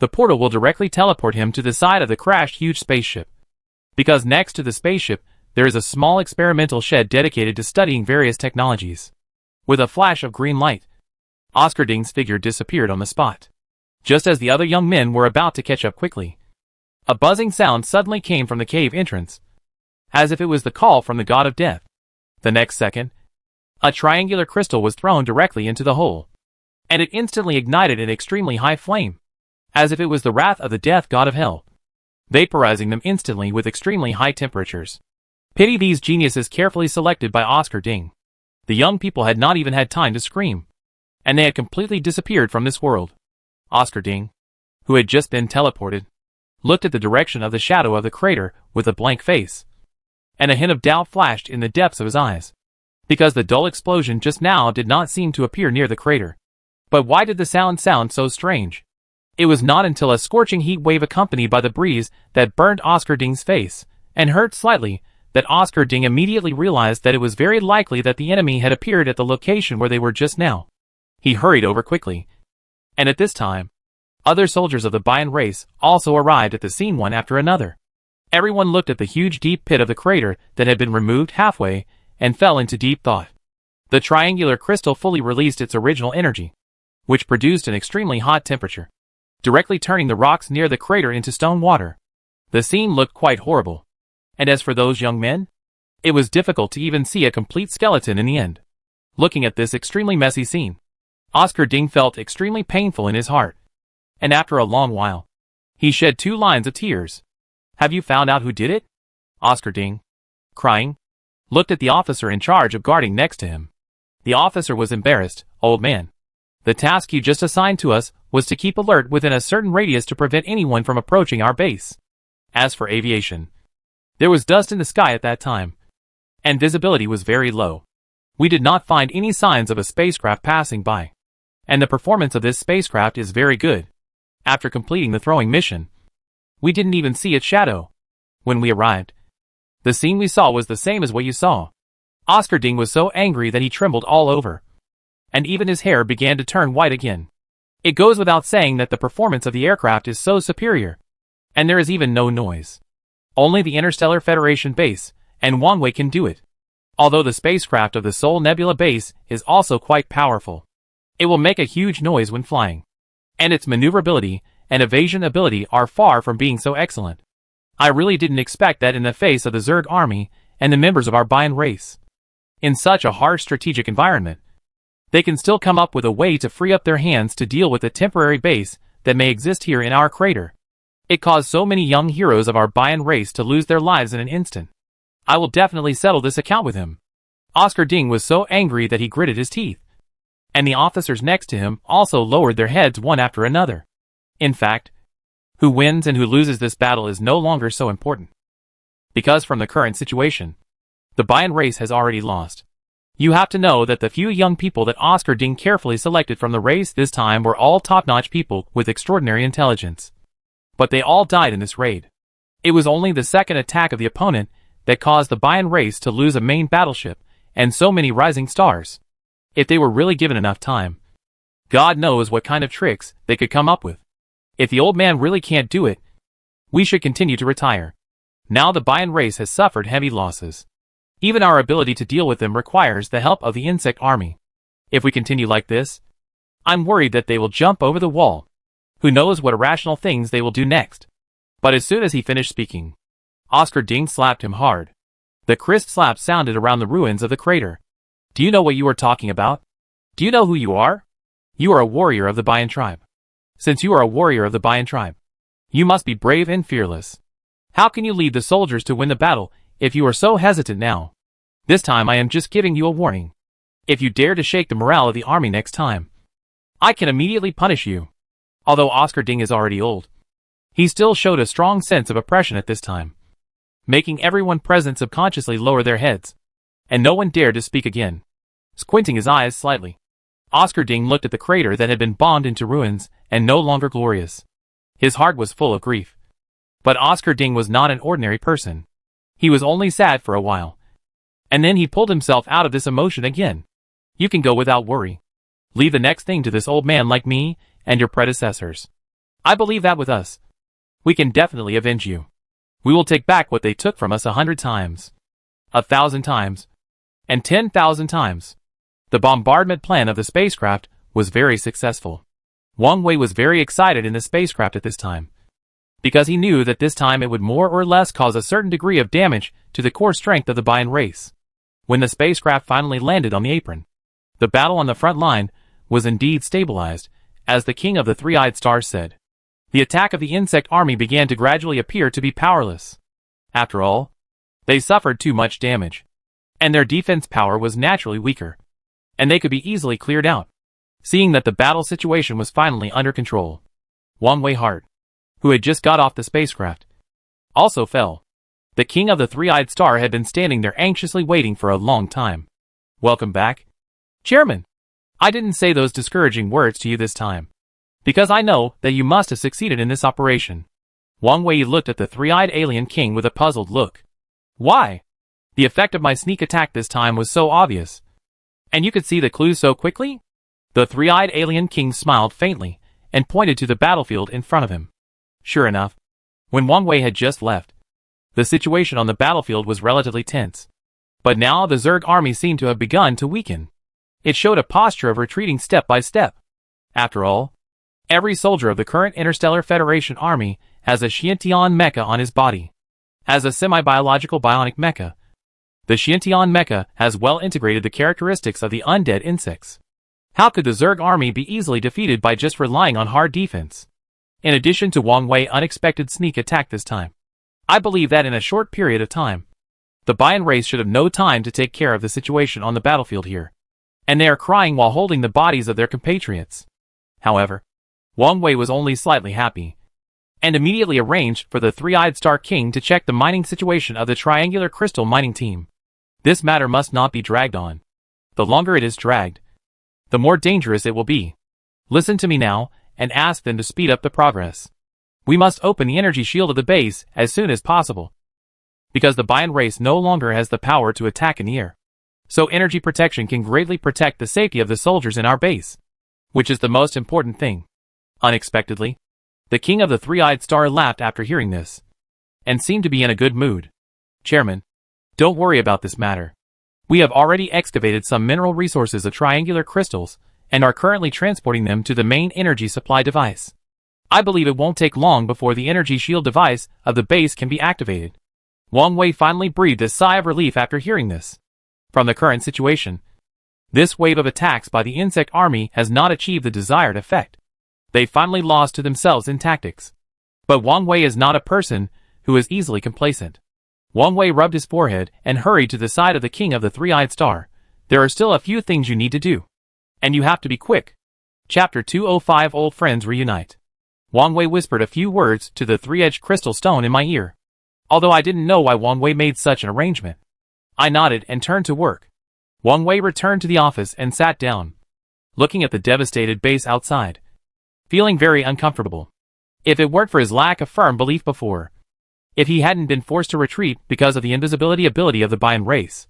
The portal will directly teleport him to the side of the crashed huge spaceship. Because next to the spaceship, there is a small experimental shed dedicated to studying various technologies. With a flash of green light, Oscar Ding's figure disappeared on the spot. Just as the other young men were about to catch up quickly, a buzzing sound suddenly came from the cave entrance, as if it was the call from the god of death. The next second, a triangular crystal was thrown directly into the hole, and it instantly ignited an extremely high flame, as if it was the wrath of the death god of hell, vaporizing them instantly with extremely high temperatures. Pity these geniuses carefully selected by Oscar Ding. The young people had not even had time to scream, and they had completely disappeared from this world. Oscar Ding, who had just been teleported, looked at the direction of the shadow of the crater with a blank face, and a hint of doubt flashed in the depths of his eyes, because the dull explosion just now did not seem to appear near the crater. But why did the sound sound so strange? It was not until a scorching heat wave accompanied by the breeze that burned Oscar Ding's face, and hurt slightly, that Oscar Ding immediately realized that it was very likely that the enemy had appeared at the location where they were just now. He hurried over quickly, and at this time, other soldiers of the Bayan race also arrived at the scene one after another. Everyone looked at the huge deep pit of the crater that had been removed halfway, and fell into deep thought. The triangular crystal fully released its original energy, which produced an extremely hot temperature, directly turning the rocks near the crater into stone water. The scene looked quite horrible, and as for those young men, it was difficult to even see a complete skeleton in the end. Looking at this extremely messy scene, Oscar Ding felt extremely painful in his heart. And after a long while, he shed 2 lines of tears. Have you found out who did it? Oscar Ding, crying, looked at the officer in charge of guarding next to him. The officer was embarrassed. Old man, the task you just assigned to us was to keep alert within a certain radius to prevent anyone from approaching our base. As for aviation, there was dust in the sky at that time, and visibility was very low. We did not find any signs of a spacecraft passing by, and the performance of this spacecraft is very good. After completing the throwing mission, we didn't even see its shadow. When we arrived, the scene we saw was the same as what you saw. Oscar Ding was so angry that he trembled all over, and even his hair began to turn white again. It goes without saying that the performance of the aircraft is so superior, and there is even no noise. Only the Interstellar Federation base and Wangwei can do it. Although the spacecraft of the Sol Nebula base is also quite powerful, it will make a huge noise when flying, and its maneuverability and evasion ability are far from being so excellent. I really didn't expect that in the face of the Zerg army and the members of our Bayan race. In such a harsh strategic environment, they can still come up with a way to free up their hands to deal with the temporary base that may exist here in our crater. It caused so many young heroes of our Bayan race to lose their lives in an instant. I will definitely settle this account with him. Oscar Ding was so angry that he gritted his teeth, and the officers next to him also lowered their heads one after another. In fact, who wins and who loses this battle is no longer so important, because from the current situation, the Bayan race has already lost. You have to know that the few young people that Oscar Ding carefully selected from the race this time were all top-notch people with extraordinary intelligence. But they all died in this raid. It was only the second attack of the opponent that caused the Bayan race to lose a main battleship and so many rising stars. If they were really given enough time, God knows what kind of tricks they could come up with. If the old man really can't do it, we should continue to retire. Now the Bayan race has suffered heavy losses. Even our ability to deal with them requires the help of the insect army. If we continue like this, I'm worried that they will jump over the wall. Who knows what irrational things they will do next. But as soon as he finished speaking, Oscar Ding slapped him hard. The crisp slap sounded around the ruins of the crater. Do you know what you are talking about? Do you know who you are? You are a warrior of the Bayan tribe. Since you are a warrior of the Bayan tribe, you must be brave and fearless. How can you lead the soldiers to win the battle if you are so hesitant now? This time I am just giving you a warning. If you dare to shake the morale of the army next time, I can immediately punish you. Although Oscar Ding is already old, he still showed a strong sense of oppression at this time, making everyone present subconsciously lower their heads, and no one dared to speak again. Squinting his eyes slightly, Oscar Ding looked at the crater that had been bombed into ruins and no longer glorious. His heart was full of grief. But Oscar Ding was not an ordinary person. He was only sad for a while, and then he pulled himself out of this emotion again. You can go without worry. Leave the next thing to this old man like me and your predecessors. I believe that with us, we can definitely avenge you. We will take back what they took from us 100 times, 1,000 times, and 10,000 times. The bombardment plan of the spacecraft was very successful. Wang Wei was very excited in the spacecraft at this time, because he knew that this time it would more or less cause a certain degree of damage to the core strength of the Bayan race. When the spacecraft finally landed on the apron, the battle on the front line was indeed stabilized, as the King of the Three-Eyed Stars said. The attack of the insect army began to gradually appear to be powerless. After all, they suffered too much damage, and their defense power was naturally weaker, and they could be easily cleared out. Seeing that the battle situation was finally under control, Wang Wei Heart, who had just got off the spacecraft, also fell. The King of the Three-Eyed Star had been standing there anxiously waiting for a long time. Welcome back, Chairman. I didn't say those discouraging words to you this time, because I know that you must have succeeded in this operation. Wang Wei looked at the three-eyed alien king with a puzzled look. Why? The effect of my sneak attack this time was so obvious, and you could see the clues so quickly? The three-eyed alien king smiled faintly and pointed to the battlefield in front of him. Sure enough, when Wang Wei had just left, the situation on the battlefield was relatively tense. But now the Zerg army seemed to have begun to weaken. It showed a posture of retreating step by step. After all, every soldier of the current Interstellar Federation army has a Xiantian mecha on his body. As a semi-biological bionic mecha, the Xiantian mecha has well integrated the characteristics of the undead insects. How could the Zerg army be easily defeated by just relying on hard defense? In addition to Wang Wei's unexpected sneak attack this time, I believe that in a short period of time, the Bian race should have no time to take care of the situation on the battlefield here, and they are crying while holding the bodies of their compatriots. However, Wang Wei was only slightly happy, and immediately arranged for the Three-Eyed Star King to check the mining situation of the Triangular Crystal mining team. This matter must not be dragged on. The longer it is dragged, the more dangerous it will be. Listen to me now, and ask them to speed up the progress. We must open the energy shield of the base as soon as possible, because the Bian race no longer has the power to attack in the air. So energy protection can greatly protect the safety of the soldiers in our base, which is the most important thing. Unexpectedly, the King of the Three-Eyed Star laughed after hearing this, and seemed to be in a good mood. Chairman, don't worry about this matter. We have already excavated some mineral resources of triangular crystals, and are currently transporting them to the main energy supply device. I believe it won't take long before the energy shield device of the base can be activated. Wang Wei finally breathed a sigh of relief after hearing this. From the current situation, this wave of attacks by the insect army has not achieved the desired effect. They finally lost to themselves in tactics. But Wang Wei is not a person who is easily complacent. Wang Wei rubbed his forehead and hurried to the side of the King of the Three-Eyed Star. There are still a few things you need to do, and you have to be quick. Chapter 205 Old Friends Reunite. Wang Wei whispered a few words to the three-edged crystal stone in my ear. Although I didn't know why Wang Wei made such an arrangement, I nodded and turned to work. Wang Wei returned to the office and sat down, looking at the devastated base outside, feeling very uncomfortable. If it weren't for his lack of firm belief before, if he hadn't been forced to retreat because of the invisibility ability of the Bian race,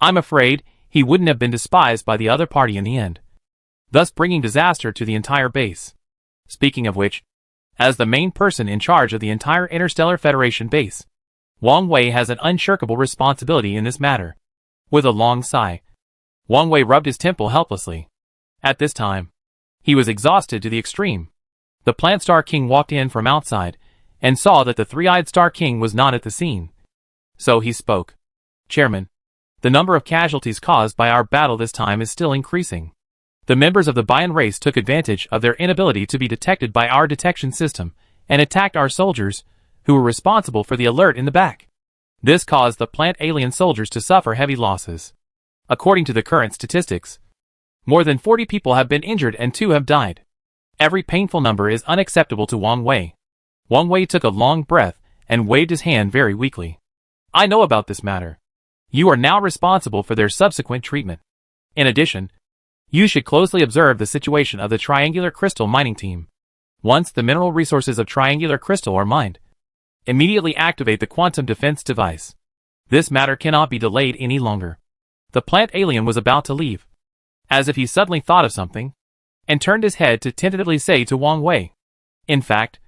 I'm afraid he wouldn't have been despised by the other party in the end, thus bringing disaster to the entire base. Speaking of which, as the main person in charge of the entire Interstellar Federation base, Wang Wei has an unshirkable responsibility in this matter. With a long sigh, Wang Wei rubbed his temple helplessly. At this time, he was exhausted to the extreme. The Plant Star King walked in from outside, and saw that the Three-Eyed Star King was not at the scene. So he spoke. Chairman, the number of casualties caused by our battle this time is still increasing. The members of the Bian race took advantage of their inability to be detected by our detection system, and attacked our soldiers, who were responsible for the alert in the back. This caused the plant alien soldiers to suffer heavy losses. According to the current statistics, more than 40 people have been injured and 2 have died. Every painful number is unacceptable to Wang Wei. Wang Wei took a long breath and waved his hand very weakly. I know about this matter. You are now responsible for their subsequent treatment. In addition, you should closely observe the situation of the Triangular Crystal mining team. Once the mineral resources of Triangular Crystal are mined, immediately activate the quantum defense device. This matter cannot be delayed any longer. The plant alien was about to leave, as if he suddenly thought of something, and turned his head to tentatively say to Wang Wei, in fact,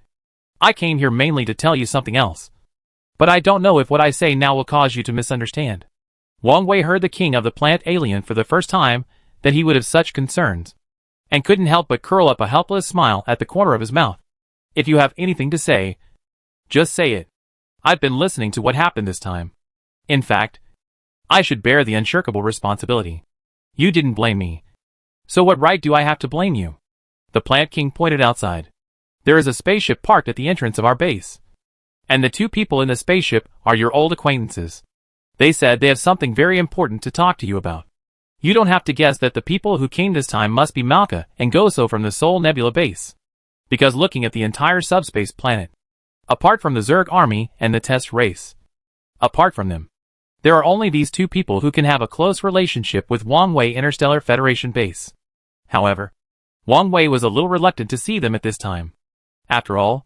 I came here mainly to tell you something else. But I don't know if what I say now will cause you to misunderstand. Wang Wei heard the king of the plant alien for the first time that he would have such concerns, and couldn't help but curl up a helpless smile at the corner of his mouth. If you have anything to say, just say it. I've been listening to what happened this time. In fact, I should bear the unshirkable responsibility. You didn't blame me. So what right do I have to blame you? The plant king pointed outside. There is a spaceship parked at the entrance of our base, and the 2 people in the spaceship are your old acquaintances. They said they have something very important to talk to you about. You don't have to guess that the people who came this time must be Malka and Goso from the Sol Nebula base, because looking at the entire subspace planet, apart from the Zerg army and the test race, apart from them, there are only these 2 people who can have a close relationship with Wang Wei Interstellar Federation base. However, Wang Wei was a little reluctant to see them at this time. After all,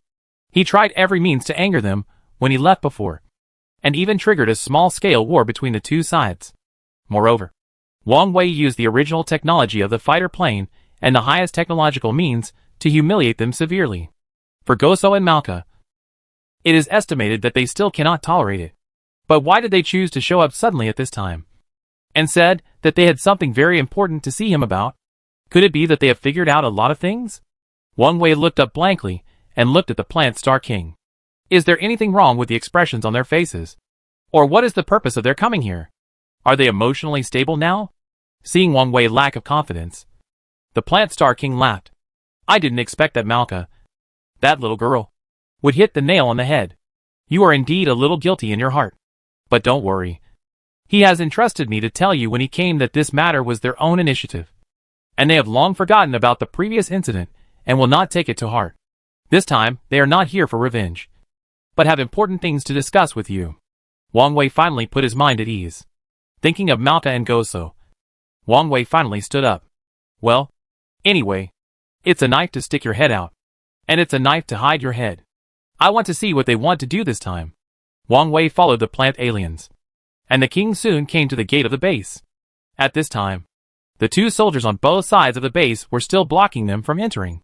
he tried every means to anger them when he left before, and even triggered a small-scale war between the 2 sides. Moreover, Wang Wei used the original technology of the fighter plane and the highest technological means to humiliate them severely. For Goso and Malka, it is estimated that they still cannot tolerate it. But why did they choose to show up suddenly at this time? And said that they had something very important to see him about? Could it be that they have figured out a lot of things? Wang Wei looked up blankly and looked at the Plant Star King. Is there anything wrong with the expressions on their faces? Or what is the purpose of their coming here? Are they emotionally stable now? Seeing Wang Wei's lack of confidence, The Plant Star King laughed. I didn't expect that Malka, that little girl, would hit the nail on the head. You are indeed a little guilty in your heart. But don't worry. He has entrusted me to tell you when he came that this matter was their own initiative. And they have long forgotten about the previous incident and will not take it to heart. This time, they are not here for revenge, but have important things to discuss with you. Wang Wei finally put his mind at ease. Thinking of Malka and Goso, Wang Wei finally stood up. Well, anyway, it's a knife to stick your head out, and it's a knife to hide your head. I want to see what they want to do this time. Wang Wei followed the plant aliens, and the king soon came to the gate of the base. At this time, the two soldiers on both sides of the base were still blocking them from entering.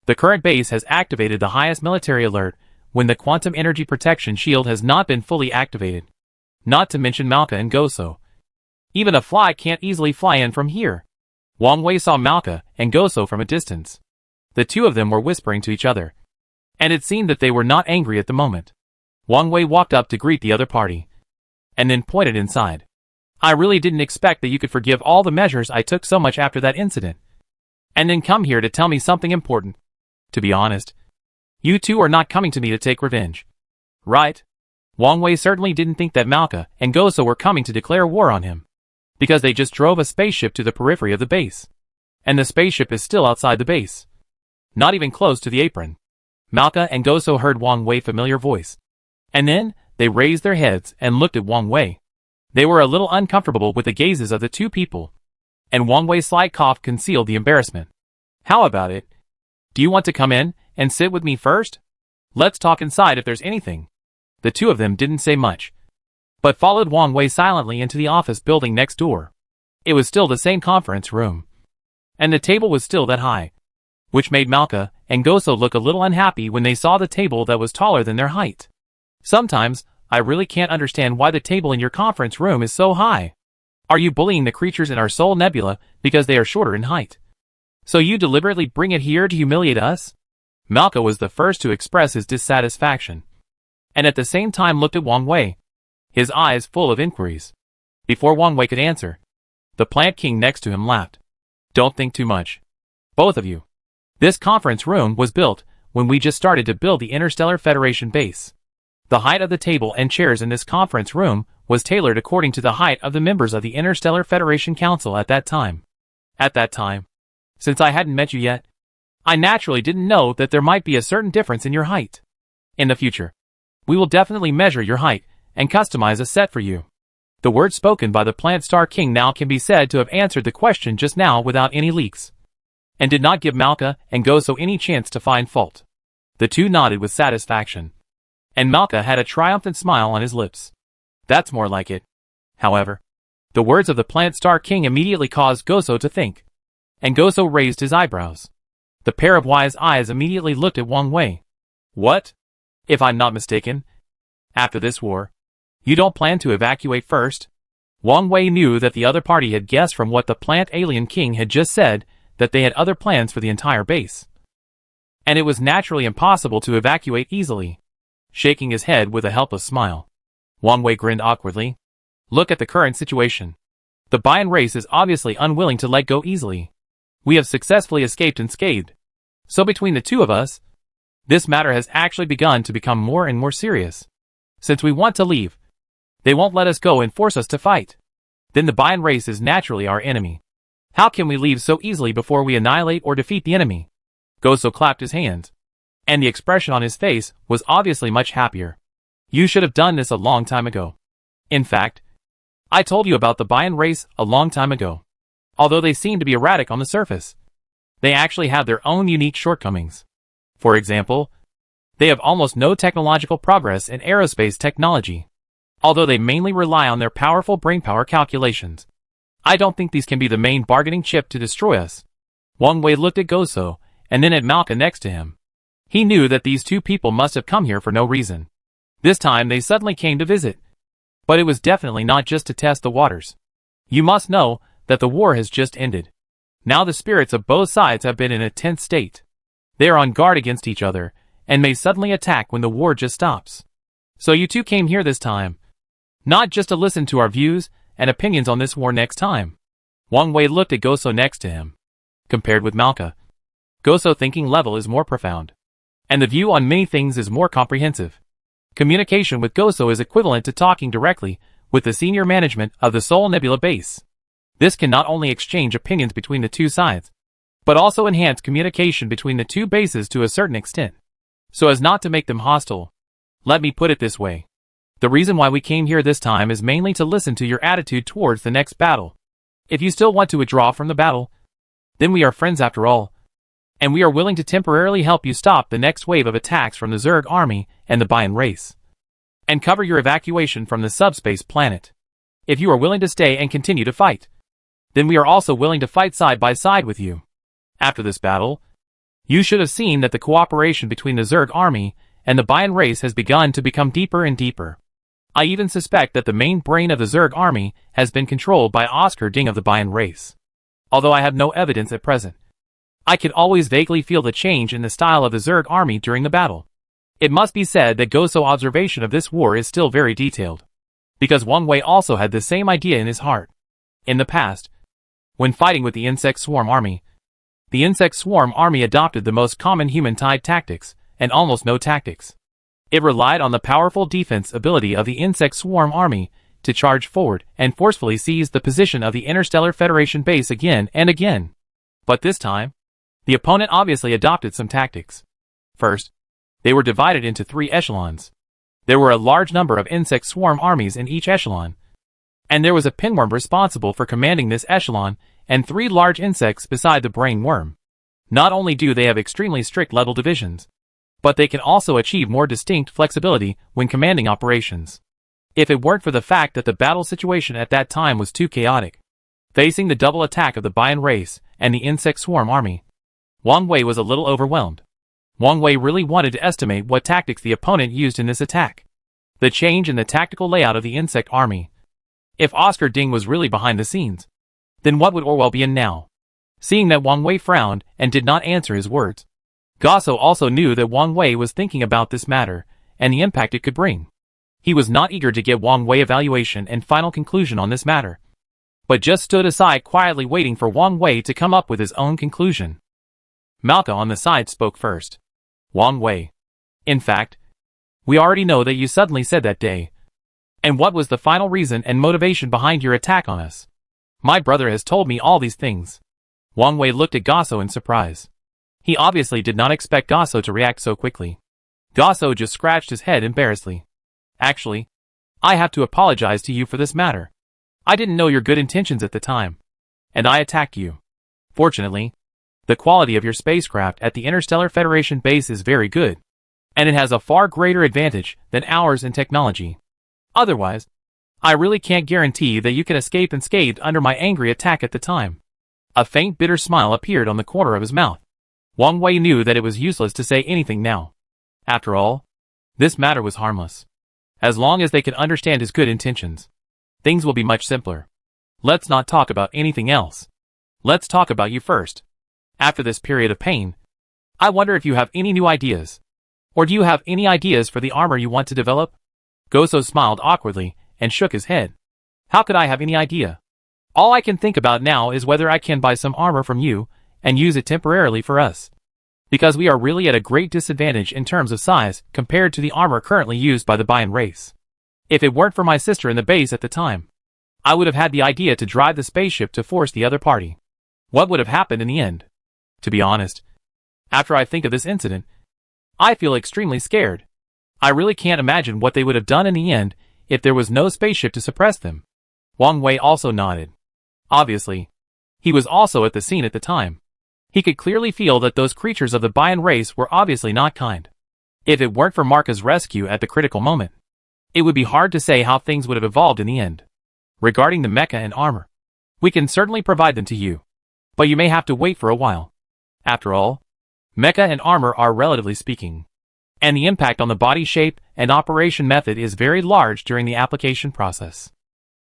The current base has activated the highest military alert when the quantum energy protection shield has not been fully activated. Not to mention Malka and Goso. Even a fly can't easily fly in from here. Wang Wei saw Malka and Goso from a distance. The two of them were whispering to each other, and it seemed that they were not angry at the moment. Wang Wei walked up to greet the other party, and then pointed inside. I really didn't expect that you could forgive all the measures I took so much after that incident, and then come here to tell me something important. To be honest, you two are not coming to me to take revenge, right? Wang Wei certainly didn't think that Malka and Goso were coming to declare war on him, because they just drove a spaceship to the periphery of the base, and the spaceship is still outside the base, not even close to the apron. Malka and Goso heard Wang Wei's familiar voice, and then they raised their heads and looked at Wang Wei. They were a little uncomfortable with the gazes of the two people, and Wang Wei's slight cough concealed the embarrassment. How about it? Do you want to come in and sit with me first? Let's talk inside if there's anything. The two of them didn't say much, but followed Wang Wei silently into the office building next door. It was still the same conference room, and the table was still that high, which made Malka and Goso look a little unhappy when they saw the table that was taller than their height. Sometimes, I really can't understand why the table in your conference room is so high. Are you bullying the creatures in our Soul Nebula because they are shorter in height? So you deliberately bring it here to humiliate us? Malka was the first to express his dissatisfaction, and at the same time looked at Wang Wei, his eyes full of inquiries. Before Wang Wei could answer, the plant king next to him laughed. Don't think too much, both of you. This conference room was built when we just started to build the Interstellar Federation base. The height of the table and chairs in this conference room was tailored according to the height of the members of the Interstellar Federation Council at that time. At that time, since I hadn't met you yet, I naturally didn't know that there might be a certain difference in your height. In the future, we will definitely measure your height and customize a set for you. The words spoken by the Plant Star King now can be said to have answered the question just now without any leaks, and did not give Malka and Goso any chance to find fault. The two nodded with satisfaction, and Malka had a triumphant smile on his lips. That's more like it. However, the words of the Plant Star King immediately caused Goso to think, and Goso raised his eyebrows. The pair of wise eyes immediately looked at Wang Wei. What? If I'm not mistaken, after this war, you don't plan to evacuate first? Wang Wei knew that the other party had guessed from what the Plant Alien King had just said that they had other plans for the entire base, and it was naturally impossible to evacuate easily. Shaking his head with a helpless smile, Wang Wei grinned awkwardly. Look at the current situation. The Bian race is obviously unwilling to let go easily. We have successfully escaped unscathed. So between the two of us, this matter has actually begun to become more and more serious. Since we want to leave, they won't let us go and force us to fight. Then the Bian race is naturally our enemy. How can we leave so easily before we annihilate or defeat the enemy? Goso clapped his hands, and the expression on his face was obviously much happier. You should have done this a long time ago. In fact, I told you about the Bian race a long time ago. Although they seem to be erratic on the surface, they actually have their own unique shortcomings. For example, they have almost no technological progress in aerospace technology, although they mainly rely on their powerful brainpower calculations. I don't think these can be the main bargaining chip to destroy us. Wang Wei looked at Goso, and then at Malka next to him. He knew that these two people must have come here for no reason. This time they suddenly came to visit. But it was definitely not just to test the waters. You must know that the war has just ended. Now the spirits of both sides have been in a tense state. They are on guard against each other, and may suddenly attack when the war just stops. So you two came here this time, not just to listen to our views and opinions on this war next time. Wang Wei looked at Goso next to him. Compared with Malka, Goso's thinking level is more profound, and the view on many things is more comprehensive. Communication with Goso is equivalent to talking directly with the senior management of the Sol Nebula base. This can not only exchange opinions between the two sides, but also enhance communication between the two bases to a certain extent, so as not to make them hostile. Let me put it this way. The reason why we came here this time is mainly to listen to your attitude towards the next battle. If you still want to withdraw from the battle, then we are friends after all, and we are willing to temporarily help you stop the next wave of attacks from the Zerg army and the Bayan race, and cover your evacuation from the subspace planet. If you are willing to stay and continue to fight, then we are also willing to fight side by side with you. After this battle, you should have seen that the cooperation between the Zerg army and the Bayan race has begun to become deeper and deeper. I even suspect that the main brain of the Zerg army has been controlled by Oscar Ding of the Bayan race. Although I have no evidence at present, I could always vaguely feel the change in the style of the Zerg army during the battle. It must be said that Goso's observation of this war is still very detailed, because Wang Wei also had the same idea in his heart. In the past, when fighting with the Insect Swarm army, the Insect Swarm army adopted the most common human-tied tactics, and almost no tactics. It relied on the powerful defense ability of the Insect Swarm army to charge forward and forcefully seize the position of the Interstellar Federation base again and again. But this time, the opponent obviously adopted some tactics. First, they were divided into 3 echelons. There were a large number of insect swarm armies in each echelon, and there was a pinworm responsible for commanding this echelon and 3 large insects beside the brain worm. Not only do they have extremely strict level divisions, but they can also achieve more distinct flexibility when commanding operations. If it weren't for the fact that the battle situation at that time was too chaotic, facing the double attack of the Bayan race and the insect swarm army, Wang Wei was a little overwhelmed. Wang Wei really wanted to estimate what tactics the opponent used in this attack. The change in the tactical layout of the insect army. If Oscar Ding was really behind the scenes, then what would Orwell be in now? Seeing that Wang Wei frowned and did not answer his words, Goso also knew that Wang Wei was thinking about this matter and the impact it could bring. He was not eager to get Wang Wei's evaluation and final conclusion on this matter, but just stood aside quietly waiting for Wang Wei to come up with his own conclusion. Malka on the side spoke first. Wang Wei. In fact, we already know that you suddenly said that day. And what was the final reason and motivation behind your attack on us? My brother has told me all these things. Wang Wei looked at Goso in surprise. He obviously did not expect Goso to react so quickly. Goso just scratched his head embarrassedly. Actually, I have to apologize to you for this matter. I didn't know your good intentions at the time, and I attacked you. Fortunately, the quality of your spacecraft at the Interstellar Federation base is very good, and it has a far greater advantage than ours in technology. Otherwise, I really can't guarantee that you can escape unscathed under my angry attack at the time. A faint bitter smile appeared on the corner of his mouth. Wang Wei knew that it was useless to say anything now. After all, this matter was harmless. As long as they can understand his good intentions, things will be much simpler. Let's not talk about anything else. Let's talk about you first. After this period of pain, I wonder if you have any new ideas. Or do you have any ideas for the armor you want to develop? Goso smiled awkwardly and shook his head. How could I have any idea? All I can think about now is whether I can buy some armor from you and use it temporarily for us. Because we are really at a great disadvantage in terms of size compared to the armor currently used by the Bayan race. If it weren't for my sister in the base at the time, I would have had the idea to drive the spaceship to force the other party. What would have happened in the end? To be honest, after I think of this incident, I feel extremely scared. I really can't imagine what they would have done in the end if there was no spaceship to suppress them. Wang Wei also nodded. Obviously, he was also at the scene at the time. He could clearly feel that those creatures of the Bayan race were obviously not kind. If it weren't for Marka's rescue at the critical moment, it would be hard to say how things would have evolved in the end. Regarding the mecha and armor, we can certainly provide them to you, but you may have to wait for a while. After all, mecha and armor are relatively speaking, and the impact on the body shape and operation method is very large during the application process.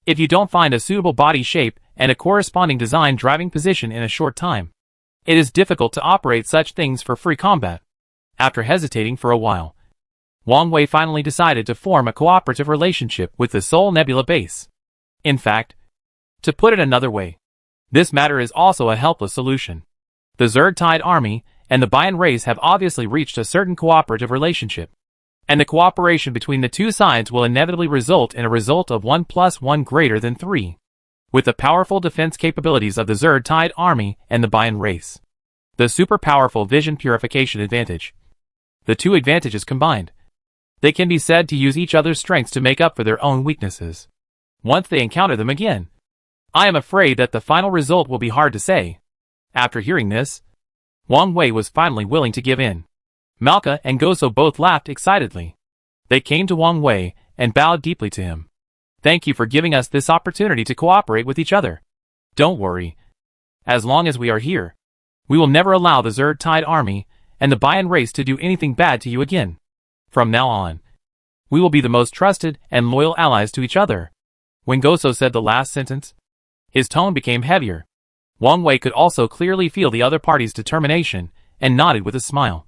If you don't find a suitable body shape and a corresponding design driving position in a short time, it is difficult to operate such things for free combat. After hesitating for a while, Wang Wei finally decided to form a cooperative relationship with the Sol Nebula base. In fact, to put it another way, this matter is also a helpless solution. The Zerg Tide Army and the Bayan race have obviously reached a certain cooperative relationship, and the cooperation between the two sides will inevitably result in a result of 1 + 1 greater than 3. With the powerful defense capabilities of the Zerg Tide Army and the Bayan race, the super powerful vision purification advantage, the two advantages combined, they can be said to use each other's strengths to make up for their own weaknesses once they encounter them again. I am afraid that the final result will be hard to say. After hearing this, Wang Wei was finally willing to give in. Malka and Goso both laughed excitedly. They came to Wang Wei and bowed deeply to him. Thank you for giving us this opportunity to cooperate with each other. Don't worry. As long as we are here, we will never allow the Zerg Tide Army and the Bayan race to do anything bad to you again. From now on, we will be the most trusted and loyal allies to each other. When Goso said the last sentence, his tone became heavier. Wang Wei could also clearly feel the other party's determination and nodded with a smile.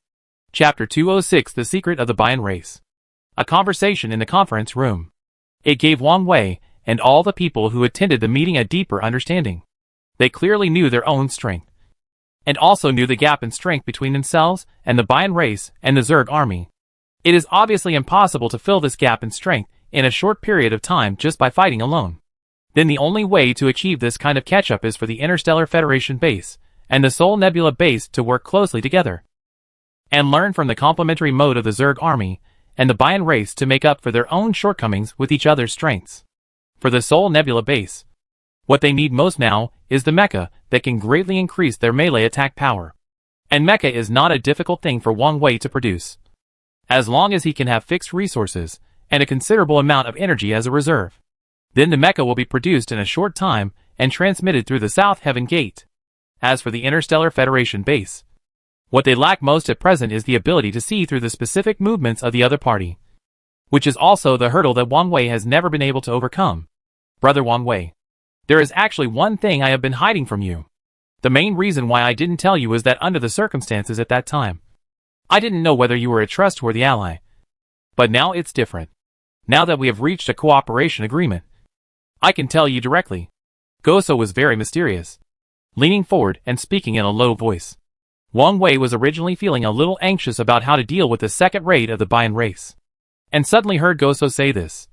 Chapter 206: The Secret of the Bayan Race. A conversation in the conference room. It gave Wang Wei and all the people who attended the meeting a deeper understanding. They clearly knew their own strength, and also knew the gap in strength between themselves and the Bayan race and the Zerg army. It is obviously impossible to fill this gap in strength in a short period of time just by fighting alone. Then the only way to achieve this kind of catch-up is for the Interstellar Federation base and the Sol Nebula base to work closely together and learn from the complementary mode of the Zerg army and the Bayan race to make up for their own shortcomings with each other's strengths. For the Sol Nebula base, what they need most now is the mecha that can greatly increase their melee attack power. And mecha is not a difficult thing for Wang Wei to produce, as long as he can have fixed resources and a considerable amount of energy as a reserve. Then the mecha will be produced in a short time and transmitted through the South Heaven Gate. As for the Interstellar Federation base, what they lack most at present is the ability to see through the specific movements of the other party, which is also the hurdle that Wang Wei has never been able to overcome. Brother Wang Wei, there is actually one thing I have been hiding from you. The main reason why I didn't tell you is that under the circumstances at that time, I didn't know whether you were a trustworthy ally. But now it's different. Now that we have reached a cooperation agreement, I can tell you directly. Goso was very mysterious, leaning forward and speaking in a low voice. Wang Wei was originally feeling a little anxious about how to deal with the second raid of the Bayan race, and suddenly heard Goso say this,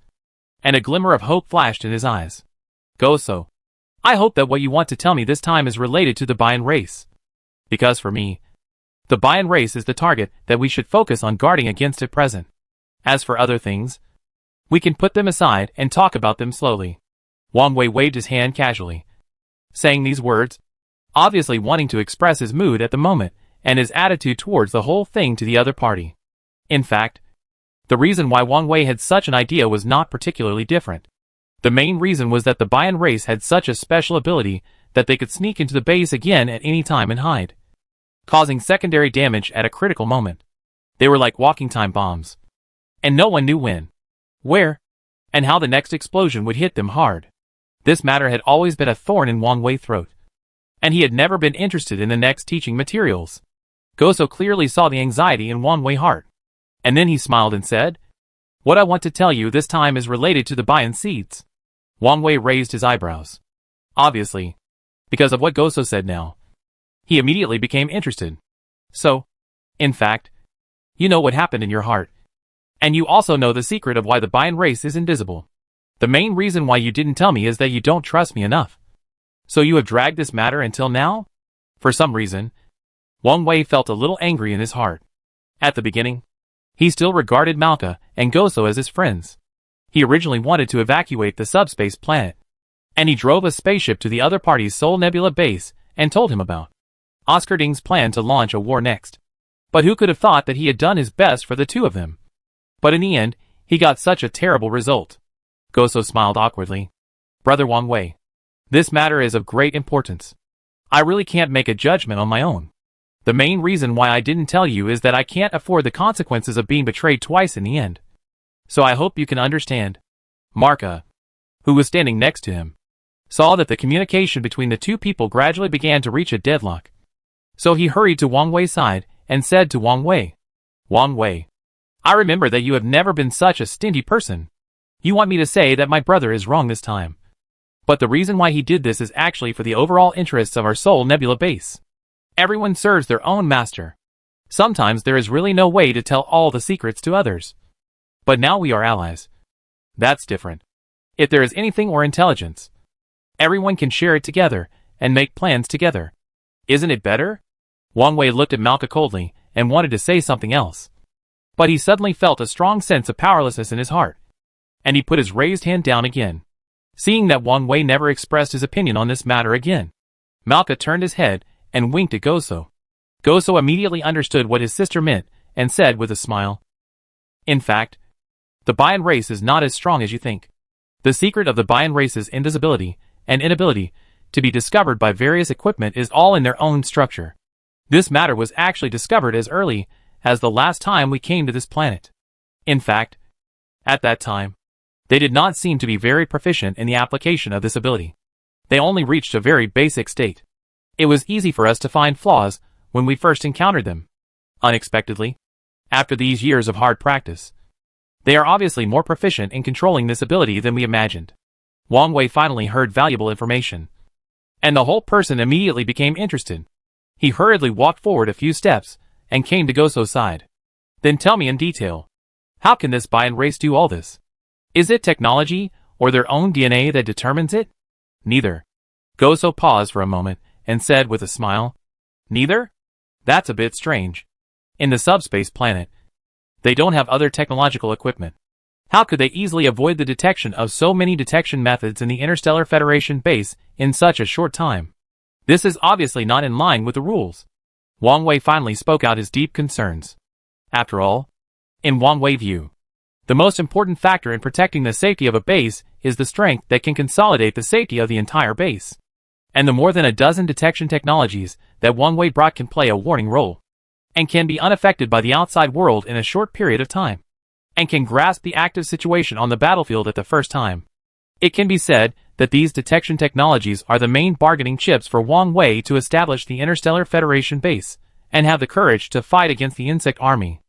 and a glimmer of hope flashed in his eyes. Goso, I hope that what you want to tell me this time is related to the Bayan race. Because for me, the Bayan race is the target that we should focus on guarding against at present. As for other things, we can put them aside and talk about them slowly. Wang Wei waved his hand casually, saying these words, obviously wanting to express his mood at the moment and his attitude towards the whole thing to the other party. In fact, the reason why Wang Wei had such an idea was not particularly different. The main reason was that the Bayan race had such a special ability that they could sneak into the base again at any time and hide, causing secondary damage at a critical moment. They were like walking time bombs, and no one knew when, where, and how the next explosion would hit them hard. This matter had always been a thorn in Wang Wei's throat, and he had never been interested in the next teaching materials. Goso clearly saw the anxiety in Wang Wei's heart, and then he smiled and said, what I want to tell you this time is related to the Bayan seeds. Wang Wei raised his eyebrows. Obviously, because of what Goso said now, he immediately became interested. So, in fact, you know what happened in your heart, and you also know the secret of why the Bayan race is invisible. The main reason why you didn't tell me is that you don't trust me enough. So you have dragged this matter until now? For some reason, Wang Wei felt a little angry in his heart. At the beginning, he still regarded Malka and Goso as his friends. He originally wanted to evacuate the subspace planet, and he drove a spaceship to the other party's Sol Nebula base and told him about Oscar Ding's plan to launch a war next. But who could have thought that he had done his best for the two of them? But in the end, he got such a terrible result. Goso smiled awkwardly. Brother Wang Wei, this matter is of great importance. I really can't make a judgment on my own. The main reason why I didn't tell you is that I can't afford the consequences of being betrayed twice in the end. So I hope you can understand. Marka, who was standing next to him, saw that the communication between the two people gradually began to reach a deadlock. So he hurried to Wang Wei's side and said to Wang Wei, I remember that you have never been such a stingy person. You want me to say that my brother is wrong this time. But the reason why he did this is actually for the overall interests of our Sol Nebula base. Everyone serves their own master. Sometimes there is really no way to tell all the secrets to others. But now we are allies. That's different. If there is anything or intelligence, everyone can share it together and make plans together. Isn't it better? Wang Wei looked at Malka coldly and wanted to say something else. But he suddenly felt a strong sense of powerlessness in his heart, and he put his raised hand down again. Seeing that Wang Wei never expressed his opinion on this matter again, Malka turned his head and winked at Goso. Goso immediately understood what his sister meant and said with a smile, "In fact, the Bayan race is not as strong as you think. The secret of the Bayan race's invisibility and inability to be discovered by various equipment is all in their own structure. This matter was actually discovered as early as the last time we came to this planet. In fact, at that time, they did not seem to be very proficient in the application of this ability. They only reached a very basic state. It was easy for us to find flaws when we first encountered them. Unexpectedly, after these years of hard practice, they are obviously more proficient in controlling this ability than we imagined." Wang Wei finally heard valuable information, and the whole person immediately became interested. He hurriedly walked forward a few steps and came to Goso's side. "Then tell me in detail, how can this Bayan race do all this? Is it technology or their own DNA that determines it?" "Neither." Goso paused for a moment and said with a smile, "Neither? That's a bit strange. In the subspace planet, they don't have other technological equipment. How could they easily avoid the detection of so many detection methods in the Interstellar Federation base in such a short time? This is obviously not in line with the rules." Wang Wei finally spoke out his deep concerns. After all, in Wang Wei's view, the most important factor in protecting the safety of a base is the strength that can consolidate the safety of the entire base. And the more than a dozen detection technologies that Wang Wei brought can play a warning role, and can be unaffected by the outside world in a short period of time, and can grasp the active situation on the battlefield at the first time. It can be said that these detection technologies are the main bargaining chips for Wang Wei to establish the Interstellar Federation base, and have the courage to fight against the insect army.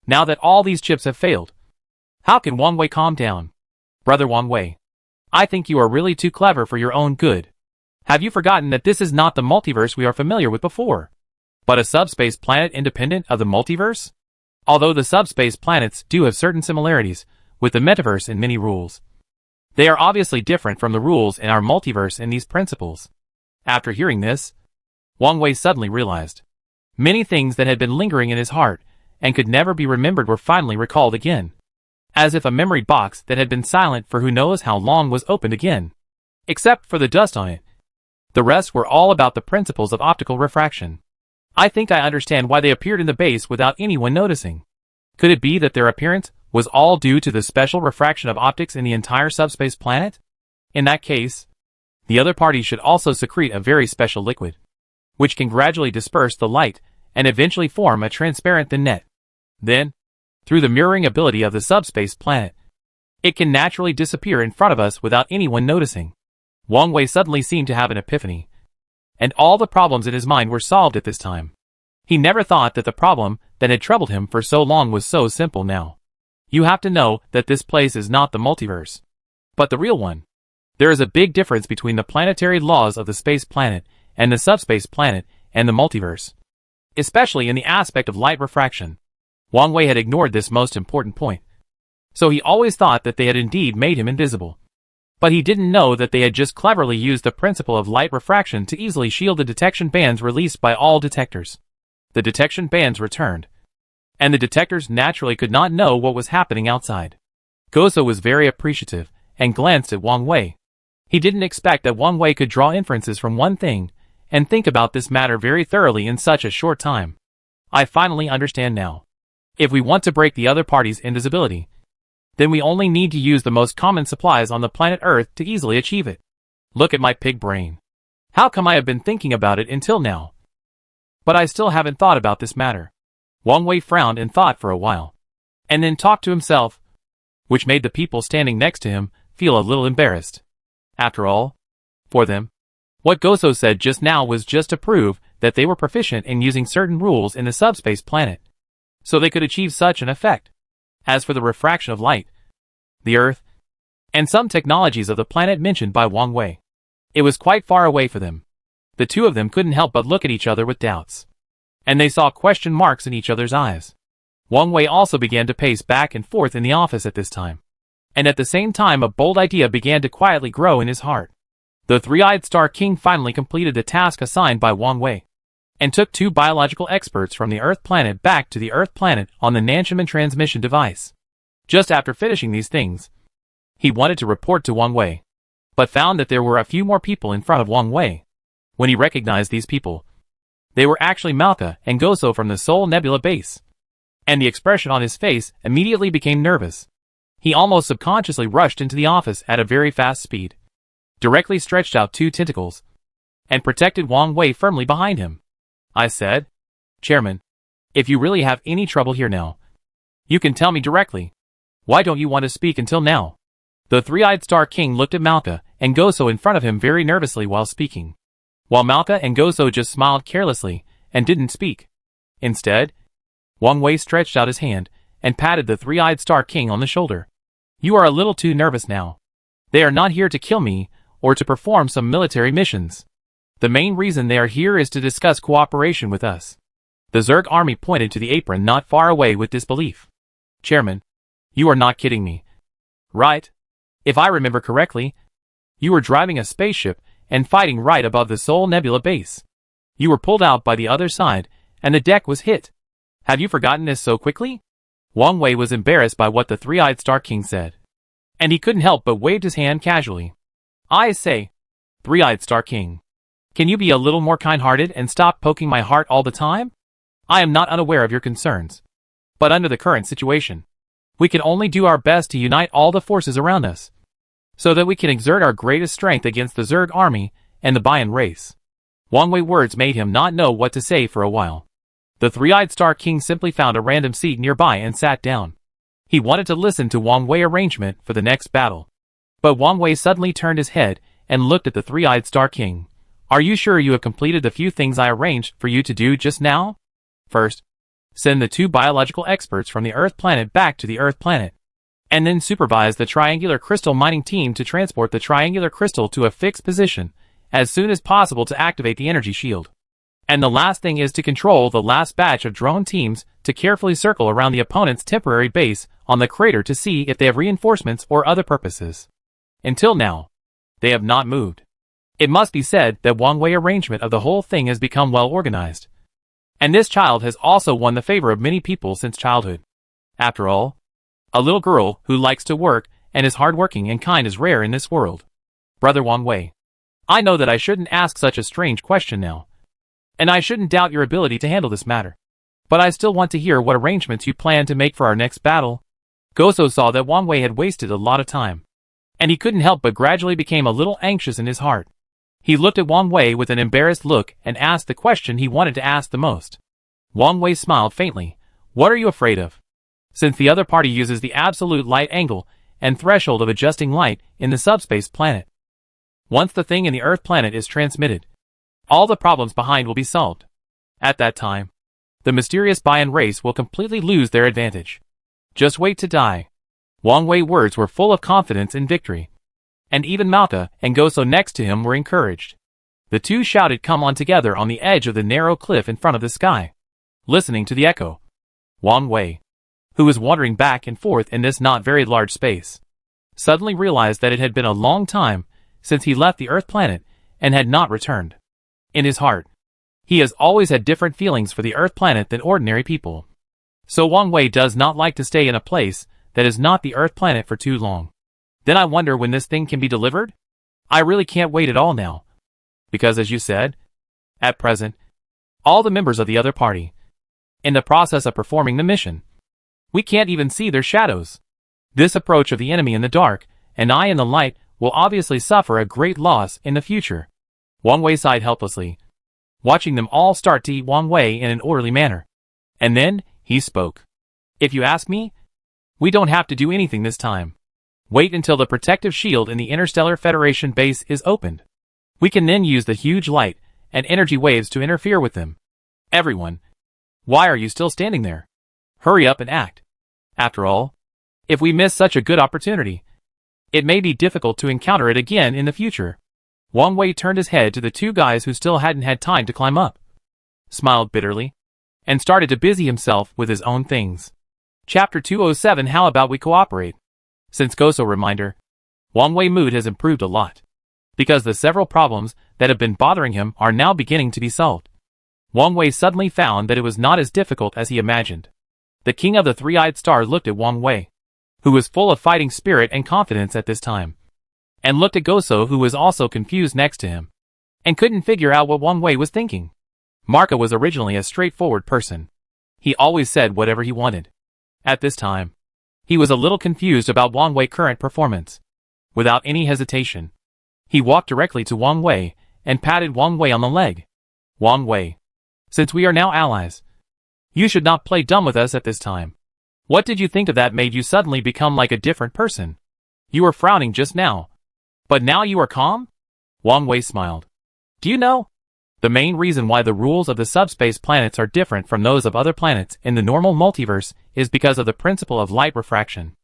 Now that all these chips have failed, how can Wang Wei calm down? Brother Wang Wei, I think you are really too clever for your own good. Have you forgotten that this is not the multiverse we are familiar with before, but a subspace planet independent of the multiverse? Although the subspace planets do have certain similarities with the metaverse in many rules, they are obviously different from the rules in our multiverse in these principles." After hearing this, Wang Wei suddenly realized many things that had been lingering in his heart and could never be remembered were finally recalled again, as if a memory box that had been silent for who knows how long was opened again. Except for the dust on it, the rest were all about the principles of optical refraction. "I think I understand why they appeared in the base without anyone noticing. Could it be that their appearance was all due to the special refraction of optics in the entire subspace planet? In that case, the other party should also secrete a very special liquid, which can gradually disperse the light and eventually form a transparent thin net. Then, through the mirroring ability of the subspace planet, it can naturally disappear in front of us without anyone noticing." Wang Wei suddenly seemed to have an epiphany, and all the problems in his mind were solved at this time. He never thought that the problem that had troubled him for so long was so simple now. You have to know that this place is not the multiverse, but the real one. There is a big difference between the planetary laws of the space planet and the subspace planet and the multiverse, especially in the aspect of light refraction. Wang Wei had ignored this most important point, so he always thought that they had indeed made him invisible. But he didn't know that they had just cleverly used the principle of light refraction to easily shield the detection bands released by all detectors. The detection bands returned, and the detectors naturally could not know what was happening outside. Goso was very appreciative and glanced at Wang Wei. He didn't expect that Wang Wei could draw inferences from one thing and think about this matter very thoroughly in such a short time. "I finally understand now. If we want to break the other party's invisibility, then we only need to use the most common supplies on the planet Earth to easily achieve it. Look at my pig brain. How come I have been thinking about it until now? But I still haven't thought about this matter." Wang Wei frowned and thought for a while, and then talked to himself, which made the people standing next to him feel a little embarrassed. After all, for them, what Goso said just now was just to prove that they were proficient in using certain rules in the subspace planet, so they could achieve such an effect. As for the refraction of light, the Earth, and some technologies of the planet mentioned by Wang Wei, it was quite far away for them. The two of them couldn't help but look at each other with doubts. And they saw question marks in each other's eyes. Wang Wei also began to pace back and forth in the office at this time. And at the same time a bold idea began to quietly grow in his heart. The three-eyed Star King finally completed the task assigned by Wang Wei, and took 2 biological experts from the Earth planet back to the Earth planet on the Nanshiman transmission device. Just after finishing these things, he wanted to report to Wang Wei, but found that there were a few more people in front of Wang Wei. When he recognized these people, they were actually Malka and Goso from the Sol Nebula base, and the expression on his face immediately became nervous. He almost subconsciously rushed into the office at a very fast speed, directly stretched out 2 tentacles, and protected Wang Wei firmly behind him. I said, "Chairman, if you really have any trouble here now, you can tell me directly. Why don't you want to speak until now?" The three-eyed Star King looked at Malka and Goso in front of him very nervously while speaking, while Malka and Goso just smiled carelessly and didn't speak. Instead, Wang Wei stretched out his hand and patted the three-eyed Star King on the shoulder. "You are a little too nervous now. They are not here to kill me or to perform some military missions. The main reason they are here is to discuss cooperation with us." The Zerg army pointed to the apron not far away with disbelief. "Chairman, you are not kidding me, right? If I remember correctly, you were driving a spaceship and fighting right above the Sol Nebula base. You were pulled out by the other side, and the deck was hit. Have you forgotten this so quickly?" Wang Wei was embarrassed by what the three-eyed Star King said, and he couldn't help but waved his hand casually. "I say, three-eyed Star King, can you be a little more kind-hearted and stop poking my heart all the time? I am not unaware of your concerns, but under the current situation, we can only do our best to unite all the forces around us, so that we can exert our greatest strength against the Zerg army and the Bayan race." Wang Wei's words made him not know what to say for a while. The three-eyed Star King simply found a random seat nearby and sat down. He wanted to listen to Wang Wei's arrangement for the next battle. But Wang Wei suddenly turned his head and looked at the three-eyed Star King. "Are you sure you have completed the few things I arranged for you to do just now? First, send the 2 biological experts from the Earth planet back to the Earth planet, and then supervise the triangular crystal mining team to transport the triangular crystal to a fixed position as soon as possible to activate the energy shield. And the last thing is to control the last batch of drone teams to carefully circle around the opponent's temporary base on the crater to see if they have reinforcements or other purposes. Until now, they have not moved." It must be said that Wang Wei's arrangement of the whole thing has become well organized. And this child has also won the favor of many people since childhood. After all, a little girl who likes to work and is hardworking and kind is rare in this world. Brother Wang Wei, I know that I shouldn't ask such a strange question now, and I shouldn't doubt your ability to handle this matter, but I still want to hear what arrangements you plan to make for our next battle." Goso saw that Wang Wei had wasted a lot of time, and he couldn't help but gradually became a little anxious in his heart. He looked at Wang Wei with an embarrassed look and asked the question he wanted to ask the most. Wang Wei smiled faintly. "What are you afraid of? Since the other party uses the absolute light angle and threshold of adjusting light in the subspace planet, once the thing in the Earth planet is transmitted, all the problems behind will be solved. At that time, the mysterious Bayan race will completely lose their advantage. Just wait to die." Wang Wei's words were full of confidence in victory, and even Malka and Goso next to him were encouraged. The two shouted "come on" together on the edge of the narrow cliff in front of the sky. Listening to the echo, Wang Wei, who was wandering back and forth in this not very large space, suddenly realized that it had been a long time since he left the Earth planet and had not returned. In his heart, he has always had different feelings for the Earth planet than ordinary people. So Wang Wei does not like to stay in a place that is not the Earth planet for too long. Then I wonder when this thing can be delivered? I really can't wait at all now. Because as you said, at present, all the members of the other party, in the process of performing the mission, we can't even see their shadows. This approach of the enemy in the dark, and I in the light, will obviously suffer a great loss in the future. Wang Wei sighed helplessly, watching them all start to eat Wang Wei in an orderly manner. And then, he spoke. "If you ask me, we don't have to do anything this time. Wait until the protective shield in the Interstellar Federation base is opened. We can then use the huge light and energy waves to interfere with them. Everyone, why are you still standing there? Hurry up and act. After all, if we miss such a good opportunity, it may be difficult to encounter it again in the future." Wang Wei turned his head to the two guys who still hadn't had time to climb up, smiled bitterly, and started to busy himself with his own things. Chapter 207. How about we cooperate? Since Goso reminder, Wang Wei's mood has improved a lot, because the several problems that have been bothering him are now beginning to be solved. Wang Wei suddenly found that it was not as difficult as he imagined. The king of the three-eyed star looked at Wang Wei, who was full of fighting spirit and confidence at this time, and looked at Goso, who was also confused next to him, and couldn't figure out what Wang Wei was thinking. Marco was originally a straightforward person. He always said whatever he wanted. At this time, he was a little confused about Wang Wei's current performance. Without any hesitation, he walked directly to Wang Wei and patted Wang Wei on the leg. Wang Wei, since we are now allies, you should not play dumb with us at this time. What did you think of that made you suddenly become like a different person? You were frowning just now, but now you are calm? Wang Wei smiled. Do you know? The main reason why the rules of the subspace planets are different from those of other planets in the normal multiverse is because of the principle of light refraction.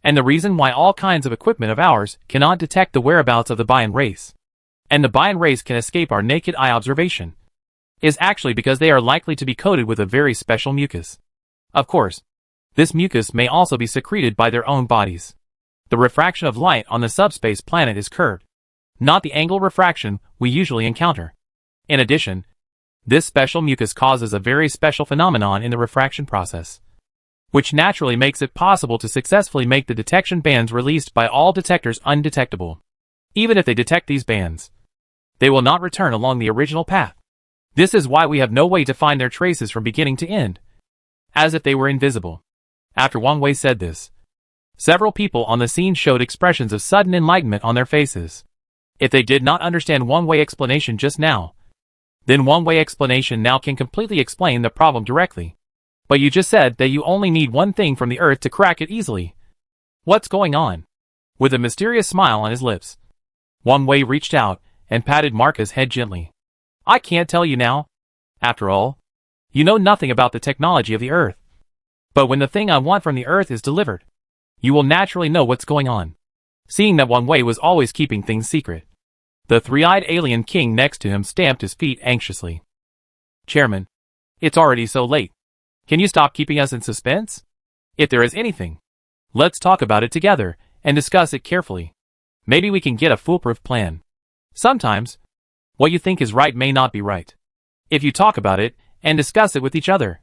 And the reason why all kinds of equipment of ours cannot detect the whereabouts of the Bayan race, and the Bayan race can escape our naked eye observation, is actually because they are likely to be coated with a very special mucus. Of course, this mucus may also be secreted by their own bodies. The refraction of light on the subspace planet is curved, not the angle refraction we usually encounter. In addition, this special mucus causes a very special phenomenon in the refraction process, which naturally makes it possible to successfully make the detection bands released by all detectors undetectable. Even if they detect these bands, they will not return along the original path. This is why we have no way to find their traces from beginning to end, as if they were invisible. After Wang Wei said this, several people on the scene showed expressions of sudden enlightenment on their faces. If they did not understand Wang Wei's explanation just now, then Wang Wei's explanation now can completely explain the problem directly. But you just said that you only need one thing from the earth to crack it easily. What's going on? With a mysterious smile on his lips, Wang Wei reached out and patted Marco's head gently. I can't tell you now. After all, you know nothing about the technology of the earth. But when the thing I want from the earth is delivered, you will naturally know what's going on. Seeing that Wang Wei was always keeping things secret, the three-eyed alien king next to him stamped his feet anxiously. Chairman, it's already so late. Can you stop keeping us in suspense? If there is anything, let's talk about it together and discuss it carefully. Maybe we can get a foolproof plan. Sometimes, what you think is right may not be right. If you talk about it and discuss it with each other,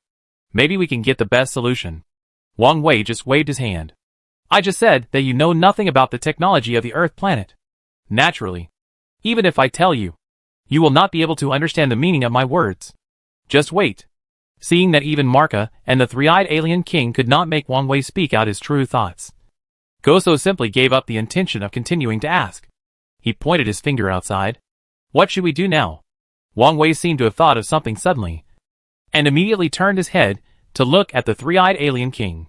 maybe we can get the best solution. Wang Wei just waved his hand. I just said that you know nothing about the technology of the Earth planet. Naturally, even if I tell you, you will not be able to understand the meaning of my words. Just wait. Seeing that even Marca and the three-eyed alien king could not make Wang Wei speak out his true thoughts, Goso simply gave up the intention of continuing to ask. He pointed his finger outside. What should we do now? Wang Wei seemed to have thought of something suddenly, and immediately turned his head to look at the three-eyed alien king.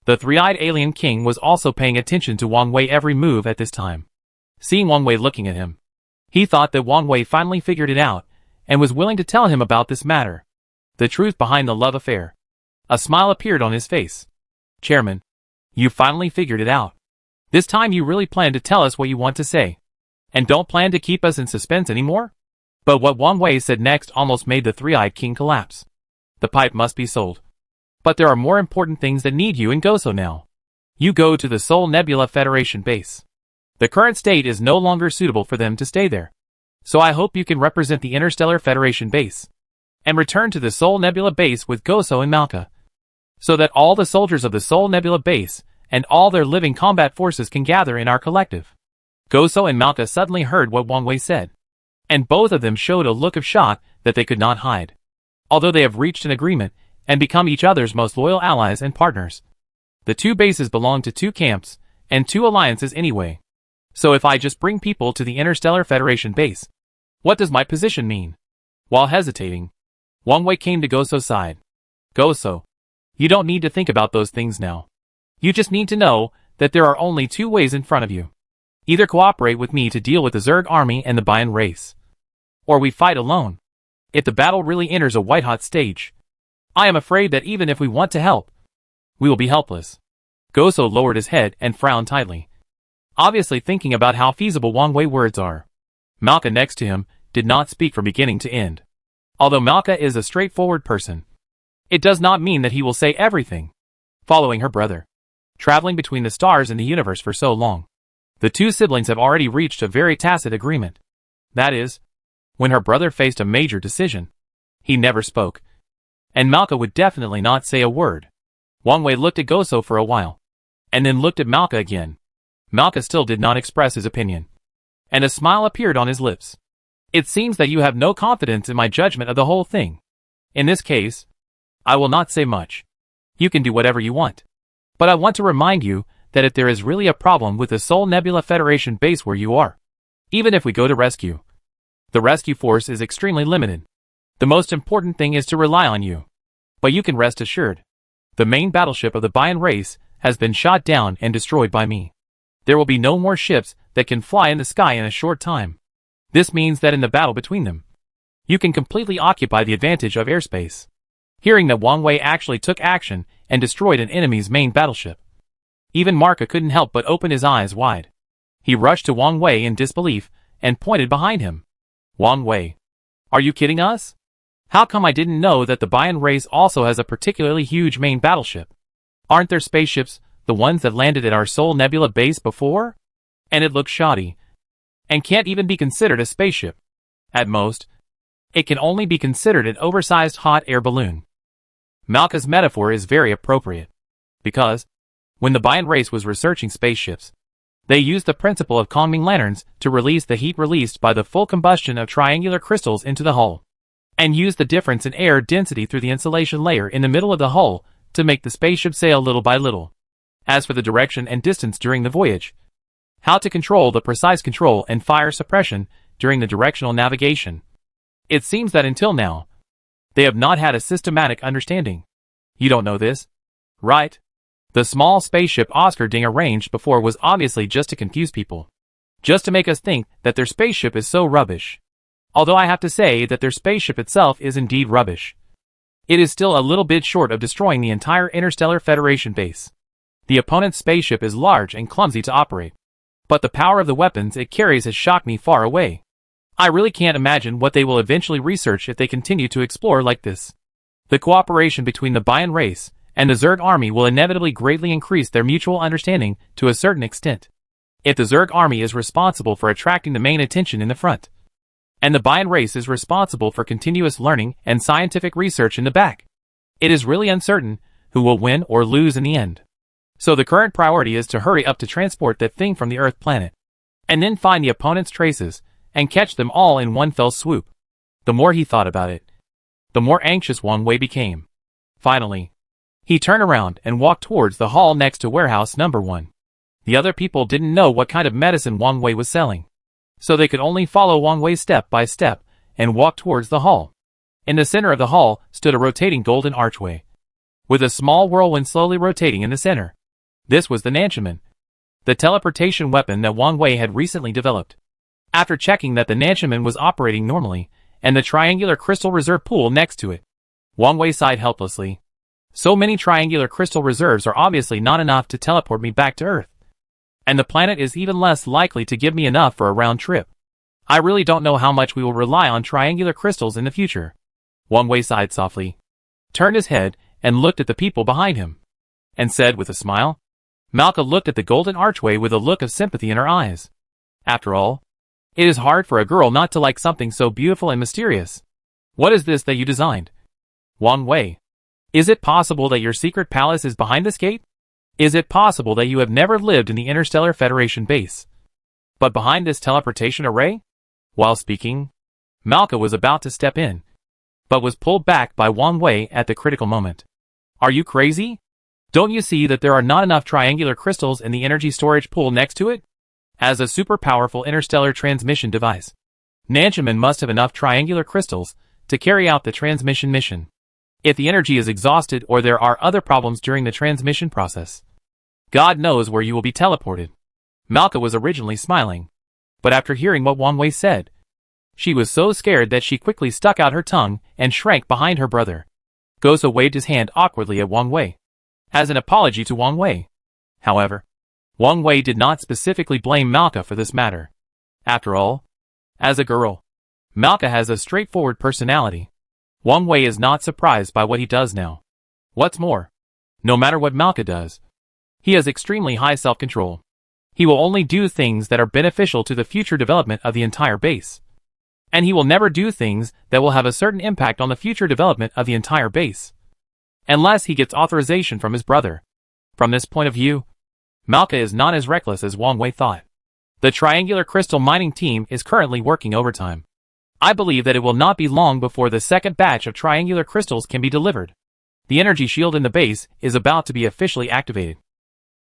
The three-eyed alien king was also paying attention to Wang Wei's every move at this time. Seeing Wang Wei looking at him, he thought that Wang Wei finally figured it out and was willing to tell him about this matter, the truth behind the love affair. A smile appeared on his face. Chairman, you finally figured it out. This time you really plan to tell us what you want to say, and don't plan to keep us in suspense anymore? But what Wang Wei said next almost made the three-eyed king collapse. The pipe must be sold. But there are more important things that need you in Goso now. You go to the Sol Nebula Federation base. The current state is no longer suitable for them to stay there. So I hope you can represent the Interstellar Federation base, and return to the Sol Nebula base with Goso and Malka, so that all the soldiers of the Sol Nebula base and all their living combat forces can gather in our collective. Goso and Malka suddenly heard what Wang Wei said, and both of them showed a look of shock that they could not hide. Although they have reached an agreement and become each other's most loyal allies and partners, the two bases belong to two camps and two alliances anyway. So if I just bring people to the Interstellar Federation base, what does my position mean? While hesitating, Wang Wei came to Goso's side. Goso, you don't need to think about those things now. You just need to know that there are only two ways in front of you. Either cooperate with me to deal with the Zerg army and the Bayan race, or we fight alone. If the battle really enters a white-hot stage, I am afraid that even if we want to help, we will be helpless. Goso lowered his head and frowned tightly, obviously thinking about how feasible Wang Wei's words are. Malka next to him did not speak from beginning to end. Although Malka is a straightforward person, it does not mean that he will say everything. Following her brother, traveling between the stars and the universe for so long, the two siblings have already reached a very tacit agreement. That is, when her brother faced a major decision, he never spoke, and Malka would definitely not say a word. Wang Wei looked at Goso for a while, and then looked at Malka again. Malka still did not express his opinion, and a smile appeared on his lips. It seems that you have no confidence in my judgment of the whole thing. In this case, I will not say much. You can do whatever you want. But I want to remind you that if there is really a problem with the Sol Nebula Federation base where you are, even if we go to rescue, the rescue force is extremely limited. The most important thing is to rely on you. But you can rest assured, the main battleship of the Bayan race has been shot down and destroyed by me. There will be no more ships that can fly in the sky in a short time. This means that in the battle between them, you can completely occupy the advantage of airspace. Hearing that Wang Wei actually took action and destroyed an enemy's main battleship, even Marka couldn't help but open his eyes wide. He rushed to Wang Wei in disbelief and pointed behind him. Wang Wei, are you kidding us? How come I didn't know that the Bayan race also has a particularly huge main battleship? Aren't there spaceships, the ones that landed at our Sol Nebula base before? And it looks shoddy, and can't even be considered a spaceship. At most, it can only be considered an oversized hot air balloon. Malka's metaphor is very appropriate, because, when the Bayan race was researching spaceships, they used the principle of Kongming lanterns to release the heat released by the full combustion of triangular crystals into the hull, and used the difference in air density through the insulation layer in the middle of the hull to make the spaceship sail little by little. As for the direction and distance during the voyage, how to control the precise control and fire suppression during the directional navigation, it seems that until now, they have not had a systematic understanding. You don't know this, right? The small spaceship Oscar Ding arranged before was obviously just to confuse people, just to make us think that their spaceship is so rubbish. Although I have to say that their spaceship itself is indeed rubbish. It is still a little bit short of destroying the entire Interstellar Federation base. The opponent's spaceship is large and clumsy to operate, but the power of the weapons it carries has shocked me far away. I really can't imagine what they will eventually research if they continue to explore like this. The cooperation between the Bayan race and the Zerg army will inevitably greatly increase their mutual understanding to a certain extent. If the Zerg army is responsible for attracting the main attention in the front, and the Bayan race is responsible for continuous learning and scientific research in the back, it is really uncertain who will win or lose in the end. So the current priority is to hurry up to transport that thing from the Earth planet, and then find the opponent's traces and catch them all in one fell swoop. The more he thought about it, the more anxious Wang Wei became. Finally, he turned around and walked towards the hall next to warehouse number 1. The other people didn't know what kind of medicine Wang Wei was selling, so they could only follow Wang Wei step by step and walk towards the hall. In the center of the hall stood a rotating golden archway, with a small whirlwind slowly rotating in the center. This was the Nanchaman, the teleportation weapon that Wang Wei had recently developed. After checking that the Nanchaman was operating normally, and the triangular crystal reserve pool next to it, Wang Wei sighed helplessly. So many triangular crystal reserves are obviously not enough to teleport me back to Earth, and the planet is even less likely to give me enough for a round trip. I really don't know how much we will rely on triangular crystals in the future. Wang Wei sighed softly, turned his head, and looked at the people behind him, and said with a smile. Malka looked at the golden archway with a look of sympathy in her eyes. After all, it is hard for a girl not to like something so beautiful and mysterious. What is this that you designed? Wang Wei, is it possible that your secret palace is behind this gate? Is it possible that you have never lived in the Interstellar Federation base, but behind this teleportation array? While speaking, Malka was about to step in, but was pulled back by Wang Wei at the critical moment. Are you crazy? Don't you see that there are not enough triangular crystals in the energy storage pool next to it? As a super powerful interstellar transmission device, Nanchaman must have enough triangular crystals to carry out the transmission mission. If the energy is exhausted or there are other problems during the transmission process, God knows where you will be teleported. Malka was originally smiling, but after hearing what Wang Wei said, she was so scared that she quickly stuck out her tongue and shrank behind her brother. Goso waved his hand awkwardly at Wang Wei, as an apology to Wang Wei. However, Wang Wei did not specifically blame Malka for this matter. After all, As a girl, Malka has a straightforward personality. Wang Wei is not surprised by what he does now. What's more, no matter what Malka does, he has extremely high self-control. He will only do things that are beneficial to the future development of the entire base. And he will never do things that will have a certain impact on the future development of the entire base, unless he gets authorization from his brother. From this point of view, Malka is not as reckless as Wang Wei thought. The triangular crystal mining team is currently working overtime. I believe that it will not be long before the second batch of triangular crystals can be delivered. The energy shield in the base is about to be officially activated.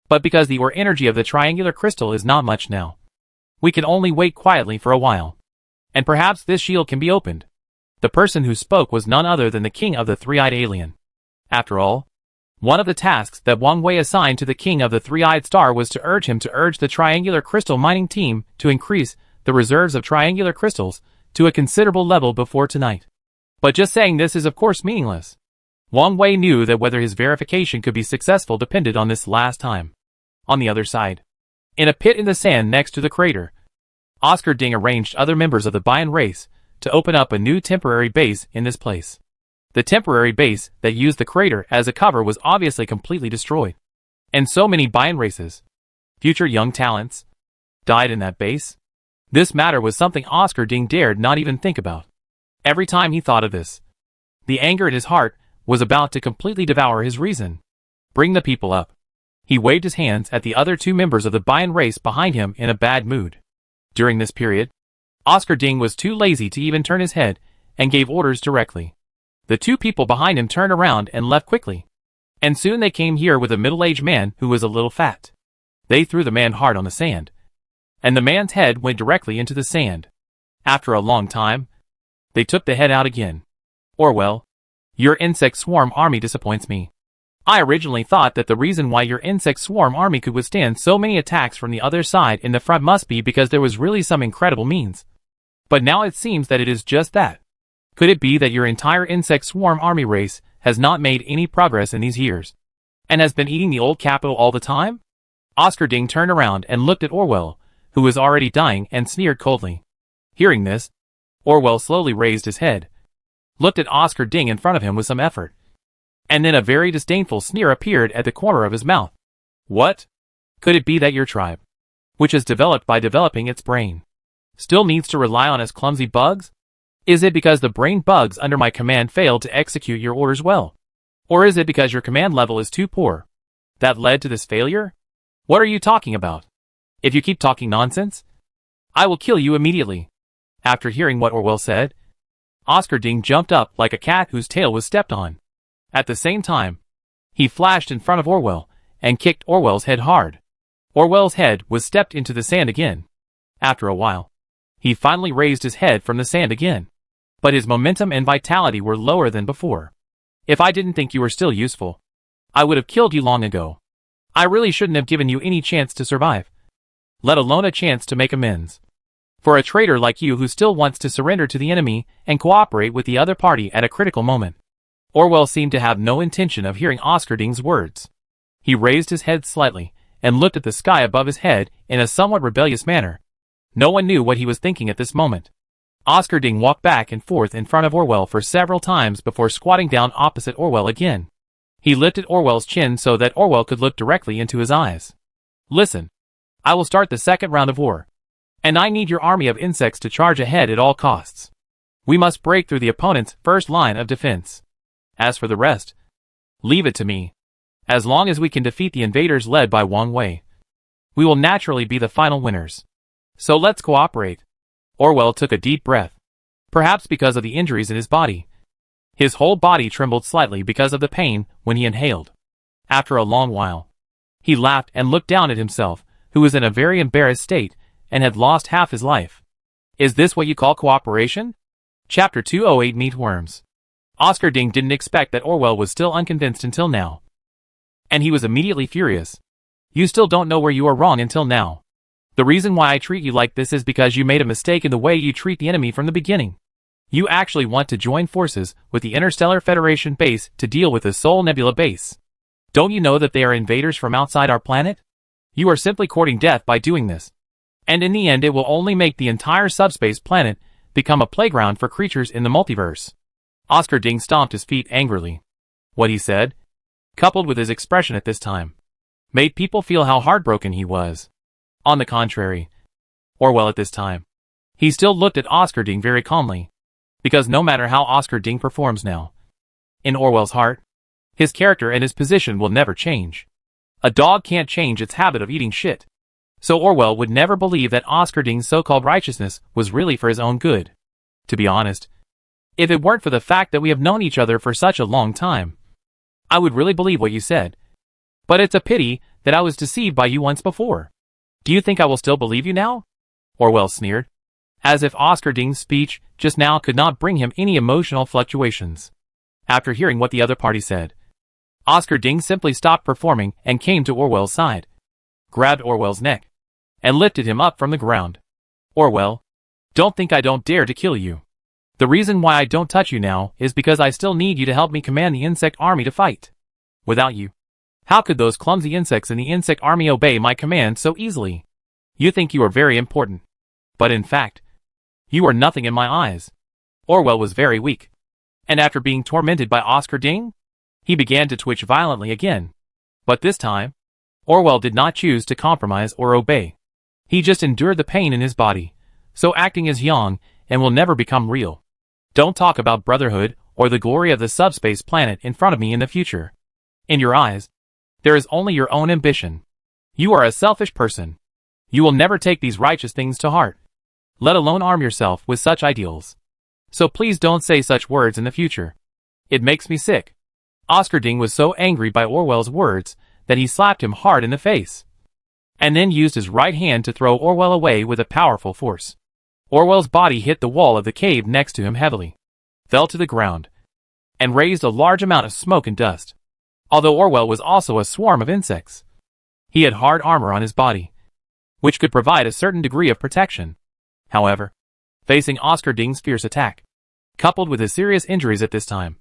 But because the ore energy of the triangular crystal is not much now, we can only wait quietly for a while. And perhaps this shield can be opened. The person who spoke was none other than the king of the three-eyed alien. After all, one of the tasks that Wang Wei assigned to the king of the three-eyed star was to urge him to urge the triangular crystal mining team to increase the reserves of triangular crystals to a considerable level before tonight. But just saying this is of course meaningless. Wang Wei knew that whether his verification could be successful depended on this last time. On the other side, in a pit in the sand next to the crater, Oscar Ding arranged other members of the Bayan race to open up a new temporary base in this place. The temporary base that used the crater as a cover was obviously completely destroyed. And so many Bayan races, future young talents, died in that base. This matter was something Oscar Ding dared not even think about. Every time he thought of this, the anger in his heart was about to completely devour his reason. Bring the people up. He waved his hands at the other two members of the Bayan race behind him in a bad mood. During this period, Oscar Ding was too lazy to even turn his head and gave orders directly. The two people behind him turned around and left quickly. And soon they came here with a middle-aged man who was a little fat. They threw the man hard on the sand, and the man's head went directly into the sand. After a long time, they took the head out again. Orwell, your insect swarm army disappoints me. I originally thought that the reason why your insect swarm army could withstand so many attacks from the other side in the front must be because there was really some incredible means. But now it seems that it is just that. Could it be that your entire insect swarm army race has not made any progress in these years, and has been eating the old capital all the time? Oscar Ding turned around and looked at Orwell, who was already dying, and sneered coldly. Hearing this, Orwell slowly raised his head, looked at Oscar Ding in front of him with some effort, and then a very disdainful sneer appeared at the corner of his mouth. What? Could it be that your tribe, which is developed by developing its brain, still needs to rely on its clumsy bugs? Is it because the brain bugs under my command failed to execute your orders well? Or is it because your command level is too poor that led to this failure? What are you talking about? If you keep talking nonsense, I will kill you immediately. After hearing what Orwell said, Oscar Ding jumped up like a cat whose tail was stepped on. At the same time, he flashed in front of Orwell and kicked Orwell's head hard. Orwell's head was stepped into the sand again. After a while, he finally raised his head from the sand again. But his momentum and vitality were lower than before. If I didn't think you were still useful, I would have killed you long ago. I really shouldn't have given you any chance to survive, let alone a chance to make amends. For a traitor like you who still wants to surrender to the enemy and cooperate with the other party at a critical moment. Orwell seemed to have no intention of hearing Oscar Ding's words. He raised his head slightly and looked at the sky above his head in a somewhat rebellious manner. No one knew what he was thinking at this moment. Oscar Ding walked back and forth in front of Orwell for several times before squatting down opposite Orwell again. He lifted Orwell's chin so that Orwell could look directly into his eyes. Listen, I will start the second round of war, and I need your army of insects to charge ahead at all costs. We must break through the opponent's first line of defense. As for the rest, leave it to me. As long as we can defeat the invaders led by Wang Wei, we will naturally be the final winners. So let's cooperate. Orwell took a deep breath. Perhaps because of the injuries in his body, his whole body trembled slightly because of the pain when he inhaled. After a long while, he laughed and looked down at himself, who was in a very embarrassed state and had lost half his life. Is this what you call cooperation? Chapter 208 Meatworms. Oscar Ding didn't expect that Orwell was still unconvinced until now, and he was immediately furious. You still don't know where you are wrong until now. The reason why I treat you like this is because you made a mistake in the way you treat the enemy from the beginning. You actually want to join forces with the Interstellar Federation base to deal with the Sol Nebula base. Don't you know that they are invaders from outside our planet? You are simply courting death by doing this. And in the end it will only make the entire subspace planet become a playground for creatures in the multiverse. Oscar Ding stomped his feet angrily. What he said, coupled with his expression at this time, made people feel how heartbroken he was. On the contrary, Orwell at this time, he still looked at Oscar Ding very calmly, because no matter how Oscar Ding performs now, in Orwell's heart, his character and his position will never change. A dog can't change its habit of eating shit. So Orwell would never believe that Oscar Ding's so-called righteousness was really for his own good. To be honest, if it weren't for the fact that we have known each other for such a long time, I would really believe what you said. But it's a pity that I was deceived by you once before. Do you think I will still believe you now? Orwell sneered, as if Oscar Ding's speech just now could not bring him any emotional fluctuations. After hearing what the other party said, Oscar Ding simply stopped performing and came to Orwell's side, grabbed Orwell's neck, and lifted him up from the ground. Orwell, don't think I don't dare to kill you. The reason why I don't touch you now is because I still need you to help me command the insect army to fight. Without you, how could those clumsy insects in the insect army obey my command so easily? You think you are very important. But in fact, you are nothing in my eyes. Orwell was very weak. And after being tormented by Oscar Ding, he began to twitch violently again. But this time, Orwell did not choose to compromise or obey. He just endured the pain in his body, so acting is young and will never become real. Don't talk about brotherhood or the glory of the subspace planet in front of me in the future. In your eyes, there is only your own ambition. You are a selfish person. You will never take these righteous things to heart, let alone arm yourself with such ideals. So please don't say such words in the future. It makes me sick. Oscar Ding was so angry by Orwell's words that he slapped him hard in the face, and then used his right hand to throw Orwell away with a powerful force. Orwell's body hit the wall of the cave next to him heavily, fell to the ground, and raised a large amount of smoke and dust. Although Orwell was also a swarm of insects, he had hard armor on his body, which could provide a certain degree of protection. However, facing Oscar Ding's fierce attack, coupled with his serious injuries at this time,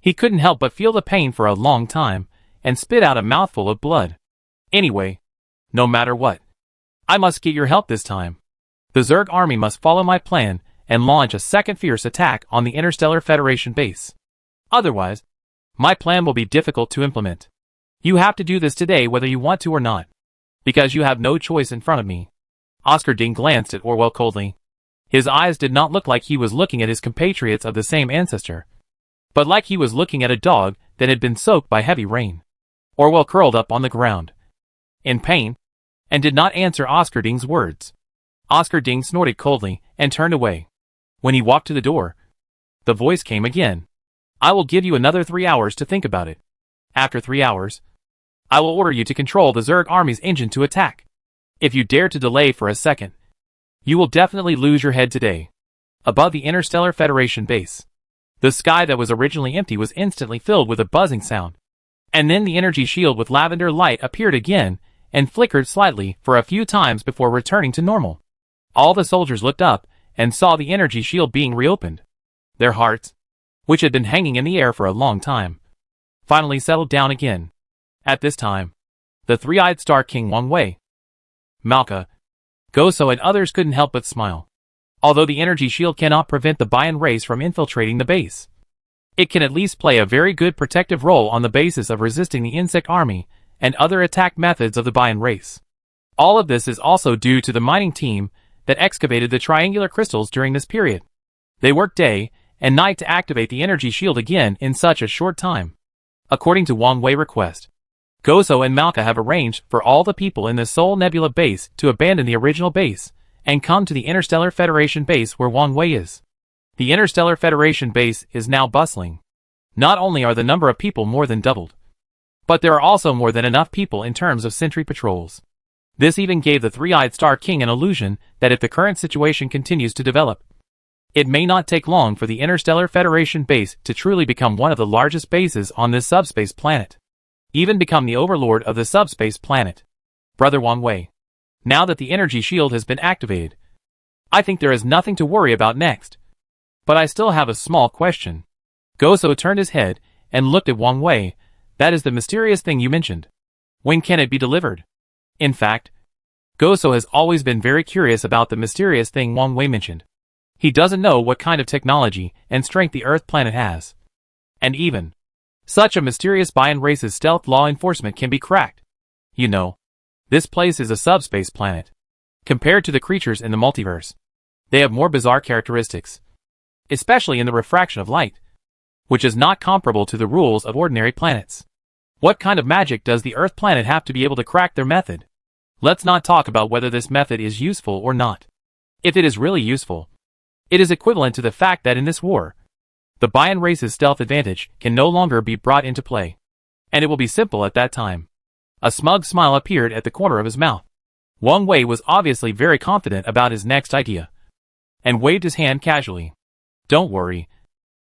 he couldn't help but feel the pain for a long time and spit out a mouthful of blood. Anyway, no matter what, I must get your help this time. The Zerg army must follow my plan and launch a second fierce attack on the Interstellar Federation base. Otherwise, my plan will be difficult to implement. You have to do this today whether you want to or not, because you have no choice in front of me. Oscar Ding glanced at Orwell coldly. His eyes did not look like he was looking at his compatriots of the same ancestor, but like he was looking at a dog that had been soaked by heavy rain. Orwell curled up on the ground, in pain, and did not answer Oscar Ding's words. Oscar Ding snorted coldly and turned away. When he walked to the door, the voice came again. I will give you another 3 hours to think about it. After 3 hours, I will order you to control the Zerg army's engine to attack. If you dare to delay for a second, you will definitely lose your head today. Above the Interstellar Federation base, the sky that was originally empty was instantly filled with a buzzing sound. And then the energy shield with lavender light appeared again and flickered slightly for a few times before returning to normal. All the soldiers looked up and saw the energy shield being reopened. Their hearts, which had been hanging in the air for a long time, finally settled down again. At this time, the three-eyed Star King Wang Wei, Malka, Goso and others couldn't help but smile. Although the energy shield cannot prevent the Bayan race from infiltrating the base, it can at least play a very good protective role on the basis of resisting the insect army and other attack methods of the Bayan race. All of this is also due to the mining team that excavated the triangular crystals during this period. They worked day and night to activate the energy shield again in such a short time. According to Wang Wei's request, Gozo and Malka have arranged for all the people in the Sol Nebula base to abandon the original base and come to the Interstellar Federation base where Wang Wei is. The Interstellar Federation base is now bustling. Not only are the number of people more than doubled, but there are also more than enough people in terms of sentry patrols. This even gave the Three-Eyed Star King an illusion that if the current situation continues to develop, it may not take long for the Interstellar Federation base to truly become one of the largest bases on this subspace planet. Even become the overlord of the subspace planet. Brother Wang Wei, now that the energy shield has been activated, I think there is nothing to worry about next. But I still have a small question. Gozo turned his head and looked at Wang Wei. That is the mysterious thing you mentioned. When can it be delivered? In fact, Goso has always been very curious about the mysterious thing Wang Wei mentioned. He doesn't know what kind of technology and strength the Earth planet has. And even such a mysterious Bayan race's stealth law enforcement can be cracked. You know, this place is a subspace planet. Compared to the creatures in the multiverse, they have more bizarre characteristics, especially in the refraction of light, which is not comparable to the rules of ordinary planets. What kind of magic does the Earth planet have to be able to crack their method? Let's not talk about whether this method is useful or not. If it is really useful, it is equivalent to the fact that in this war, the Bayan race's stealth advantage can no longer be brought into play. And it will be simple at that time. A smug smile appeared at the corner of his mouth. Wang Wei was obviously very confident about his next idea, and waved his hand casually. Don't worry.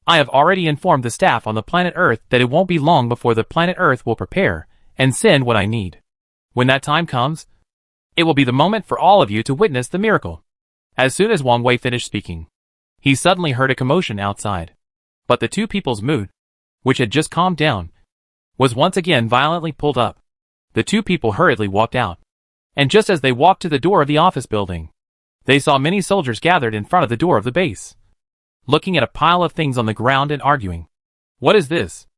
I have already informed the staff on the planet Earth that it won't be long before the planet Earth will prepare and send what I need. When that time comes, it will be the moment for all of you to witness the miracle. As soon as Wang Wei finished speaking, he suddenly heard a commotion outside. But the two people's mood, which had just calmed down, was once again violently pulled up. The two people hurriedly walked out. And just as they walked to the door of the office building, they saw many soldiers gathered in front of the door of the base, looking at a pile of things on the ground and arguing. What is this?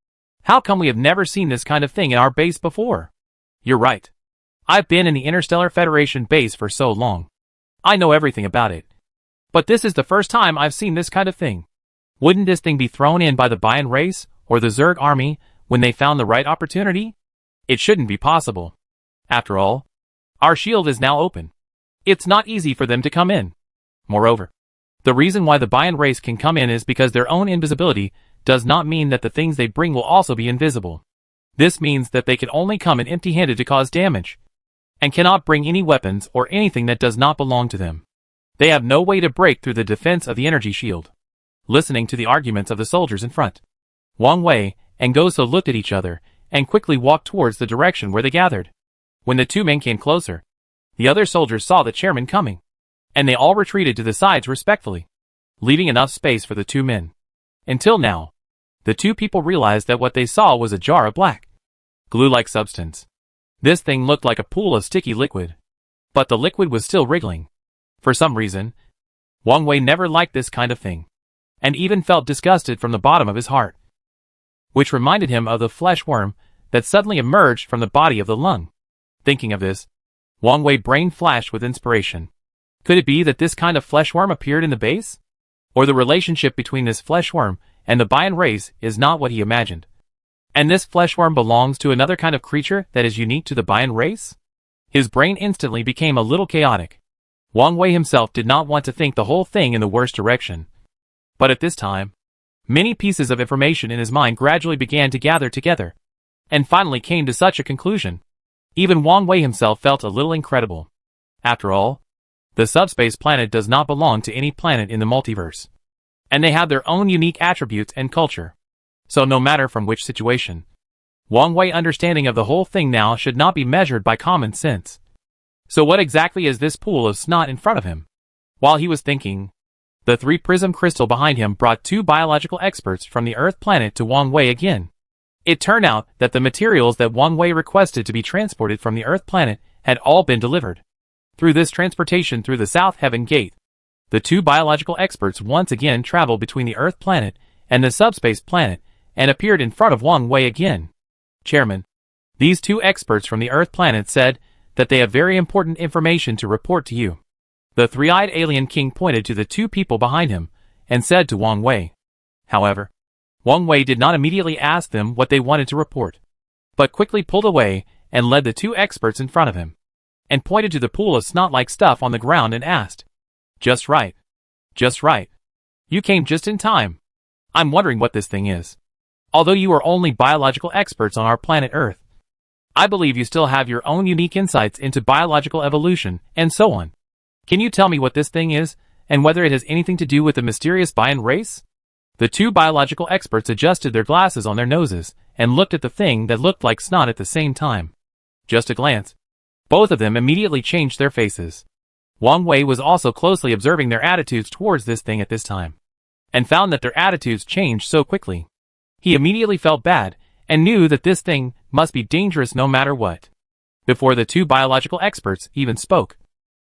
How come we have never seen this kind of thing in our base before? You're right. I've been in the Interstellar Federation base for so long. I know everything about it. But this is the first time I've seen this kind of thing. Wouldn't this thing be thrown in by the Bayan race or the Zerg army when they found the right opportunity? It shouldn't be possible. After all, our shield is now open. It's not easy for them to come in. Moreover, the reason why the Bayan race can come in is because their own invisibility does not mean that the things they bring will also be invisible. This means that they can only come in empty-handed to cause damage, and cannot bring any weapons or anything that does not belong to them. They have no way to break through the defense of the energy shield. Listening to the arguments of the soldiers in front, Wang Wei and Goso looked at each other and quickly walked towards the direction where they gathered. When the two men came closer, the other soldiers saw the chairman coming, and they all retreated to the sides respectfully, leaving enough space for the two men. Until now, the two people realized that what they saw was a jar of black, glue-like substance. This thing looked like a pool of sticky liquid, but the liquid was still wriggling. For some reason, Wang Wei never liked this kind of thing, and even felt disgusted from the bottom of his heart, which reminded him of the flesh worm that suddenly emerged from the body of the lung. Thinking of this, Wang Wei's brain flashed with inspiration. Could it be that this kind of flesh worm appeared in the base? Or the relationship between this flesh worm and the Bayan race is not what he imagined, and this flesh worm belongs to another kind of creature that is unique to the Bayan race? His brain instantly became a little chaotic. Wang Wei himself did not want to think the whole thing in the worst direction. But at this time, many pieces of information in his mind gradually began to gather together, and finally came to such a conclusion. Even Wang Wei himself felt a little incredible. After all, the subspace planet does not belong to any planet in the multiverse, and they have their own unique attributes and culture. So no matter from which situation, Wang Wei's understanding of the whole thing now should not be measured by common sense. So what exactly is this pool of snot in front of him? While he was thinking, the 3-prism crystal behind him brought 2 biological experts from the Earth planet to Wang Wei again. It turned out that the materials that Wang Wei requested to be transported from the Earth planet had all been delivered. Through this transportation through the South Heaven Gate, the 2 biological experts once again traveled between the Earth planet and the subspace planet and appeared in front of Wang Wei again. Chairman, these 2 experts from the Earth planet said that they have very important information to report to you. The 3-eyed alien king pointed to the 2 people behind him and said to Wang Wei. However, Wang Wei did not immediately ask them what they wanted to report, but quickly pulled away and led the 2 experts in front of him, and pointed to the pool of snot-like stuff on the ground and asked, "Just right. Just right. You came just in time. I'm wondering what this thing is. Although you are only biological experts on our planet Earth, I believe you still have your own unique insights into biological evolution and so on. Can you tell me what this thing is, and whether it has anything to do with the mysterious Bayan race?" The 2 biological experts adjusted their glasses on their noses and looked at the thing that looked like snot at the same time. Just a glance, both of them immediately changed their faces. Wang Wei was also closely observing their attitudes towards this thing at this time, and found that their attitudes changed so quickly. He immediately felt bad, and knew that this thing must be dangerous no matter what. Before the 2 biological experts even spoke,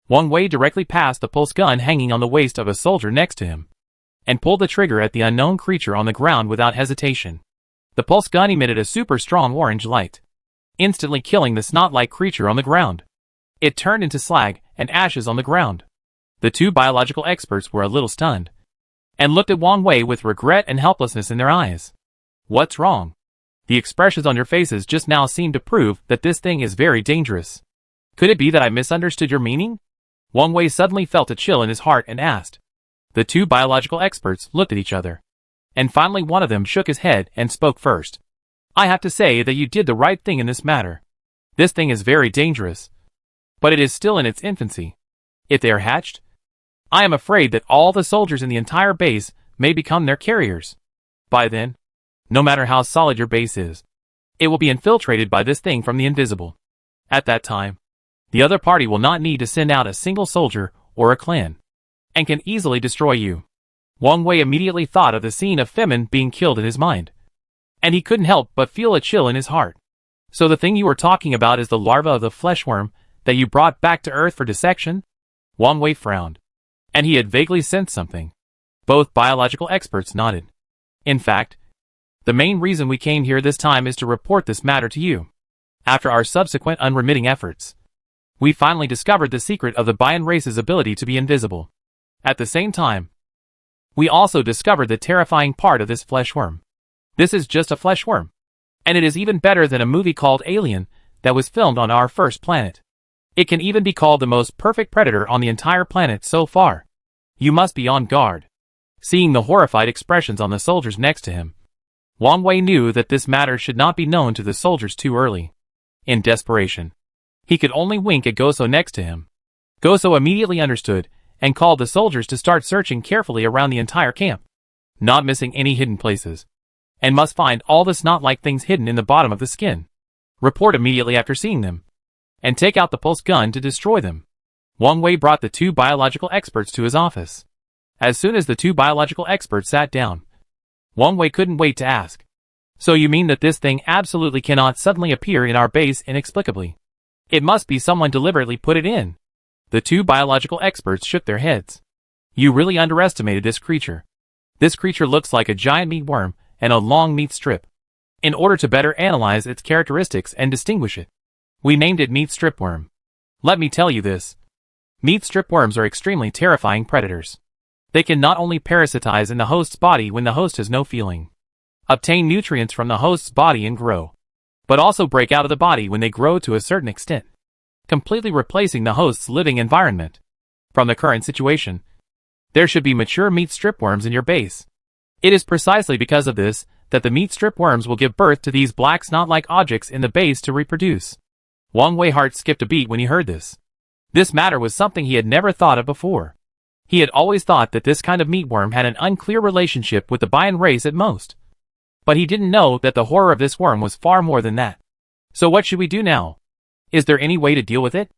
Wang Wei directly passed the pulse gun hanging on the waist of a soldier next to him, and pulled the trigger at the unknown creature on the ground without hesitation. The pulse gun emitted a super strong orange light, instantly killing the snot-like creature on the ground. It turned into slag and ashes on the ground. The two biological experts were a little stunned, and looked at Wang Wei with regret and helplessness in their eyes. What's wrong? The expressions on your faces just now seem to prove that this thing is very dangerous. Could it be that I misunderstood your meaning? Wang Wei suddenly felt a chill in his heart and asked. The two biological experts looked at each other, and finally one of them shook his head and spoke first. I have to say that you did the right thing in this matter. This thing is very dangerous, but it is still in its infancy. If they are hatched, I am afraid that all the soldiers in the entire base may become their carriers. By then, no matter how solid your base is, it will be infiltrated by this thing from the invisible. At that time, the other party will not need to send out a single soldier or a clan, and can easily destroy you. Wang Wei immediately thought of the scene of Femin being killed in his mind, and he couldn't help but feel a chill in his heart. So the thing you were talking about is the larva of the fleshworm that you brought back to Earth for dissection? Wang Wei frowned, and he had vaguely sensed something. Both biological experts nodded. In fact, the main reason we came here this time is to report this matter to you. After our subsequent unremitting efforts, we finally discovered the secret of the Bayan race's ability to be invisible. At the same time, we also discovered the terrifying part of this fleshworm. This is just a fleshworm, and it is even better than a movie called Alien that was filmed on our first planet. It can even be called the most perfect predator on the entire planet so far. You must be on guard. Seeing the horrified expressions on the soldiers next to him, Wang Wei knew that this matter should not be known to the soldiers too early. In desperation, he could only wink at Goso next to him. Goso immediately understood and called the soldiers to start searching carefully around the entire camp, not missing any hidden places, and must find all the snot-like things hidden in the bottom of the skin. Report immediately after seeing them, and take out the pulse gun to destroy them. Wang Wei brought the two biological experts to his office. As soon as the two biological experts sat down, Wang Wei couldn't wait to ask. So you mean that this thing absolutely cannot suddenly appear in our base inexplicably? It must be someone deliberately put it in. The two biological experts shook their heads. You really underestimated this creature. This creature looks like a giant meat worm and a long meat strip. In order to better analyze its characteristics and distinguish it, we named it meat strip worm. Let me tell you this. Meat strip worms are extremely terrifying predators. They can not only parasitize in the host's body when the host has no feeling, obtain nutrients from the host's body and grow, but also break out of the body when they grow to a certain extent, completely replacing the host's living environment. From the current situation, there should be mature meat strip worms in your base. It is precisely because of this that the meat strip worms will give birth to these black snot-like objects in the base to reproduce. Wang Wei's heart skipped a beat when he heard this. This matter was something he had never thought of before. He had always thought that this kind of meatworm had an unclear relationship with the Bayan race at most. But he didn't know that the horror of this worm was far more than that. So what should we do now? Is there any way to deal with it?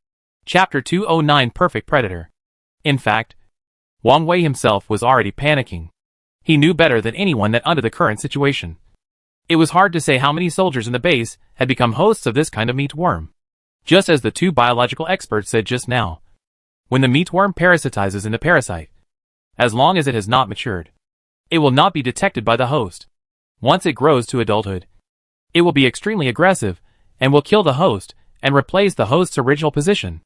Chapter 209 Perfect Predator. In fact, Wang Wei himself was already panicking. He knew better than anyone that under the current situation, it was hard to say how many soldiers in the base had become hosts of this kind of meatworm. Just as the two biological experts said just now, when the meatworm parasitizes in the parasite, as long as it has not matured, it will not be detected by the host. Once it grows to adulthood, it will be extremely aggressive and will kill the host and replace the host's original position.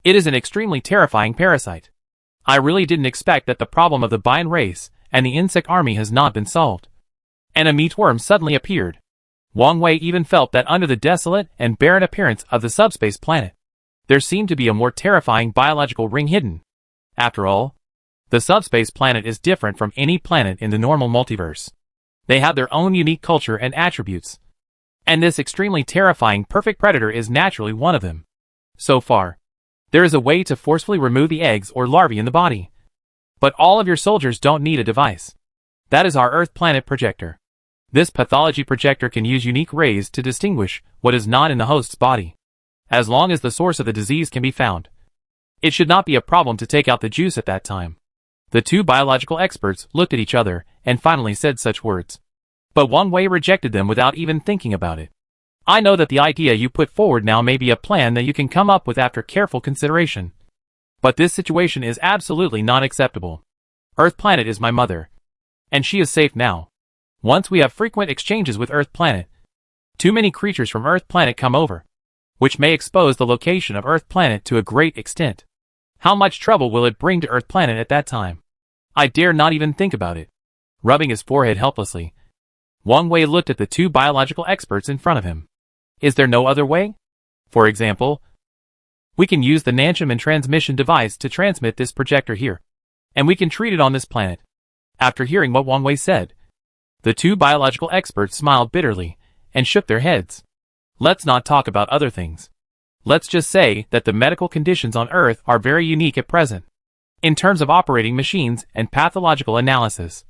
It is an extremely terrifying parasite. I really didn't expect that the problem of the Bayan race and the insect army has not been solved. And a meatworm suddenly appeared. Wang Wei even felt that under the desolate and barren appearance of the subspace planet, there seemed to be a more terrifying biological ring hidden. After all, the subspace planet is different from any planet in the normal multiverse. They have their own unique culture and attributes. And this extremely terrifying perfect predator is naturally one of them. So far, there is a way to forcefully remove the eggs or larvae in the body. But all of your soldiers don't need a device. That is our Earth planet projector. This pathology projector can use unique rays to distinguish what is not in the host's body. As long as the source of the disease can be found, it should not be a problem to take out the juice at that time. The two biological experts looked at each other and finally said such words. But Wang Wei rejected them without even thinking about it. I know that the idea you put forward now may be a plan that you can come up with after careful consideration. But this situation is absolutely not acceptable. Earth Planet is my mother. And she is safe now. Once we have frequent exchanges with Earth Planet, too many creatures from Earth Planet come over, which may expose the location of Earth Planet to a great extent. How much trouble will it bring to Earth Planet at that time? I dare not even think about it. Rubbing his forehead helplessly, Wang Wei looked at the two biological experts in front of him. Is there no other way? For example, we can use the Nanchum and transmission device to transmit this projector here, and we can treat it on this planet. After hearing what Wang Wei said, the two biological experts smiled bitterly and shook their heads. Let's not talk about other things. Let's just say that the medical conditions on Earth are very unique at present. In terms of operating machines and pathological analysis,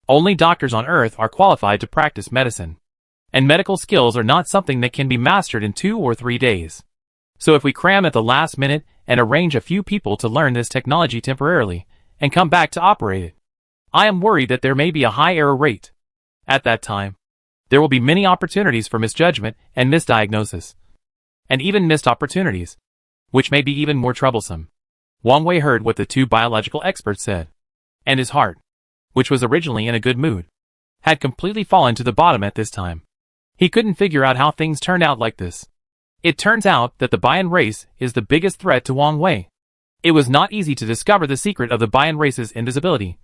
only doctors on Earth are qualified to practice medicine. And medical skills are not something that can be mastered in 2 or 3 days. So if we cram at the last minute and arrange a few people to learn this technology temporarily and come back to operate it, I am worried that there may be a high error rate. At that time, there will be many opportunities for misjudgment and misdiagnosis. And even missed opportunities, which may be even more troublesome. Wang Wei heard what the two biological experts said, and his heart, which was originally in a good mood, had completely fallen to the bottom at this time. He couldn't figure out how things turned out like this. It turns out that the Bayan race is the biggest threat to Wang Wei. It was not easy to discover the secret of the Bayan race's invisibility,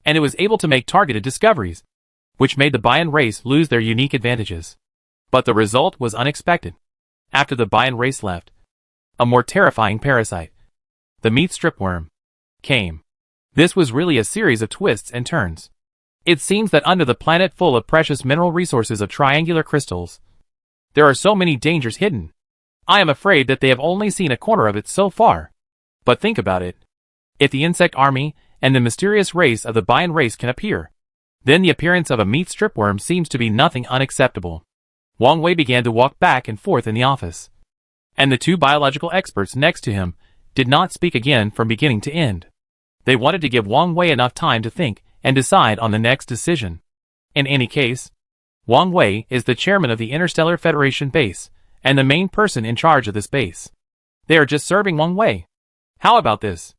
and it was able to make targeted discoveries, which made the Bayan race lose their unique advantages. But the result was unexpected. After the Bayan race left, a more terrifying parasite, the meat stripworm, came. This was really a series of twists and turns. It seems that under the planet full of precious mineral resources of triangular crystals, there are so many dangers hidden. I am afraid that they have only seen a corner of it so far. But think about it. If the insect army and the mysterious race of the Bayan race can appear, then the appearance of a meat stripworm seems to be nothing unacceptable. Wang Wei began to walk back and forth in the office, and the two biological experts next to him did not speak again from beginning to end. They wanted to give Wang Wei enough time to think and decide on the next decision. In any case, Wang Wei is the chairman of the Interstellar Federation base, and the main person in charge of this base. They are just serving Wang Wei. How about this?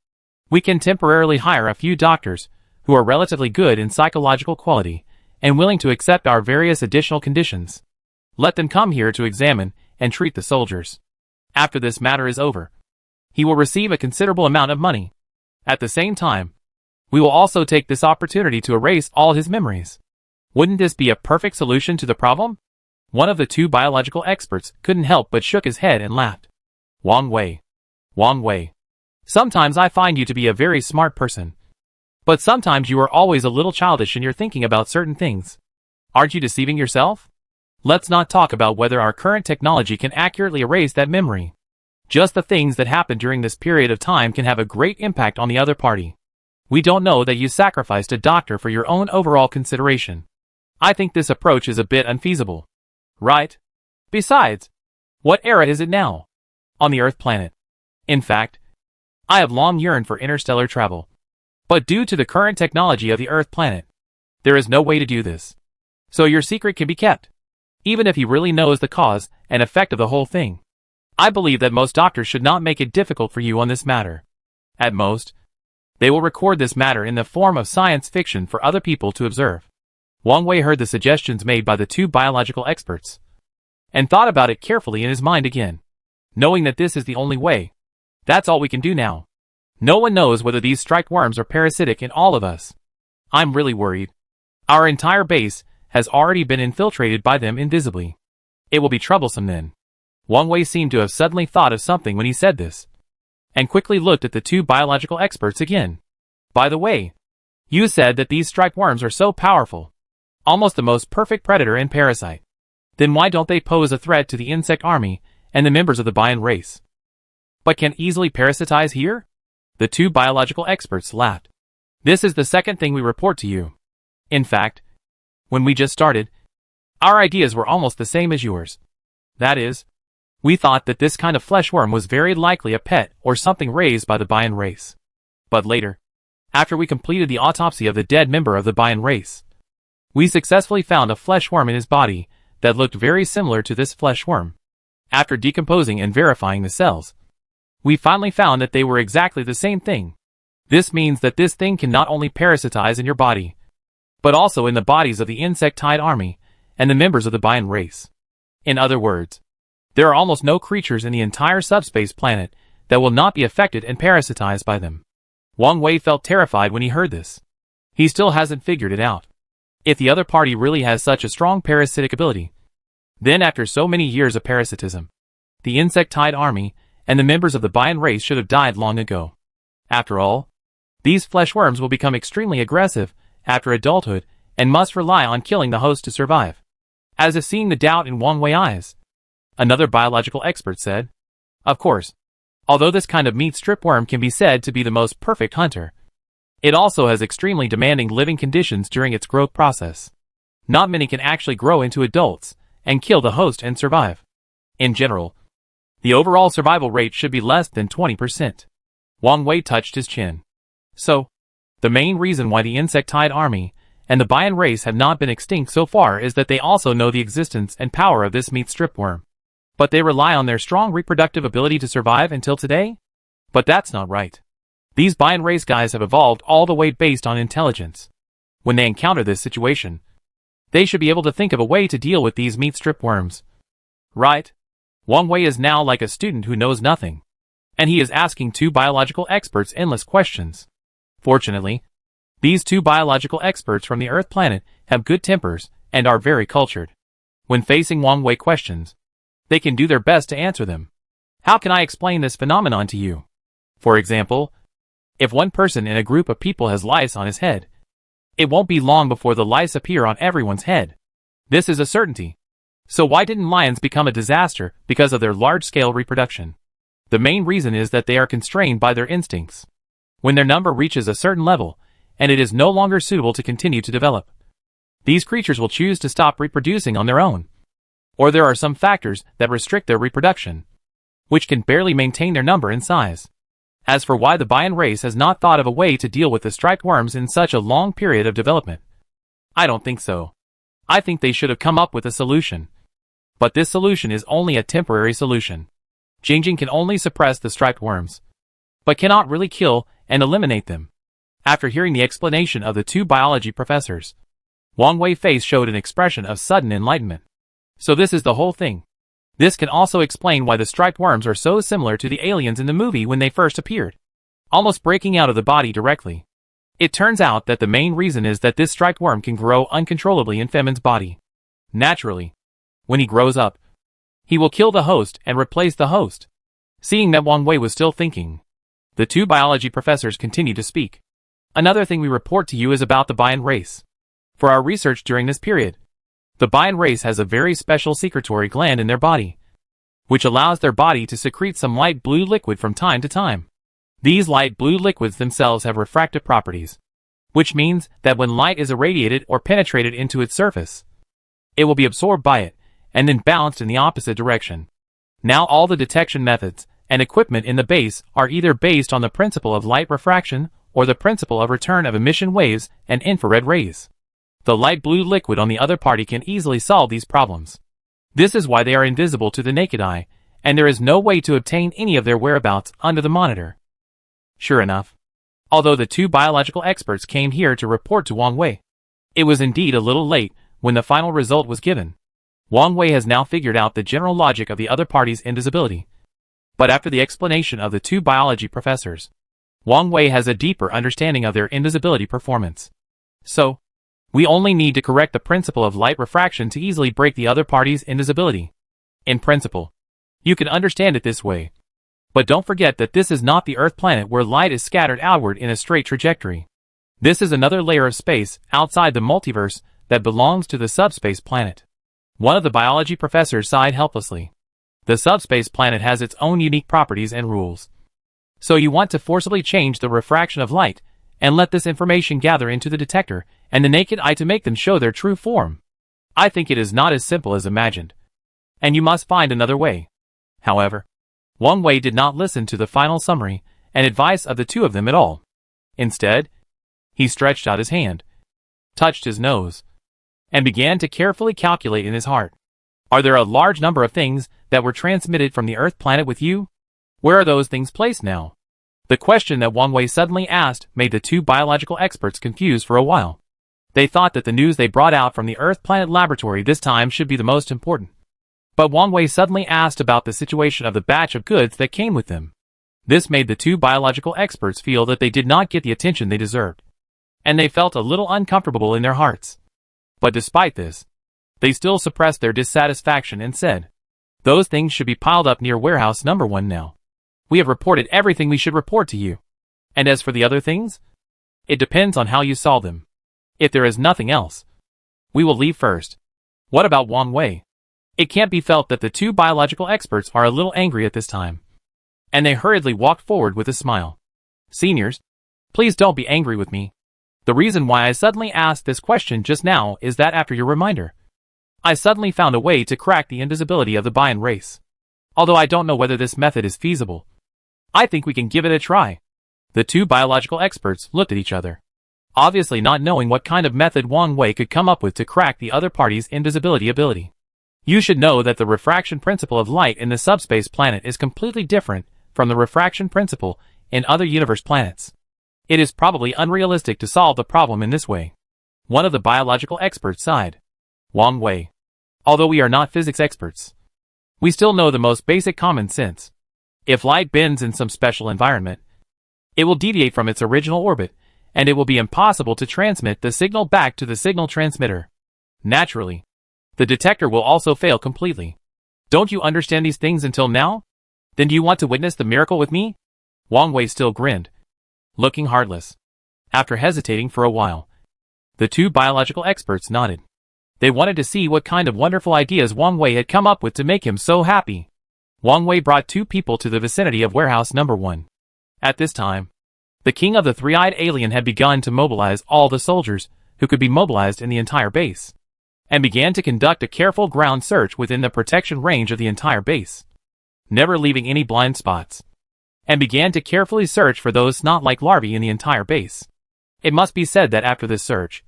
We can temporarily hire a few doctors who are relatively good in psychological quality and willing to accept our various additional conditions. Let them come here to examine and treat the soldiers. After this matter is over, he will receive a considerable amount of money. At the same time, we will also take this opportunity to erase all his memories. Wouldn't this be a perfect solution to the problem? One of the two biological experts couldn't help but shook his head and laughed. Wang Wei. Wang Wei. Sometimes I find you to be a very smart person. But sometimes you are always a little childish in your thinking about certain things. Aren't you deceiving yourself? Let's not talk about whether our current technology can accurately erase that memory. Just the things that happened during this period of time can have a great impact on the other party. We don't know that you sacrificed a doctor for your own overall consideration. I think this approach is a bit unfeasible. Right? Besides, what era is it now? On the Earth planet. In fact, I have long yearned for interstellar travel. But due to the current technology of the Earth planet, there is no way to do this. So your secret can be kept, even if he really knows the cause and effect of the whole thing. I believe that most doctors should not make it difficult for you on this matter. At most, they will record this matter in the form of science fiction for other people to observe. Wang Wei heard the suggestions made by the two biological experts, and thought about it carefully in his mind again, knowing that this is the only way. That's all we can do now. No one knows whether these striped worms are parasitic in all of us. I'm really worried. Our entire base has already been infiltrated by them invisibly. It will be troublesome then. Wang Wei seemed to have suddenly thought of something when he said this, and quickly looked at the two biological experts again. By the way, you said that these striped worms are so powerful, almost the most perfect predator and parasite. Then why don't they pose a threat to the insect army and the members of the Bayan race, but can easily parasitize here? The two biological experts laughed. This is the second thing we report to you. In fact, when we just started, our ideas were almost the same as yours. That is, we thought that this kind of flesh worm was very likely a pet or something raised by the Bayan race. But later, after we completed the autopsy of the dead member of the Bayan race, we successfully found a flesh worm in his body that looked very similar to this flesh worm. After decomposing and verifying the cells, We finally found that they were exactly the same thing. This means that this thing can not only parasitize in your body, but also in the bodies of the insectide army and the members of the Bion race. In other words, there are almost no creatures in the entire subspace planet that will not be affected and parasitized by them. Wang Wei felt terrified when he heard this. He still hasn't figured it out. If the other party really has such a strong parasitic ability, then after so many years of parasitism, the insectide army and the members of the Bion race should have died long ago. After all, these fleshworms will become extremely aggressive after adulthood and must rely on killing the host to survive. As if seeing the doubt in Wang Wei's eyes, another biological expert said, "Of course, although this kind of meat strip worm can be said to be the most perfect hunter, it also has extremely demanding living conditions during its growth process. Not many can actually grow into adults and kill the host and survive. In general, the overall survival rate should be less than 20%. Wang Wei touched his chin. So, the main reason why the insectide army and the Bion race have not been extinct so far is that they also know the existence and power of this meat strip worm. But they rely on their strong reproductive ability to survive until today? But that's not right. These Bion race guys have evolved all the way based on intelligence. When they encounter this situation, they should be able to think of a way to deal with these meat strip worms. Right? Wang Wei is now like a student who knows nothing, and he is asking two biological experts endless questions. Fortunately, these two biological experts from the Earth planet have good tempers and are very cultured. When facing Wang Wei questions, they can do their best to answer them. How can I explain this phenomenon to you? For example, if one person in a group of people has lice on his head, it won't be long before the lice appear on everyone's head. This is a certainty. So why didn't lions become a disaster because of their large-scale reproduction? The main reason is that they are constrained by their instincts. When their number reaches a certain level, and it is no longer suitable to continue to develop, these creatures will choose to stop reproducing on their own. Or there are some factors that restrict their reproduction, which can barely maintain their number and size. As for why the Bion race has not thought of a way to deal with the striped worms in such a long period of development, I don't think so. I think they should have come up with a solution. But this solution is only a temporary solution. Jingjing can only suppress the striped worms, but cannot really kill and eliminate them. After hearing the explanation of the two biology professors, Wang Wei's face showed an expression of sudden enlightenment. So this is the whole thing. This can also explain why the striped worms are so similar to the aliens in the movie when they first appeared, almost breaking out of the body directly. It turns out that the main reason is that this striped worm can grow uncontrollably in Femin's body. Naturally, when he grows up, he will kill the host and replace the host. Seeing that Wang Wei was still thinking, the two biology professors continued to speak. Another thing we report to you is about the Bion race. For our research during this period, the Bion race has a very special secretory gland in their body, which allows their body to secrete some light blue liquid from time to time. These light blue liquids themselves have refractive properties, which means that when light is irradiated or penetrated into its surface, it will be absorbed by it and then bounced in the opposite direction. Now all the detection methods and equipment in the base are either based on the principle of light refraction or the principle of return of emission waves and infrared rays. The light blue liquid on the other party can easily solve these problems. This is why they are invisible to the naked eye, and there is no way to obtain any of their whereabouts under the monitor. Sure enough, although the two biological experts came here to report to Wang Wei, it was indeed a little late when the final result was given. Wang Wei has now figured out the general logic of the other party's invisibility. But after the explanation of the two biology professors, Wang Wei has a deeper understanding of their invisibility performance. So, we only need to correct the principle of light refraction to easily break the other party's invisibility. In principle, you can understand it this way. But don't forget that this is not the Earth planet where light is scattered outward in a straight trajectory. This is another layer of space outside the multiverse that belongs to the subspace planet. One of the biology professors sighed helplessly. The subspace planet has its own unique properties and rules. So you want to forcibly change the refraction of light and let this information gather into the detector and the naked eye to make them show their true form. I think it is not as simple as imagined, and you must find another way. However, Wang Wei did not listen to the final summary and advice of the two of them at all. Instead, he stretched out his hand, touched his nose, and began to carefully calculate in his heart. Are there a large number of things that were transmitted from the Earth planet with you? Where are those things placed now? The question that Wang Wei suddenly asked made the two biological experts confused for a while. They thought that the news they brought out from the Earth Planet Laboratory this time should be the most important. But Wang Wei suddenly asked about the situation of the batch of goods that came with them. This made the two biological experts feel that they did not get the attention they deserved. And they felt a little uncomfortable in their hearts. But despite this, they still suppressed their dissatisfaction and said, "Those things should be piled up near warehouse number 1 now. We have reported everything we should report to you. And as for the other things, it depends on how you saw them. If there is nothing else, we will leave first." What about Wang Wei? It can't be felt that the two biological experts are a little angry at this time. And they hurriedly walked forward with a smile. "Seniors, please don't be angry with me. The reason why I suddenly asked this question just now is that after your reminder, I suddenly found a way to crack the invisibility of the Bian race. Although I don't know whether this method is feasible, I think we can give it a try." The two biological experts looked at each other, obviously not knowing what kind of method Wang Wei could come up with to crack the other party's invisibility ability. You should know that the refraction principle of light in the subspace planet is completely different from the refraction principle in other universe planets. It is probably unrealistic to solve the problem in this way. One of the biological experts sighed. "Wang Wei, although we are not physics experts, we still know the most basic common sense. If light bends in some special environment, it will deviate from its original orbit, and it will be impossible to transmit the signal back to the signal transmitter. Naturally, the detector will also fail completely. Don't you understand these things until now? Then do you want to witness the miracle with me?" Wang Wei still grinned, looking heartless. After hesitating for a while, the two biological experts nodded. They wanted to see what kind of wonderful ideas Wang Wei had come up with to make him so happy. Wang Wei brought two people to the vicinity of warehouse number 1. At this time, the king of the three-eyed alien had begun to mobilize all the soldiers who could be mobilized in the entire base, and began to conduct a careful ground search within the protection range of the entire base, never leaving any blind spots, and began to carefully search for those snot-like larvae in the entire base. It must be said that after this search,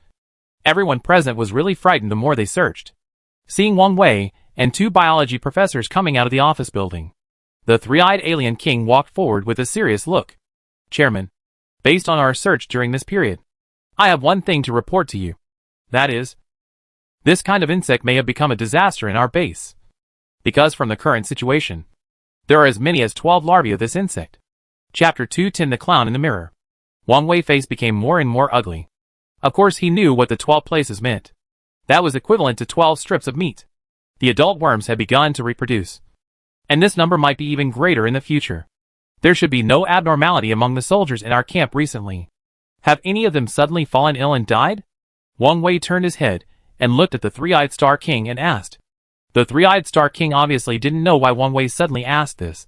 everyone present was really frightened the more they searched. Seeing Wang Wei and two biology professors coming out of the office building, the three-eyed alien king walked forward with a serious look. "Chairman, based on our search during this period, I have one thing to report to you. That is, this kind of insect may have become a disaster in our base. Because from the current situation, there are as many as 12 larvae of this insect." Chapter 210 The Clown in the Mirror. Wang Wei's face became more and more ugly. Of course he knew what the 12 places meant. That was equivalent to 12 strips of meat. The adult worms had begun to reproduce, and this number might be even greater in the future. There should be no abnormality among the soldiers in our camp recently. Have any of them suddenly fallen ill and died? Wang Wei turned his head and looked at the three-eyed Star King and asked. The three-eyed Star King obviously didn't know why Wang Wei suddenly asked this,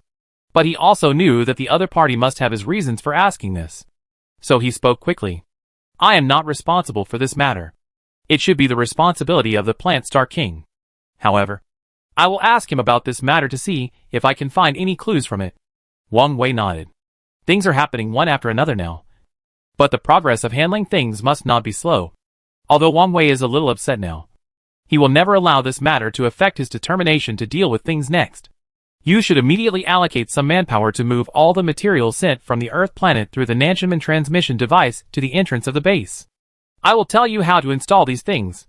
but he also knew that the other party must have his reasons for asking this. So he spoke quickly. "I am not responsible for this matter. It should be the responsibility of the Plant Star King. However, I will ask him about this matter to see if I can find any clues from it." Wang Wei nodded. Things are happening one after another now, but the progress of handling things must not be slow. Although Wang Wei is a little upset now, he will never allow this matter to affect his determination to deal with things next. You should immediately allocate some manpower to move all the materials sent from the Earth planet through the Nanchaman transmission device to the entrance of the base. I will tell you how to install these things,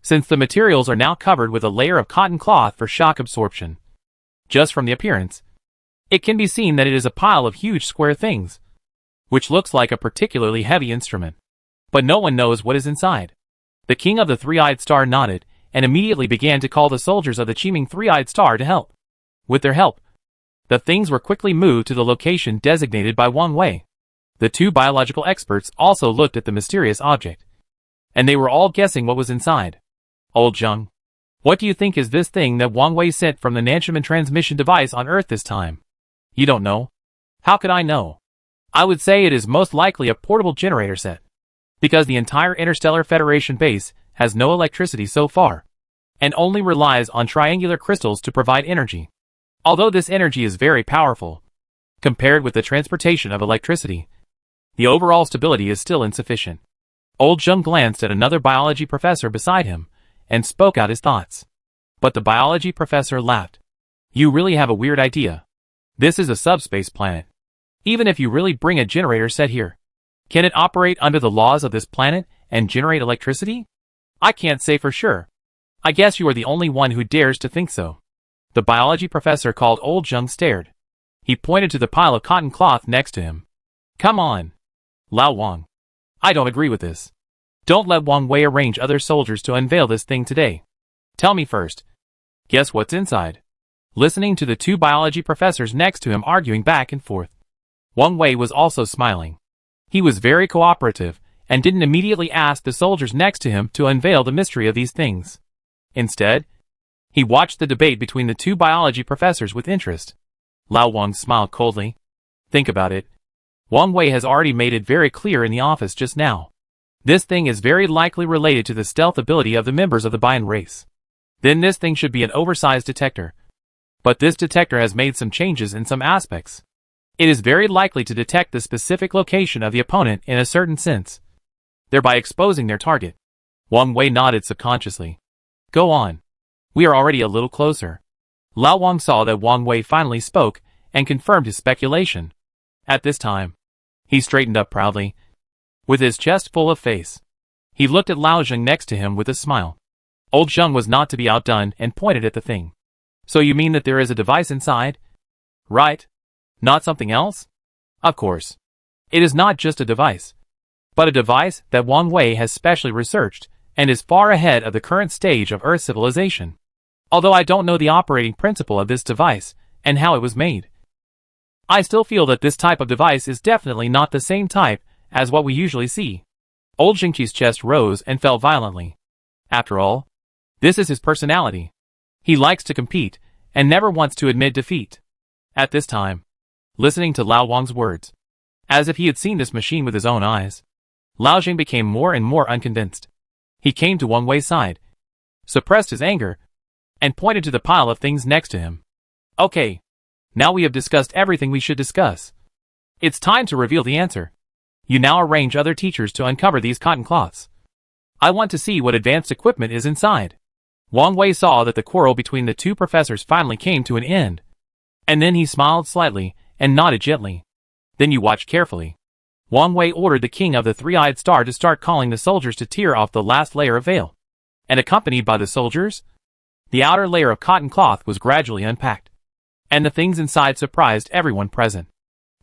since the materials are now covered with a layer of cotton cloth for shock absorption. Just from the appearance, it can be seen that it is a pile of huge square things, which looks like a particularly heavy instrument. But no one knows what is inside. The king of the three-eyed star nodded, and immediately began to call the soldiers of the Chiming three-eyed star to help. With their help, the things were quickly moved to the location designated by Wang Wei. The two biological experts also looked at the mysterious object, and they were all guessing what was inside. "Old Zheng, what do you think is this thing that Wang Wei sent from the Nanchaman transmission device on Earth this time?" "You don't know?" "How could I know? I would say it is most likely a portable generator set, because the entire Interstellar Federation base has no electricity so far, and only relies on triangular crystals to provide energy. Although this energy is very powerful, compared with the transportation of electricity, the overall stability is still insufficient." Old Zheng glanced at another biology professor beside him, and spoke out his thoughts. But the biology professor laughed. "You really have a weird idea. This is a subspace planet. Even if you really bring a generator set here, can it operate under the laws of this planet and generate electricity? I can't say for sure. I guess you are the only one who dares to think so. The biology professor called Old Zheng stared. He pointed to the pile of cotton cloth next to him. Come on. Lao Wang. I don't agree with this. Don't let Wang Wei arrange other soldiers to unveil this thing today. Tell me first. Guess what's inside? Listening to the two biology professors next to him arguing back and forth, Wang Wei was also smiling. He was very cooperative and didn't immediately ask the soldiers next to him to unveil the mystery of these things. Instead, he watched the debate between the two biology professors with interest. Lao Wang smiled coldly. Think about it. Wang Wei has already made it very clear in the office just now. This thing is very likely related to the stealth ability of the members of the Bian race. Then this thing should be an oversized detector. But this detector has made some changes in some aspects. It is very likely to detect the specific location of the opponent in a certain sense, thereby exposing their target. Wang Wei nodded subconsciously. Go on. We are already a little closer. Lao Wang saw that Wang Wei finally spoke and confirmed his speculation. At this time, he straightened up proudly, with his chest full of face. He looked at Lao Zheng next to him with a smile. Old Zheng was not to be outdone and pointed at the thing. So you mean that there is a device inside? Right. Not something else? Of course. It is not just a device, but a device that Wang Wei has specially researched and is far ahead of the current stage of Earth civilization. Although I don't know the operating principle of this device and how it was made, I still feel that this type of device is definitely not the same type as what we usually see. Old Jingqi's chest rose and fell violently. After all, this is his personality. He likes to compete and never wants to admit defeat. At this time, listening to Lao Wang's words, as if he had seen this machine with his own eyes, Lao Jing became more and more unconvinced. He came to Wang Wei's side, suppressed his anger, and pointed to the pile of things next to him. Okay, now we have discussed everything we should discuss. It's time to reveal the answer. You now arrange other teachers to uncover these cotton cloths. I want to see what advanced equipment is inside. Wang Wei saw that the quarrel between the two professors finally came to an end. And then he smiled slightly and nodded gently. Then you watch carefully. Wang Wei ordered the king of the three-eyed star to start calling the soldiers to tear off the last layer of veil. And accompanied by the soldiers, the outer layer of cotton cloth was gradually unpacked. And the things inside surprised everyone present.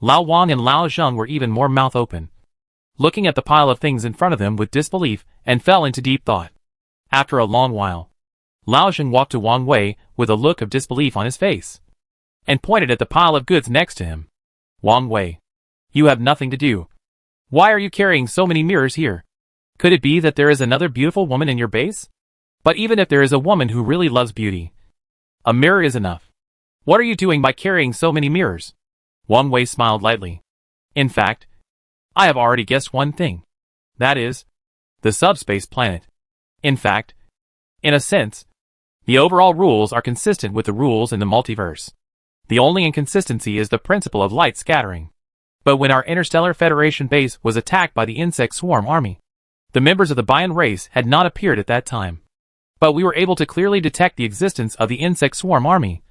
Lao Wang and Lao Zheng were even more mouth open, looking at the pile of things in front of them with disbelief, and fell into deep thought. After a long while, Lao Zheng walked to Wang Wei with a look of disbelief on his face, and pointed at the pile of goods next to him. Wang Wei, you have nothing to do. Why are you carrying so many mirrors here? Could it be that there is another beautiful woman in your base? But even if there is a woman who really loves beauty, a mirror is enough. What are you doing by carrying so many mirrors? Wang Wei smiled lightly. In fact, I have already guessed one thing. That is, the subspace planet. In fact, in a sense, the overall rules are consistent with the rules in the multiverse. The only inconsistency is the principle of light scattering. But when our Interstellar Federation base was attacked by the insect swarm army, the members of the Bian race had not appeared at that time. But we were able to clearly detect the existence of the insect swarm army,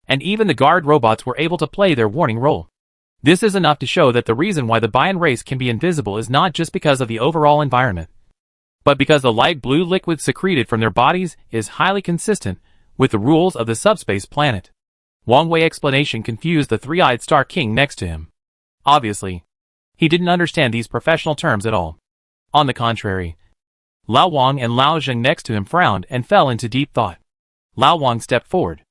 and even the guard robots were able to play their warning role. This is enough to show that the reason why the Bian race can be invisible is not just because of the overall environment, but because the light blue liquid secreted from their bodies is highly consistent with the rules of the subspace planet. Wang Wei's explanation confused the three-eyed star king next to him. Obviously, he didn't understand these professional terms at all. On the contrary, Lao Wang and Lao Zheng next to him frowned and fell into deep thought. Lao Wang stepped forward.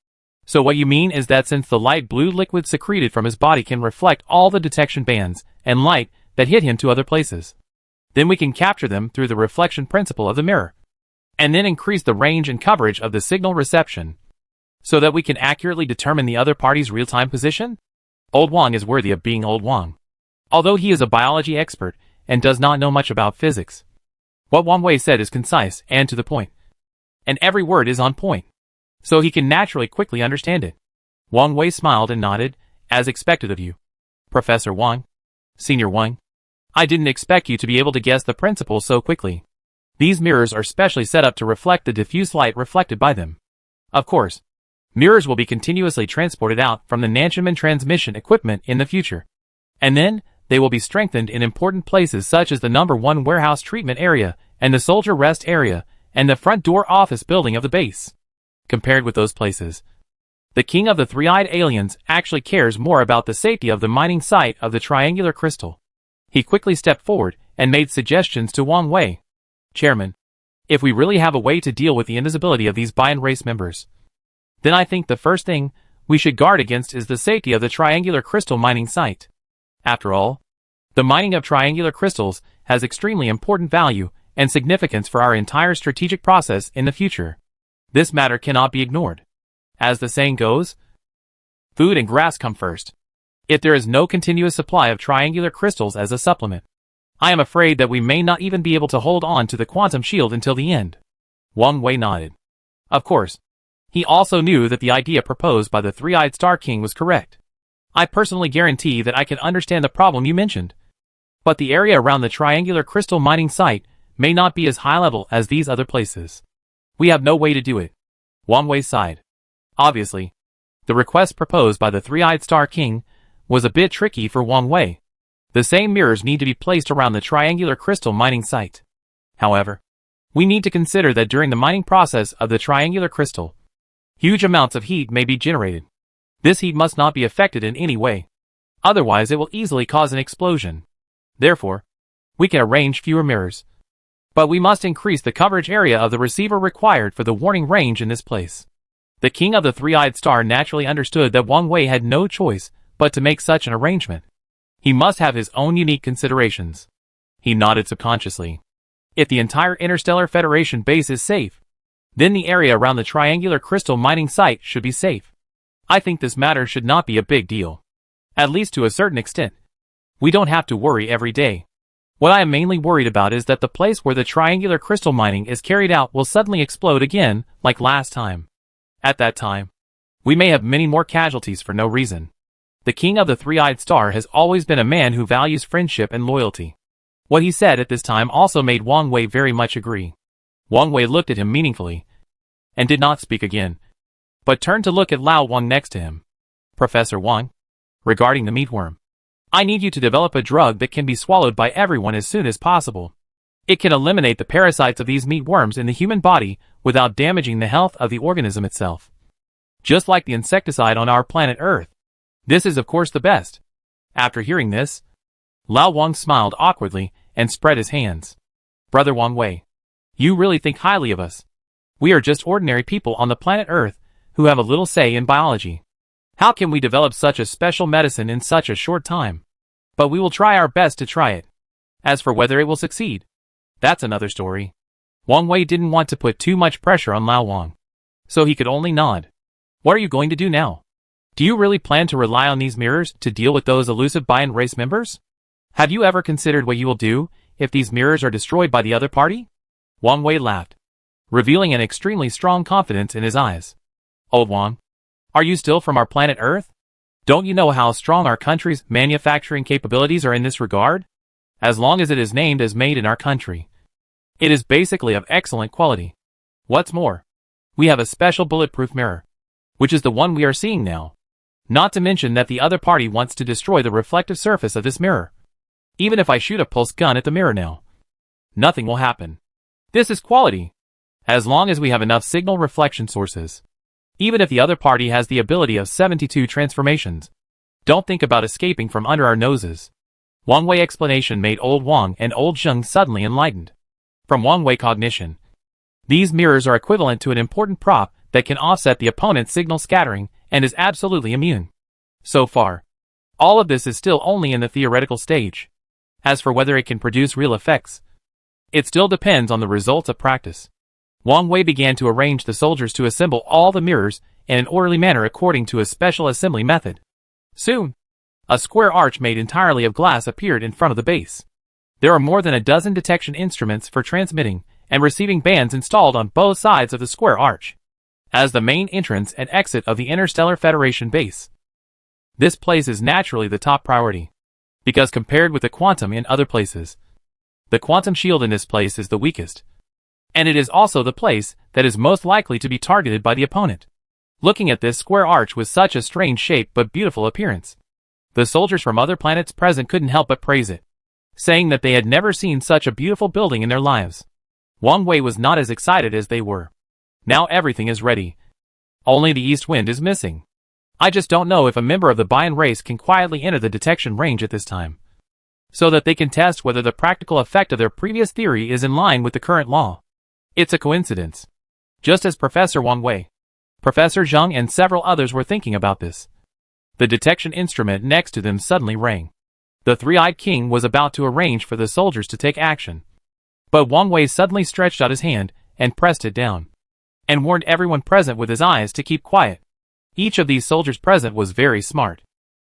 So what you mean is that since the light blue liquid secreted from his body can reflect all the detection bands and light that hit him to other places, then we can capture them through the reflection principle of the mirror, and then increase the range and coverage of the signal reception, so that we can accurately determine the other party's real-time position? Old Wang is worthy of being Old Wang. Although he is a biology expert and does not know much about physics, what Wang Wei said is concise and to the point, and every word is on point, so he can naturally quickly understand it. Wang Wei smiled and nodded, as expected of you. Professor Wang, Senior Wang, I didn't expect you to be able to guess the principle so quickly. These mirrors are specially set up to reflect the diffuse light reflected by them. Of course, Mirrors will be continuously transported out from the Nanchaman transmission equipment in the future. And then, they will be strengthened in important places such as the number 1 warehouse treatment area, and the soldier rest area, and the front door office building of the base. Compared with those places, the king of the three-eyed aliens actually cares more about the safety of the mining site of the triangular crystal. He quickly stepped forward and made suggestions to Wang Wei. Chairman, if we really have a way to deal with the invisibility of these Bian race members, then I think the first thing we should guard against is the safety of the triangular crystal mining site. After all, the mining of triangular crystals has extremely important value and significance for our entire strategic process in the future. This matter cannot be ignored. As the saying goes, food and grass come first. If there is no continuous supply of triangular crystals as a supplement, I am afraid that we may not even be able to hold on to the quantum shield until the end. Wang Wei nodded. Of course, he also knew that the idea proposed by the Three-Eyed Star King was correct. I personally guarantee that I can understand the problem you mentioned. But the area around the triangular crystal mining site may not be as high level as these other places. We have no way to do it. Wang Wei sighed. Obviously, the request proposed by the Three-Eyed Star King was a bit tricky for Wang Wei. The same mirrors need to be placed around the triangular crystal mining site. However, we need to consider that during the mining process of the triangular crystal, huge amounts of heat may be generated. This heat must not be affected in any way. Otherwise it will easily cause an explosion. Therefore, we can arrange fewer mirrors. But we must increase the coverage area of the receiver required for the warning range in this place. The king of the Three-Eyed Star naturally understood that Wang Wei had no choice but to make such an arrangement. He must have his own unique considerations. He nodded subconsciously. If the entire Interstellar Federation base is safe, then the area around the triangular crystal mining site should be safe. I think this matter should not be a big deal. At least to a certain extent. We don't have to worry every day. What I am mainly worried about is that the place where the triangular crystal mining is carried out will suddenly explode again, like last time. At that time, we may have many more casualties for no reason. The king of the Three-Eyed Star has always been a man who values friendship and loyalty. What he said at this time also made Wang Wei very much agree. Wang Wei looked at him meaningfully, and did not speak again, but turned to look at Lao Wang next to him. Professor Wang, regarding the meatworm, I need you to develop a drug that can be swallowed by everyone as soon as possible. It can eliminate the parasites of these meatworms in the human body without damaging the health of the organism itself. Just like the insecticide on our planet Earth. This is of course the best. After hearing this, Lao Wang smiled awkwardly and spread his hands. Brother Wang Wei, you really think highly of us. We are just ordinary people on the planet Earth who have a little say in biology. How can we develop such a special medicine in such a short time? But we will try our best to try it. As for whether it will succeed, that's another story. Wang Wei didn't want to put too much pressure on Lao Wang, so he could only nod. What are you going to do now? Do you really plan to rely on these mirrors to deal with those elusive Bian race members? Have you ever considered what you will do if these mirrors are destroyed by the other party? Wang Wei laughed, revealing an extremely strong confidence in his eyes. Old Wang, are you still from our planet Earth? Don't you know how strong our country's manufacturing capabilities are in this regard? As long as it is named as made in our country, it is basically of excellent quality. What's more, we have a special bulletproof mirror, which is the one we are seeing now. Not to mention that the other party wants to destroy the reflective surface of this mirror. Even if I shoot a pulse gun at the mirror now, nothing will happen. This is quality. As long as we have enough signal reflection sources. Even if the other party has the ability of 72 transformations, don't think about escaping from under our noses. Wang Wei explanation made old Wang and old Zheng suddenly enlightened. From Wang Wei cognition, these mirrors are equivalent to an important prop that can offset the opponent's signal scattering and is absolutely immune. So far, all of this is still only in the theoretical stage. As for whether it can produce real effects, it still depends on the results of practice. Wang Wei began to arrange the soldiers to assemble all the mirrors in an orderly manner according to a special assembly method. Soon, a square arch made entirely of glass appeared in front of the base. There are more than a dozen detection instruments for transmitting and receiving bands installed on both sides of the square arch, as the main entrance and exit of the Interstellar Federation base. This place is naturally the top priority, because compared with the quantum in other places, the quantum shield in this place is the weakest. And it is also the place that is most likely to be targeted by the opponent. looking at this square arch with such a strange shape but beautiful appearance. The soldiers from other planets present couldn't help but praise it, saying that they had never seen such a beautiful building in their lives. Wang Wei was not as excited as they were. Now everything is ready. Only the east wind is missing. I just don't know if a member of the Bian race can quietly enter the detection range at this time, so that they can test whether the practical effect of their previous theory is in line with the current law. It's a coincidence. Just as Professor Wang Wei, Professor Zhang and several others were thinking about this, the detection instrument next to them suddenly rang. The three-eyed king was about to arrange for the soldiers to take action, but Wang Wei suddenly stretched out his hand and pressed it down, and warned everyone present with his eyes to keep quiet. Each of these soldiers present was very smart.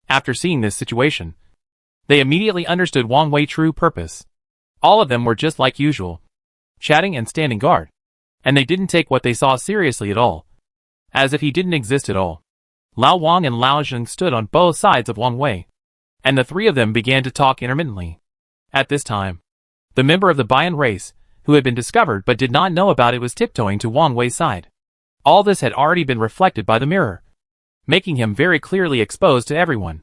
After seeing this situation, they immediately understood Wang Wei's true purpose. All of them were just like usual, chatting and standing guard, and they didn't take what they saw seriously at all, as if he didn't exist at all. Lao Wang and Lao Zheng stood on both sides of Wang Wei, and the three of them began to talk intermittently. At this time, the member of the Bian race, who had been discovered but did not know about it, was tiptoeing to Wang Wei's side. All this had already been reflected by the mirror, making him very clearly exposed to everyone.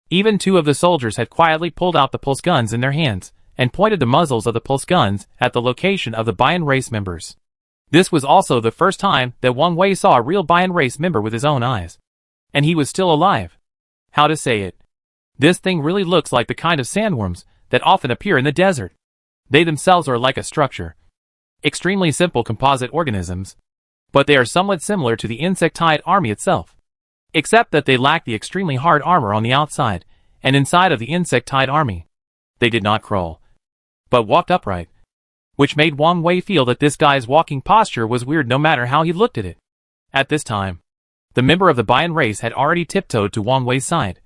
Even two of the soldiers had quietly pulled out the pulse guns in their hands and pointed the muzzles of the pulse guns at the location of the Bian race members. This was also the first time that Wang Wei saw a real Bian race member with his own eyes. And he was still alive. How to say it? This thing really looks like the kind of sandworms that often appear in the desert. They themselves are like a structure. Extremely simple composite organisms, but they are somewhat similar to the insectide army itself, except that they lack the extremely hard armor on the outside and inside of the insectide army. They did not crawl, but walked upright, which made Wang Wei feel that this guy's walking posture was weird no matter how he looked at it. At this time, the member of the Bian race had already tiptoed to Wang Wei's side,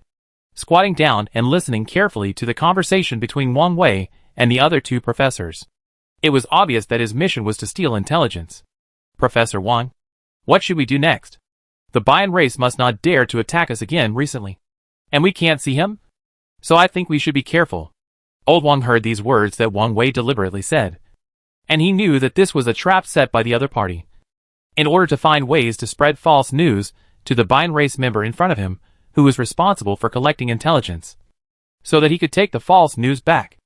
squatting down and listening carefully to the conversation between Wang Wei and the other two professors. It was obvious that his mission was to steal intelligence. Professor Wang, what should we do next? The Bian race must not dare to attack us again recently, and we can't see him? So I think we should be careful. Old Wang heard these words that Wang Wei deliberately said, and he knew that this was a trap set by the other party, in order to find ways to spread false news to the Bian race member in front of him, who was responsible for collecting intelligence, so that he could take the false news back.